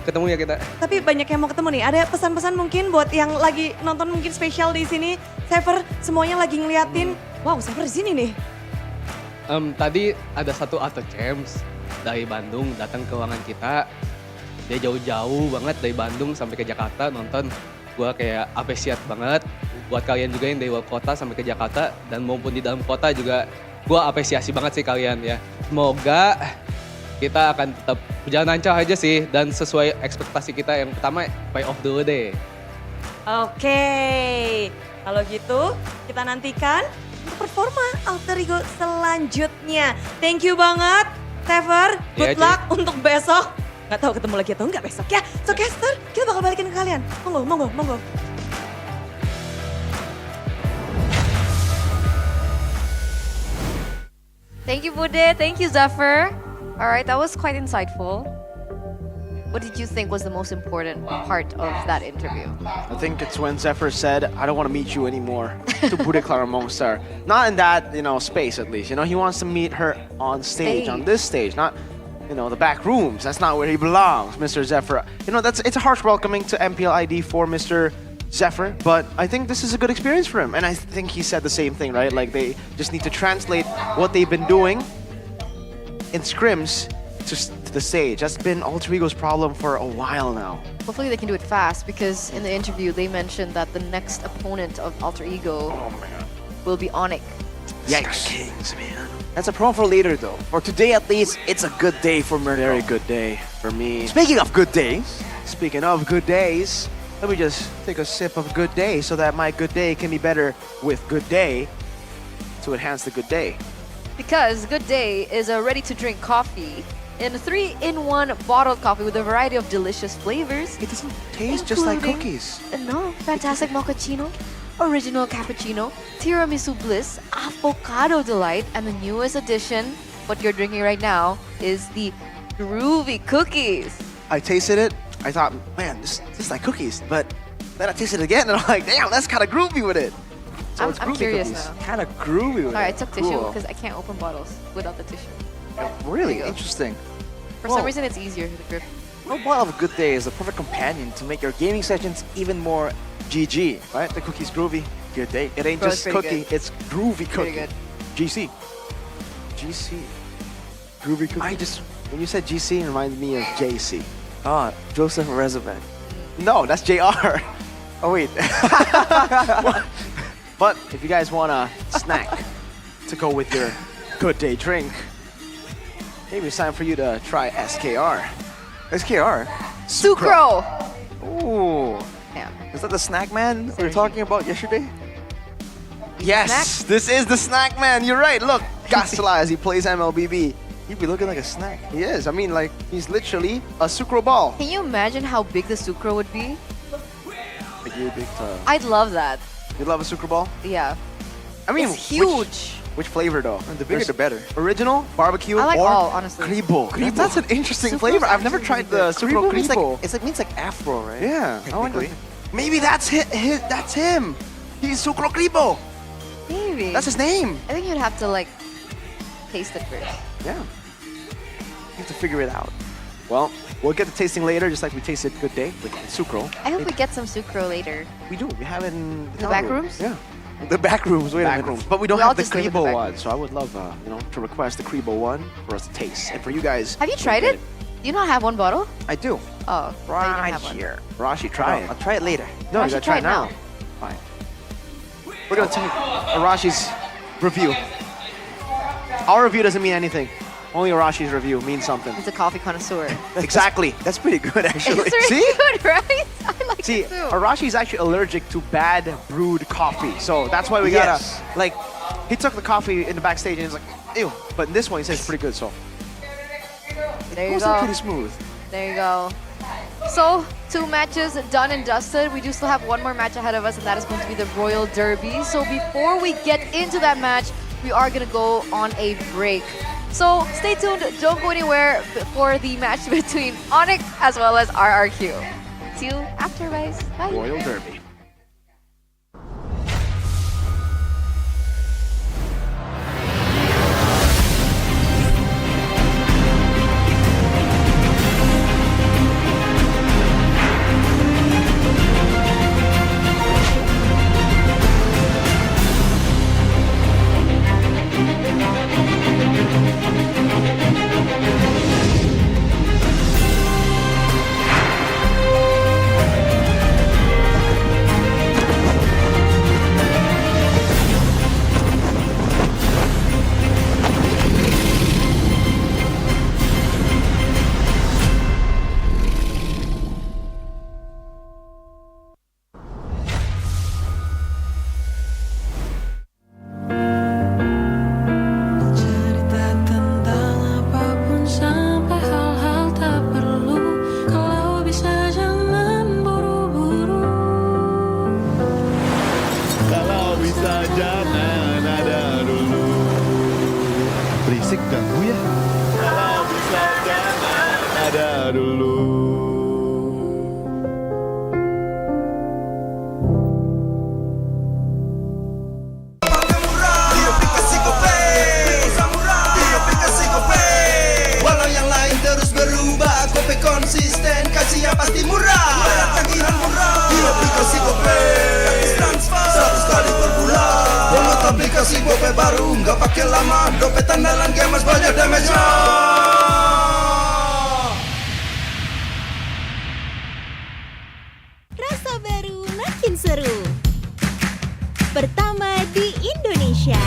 ketemu ya kita. Tapi banyak yang mau ketemu nih, ada pesan-pesan mungkin buat yang lagi nonton mungkin spesial di sini. Saver semuanya lagi ngeliatin, wow Saver di sini nih. Tadi ada satu Alter Champs dari Bandung datang ke ruangan kita. Dia jauh-jauh banget dari Bandung sampai ke Jakarta nonton. gue kayak appreciate banget. Buat kalian juga yang dari luar kota sampai ke Jakarta dan maupun di dalam kota juga gue apresiasi banget sih kalian ya. Semoga kita akan tetap berjalan lancar aja sih dan sesuai ekspektasi kita. Yang pertama playoff dulu deh. Oke, kalau gitu kita nantikan untuk performa alter ego selanjutnya. Thank you banget, Tever. Good Iya, luck untuk besok. Nggak tahu ketemu lagi atau enggak besok ya. So caster, kita bakal balikin ke kalian. Monggo. Thank you, Bude. Thank you, Zephyr. All right, that was quite insightful. What did you think was the most important part of that interview? I think it's when Zephyr said, I don't want to meet you anymore, to Bude Claramonster. Not in that, space at least. He wants to meet her on stage, on this stage, not, the back rooms. That's not where he belongs, Mr. Zephyr. It's a harsh welcoming to MPL ID for Mr. Zephyr, but I think this is a good experience for him. And I think he said the same thing, right? Like, they just need to translate what they've been doing in scrims to the stage. That's been Alter Ego's problem for a while now. Hopefully they can do it fast, because in the interview they mentioned that the next opponent of Alter Ego will be Onyx. Yikes. Kings, man. That's a problem for later, though. For today, at least, it's a good day for Murder. Very good day for me. Speaking of good days, let me just take a sip of good day so that my good day can be better with good day to enhance the good day. Because Good Day is a ready-to-drink coffee in a 3-in-1 bottled coffee with a variety of delicious flavors. It doesn't taste just like cookies. No, fantastic mochaccino, original cappuccino, tiramisu bliss, avocado delight, and the newest addition, what you're drinking right now, is the groovy cookies. I tasted it. I thought, man, this is like cookies. But then I tasted it again, and I'm like, damn, that's kind of groovy with it. So it's I'm groovy curious cookies. now. Kind of groovy with it. All right, I took tissue Cool. because I can't open bottles without the tissue. Really interesting. For some reason, it's easier to grip. No bottle of a good day is a perfect companion to make your gaming sessions even more GG, right? The cookie's groovy. Good day. It ain't Bro, just it's pretty cookie, good. it's groovy cookie. Pretty good. GC. Groovy cookie. When you said GC, it reminded me of JC. Ah, Joseph Rezavan. No, that's JR. Oh, wait. But if you guys want a snack to go with your good day drink, maybe it's time for you to try SKR. SKR? Sucro! Ooh. Yeah. Is that the snack man we were talking about yesterday? Yes, this is the snack man. You're right. Look, Castela as he plays MLBB. He'd be looking like a snack. He is. I mean, like, he's literally a sucro ball. Can you imagine how big the sucro would be? Like, you're big time. I'd love that. You love a sucro ball? Yeah. I mean, It's huge. Which flavor though? The bigger the better. Original, barbecue, I like or all, honestly. Kribo. Kribo. That's an interesting Sucro's flavor. I've never actually tried really the good. sucro means Kribo. it means like Afro, right? Yeah, Technically. maybe that's that's him. He's Sucro Kribo. Maybe. That's his name. I think you'd have to like taste it first. Yeah. You have to figure it out. Well, we'll get to tasting later, just like we tasted Good Day with Sucro. I hope we get some sucro later. We do. We have it in The back rooms? Yeah. The back rooms. Wait a minute. But we don't We all have the just live in the Kribo back one, so I would love, to request the Kribo one for us to taste, and for you guys. Have you tried it? Do you not have one bottle? I do. Oh, Right have one. here. Rashi, try it. I'll try it later. No, Rashi, you gotta try try it it now. now. Fine. We're gonna take Arashi's review. Our review doesn't mean anything. Only Arashi's review means something. He's a coffee connoisseur. Exactly. That's pretty good, actually. It's really See? good, right? I like See, it too. Arashi's actually allergic to bad brewed coffee, so that's why we gotta like. He took the coffee in the backstage and he's like, ew. But in this one, he says it's pretty good, so. There you Goes go. pretty smooth. There you go. So, 2 matches done and dusted. We do still have one more match ahead of us, and that is going to be the Royal Derby. So before we get into that match, we are going to go on a break. So stay tuned. Don't go anywhere for the match between Onyx as well as RRQ. See you after, guys. Bye. Royal Derby. ada dulu. Walau yang lain terus berubah, Gope konsisten, kasih yang pasti murah. Tagihan murah, di aplikasi Gope, transfer 100 kali per bulan. Download aplikasi Gope baru, nggak pakai lama. Dompet andalan gamers banyak damage-nya. Rasa baru makin seru. Pertama di Indonesia.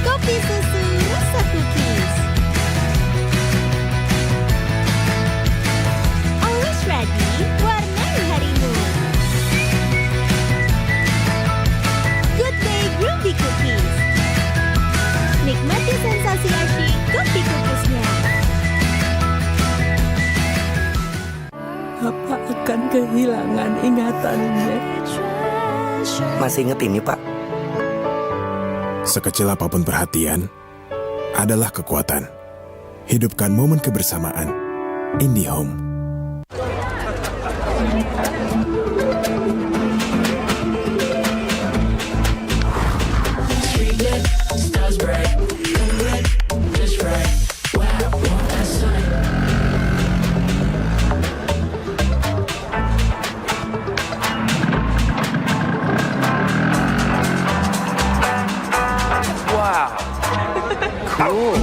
Kopi susu rasa cookies. Always ready, warnai harimu. Good day groovy cookies. Nikmati sensasi asyik kopi cookiesnya. Apa akan kehilangan ingatannya? Masih inget ini, Pak? Sekecil apapun perhatian adalah kekuatan. Hidupkan momen kebersamaan. IndiHome. Wow. Cool.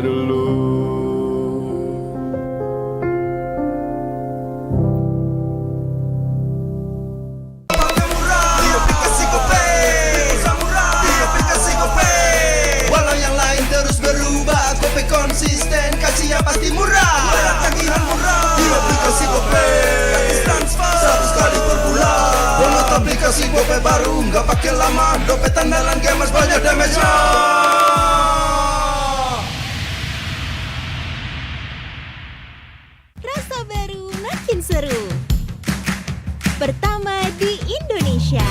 dulu. Walau yang lain terus berubah, Gope konsisten, kasih yang pasti murah. Bayar tagihan murah di aplikasi Gope, gratis transfer 100 kali per bulan. Download aplikasi Gope baru, nggak pakai lama. Dompet andalan gamers banyak damage-nya. Rasa baru makin seru. Pertama di Indonesia.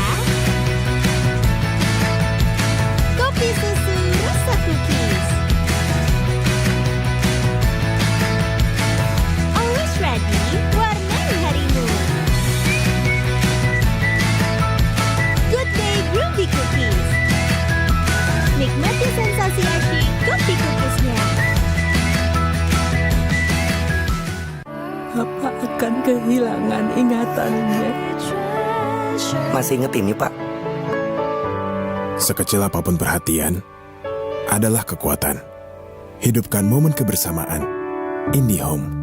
Kopi susu rasa cookies. Always ready, warnai harimu. Good day groovy cookies. Nikmati sensasi asyik kopi cookiesnya. Apa akan kehilangan ingatannya? Masih inget ini, Pak? Sekecil apapun perhatian, adalah kekuatan. Hidupkan momen kebersamaan. IndiHome.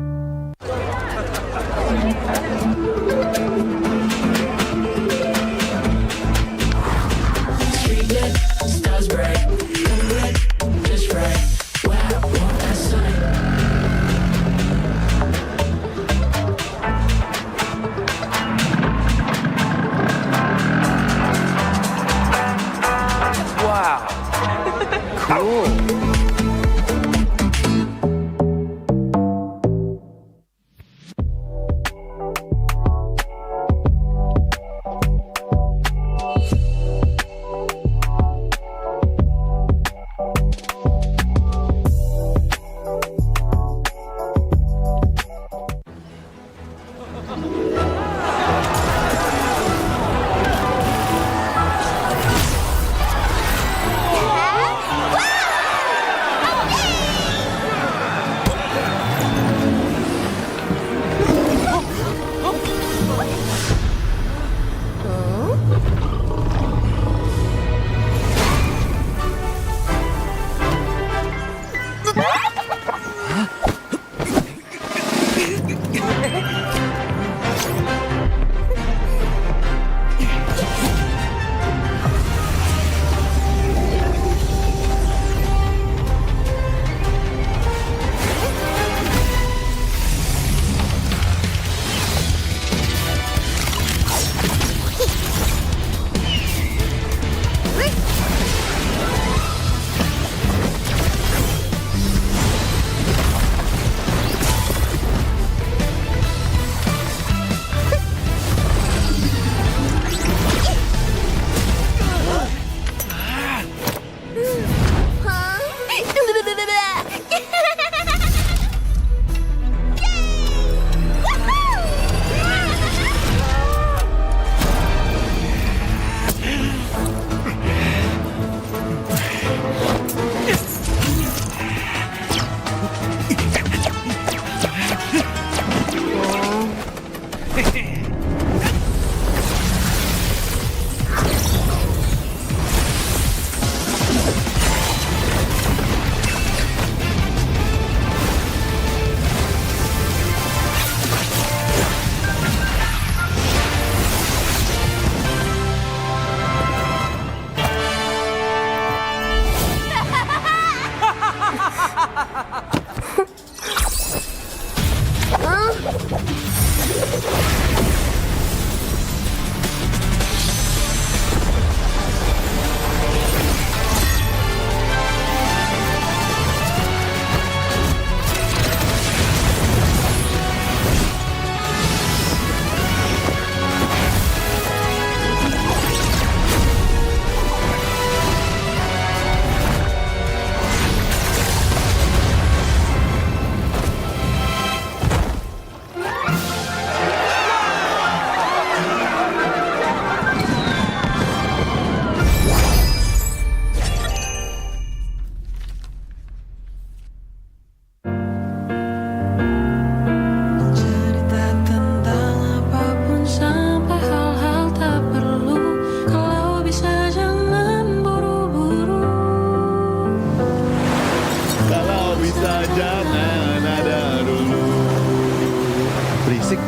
Wow. Cool.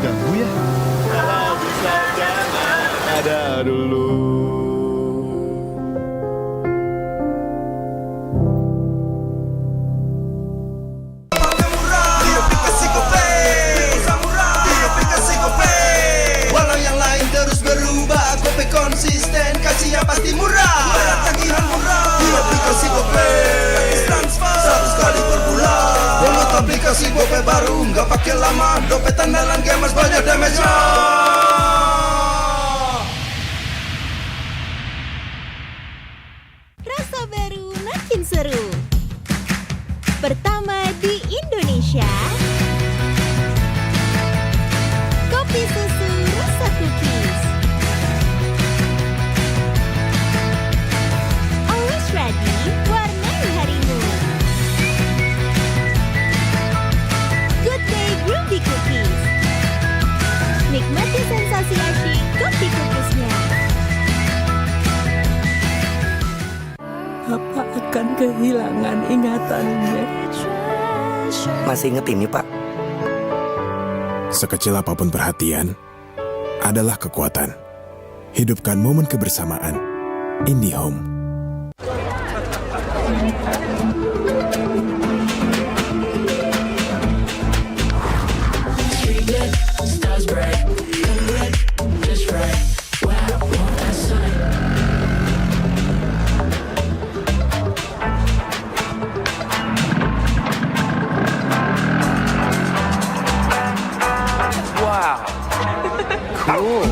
ganggu ya? Kalau bisa jangan ada dulu. Walau yang lain terus berubah, Gope konsisten, kasihnya pasti murah. Bayar tagihan murah di aplikasi Gope, transfer 100 kali per bulan. Download aplikasi Gope baru, nggak pakai lama. Dompet andalan gamers banyak damage-nya. Rasa baru makin seru. Pertama di Indonesia, kopi susu rasa cookies. Always ready, warnai harimu. Good day groovy cookies. Nikmati sensasi asyik kopi cookiesnya. Apa akan kehilangan ingatannya? Masih inget ini, Pak? Sekecil apapun perhatian adalah kekuatan. Hidupkan momen kebersamaan. IndiHome. Wow. Cool.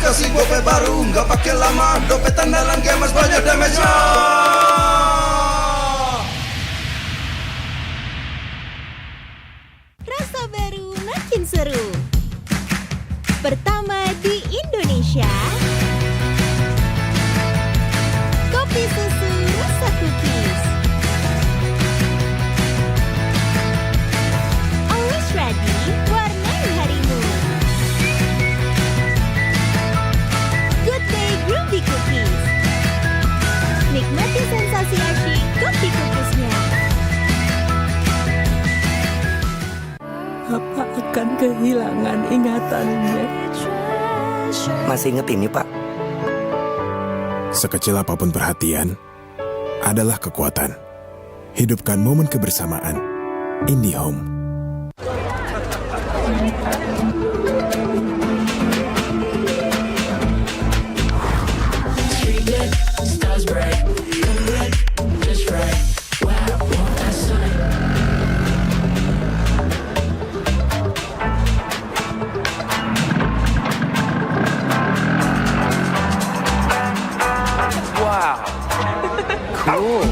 aplikasi GoPay baru, nggak pakai lama. Dompet andalan gamers banyak damage-nya. Rasa baru makin seru. Pertama di Indonesia, kopi susu rasa cookies. Always ready, warnai harimu. Good day groovy cookies. Nikmati sensasi asyik kopi cookiesnya. Apa akan kehilangan ingatannya? Masih inget ini, Pak? Sekecil apapun perhatian adalah kekuatan. Hidupkan momen kebersamaan. IndiHome. Wow. Cool.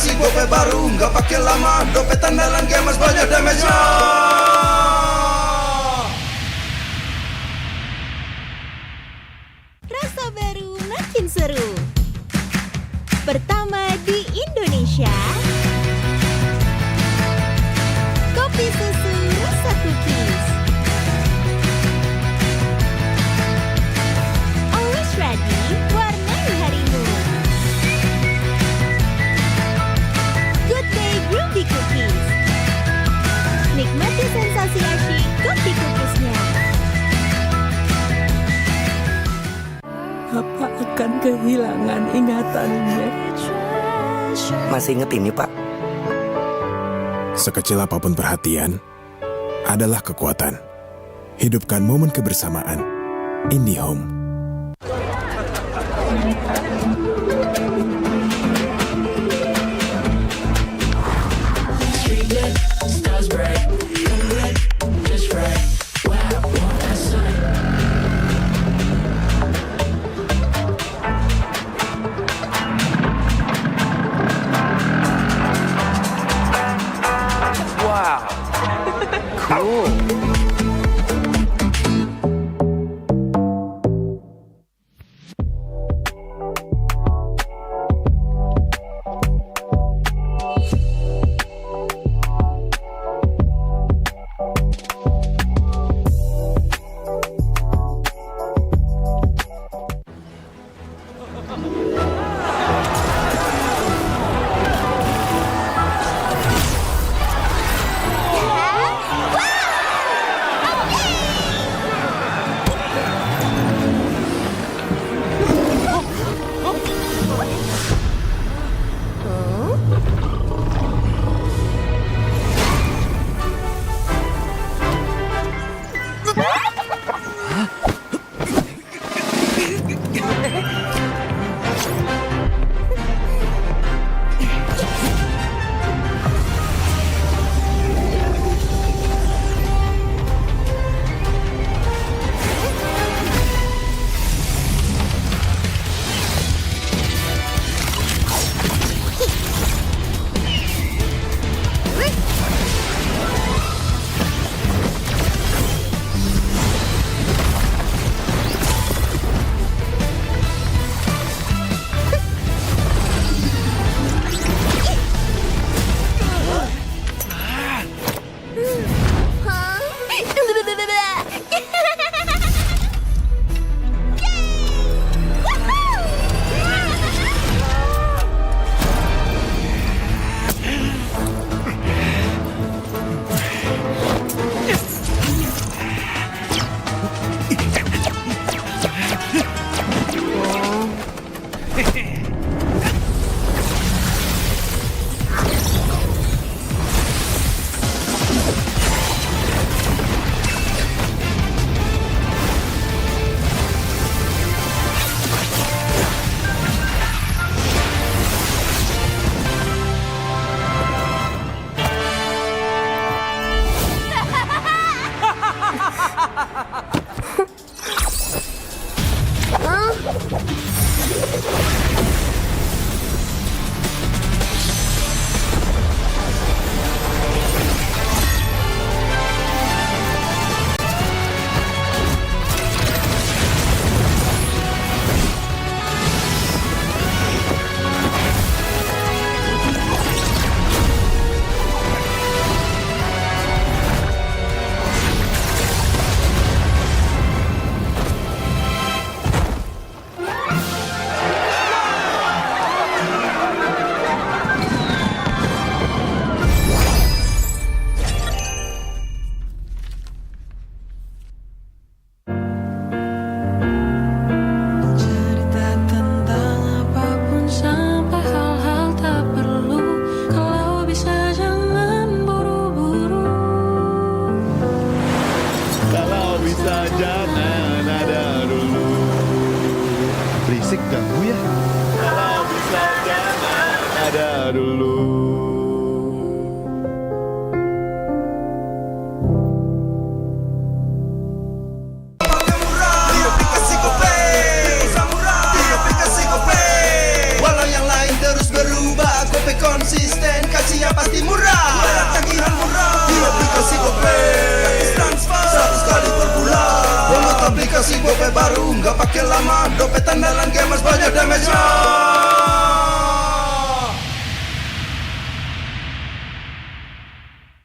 kasih gope baru, nggak pakai lama. Dompet andalan gamers banyak damage-nya. Rasa baru makin seru. Pertama di Indonesia, kopi susu rasa cookies. Always ready, warnai harimu. Good Day Groovy Cookies. Nikmati sensasi asyik kopi cookiesnya. Apa akan kehilangan ingatannya? Masih inget ini, Pak? Sekecil apapun perhatian adalah kekuatan. Hidupkan momen kebersamaan. IndiHome. Wow. Cool. baru, nggak pakai lama. Dompet andalan gamers banyak damage-nya.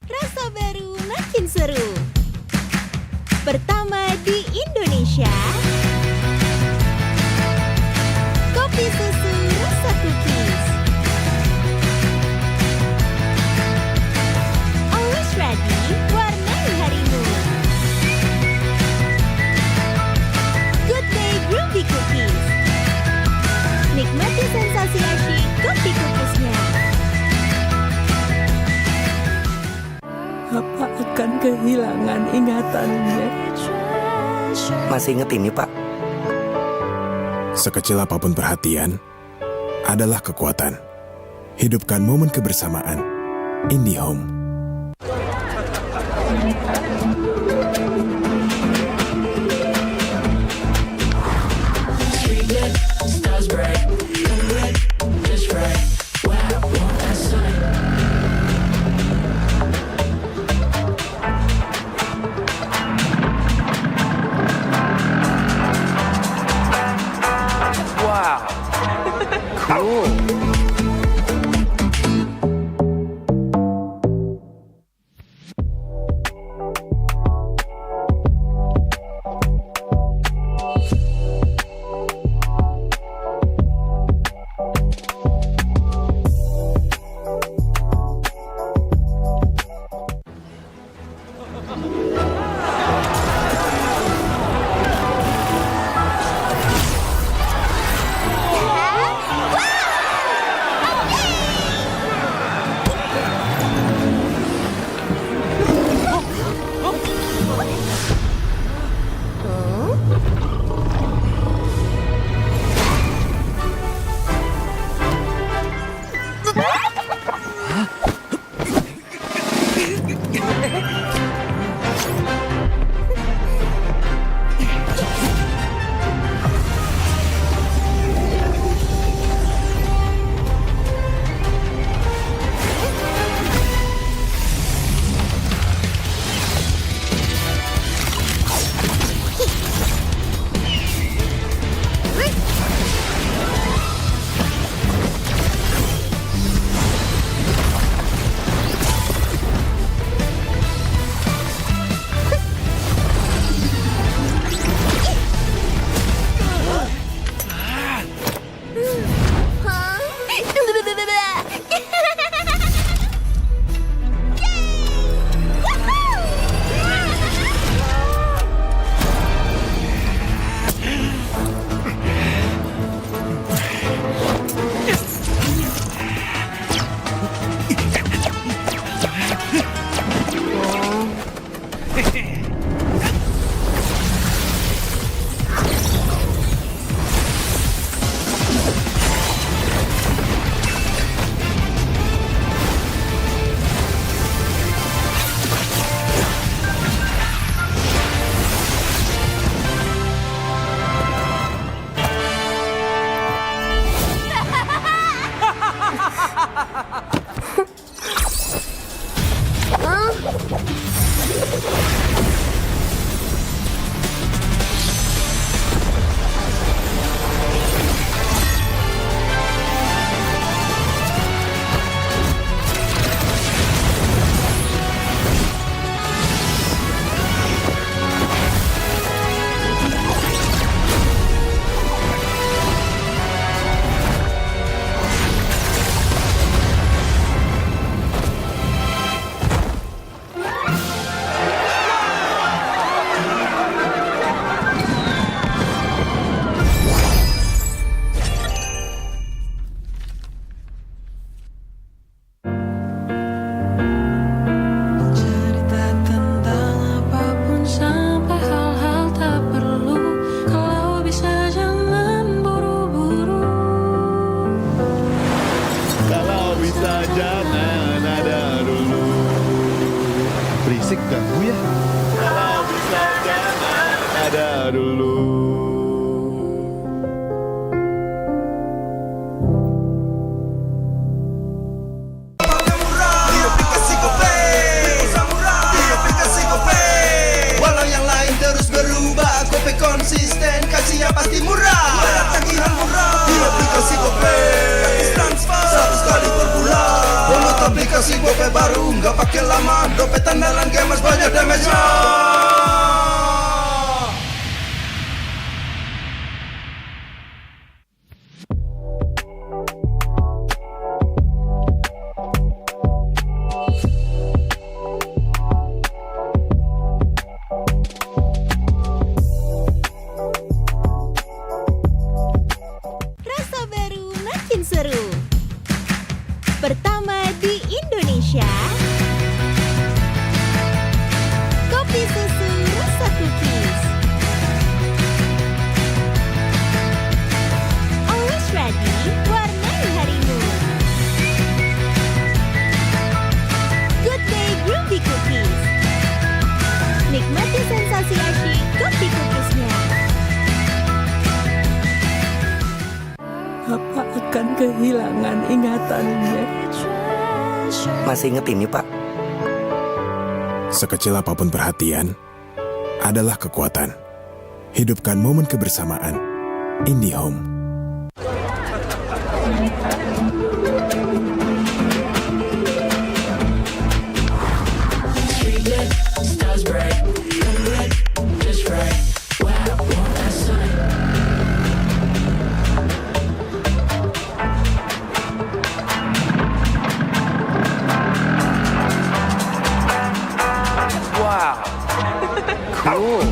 Rasa baru makin seru. Pertama di Indonesia, kopi susu rasa cookies. Always ready, warnai harimu. Good day groovy cookies. Nikmati sensasi asyik kopi cookiesnya. Apa akan kehilangan ingatannya? Masih inget ini, Pak? Sekecil apapun perhatian adalah kekuatan. Hidupkan momen kebersamaan. IndiHome. Wow. Cool. Konsisten pakai lama. Dompet andalan gamers banyak damage-nya. Rasa baru makin seru. Pertama di Indonesia, kopi susu rasa cookies. Always ready, warnai harimu. Good Day Groovy Cookies. Nikmati sensasi asyik kopi cookiesnya. Apa akan kehilangan ingatannya? Masih inget ini, Pak? Sekecil apapun perhatian adalah kekuatan. Hidupkan momen kebersamaan. IndiHome. Wow. Cool.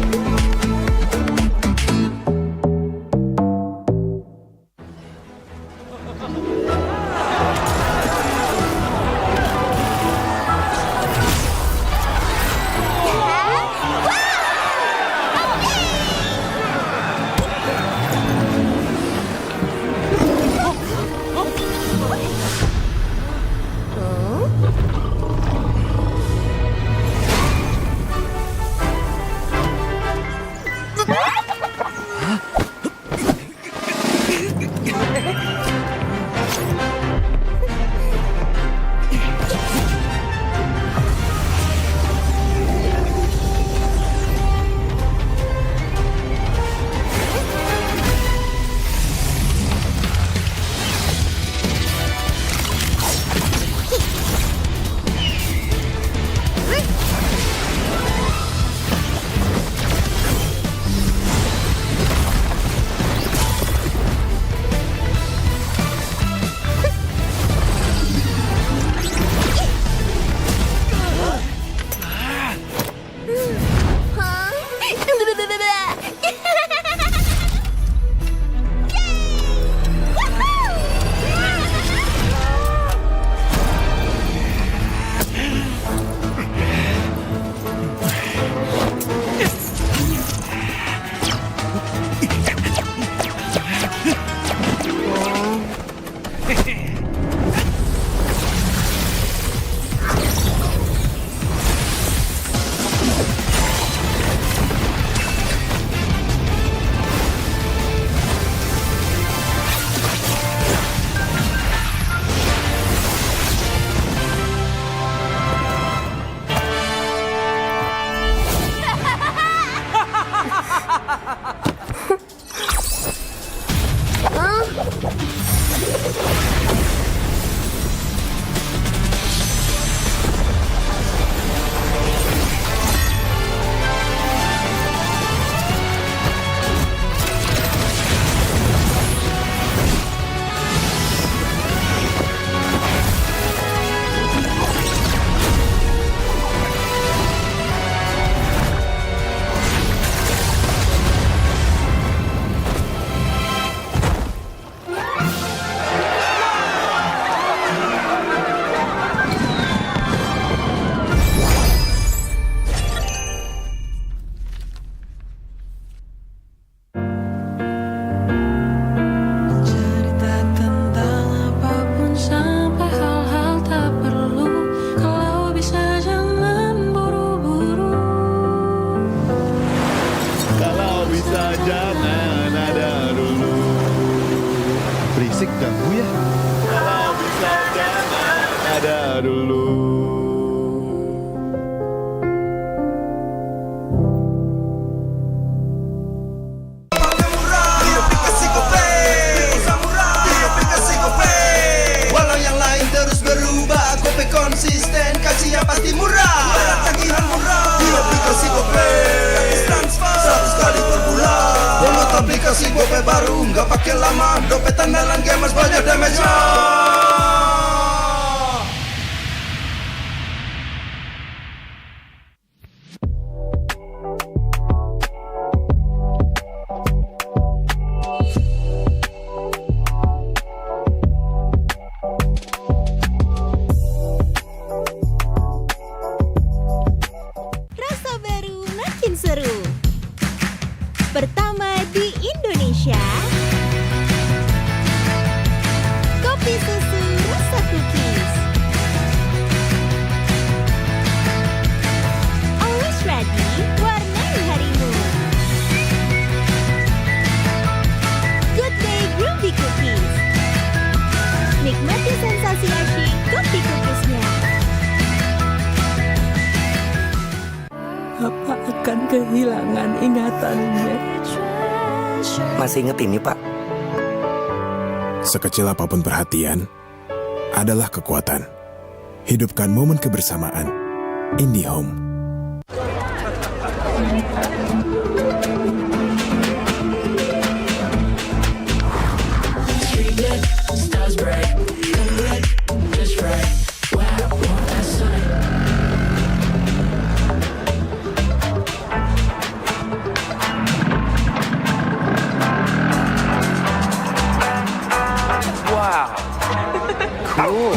gak pakai lama. Dompet andalan gamers banyak damage-nya. Rasa baru makin seru. Pertama di Indonesia, kopi susu rasa cookies. Always ready, warnai harimu. Good day groovy cookies. Nikmati sensasi asyik kopi cookiesnya. Apa akan kehilangan ingatannya? Masih inget ini, Pak? Sekecil apapun perhatian, adalah kekuatan. Hidupkan momen kebersamaan. IndiHome. Wow. Cool.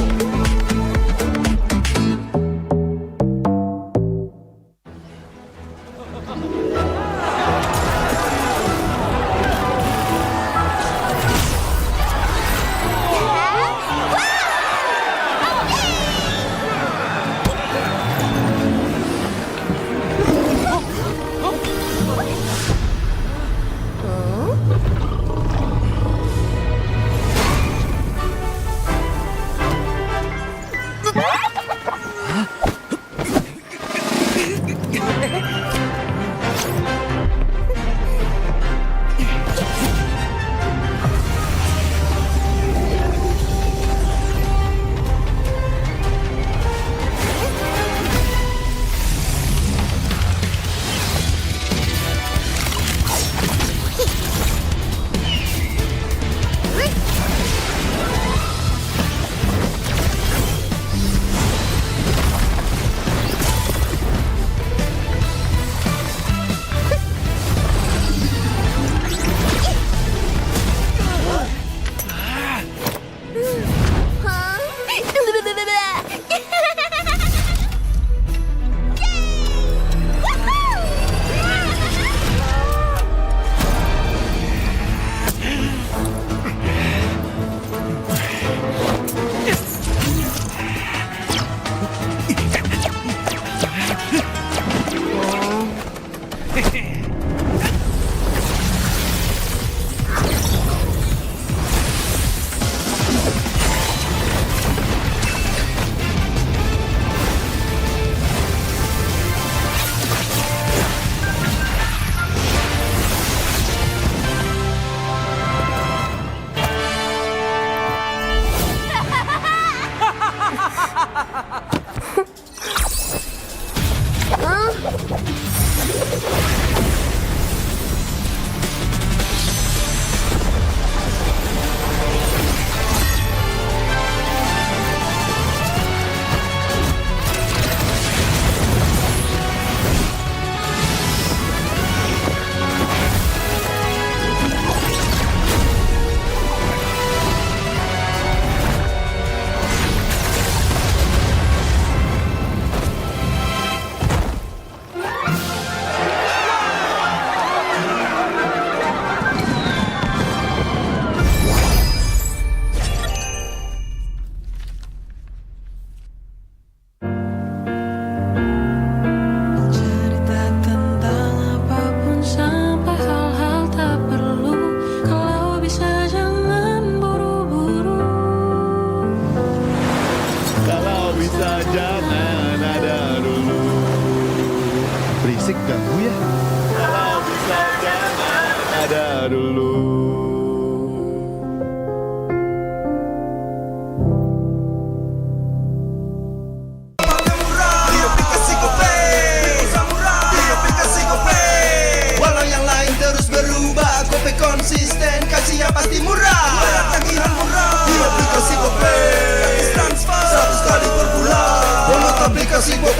Konsisten, kasih apa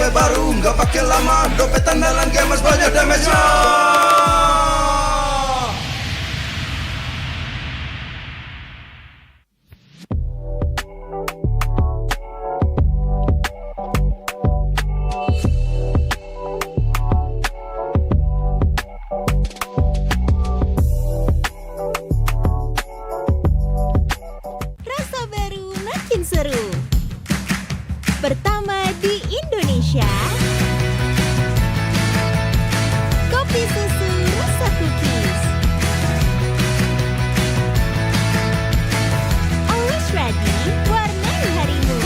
mulai baru, nggak pakai lama. Dompet andalan gamers banyak damage-nya. Rasa baru makin seru. Pertama di Indonesia, kopi susu rasa cookies. Always ready, warnai harimu.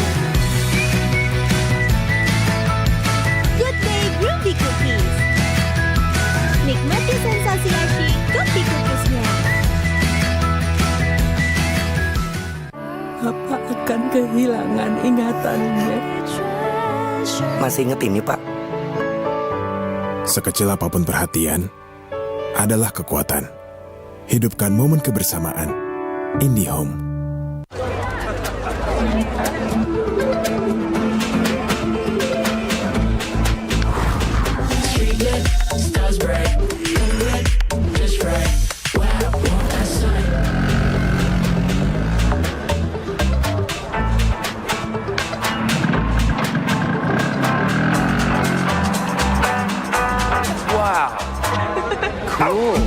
Good day groovy cookies. Nikmati sensasi asyik kopi cookiesnya. Apa akan kehilangan ingatannya? Masih inget ini, Pak? Sekecil apapun perhatian adalah kekuatan. Hidupkan momen kebersamaan. IndiHome. Wow. Cool.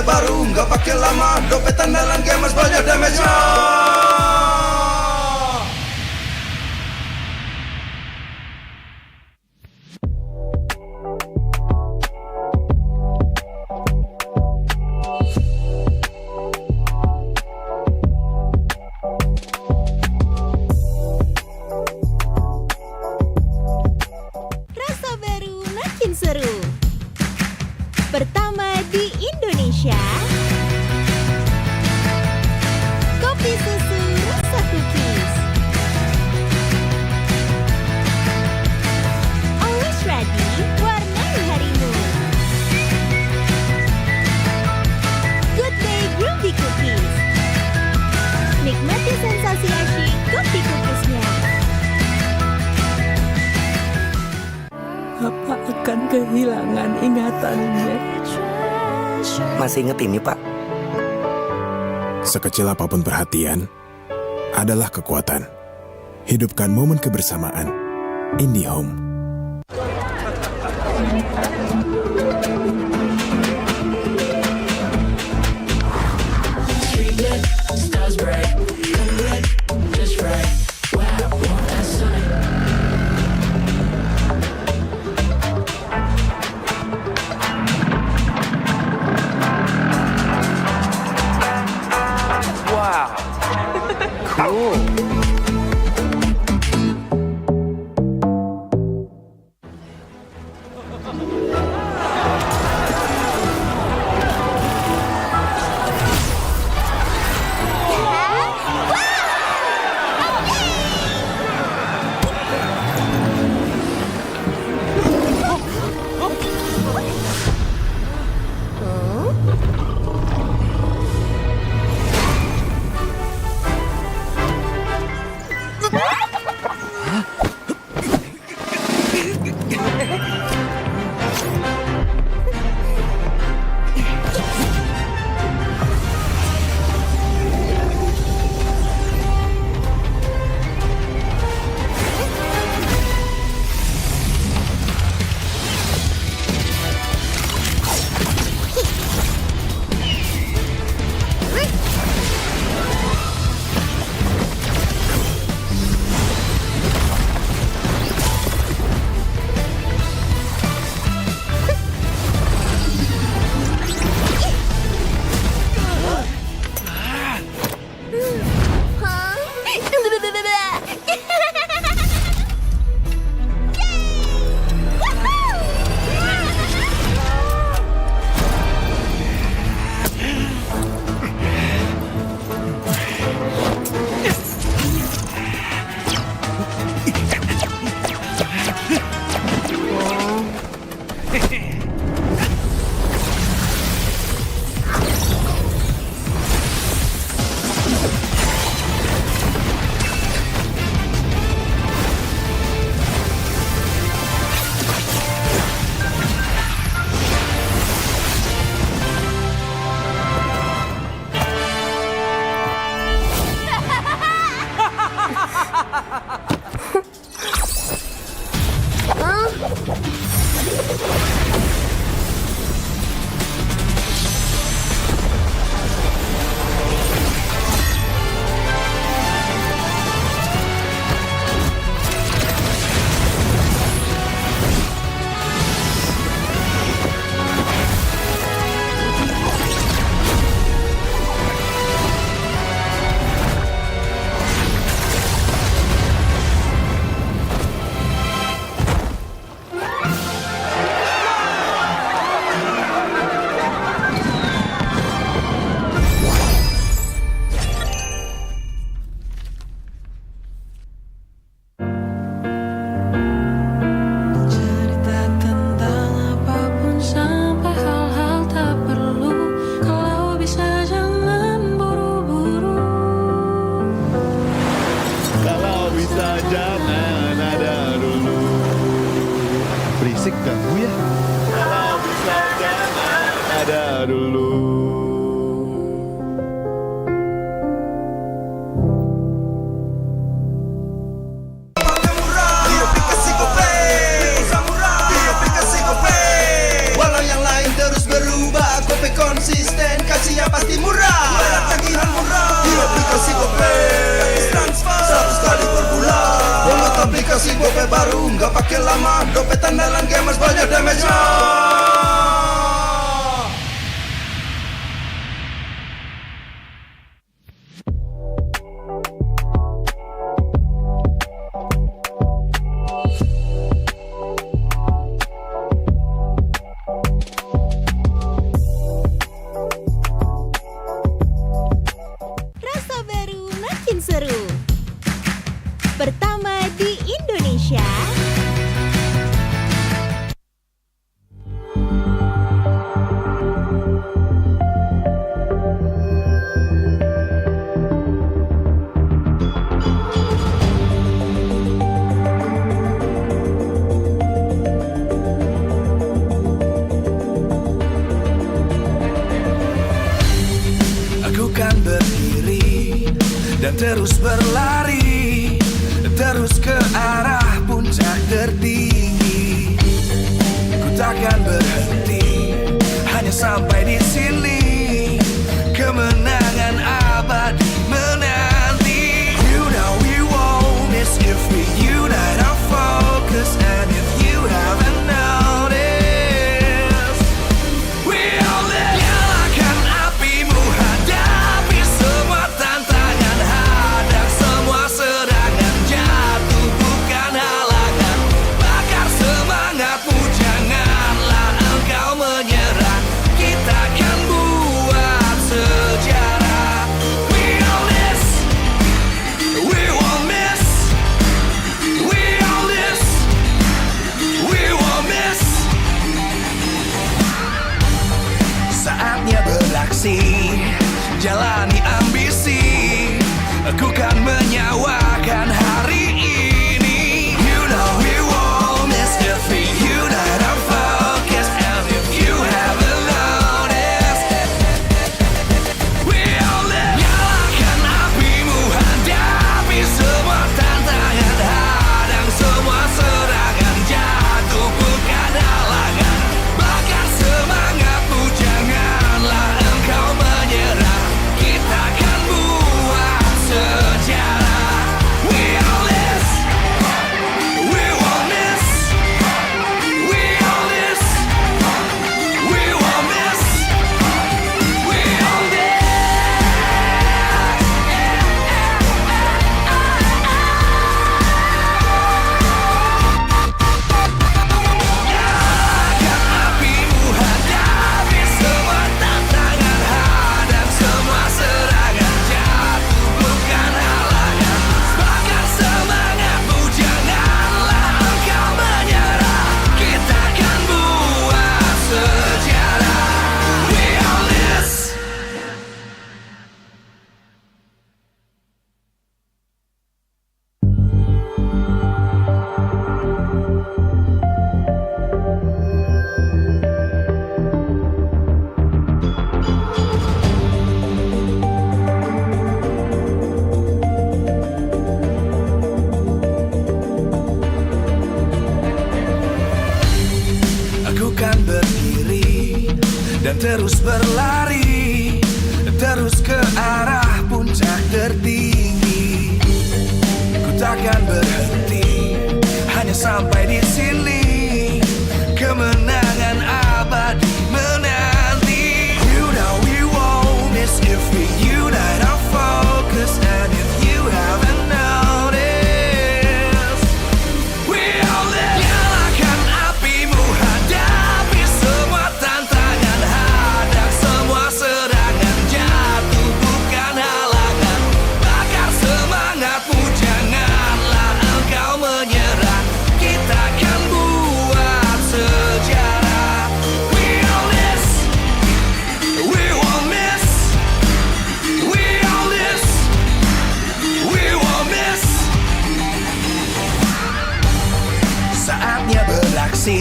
baru, nggak pakai lama. Dompet andalan gamers banyak damage-nya. Rasa baru makin seru. Pertama di Indonesia, kopi susu rasa cookies. Always ready, warnai harimu. Good day groovy cookies. Nikmati sensasi asyik kopi cookiesnya. Apa akan kehilangan ingatannya? Masih inget ini, Pak? Sekecil apapun perhatian adalah kekuatan. Hidupkan momen kebersamaan. IndiHome. Wow. Cool. Walau yang lain terus berubah, kopi konsisten HP baru nggak pakai lama, dompet andalan gamers banyak damage-nya. Rasa baru makin seru. Pertama di Indonesia. Aku kan berdiri dan terus berlari, terus ke arah puncak tertinggi. Ku takkan berhenti, hanya sampai di sini. Kemenangan abadi menanti. You know we won't miss if we unite our focus. And if you haven't noticed, we all live. Nyalakan apimu, hadapi semua tantangan, hadang semua serangan, jatuh bukan halangan. Bakar semangatmu, janganlah engkau menyerah. Kita akan buat sejarah. We all this, we won't miss. We all this, we won't miss. Saatnya beraksi, jalani ambisi. Aku kan menyawakan hari ini. You know we won't miss if we unite our focus. And if you haven't noticed, we all live. Nyalakan apimu, hadapi semua tantangan, hadang semua serangan, jatuh bukan halangan. Bakar semangatmu, janganlah engkau menyerah. Kita akan buat sejarah. We all this, we won't miss. We all this, we won't miss. We all this. Nyalakan apimu, hadapi semua tantangan, hadang semua serangan, jatuh bukan halangan. Bakar semangatmu, janganlah engkau menyerah. Kita akan buat sejarah. We all this. Aku kan berdiri dan terus berlari, terus ke arah puncak tertinggi. Ku takkan berhenti, hanya sampai di sini. Kemenangan abadi menanti. You know we won't miss if we unite our focus. And if you haven't noticed, we all live. Nyalakan apimu, hadapi semua tantangan, hadang semua serangan, jatuh bukan halangan. Bakar semangatmu, janganlah engkau menyerah. Kita akan buat sejarah. We all this, we won't miss. We all this, we won't miss. Saatnya beraksi,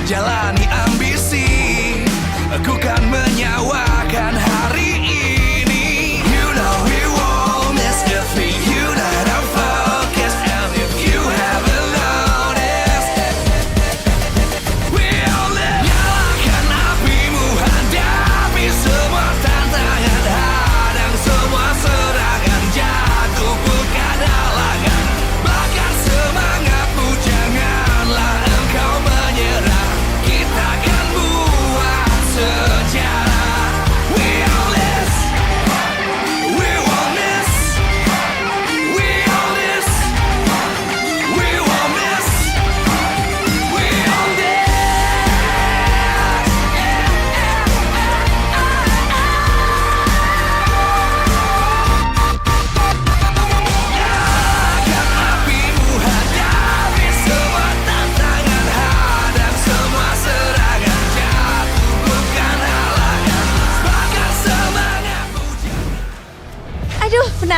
jalani ambisi. Aku kan menyawakan hari ini. You know we won't miss if we unite our focus. And if you haven't noticed, we all live. Nyalakan apimu, hadapi semua tantangan, hadang semua serangan, jatuh bukan halangan. Bakar semangatmu,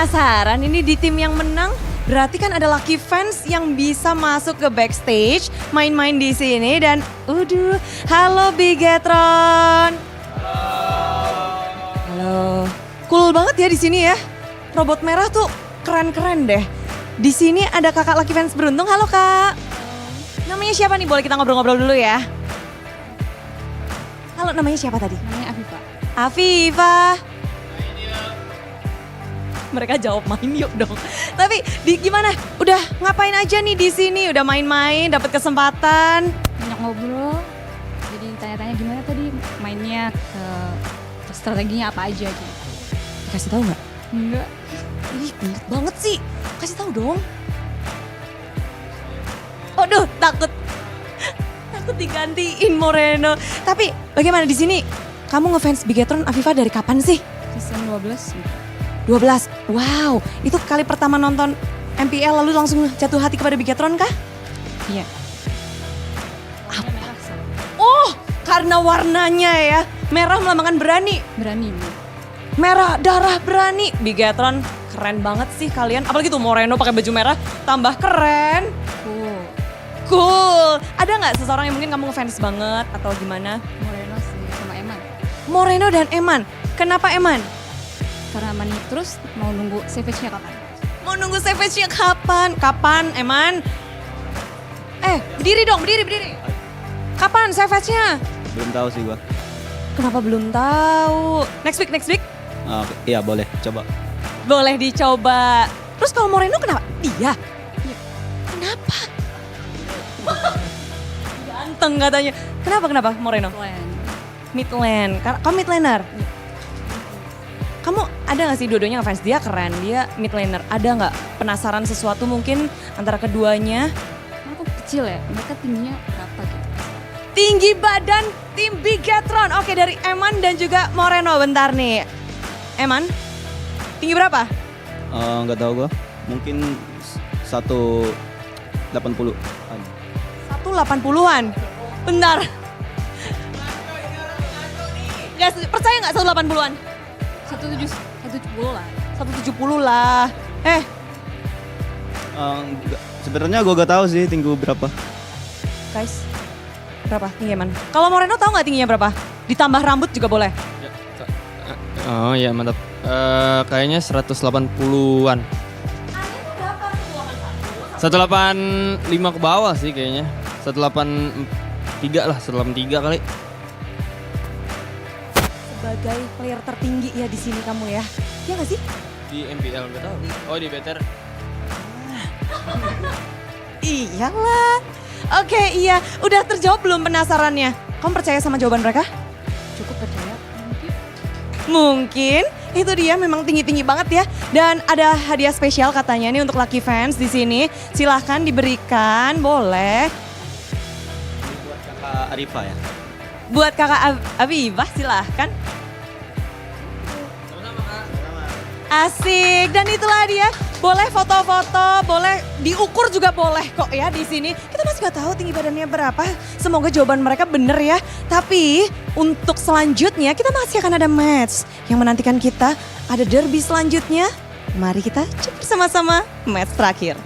penasaran ini di tim yang menang? Berarti kan ada lucky fans yang bisa masuk ke backstage, main-main di sini dan halo Bigetron. Halo. Cool banget ya di sini ya. Robot merah tuh keren-keren deh. Di sini ada kakak lucky fans beruntung. Halo Kak. Namanya siapa nih? Boleh kita ngobrol-ngobrol dulu ya? Halo, namanya siapa tadi? Namanya Afifa. Afifa. Mereka jawab main yuk dong. Tapi gimana? Udah ngapain aja nih di sini? Udah main-main, dapat kesempatan? Banyak ngobrol. Jadi tanya-tanya gimana tadi mainnya, strateginya apa aja gitu. Kasih tahu nggak? Enggak. Ih, pelit banget sih. Kasih tahu dong. Aduh, takut digantiin Moreno. Tapi bagaimana di sini? Kamu ngefans Bigetron Afifa dari kapan sih? Season 12. 12. Wow, itu kali pertama nonton MPL lalu langsung jatuh hati kepada Bigetron kah? Iya. Apa? Oh, karena warnanya ya. Merah melambangkan berani. Berani. Merah darah berani. Bigetron keren banget sih kalian. Apalagi tuh Moreno pakai baju merah tambah keren. Cool. Ada nggak seseorang yang mungkin kamu ngefans banget atau gimana? Moreno sih sama Eman. Moreno dan Eman. Kenapa Eman? Karena Eman terus mau nunggu savage-nya kapan? Mau nunggu savage-nya kapan? Kapan Eman? Berdiri dong, berdiri. Kapan savage-nya? Belum tahu sih gua. Kenapa belum tahu? Next week? Iya boleh, coba. Boleh dicoba. Terus kalau Moreno kenapa? Iya. Kenapa? Ganteng katanya. Kenapa Moreno? Midland. Kamu midlaner? Kamu ada gak sih dua-duanya ngefans dia keren, dia midlaner. Ada gak penasaran sesuatu mungkin antara keduanya? Aku kecil ya, mereka tingginya berapa gitu? Tinggi badan tim Bigetron. Oke, dari Eman dan juga Moreno. Bentar nih. Eman, tinggi berapa? Nggak tahu gua. Mungkin 180. 180-an. Bentar. Percaya gak 180-an? 170 lah. 170 lah. Sebenarnya gua gak tahu sih tinggi berapa. Guys, berapa tinggi Eman? Kalau Moreno tahu nggak tingginya berapa? Ditambah rambut juga boleh. Oh iya mantap. Kayaknya 180-an. 185 ke bawah sih kayaknya. 183 lah, 183 kali. Sebagai player tertinggi ya di sini kamu ya. Iya nggak sih? Di MPL nggak tahu. Oh di BTR. Iyalah. Oke, iya. Udah terjawab belum penasarannya? Kamu percaya sama jawaban mereka? Cukup percaya. Mungkin. Itu dia memang tinggi-tinggi banget ya. Dan ada hadiah spesial katanya nih untuk lucky fans di sini. Silahkan diberikan, boleh. Buat kakak Arifa ya. Buat kakak Abibah silahkan. Asik, dan itulah dia. Boleh foto-foto, boleh diukur juga boleh kok ya di sini. Kita masih nggak tahu tinggi badannya berapa. Semoga jawaban mereka bener ya. Tapi untuk selanjutnya kita masih akan ada match yang menantikan kita. Ada derby selanjutnya. Mari kita cek bersama-sama match terakhir.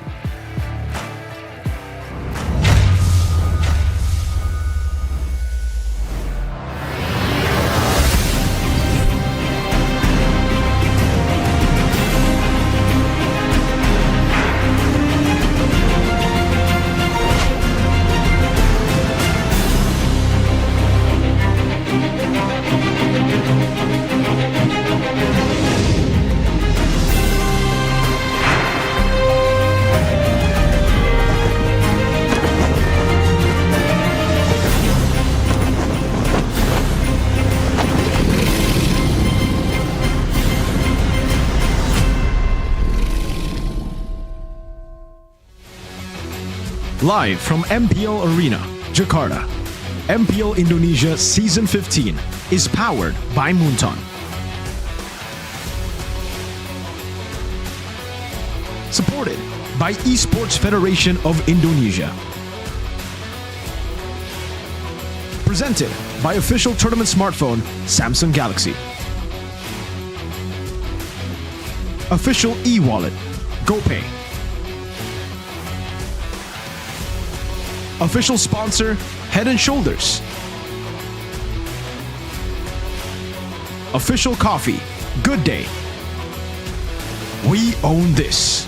Live from MPL Arena, Jakarta, MPL Indonesia Season 15 is powered by Moonton. Supported by Esports Federation of Indonesia. Presented by official tournament smartphone Samsung Galaxy. Official e-wallet, GoPay. Official sponsor, Head and Shoulders. Official coffee, Good Day. We own this.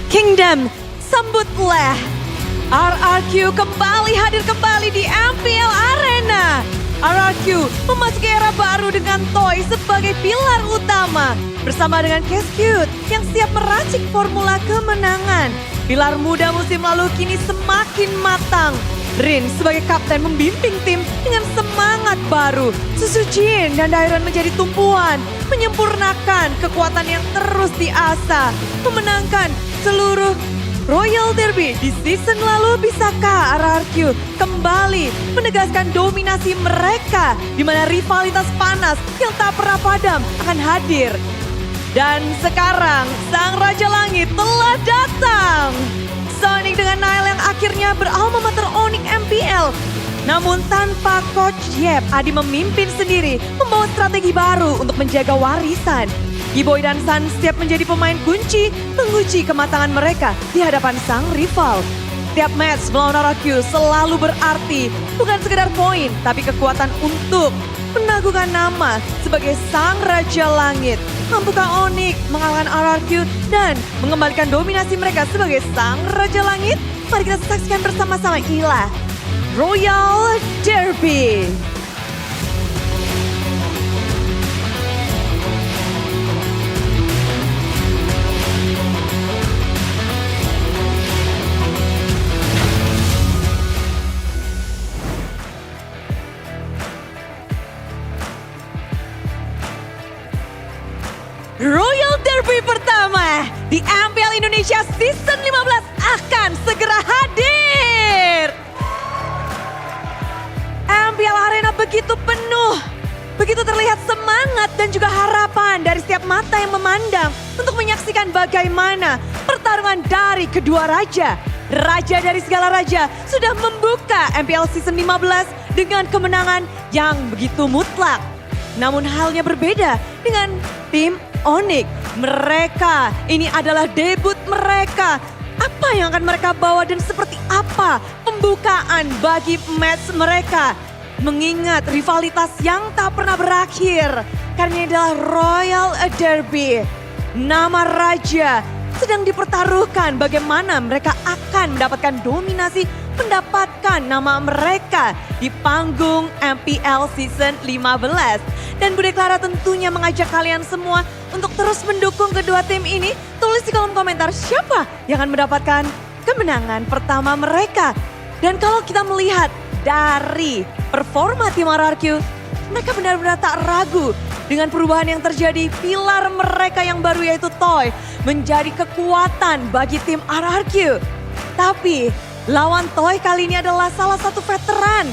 Kingdom, sambutlah. RRQ kembali hadir kembali di MPL Arena. RRQ memasuki era baru dengan Toy sebagai pilar utama. Bersama dengan Cute yang siap meracik formula kemenangan. Pilar muda musim lalu kini semakin matang. Rin sebagai kapten membimbing tim dengan semangat baru. Jin dan Dairon menjadi tumpuan, menyempurnakan kekuatan yang terus diasah, memenangkan seluruh Royal Derby di season lalu. Bisakah RRQ kembali menegaskan dominasi mereka di mana rivalitas panas yang tak pernah padam akan hadir? Dan sekarang sang Raja Langit telah datang. Sonic dengan Nile yang akhirnya beralma mater Onyx MPL. Namun tanpa Coach Yep, Adi memimpin sendiri membawa strategi baru untuk menjaga warisan. Giboy dan San siap menjadi pemain kunci menguji kematangan mereka di hadapan sang rival. Tiap match melawan RRQ selalu berarti bukan sekedar poin tapi kekuatan untuk menaguhkan nama sebagai sang Raja Langit. Mampukah Onyx mengalahkan RRQ dan mengembalikan dominasi mereka sebagai sang Raja Langit? Mari kita saksikan bersama-sama inilah Royal Derby. Royal Derby pertama di MPL Indonesia Season 15 akan segera hadir. MPL Arena begitu penuh, begitu terlihat semangat dan juga harapan dari setiap mata yang memandang untuk menyaksikan bagaimana pertarungan dari kedua raja. Raja dari segala raja sudah membuka MPL Season 15 dengan kemenangan yang begitu mutlak. Namun halnya berbeda dengan tim Onyx. Mereka, ini adalah debut mereka. Apa yang akan mereka bawa dan seperti apa pembukaan bagi match mereka? Mengingat rivalitas yang tak pernah berakhir. Karena ini adalah Royal Derby. Nama raja sedang dipertaruhkan bagaimana mereka akan mendapatkan dominasi, mendapatkan nama mereka di panggung MPL Season 15. Dan Bude Clara tentunya mengajak kalian semua untuk terus mendukung kedua tim ini. Tulis di kolom komentar siapa yang akan mendapatkan kemenangan pertama mereka. Dan kalau kita melihat dari performa tim RRQ, mereka benar-benar tak ragu dengan perubahan yang terjadi. Pilar mereka yang baru yaitu Toy menjadi kekuatan bagi tim RRQ. Tapi lawan Toy kali ini adalah salah satu veteran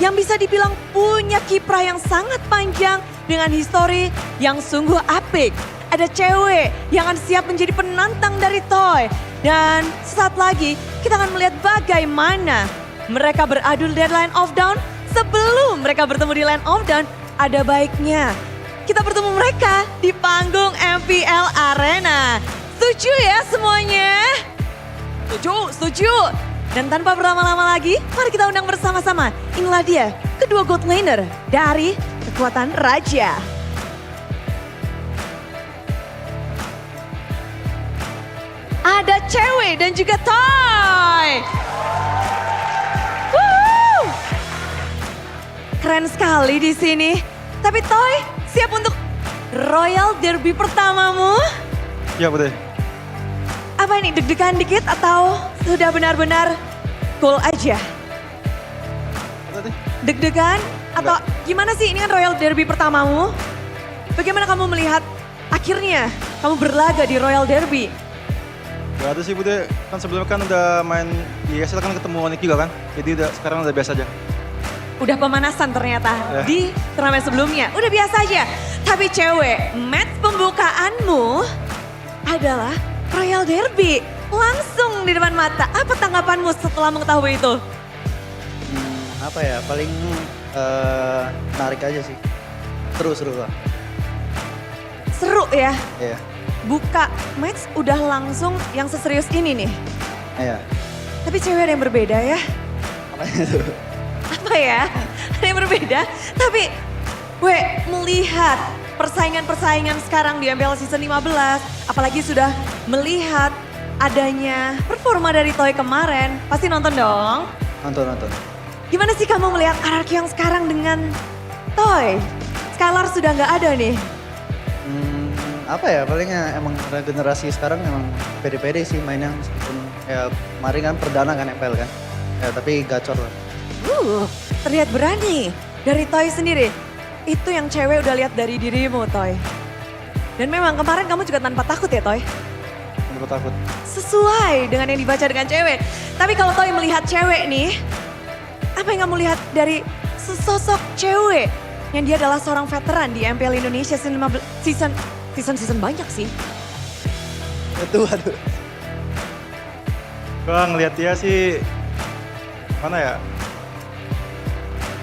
yang bisa dibilang punya kiprah yang sangat panjang dengan histori yang sungguh apik. Ada cewek yang akan siap menjadi penantang dari Toy. Dan sesaat lagi kita akan melihat bagaimana mereka beradu di Line of Down. Sebelum mereka bertemu di Line of Down, ada baiknya kita bertemu mereka di panggung MPL Arena. Setuju ya semuanya? Setuju. Dan tanpa berlama-lama lagi, mari kita undang bersama-sama. Inilah dia, kedua gold laner dari kekuatan raja. Ada cewek dan juga Toy. Woo! Keren sekali di sini. Tapi Toy, siap untuk Royal Derby pertamamu? Ya betul. Apa ini, deg-degan dikit atau sudah benar-benar cool aja? Deg-degan atau gimana sih? Ini kan Royal Derby pertamamu. Bagaimana kamu melihat akhirnya kamu berlaga di Royal Derby? Gak ada sih Bude, kan sebelumnya kan udah main di ESL kan ketemu Onyx juga kan. Jadi sekarang udah biasa aja. Udah pemanasan ternyata di turnamen sebelumnya. Udah biasa aja. Tapi cewek, match pembukaanmu adalah Royal Derby. langsung di depan mata. Apa tanggapanmu setelah mengetahui itu? Apa ya, paling menarik aja sih. Seru lah. Seru ya? Iya. Buka match udah langsung yang seserius ini nih. Iya. Tapi cewek ada yang berbeda ya. Apanya tuh? Apa ya? Ada yang berbeda. Tapi melihat persaingan-persaingan sekarang di MPL Season 15. Apalagi sudah melihat adanya performa dari Toy kemarin. Pasti nonton dong? Nonton. Gimana sih kamu melihat hierarki yang sekarang dengan Toy? Skylar sudah nggak ada nih. Apa ya, palingnya emang regenerasi sekarang emang pede-pede sih mainnya, meskipun ya kemarin kan perdana kan MPL kan. Ya tapi gacor lah. Terlihat berani dari Toy sendiri. Itu yang cewek udah lihat dari dirimu, Toy. Dan memang kemarin kamu juga tanpa takut ya, Toy? Tanpa takut. Sesuai dengan yang dibaca dengan cewek. Tapi kalau Toy melihat cewek nih, apa yang kamu lihat dari sesosok cewek yang dia adalah seorang veteran di MPL Indonesia season banyak sih. Itu aduh. Gua ngeliat dia sih, mana ya,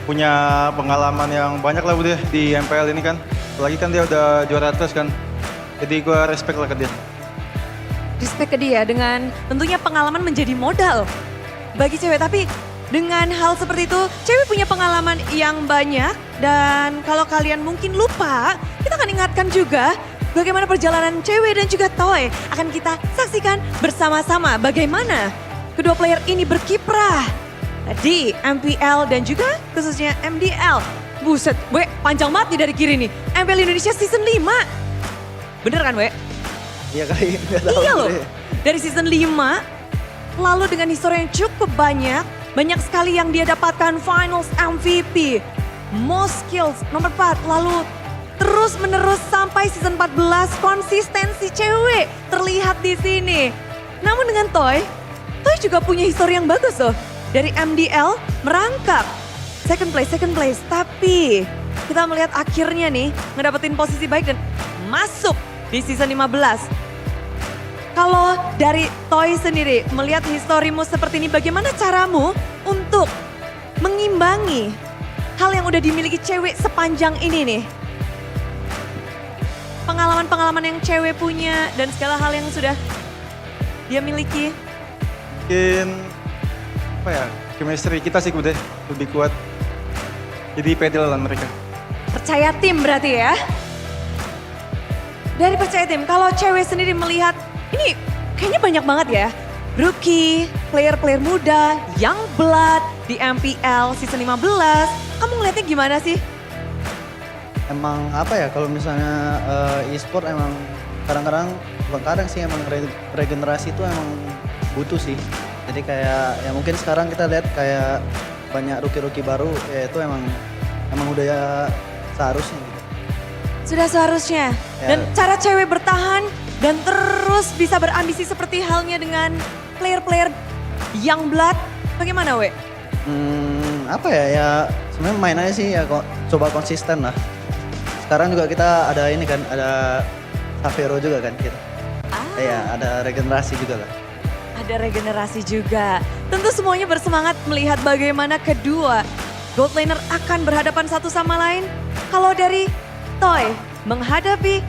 punya pengalaman yang banyak lah udah di MPL ini kan. Apalagi kan dia udah juara terus kan. Jadi gue respect lah ke dia. Respect ke dia dengan tentunya pengalaman menjadi modal bagi cewek. Tapi dengan hal seperti itu, cewek punya pengalaman yang banyak. Dan kalau kalian mungkin lupa, kita akan ingatkan juga bagaimana perjalanan cewek dan juga Toy. Akan kita saksikan bersama-sama bagaimana kedua player ini berkiprah di MPL dan juga khususnya MDL. Buset, panjang banget nih dari kiri nih. MPL Indonesia Season 5. Bener kan, Iya kali, nggak tahu. Iya loh, dari Season 5, lalu dengan histori yang cukup banyak sekali yang dia dapatkan Finals MVP, Most Skills nomor 4, lalu terus menerus sampai Season 14, konsistensi cewek terlihat di sini. Namun dengan Toy juga punya histori yang bagus loh. Dari MDL merangkak second place. Tapi kita melihat akhirnya nih ngedapetin posisi baik dan masuk di season 15. Kalau dari Toy sendiri melihat historimu seperti ini, bagaimana caramu untuk mengimbangi hal yang udah dimiliki cewek sepanjang ini nih? Pengalaman-pengalaman yang cewek punya dan segala hal yang sudah dia miliki. Mungkin apa ya, chemistry kita sih udah lebih kuat. Jadi pede lawan mereka. Percaya tim berarti ya? Dari percaya tim, kalau cewek sendiri melihat ini kayaknya banyak banget ya. Rookie, player-player muda, young blood di MPL season 15. Kamu ngeliatnya gimana sih? Emang apa ya, kalau misalnya e-sport emang kadang-kadang sih emang regenerasi itu emang butuh sih. Jadi kayak ya mungkin sekarang kita lihat kayak banyak rookie-rookie baru, ya itu emang udah ya seharusnya gitu. Sudah seharusnya. Ya. Dan cara cewek bertahan dan terus bisa berambisi seperti halnya dengan player-player young blood, bagaimana We? Apa ya sebenarnya main aja sih ya, coba konsisten lah. Sekarang juga kita ada ini kan, ada Savero juga kan kita. Ya ada regenerasi juga lah. Ada regenerasi juga. Tentu semuanya bersemangat melihat bagaimana kedua gold laner akan berhadapan satu sama lain. Kalau dari Toy menghadapi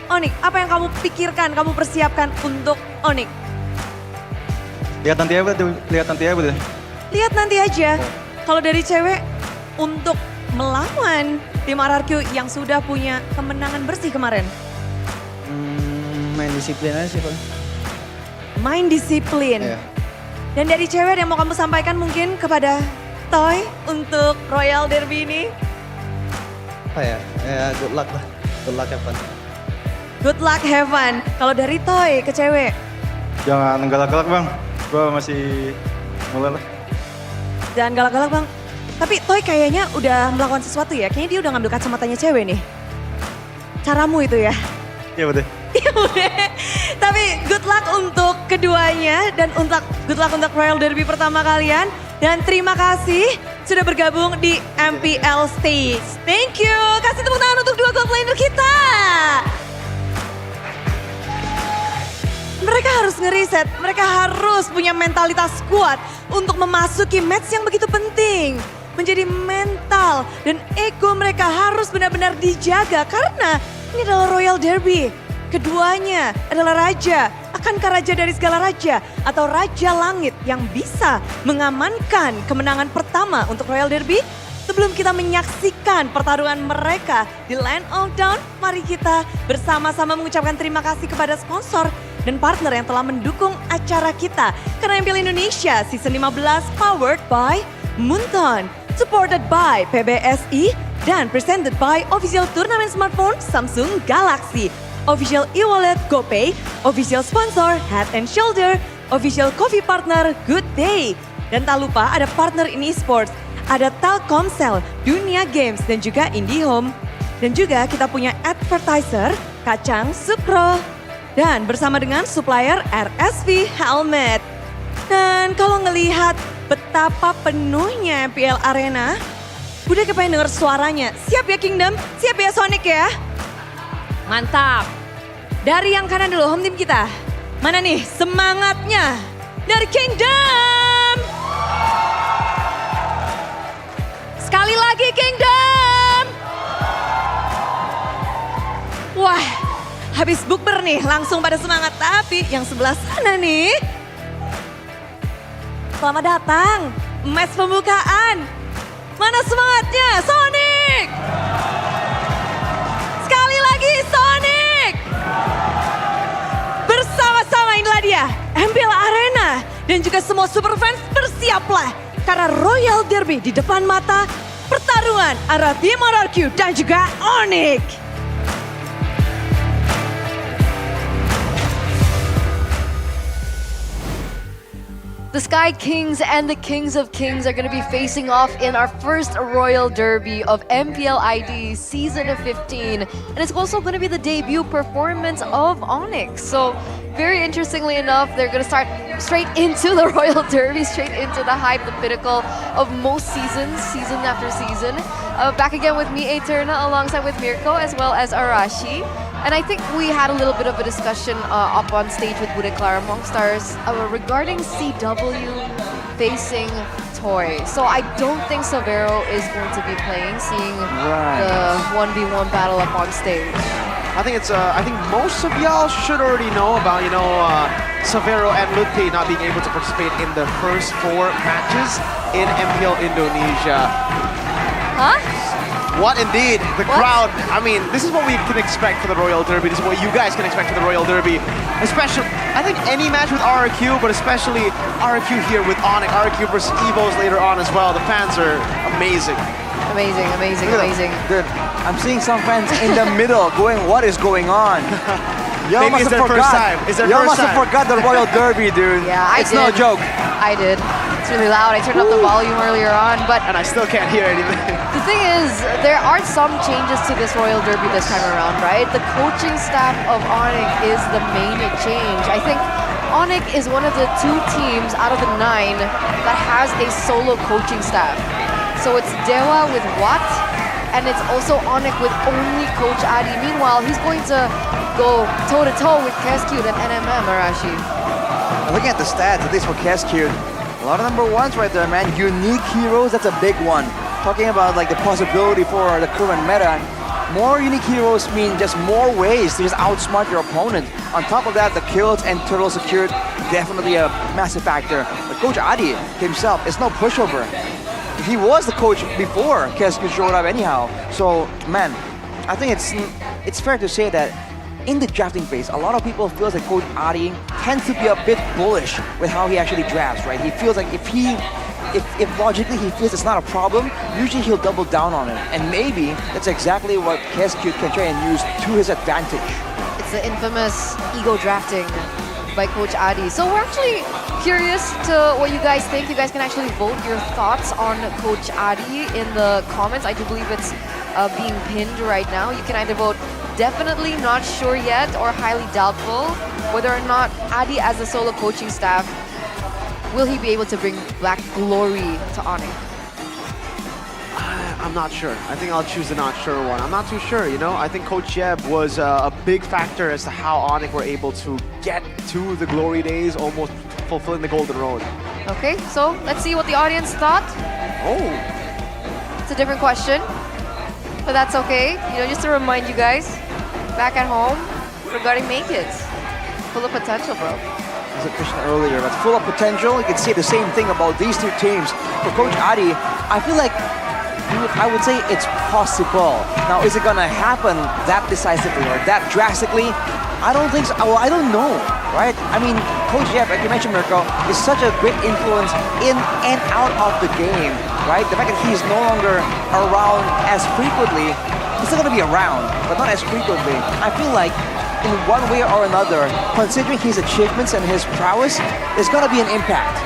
Onyx, apa yang kamu pikirkan, kamu persiapkan untuk Onyx? Lihat nanti aja deh. Lihat nanti aja. Kalau dari cewek untuk melawan tim RRQ yang sudah punya kemenangan bersih kemarin. Main disiplin aja sih Pak. Main disiplin. Iya. Dan dari cewek yang mau kamu sampaikan mungkin kepada Toy untuk Royal Derby ini? Apa ya? Ya good luck lah. Good luck have fun. Good luck have fun. Kalau dari Toy ke cewek? Jangan galak-galak bang. Gua masih mulai lah. Jangan galak-galak bang. Tapi Toy kayaknya udah melakukan sesuatu ya. Kayaknya dia udah ngambil kacamatanya cewek nih. Caramu itu ya? Iya betul. Iya udah. Tapi good luck untuk keduanya dan good luck untuk Royal Derby pertama kalian. Dan terima kasih sudah bergabung di MPL Stage. Thank you. Kasih tepuk tangan untuk dua gold laner kita. Mereka harus ngeriset, mereka harus punya mentalitas kuat untuk memasuki match yang begitu penting. Menjadi mental dan ego mereka harus benar-benar dijaga karena ini adalah Royal Derby. Keduanya adalah raja. Akankah raja dari segala raja atau raja langit yang bisa mengamankan kemenangan pertama untuk Royal Derby? Sebelum kita menyaksikan pertarungan mereka di Land of Dawn, mari kita bersama-sama mengucapkan terima kasih kepada sponsor dan partner yang telah mendukung acara kita. Karena MPL Indonesia Season 15 powered by Moonton, supported by PBSI, dan presented by official turnamen smartphone Samsung Galaxy, official e-wallet GoPay, official sponsor Head and Shoulder, official coffee partner Good Day. Dan tak lupa ada partner in esports, ada Telkomsel, Dunia Games, dan juga IndiHome. Dan juga kita punya advertiser Kacang Sukro. Dan bersama dengan supplier RSV Helmet. Dan kalau ngelihat betapa penuhnya MPL Arena, udah kepengen denger suaranya. Siap ya Kingdom? Siap ya Sonic ya? Mantap. Dari yang kanan dulu, home team kita. Mana nih semangatnya dari Kingdom? Sekali lagi Kingdom. Wah, habis bukber nih langsung pada semangat. Tapi yang sebelah sana nih. Selamat datang, match pembukaan. Mana semangatnya Sonic? Sekali lagi Sonic. Bersama-sama inilah dia MPL Arena. Dan juga semua super fans bersiaplah. Karena Royal Derby di depan mata. Pertarungan antara tim RRQ dan juga Onyx. The Sky Kings and the Kings of Kings are going to be facing off in our first Royal Derby of MPL ID Season 15. And it's also going to be the debut performance of Onyx. So very interestingly enough, they're going to start straight into the Royal Derby, straight into the hype, the pinnacle of most seasons, season after season. Back again with me, Eterna, alongside with Mirko, as well as Arashi. And I think we had a little bit of a discussion up on stage with Bude Clara amongst ours regarding CW facing Toy. So I don't think Severo is going to be playing, seeing the 1v1 battle up on stage. I think it's. I think most of y'all should already know about Severo and Lutfi not being able to participate in the first 4 matches in MPL Indonesia. Huh? What indeed? The crowd, I mean, this is what we can expect for the Royal Derby. This is what you guys can expect for the Royal Derby. Especially, I think any match with RRQ, but especially RRQ here with Onyx, RRQ versus Evos later on as well. The fans are amazing. Amazing, amazing, amazing. Dude, I'm seeing some fans in the middle going, what is going on? Y'all Maybe must have forgot. Y'all must have forgot the Royal Derby, dude. Yeah, it's no joke. I did. It's really loud. I turned up the volume earlier on, but and I still can't hear anything. The thing is, there are some changes to this Royal Derby this time around, right? The coaching staff of Onyx is the main change. I think Onyx is one of the 2 teams out of the 9 that has a solo coaching staff. So it's Dewa with Watt, and it's also Onyx with only Coach Adi. Meanwhile, he's going to go toe-to-toe with Cascute and NMM, Arashi. Looking at the stats, at least for Cascute, a lot of number 1s right there, man. Unique heroes, that's a big one. Talking about like the possibility for the current meta, more unique heroes mean just more ways to just outsmart your opponent. On top of that, the kills and turtle secured, definitely a massive factor. But Coach Adi himself is no pushover. He was the coach before Cascute showed up anyhow. So, man, I think it's fair to say that in the drafting phase, a lot of people feel that Coach Adi tends to be a bit bullish with how he actually drafts, right? He feels like if logically he feels it's not a problem, usually he'll double down on it. And maybe that's exactly what Cascute can try and use to his advantage. It's the infamous ego drafting by Coach Adi. So we're actually curious to what you guys think. You guys can actually vote your thoughts on Coach Adi in the comments. I do believe it's being pinned right now. You can either vote definitely not sure yet or highly doubtful whether or not Adi as a solo coaching staff, will he be able to bring black glory to Onyx? I'm not sure. I think I'll choose the not sure one. I'm not too sure, you know? I think Coach Yeb was a big factor as to how Onyx were able to get to the glory days, almost fulfilling the golden road. Okay, so let's see what the audience thought. Oh. It's a different question, but that's okay. You know, just to remind you guys, back at home, regarding Make Kids. Full of potential, bro. As I mentioned earlier, but full of potential. You can say the same thing about these two teams. For Coach Adi, I feel like I would say it's possible. Now, is it gonna happen that decisively or that drastically? I don't think so. Well, I don't know, right? I mean, Coach Yeb, like you mentioned, Mirko, is such a great influence in and out of the game, right? The fact that he's no longer around as frequently, he's still gonna be around, but not as frequently. I feel like in one way or another, considering his achievements and his prowess, there's gonna be an impact.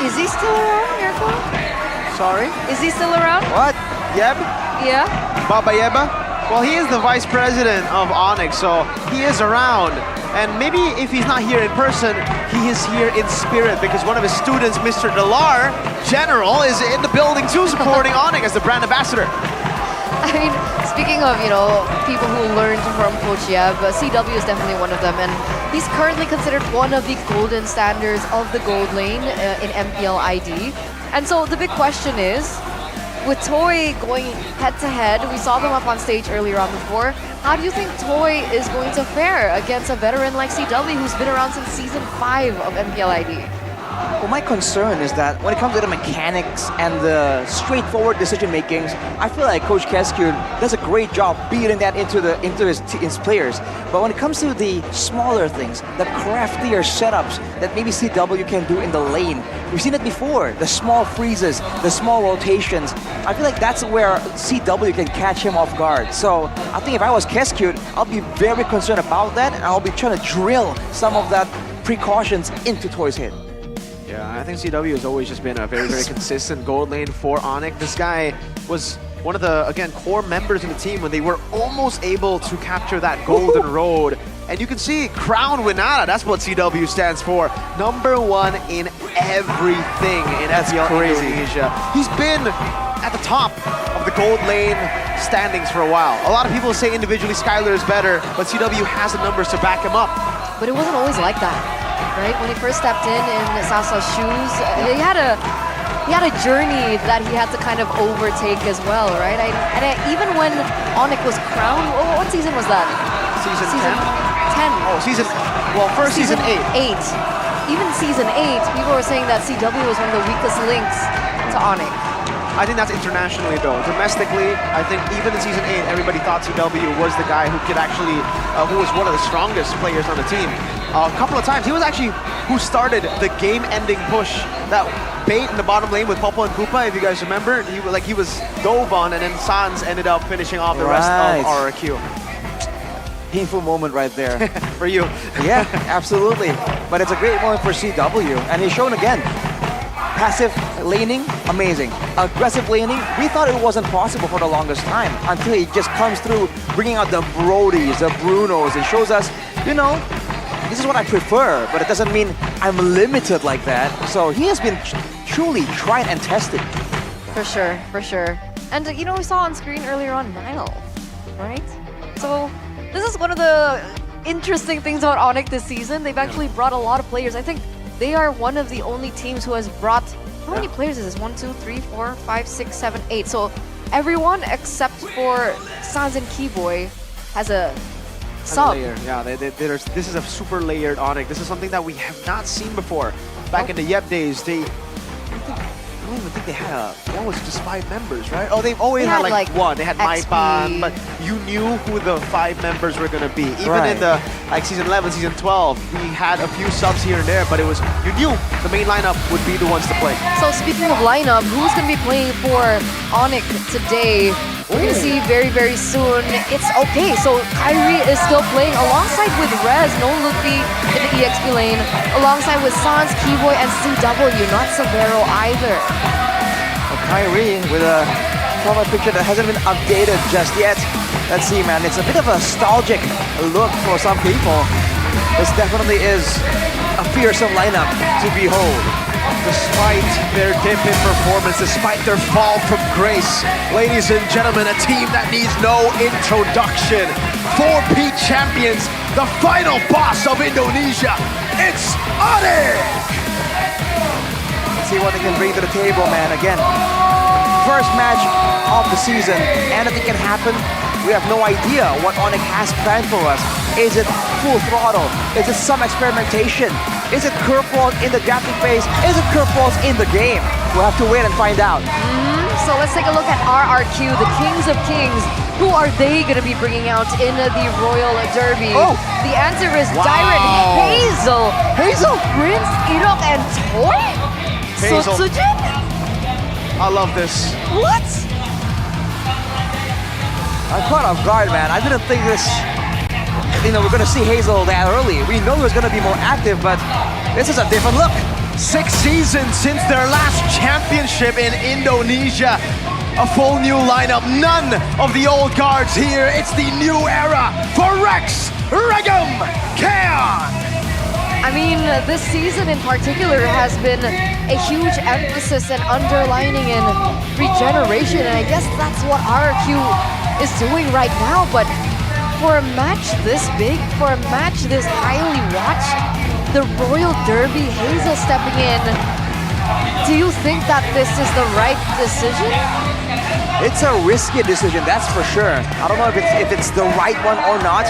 Is he still around, Mirko? Sorry? Is he still around? What? Yeb? Yeah? Baba Yeba? Well, he is the vice president of Onyx, so he is around. And maybe if he's not here in person, he is here in spirit because one of his students, Mr. Delar, General, is in the building too, supporting Onyx as the brand ambassador. I mean, speaking of, you know, people who learned from Coach Yeb, CW is definitely one of them, and he's currently considered one of the golden standards of the gold lane in MPL ID. And so the big question is, with Toy going head-to-head, we saw them up on stage earlier on before, how do you think Toy is going to fare against a veteran like CW who's been around since Season 5 of MPL ID? Well, my concern is that when it comes to the mechanics and the straightforward decision makings, I feel like Coach Keskyun does a great job beating that into his players. But when it comes to the smaller things, the craftier setups that maybe CW can do in the lane, we've seen it before. The small freezes, the small rotations. I feel like that's where CW can catch him off guard. So I think if I was Keskyun, I'll be very concerned about that, and I'll be trying to drill some of that precautions into Toy's head. Yeah, I think CW has always just been a very, very consistent gold lane for Onyx. This guy was one of the, again, core members of the team when they were almost able to capture that golden road. And you can see Crown Winata, that's what CW stands for. #1 in everything in MPL Indonesia. He's been at the top of the gold lane standings for a while. A lot of people say individually Skylar is better, but CW has the numbers to back him up. But it wasn't always like that, right? When he first stepped in Sasa's shoes, he had a journey that he had to kind of overtake as well, right? Even when Onyx was crowned, what season was that? Season 10? 10. Oh, first season 8. 8. Even season 8, people were saying that CW was one of the weakest links to Onyx. I think that's internationally though. Domestically, I think even in season 8, everybody thought CW was the guy who could actually, who was one of the strongest players on the team. A couple of times, he was actually who started the game-ending push, that bait in the bottom lane with Popo and Koopa, if you guys remember. He was dove on, and then Sans ended up finishing off the rest of RRQ. Painful moment right there. For you. Yeah, absolutely. But it's a great moment for CW, and he's shown again. Passive laning, amazing. Aggressive laning, we thought it wasn't possible for the longest time until he just comes through, bringing out the Brodies, the Brunos. It shows us, you know, this is what I prefer, but it doesn't mean I'm limited like that. So he has been truly tried and tested. For sure, for sure. And you know, we saw on screen earlier on Nile, right? So this is one of the interesting things about Onyx this season. They've actually brought a lot of players. I think they are one of the only teams who has brought, how many players is this? 1, 2, 3, 4, 5, 6, 7, 8. So everyone except for Sans and Keyboy has a sub. Yeah, this is a super layered Onyx. This is something that we have not seen before. Back in the Yep days, I don't even think they had what was it, just 5 members, right? Oh, they've always had like one. They had Maipan, but you knew who the 5 members were gonna be. Even in the season 11, season 12, we had a few subs here and there, but it was, you knew the main lineup would be the ones to play. So speaking of lineup, who's gonna be playing for Onyx today? We're gonna see very, very soon. It's okay, so Kyrie is still playing alongside with Rez, no Luffy in the EXP lane, alongside with Sans, Keyboy, and CW, not Severo either. Kyrie with a profile picture that hasn't been updated just yet. Let's see, man, it's a bit of a nostalgic look for some people. This definitely is a fearsome lineup to behold. Despite their dip in performance, despite their fall from grace, ladies and gentlemen, a team that needs no introduction. 4P champions, the final boss of Indonesia. It's Ade! Let's see what they can bring to the table, man. Again, first match of the season. Anything can happen. We have no idea what Onyx has planned for us. Is it full throttle? Is it some experimentation? Is it curveballs in the drafting phase? Is it curveballs in the game? We'll have to wait and find out. So let's take a look at RRQ, the Kings of Kings. Who are they going to be bringing out in the Royal Derby? Oh. The answer is Wow. Dyron, Hazel, Hazel, Prince, Irok, and Toy? Hazel. Sotsujin? I love this. What? I'm caught off guard, man. I didn't think this, we're going to see Hazel that early. We know he was going to be more active, but this is a different look. 6 seasons since their last championship in Indonesia. A full new lineup, none of the old guards here. It's the new era for Rex Regum Kaon. I mean, this season in particular has been a huge emphasis and underlining in regeneration, and I guess that's what RRQ is doing right now. But for a match this big, for a match this highly watched, the Royal Derby, Hazel stepping in, do you think that this is the right decision? It's a risky decision, that's for sure. I don't know if it's the right one or not.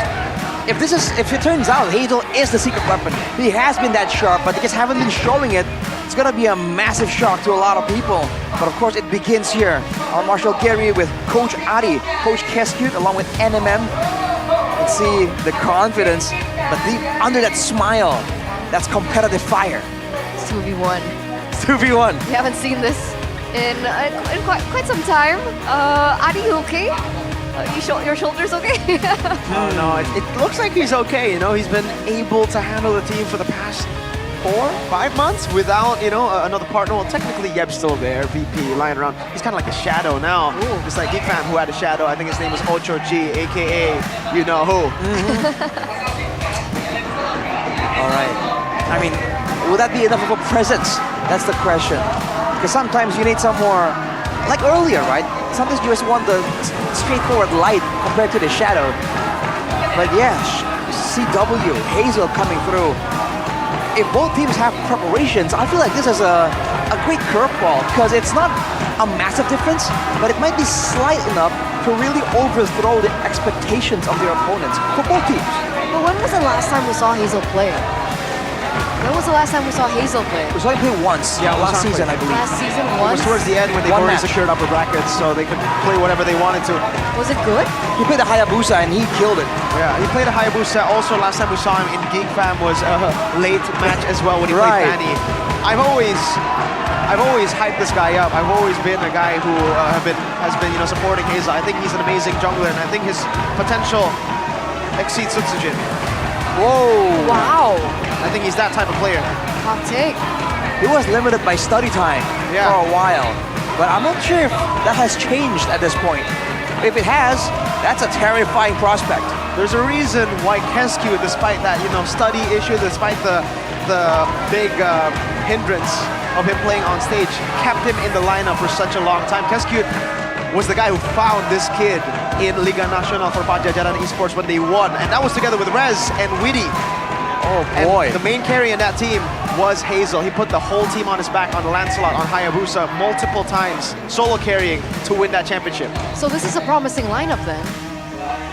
If it turns out Hazel is the secret weapon, he has been that sharp, but they just haven't been showing it. It's gonna be a massive shock to a lot of people. But of course, it begins here on Marshall Gary with Coach Adi, Coach Keskut, along with NMM. Let's see the confidence, but deep under that smile, that's competitive fire. It's 2v1. It's 2v1. We haven't seen this in quite some time. Adi, you okay? Your shoulders okay? Oh no, it looks like he's okay. He's been able to handle the team for the past 4-5 months without, another partner. Well, technically Yeb's still there, VP, lying around. He's kind of like a shadow now. Just like Geek Fam, who had a shadow. I think his name was Ocho G, aka you know who. All right. I mean, will that be enough of a presence? That's the question. Because sometimes you need some more, like earlier, right? Sometimes you just want the straightforward light compared to the shadow. But yeah, CW, Hazel coming through. If both teams have preparations, I feel like this is a great curveball because it's not a massive difference, but it might be slight enough to really overthrow the expectations of their opponents for both teams. But when was the last time we saw Hazel play? When was the last time we saw Hazel play? We saw him play once, last season, I believe. Last season, It once? was towards the end when they've already secured upper brackets, so they could play whatever they wanted to. Was it good? He played the Hayabusa and he killed it. Yeah, he played a Hayabusa. Also, last time we saw him in Geek Fam was a late match as well when he played Fanny. I've always hyped this guy up. I've always been a guy who has been supporting Hazel. I think he's an amazing jungler, and I think his potential exceeds Sutsujin. Whoa! Wow! I think he's that type of player. Hot take. He was limited by study time for a while, but I'm not sure if that has changed at this point. If it has, that's a terrifying prospect. There's a reason why Keskut, despite that study issue, despite the big hindrance of him playing on stage, kept him in the lineup for such a long time. Keskut was the guy who found this kid in Liga Nasional for Pajajaran Esports when they won, and that was together with Rez and Witty. Oh boy. And the main carry in that team was Hazel. He put the whole team on his back on Lancelot, on Hayabusa multiple times, solo carrying to win that championship. So this is a promising lineup then.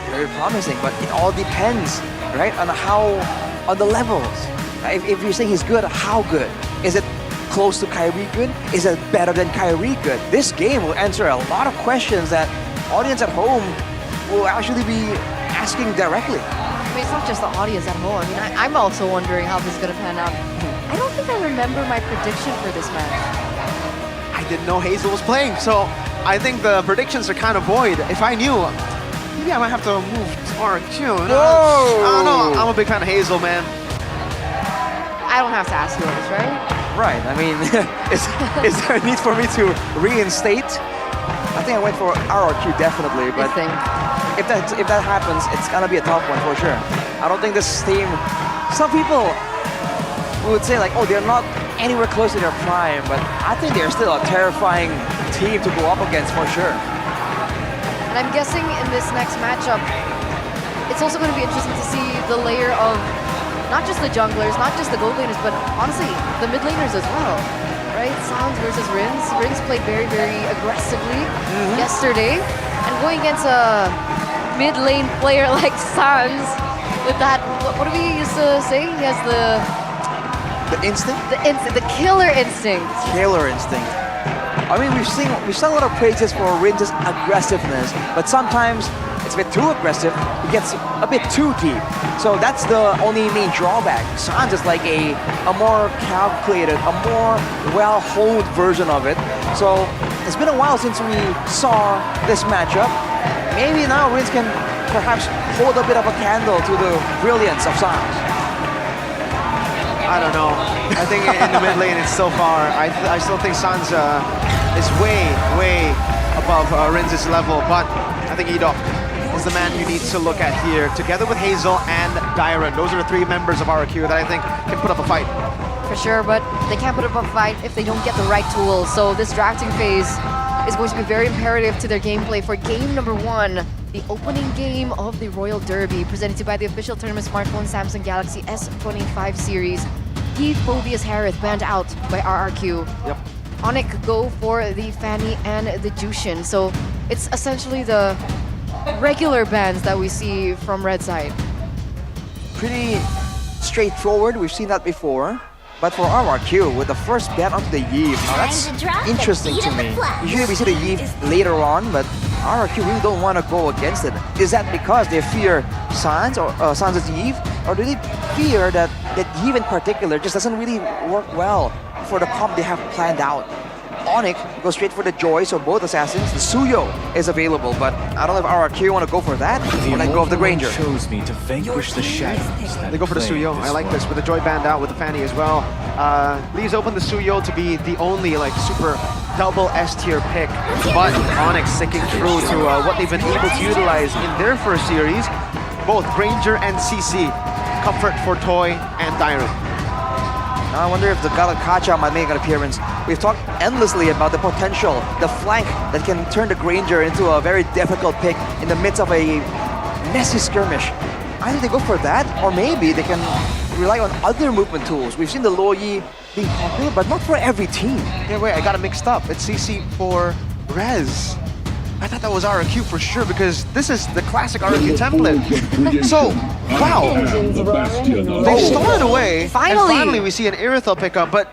Very promising, but it all depends, right, on the levels. If you're saying he's good, how good? Is it close to Kyrie good? Is it better than Kyrie good? This game will answer a lot of questions that audience at home will actually be asking directly. I mean, it's not just the audience at home. I mean, I'm also wondering how this is going to pan out. I don't think I remember my prediction for this match. I didn't know Hazel was playing, so I think the predictions are kind of void. If I knew, maybe I might have to move to RQ. Whoa! I don't know. I'm a big fan of Hazel, man. I don't have to ask you this, right? Right. I mean, is there a need for me to reinstate? I think I went for RRQ definitely, but if that happens, it's gonna be a tough one for sure. I don't think this team. Some people would say like, oh, they're not anywhere close to their prime, but I think they're still a terrifying team to go up against for sure. And I'm guessing in this next matchup, it's also going to be interesting to see the layer of not just the junglers, not just the gold laners, but honestly, the mid laners as well, right? Sounds versus Rins. Rins played very, very aggressively yesterday, and going against a mid lane player like Sans with that, what do we used to say? He has the instinct? The killer instinct. Killer instinct. I mean, we've seen a lot of praises for Rins' aggressiveness, but sometimes it's a bit too aggressive. It gets a bit too deep. So that's the only main drawback. Sans is like a more calculated, a more well-honed version of it. So it's been a while since we saw this matchup. Maybe now Rins can perhaps hold a bit of a candle to the brilliance of Sans. I don't know. I think in the mid lane it's so far. I still think Sans is way above Rins' level, but I think Edok is the man you need to look at here, together with Hazel and Dyron. Those are the three members of RRQ that I think can put up a fight. For sure, but they can't put up a fight if they don't get the right tools. So this drafting phase is going to be very imperative to their gameplay for game number 1, the opening game of the Royal Derby, presented to you by the official tournament smartphone Samsung Galaxy S25 series. Heath, Phobius, Harith banned out by RRQ. Yep. Onyx go for the Fanny and the Jushin. So it's essentially the regular bans that we see from Red side. Pretty straightforward, we've seen that before. But for RRQ, with the first ban onto the Yve, now that's interesting to me. Usually we see the Yve later on, but RRQ really don't want to go against it. Is that because they fear Sans or Sans' Yve? Or do they fear that Yve in particular just doesn't really work well for the comp they have planned out? Onyx goes straight for the Joy, so both assassins. The Suyo is available, but I don't know if RRQ want to go for that or let go of the Granger. Chose me to vanquish the shadows. They go for the Suyo. I like this with the Joy banned out with the Fanny as well. Leaves open the Suyo to be the only like super double S tier pick, but Onyx sticking true to what they've been able to utilize in their first series, both Granger and CC. Comfort for Toy and Dyron. Now I wonder if the Galakacha might make an appearance. We've talked endlessly about the potential, the flank that can turn the Granger into a very difficult pick in the midst of a messy skirmish. Either they go for that, or maybe they can rely on other movement tools. We've seen the Loyi be popular, but not for every team. Yeah, wait, I got it mixed up. It's CC for Rez. I thought that was RRQ for sure, because this is the classic RRQ template. So, wow. They started away, and finally we see an Irithel pickup, but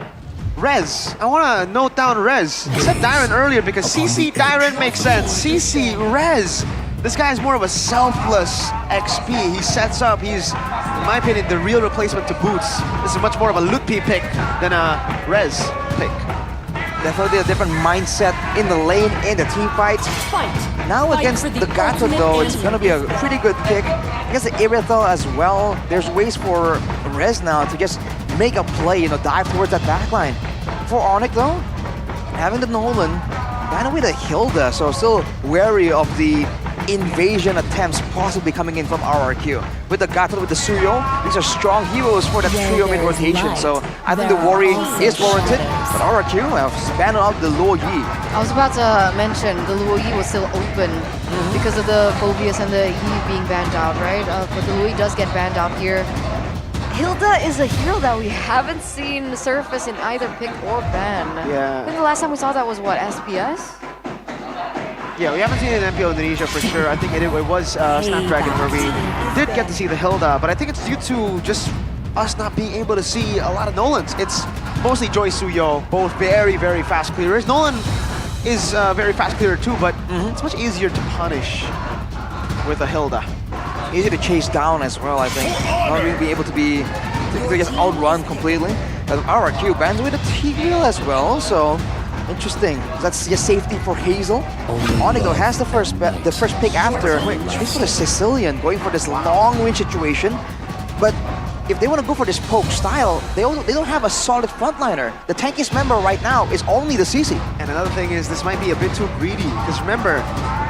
Rez, I want to note down Rez. I said Dyron earlier because CC Dyron makes sense. CC Rez. This guy is more of a selfless XP. He sets up, he's, in my opinion, the real replacement to Boots. This is much more of a Lutpi pick than a Rez pick. Definitely a different mindset in the lane, in the team fights. Now against the Gato though, it's gonna be a pretty good pick. Against the Irithel as well, there's ways for Rez now to just make a play, you know, dive towards that backline. For Onyx though, having the Nolan, ran away the Hilda, so still wary of the invasion attempts possibly coming in from RRQ. With the Gato, with the Suyo, these are strong heroes for that trio mid rotation, so I think the worry is warranted, but RRQ have spanned out the Luo Yi. I was about to mention the Luo Yi was still open because of the Phobius and the Yi being banned out, right? But the Luo Yi does get banned out here. Hilda is a hero that we haven't seen surface in either pick or ban. Yeah. I think the last time we saw that was what, SPS? Yeah, we haven't seen it in MPL Indonesia for sure. I think it was Snapdragon where we did get to see the Hilda, but I think it's due to just us not being able to see a lot of Nolans. It's mostly Joy Suyo, both very, very fast clearers. Nolan is very fast clearer too, but it's much easier to punish with a Hilda. Easy to chase down as well, I think. Not really be able to be to just outrun completely. RRQ bans with a T-Wheel as well, so interesting. That's just safety for Hazel. Onyx though has the first pick after. Straight for the Sicilian, going for this long range situation. But if they want to go for this poke style, they don't have a solid frontliner. The tankiest member right now is only the CC. And another thing is this might be a bit too greedy, because remember,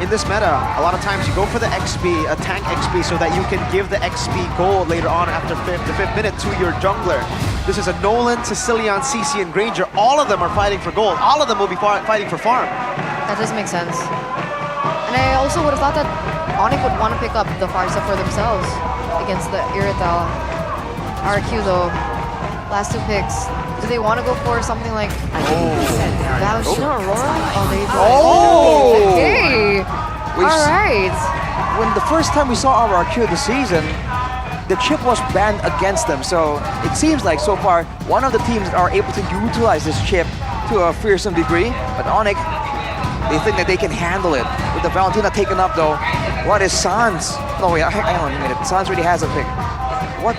in this meta, a lot of times you go for the XP, a tank XP, so that you can give the XP gold later on after the 5th minute to your jungler. This is a Nolan, Sicilian, CC, and Granger. All of them are fighting for gold. All of them will be fighting for farm. That does make sense. And I also would have thought that Onyx would want to pick up the Farsa for themselves against the Irithel. RQ though, last 2 picks. Do they want to go for something like Valentina Aurora? Oh, they do. Oh! Okay. Alright. When the first time we saw RRQ this season, the chip was banned against them. So it seems like so far, one of the teams are able to utilize this chip to a fearsome degree. But Onyx, they think that they can handle it. With the Valentina taken up though, what is Sans? No wait, hang on a minute. Sans already has a pick. What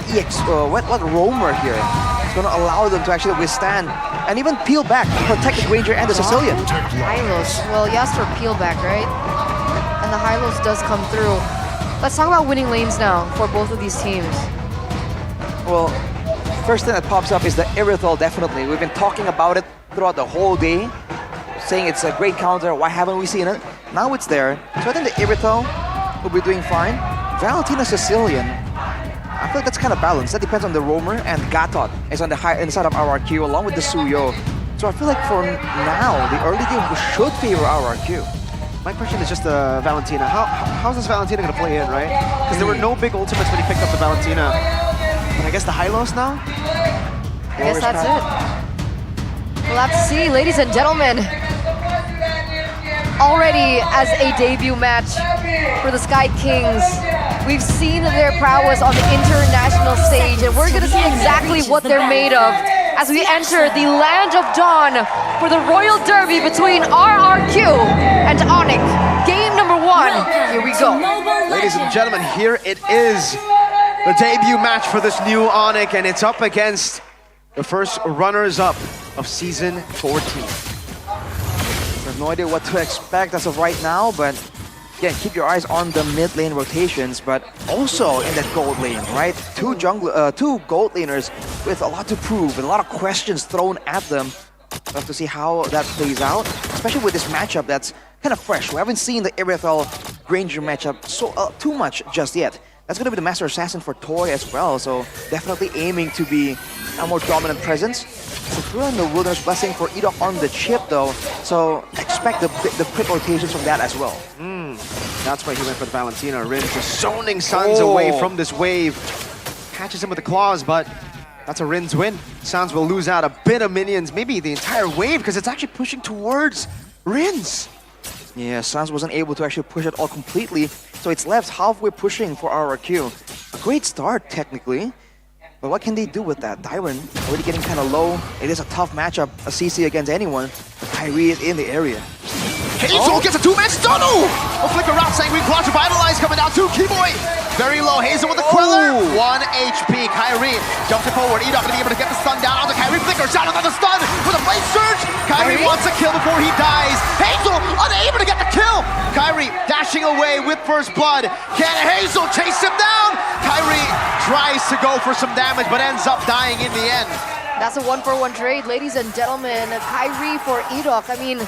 what roamer here is going to allow them to actually withstand and even peel back, protect the Granger and the Sicilian? Hylos. Well, Yasser peel back, right? And the Hylos does come through. Let's talk about winning lanes now for both of these teams. Well, first thing that pops up is the Irithel, definitely. We've been talking about it throughout the whole day, saying it's a great counter. Why haven't we seen it? Now it's there. So I think the Irithel will be doing fine. Valentina Sicilian, I feel like that's kind of balanced. That depends on the roamer, and Gatot is on the high inside of RRQ along with the Suyo. So I feel like for now, the early game should favor RRQ. My question is just the Valentina. How's this Valentina going to play in, right? Because there were no big ultimates when he picked up the Valentina. But I guess the Hylos now? I guess that's it. We'll have to see, ladies and gentlemen. Already as a debut match for the Sky Kings, we've seen their prowess on the international stage, and we're gonna see exactly what they're made of as we enter the Land of Dawn for the Royal Derby between RRQ and Onyx. Game number 1, here we go. Ladies and gentlemen, here it is. The debut match for this new Onyx, and it's up against the first runners-up of Season 14. I have no idea what to expect as of right now, but again, keep your eyes on the mid lane rotations, but also in that gold lane, right? Two gold laners with a lot to prove and a lot of questions thrown at them. We'll have to see how that plays out, especially with this matchup that's kind of fresh. We haven't seen the Irithel Granger matchup too much just yet. That's going to be the Master Assassin for Toy as well, so definitely aiming to be a more dominant presence. Sakura and the Wilderness Blessing for Edok on the chip though, so expect the quick rotations from that as well. That's why he went for the Valentina. Rin just zoning Sans away from this wave. Catches him with the claws, but that's a Rin's win. Sans will lose out a bit of minions, maybe the entire wave, because it's actually pushing towards Rin's. Yeah, Sans wasn't able to actually push it all completely, so it's left halfway pushing for RRQ. A great start, technically, but what can they do with that? Tyron already getting kind of low. It is a tough matchup, a CC against anyone, but Kyrie is in the area. Hazel gets a 2-man stun! A flicker out, Sanguine Claw Revitalize coming down to Keyboy. Very low, Hazel with the Queller. 1 HP, Kyrie jumps it forward. Edok gonna be able to get the stun down onto Kyrie. Flickers out another stun with a blade surge. Kyrie wants a kill before he dies. Hazel unable to get the kill. Kyrie dashing away with first blood. Can Hazel chase him down? Kyrie tries to go for some damage, but ends up dying in the end. That's a 1-for-1 trade, ladies and gentlemen. Kyrie for Edok. I mean,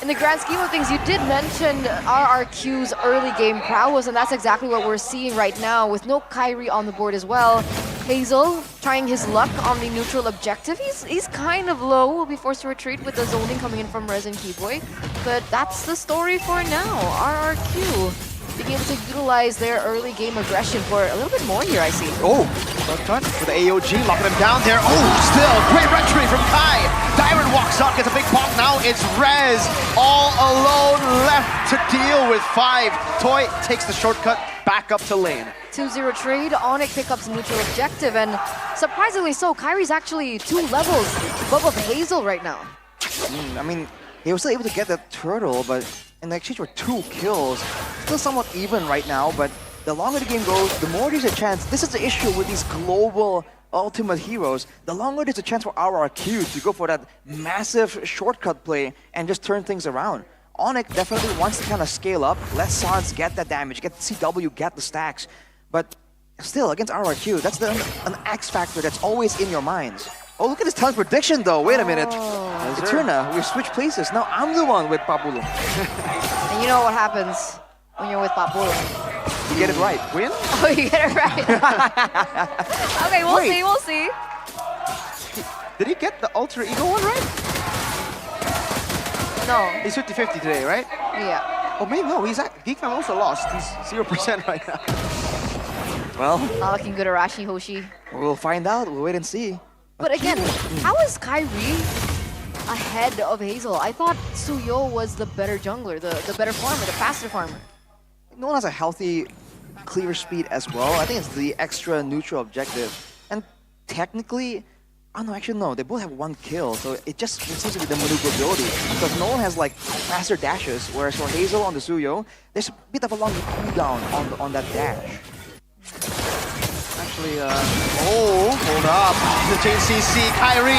in the grand scheme of things, you did mention RRQ's early game prowess, and that's exactly what we're seeing right now with no Kyrie on the board as well. Hazel trying his luck on the neutral objective. He's kind of low, will be forced to retreat with the zoning coming in from Rez and Keyboy. But that's the story for now. RRQ being able to utilize their early game aggression for a little bit more here, I see. With the AOG locking him down there. Still great retry from Kai. Dyron walks up, gets a big pop. Now it's Rez all alone left to deal with 5. Toy takes the shortcut back up to lane. 2-0 trade, Onyx pick up some neutral objective, and surprisingly so, Kyrie's actually 2 levels above of Hazel right now. I mean, he was still able to get that turtle, but in the exchange for 2 kills, still somewhat even right now, but the longer the game goes, the more there's a chance. This is the issue with these global ultimate heroes. The longer there's a chance for RRQ to go for that massive shortcut play and just turn things around. Onyx definitely wants to kind of scale up, let Sans get that damage, get the CW, get the stacks. But still, against RRQ, that's an X factor that's always in your minds. Oh, look at this talent prediction though. Wait a minute. Eterna, we've switched places. Now I'm the one with Papulo. And you know what happens when you're with Papul. You get it right. Win? Oh, you get it right. Okay, we'll Wait. see, we'll see. Did he get the Ultra Ego one right? No. He's 50-50 today, right? Yeah. Oh, maybe no. Geek Fam also lost. He's 0% right now. Well, Not looking good, Arashi Hoshi. we'll find out. We'll wait and see. But again, how is Kyrie ahead of Hazel? I thought Suyo was the better jungler, the better farmer, the faster farmer. No one has a healthy cleaver speed as well. I think it's the extra neutral objective. And technically, oh no, actually no, they both have 1 kill, so it seems to be the maneuverability. Because no one has like faster dashes, whereas for Hazel on the Suyo, there's a bit of a longer cooldown on that dash. Actually, hold up. The chain CC, Kyrie,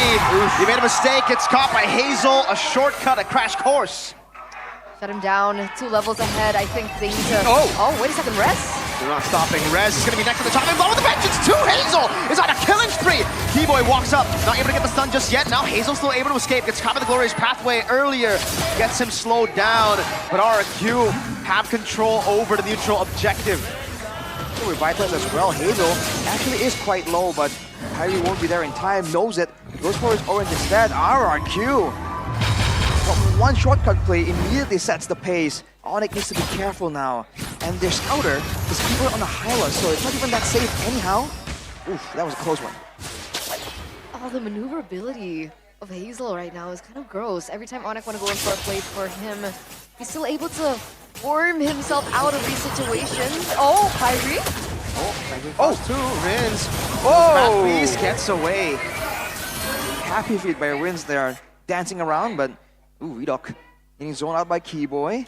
you made a mistake. It's caught by Hazel, a shortcut, a crash course. Shut him down, 2 levels ahead. I think they need to... Oh, wait a second, Rez? They're not stopping. Rez is going to be next to the top and blow with the vengeance too. Hazel is on a killing spree. Keyboy walks up, not able to get the stun just yet. Now Hazel's still able to escape. Gets caught by the glorious pathway earlier. Gets him slowed down. But RQ have control over the neutral objective. Revitalize as well. Hazel actually is quite low, but Kyrie won't be there in time. Knows it. Goes for his orange instead. RQ. But one shortcut play immediately sets the pace. Onyx needs to be careful now. And their scouter is people on the Hyla, so it's not even that safe anyhow. Oof, that was a close one. Oh, the maneuverability of Hazel right now is kind of gross. Every time Onyx want to go in for a play for him, he's still able to worm himself out of these situations. Oh, Kyrie? Oh, 2 Rins. Oh! Matthews gets away. Happy feet by Rins there, dancing around, but ooh, Redok getting zoned out by Keyboy.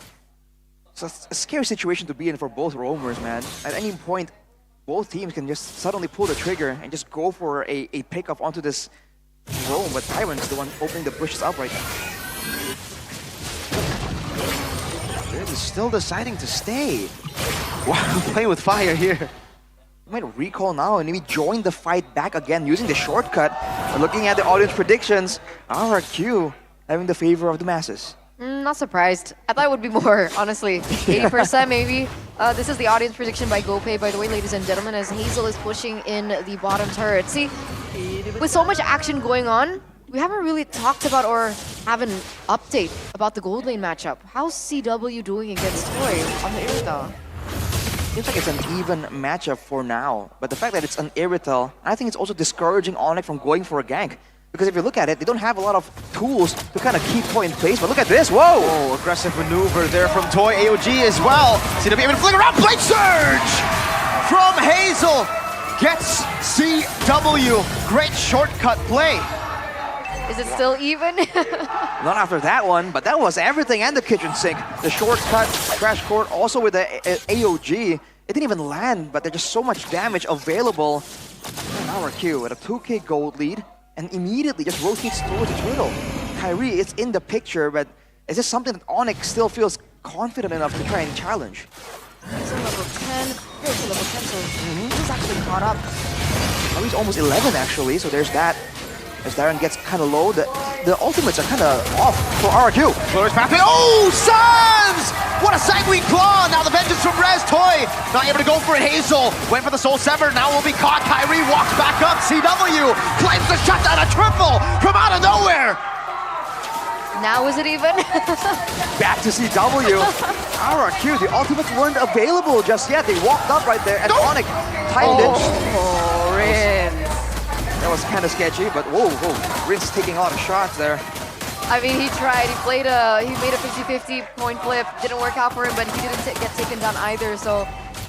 So it's a scary situation to be in for both roamers, man. At any point, both teams can just suddenly pull the trigger and just go for a pick-off onto this roam, but Tyrant's the one opening the bushes up right now. He's still deciding to stay. Wow, playing with fire here. Might recall now and maybe join the fight back again using the shortcut. But looking at the audience predictions, RQ having the favor of the masses. Not surprised. I thought it would be more, honestly. 80% maybe. This is the audience prediction by GoPay, by the way, ladies and gentlemen, as Hazel is pushing in the bottom turret. See, with so much action going on, we haven't really talked about or have an update about the gold lane matchup. How's CW doing against Toy on the Irithel? Seems like it's an even matchup for now, but the fact that it's an Irithel, I think it's also discouraging Onyx from going for a gank. Because if you look at it, they don't have a lot of tools to kind of keep Toy in place, but look at this, whoa! Oh, aggressive maneuver there from Toy, AOG as well. CW even fling around, Blade Surge! From Hazel, gets CW. Great shortcut play. Is it still even? Not after that one, but that was everything and the kitchen sink. The shortcut, crash court, also with the AOG. It didn't even land, but there's just so much damage available. Now our Q with a 2k gold lead, and immediately just rotates towards the turtle. Kyrie is in the picture, but is this something that Onyx still feels confident enough to try and challenge? He's on level 10, he's on level 10, so he's actually caught up. Oh, he's almost 11 actually, so there's that. As Darren gets kind of low, the ultimates are kind of off for RQ. Glorious pathway. Oh, Suns! What a sanguine claw! Now the vengeance from Rez. Toy not able to go for it. Hazel went for the Soul Sever. Now will be caught. Kyrie walks back up. CW claims the shutdown. A triple from out of nowhere. Now is it even? Back to CW. RQ, the ultimates weren't available just yet. They walked up right there, and Onyx timed it. Oh, Rin. That was kind of sketchy, but whoa, Rin's taking a lot of shots there. I mean, he tried. He made a 50-50 point flip. Didn't work out for him, but he didn't get taken down either. So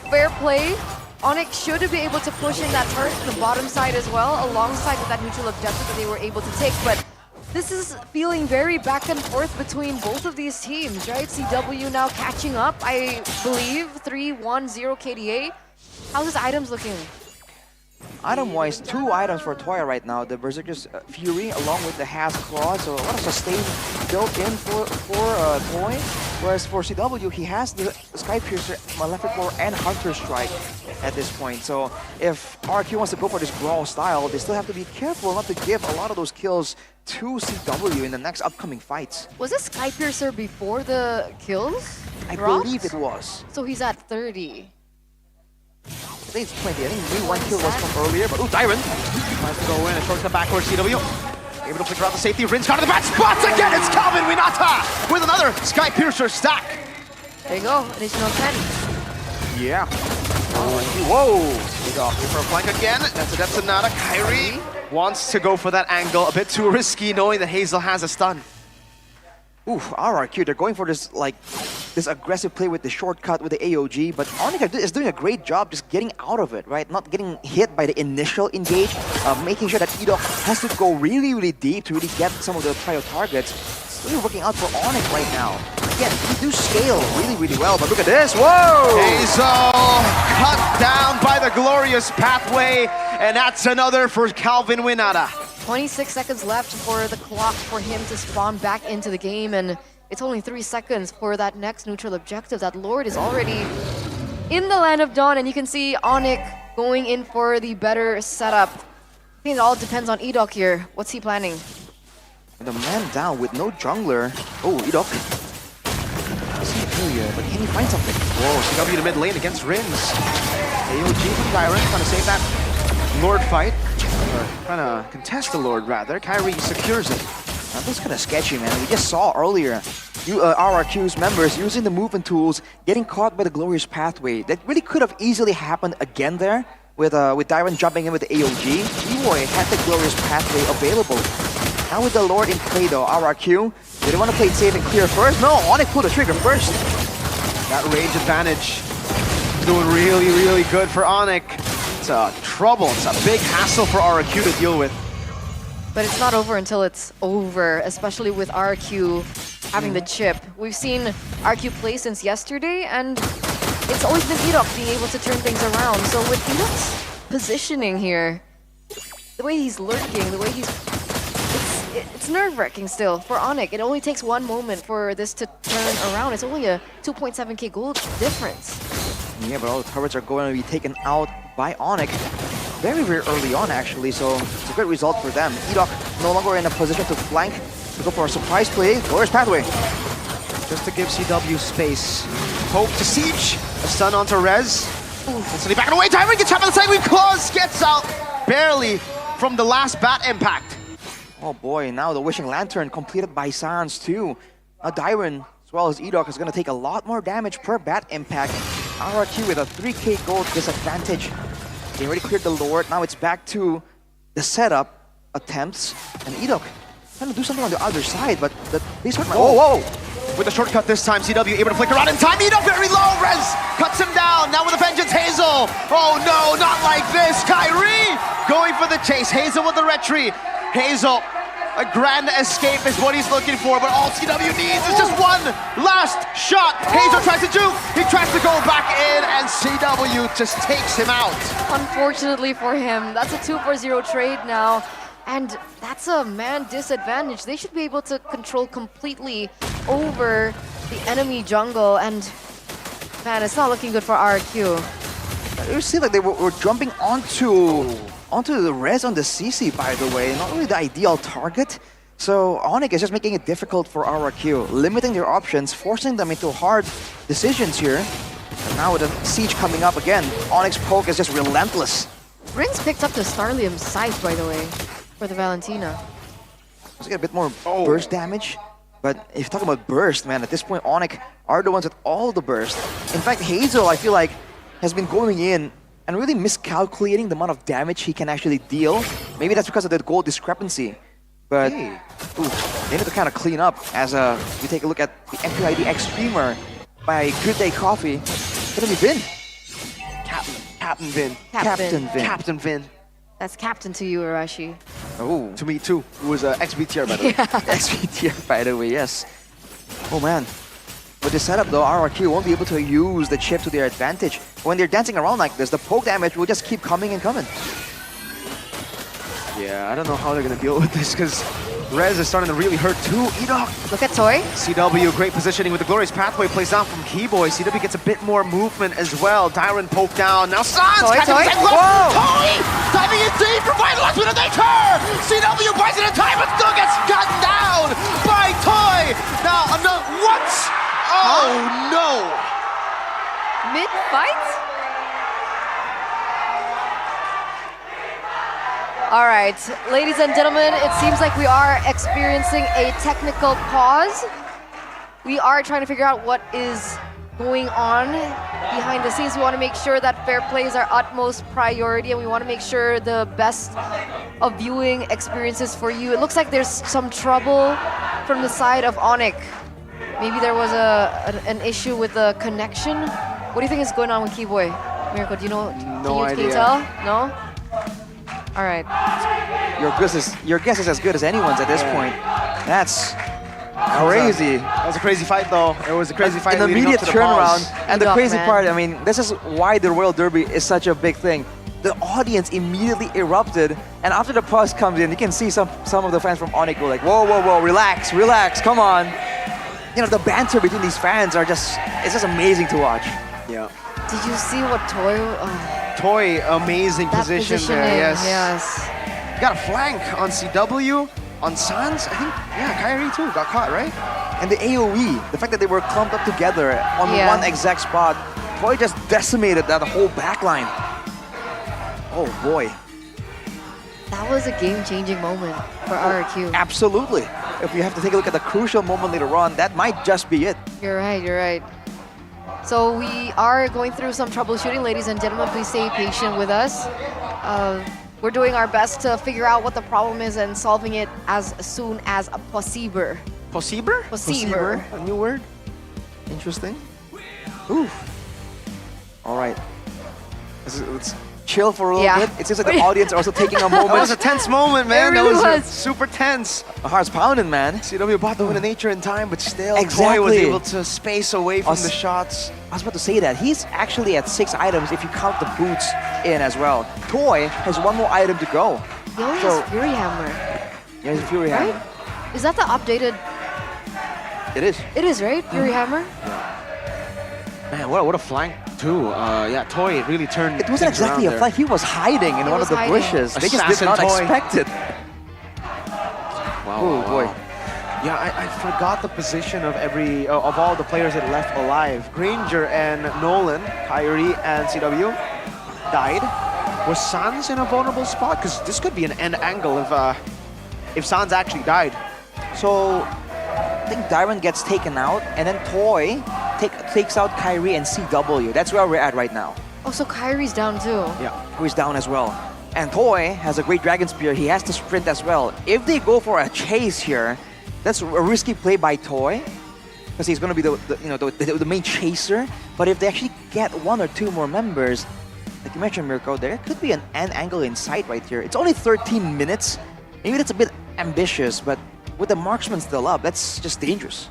fair play. Onyx should be able to push in that turret to the bottom side as well, alongside with that neutral objective that they were able to take. But this is feeling very back and forth between both of these teams, right? CW now catching up, I believe, 3-1-0 KDA. How's his items looking? Item-wise, 2 items for Toya right now. The Berserker's Fury along with the Has Claw, so a lot of sustain built in for Toy. Whereas for CW, he has the Sky Piercer, Malefic Roar, and Hunter Strike. at this point. So if RQ wants to go for this brawl style, they still have to be careful not to give a lot of those kills to CW in the next upcoming fights. Was this Skypiercer before the kills? I dropped? believe it was. So he's at 30. I think it's 20. I think maybe one kill was from earlier, but Dyron tries to go in and shortcut backwards. CW able to flicker out the safety. Rin's got to the bad spots again. It's Calvin Winata with another Skypiercer stack. There you go, additional 10. Yeah. Whoa! Here for a flank again. That's a nada. Kyrie wants to go for that angle. A bit too risky, knowing that Hazel has a stun. Ooh, RRQ, they're going for this this aggressive play with the shortcut with the AOG, but Arnica is doing a great job just getting out of it, right? Not getting hit by the initial engage, making sure that Edok has to go really, really deep to really get some of the prio targets. It's really working out for Onyx right now. Again, they do scale really, really well, but look at this, whoa! Hazel cut down by the glorious pathway, and that's another for Calvin Winata. 26 seconds left for the clock for him to spawn back into the game, and it's only 3 seconds for that next neutral objective. That Lord is already in the Land of Dawn, and you can see Onyx going in for the better setup. I think it all depends on Edok here. What's he planning? The man down with no jungler. Oh, Edok. But can he find something? Whoa, CW in the mid lane against Rins. AOG from Dyron trying to save that Lord fight. Or trying to contest the Lord, rather. Kyrie secures it. Now, this is kind of sketchy, man. We just saw earlier RRQ's members using the movement tools, getting caught by the glorious pathway. That really could have easily happened again there with Dyron jumping in with the AOG. Ewoy had the glorious pathway available. Now with the Lord in play though, RRQ, did they want to play it safe and clear first? No, Onyx pulled the trigger first. That range advantage doing really, really good for Onyx. It's a trouble, it's a big hassle for RRQ to deal with. But it's not over until it's over, especially with RQ having the chip. We've seen RQ play since yesterday, and it's always been Edok being able to turn things around. So with Edok's positioning here, the way he's lurking, the way he's... It's nerve-wracking still for Onyx. It only takes one moment for this to turn around. It's only a 2.7k gold difference. Yeah, but all the turrets are going to be taken out by Onyx very, very early on, actually, so it's a great result for them. Edok no longer in a position to flank, to go for a surprise play. Glorious pathway. Just to give CW space. Hope to siege. A stun onto Rez. Instantly backing away. Dyron gets trapped on the side. Claws gets out barely from the last bat impact. Oh boy, now the Wishing Lantern completed by Sans too. Dyron, as well as Edok, is going to take a lot more damage per bat impact. RRQ with a 3k gold disadvantage. They already cleared the Lord, now it's back to the setup attempts. And Edok trying to do something on the other side, but they start... Whoa! With a shortcut this time, CW able to flicker out in time. Edok very low, Rez cuts him down. Now with a vengeance, Hazel. Oh no, not like this. Kyrie going for the chase. Hazel with the retreat. Hazel, a grand escape is what he's looking for, but all CW needs is just one last shot. Hazel tries to juke, he tries to go back in, and CW just takes him out. Unfortunately for him, that's a 2-for-0 trade now, and that's a man disadvantage. They should be able to control completely over the enemy jungle, and man, it's not looking good for RQ. It seemed like they were jumping onto the res on the CC, by the way. Not really the ideal target. So Onyx is just making it difficult for RRQ, limiting their options, forcing them into hard decisions here. And now with the siege coming up again, Onyx poke is just relentless. Rins picked up the Starlium Scythe, by the way, for the Valentina. Let's get a bit more burst damage. But if you're talking about burst, man, at this point, Onyx are the ones with all the burst. In fact, Hazel, I feel like, has been going in and really miscalculating the amount of damage he can actually deal. Maybe that's because of the gold discrepancy. But they need to kind of clean up as we take a look at the MPL ID Extremer by Good Day Coffee. It's gonna be Vin. Captain Vin. Captain Vin. That's captain to you, Arashi. Oh. To me too. Who was XB-tier, by the way. XB-tier, by the way, yes. Oh man. With this setup though, RRQ won't be able to use the chip to their advantage. When they're dancing around like this, the poke damage will just keep coming and coming. Yeah, I don't know how they're gonna deal with this, because Rez is starting to really hurt too. Edok. Look at Toy. CW, great positioning with the glorious pathway. Plays down from Keyboy. CW gets a bit more movement as well. Dyron poked down. Now Sans Toy. Whoa! Toy diving in deep, revitalized with a nature. CW buys it in time, but still gets gotten down by Toy. Now another what? Oh no! Mid-fight? All right, ladies and gentlemen, it seems like we are experiencing a technical pause. We are trying to figure out what is going on behind the scenes. We want to make sure that fair play is our utmost priority, and we want to make sure the best of viewing experiences for you. It looks like there's some trouble from the side of Onyx. Maybe there was an issue with the connection. What do you think is going on with Keyboy? Miracle, do you know? No can you idea. tell? No? All right. Your guess is as good as anyone's at this point. That's crazy. That was a crazy fight, though. It was a crazy fight. An leading immediate up to the turnaround. pause. And the Edok, crazy man. part, I mean, this is why the Royal Derby is such a big thing. The audience immediately erupted, and after the pause comes in, you can see some of the fans from Onyx go like, whoa, relax, come on. You know, the banter between these fans it's just amazing to watch. Yeah. Did you see what Toy? Toy, amazing That position positioning, there, yes. yes. Got a flank on CW, on Sans, I think, yeah, Kyrie too, got caught, right? And the AoE, the fact that they were clumped up together on Yeah. one exact spot, Toy just decimated that whole backline. Oh boy. That was a game-changing moment for RRQ. Absolutely. If we have to take a look at the crucial moment later on, that might just be it. You're right. So we are going through some troubleshooting, ladies and gentlemen. Please stay patient with us. We're doing our best to figure out what the problem is and solving it as soon as possible. Possible? Possible. A new word? Interesting. Ooh. All right. Let's chill for a little bit. It seems like the audience are also taking a moment. That was a tense moment, man. It really that was was. super tense. My heart's pounding, man. CW bought the win of nature in time, but still, Exactly. Toy was able to space away from Us- the shots. I was about to say that. He's actually at 6 items if you count the boots in as well. Toy has one more item to go. He only has Fury Hammer, Yeah, he's Fury right? Hammer. Is that the updated? It is. It is, right? Fury Hammer? Man, what a flank too. Yeah, Toy really turned. It wasn't things around exactly a there. fight. He was hiding in He one was of the hiding. bushes. They just did Assassin not Toy. expect it. Wow, Oh wow, boy. wow. Yeah, I forgot the position of of all the players that left alive. Granger and Nolan, Kyrie and CW died. Was Sans in a vulnerable spot? Because this could be an end angle if Sans actually died. So I think Dyron gets taken out, and then Toy takes out Kyrie and CW. That's where we're at right now. Oh, so Kyrie's down too. Yeah, Kyrie's down as well. And Toy has a great Dragon Spear. He has to sprint as well. If they go for a chase here, that's a risky play by Toy, because he's going to be the main chaser. But if they actually get 1 or 2 more members, like you mentioned, Mirko, there could be an end angle in sight right here. It's only 13 minutes. Maybe that's a bit ambitious, but with the marksman still up, that's just dangerous.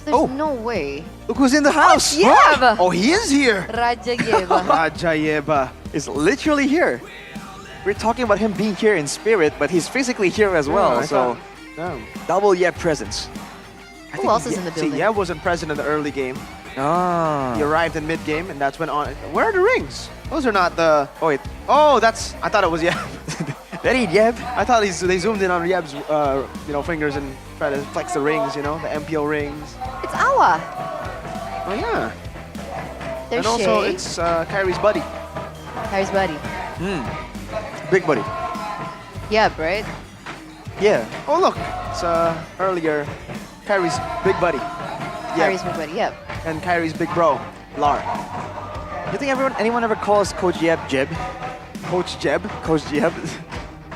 So there's no way. Look who's in the house! Yeb! Oh, he is here! Raja Yeba. Raja Yeba is literally here. We're talking about him being here in spirit, but he's physically here as well, so double Yeb presence. Who else is in the building? See, Yeb wasn't present in the early game. Ah. He arrived in mid-game, and that's when on. Where are the rings? Those are not the. Oh wait. Oh, that's. I thought it was Yeb. That ain't Yeb. I thought they zoomed in on Yeb's, fingers and tried to flex the rings. You know, the MPL rings. It's Awa. Oh yeah. There's and also Shay. it's Kyrie's buddy. Kyrie's buddy. Big buddy. Yep, right? Yeah. Oh look, it's earlier Kyrie's big buddy. Kyrie's big buddy, yep. And Kyrie's big bro, Lar. You think anyone ever calls Coach Yeb Jeb? Coach Jeb? Coach Jeb?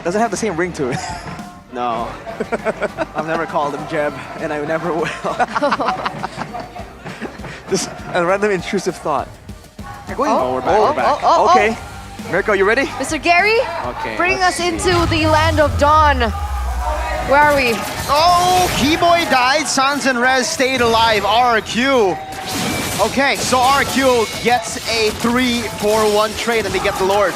Doesn't have the same ring to it. No. I've never called him Jeb, and I never will. Just a random intrusive thought. Oh, we're back. We're back. Okay. Mirko, you ready? Mr. Gary, Okay, bring let's us into the land of dawn. Where are we? Oh, Keyboy died. Sans and Rez stayed alive. RQ. Okay, so RQ gets a 3-4-1 trade, and they get the Lord.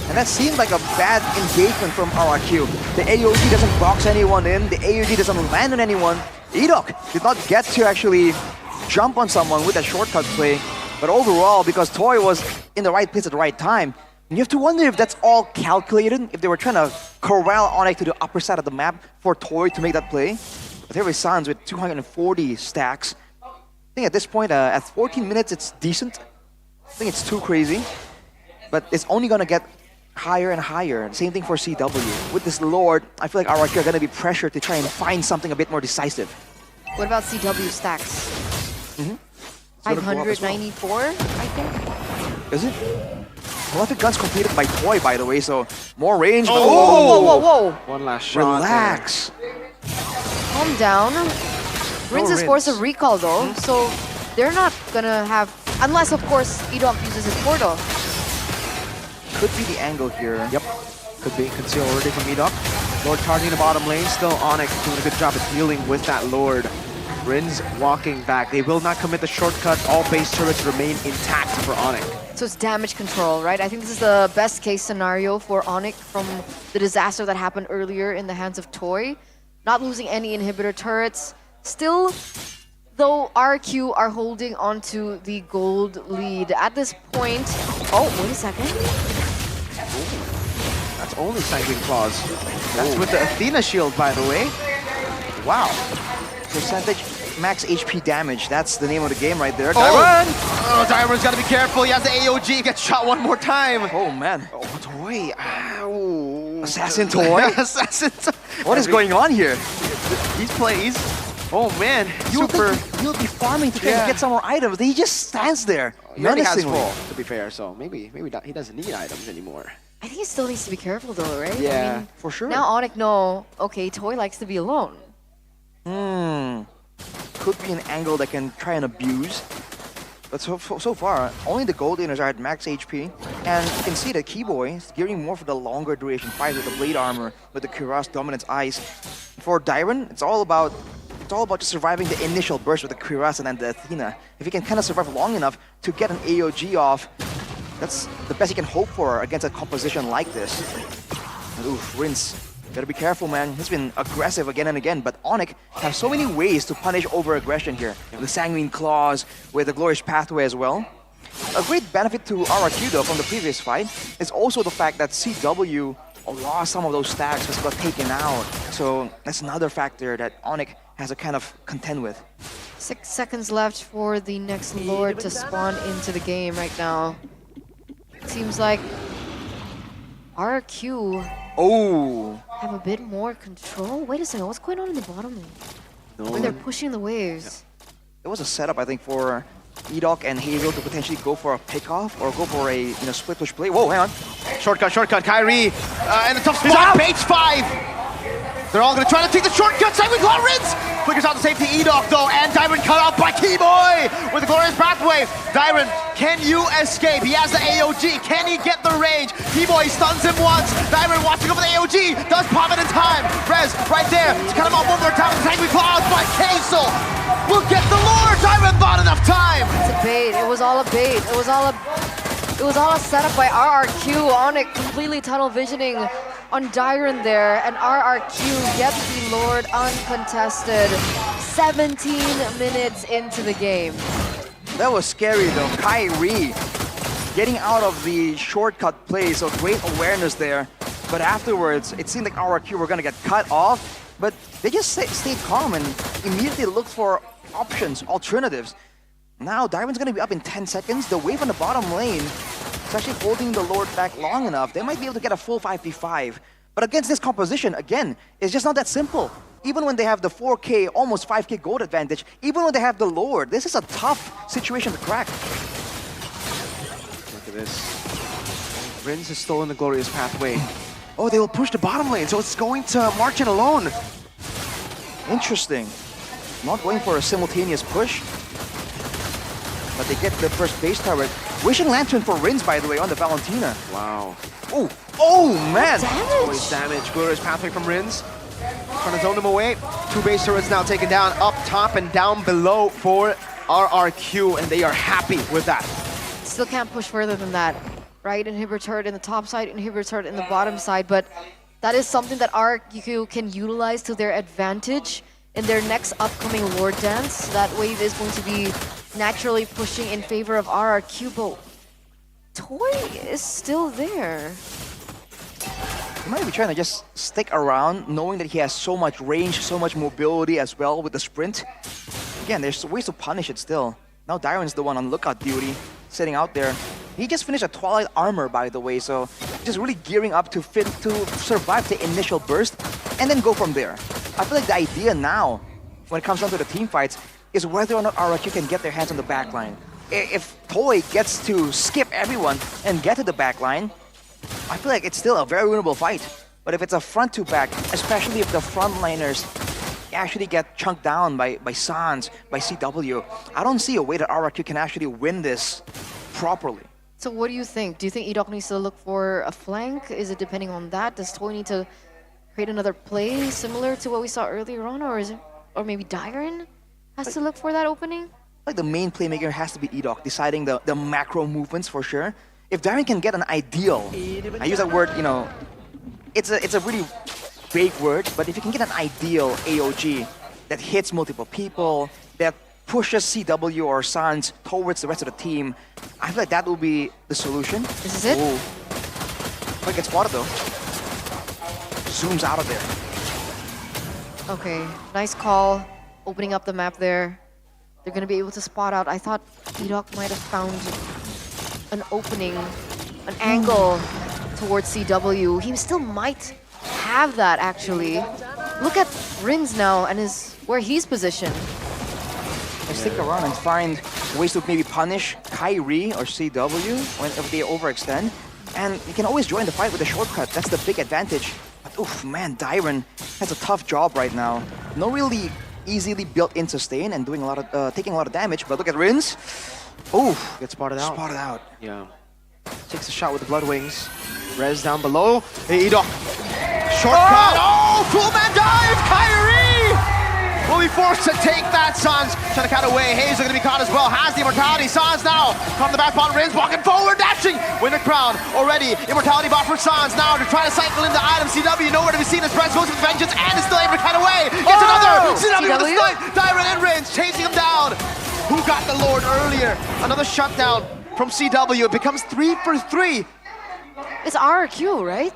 And And that seemed like a bad engagement from RRQ. The AOG doesn't box anyone in, the AOG doesn't land on anyone. Edok did not get to actually jump on someone with that shortcut play. But overall, because Toy was in the right place at the right time, you have to wonder if that's all calculated, if they were trying to corral Onyx to the upper side of the map for Toy to make that play. But here is Sans with 240 stacks. I think at this point, at 14 minutes, it's decent. I think it's too crazy. But it's only going to get higher and higher. Same thing for CW. With this Lord, I feel like RRQ are going to be pressured to try and find something a bit more decisive. What about CW stacks? 594, I think. Is it? Prolific guns completed by Toy, by the way, so more range. Whoa, whoa, whoa. One last shot. Relax. Calm down. Rinz is forced to recall though, so they're not gonna have, unless of course Edok uses his portal. Could be the angle here. Yep. Could be concealed already from Edok. Lord targeting the bottom lane. Still Onyx doing a good job of dealing with that Lord. Rinz walking back. They will not commit the shortcut. All base turrets remain intact for Onyx. So it's damage control, right? I think this is the best case scenario for Onyx from the disaster that happened earlier in the hands of Toy. Not losing any inhibitor turrets. Still, though, RQ are holding onto the gold lead. At this point... Oh, wait a second. That's only Sanguine Claws. That's with the Athena shield, by the way. Wow. Percentage max HP damage. That's the name of the game right there. Dairon! Oh, Dairon's got to be careful. He has the AOG. Gets shot one more time. Oh, man. Oh, Toy. Ow. Assassin Toy? Assassin Toy. What is going on here? He's plays. Oh, man. You'll be farming to try to get some more items. He just stands there. He already has menacingly. full, to be fair. So maybe he doesn't need items anymore. I think he still needs to be careful though, right? Yeah, I mean, for sure. Now Onyx know, okay, Toy likes to be alone. Could be an angle that can try and abuse. But so far, only the gold laners are at max HP. And you can see that Keyboy is gearing more for the longer duration fight with the blade armor, with the Cuirass Dominance Eyes. For Dairon, it's all about just surviving the initial burst with the Cuirass and then the Athena. If he can kind of survive long enough to get an AOG off, that's the best he can hope for against a composition like this. Oof, Rinz. Gotta be careful, man. He's been aggressive again and again, but Onyx have so many ways to punish over-aggression here. The Sanguine Claws, with the Glorious Pathway as well. A great benefit to RRQ though from the previous fight is also the fact that CW lost some of those stacks because got taken out. So that's another factor that Onyx has to kind of contend with. 6 seconds left for the next Lord to spawn into the game right now. Seems like RQ have a bit more control. Wait a second, what's going on in the bottom lane? When they're pushing the waves. It was a setup, I think, for Edok and Hazel to potentially go for a pick-off or go for a split push play. Whoa, hang on. Shortcut. Kyrie in the tough spot. Page 5. They're all going to try to take the shortcut. Sanguine Claw Rinz flickers out the safety. Edok though, and Dairon cut off by Keyboy with the Glorious Pathway. Dairon, can you escape? He has the AOG. Can he get the range? Keyboy stuns him once. Dairon watching over the AOG. Does pop it in time. Rez right there to cut him off one more time. Sanguine Claw by Kaisel. We'll get the Lord. Dairon not enough time. It's a bait. It was all a bait. It was all a setup by RRQ. Onyx completely tunnel visioning on Dairon there, and RRQ gets the Lord uncontested. 17 minutes into the game. That was scary though. Kyrie getting out of the shortcut play, so great awareness there. But afterwards, it seemed like RRQ were gonna get cut off, but they just stayed calm and immediately looked for options, alternatives. Now Dairon's gonna be up in 10 seconds. The wave on the bottom lane is actually holding the Lord back long enough. They might be able to get a full 5v5. But against this composition, again, it's just not that simple. Even when they have the 4K, almost 5K gold advantage, even when they have the Lord, this is a tough situation to crack. Look at this. Rinz has stolen the Glorious Pathway. Oh, they will push the bottom lane, so it's going to march in alone. Interesting. Not going for a simultaneous push. But they get the first base turret. Wishing Lantern for Rinz, by the way, on the Valentina. Wow. Oh, man! Always damage. Glorious Pathway from Rinz. Trying to zone them away. 2 base turrets now taken down, up top and down below for RRQ, and they are happy with that. Still can't push further than that. right inhibitor turret in the top side, inhibitor turret in the bottom side, but that is something that RRQ can utilize to their advantage in their next upcoming Lord Dance. That wave is going to be naturally pushing in favor of RRQ, but Toy is still there. He might be trying to just stick around, knowing that he has so much range, so much mobility as well with the sprint. Again, there's ways to punish it still. Now Dyron's the one on lookout duty, sitting out there. He just finished a Twilight Armor, by the way, so just really gearing up to survive the initial burst and then go from there. I feel like the idea now, when it comes down to the team fights, is whether or not RRQ can get their hands on the backline. If Toy gets to skip everyone and get to the backline, I feel like it's still a very winnable fight. But if it's a front-to-back, especially if the frontliners actually get chunked down by Sans, by CW, I don't see a way that RRQ can actually win this properly. So what do you think? Do you think Edok needs to look for a flank? Is it depending on that? Does Toy need to create another play similar to what we saw earlier on, or maybe Dyron has to look for that opening? Like the main playmaker has to be Edok, deciding the macro movements for sure. If Dyron can get an ideal, I use that word, you know, it's a really vague word, but if you can get an ideal AOG that hits multiple people, that pushes CW or Sans towards the rest of the team, I feel like that will be the solution. This is it? Ooh. But gets spotted though. Zooms out of there. Okay, nice call. Opening up the map there. They're gonna be able to spot out. I thought Edok might have found an opening, an angle towards CW. He still might have that actually. Look at Rins now and where he's positioned. And stick around and find ways to maybe punish Kyrie or CW if they overextend. And you can always join the fight with a shortcut. That's the big advantage. But oof, man, Dyron has a tough job right now. No really easily built-in sustain and doing taking a lot of damage. But look at Rins. Oof, gets spotted out. Spotted out. Yeah. Takes a shot with the Blood Wings. Rez down below. Hey, Edok. Shortcut. Oh, full man dive. Kyrie will be forced to take that. Sans trying to cut away. Hayes are going to be caught as well. Has the immortality. Sans now from the back bottom. Rins walking forward, dashing. Win the crown already. Immortality bot for Sans. Now to try to cycle in the item. CW nowhere to be seen as Brent goes with vengeance and is still able to cut away. Gets another. CW with the snipe. Dyron and Rins chasing him down. Who got the Lord earlier? Another shutdown from CW. It becomes 3 for 3. It's RRQ, right?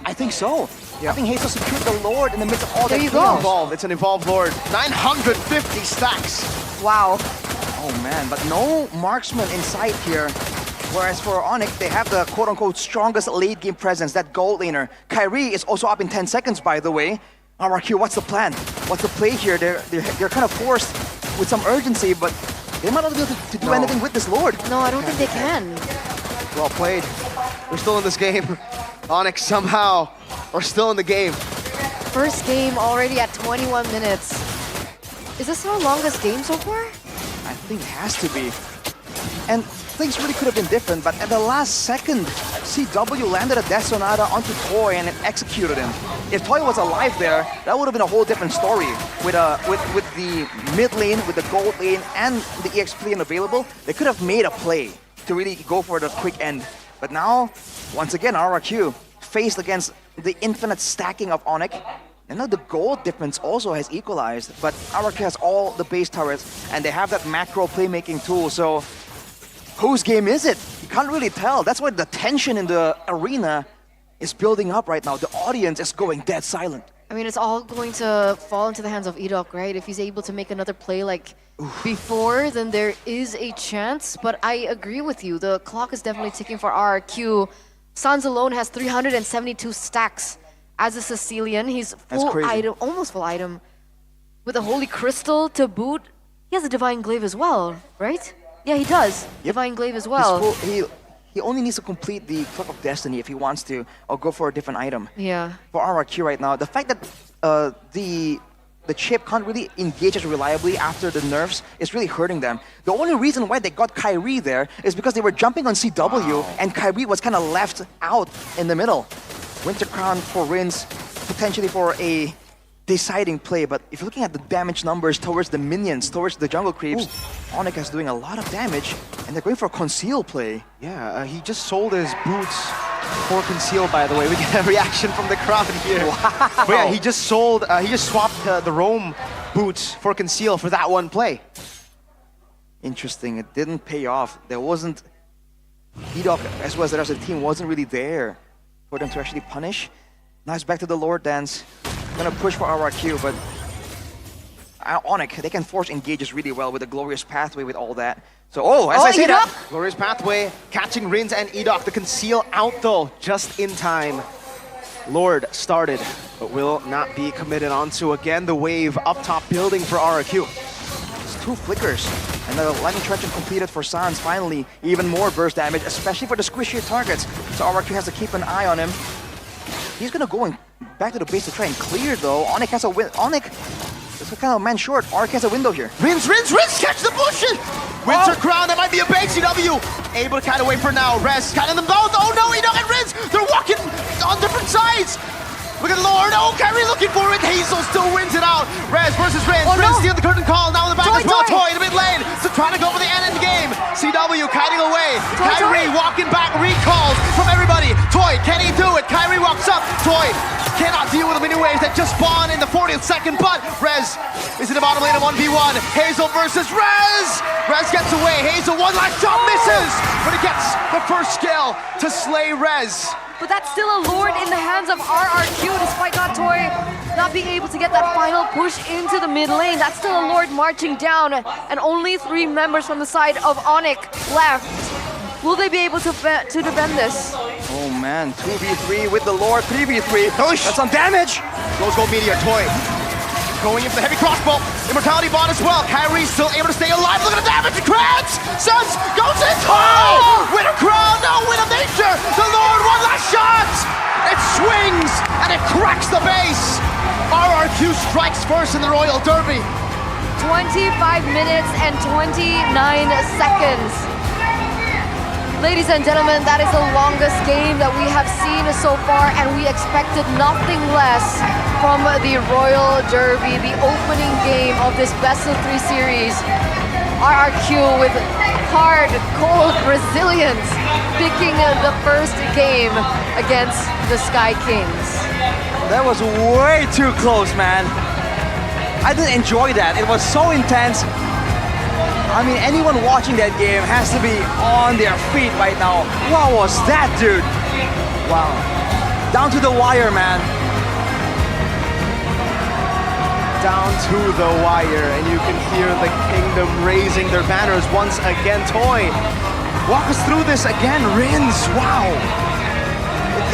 I think so. Yeah. I think Hazel secured the Lord in the midst of all that chaos. It's an evolved Lord. 950 stacks. Wow. Oh man, but no marksman in sight here. Whereas for Onyx, they have the quote-unquote strongest late game presence, that gold laner. Kyrie is also up in 10 seconds, by the way. RRQ, what's the plan? What's the play here? They're kind of forced with some urgency, but they might not be able to do anything with this Lord. No, I don't think they can. Well played. We're still in this game. Onyx somehow are still in the game. First game already at 21 minutes. Is this our longest game so far? I think it has to be. And things really could have been different, but at the last second, CW landed a Death Sonata onto Toy and it executed him. If Toy was alive there, that would have been a whole different story. With the mid lane, with the gold lane, and the EX lane available, they could have made a play to really go for the quick end. But now, once again, RRQ faced against the infinite stacking of Onyx. And now the gold difference also has equalized, but RRQ has all the base turrets, and they have that macro playmaking tool, so whose game is it? You can't really tell. That's why the tension in the arena is building up right now. The audience is going dead silent. I mean, it's all going to fall into the hands of Edok, right? If he's able to make another play like before, then there is a chance. But I agree with you. The clock is definitely ticking for RRQ. Sans alone has 372 stacks as a Sicilian. He's full item, almost full item. With a Holy Crystal to boot. He has a Divine Glaive as well, right? Yeah, he does. Yep. Divine Glaive as well. He only needs to complete the Cup of Destiny if he wants to, or go for a different item. Yeah. For RRQ right now, the fact that the chip can't really engage as reliably after the nerfs is really hurting them. The only reason why they got Kyrie there is because they were jumping on CW, and Kyrie was kind of left out in the middle. Winter Crown for Rins, potentially for a deciding play, but if you're looking at the damage numbers towards the minions, towards the jungle creeps, Onyx is doing a lot of damage, and they're going for a conceal play. Yeah, he just sold his boots for conceal, by the way. We get a reaction from the crowd here. Wow. But yeah, he just swapped the roam boots for conceal for that one play. Interesting, it didn't pay off. There wasn't, Edok as well as the rest of the team wasn't really there for them to actually punish. Now it's back to the Lord Dance. Gonna push for RRQ, but Onyx, they can force engages really well with the Glorious Pathway with all that. So, as I say that, Glorious Pathway, catching Rins and Edok. The conceal out though, just in time. Lord started, but will not be committed onto again the wave up top building for RRQ. It's 2 flickers, and the Lightning Trenchant completed for Sans finally. Even more burst damage, especially for the squishier targets. So RRQ has to keep an eye on him. He's gonna go back to the base to try and clear though. Onyx has a win. Onyx is kind of a man short. RRQ has a window here. Rins, catch the bushes! Winter Crown, that might be a bait. CW able to kind of wait for now. Rez cutting them both. Oh no, Edok and Rins, they're walking on different sides. Look at Lord. Oh, Kyrie looking for it. Hazel still wins it out. Rez versus Rins. Rins stealing the curtain call. Now in the back as well. Toy in the mid lane. So trying to go for the end of the game. CW kiting away. Kyrie walking back. Recalls from everybody. Toy, can he do it? Kyrie walks up. Toy cannot deal with the mini waves that just spawn in the 40th second, but Rez is in the bottom lane of 1v1. Hazel versus Rez. Rez gets away. Hazel one last shot misses, but he gets the first skill to slay Rez. But that's still a Lord in the hands of RRQ, despite not being able to get that final push into the mid lane. That's still a Lord marching down, and only 3 members from the side of Onyx left. Will they be able to defend this? Oh man, 2v3 with the Lord, 3v3. That's some damage! Rose Gold Meteor, Toy going into the heavy crossbow. Immortality bond as well. Kyrie still able to stay alive. Look at the damage. It cracks. Suns goes in. Oh! Winter Crown. No, Win of Nature. The Lord, one last shot. It swings and it cracks the base. RRQ strikes first in the Royal Derby. 25 minutes and 29 seconds. Ladies and gentlemen, that is the longest game that we have seen so far, and we expected nothing less from the Royal Derby, the opening game of this Best of 3 series. RRQ with hard, cold resilience, picking the first game against the Sky Kings. That was way too close, man. I didn't enjoy that. It was so intense. I mean, anyone watching that game has to be on their feet right now. What was that, dude? Wow. Down to the wire, man. Down to the wire, and you can hear the Kingdom raising their banners once again. Toy, walk us through this again. Rins, wow.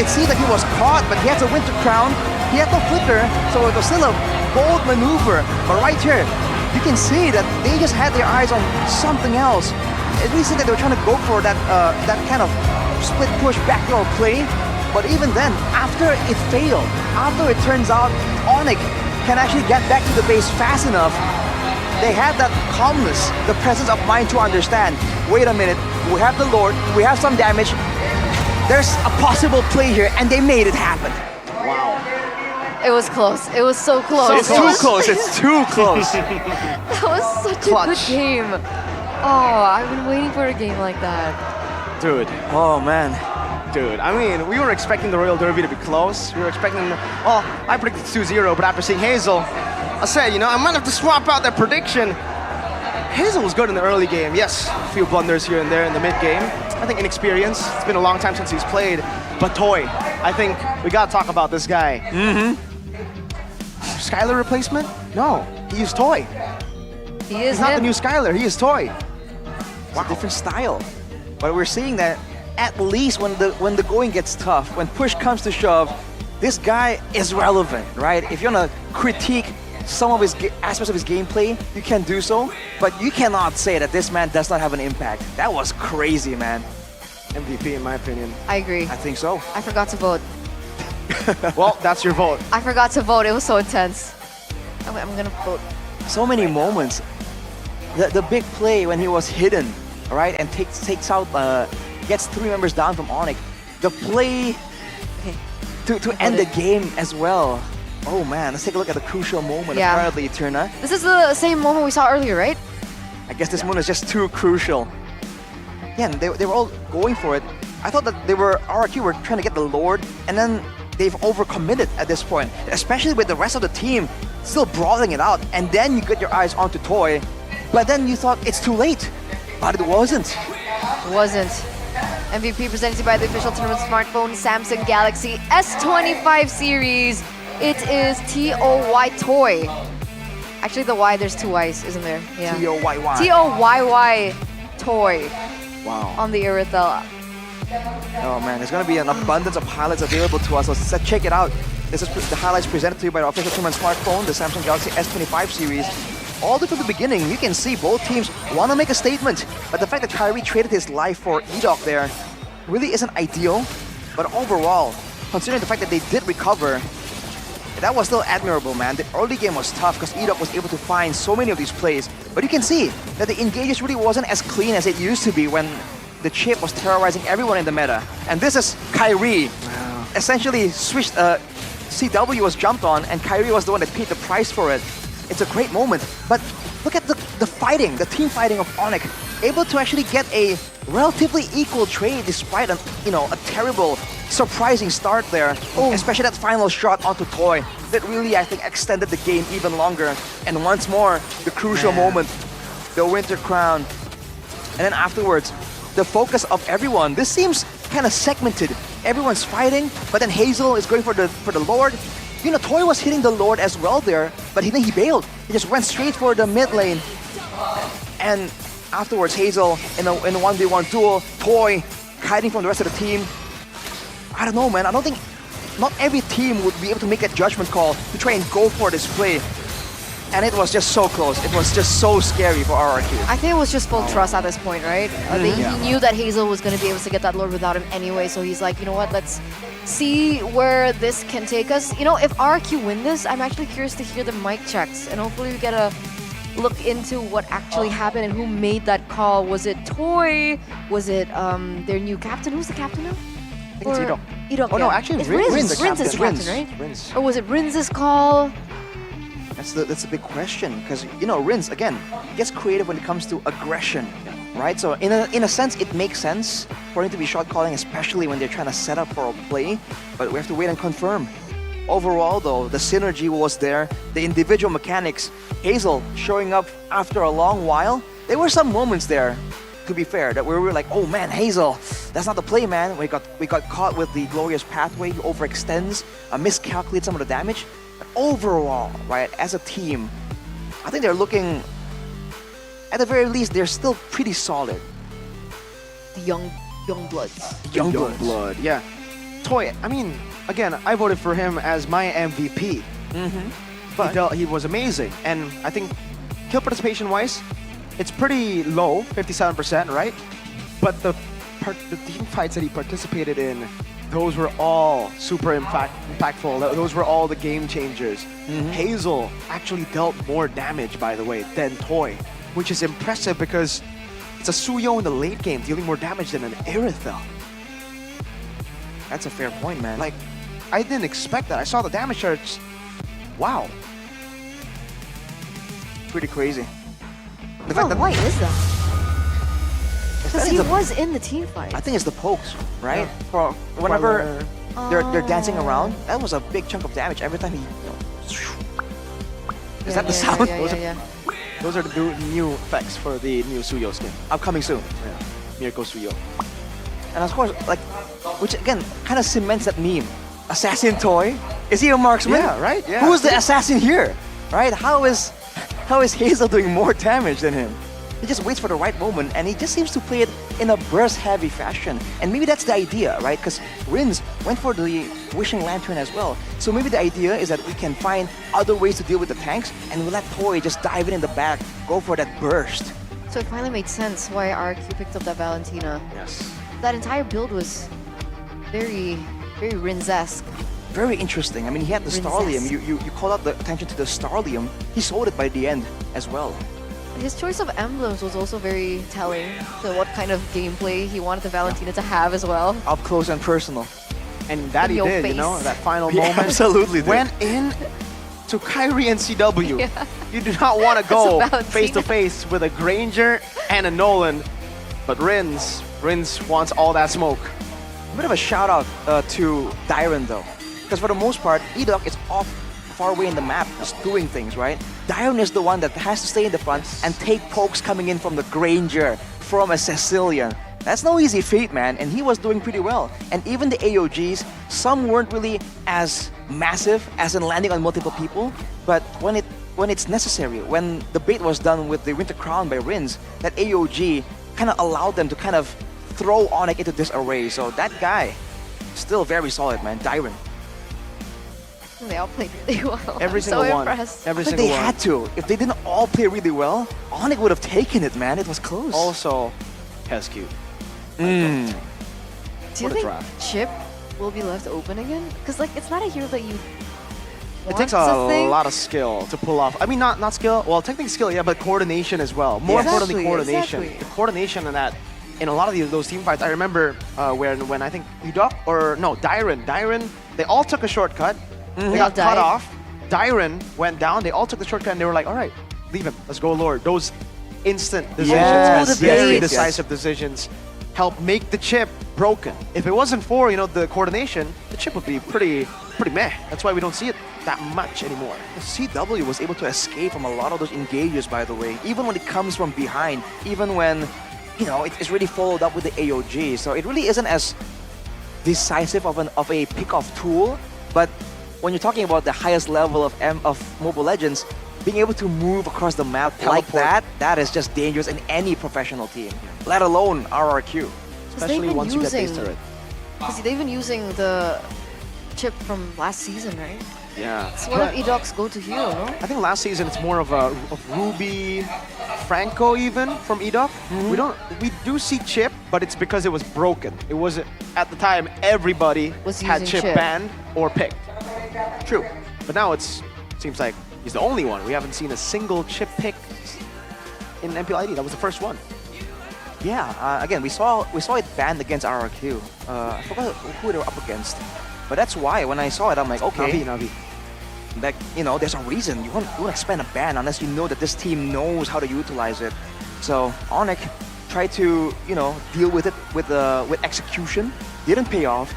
It seemed like he was caught, but he had the Winter Crown. He had no flicker, so it was still a bold maneuver. But right here, you can see that they just had their eyes on something else. It really seemed that they were trying to go for that kind of split push backdoor play. But even then, after it failed, after it turns out Onyx can actually get back to the base fast enough, they had that calmness, the presence of mind to understand, wait a minute, we have the Lord, we have some damage, there's a possible play here, and they made it happen. Wow. It was close. It was so close. It's too close. It's too close. That was such a good game. Oh, I've been waiting for a game like that. Dude. Oh, man. Dude, I mean, we were expecting the Royal Derby to be close. We were expecting, oh, I predicted 2-0, but after seeing Hazel, I said, you know, I might have to swap out that prediction. Hazel was good in the early game. Yes, a few blunders here and there in the mid game. I think inexperience. It's been a long time since he's played. But Toy, I think we gotta talk about this guy. Skylar replacement? No, he is Toy. He's not the new Skylar, he is Toy. It's a different style. But we're seeing that at least when the going gets tough, when push comes to shove, this guy is relevant, right? If you want to critique some of his aspects of his gameplay, you can do so, but you cannot say that this man does not have an impact. That was crazy, man. MVP in my opinion. I agree. I think so. I forgot to vote. Well, that's your vote. I forgot to vote. It was so intense. I'm gonna vote. So many moments. The big play when he was hidden, right, and takes out, gets 3 members down from Onyx. The play to end the game as well. Oh man, let's take a look at the crucial moment Yeah. apparently, Turna. This is the same moment we saw earlier, right? I guess this moment is just too crucial. Again, they were all going for it. I thought that RRQ were trying to get the Lord, and then they've overcommitted at this point, especially with the rest of the team still brawling it out, and then you get your eyes onto Toy, but then you thought it's too late, but it wasn't. Wasn't. MVP presented by the official tournament smartphone Samsung Galaxy S25 series. It is TOY Toy. Actually, the Y, there's two Ys, isn't there? Yeah. TOYY. TOYY Toy. Wow. On the Irithel. Oh man, there's gonna be an abundance of highlights available to us. Let's check it out. This is the highlights presented to you by the official tournament smartphone, the Samsung Galaxy S25 series. All the way from the beginning, you can see both teams want to make a statement, but the fact that Kyrie traded his life for Edok there really isn't ideal. But overall, considering the fact that they did recover, that was still admirable, man. The early game was tough because Edok was able to find so many of these plays, but you can see that the engages really wasn't as clean as it used to be when the chip was terrorizing everyone in the meta. And this is Kyrie. Wow. Essentially switched, CW was jumped on and Kyrie was the one that paid the price for it. It's a great moment, but look at the fighting, the team fighting of Onyx, able to actually get a relatively equal trade despite a terrible, surprising start there. Especially that final shot onto Toy that really, I think, extended the game even longer. And once more, the crucial moment, the Winter Crown. And then afterwards, the focus of everyone. This seems kind of segmented. Everyone's fighting, but then Hazel is going for the Lord. You know, Toy was hitting the Lord as well there, but he bailed. He just went straight for the mid lane. And afterwards, Hazel in a 1v1 duel, Toy hiding from the rest of the team. I don't know, man. I don't think not every team would be able to make that judgment call to try and go for this play. And it was just so close. It was just so scary for RRQ. I think it was just full trust at this point, right? He knew that Hazel was going to be able to get that Lord without him anyway, so he's like, you know what, let's see where this can take us. You know, if RRQ win this, I'm actually curious to hear the mic checks, and hopefully we get a look into what actually happened and who made that call. Was it Toy? Was it their new captain? Who's the captain now? I think it's Edok. Edok, Oh no, yeah. actually It's Rin's Rin's is the captain, right? Rin's. Or was it Rin's call? That's a big question because Rin's again gets creative when it comes to aggression, right? So in a sense, it makes sense for him to be shot calling, especially when they're trying to set up for a play. But we have to wait and confirm. Overall, though, the synergy was there. The individual mechanics, Hazel showing up after a long while. There were some moments there, to be fair, that we were like, oh man, Hazel, that's not the play, man. We got caught with the glorious pathway. He overextends, miscalculates some of the damage. But overall, right, as a team, I think they're looking, at the very least, they're still pretty solid. The young bloods. Young blood, yeah. Toy, I mean, again, I voted for him as my MVP. But he was amazing. And I think kill participation-wise, it's pretty low, 57%, right? But the team fights that he participated in, those were all super impactful. Those were all the game changers. Hazel actually dealt more damage, by the way, than Toy, which is impressive because it's a Suyo in the late game dealing more damage than an Irithel. That's a fair point, man. Like, I didn't expect that. I saw the damage charts. Wow. Pretty crazy. Why is that? Because he was in the team fight. I think it's the pokes, right? For whenever they're dancing around, that was a big chunk of damage every time he. Is that the sound? Those are the new effects for the new Suyo skin. Upcoming soon. Yeah. Miracle Suyo. And of course, like, which again kind of cements that meme. Assassin Toy? Is he a marksman? Yeah, right? Yeah. Who's the assassin here? Right? How is Hazel doing more damage than him? He just waits for the right moment, and he just seems to play it in a burst-heavy fashion. And maybe that's the idea, right? Because Rin's went for the Wishing Lantern as well. So maybe the idea is that we can find other ways to deal with the tanks, and we let Toy just dive in the back, go for that burst. So it finally made sense why RQ picked up that Valentina. Yes. That entire build was very, very Rin's-esque. Very interesting. I mean, he had the Starlium. You called out the attention to the Starlium. He sold it by the end as well. His choice of emblems was also very telling to what kind of gameplay he wanted the Valentina to have as well. Up close and personal. And that In he your did, face. you know, that final Yeah, moment. absolutely did. Went in to Kyrie and CW. Yeah. You do not want to That's go about face to Tina. face with a Granger and a Nolan. But Rins wants all that smoke. A bit of a shout out to Dyron though, because for the most part, Edok is off far away in the map, just doing things, right? Dyron is the one that has to stay in the front and take pokes coming in from the Granger, from a Sicilian. That's no easy feat, man, and he was doing pretty well. And even the AOGs, some weren't really as massive as in landing on multiple people, but when it's necessary, when the bait was done with the Winter Crown by Rins, that AOG kind of allowed them to kind of throw Onyx into disarray. So that guy, still very solid, man. Dyron. They all played really well. Every I'm single so one. impressed. Every I think single they one. had to. If they didn't all play really well, Onyx would have taken it, man. It was close. Also, Hescue. Do you What a think draft. Chip will be left open again? Because like it's not a hero that you. It takes want a to think. lot of skill to pull off. I mean, not skill. Well, technically skill, yeah, but coordination as well. More Yes. importantly, Exactly, coordination. exactly. The coordination in that, in a lot of those team fights. I remember when I think Edok or no Dyron, they all took a shortcut. They got They cut died. off. Dyron went down. They all took the shortcut and they were like, all right, leave him. Let's go, Lord. Those instant decisions, Yes, man, very yes, yes. decisive decisions, help make the chip broken. If it wasn't for the coordination, the chip would be pretty meh. That's why we don't see it that much anymore. CW was able to escape from a lot of those engages, by the way, even when it comes from behind, even when, it's really followed up with the AOG. So it really isn't as decisive of a pick-off tool, but when you're talking about the highest level of Mobile Legends, being able to move across the map like Teleport. that is just dangerous in any professional team, let alone RRQ. Especially once you get based to it. Because they've been using the chip from last season, right? Yeah. It's one of Edok's go-to hero, no? I think last season it's more of Ruby, Franco even from Edok. We do see Chip, but it's because it was broken. It wasn't at the time everybody Was had using Chip Chip. banned or picked. True, but now seems like he's the only one. We haven't seen a single Chip pick in MPL ID. That was the first one. Yeah, again, we saw it banned against RRQ. I forgot who they were up against, but that's why when I saw it, I'm like, okay, Navi. like there's a reason you won't expand a ban unless you know that this team knows how to utilize it. So Onyx tried to deal with it with execution, didn't pay off.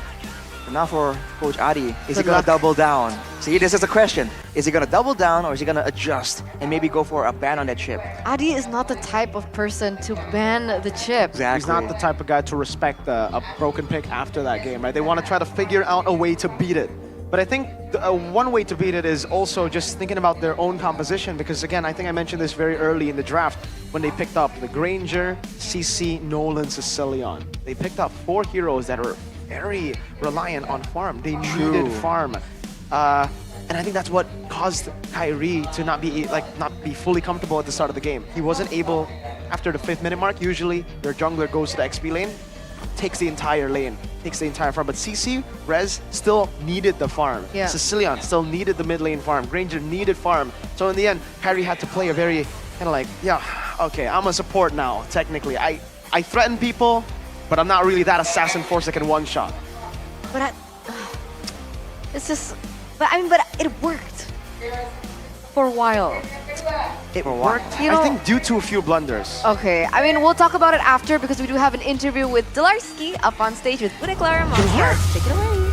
But now for Coach Adi, is he Good gonna luck. double down? See, this is the question: is he gonna double down or is he gonna adjust and maybe go for a ban on that chip? Adi is not the type of person to ban the chip. Exactly. He's not the type of guy to respect a broken pick after that game, right? They want to try to figure out a way to beat it. But I think one way to beat it is also just thinking about their own composition, because again, I think I mentioned this very early in the draft when they picked up the Granger, CC, Nolan, Sicilian. They picked up 4 heroes that are very reliant on farm. They needed farm. And I think that's what caused Kyrie to not be fully comfortable at the start of the game. He wasn't able, after the 5th minute mark, usually their jungler goes to the XP lane, takes the entire lane, takes the entire farm. But CC, Rez still needed the farm. Yeah. Sicilian still needed the mid lane farm. Granger needed farm. So in the end, Kyrie had to play a very kind of like, yeah, okay, I'm a support now, technically. I threaten people, but I'm not really that assassin force that can one-shot. But it's just, but it worked for a while. It worked, You I know- think, due to a few blunders. Okay, I mean, we'll talk about it after because we do have an interview with Delarski up on stage with Bude Clara Monsters. Take it away.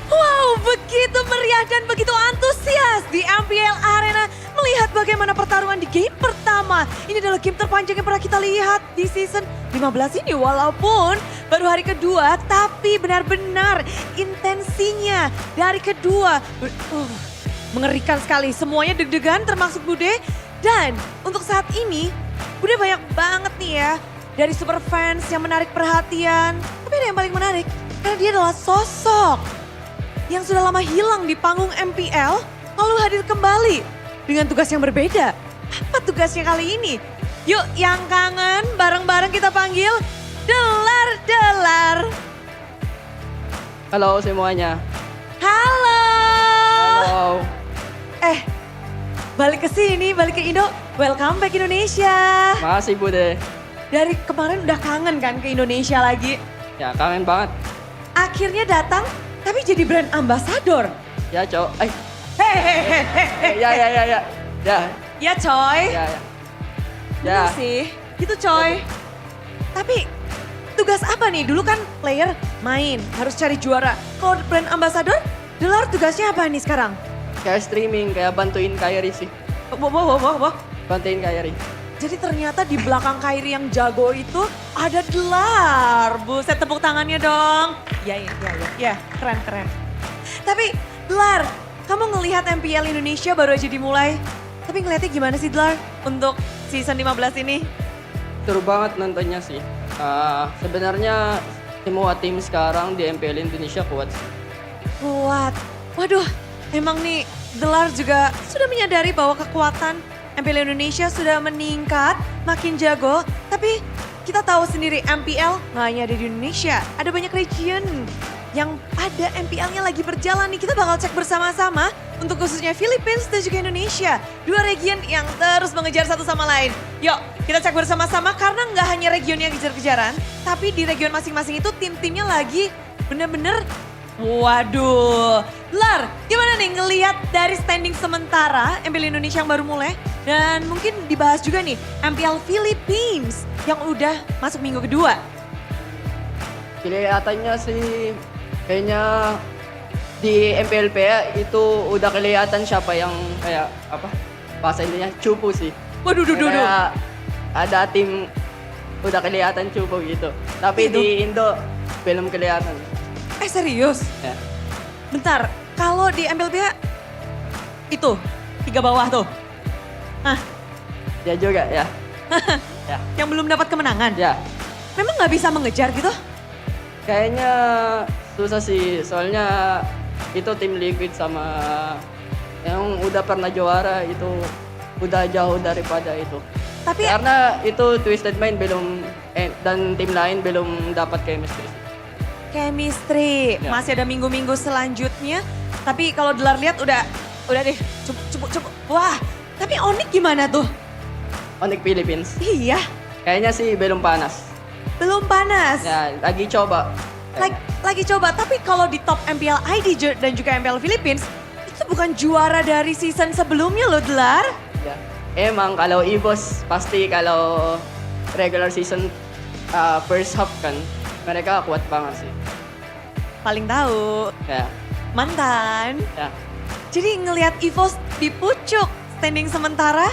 Wow, begitu meriah dan begitu antusias di MPL Arena melihat bagaimana pertarungan di game pertama. Ini adalah game terpanjang yang pernah kita lihat di season 15 ini, walaupun baru hari kedua, tapi benar-benar intensinya dari kedua. Mengerikan sekali, semuanya deg-degan termasuk Bude. Dan untuk saat ini, Bude banyak banget nih ya dari super fans yang menarik perhatian. Tapi ada yang paling menarik, karena dia adalah sosok yang sudah lama hilang di panggung MPL, lalu hadir kembali dengan tugas yang berbeda. Apa tugasnya kali ini? Yuk yang kangen, bareng-bareng kita panggil Delar. Halo semuanya. Halo. Halo. Balik ke sini, balik ke Indo. Welcome back Indonesia. Makasih Bude. dari kemarin udah kangen kan ke Indonesia lagi. Ya kangen banget. Akhirnya datang tapi jadi brand ambassador. Ya cowok. Hehehe. Ya. Ya coy. Ya. Bener sih, gitu coy. Tapi tugas apa nih? Dulu kan player main, harus cari juara. Kalau brand ambassador, Delar tugasnya apa nih sekarang? Kayak streaming, kayak bantuin Kyrie sih. Wah. Bantuin Kyrie. Jadi ternyata di belakang Kyrie yang jago itu ada Delar. Buset, tepuk tangannya dong. Ya, keren. Tapi Delar, kamu ngelihat MPL Indonesia baru aja dimulai. Tapi ngelihatnya gimana sih Delar untuk season 15 ini? Seru banget nontonnya sih. Sebenarnya semua tim sekarang di MPL Indonesia kuat sih. Kuat. Waduh, emang nih Delar juga sudah menyadari bahwa kekuatan MPL Indonesia sudah meningkat, makin jago. Tapi kita tahu sendiri MPL nggak hanya ada di Indonesia, ada banyak region yang ada MPL-nya lagi berjalan nih. Kita bakal cek bersama-sama untuk khususnya Philippines dan juga Indonesia. Dua region yang terus mengejar satu sama lain. Yuk kita cek bersama-sama karena nggak hanya region yang kejar-kejaran, tapi di region masing-masing itu tim-timnya lagi bener-bener waduh. Lar, gimana nih ngelihat dari standing sementara MPL Indonesia yang baru mulai? Dan mungkin dibahas juga nih MPL Philippines yang udah masuk minggu kedua. Kelihatannya sih kayaknya di MPLP itu udah kelihatan siapa yang kayak apa bahasa Indonesia cupu sih. Waduh. Kayak ada tim udah kelihatan cupu gitu. Tapi Itu. di Indo belum kelihatan. Serius? Ya. Bentar, kalau di MPLP itu 3 bawah tuh. Hah? Ya juga ya. Ya. Yang belum dapat kemenangan? Ya. Memang nggak bisa mengejar gitu? Kayaknya susah sih, soalnya itu tim Liquid sama yang udah pernah juara itu udah jauh daripada itu. Tapi karena itu Twisted Mind belum dan tim lain belum dapat chemistry. Chemistry, Ya. masih ada minggu-minggu selanjutnya. Tapi kalau Delar lihat udah deh, cukup. Wah, tapi Onyx gimana tuh? Onyx Philippines. Iya. Kayaknya sih belum panas. Belum panas. Ya, lagi coba. Lagi coba, tapi kalau di top MPL ID dan juga MPL Philippines, itu bukan juara dari season sebelumnya loh Delar. Ya. Emang kalau EVOS pasti kalau regular season first half kan mereka kuat banget sih. Paling tahu. Ya. Mantan. Ya. Jadi ngelihat EVOS di pucuk standing sementara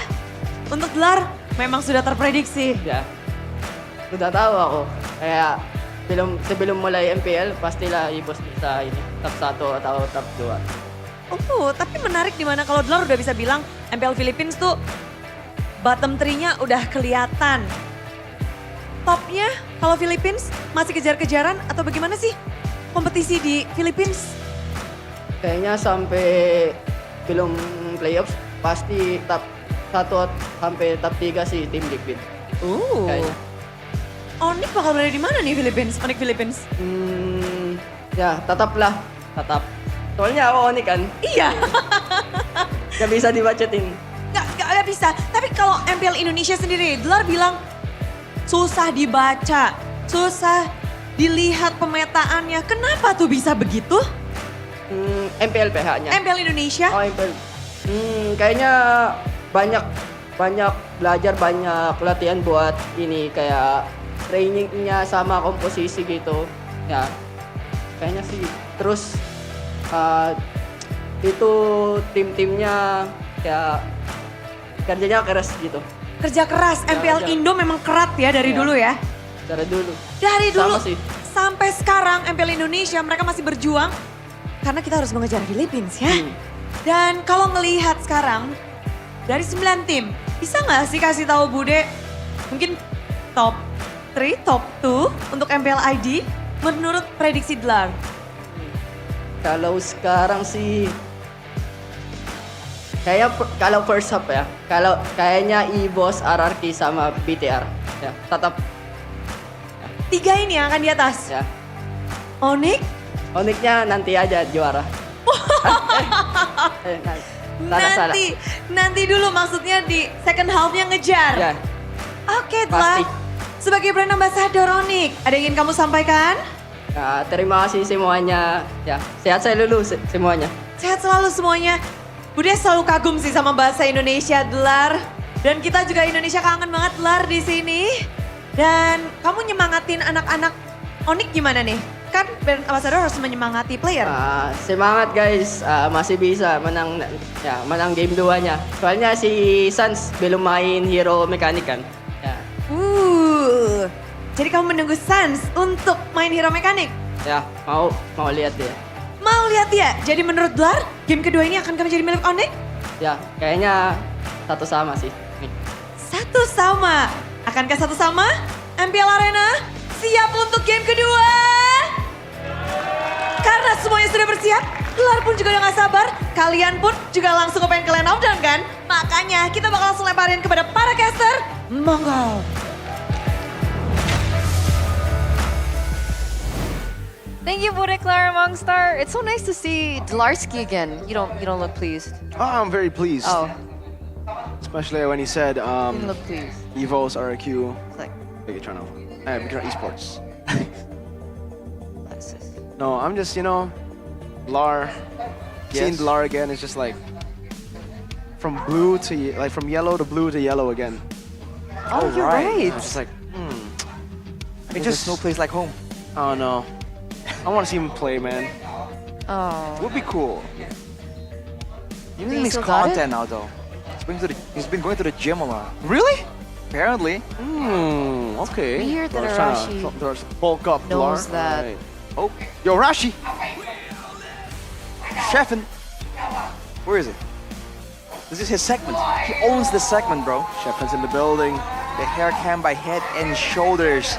untuk Delar memang sudah terprediksi. Ya. Udah tahu aku. Kayak sebelum mulai MPL pastilah EVOS bisa ini top 1 atau top 2. Oh, tapi menarik dimana kalau Delar udah bisa bilang MPL Philippines tuh bottom 3-nya udah kelihatan. Topnya kalau Philippines masih kejar-kejaran atau bagaimana sih kompetisi di Philippines? Kayaknya sampai belum playoffs pasti top 1 sampai top 3 sih tim Liquid. Kayaknya. Onyx bakal berada di mana nih Philippines? Onyx Philippines? Ya tetap. Soalnya aku Onyx kan. Iya. Gak bisa dibacetin. Gak bisa. Tapi kalau MPL Indonesia sendiri, Delar bilang susah dibaca, susah dilihat pemetaannya. Kenapa tuh bisa begitu? MPL PH-nya. MPL Indonesia? Oh MPL. Kayaknya banyak belajar, banyak latihan buat ini kayak trainingnya sama komposisi gitu. Ya kayaknya sih. Terus itu tim-timnya kayak kerjanya keras gitu. Kerja keras, MPL Indo memang kerat ya dari dulu ya? Dari dulu. Dari dulu Sama sih. sampai sekarang MPL Indonesia mereka masih berjuang karena kita harus mengejar Philippines ya. Dan kalau ngelihat sekarang dari 9 tim, bisa nggak sih kasih tahu Bude mungkin top 3, top 2 untuk MPL ID menurut prediksi Delar? Kalau sekarang sih kalau first half ya, kayaknya EVOS, RRQ sama BTR ya, tetap 3 ini yang akan di atas. Ya. Onyx? Onyxnya nanti aja juara. Nanti dulu maksudnya di second half-nya ngejar. Ya. Oke, Delar. sebagai brand ambassador Onyx, ada yang ingin kamu sampaikan? Ya, terima kasih semuanya. Ya, sehat selalu semuanya. Sehat selalu semuanya. Bude selalu kagum sih sama bahasa Indonesia, Delar. Dan kita juga Indonesia kangen banget, Delar, di sini. Dan kamu nyemangatin anak-anak Onyx gimana nih? Kan brand ambassador harus menyemangati player. Semangat guys, masih bisa menang game 2-nya. Soalnya si Sans belum main hero mekanik kan. Ya. Jadi kamu menunggu Sans untuk main hero mekanik? Ya, mau lihat dia. Mau lihat dia? Jadi menurut Delar, game kedua ini akan menjadi milik Onyx? Ya, kayaknya satu sama sih. Nih. Satu sama. Akankah satu sama? MPL Arena siap untuk game kedua? Karena semuanya sudah bersiap, Delar pun juga udah gak sabar. Kalian pun juga langsung kepengen ke Land of Dawn kan? Makanya kita bakal langsung lemparin kepada para caster. Monggo. Thank you, Bude Clara Mongstar. It's so nice to see Delarski again. You don't look pleased. Oh, I'm very pleased. Oh. Especially when he said You didn't look pleased. Evo's RQ. It's like, Big Eternal. Big Eternal Esports. No, I'm just, Lar. Seeing Lar again is just like from yellow to blue to yellow again. Oh, you're right. It's just like, It just no place like home. Oh no. I want to see him play, man. Oh. Would be cool. He really makes content now though. He's been going to the gym a lot. Really? Apparently. Okay. Weird that Lar's Arashi trying to bulk up knows Lar. that. Right. Oh, yo, Rashi! Chefin. Where is it? This is his segment. He owns this segment, bro. Chefin's in the building. The hair cam by Head and Shoulders.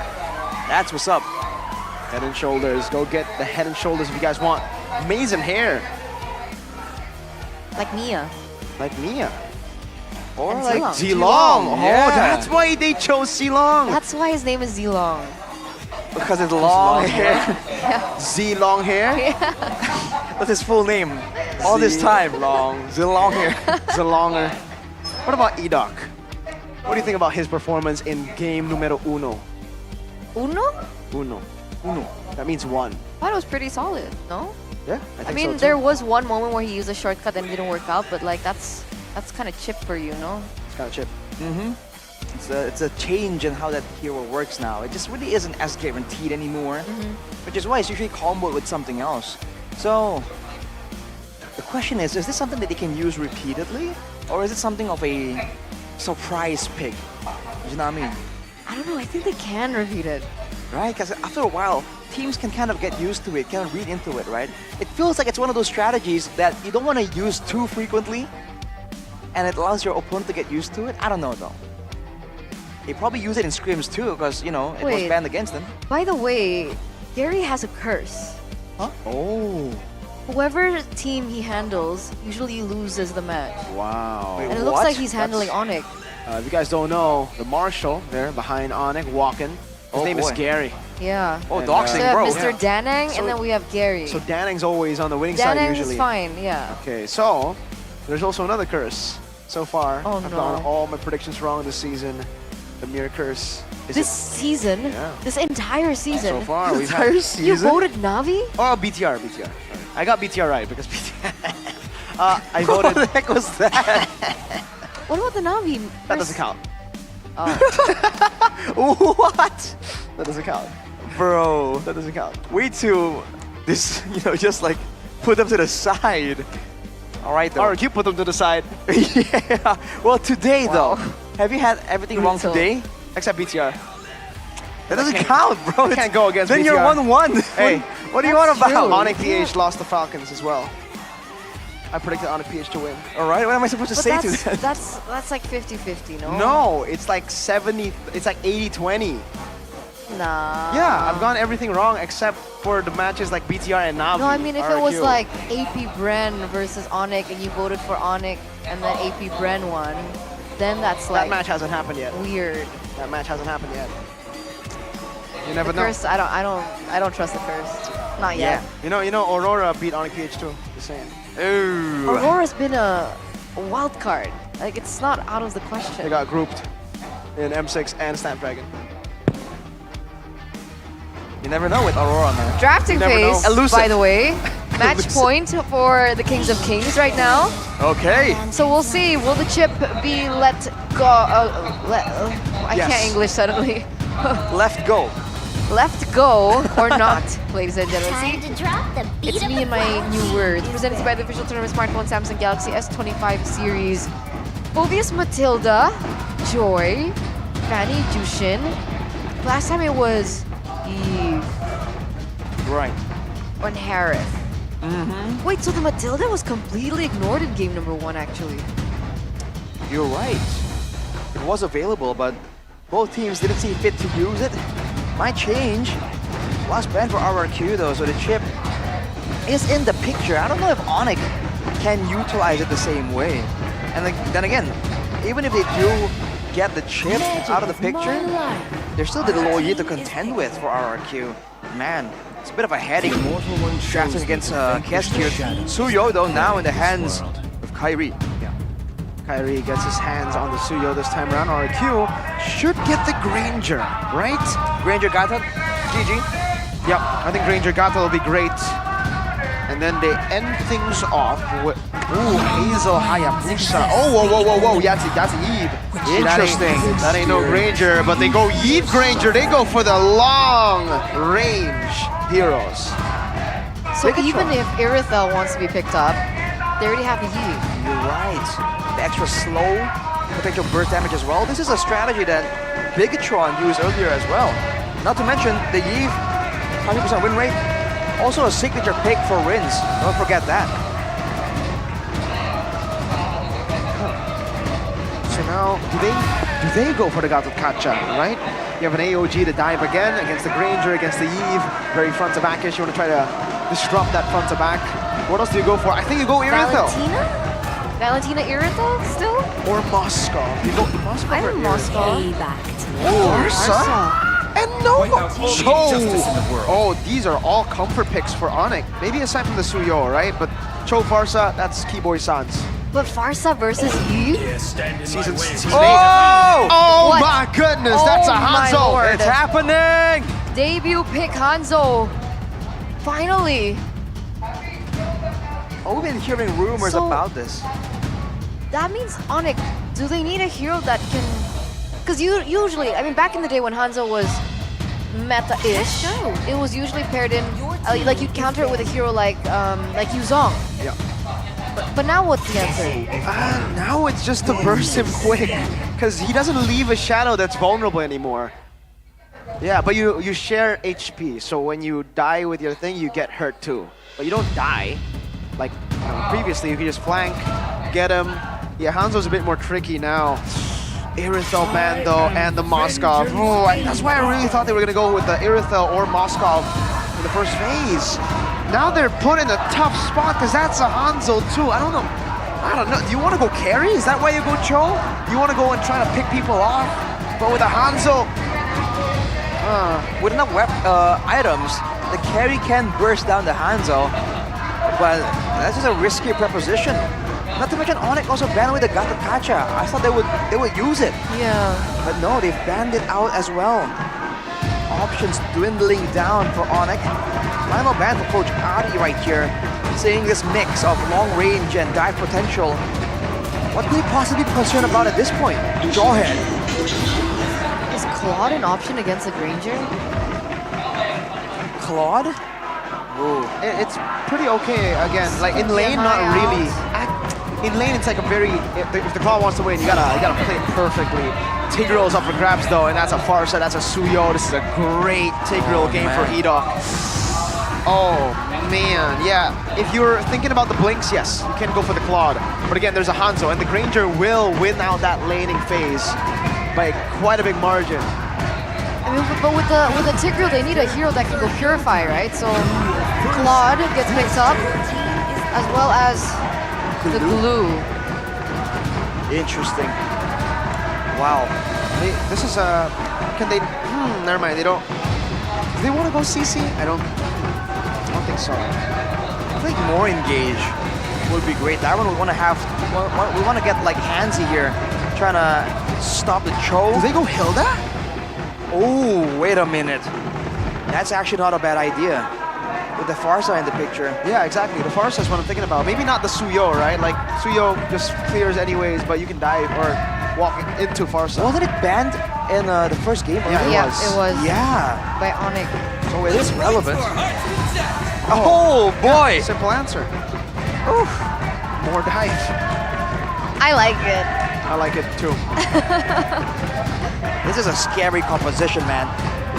That's what's up. Head and Shoulders. Go get the Head and Shoulders if you guys want amazing hair. Like Mia. Like Mia. Or And like Zilong. Zilong. Yeah. Oh, that's why they chose Zilong. That's why his name is Zilong. Because it's long hair. Z long hair? That's his full name. All this time. Long. Zilong hair. Zalonger. What about Edoc? What do you think about his performance in game numero uno? Uno? Uno. That means one. I thought it was pretty solid, no? Yeah, I think I mean, so too. there was one moment where he used a shortcut and it didn't work out, but like that's kind of chip for you, no? It's kind of chip. It's a change in how that hero works now. It just really isn't as guaranteed anymore, which is why it's usually comboed with something else. So the question is this something that they can use repeatedly, or is it something of a surprise pick? You know what I mean? I don't know. I think they can repeat it. Right? Because after a while, teams can kind of get used to it, kind of read into it, right? It feels like it's one of those strategies that you don't want to use too frequently, and it allows your opponent to get used to it. I don't know though. They probably use it in scrims too, because it was Wait. banned against them. By the way, Gary has a curse. Huh? Oh. Whoever team he handles usually loses the match. Wow. And it looks like he's handling Onyx. If you guys don't know, the Marshal there behind Onyx walking. His name is boy. Gary. Yeah. Oh, And, doxing, So we have bro. Mr. Danang, So- and then we have Gary. So Danang's always on the winning side Danang usually. is fine, yeah. Okay, so there's also another curse. So far, Oh, I've no. gotten all my predictions wrong this season. The mirror curse. Is This it- season, Yeah. this entire season. So far, we've Entire had season? You voted Navi? Oh, BTR. Sorry. I got BTR right because BTR. I What voted. the heck was that? What about the Navi? That doesn't count. Oh. What? That doesn't count. Bro, That doesn't count. way too, just like put them to the side. All right, though. Or you put them to the side. Yeah. Well, today Wow. though, have you had everything wrong Brutal. today? Except BTR. That doesn't count, bro. You can't go against Then BTR. you're 1-1. Hey, what do you That's want about? true. Onyx PH lost the Falcons as well. I predicted Onyx PH to win. All right, what am I supposed to But say to that's, that? that's like 50-50, no? No, it's like 70. It's like 80-20. Nah. Yeah, I've gotten everything wrong except for the matches like BTR and Navi. No, I mean if it was RQ. like AP Bren versus Onyx and you voted for Onyx and then AP Bren won, then that's that like match hasn't happened yet. weird. That match hasn't happened yet. You never The know. curse, I don't trust the curse. Not yet. You know, Aurora beat Onyx PH too. Just saying. Ooh. Aurora's been a wild card. Like it's not out of the question. They got grouped in M6 and Snapdragon. You never know with Aurora, man. Drafting You never know. phase, Elusive. by the way. Match Elusive. point for the Kings of Kings right now. Okay. So we'll see. Will the chip be let go? I Yes. can't English suddenly. Left go. Left go or not, ladies and gentlemen. Time See, to drop the beat it's of me the and my French. new words. Presented by the official tournament smartphone Samsung Galaxy S25 series. Phobius Matilda, Joy, Fanny Jushin. Last time it was Eve Right. and Harith. Wait, so the Matilda was completely ignored in game number 1, actually. You're right. It was available, but both teams didn't see fit to use it. Might change. Last banned for RRQ though, so the chip is in the picture. I don't know if Onyx can utilize it the same way. And then again, even if they do get the chip out of the picture, there's still the low Yi to contend with for RRQ. Man, it's a bit of a headache drafting against Cash here. Suyo though now in the hands of Kyrie. Kyrie gets his hands on the Suyo this time around. RQ should get the Granger, right? Granger got it. GG. Yep, I think Granger Gata will be great. And then they end things off with Hazel Hayabusa. Oh, whoa. That's Eve. Interesting. That ain't no Granger, but they go Eve Granger. They go for the long range heroes. So even if Irithel wants to be picked up, they already have the Yi. You're right. The extra slow potential burst damage as well. This is a strategy that Bigatron used earlier as well. Not to mention the Yi 100% win rate. Also a signature pick for Rins. Don't forget that. So now, do they go for the Gato Kacha, right? You have an AOG to dive again against the Granger, against the Eve. Very front to back-ish. You want to try to disrupt that front to back. What else do you go for? I think you go Irithel. Valentina Irithel still? Or Moscow. You go Moscow. I don't Moscow. Farsa. And Nova. Oh, these are all comfort picks for Onyx. Maybe aside from the Suyo, right? But Cho Farsa, that's Keyboy Sans. But Farsa versus Eve? Season 8. Oh What? My goodness, that's a Hanzo. It's happening. Debut pick Hanzo. Finally. Oh, we've been hearing rumors about this. That means Onyx, do they need a hero that can... Because usually, I mean, back in the day when Hanzo was meta-ish, it was usually paired in, like you'd counter it with a hero like Yuzong. Yeah. But now what's the answer? Now it's just to burst him quick, because he doesn't leave a shadow that's vulnerable anymore. Yeah, but you share HP, so when you die with your thing, you get hurt too. But you don't die. Like previously, if you just flank, get him. Yeah, Hanzo's a bit more tricky now. Irithel ban though, and the Moskov. Oh, that's why I really thought they were gonna go with the Irithel or Moskov in the first phase. Now they're put in a tough spot because that's a Hanzo too. I don't know. Do you want to go carry? Is that why you go Cho? You want to go and try to pick people off? But with a Hanzo, with enough items, the carry can burst down the Hanzo, but that's just a risky proposition. Not to mention Onyx also banned with the Gato Kacha. I thought they would use it. Yeah. But no, they've banned it out as well. Options dwindling down for Onyx. Final ban for Coach Ari right here. Seeing this mix of long range and dive potential. What could he possibly be concerned about at this point? Jawhead. Is Claude an option against the Granger? Claude? Ooh. It's pretty okay again. Like in lane, not really. In lane, it's like a very. If the Claw wants to win, you gotta play it perfectly. Tigreal's up for grabs though, and that's a Farsa, that's a Suyo. This is a great Tigreal game for Edok. Oh man, yeah. If you're thinking about the blinks, yes, you can go for the Claude. But again, there's a Hanzo, and the Granger will win out that laning phase by quite a big margin. I mean, but with the Tigreal, they need a hero that can go Purify, right? So Claude gets picked up, as well as the glue. Interesting. Wow. This is a. Can they? Never mind. They don't. Do they want to go CC? I don't think so. I think more engage would be great. That one we want to have. We want to get like handsy here, trying to stop the Cho. Do they go Hilda? Oh, wait a minute. That's actually not a bad idea. With the Farsa in the picture. Yeah, exactly. The Farsa is what I'm thinking about. Maybe not the Suyo, right? Like, Suyo just clears anyways, but you can dive or walk into Farsa. Wasn't it banned in the first game? Yeah, it was. Yeah. By Onyx. So it is relevant. Oh, boy! Simple answer. Oof. More dive. I like it. I like it too. This is a scary composition, man.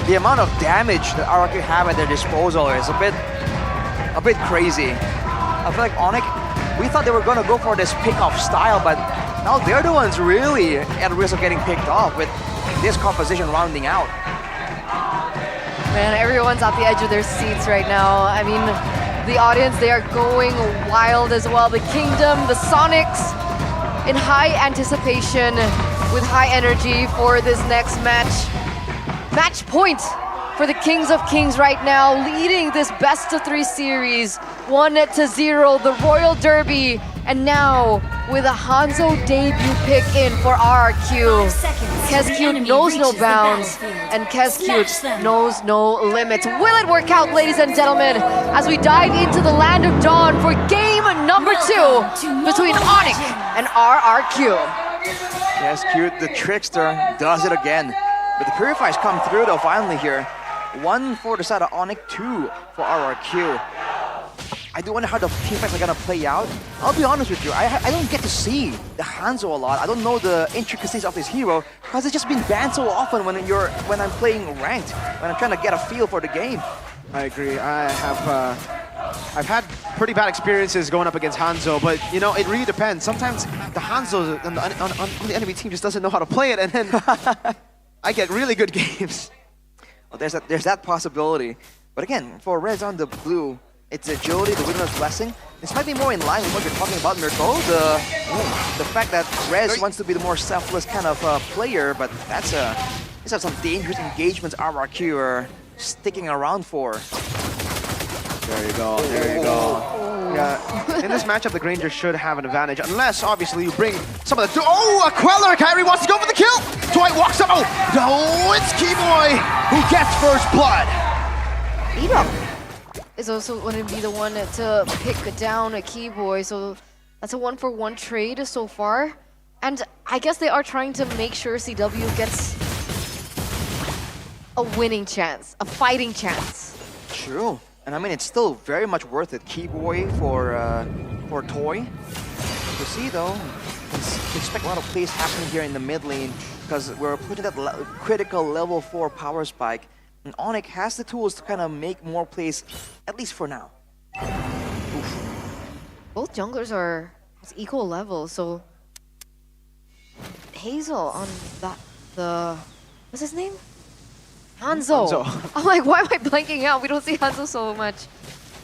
The amount of damage that RRQ have at their disposal is a bit crazy. I feel like Onyx, we thought they were gonna go for this pick-off style, but now they're the ones really at risk of getting picked off with this composition rounding out. Man, everyone's at the edge of their seats right now. I mean, the audience, they are going wild as well. The Kingdom, the Sonics, in high anticipation, with high energy for this next match. Match point for the Kings of Kings right now, leading this best-of-3 series, 1-0, the Royal Derby, and now with a Hanzo debut pick in for RRQ. Kescute knows no bounds, and Kescute knows no limits. Will it work out, ladies and gentlemen, as we dive into the Land of Dawn for game number 2 between Onyx and RRQ? Kescute, the trickster, does it again. But the Purifiers come through though finally here. 1 for the side of Onyx, 2 for RRQ. I do wonder how the teamfights are gonna play out. I'll be honest with you, I don't get to see the Hanzo a lot. I don't know the intricacies of this hero because it's just been banned so often when I'm playing ranked, when I'm trying to get a feel for the game. I agree. I've had pretty bad experiences going up against Hanzo, but you know, it really depends. Sometimes the Hanzo on the enemy team just doesn't know how to play it, and then I get really good games. Well, there's that possibility. But again, for Reds on the blue, it's agility, the Winner's Blessing. This might be more in line with what you're talking about, Mirko. The fact that Rez wants to be the more selfless kind of player, but these are some dangerous engagements RRQ are sticking around for. There you go, there you go. Yeah, in this matchup, the Granger should have an advantage, unless obviously you bring some of the... Oh, a Queller! Kyrie wants to go for the kill! Dwight walks up. Oh, it's Keyboy who gets first blood. Edok is also going to be the one to pick down a Keyboy, so that's a 1-for-1 trade so far. And I guess they are trying to make sure CW gets a winning chance, a fighting chance. True. And I mean, it's still very much worth it. Keyboy for Toy. You see though, you can expect a lot of plays happening here in the mid lane because we're putting that critical level 4 power spike. And Onyx has the tools to kind of make more plays, at least for now. Oof. Both junglers are at equal level, so Hazel on what's his name? Hanzo. I'm like, why am I blanking out? We don't see Hanzo so much.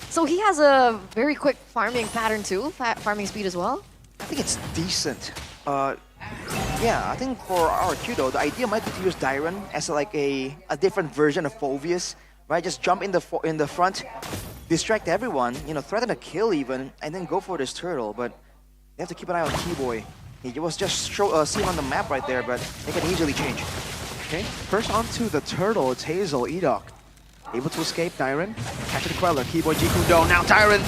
So he has a very quick farming pattern too, farming speed as well. I think it's decent. Yeah, I think for RRQ though, the idea might be to use Dyron as like a different version of Phoveus, right? Just jump in the front, distract everyone, you know, threaten a kill even, and then go for this turtle. But you have to keep an eye on Keyboy. He was just seen on the map right there, but it can easily change. Okay, first onto the turtle, it's Hazel, Edok. Able to escape, Dyron. Catching the Queller, Keyboy, Jikundo, now Dyron.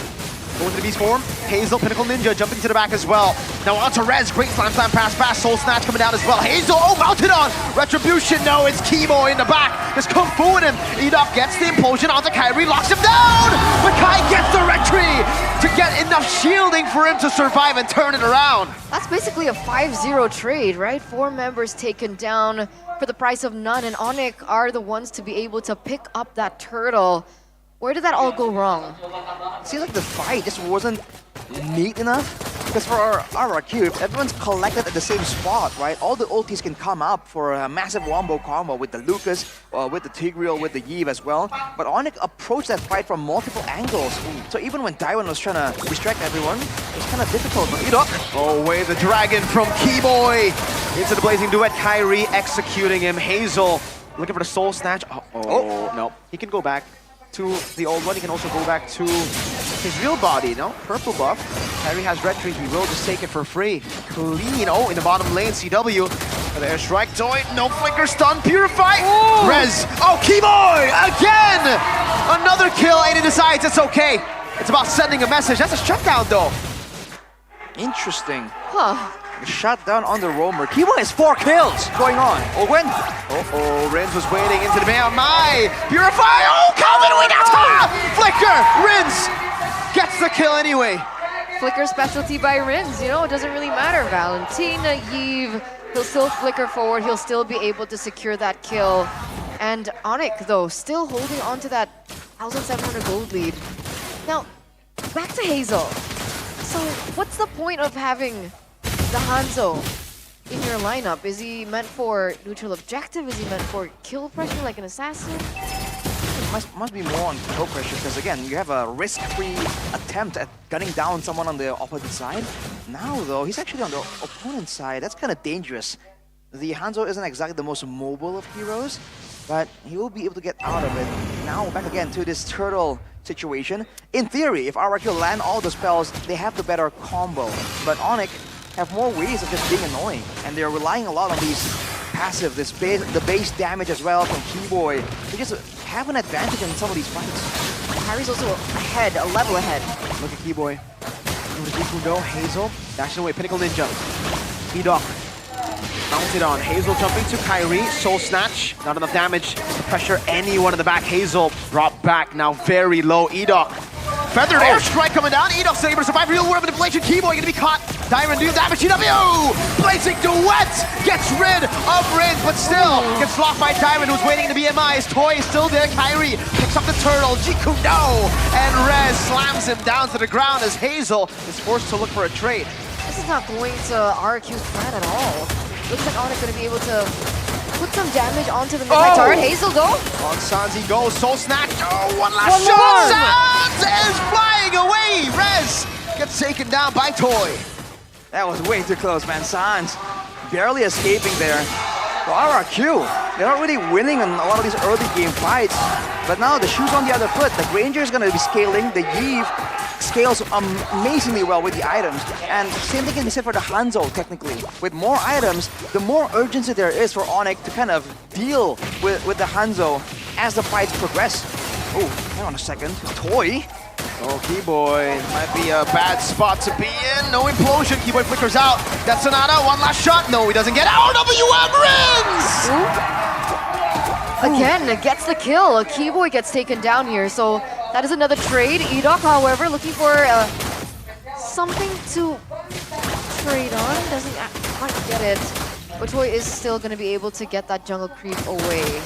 Going to the beast form, Hazel, Pinnacle Ninja jumping to the back as well. Now onto Rez, great slam pass, Soul Snatch coming down as well. Hazel, mounted on! Retribution, no, it's Keyboy in the back. Just Kung Fu-ing him. Edok gets the implosion onto Kyrie, locks him down! But Kai gets the retry to get enough shielding for him to survive and turn it around. That's basically a 5-0 trade, right? 4 members taken down for the price of none, and Onyx are the ones to be able to pick up that turtle. Where did that all go wrong? It seems like the fight just wasn't neat enough. Because for our RRQ, if everyone's collected at the same spot, right, all the ultis can come up for a massive wombo combo with the Lucas, with the Tigreal, with the Yve as well. But Onyx approached that fight from multiple angles. So even when Dyron was trying to distract everyone, it was kind of difficult. But Edok, oh, away the dragon from Keyboy into the blazing duet. Kyrie executing him. Hazel looking for the soul snatch. No, he can go back to the old one. He can also go back to his real body, no? Purple buff. Kyrie has red tree, he will just take it for free. Clean, oh, in the bottom lane, CW The airstrike, Toy, no flicker, stun, purify. Rez, oh, Keyboy, again! Another kill, and he decides it's okay. It's about sending a message. That's a shutdown, though. Interesting. Huh. Shutdown on the roamer. Keyboy has 4 kills going on. Ogwen. Oh, Rins was waiting into the mail. Purify, oh, Calvin Winata! Flicker, Rins gets the kill anyway. Flicker specialty by Rins, you know, it doesn't really matter. Valentina, Yves, he'll still flicker forward, he'll still be able to secure that kill. And Onyx, though, still holding on to that 1,700 gold lead. Now, back to Hazel. So, what's the point of having the Hanzo in your lineup? Is he meant for neutral objective? Is he meant for kill pressure like an assassin? Must be more on kill pressure, because again, you have a risk-free attempt at gunning down someone on the opposite side. Now though, he's actually on the opponent's side. That's kind of dangerous. The Hanzo isn't exactly the most mobile of heroes, but he will be able to get out of it. Now back again to this turtle situation. In theory, if RRQ land all the spells, they have the better combo. But Onyx have more ways of just being annoying, and they're relying a lot on these passive, the base damage as well from Keyboy. They just have an advantage in some of these fights. Harry's also ahead, a level ahead. Look at Keyboy. Go, Hazel, dashing away, Pinnacle Ninja. E-Doc, mounted on. Hazel jumping to Kyrie, Soul Snatch, not enough damage to pressure anyone in the back. Hazel brought back, now very low. E-Doc, feathered airstrike coming down. E-Doc still able to survive. Real world manipulation. Keyboy gonna be caught. Diamond doing damage. GW! Blazing duet! Gets rid of Rin, but still gets blocked by Diamond, who's waiting to be MI. His toy is still there. Kyrie picks up the turtle. Jiku, no! And Rez slams him down to the ground as Hazel is forced to look for a trade. This is not going to RQ's plan at all. Looks like Onyx gonna be able to put some damage onto the midnight turret. Hazel, though. On Sanzi goes. Soul Snatch. Oh, one last shot. Sans is flying away. Rez gets taken down by Toy. That was way too close, man. Sans barely escaping there. For RRQ, they're not really winning in a lot of these early game fights. But now the shoe's on the other foot. The Granger is going to be scaling. The Yves scales amazingly well with the items. And same thing can be said for the Hanzo, technically. With more items, the more urgency there is for Onyx to kind of deal with the Hanzo as the fights progress. Oh, hang on a second. Toy. Oh, Keyboy might be a bad spot to be in. No implosion. Keyboy flickers out. That's Sonata. One last shot. No, he doesn't get out. WM Rins! Again, gets the kill. Keyboy gets taken down here, so that is another trade. E-Doc, however, looking for something to trade on. Doesn't quite get it. But Toy is still going to be able to get that jungle creep away.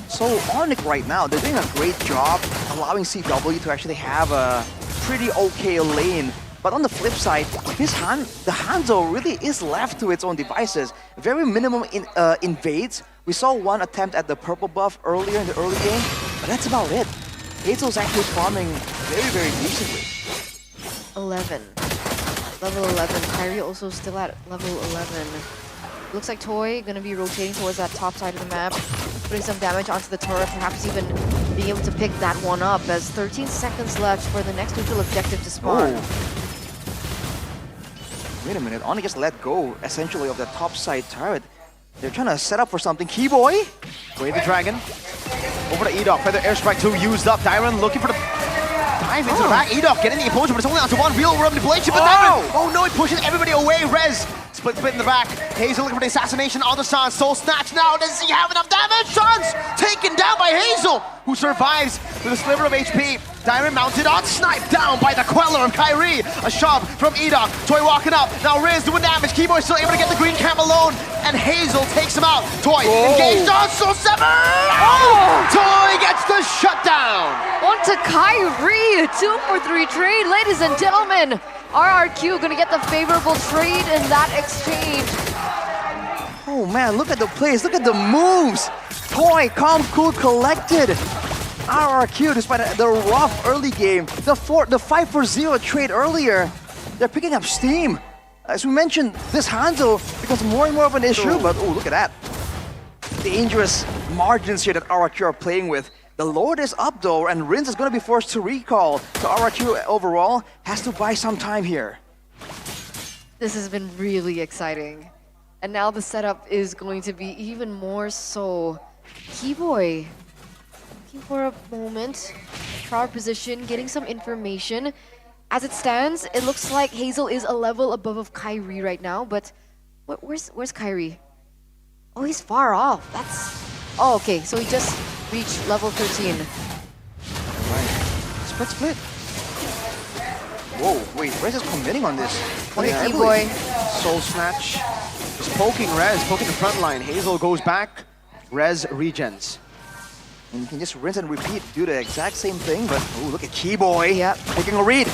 So Onyx right now, they're doing a great job allowing CW to actually have a pretty okay lane. But on the flip side, the Hanzo really is left to its own devices. Very minimum invades. We saw one attempt at the purple buff earlier in the early game, but that's about it. Hazel's actually farming very, very decently. 11. Level 11. Kyrie also still at level 11. Looks like Toy gonna be rotating towards that top side of the map, putting some damage onto the turret, perhaps even being able to pick that one up as 13 seconds left for the next neutral objective to spawn. Wait a minute, Onyx just let go, essentially, of the top side turret. They're trying to set up for something. Keyboy! Wait the dragon. Over to E-Doc, feather airstrike 2 used up. Diamond looking for the dive into the back. E-Doc getting the implosion, but it's only down to one real world manipulation. But Diamond, oh no, he pushes everybody away. Rez split in the back. Hazel looking for the assassination on the Sans. Soul Snatch now. Does he have enough damage? Sans taken down by Hazel, who survives with a sliver of HP. Diamond mounted on, sniped down by the Queller of Kyrie. A shove from E-Doc. Toy walking up. Now Riz doing damage. Keyboy still able to get the green cam alone. And Hazel takes him out. Toy engaged on Soul Sever. Oh! Toy gets the shutdown. On to Kyrie. 2 for 3 trade. Ladies and gentlemen, RRQ gonna get the favorable trade in that exchange. Oh man, look at the plays, look at the moves. Toy, calm, cool, collected. RRQ, despite the rough early game, the 5-for-0 trade earlier, they're picking up steam. As we mentioned, this Hanzo becomes more and more of an issue, but oh, look at that. Dangerous margins here that RRQ are playing with. The Lord is up though, and Rins is going to be forced to recall. So RRQ overall has to buy some time here. This has been really exciting. And now the setup is going to be even more so. Keyboy, looking for a moment. Crowd position, getting some information. As it stands, it looks like Hazel is a level above of Kyrie right now, but where's Kyrie? Oh, he's far off. Oh, okay, so he just reached level 13. Right. Split. Whoa, wait, Rez is committing on this. Okay, Keyboy. Soul Snatch is poking Rez, poking the front line. Hazel goes back, Rez regens. And you can just rinse and repeat, do the exact same thing, but oh, look at Keyboy. Yep. Taking a read.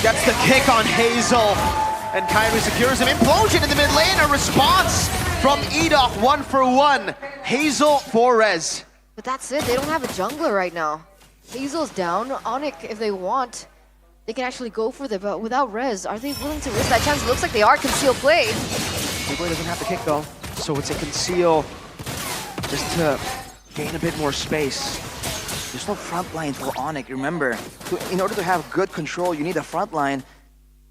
Gets the kick on Hazel, and Kyrie secures him. Implosion in the mid lane, a response from Edok, 1-for-1. Hazel for Rez. But that's it, they don't have a jungler right now. Hazel's down, Onyx, if they want, they can actually go for it, but without Rez, are they willing to risk that chance? It looks like they are. Conceal play. Keyboy doesn't have the kick though, so it's a conceal just to gain a bit more space. There's no front line for Onyx, remember. In order to have good control, you need a front line.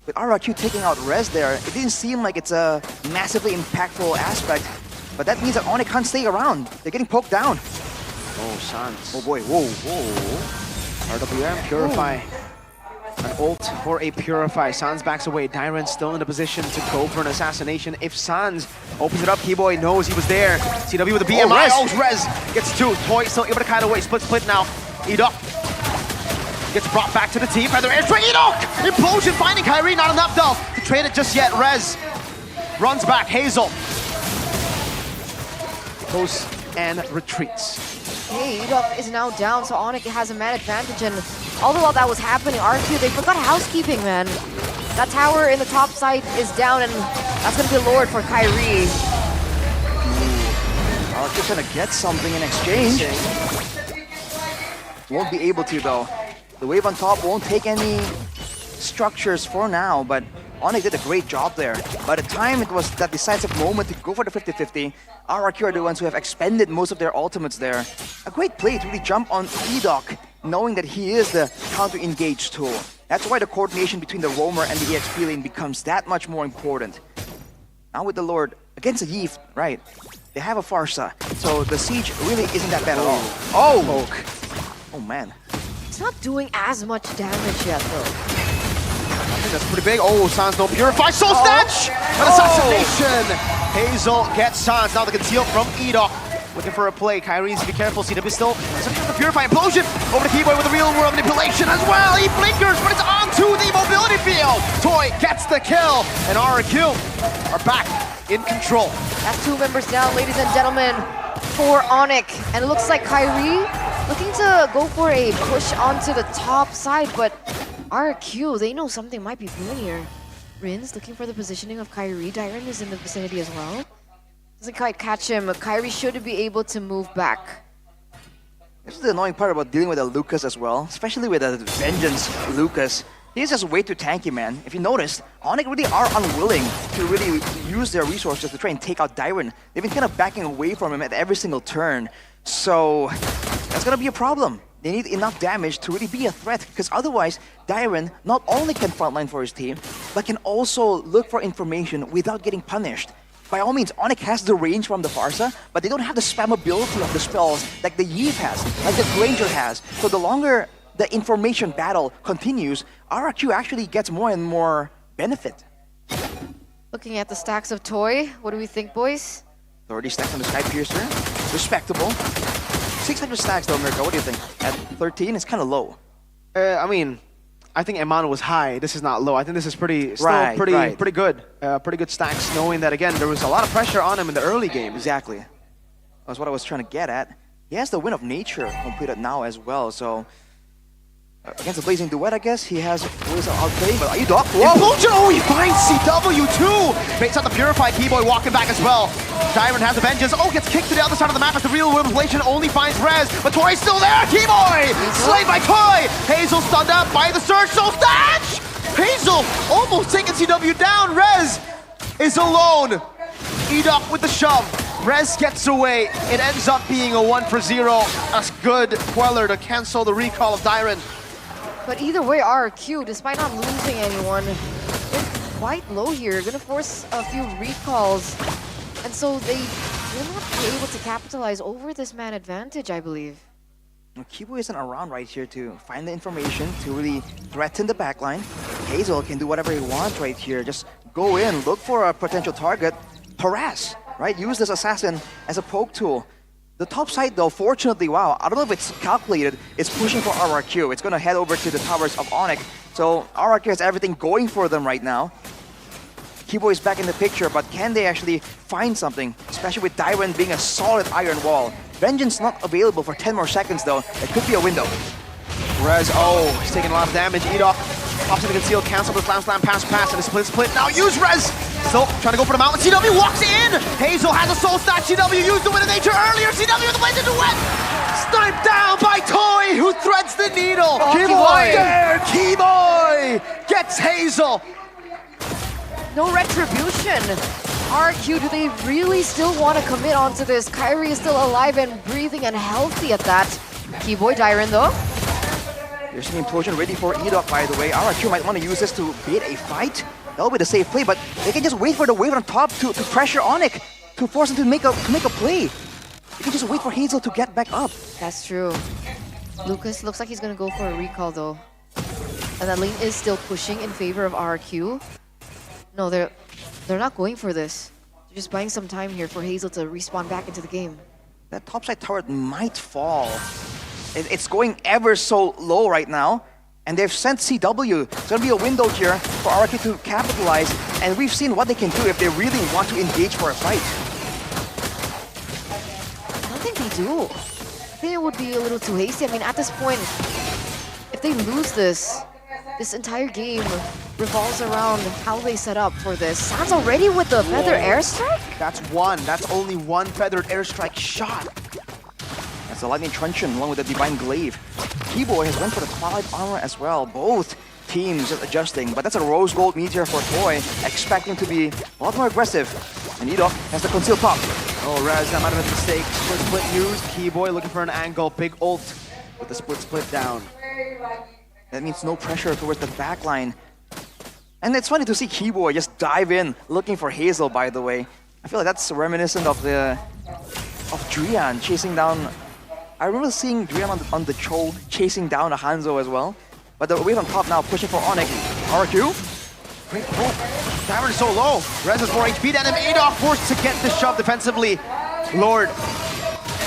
With RRQ taking out Rez there, it didn't seem like it's a massively impactful aspect, but that means that Onyx can't stay around. They're getting poked down. Oh, Sans. Oh boy, whoa. RWM, Purify. An ult for a Purify. Sans backs away. Dyron still in a position to go for an assassination. If Sans opens it up, Keyboy knows he was there. CW with the BMI. Rez gets two. Toy still able to kite away. Split now. Edok gets brought back to the team. Feather airstrike. Edok! Implosion finding Kyrie. Not enough though to trade it just yet. Rez runs back. Hazel goes and retreats. Okay, Edok is now down, so Onyx has a man advantage, and all the while that was happening, RQ, they forgot housekeeping, man. That tower in the top side is down, and that's gonna be lowered for Kyrie. RQ's gonna get something in exchange. Won't be able to though. The wave on top won't take any structures for now, but Onyx did a great job there. By the time it was that decisive moment to go for the 50-50, RRQ are the ones who have expended most of their ultimates there. A great play to really jump on Edok, knowing that he is the counter-engage tool. That's why the coordination between the roamer and the EXP lane becomes that much more important. Now with the Lord, against the Yeef, right, they have a Farsa, so the siege really isn't that bad at all. Oh! Oh man. It's not doing as much damage yet, though. I think that's pretty big. Oh, Sans no Purify. Soul Snatch! An assassination! Hazel gets Sans. Now the conceal from Edok. Looking for a play. Kyrie needs to be careful. CW still. The Purify Implosion. Over to Keyboy with a real world manipulation as well. He blinkers, but it's onto the mobility field. Toy gets the kill. And RRQ are back in control. That's two members down, ladies and gentlemen, for Onyx. And it looks like Kyrie looking to go for a push onto the top side, but RQ, they know something might be brewing here. Rin's looking for the positioning of Kyrie. Dyron is in the vicinity as well. Doesn't quite catch him. Kyrie should be able to move back. This is the annoying part about dealing with a Lucas as well, especially with a Vengeance Lucas. He's just way too tanky, man. If you noticed, Onyx really are unwilling to really use their resources to try and take out Dyron. They've been kind of backing away from him at every single turn. So that's gonna be a problem. They need enough damage to really be a threat, because otherwise, Dyron not only can frontline for his team, but can also look for information without getting punished. By all means, Onyx has the range from the Farsa, but they don't have the spammability of the spells like the Yeef has, like the Granger has. So the longer the information battle continues, RRQ actually gets more and more benefit. Looking at the stacks of Toy, what do we think, boys? 30 stacks on the Sky Piercer, respectable. 600 stacks though, Mirko, what do you think? At 13, it's kind of low. I mean, I think Emano was high. This is not low. I think this is pretty good. Pretty good stacks, knowing that, again, there was a lot of pressure on him in the early game. Exactly. That's what I was trying to get at. He has the Wind of Nature completed now as well, so against the Blazing Duet, I guess, he has ways of outplaying, but are you Doc? Implosion! Oh, he finds CW too! Baits out the Purified. Keyboy walking back as well. Dyron has the Vengeance. Oh, gets kicked to the other side of the map as the real world inflation only finds Rez, but Toy's still there! Keyboy! Slayed by Toy! Hazel stunned up by the Surge Soul Snatch! Hazel almost taking CW down. Rez is alone. Edok with the shove. Rez gets away. It ends up being a 1-for-0. A good Queller to cancel the recall of Dyron. But either way, RQ, despite not losing anyone, quite low here. Gonna force a few recalls. And so they will not be able to capitalize over this man advantage, I believe. Kibo isn't around right here to find the information, to really threaten the backline. Hazel can do whatever he wants right here. Just go in, look for a potential target, harass, right? Use this assassin as a poke tool. The top side though, fortunately, wow, I don't know if it's calculated, it's pushing for RRQ. It's gonna head over to the towers of Onyx. So RRQ has everything going for them right now. Kibo is back in the picture, but can they actually find something? Especially with Dairen being a solid iron wall. Vengeance not available for 10 more seconds though. It could be a window. Rez, he's taking a lot of damage. Edoff pops into conceal, cancel the slam, pass, and a split. Now use Rez! Still trying to go for the mountain. CW walks in! Hazel has a soul snatch. CW used the Wind of Nature earlier. CW with the Blaze into Wet! Sniped down by Toy, who threads the needle. Keyboy there! Keyboy gets Hazel. No retribution. RQ, do they really still want to commit onto this? Kyrie is still alive and breathing and healthy at that. Keyboy Dairen though. There's an implosion ready for Edoff, by the way. RRQ might want to use this to bait a fight. That'll be the safe play, but they can just wait for the wave on top to pressure Onyx, to force him to make a play. They can just wait for Hazel to get back up. That's true. Lucas looks like he's gonna go for a recall though. And that lane is still pushing in favor of RQ. No, they're not going for this. They're just buying some time here for Hazel to respawn back into the game. That topside turret might fall. It's going ever so low right now. And they've sent CW. It's going to be a window here for RRQ to capitalize. And we've seen what they can do if they really want to engage for a fight. I don't think they do. I think it would be a little too hasty. I mean, at this point, if they lose this entire game revolves around how they set up for this. Sans already with the Feather Airstrike? That's one. That's only one Feathered Airstrike shot. That's the Lightning Truncheon along with the Divine Glaive. Keyboy has went for the Twilight Armor as well. Both teams just adjusting, but that's a Rose Gold Meteor for Toy, expecting to be a lot more aggressive. And Edoff has the Conceal Pop. Oh, Raz, that might have been a mistake. Split used. Keyboy looking for an angle. Big ult with the split down. That means no pressure towards the backline. And it's funny to see Keyboy just dive in, looking for Hazel, by the way. I feel like that's reminiscent of Drian chasing down... I remember seeing Drian on the Chol chasing down a Hanzo as well. But the wave on top now pushing for Onyx. RQ? Great pull. Dairen's so low. Rez has more HP than him. Edoff forced to get the shove defensively. Lord.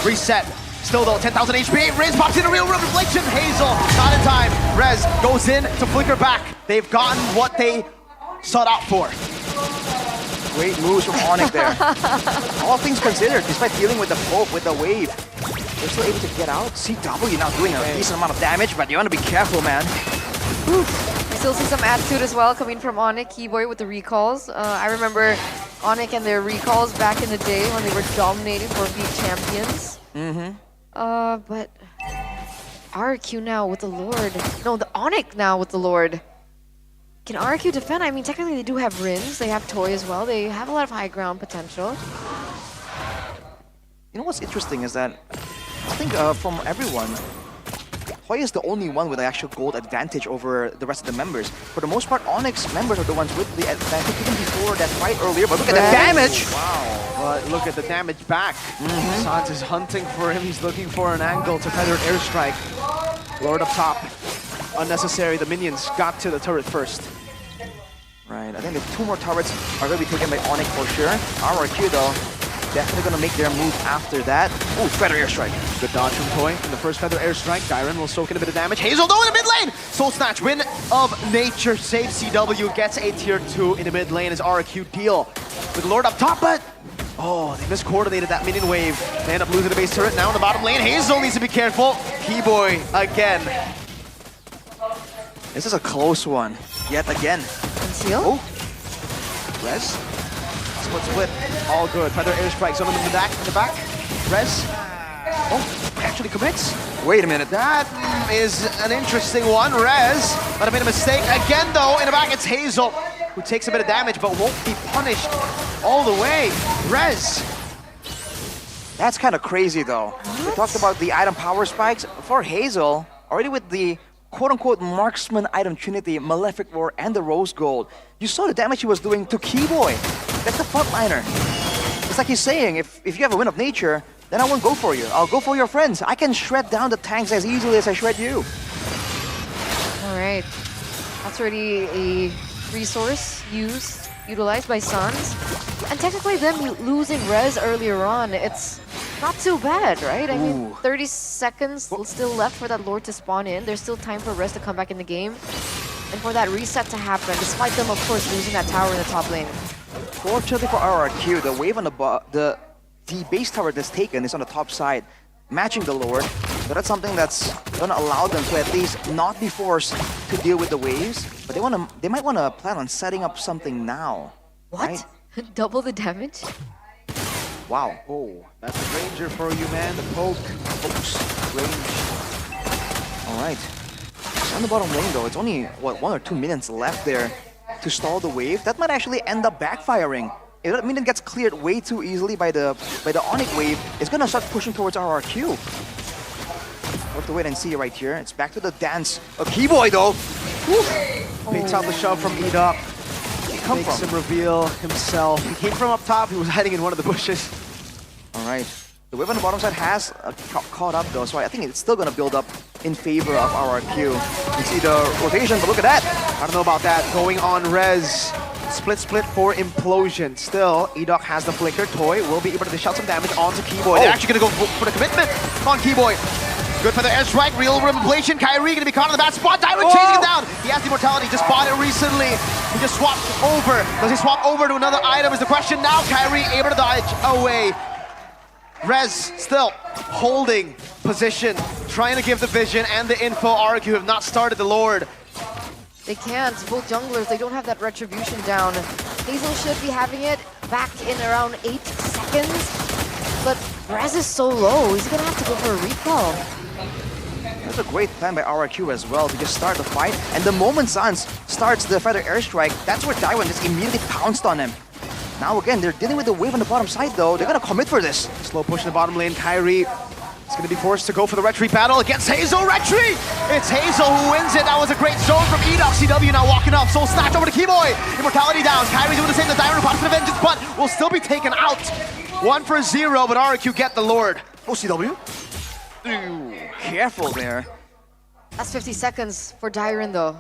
Reset. Still though, 10,000 HP. Riz pops in a real reflection. Hazel, not in time. Rez goes in to flicker back. They've gotten what they sought out for. Great moves from Onyx there. All things considered, despite dealing with the poke, with the wave, they're still able to get out. CW now doing a decent amount of damage, but you want to be careful, man. I still see some attitude as well coming from Onyx, Keyboy with the recalls. I remember Onyx and their recalls back in the day when they were dominating for being champions. But RQ now with the Lord. No, the Onyx now with the Lord. Can RQ defend? I mean, technically they do have Rins. They have Toy as well. They have a lot of high ground potential. You know what's interesting is that I think from everyone, Toy is the only one with the actual gold advantage over the rest of the members. For the most part, Onyx members are the ones with the advantage even before that fight earlier. But look at the damage! Wow. But look at the damage back. Sans is hunting for him. He's looking for an angle to Feathered Airstrike. Lord up top. Unnecessary. The minions got to the turret first. Right, I think the two more turrets are going to be taken by Onyx for sure. RRQ though, definitely going to make their move after that. Oh, Feather Airstrike. Good dodge from Toy in the first Feather Airstrike. Dairen will soak in a bit of damage. Hazel though in the mid lane! Soul Snatch, Wind of Nature saves CW, gets a tier 2 in the mid lane as RRQ deal with Lord up top, but oh, they miscoordinated that minion wave. They end up losing the base turret. Now in the bottom lane, Hazel needs to be careful. Keyboy again. This is a close one, yet again. Conceal? Oh, Rez. Split. All good. Feather Airstrike zone in the back. Rez. Oh, actually commits. Wait a minute. That is an interesting one. Rez might have made a mistake. Again though, in the back it's Hazel, who takes a bit of damage but won't be punished all the way. Rez. That's kind of crazy though. We talked about the item power spikes. For Hazel, already with the quote-unquote marksman item trinity, Malefic Roar, and the Rose Gold. You saw the damage he was doing to Keyboy. That's the frontliner. It's like he's saying, if you have a Wind of Nature, then I won't go for you. I'll go for your friends. I can shred down the tanks as easily as I shred you. All right. That's already a resource utilized by Suns. And technically them losing Rez earlier on, it's not too bad, right? I mean, 30 seconds still left for that Lord to spawn in. There's still time for Rez to come back in the game. And for that reset to happen, despite them, of course, losing that tower in the top lane. Fortunately for RRQ, the wave on the base tower that's taken is on the top side, matching the Lord. So that's something that's gonna allow them to at least not be forced to deal with the waves. But they might wanna plan on setting up something now. What? Right? Double the damage? Wow. Oh, that's a ranger for you, man. The poke. Oops, range. All right. On the bottom lane though, it's only what 1 or 2 minutes left there to stall the wave. That might actually end up backfiring. If that minute gets cleared way too easily by the Onyx wave, it's gonna start pushing towards RRQ. We'll have to wait and see right here. It's back to the dance of Keyboy though. Baits out the shove from Edok. Makes him reveal himself. He came from up top. He was hiding in one of the bushes. All right. The wave on the bottom side has caught up though, so I think it's still gonna build up in favor of RRQ. You see the rotation, but look at that. I don't know about that. Going on Rez. Split for Implosion. Still, Edok has the flicker. Toy will be able to dish out some damage onto Keyboy. They're actually going to go for the commitment on Keyboy. Good for the airstrike. Real Revelation. Kyrie going to be caught in the bad spot. Diamond chasing him down. He has the immortality. Just bought it recently. He just swapped over. Does he swap over to another item is the question. Now Kyrie able to dodge away. Rez still holding position. Trying to give the vision and the info. RRQ have not started the Lord. They can't. Both junglers, they don't have that retribution down. Hazel should be having it back in around 8 seconds. But Rez is so low, he's gonna have to go for a recall. That's a great plan by RRQ as well to just start the fight. And the moment Sans starts the Feather Airstrike, that's where Daiwan just immediately pounced on him. Now again, they're dealing with the wave on the bottom side though. They're gonna commit for this. Slow push in the bottom lane. Kyrie is going to be forced to go for the retreat battle against Hazel. Retreat! It's Hazel who wins it. That was a great zone from Edok. CW now walking up. Soul snatch over to Keyboy. Immortality down. Kyrie doing the same. The Diamond Pot for the Vengeance, but will still be taken out. 1-0, but RRQ get the Lord. Oh, CW. Ooh, careful there. That's 50 seconds for Dyron though.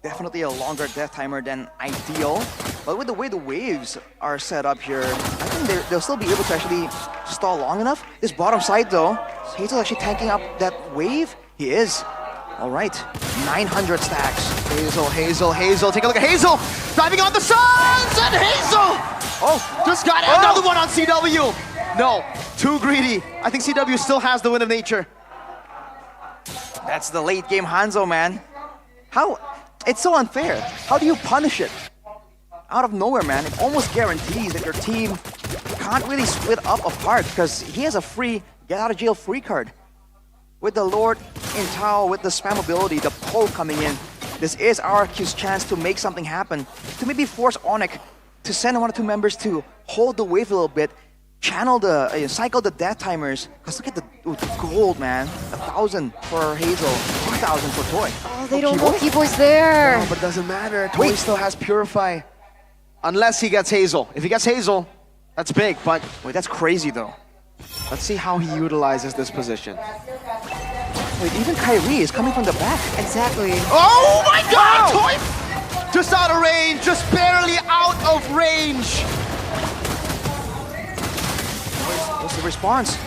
Definitely a longer death timer than ideal. But with the way the waves are set up here, I think they'll still be able to actually stall long enough. This bottom side though, Hazel actually tanking up that wave. He is. All right, 900 stacks. Hazel. Take a look at Hazel. Diving on the Suns and Hazel. Oh, just got another one on CW. No, too greedy. I think CW still has the Wind of Nature. That's the late game Hanzo, man. How? It's so unfair. How do you punish it? Out of nowhere, man. It almost guarantees that your team can't really split up apart because he has a free get out of jail free card. With the Lord in Tao, with the spam ability, the poke coming in, this is RRQ's chance to make something happen. To maybe force Onyx to send 1 or 2 members to hold the wave a little bit, channel the, cycle the death timers. Because look at the gold, man. 1,000 for Hazel, 2,000 for Toy. Oh, they don't know Keyboy's there. No, but it doesn't matter. Toy still has Purify. Unless he gets Hazel. If he gets Hazel, that's big, but wait, that's crazy though. Let's see how he utilizes this position. Wait, even Kyrie is coming from the back. Exactly. Oh my god! Toy! Just out of range, just barely out of range. What's the response?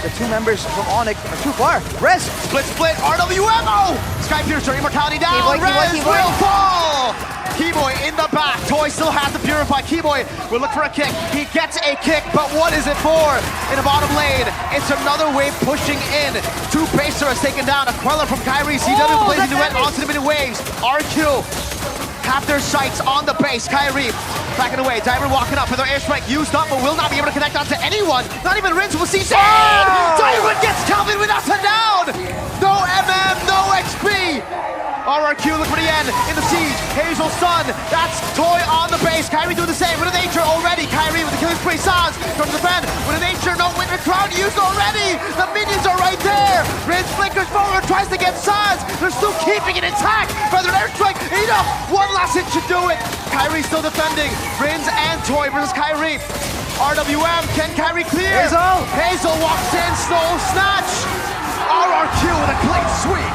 The 2 members from Onyx are too far. Rez! Split, RWMO! Sky Piercer, immortality down, Rez will fall! Keyboy in the back, Toy still has to purify. Keyboy will look for a kick. He gets a kick, but what is it for? In the bottom lane, it's another wave pushing in. 2 Pacer is taken down, a Queller from Kyrie. CW plays into it onto the mini waves. RQ have their sights on the base. Kyrie backing away. Diamond walking up with their airstrike used up, but will not be able to connect onto anyone. Not even Rinse will see. Diamond gets Calvin with us and down. No MM, no XP. RRQ look for the end in the siege. Hazel Sun, that's Toy on the base. Kyrie doing the same with a nature already. Kyrie with the killing spree. Sans comes to defend with a nature. No winter crown used already. The minions are right there. Rinse flickers forward. tries to get Sans. They're still keeping it intact. Feather airstrike, enough. One last hit should do it. Kyrie still defending. Rins and Toy versus Kyrie. RWM, can Kyrie clear? Hazel walks in, slow snatch. RRQ with a clean sweep.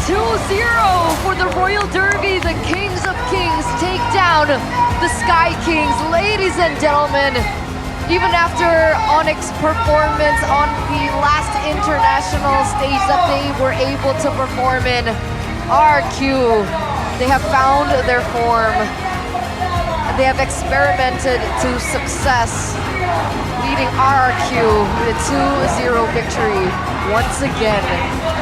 2-0 for the Royal Derby. The Kings of Kings take down the Sky Kings. Ladies and gentlemen, even after Onyx performance on the last international stage that they were able to perform in, RQ, they have found their form. They have experimented to success, leading RRQ with a 2-0 victory once again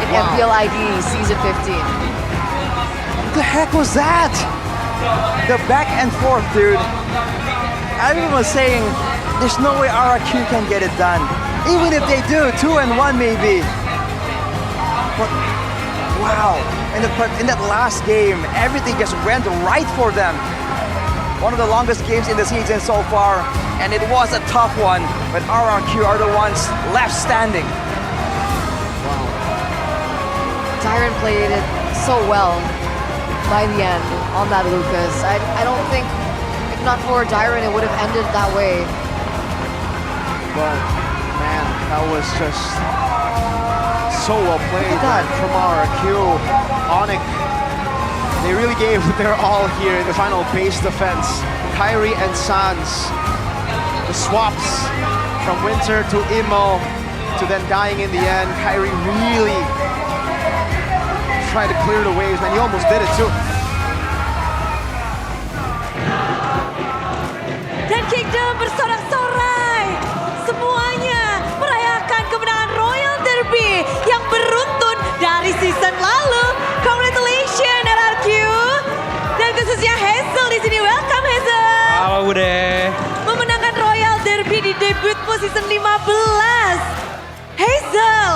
in MPL ID Season 15. What the heck was that? The back and forth, dude. Everyone was saying, there's no way RRQ can get it done. Even if they do, 2-1 maybe. But, wow. In that last game, everything just went right for them. One of the longest games in the season so far, and it was a tough one, but RRQ are the ones left standing. Tyron played it so well by the end on that Lucas. I don't think, if not for Tyron, it would have ended that way. But man, that was just so well played from RRQ. Onyx, they really gave their all here in the final base defense. Kyrie and Sans, the swaps from Winter to Imo to then dying in the end. Kyrie really tried to clear the waves, man. He almost did it too. Dan Kingdom bersorak-sorai. Semuanya merayakan kemenangan Royal Derby yang beruntun dari season lalu. Congratulations RRQ. Dan khususnya Hazel di sini. Welcome Hazel. Halo Bude. Memenangkan Royal Derby di debutmu season 15. Hazel,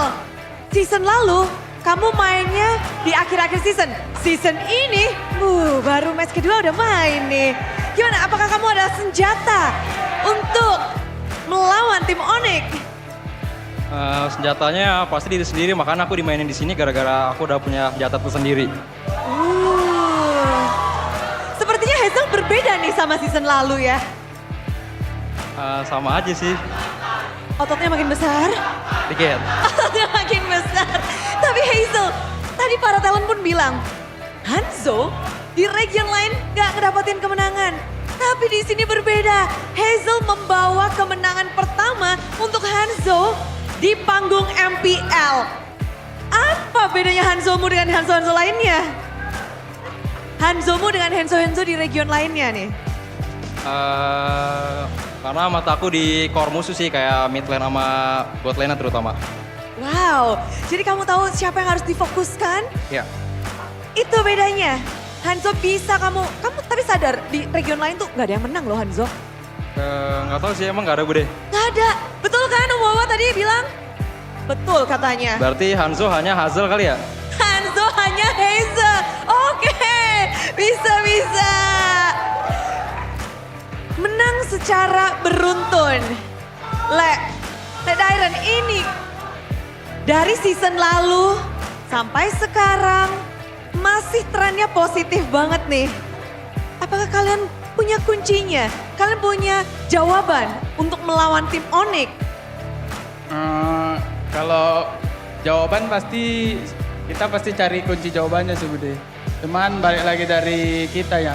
season lalu kamu mainnya di akhir-akhir season. Season ini, baru match kedua udah main nih. Gimana, apakah kamu ada senjata untuk melawan tim Onyx? Senjatanya pasti diri sendiri, makanya aku dimainin di sini gara-gara aku udah punya senjata tersendiri. Sepertinya Hazel berbeda nih sama season lalu ya. Sama aja sih. Ototnya makin besar. Dikit. Ototnya makin besar. Tapi Hazel, tadi para talent pun bilang, Hanzo di region lain gak ngedapetin kemenangan. Tapi di sini berbeda. Hazel membawa kemenangan pertama untuk Hanzo di panggung MPL. Apa bedanya Hanzomu dengan Hanzo-Hanzo lainnya? Hanzomu dengan Hanzo-Hanzo di region lainnya nih? Karena mataku di core musuh sih, kayak mid lane sama bot lane terutama. Wow, jadi kamu tahu siapa yang harus difokuskan? Ya. Itu bedanya. Hanzo bisa kamu tapi sadar di region lain tuh gak ada yang menang loh Hanzo. Nggak tahu sih, emang nggak ada Bude. Gak ada, betul kan Om Wawa tadi bilang? Betul katanya. Berarti Hanzo hanya Hazel kali ya? Hanzo hanya Hazel, oke, bisa. Menang secara beruntun. Le Dairen ini dari season lalu sampai sekarang masih trennya positif banget nih. Apakah kalian punya kuncinya? Kalian punya jawaban untuk melawan tim Onyx? Kalau jawaban kita pasti cari kunci jawabannya sih Bude. Cuman balik lagi dari kita ya.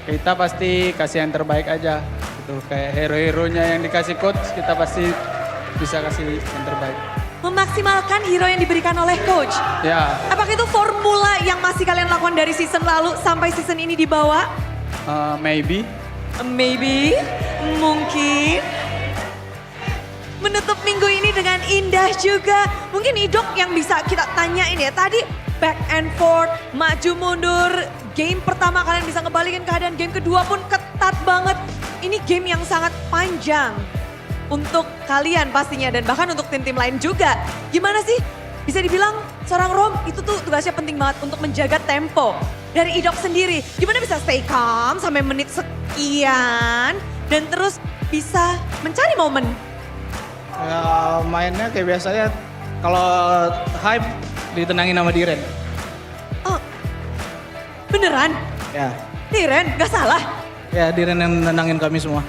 Kita pasti kasih yang terbaik aja. Gitu. Kayak hero-heronya yang dikasih coach, kita pasti bisa kasih yang terbaik. Memaksimalkan hero yang diberikan oleh coach. Ya. Apakah itu formula yang masih kalian lakukan dari season lalu sampai season ini dibawa? Maybe. Maybe, mungkin. Menutup minggu ini dengan indah juga. Mungkin Idok yang bisa kita tanyain ya. Tadi back and forth, maju mundur. Game pertama kalian bisa ngebalikin keadaan. Game kedua pun ketat banget. Ini game yang sangat panjang. Untuk kalian pastinya dan bahkan untuk tim-tim lain juga. Gimana sih? Bisa dibilang seorang Rom itu tuh tugasnya penting banget untuk menjaga tempo. Dari Idok sendiri, gimana bisa stay calm sampai menit sekian dan terus bisa mencari momen? Ya, mainnya kayak biasanya kalau hype ditenangin sama Diren. Oh, beneran? Ya. Diren, gak salah? Ya, Diren yang nenangin kami semua.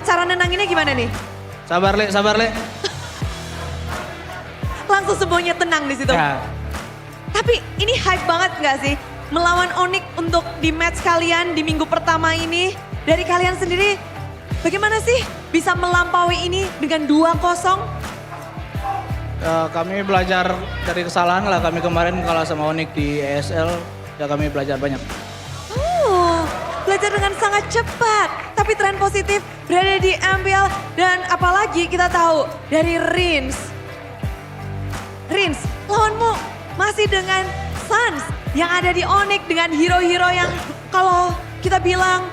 Cara nenanginnya gimana nih? Sabar, Le, sabar, Le. Langsung semuanya tenang di situ. Ya. Tapi ini hype banget gak sih? Melawan Onyx untuk di match kalian di minggu pertama ini. Dari kalian sendiri, bagaimana sih bisa melampaui ini dengan 2-0? Ya, kami belajar dari kesalahan lah. Kami kemarin kalah sama Onyx di ESL. Ya kami belajar banyak. Belajar dengan sangat cepat. Tapi tren positif berada di MPL. Dan apalagi kita tahu dari Rins. Rins, lawanmu masih dengan Suns yang ada di Onyx dengan hero-hero yang kalau kita bilang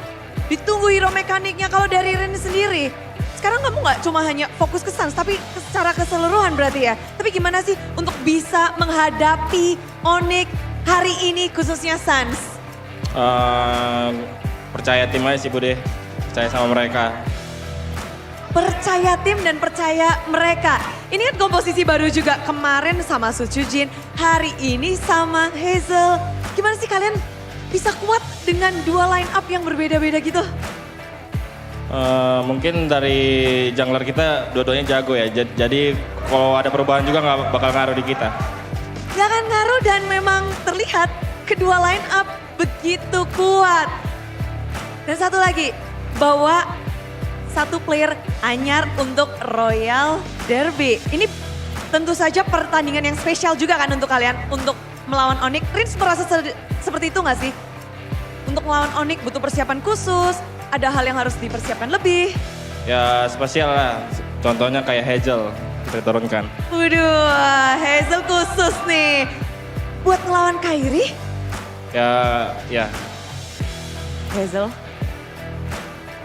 ditunggu hero mekaniknya. Kalau dari Rins sendiri, sekarang kamu nggak cuma hanya fokus ke Suns, tapi secara keseluruhan berarti ya. Tapi gimana sih untuk bisa menghadapi Onyx hari ini khususnya Suns? Percaya tim aja sih Bude, percaya sama mereka. Percaya tim dan percaya mereka. Ini kan komposisi baru juga, kemarin sama Suchujin, hari ini sama Hazel. Gimana sih kalian bisa kuat dengan dua line up yang berbeda-beda gitu? Mungkin dari jungler kita dua-duanya jago ya, jadi kalau ada perubahan juga nggak bakal ngaruh di kita. Gak akan ngaruh dan memang terlihat kedua line up begitu kuat. Dan satu lagi, bawa satu player anyar untuk Royal Derby. Ini tentu saja pertandingan yang spesial juga kan untuk kalian, untuk melawan Onyx. Rins merasa seperti itu gak sih? Untuk melawan Onyx butuh persiapan khusus, ada hal yang harus dipersiapkan lebih. Ya spesial lah, contohnya kayak Hazel kita turunkan. Waduh, Hazel khusus nih. Buat ngelawan Kairi? Ya. Hazel,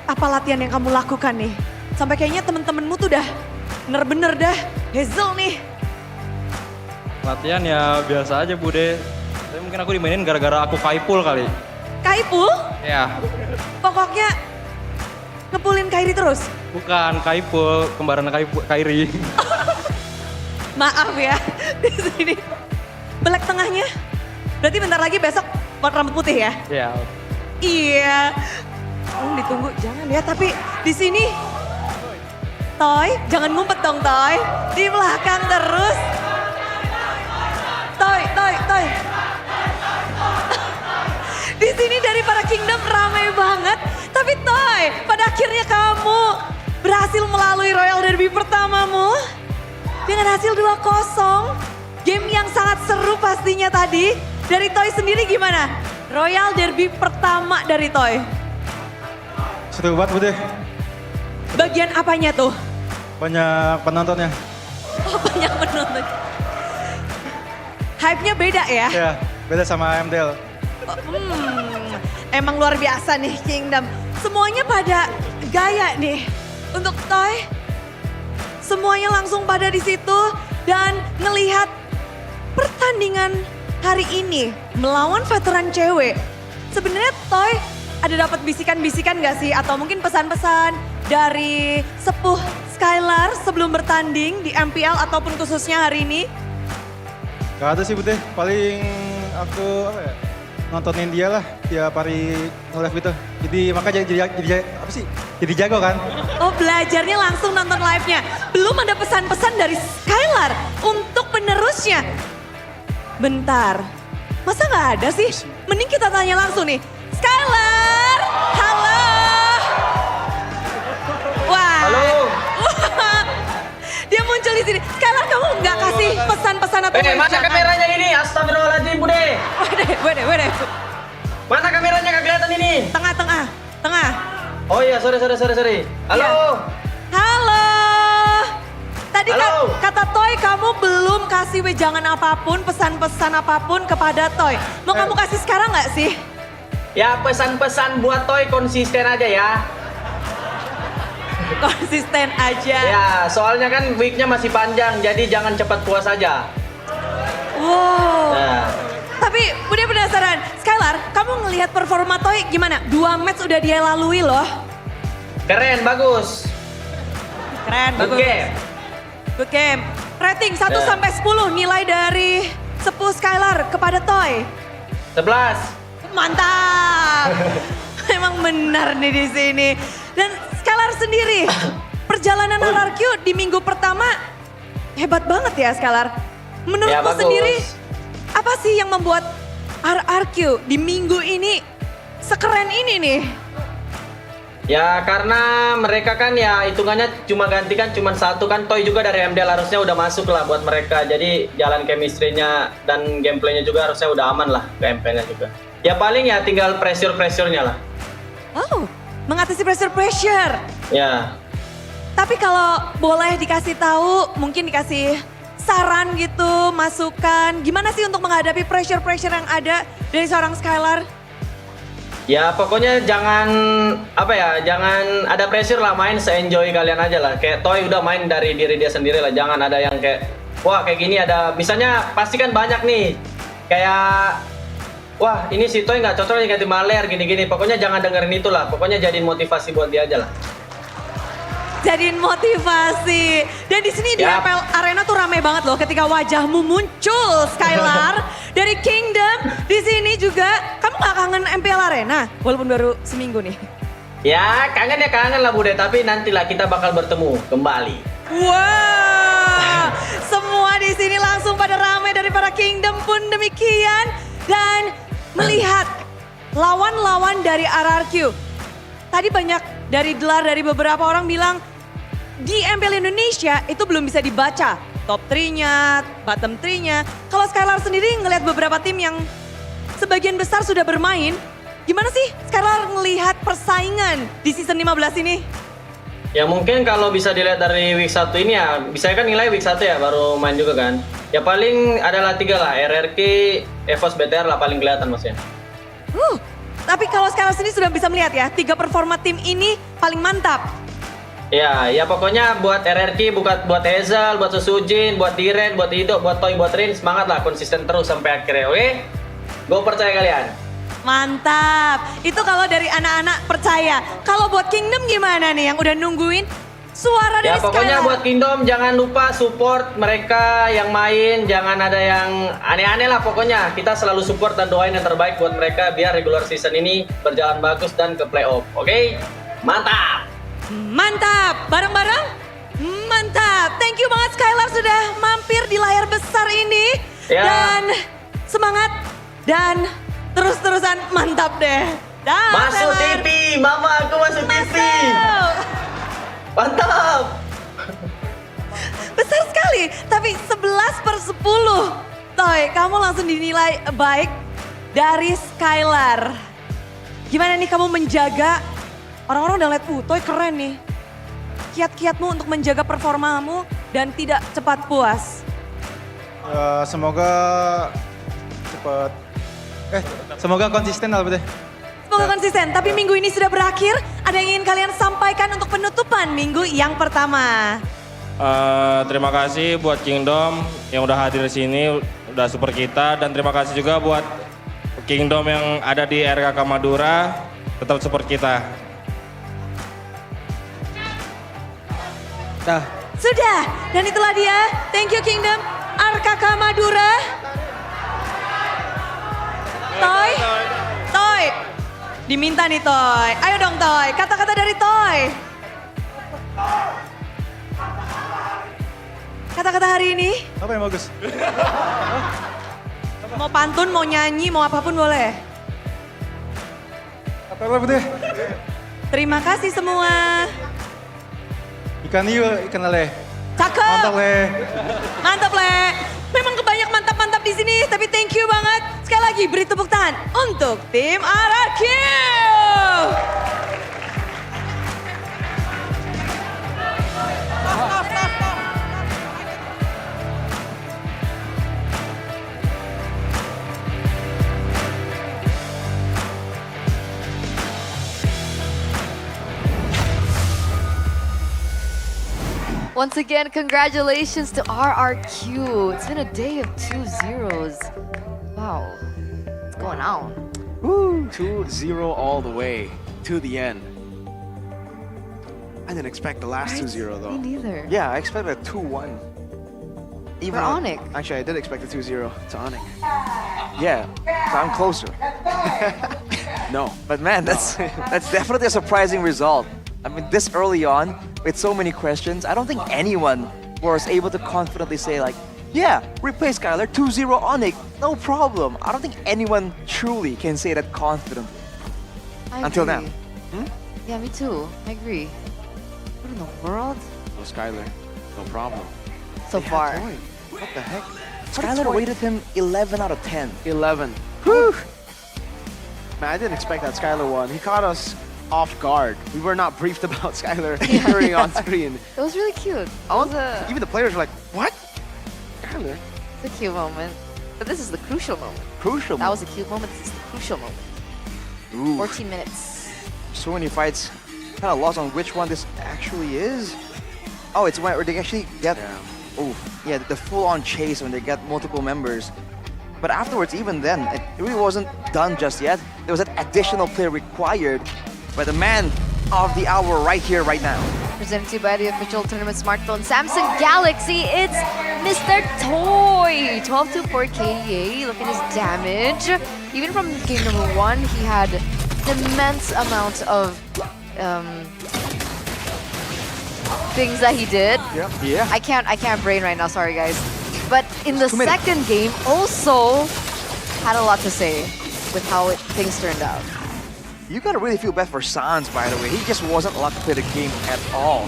apa latihan yang kamu lakukan nih? Sampai kayaknya temen-temenmu tuh udah bener-bener dah Hazel nih. Latihan ya biasa aja Bude. Tapi mungkin aku dimainin gara-gara aku kaipul kali. Kaipul? Ya. Pokoknya ngepulin Kairi terus? Bukan, kaipul, kembaran Kairi. Maaf ya, di sini. Belak tengahnya? Berarti bentar lagi besok buat rambut putih ya? Iya. Iya. Ditunggu, jangan ya. Tapi di sini, Toy, jangan ngumpet dong Toy. Di belakang terus. Toy. Di sini dari para Kingdom ramai banget. Tapi Toy, pada akhirnya kamu berhasil melalui Royal Derby pertamamu. Dengan hasil 2-0. Game yang sangat seru pastinya tadi. Dari Toy sendiri gimana? Royal Derby pertama dari Toy. Seru banget Bude. Bagian apanya tuh? Banyak penontonnya. Oh banyak penonton. Hype-nya beda ya? Ya, beda sama MPL. Emang luar biasa nih Kingdom. Semuanya pada gaya nih. Untuk Toy, semuanya langsung pada di situ dan ngelihat pertandingan hari ini melawan veteran cewek. Sebenarnya Toy ada dapat bisikan-bisikan gak sih? Atau mungkin pesan-pesan dari sepuh Skylar sebelum bertanding di MPL ataupun khususnya hari ini? Gak ada sih Bude, paling aku nontonin dia lah tiap hari nge-live gitu. Jadi makanya jadi jago kan. Oh belajarnya langsung nonton live-nya. Belum ada pesan-pesan dari Skylar untuk penerusnya. Bentar, masa nggak ada sih? Mending kita tanya langsung nih. Skylar, halo. Wah. Halo. Dia muncul di sini. Skylar kamu nggak kasih pesan-pesan atau mana kameranya ini? Astagfirullahaladzim Bude. Wede. Mana kameranya kagak kelihatan ini? Tengah. Oh iya, sorry. Halo. Ya. Halo. Tadi Halo. kata Toy kamu belum kasih wejangan apapun, pesan-pesan apapun kepada Toy. Mau kamu kasih sekarang nggak sih? Ya pesan-pesan buat Toy konsisten aja ya. Konsisten aja. Ya, soalnya kan weeknya masih panjang, jadi jangan cepat puas aja. Wow. Nah. Tapi udah penasaran, Skylar, kamu ngelihat performa Toy gimana? 2 match udah dia lalui loh. Keren, bagus. Keren, bagus. Good game. Good game. Rating 1 sampai 10 nilai dari Sepuh Skylar kepada Toy. 11. Mantap. Memang benar nih di sini. Dan Skylar sendiri, perjalanan RRQ di minggu pertama hebat banget ya Skylar. Menurutmu bagus. sendiri, apa sih yang membuat RRQ di minggu ini sekeren ini nih? Ya karena mereka kan ya hitungannya cuma gantikan cuma satu kan. Toy juga dari MDL harusnya udah masuk lah buat mereka. Jadi jalan chemistry-nya dan gameplaynya juga harusnya udah aman lah ke MP-nya juga. Ya paling ya tinggal pressure-nya lah. Oh, mengatasi pressure. Ya. Tapi kalau boleh dikasih tahu, mungkin dikasih saran gitu, masukan. Gimana sih untuk menghadapi pressure yang ada dari seorang Skylar? Ya pokoknya jangan jangan ada pressure lah, main se-enjoy kalian aja lah. Kayak Toy udah main dari diri dia sendiri lah, jangan ada yang kayak wah kayak gini ada, misalnya pasti kan banyak nih kayak wah ini si Toy nggak cocok nih ganti Maler gini-gini. Pokoknya jangan dengerin itu lah, pokoknya jadiin motivasi buat dia aja lah. Jadiin motivasi. Dan di sini di MPL Arena tuh rame banget loh ketika wajahmu muncul Skylar dari Kingdom. Di sini juga kamu gak kangen MPL Arena walaupun baru seminggu nih. Ya kangen lah Bude, tapi nantilah kita bakal bertemu kembali. Wow, semua di sini langsung pada rame dari para Kingdom pun demikian. Dan melihat lawan-lawan dari RRQ. Tadi banyak dari beberapa orang bilang di MPL Indonesia itu belum bisa dibaca top 3-nya, bottom 3-nya. Kalau Skylar sendiri ngelihat beberapa tim yang sebagian besar sudah bermain, gimana sih Skylar ngelihat persaingan di season 15 ini? Ya mungkin kalau bisa dilihat dari week 1 ini ya, bisa kan nilai week 1 ya baru main juga kan. Ya paling adalah 3 lah, RRQ, EVOS, BTR lah paling kelihatan maksudnya. Tapi kalau Skylar sendiri sudah bisa melihat ya, 3 performa tim ini paling mantap. Ya pokoknya buat RRQ, buat Hazel, buat Susujin, buat Diren, buat Ido, buat Toy, buat Rin, semangat lah konsisten terus sampai akhirnya, oke? Gue percaya kalian. Mantap, itu kalau dari anak-anak percaya. Kalau buat Kingdom gimana nih yang udah nungguin suara dari Ya pokoknya Skylar? buat Kingdom jangan lupa support mereka yang main, jangan ada yang aneh-aneh lah pokoknya. Kita selalu support dan doain yang terbaik buat mereka biar regular season ini berjalan bagus dan ke playoff, oke? Mantap! Mantap, bareng-bareng? Mantap, thank you banget Skylar sudah mampir di layar besar ini. Ya. Dan semangat dan terus-terusan mantap deh. Masuk TV, mama aku masuk TV. Mantap. Besar sekali, tapi 11/10. Toy, kamu langsung dinilai baik dari Skylar. Gimana nih kamu menjaga, orang-orang udah lihat, Toy keren nih. Kiat-kiatmu untuk menjaga performamu dan tidak cepat puas. Semoga konsisten lah deh. Semoga konsisten, tapi minggu ini sudah berakhir. Ada yang ingin kalian sampaikan untuk penutupan minggu yang pertama? Terima kasih buat Kingdom yang udah hadir di sini, udah support kita, dan terima kasih juga buat Kingdom yang ada di RKK Madura, tetap support kita. Sudah, dan itulah dia. Thank you Kingdom, RKK Madura. Toy, diminta nih Toy. Ayo dong Toy, kata-kata dari Toy. Kata-kata hari ini. Apa yang bagus? Mau pantun, mau nyanyi, mau apapun boleh. Apa deh? Terima kasih semua. Ikan hiu, ikan lele. Cakep. Mantap le. Mantap le. Memang kebanyak mantap-mantap di sini, tapi thank you banget. Sekali lagi beri tepuk tangan untuk tim RRQ. Once again, congratulations to RRQ. It's been a day of 2 zeros. Wow, what's going on? Woo, 2-0 all the way to the end. I didn't expect the last 2-0 though. Me neither. Yeah, I expected a 2-1. Even For Onyx. Actually, I did expect a 2-0 to Onyx. Yeah, so I'm closer. No. But man, that's definitely a surprising result. I mean, this early on, with so many questions, I don't think anyone was able to confidently say like, yeah, replace Skylar 2-0 Onyx, no problem. I don't think anyone truly can say that confidently. Until now. Yeah, me too. I agree. What in the world? No Skylar, no problem. So They had far. Toy. What the heck? Skylar rated him 11 out of 10. 11. Whew. Man, I didn't expect that Skylar one. He caught us off guard. We were not briefed about Skylar appearing on screen. It was really cute. Even the players were like, what? Skylar? It's a cute moment. But this is the crucial moment. Crucial That was a cute moment. This is the crucial moment. Ooh. 14 minutes. So many fights. Kind of lost on which one this actually is. Oh, it's where they actually get... Yeah, the full-on chase when they get multiple members. But afterwards, even then, it really wasn't done just yet. There was an additional play required by the man of the hour right here, right now. Presented to you by the official tournament smartphone Samsung Galaxy. It's Mr. Toy. 1224 KDA. Look at his damage. Even from game number 1, he had an immense amount of things that he did. Yeah. I can't brain right now, sorry guys. But in the second game, also had a lot to say with how things turned out. You gotta really feel bad for Sans, by the way. He just wasn't allowed to play the game at all.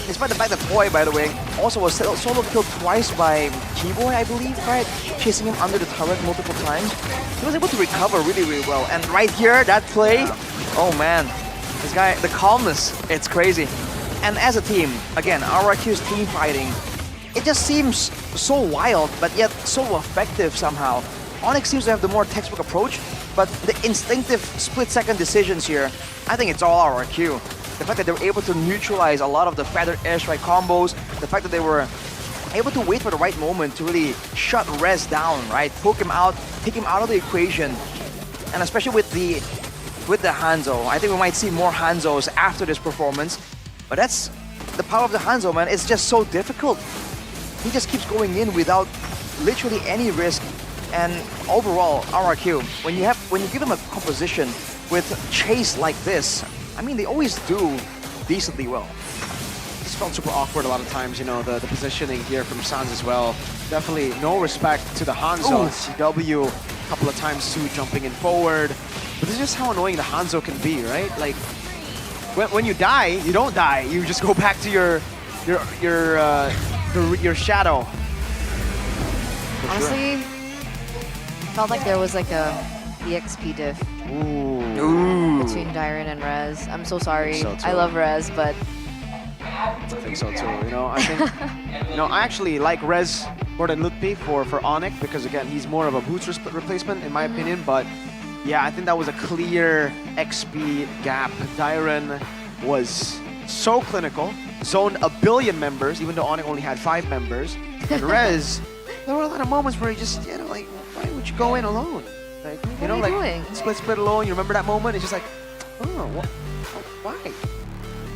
Despite the fact that Toy, by the way, also was solo killed twice by G-Boy, I believe, right? Chasing him under the turret multiple times. He was able to recover really, really well. And right here, that play, oh man. This guy, the calmness, it's crazy. And as a team, again, RRQ's team fighting, it just seems so wild, but yet so effective somehow. Onyx seems to have the more textbook approach, but the instinctive split-second decisions here, I think it's all RRQ. The fact that they were able to neutralize a lot of the feathered airstrike combos, the fact that they were able to wait for the right moment to really shut Rez down, right? Poke him out, take him out of the equation. And especially with the Hanzo, I think we might see more Hanzos after this performance. But that's the power of the Hanzo, man. It's just so difficult. He just keeps going in without literally any risk. And overall, RRQ, when you give him a composition with chase like this, I mean, they always do decently well. This felt super awkward a lot of times, you know, the positioning here from Sans as well. Definitely no respect to the Hanzo. CW, a couple of times too, jumping in forward. But this is just how annoying the Hanzo can be, right? Like, when you die, you don't die. You just go back to your shadow. Honestly, felt like there was like a EXP diff between Dyron and Rez. I'm so sorry. I love Rez, but I think so too. You know, I think I actually like Rez more than Lutfi for Onyx because again, he's more of a boots replacement in my opinion. But yeah, I think that was a clear XP gap. Dyron was so clinical, zoned 1 billion members, even though Onyx only had 5 members. And Rez, there were a lot of moments where he just, you know, like, why would you go in alone? Like, you know, like split alone. You remember that moment? It's just like, oh, why?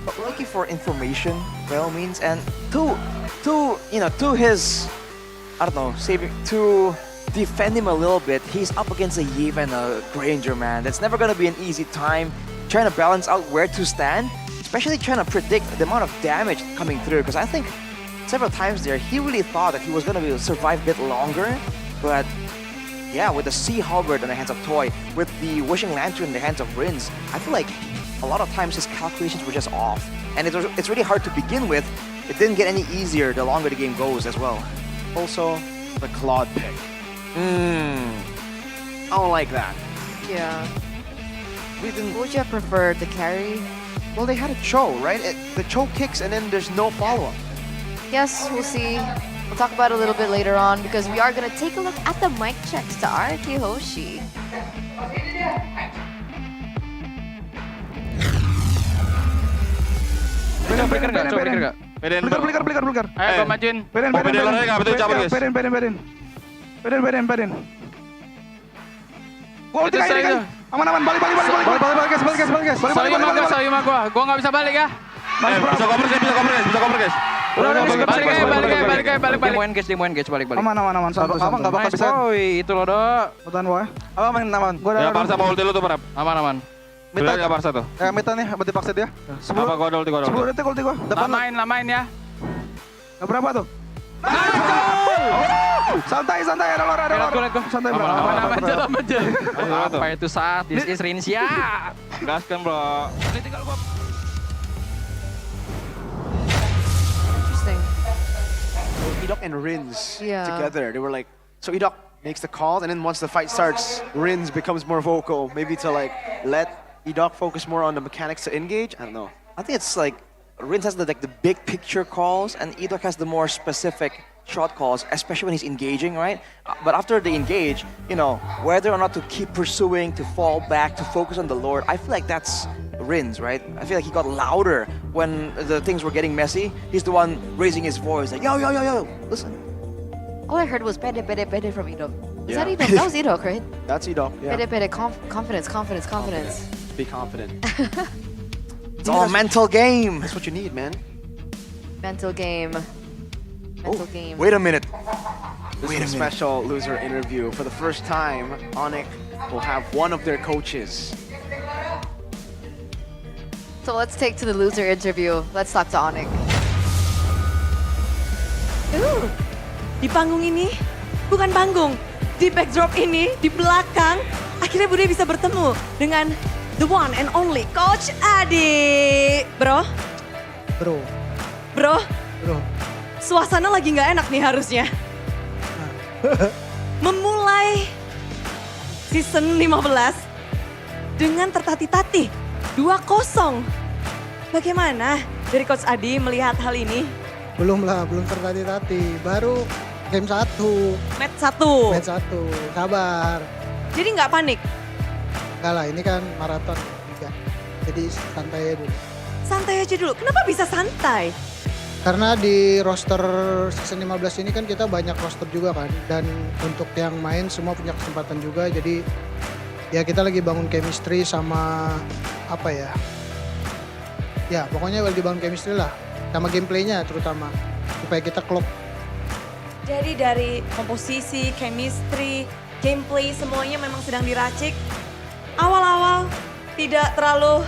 But we're looking for information, by all means, and to his, I don't know, to defend him a little bit, he's up against a Yves and a Granger, man. That's never gonna be an easy time trying to balance out where to stand, especially trying to predict the amount of damage coming through, because I think several times there, he really thought that he was gonna be able to survive a bit longer, but yeah, with the Sea Halberd in the hands of Toy, with the Wishing Lantern in the hands of Rins, I feel like a lot of times his calculations were just off. And it's really hard to begin with. It didn't get any easier the longer the game goes as well. Also, the Claude pick. I don't like that. yeah. What would you have preferred, the carry? Well, they had a Cho, right? The Cho kicks and then there's no follow-up. Yes, we'll see. We'll talk about it a little bit later on because we are going to take a look at the mic checks to RK Hoshi. Flicker nggak? Coba flicker nggak? Flicker. Ayo gue majuin. Beden. Gua ulti Itu kali ini saya. kan. Aman, balik gas. Sorry sama gua nggak bisa balik ya. Bisa cover guys. balik. Aman, santai. Abang nggak bakal bisa. Itu loh, Dok. Bertahan, boy. Aman. Gua Ya Barca mau ulti lu tuh, Prap. Aman. Udah ya Barca tuh. Meta nih, berarti paksa dia. Apa gua ada ulti? 10 detik ulti gua. Depan Lamain ya. Gak berapa tuh? Santai, ada lor. Santai, bro. Aman aja. Apa itu saat? This is Rinsia. Gaskan, Bro. Interesting. Edok and Rins Yeah. together. They were like, so Edok makes the calls, and then once the fight starts, Rins becomes more vocal, maybe to like let Edok focus more on the mechanics to engage. I don't know. I think it's like Rins has the big picture calls, and Edok has the more specific short calls, especially when he's engaging, right? But after they engage, you know, whether or not to keep pursuing, to fall back, to focus on the Lord, I feel like that's Rins, right? I feel like he got louder when the things were getting messy. He's the one raising his voice, like, yo, listen. All I heard was pede from Edok. Was that Yeah. Edok? That was Edok, right? That's Edok. Yeah. Pede, confidence. Be confident. It's all a mental game. That's what you need, man. Mental game. Wait a minute. This is a special loser interview. For the first time, Onyx will have one of their coaches. So let's take to the loser interview. Let's talk to Onyx. Di panggung ini, bukan panggung, di backdrop ini, di belakang, akhirnya Bude bisa bertemu dengan the one and only Coach Adi. Bro, suasana lagi nggak enak nih harusnya. Memulai season 15 dengan tertatih-tatih 2-0. Bagaimana dari Coach Adi melihat hal ini? Belum tertati-tati. Baru game 1. Match 1. Sabar. Jadi nggak panik? Enggak lah, ini kan maraton liga. Jadi santai aja dulu. Santai aja dulu. Kenapa bisa santai? Karena di roster season 15 ini kan kita banyak roster juga kan. Dan untuk yang main semua punya kesempatan juga. Jadi ya kita lagi bangun chemistry sama apa ya. Ya pokoknya lagi bangun chemistry lah. Sama gameplaynya terutama. Supaya kita klop. Jadi dari komposisi, chemistry, gameplay semuanya memang sedang diracik. Awal-awal tidak terlalu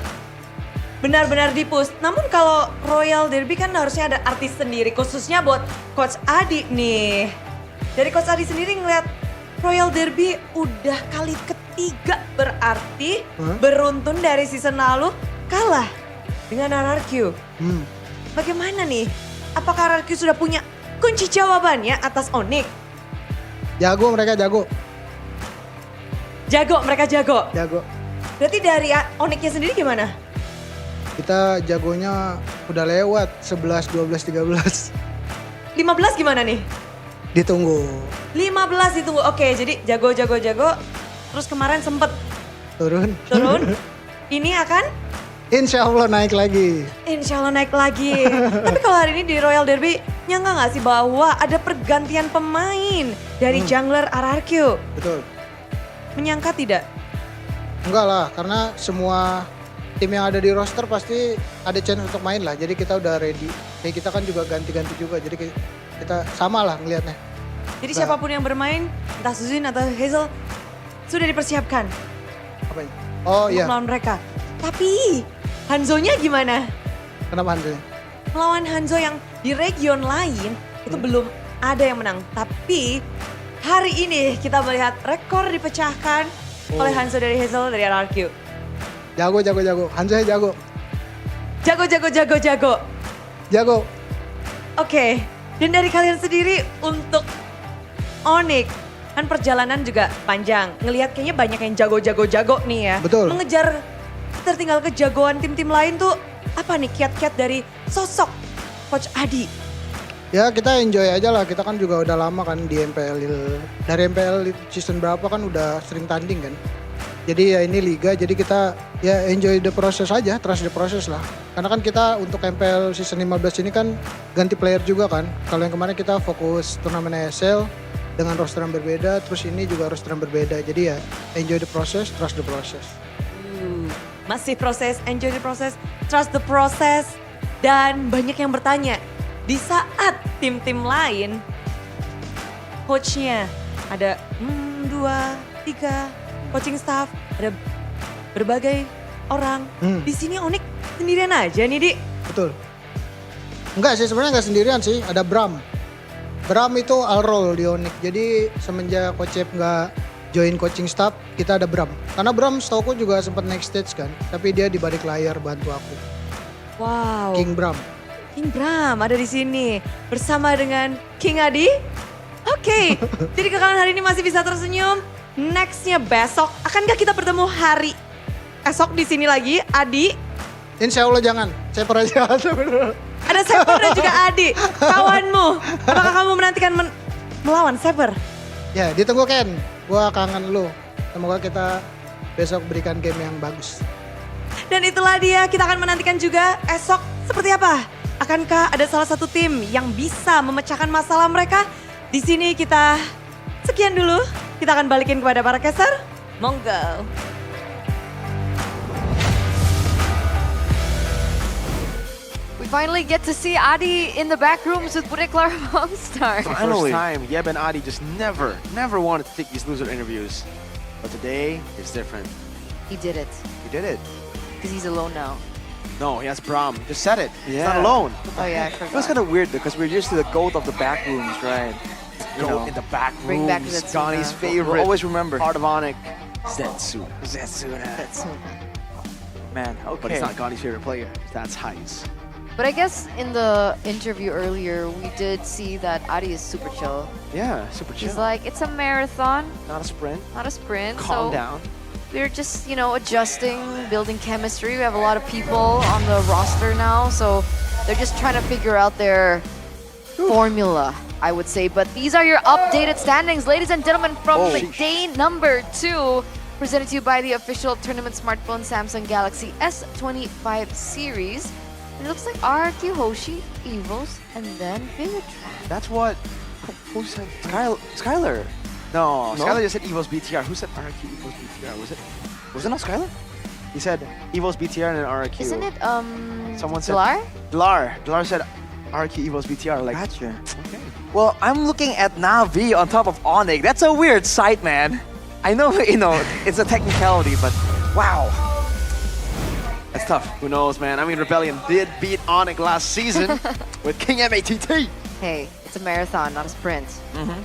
benar-benar di-push. Namun kalau Royal Derby kan harusnya ada artis sendiri, khususnya buat Coach Adi nih. Dari Coach Adi sendiri ngeliat Royal Derby udah kali ketiga berarti beruntun dari season lalu kalah dengan RRQ. Bagaimana nih? Apakah RRQ sudah punya kunci jawabannya atas Onyx? Mereka jago. Jago. Berarti dari Onyxnya sendiri gimana? Kita jagonya udah lewat 11, 12, 13. 15 gimana nih? Ditunggu. 15 ditunggu. Oke, jadi jago. Terus kemarin sempet Turun. Ini akan? Insya Allah naik lagi. Tapi kalau hari ini di Royal Derby, nyangka nggak sih bahwa ada pergantian pemain dari jungler RRQ? Betul. Menyangka tidak? Enggak lah, karena semua tim yang ada di roster pasti ada chance untuk main lah. Jadi kita udah ready. Kayak kita kan juga ganti-ganti juga, jadi kita sama lah ngelihatnya. Jadi siapapun yang bermain, entah Suzin atau Hazel, sudah dipersiapkan. Apa ini? Oh iya. Untuk melawan mereka. Tapi Hanzo-nya gimana? Kenapa Hanzo-nya? Melawan Hanzo yang di region lain itu belum ada yang menang. Tapi hari ini kita melihat rekor dipecahkan oleh Hanzo dari Hazel dari RRQ. Jago. Hanzo-nya jago. Jago. Oke. Dan dari kalian sendiri untuk Onyx, kan perjalanan juga panjang. Ngelihat kayaknya banyak yang jago nih ya. Betul. Mengejar tertinggal kejagoan tim-tim lain tuh apa nih kiat-kiat dari sosok Coach Adi? Ya kita enjoy aja lah, kita kan juga udah lama kan di MPL. Dari MPL season berapa kan udah sering tanding kan. Jadi ya ini liga, jadi kita ya enjoy the process aja, trust the process lah. Karena kan kita untuk MPL season 15 ini kan ganti player juga kan. Kalau yang kemarin kita fokus turnamen ESL dengan roster yang berbeda, terus ini juga roster yang berbeda. Jadi ya enjoy the process, trust the process. Masih proses, enjoy the process, trust the process. Dan banyak yang bertanya, Di saat tim-tim lain, coachnya ada 2, 3, coaching staff, ada berbagai orang. Di sini Onyx sendirian aja nih, Di. Betul. Enggak sih, sebenarnya enggak sendirian sih, ada Bram. Bram itu all role di Onyx. Jadi semenjak Coach Chef nggak join coaching staff, kita ada Bram. Karena Bram setauku juga sempat next stage kan, tapi dia di balik layar bantu aku. Wow. King Bram. King Bram ada di sini bersama dengan King Adi. Oke, jadi kalian hari ini masih bisa tersenyum. Nextnya besok, akankah kita bertemu hari esok di sini lagi, Adi? Insya Allah jangan, saya pernah jahat. Ada Seper dan juga Adi, kawanmu. Apakah kamu menantikan melawan Seper? Ya, ditunggu Ken. Gua kangen lu. Semoga kita besok berikan game yang bagus. Dan itulah dia, kita akan menantikan juga esok seperti apa. Akankah ada salah satu tim yang bisa memecahkan masalah mereka? Di sini kita sekian dulu. Kita akan balikin kepada para caster. Monggo. We finally get to see Adi in the back rooms with Bude Mongstar. Finally. First time, Yeb and Adi just never wanted to take these loser interviews. But today, it's different. He did it. He did it. Because he's alone now. No, he has Braum. Just said it. He's Yeah. not alone. Oh yeah, I It forgot. feels kind of weird though, because we're used to the GOAT of the back rooms, right? Go in the back Bring back rooms. Zetsuna. Ghani's We'll favorite. always remember. Part of Onyx. Zetsuna. Man, okay. But he's not Ghani's favorite player. That's Heis. But I guess in the interview earlier, we did see that Adi is super chill. Yeah, super chill. He's like, it's a marathon, Not a sprint. not a sprint. Calm so down. we're just, adjusting, building chemistry. We have a lot of people on the roster now, so they're just trying to figure out their formula, I would say. But these are your updated standings, ladies and gentlemen, from the day number 2, presented to you by the official tournament smartphone Samsung Galaxy S25 series. It looks like RRQ, Hoshi, Evos, and then Bigatron. That's what. Who said? Skylar. No, Skylar just said Evo's BTR. Who said RRQ Evo's BTR? Was it not Skylar? He said Evo's BTR and then RRQ. Isn't it, Someone said Dilar? Dilar said RRQ Evo's BTR. Like, Gotcha. okay. Well, I'm looking at Navi on top of Onyx. That's a weird sight, man. I know, it's a technicality, but wow. That's tough. Who knows, man? I mean, Rebellion did beat Onyx last season with King MATT. Hey, it's a marathon, not a sprint.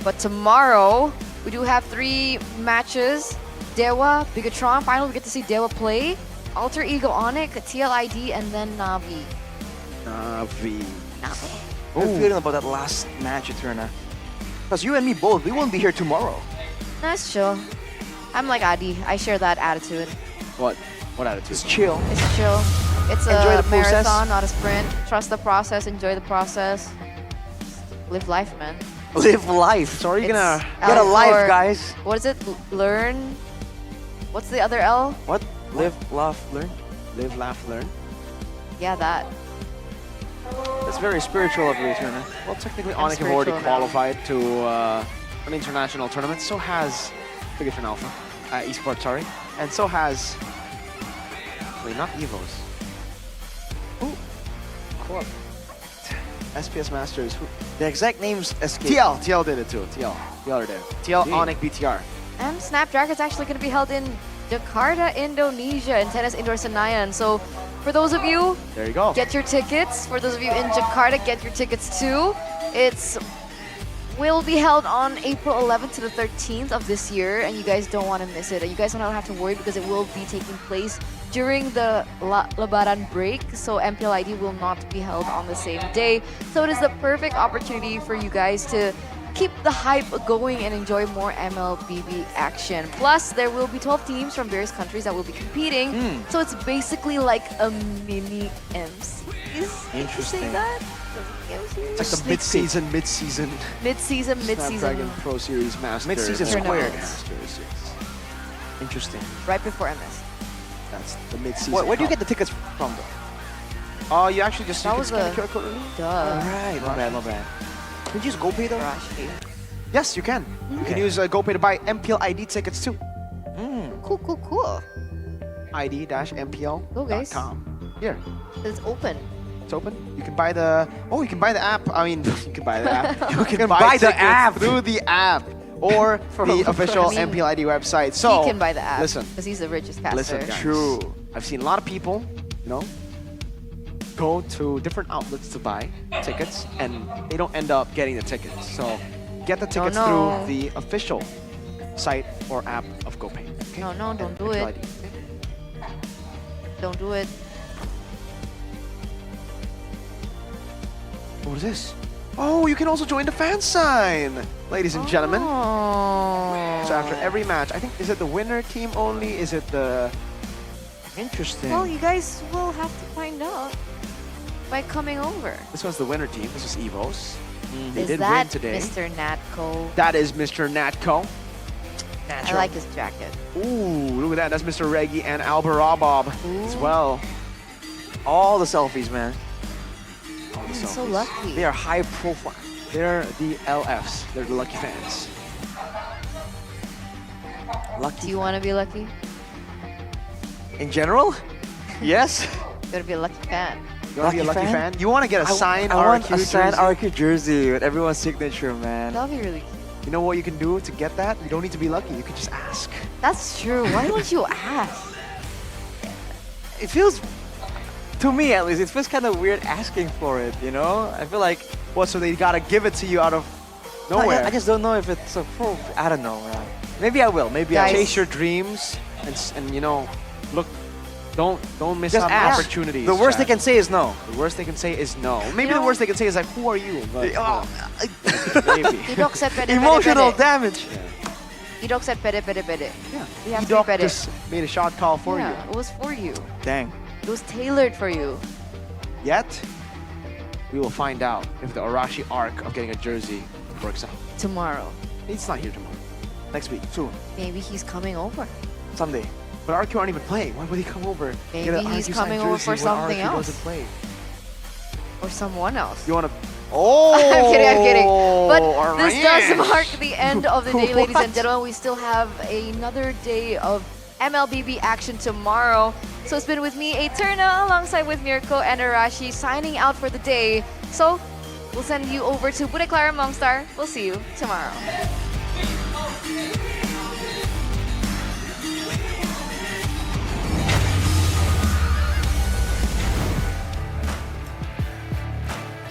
But tomorrow, we do have 3 matches. Dewa, Bigatron, finally we get to see Dewa play. Alter Ego Onyx, TLID, and then Navi. Navi. How are you feeling about that last match, Eterna? Because you and me both, we won't be here tomorrow. That's chill. I'm like Adi, I share that attitude. What? What attitude? Just chill. It's chill. It's Enjoy a the process. marathon, not a sprint. Trust the process, enjoy the process. Live life, man. Live life. So are you It's gonna get a life, L4. guys? What is it? Learn? What's the other L? What? Live, laugh, learn? Live, laugh, learn. Yeah, that. That's very spiritual of you, Eterna. Well, technically, I'm Onyx have already spiritual now. qualified to an international tournament. So has Bigatron Alpha, esports, sorry, and so has. Wait, not Evos. Who? Corp. SPS Masters. Who? The exact names escape. TL did it too. TL did it. TL Indeed. Onyx BTR. And Snapdragon is actually going to be held in Jakarta, Indonesia, in Tennis Indoor Senayan. So for those of you, There you go. get your tickets. For those of you in Jakarta, get your tickets too. It's will be held on April 11th to the 13th of this year, and you guys don't want to miss it. And you guys don't have to worry because it will be taking place during the Lebaran break, so MPL ID will not be held on the same day. So it is the perfect opportunity for you guys to keep the hype going and enjoy more MLBB action. Plus, there will be 12 teams from various countries that will be competing. So it's basically like a mini MC. Interesting. Say that? It's like the mid-season. Mid-season. Snapdragon Pro Series Master. Mid-season Tournament. squared. Masters, yes. Interesting. Right before MS. That's the mid-season. Where do you cup. get the tickets from, though? Oh, you actually just That you was can scan a the QR code really? duh. Alright, my bad. Can you just go pay though? Yes, you can. You can use GoPay to buy MPL ID tickets too. Cool. ID-MPL.com. Go, guys. Here. It's open. It's open. You can buy the. Oh, you can buy the app. I mean, you can buy the app. You can buy the tickets app. through the app or the official I mean, MPL ID website. So he can buy the app. Listen, because he's the richest caster. listen, guys. True. I've seen a lot of people, go to different outlets to buy tickets, and they don't end up getting the tickets. So get the tickets no. through the official site or app of GoPay. Okay? No, don't do MPL it. ID, okay? Don't do it. What is this? Oh, you can also join the fan sign, ladies and gentlemen. Oh. So after every match, I think, is it the winner team only? Is it the... Interesting. Well, you guys will have to find out by coming over. This was the winner team. This was Evo's. They Is did that win today. Mr. Natco? That is Mr. Natco. I like his jacket. Ooh, look at that. That's Mr. Reggie and Alberabob as well. All the selfies, man. All the I'm selfies. so lucky. They are high profile. They're the LFs. They're the lucky fans. Do you want to be lucky? In general? Yes. You gotta be a lucky fan. You want to be a lucky fan? You want to get a signed I want RQ a signed jersey? RQ jersey with everyone's signature, man. That'll be really cute. You know what you can do to get that? You don't need to be lucky. You can just ask. That's true. Why don't you ask? It feels, to me at least, it feels kind of weird asking for it, you know? I feel like... What, so they gotta give it to you out of nowhere? I just don't know if it's appropriate. I don't know, man. Maybe I will. Maybe I will. Chase your dreams and look, don't miss Just out on ask. opportunities. The worst they Chad. can say is no. The worst they can say is no. Maybe the worst they can say is like, who are you? But, maybe. Idok said pede, Emotional pede, pede. damage. Idok said pede, pede, pede. Yeah. We have to Edok say pede. just made a shot call for Yeah, you. it was for you. Dang. It was tailored for you. Yet, we will find out if the Arashi arc of getting a jersey works out. Tomorrow. It's not here tomorrow. Next week, soon, Maybe he's coming over. someday. But RQ aren't even playing. Why would he come over? Maybe Get an he's RQ coming signed over jersey for when something RQ else. doesn't play? Or someone else. You want to... Oh! I'm kidding. But all this right. does mark the end of the day, ladies and What? gentlemen. We still have another day of MLBB action tomorrow. So it's been with me, Eterna, alongside with Mirko and Arashi, signing out for the day. So we'll send you over to Bude Clara Mongstar. We'll see you tomorrow.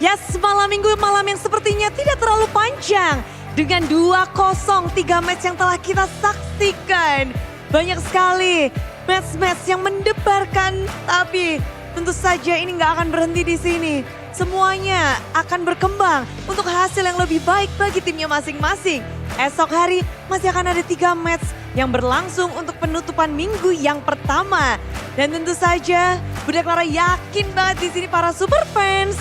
Yes, malam minggu malam yang sepertinya tidak terlalu panjang. Dengan 2-0 3 match yang telah kita saksikan. Banyak sekali match-match yang mendebarkan, tapi tentu saja ini nggak akan berhenti di sini. Semuanya akan berkembang untuk hasil yang lebih baik bagi timnya masing-masing. Esok hari masih akan ada 3 match yang berlangsung untuk penutupan minggu yang pertama. Dan tentu saja Bude Clara yakin banget di sini para super fans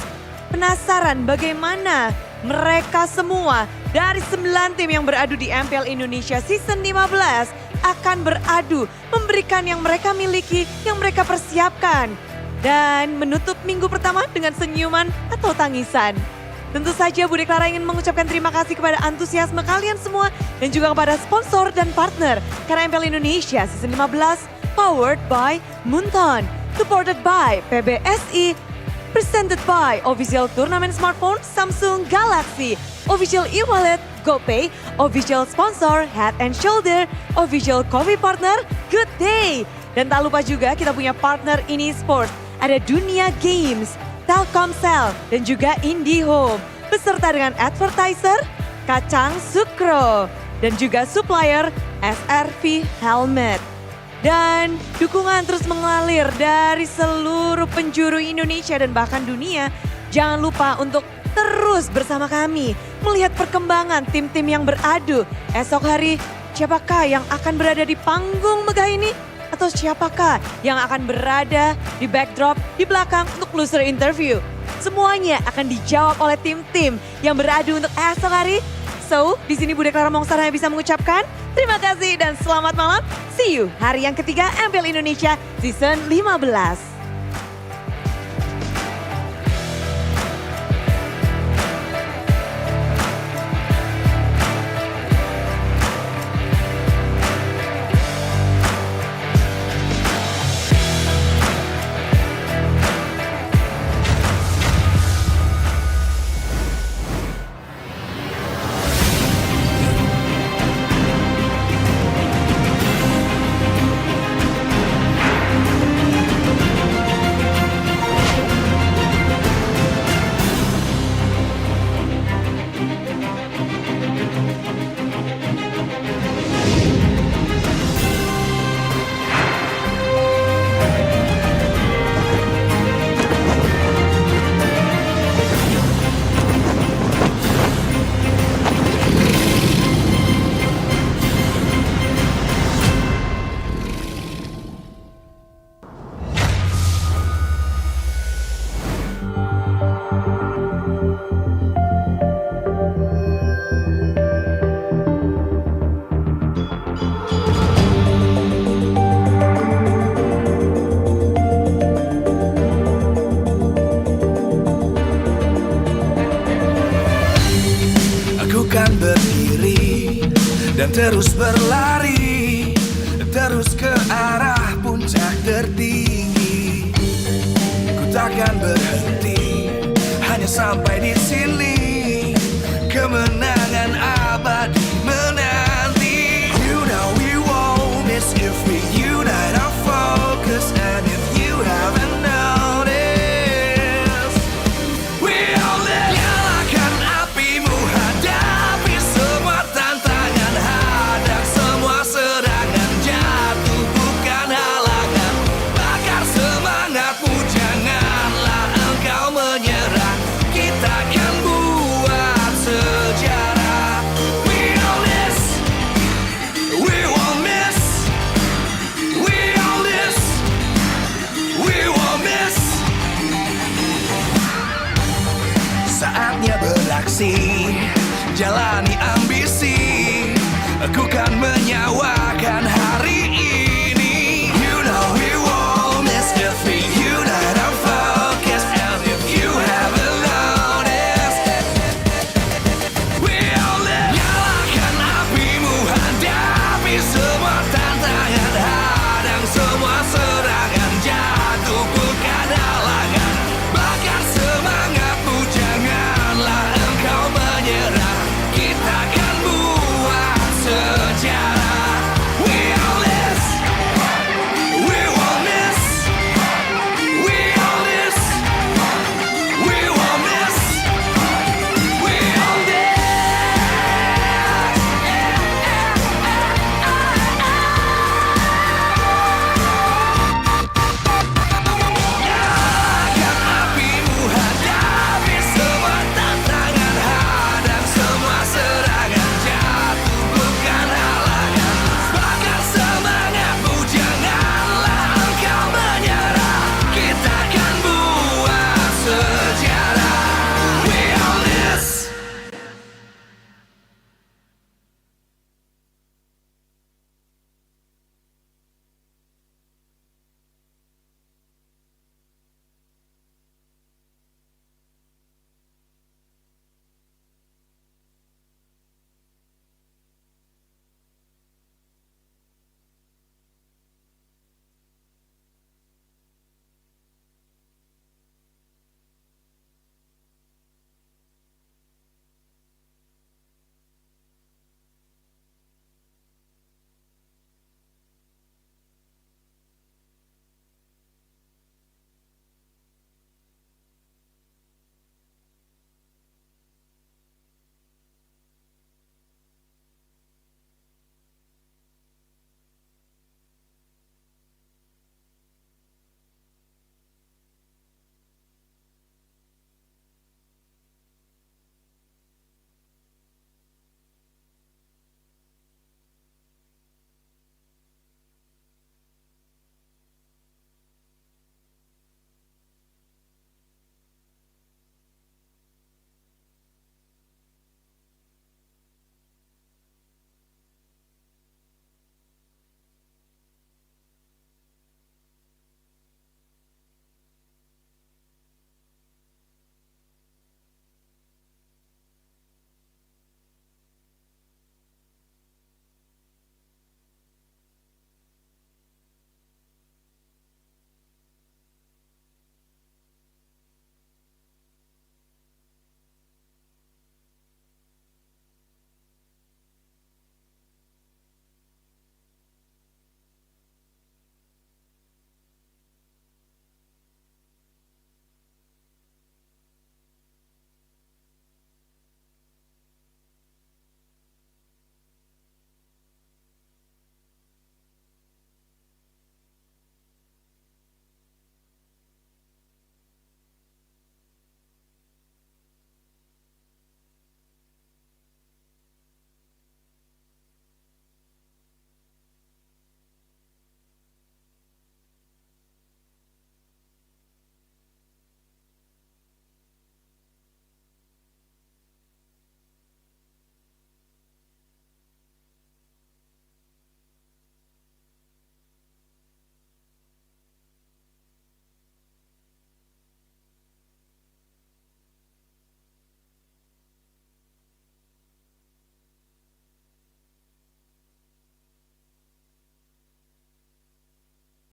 penasaran bagaimana mereka semua dari 9 tim yang beradu di MPL Indonesia Season 15 akan beradu memberikan yang mereka miliki, yang mereka persiapkan. Dan menutup minggu pertama dengan senyuman atau tangisan. Tentu saja Bude Clara ingin mengucapkan terima kasih kepada antusiasme kalian semua dan juga kepada sponsor dan partner. Karena MPL Indonesia Season 15 powered by Munton, supported by PBSI, presented by official turnamen smartphone Samsung Galaxy, official e-wallet GoPay, official sponsor Head and Shoulder, official coffee partner Good Day. Dan tak lupa juga kita punya partner ini sports. Ada Dunia Games, Telkomsel, dan juga IndiHome. Beserta dengan advertiser, Kacang Sukro, dan juga supplier SRV Helmet. Dan dukungan terus mengalir dari seluruh penjuru Indonesia dan bahkan dunia. Jangan lupa untuk terus bersama kami melihat perkembangan tim-tim yang beradu. Esok hari siapakah yang akan berada di panggung megah ini? Atau siapakah yang akan berada di backdrop di belakang untuk loser interview? Semuanya akan dijawab oleh tim-tim yang beradu untuk esok hari. So, di sini Bude Clara Mongstar hanya bisa mengucapkan terima kasih dan selamat malam. See you hari yang ketiga MPL Indonesia Season 15. dan terus berlari, terus ke arah puncak tertinggi. Ku takkan berhenti, hanya sampai di sini. Kemenangan abadi menanti. You know we won't miss if we unite our focus. And if you haven't noticed, we all live. Nyalakan apimu, hadapi semua tantangan, hadang semua serangan, jatuh bukan halangan. Bakar semangatmu, janganlah engkau menyerah. Kita akan buat sejarah. We all this, we won't miss. We all this, we won't miss. Saatnya beraksi, jalani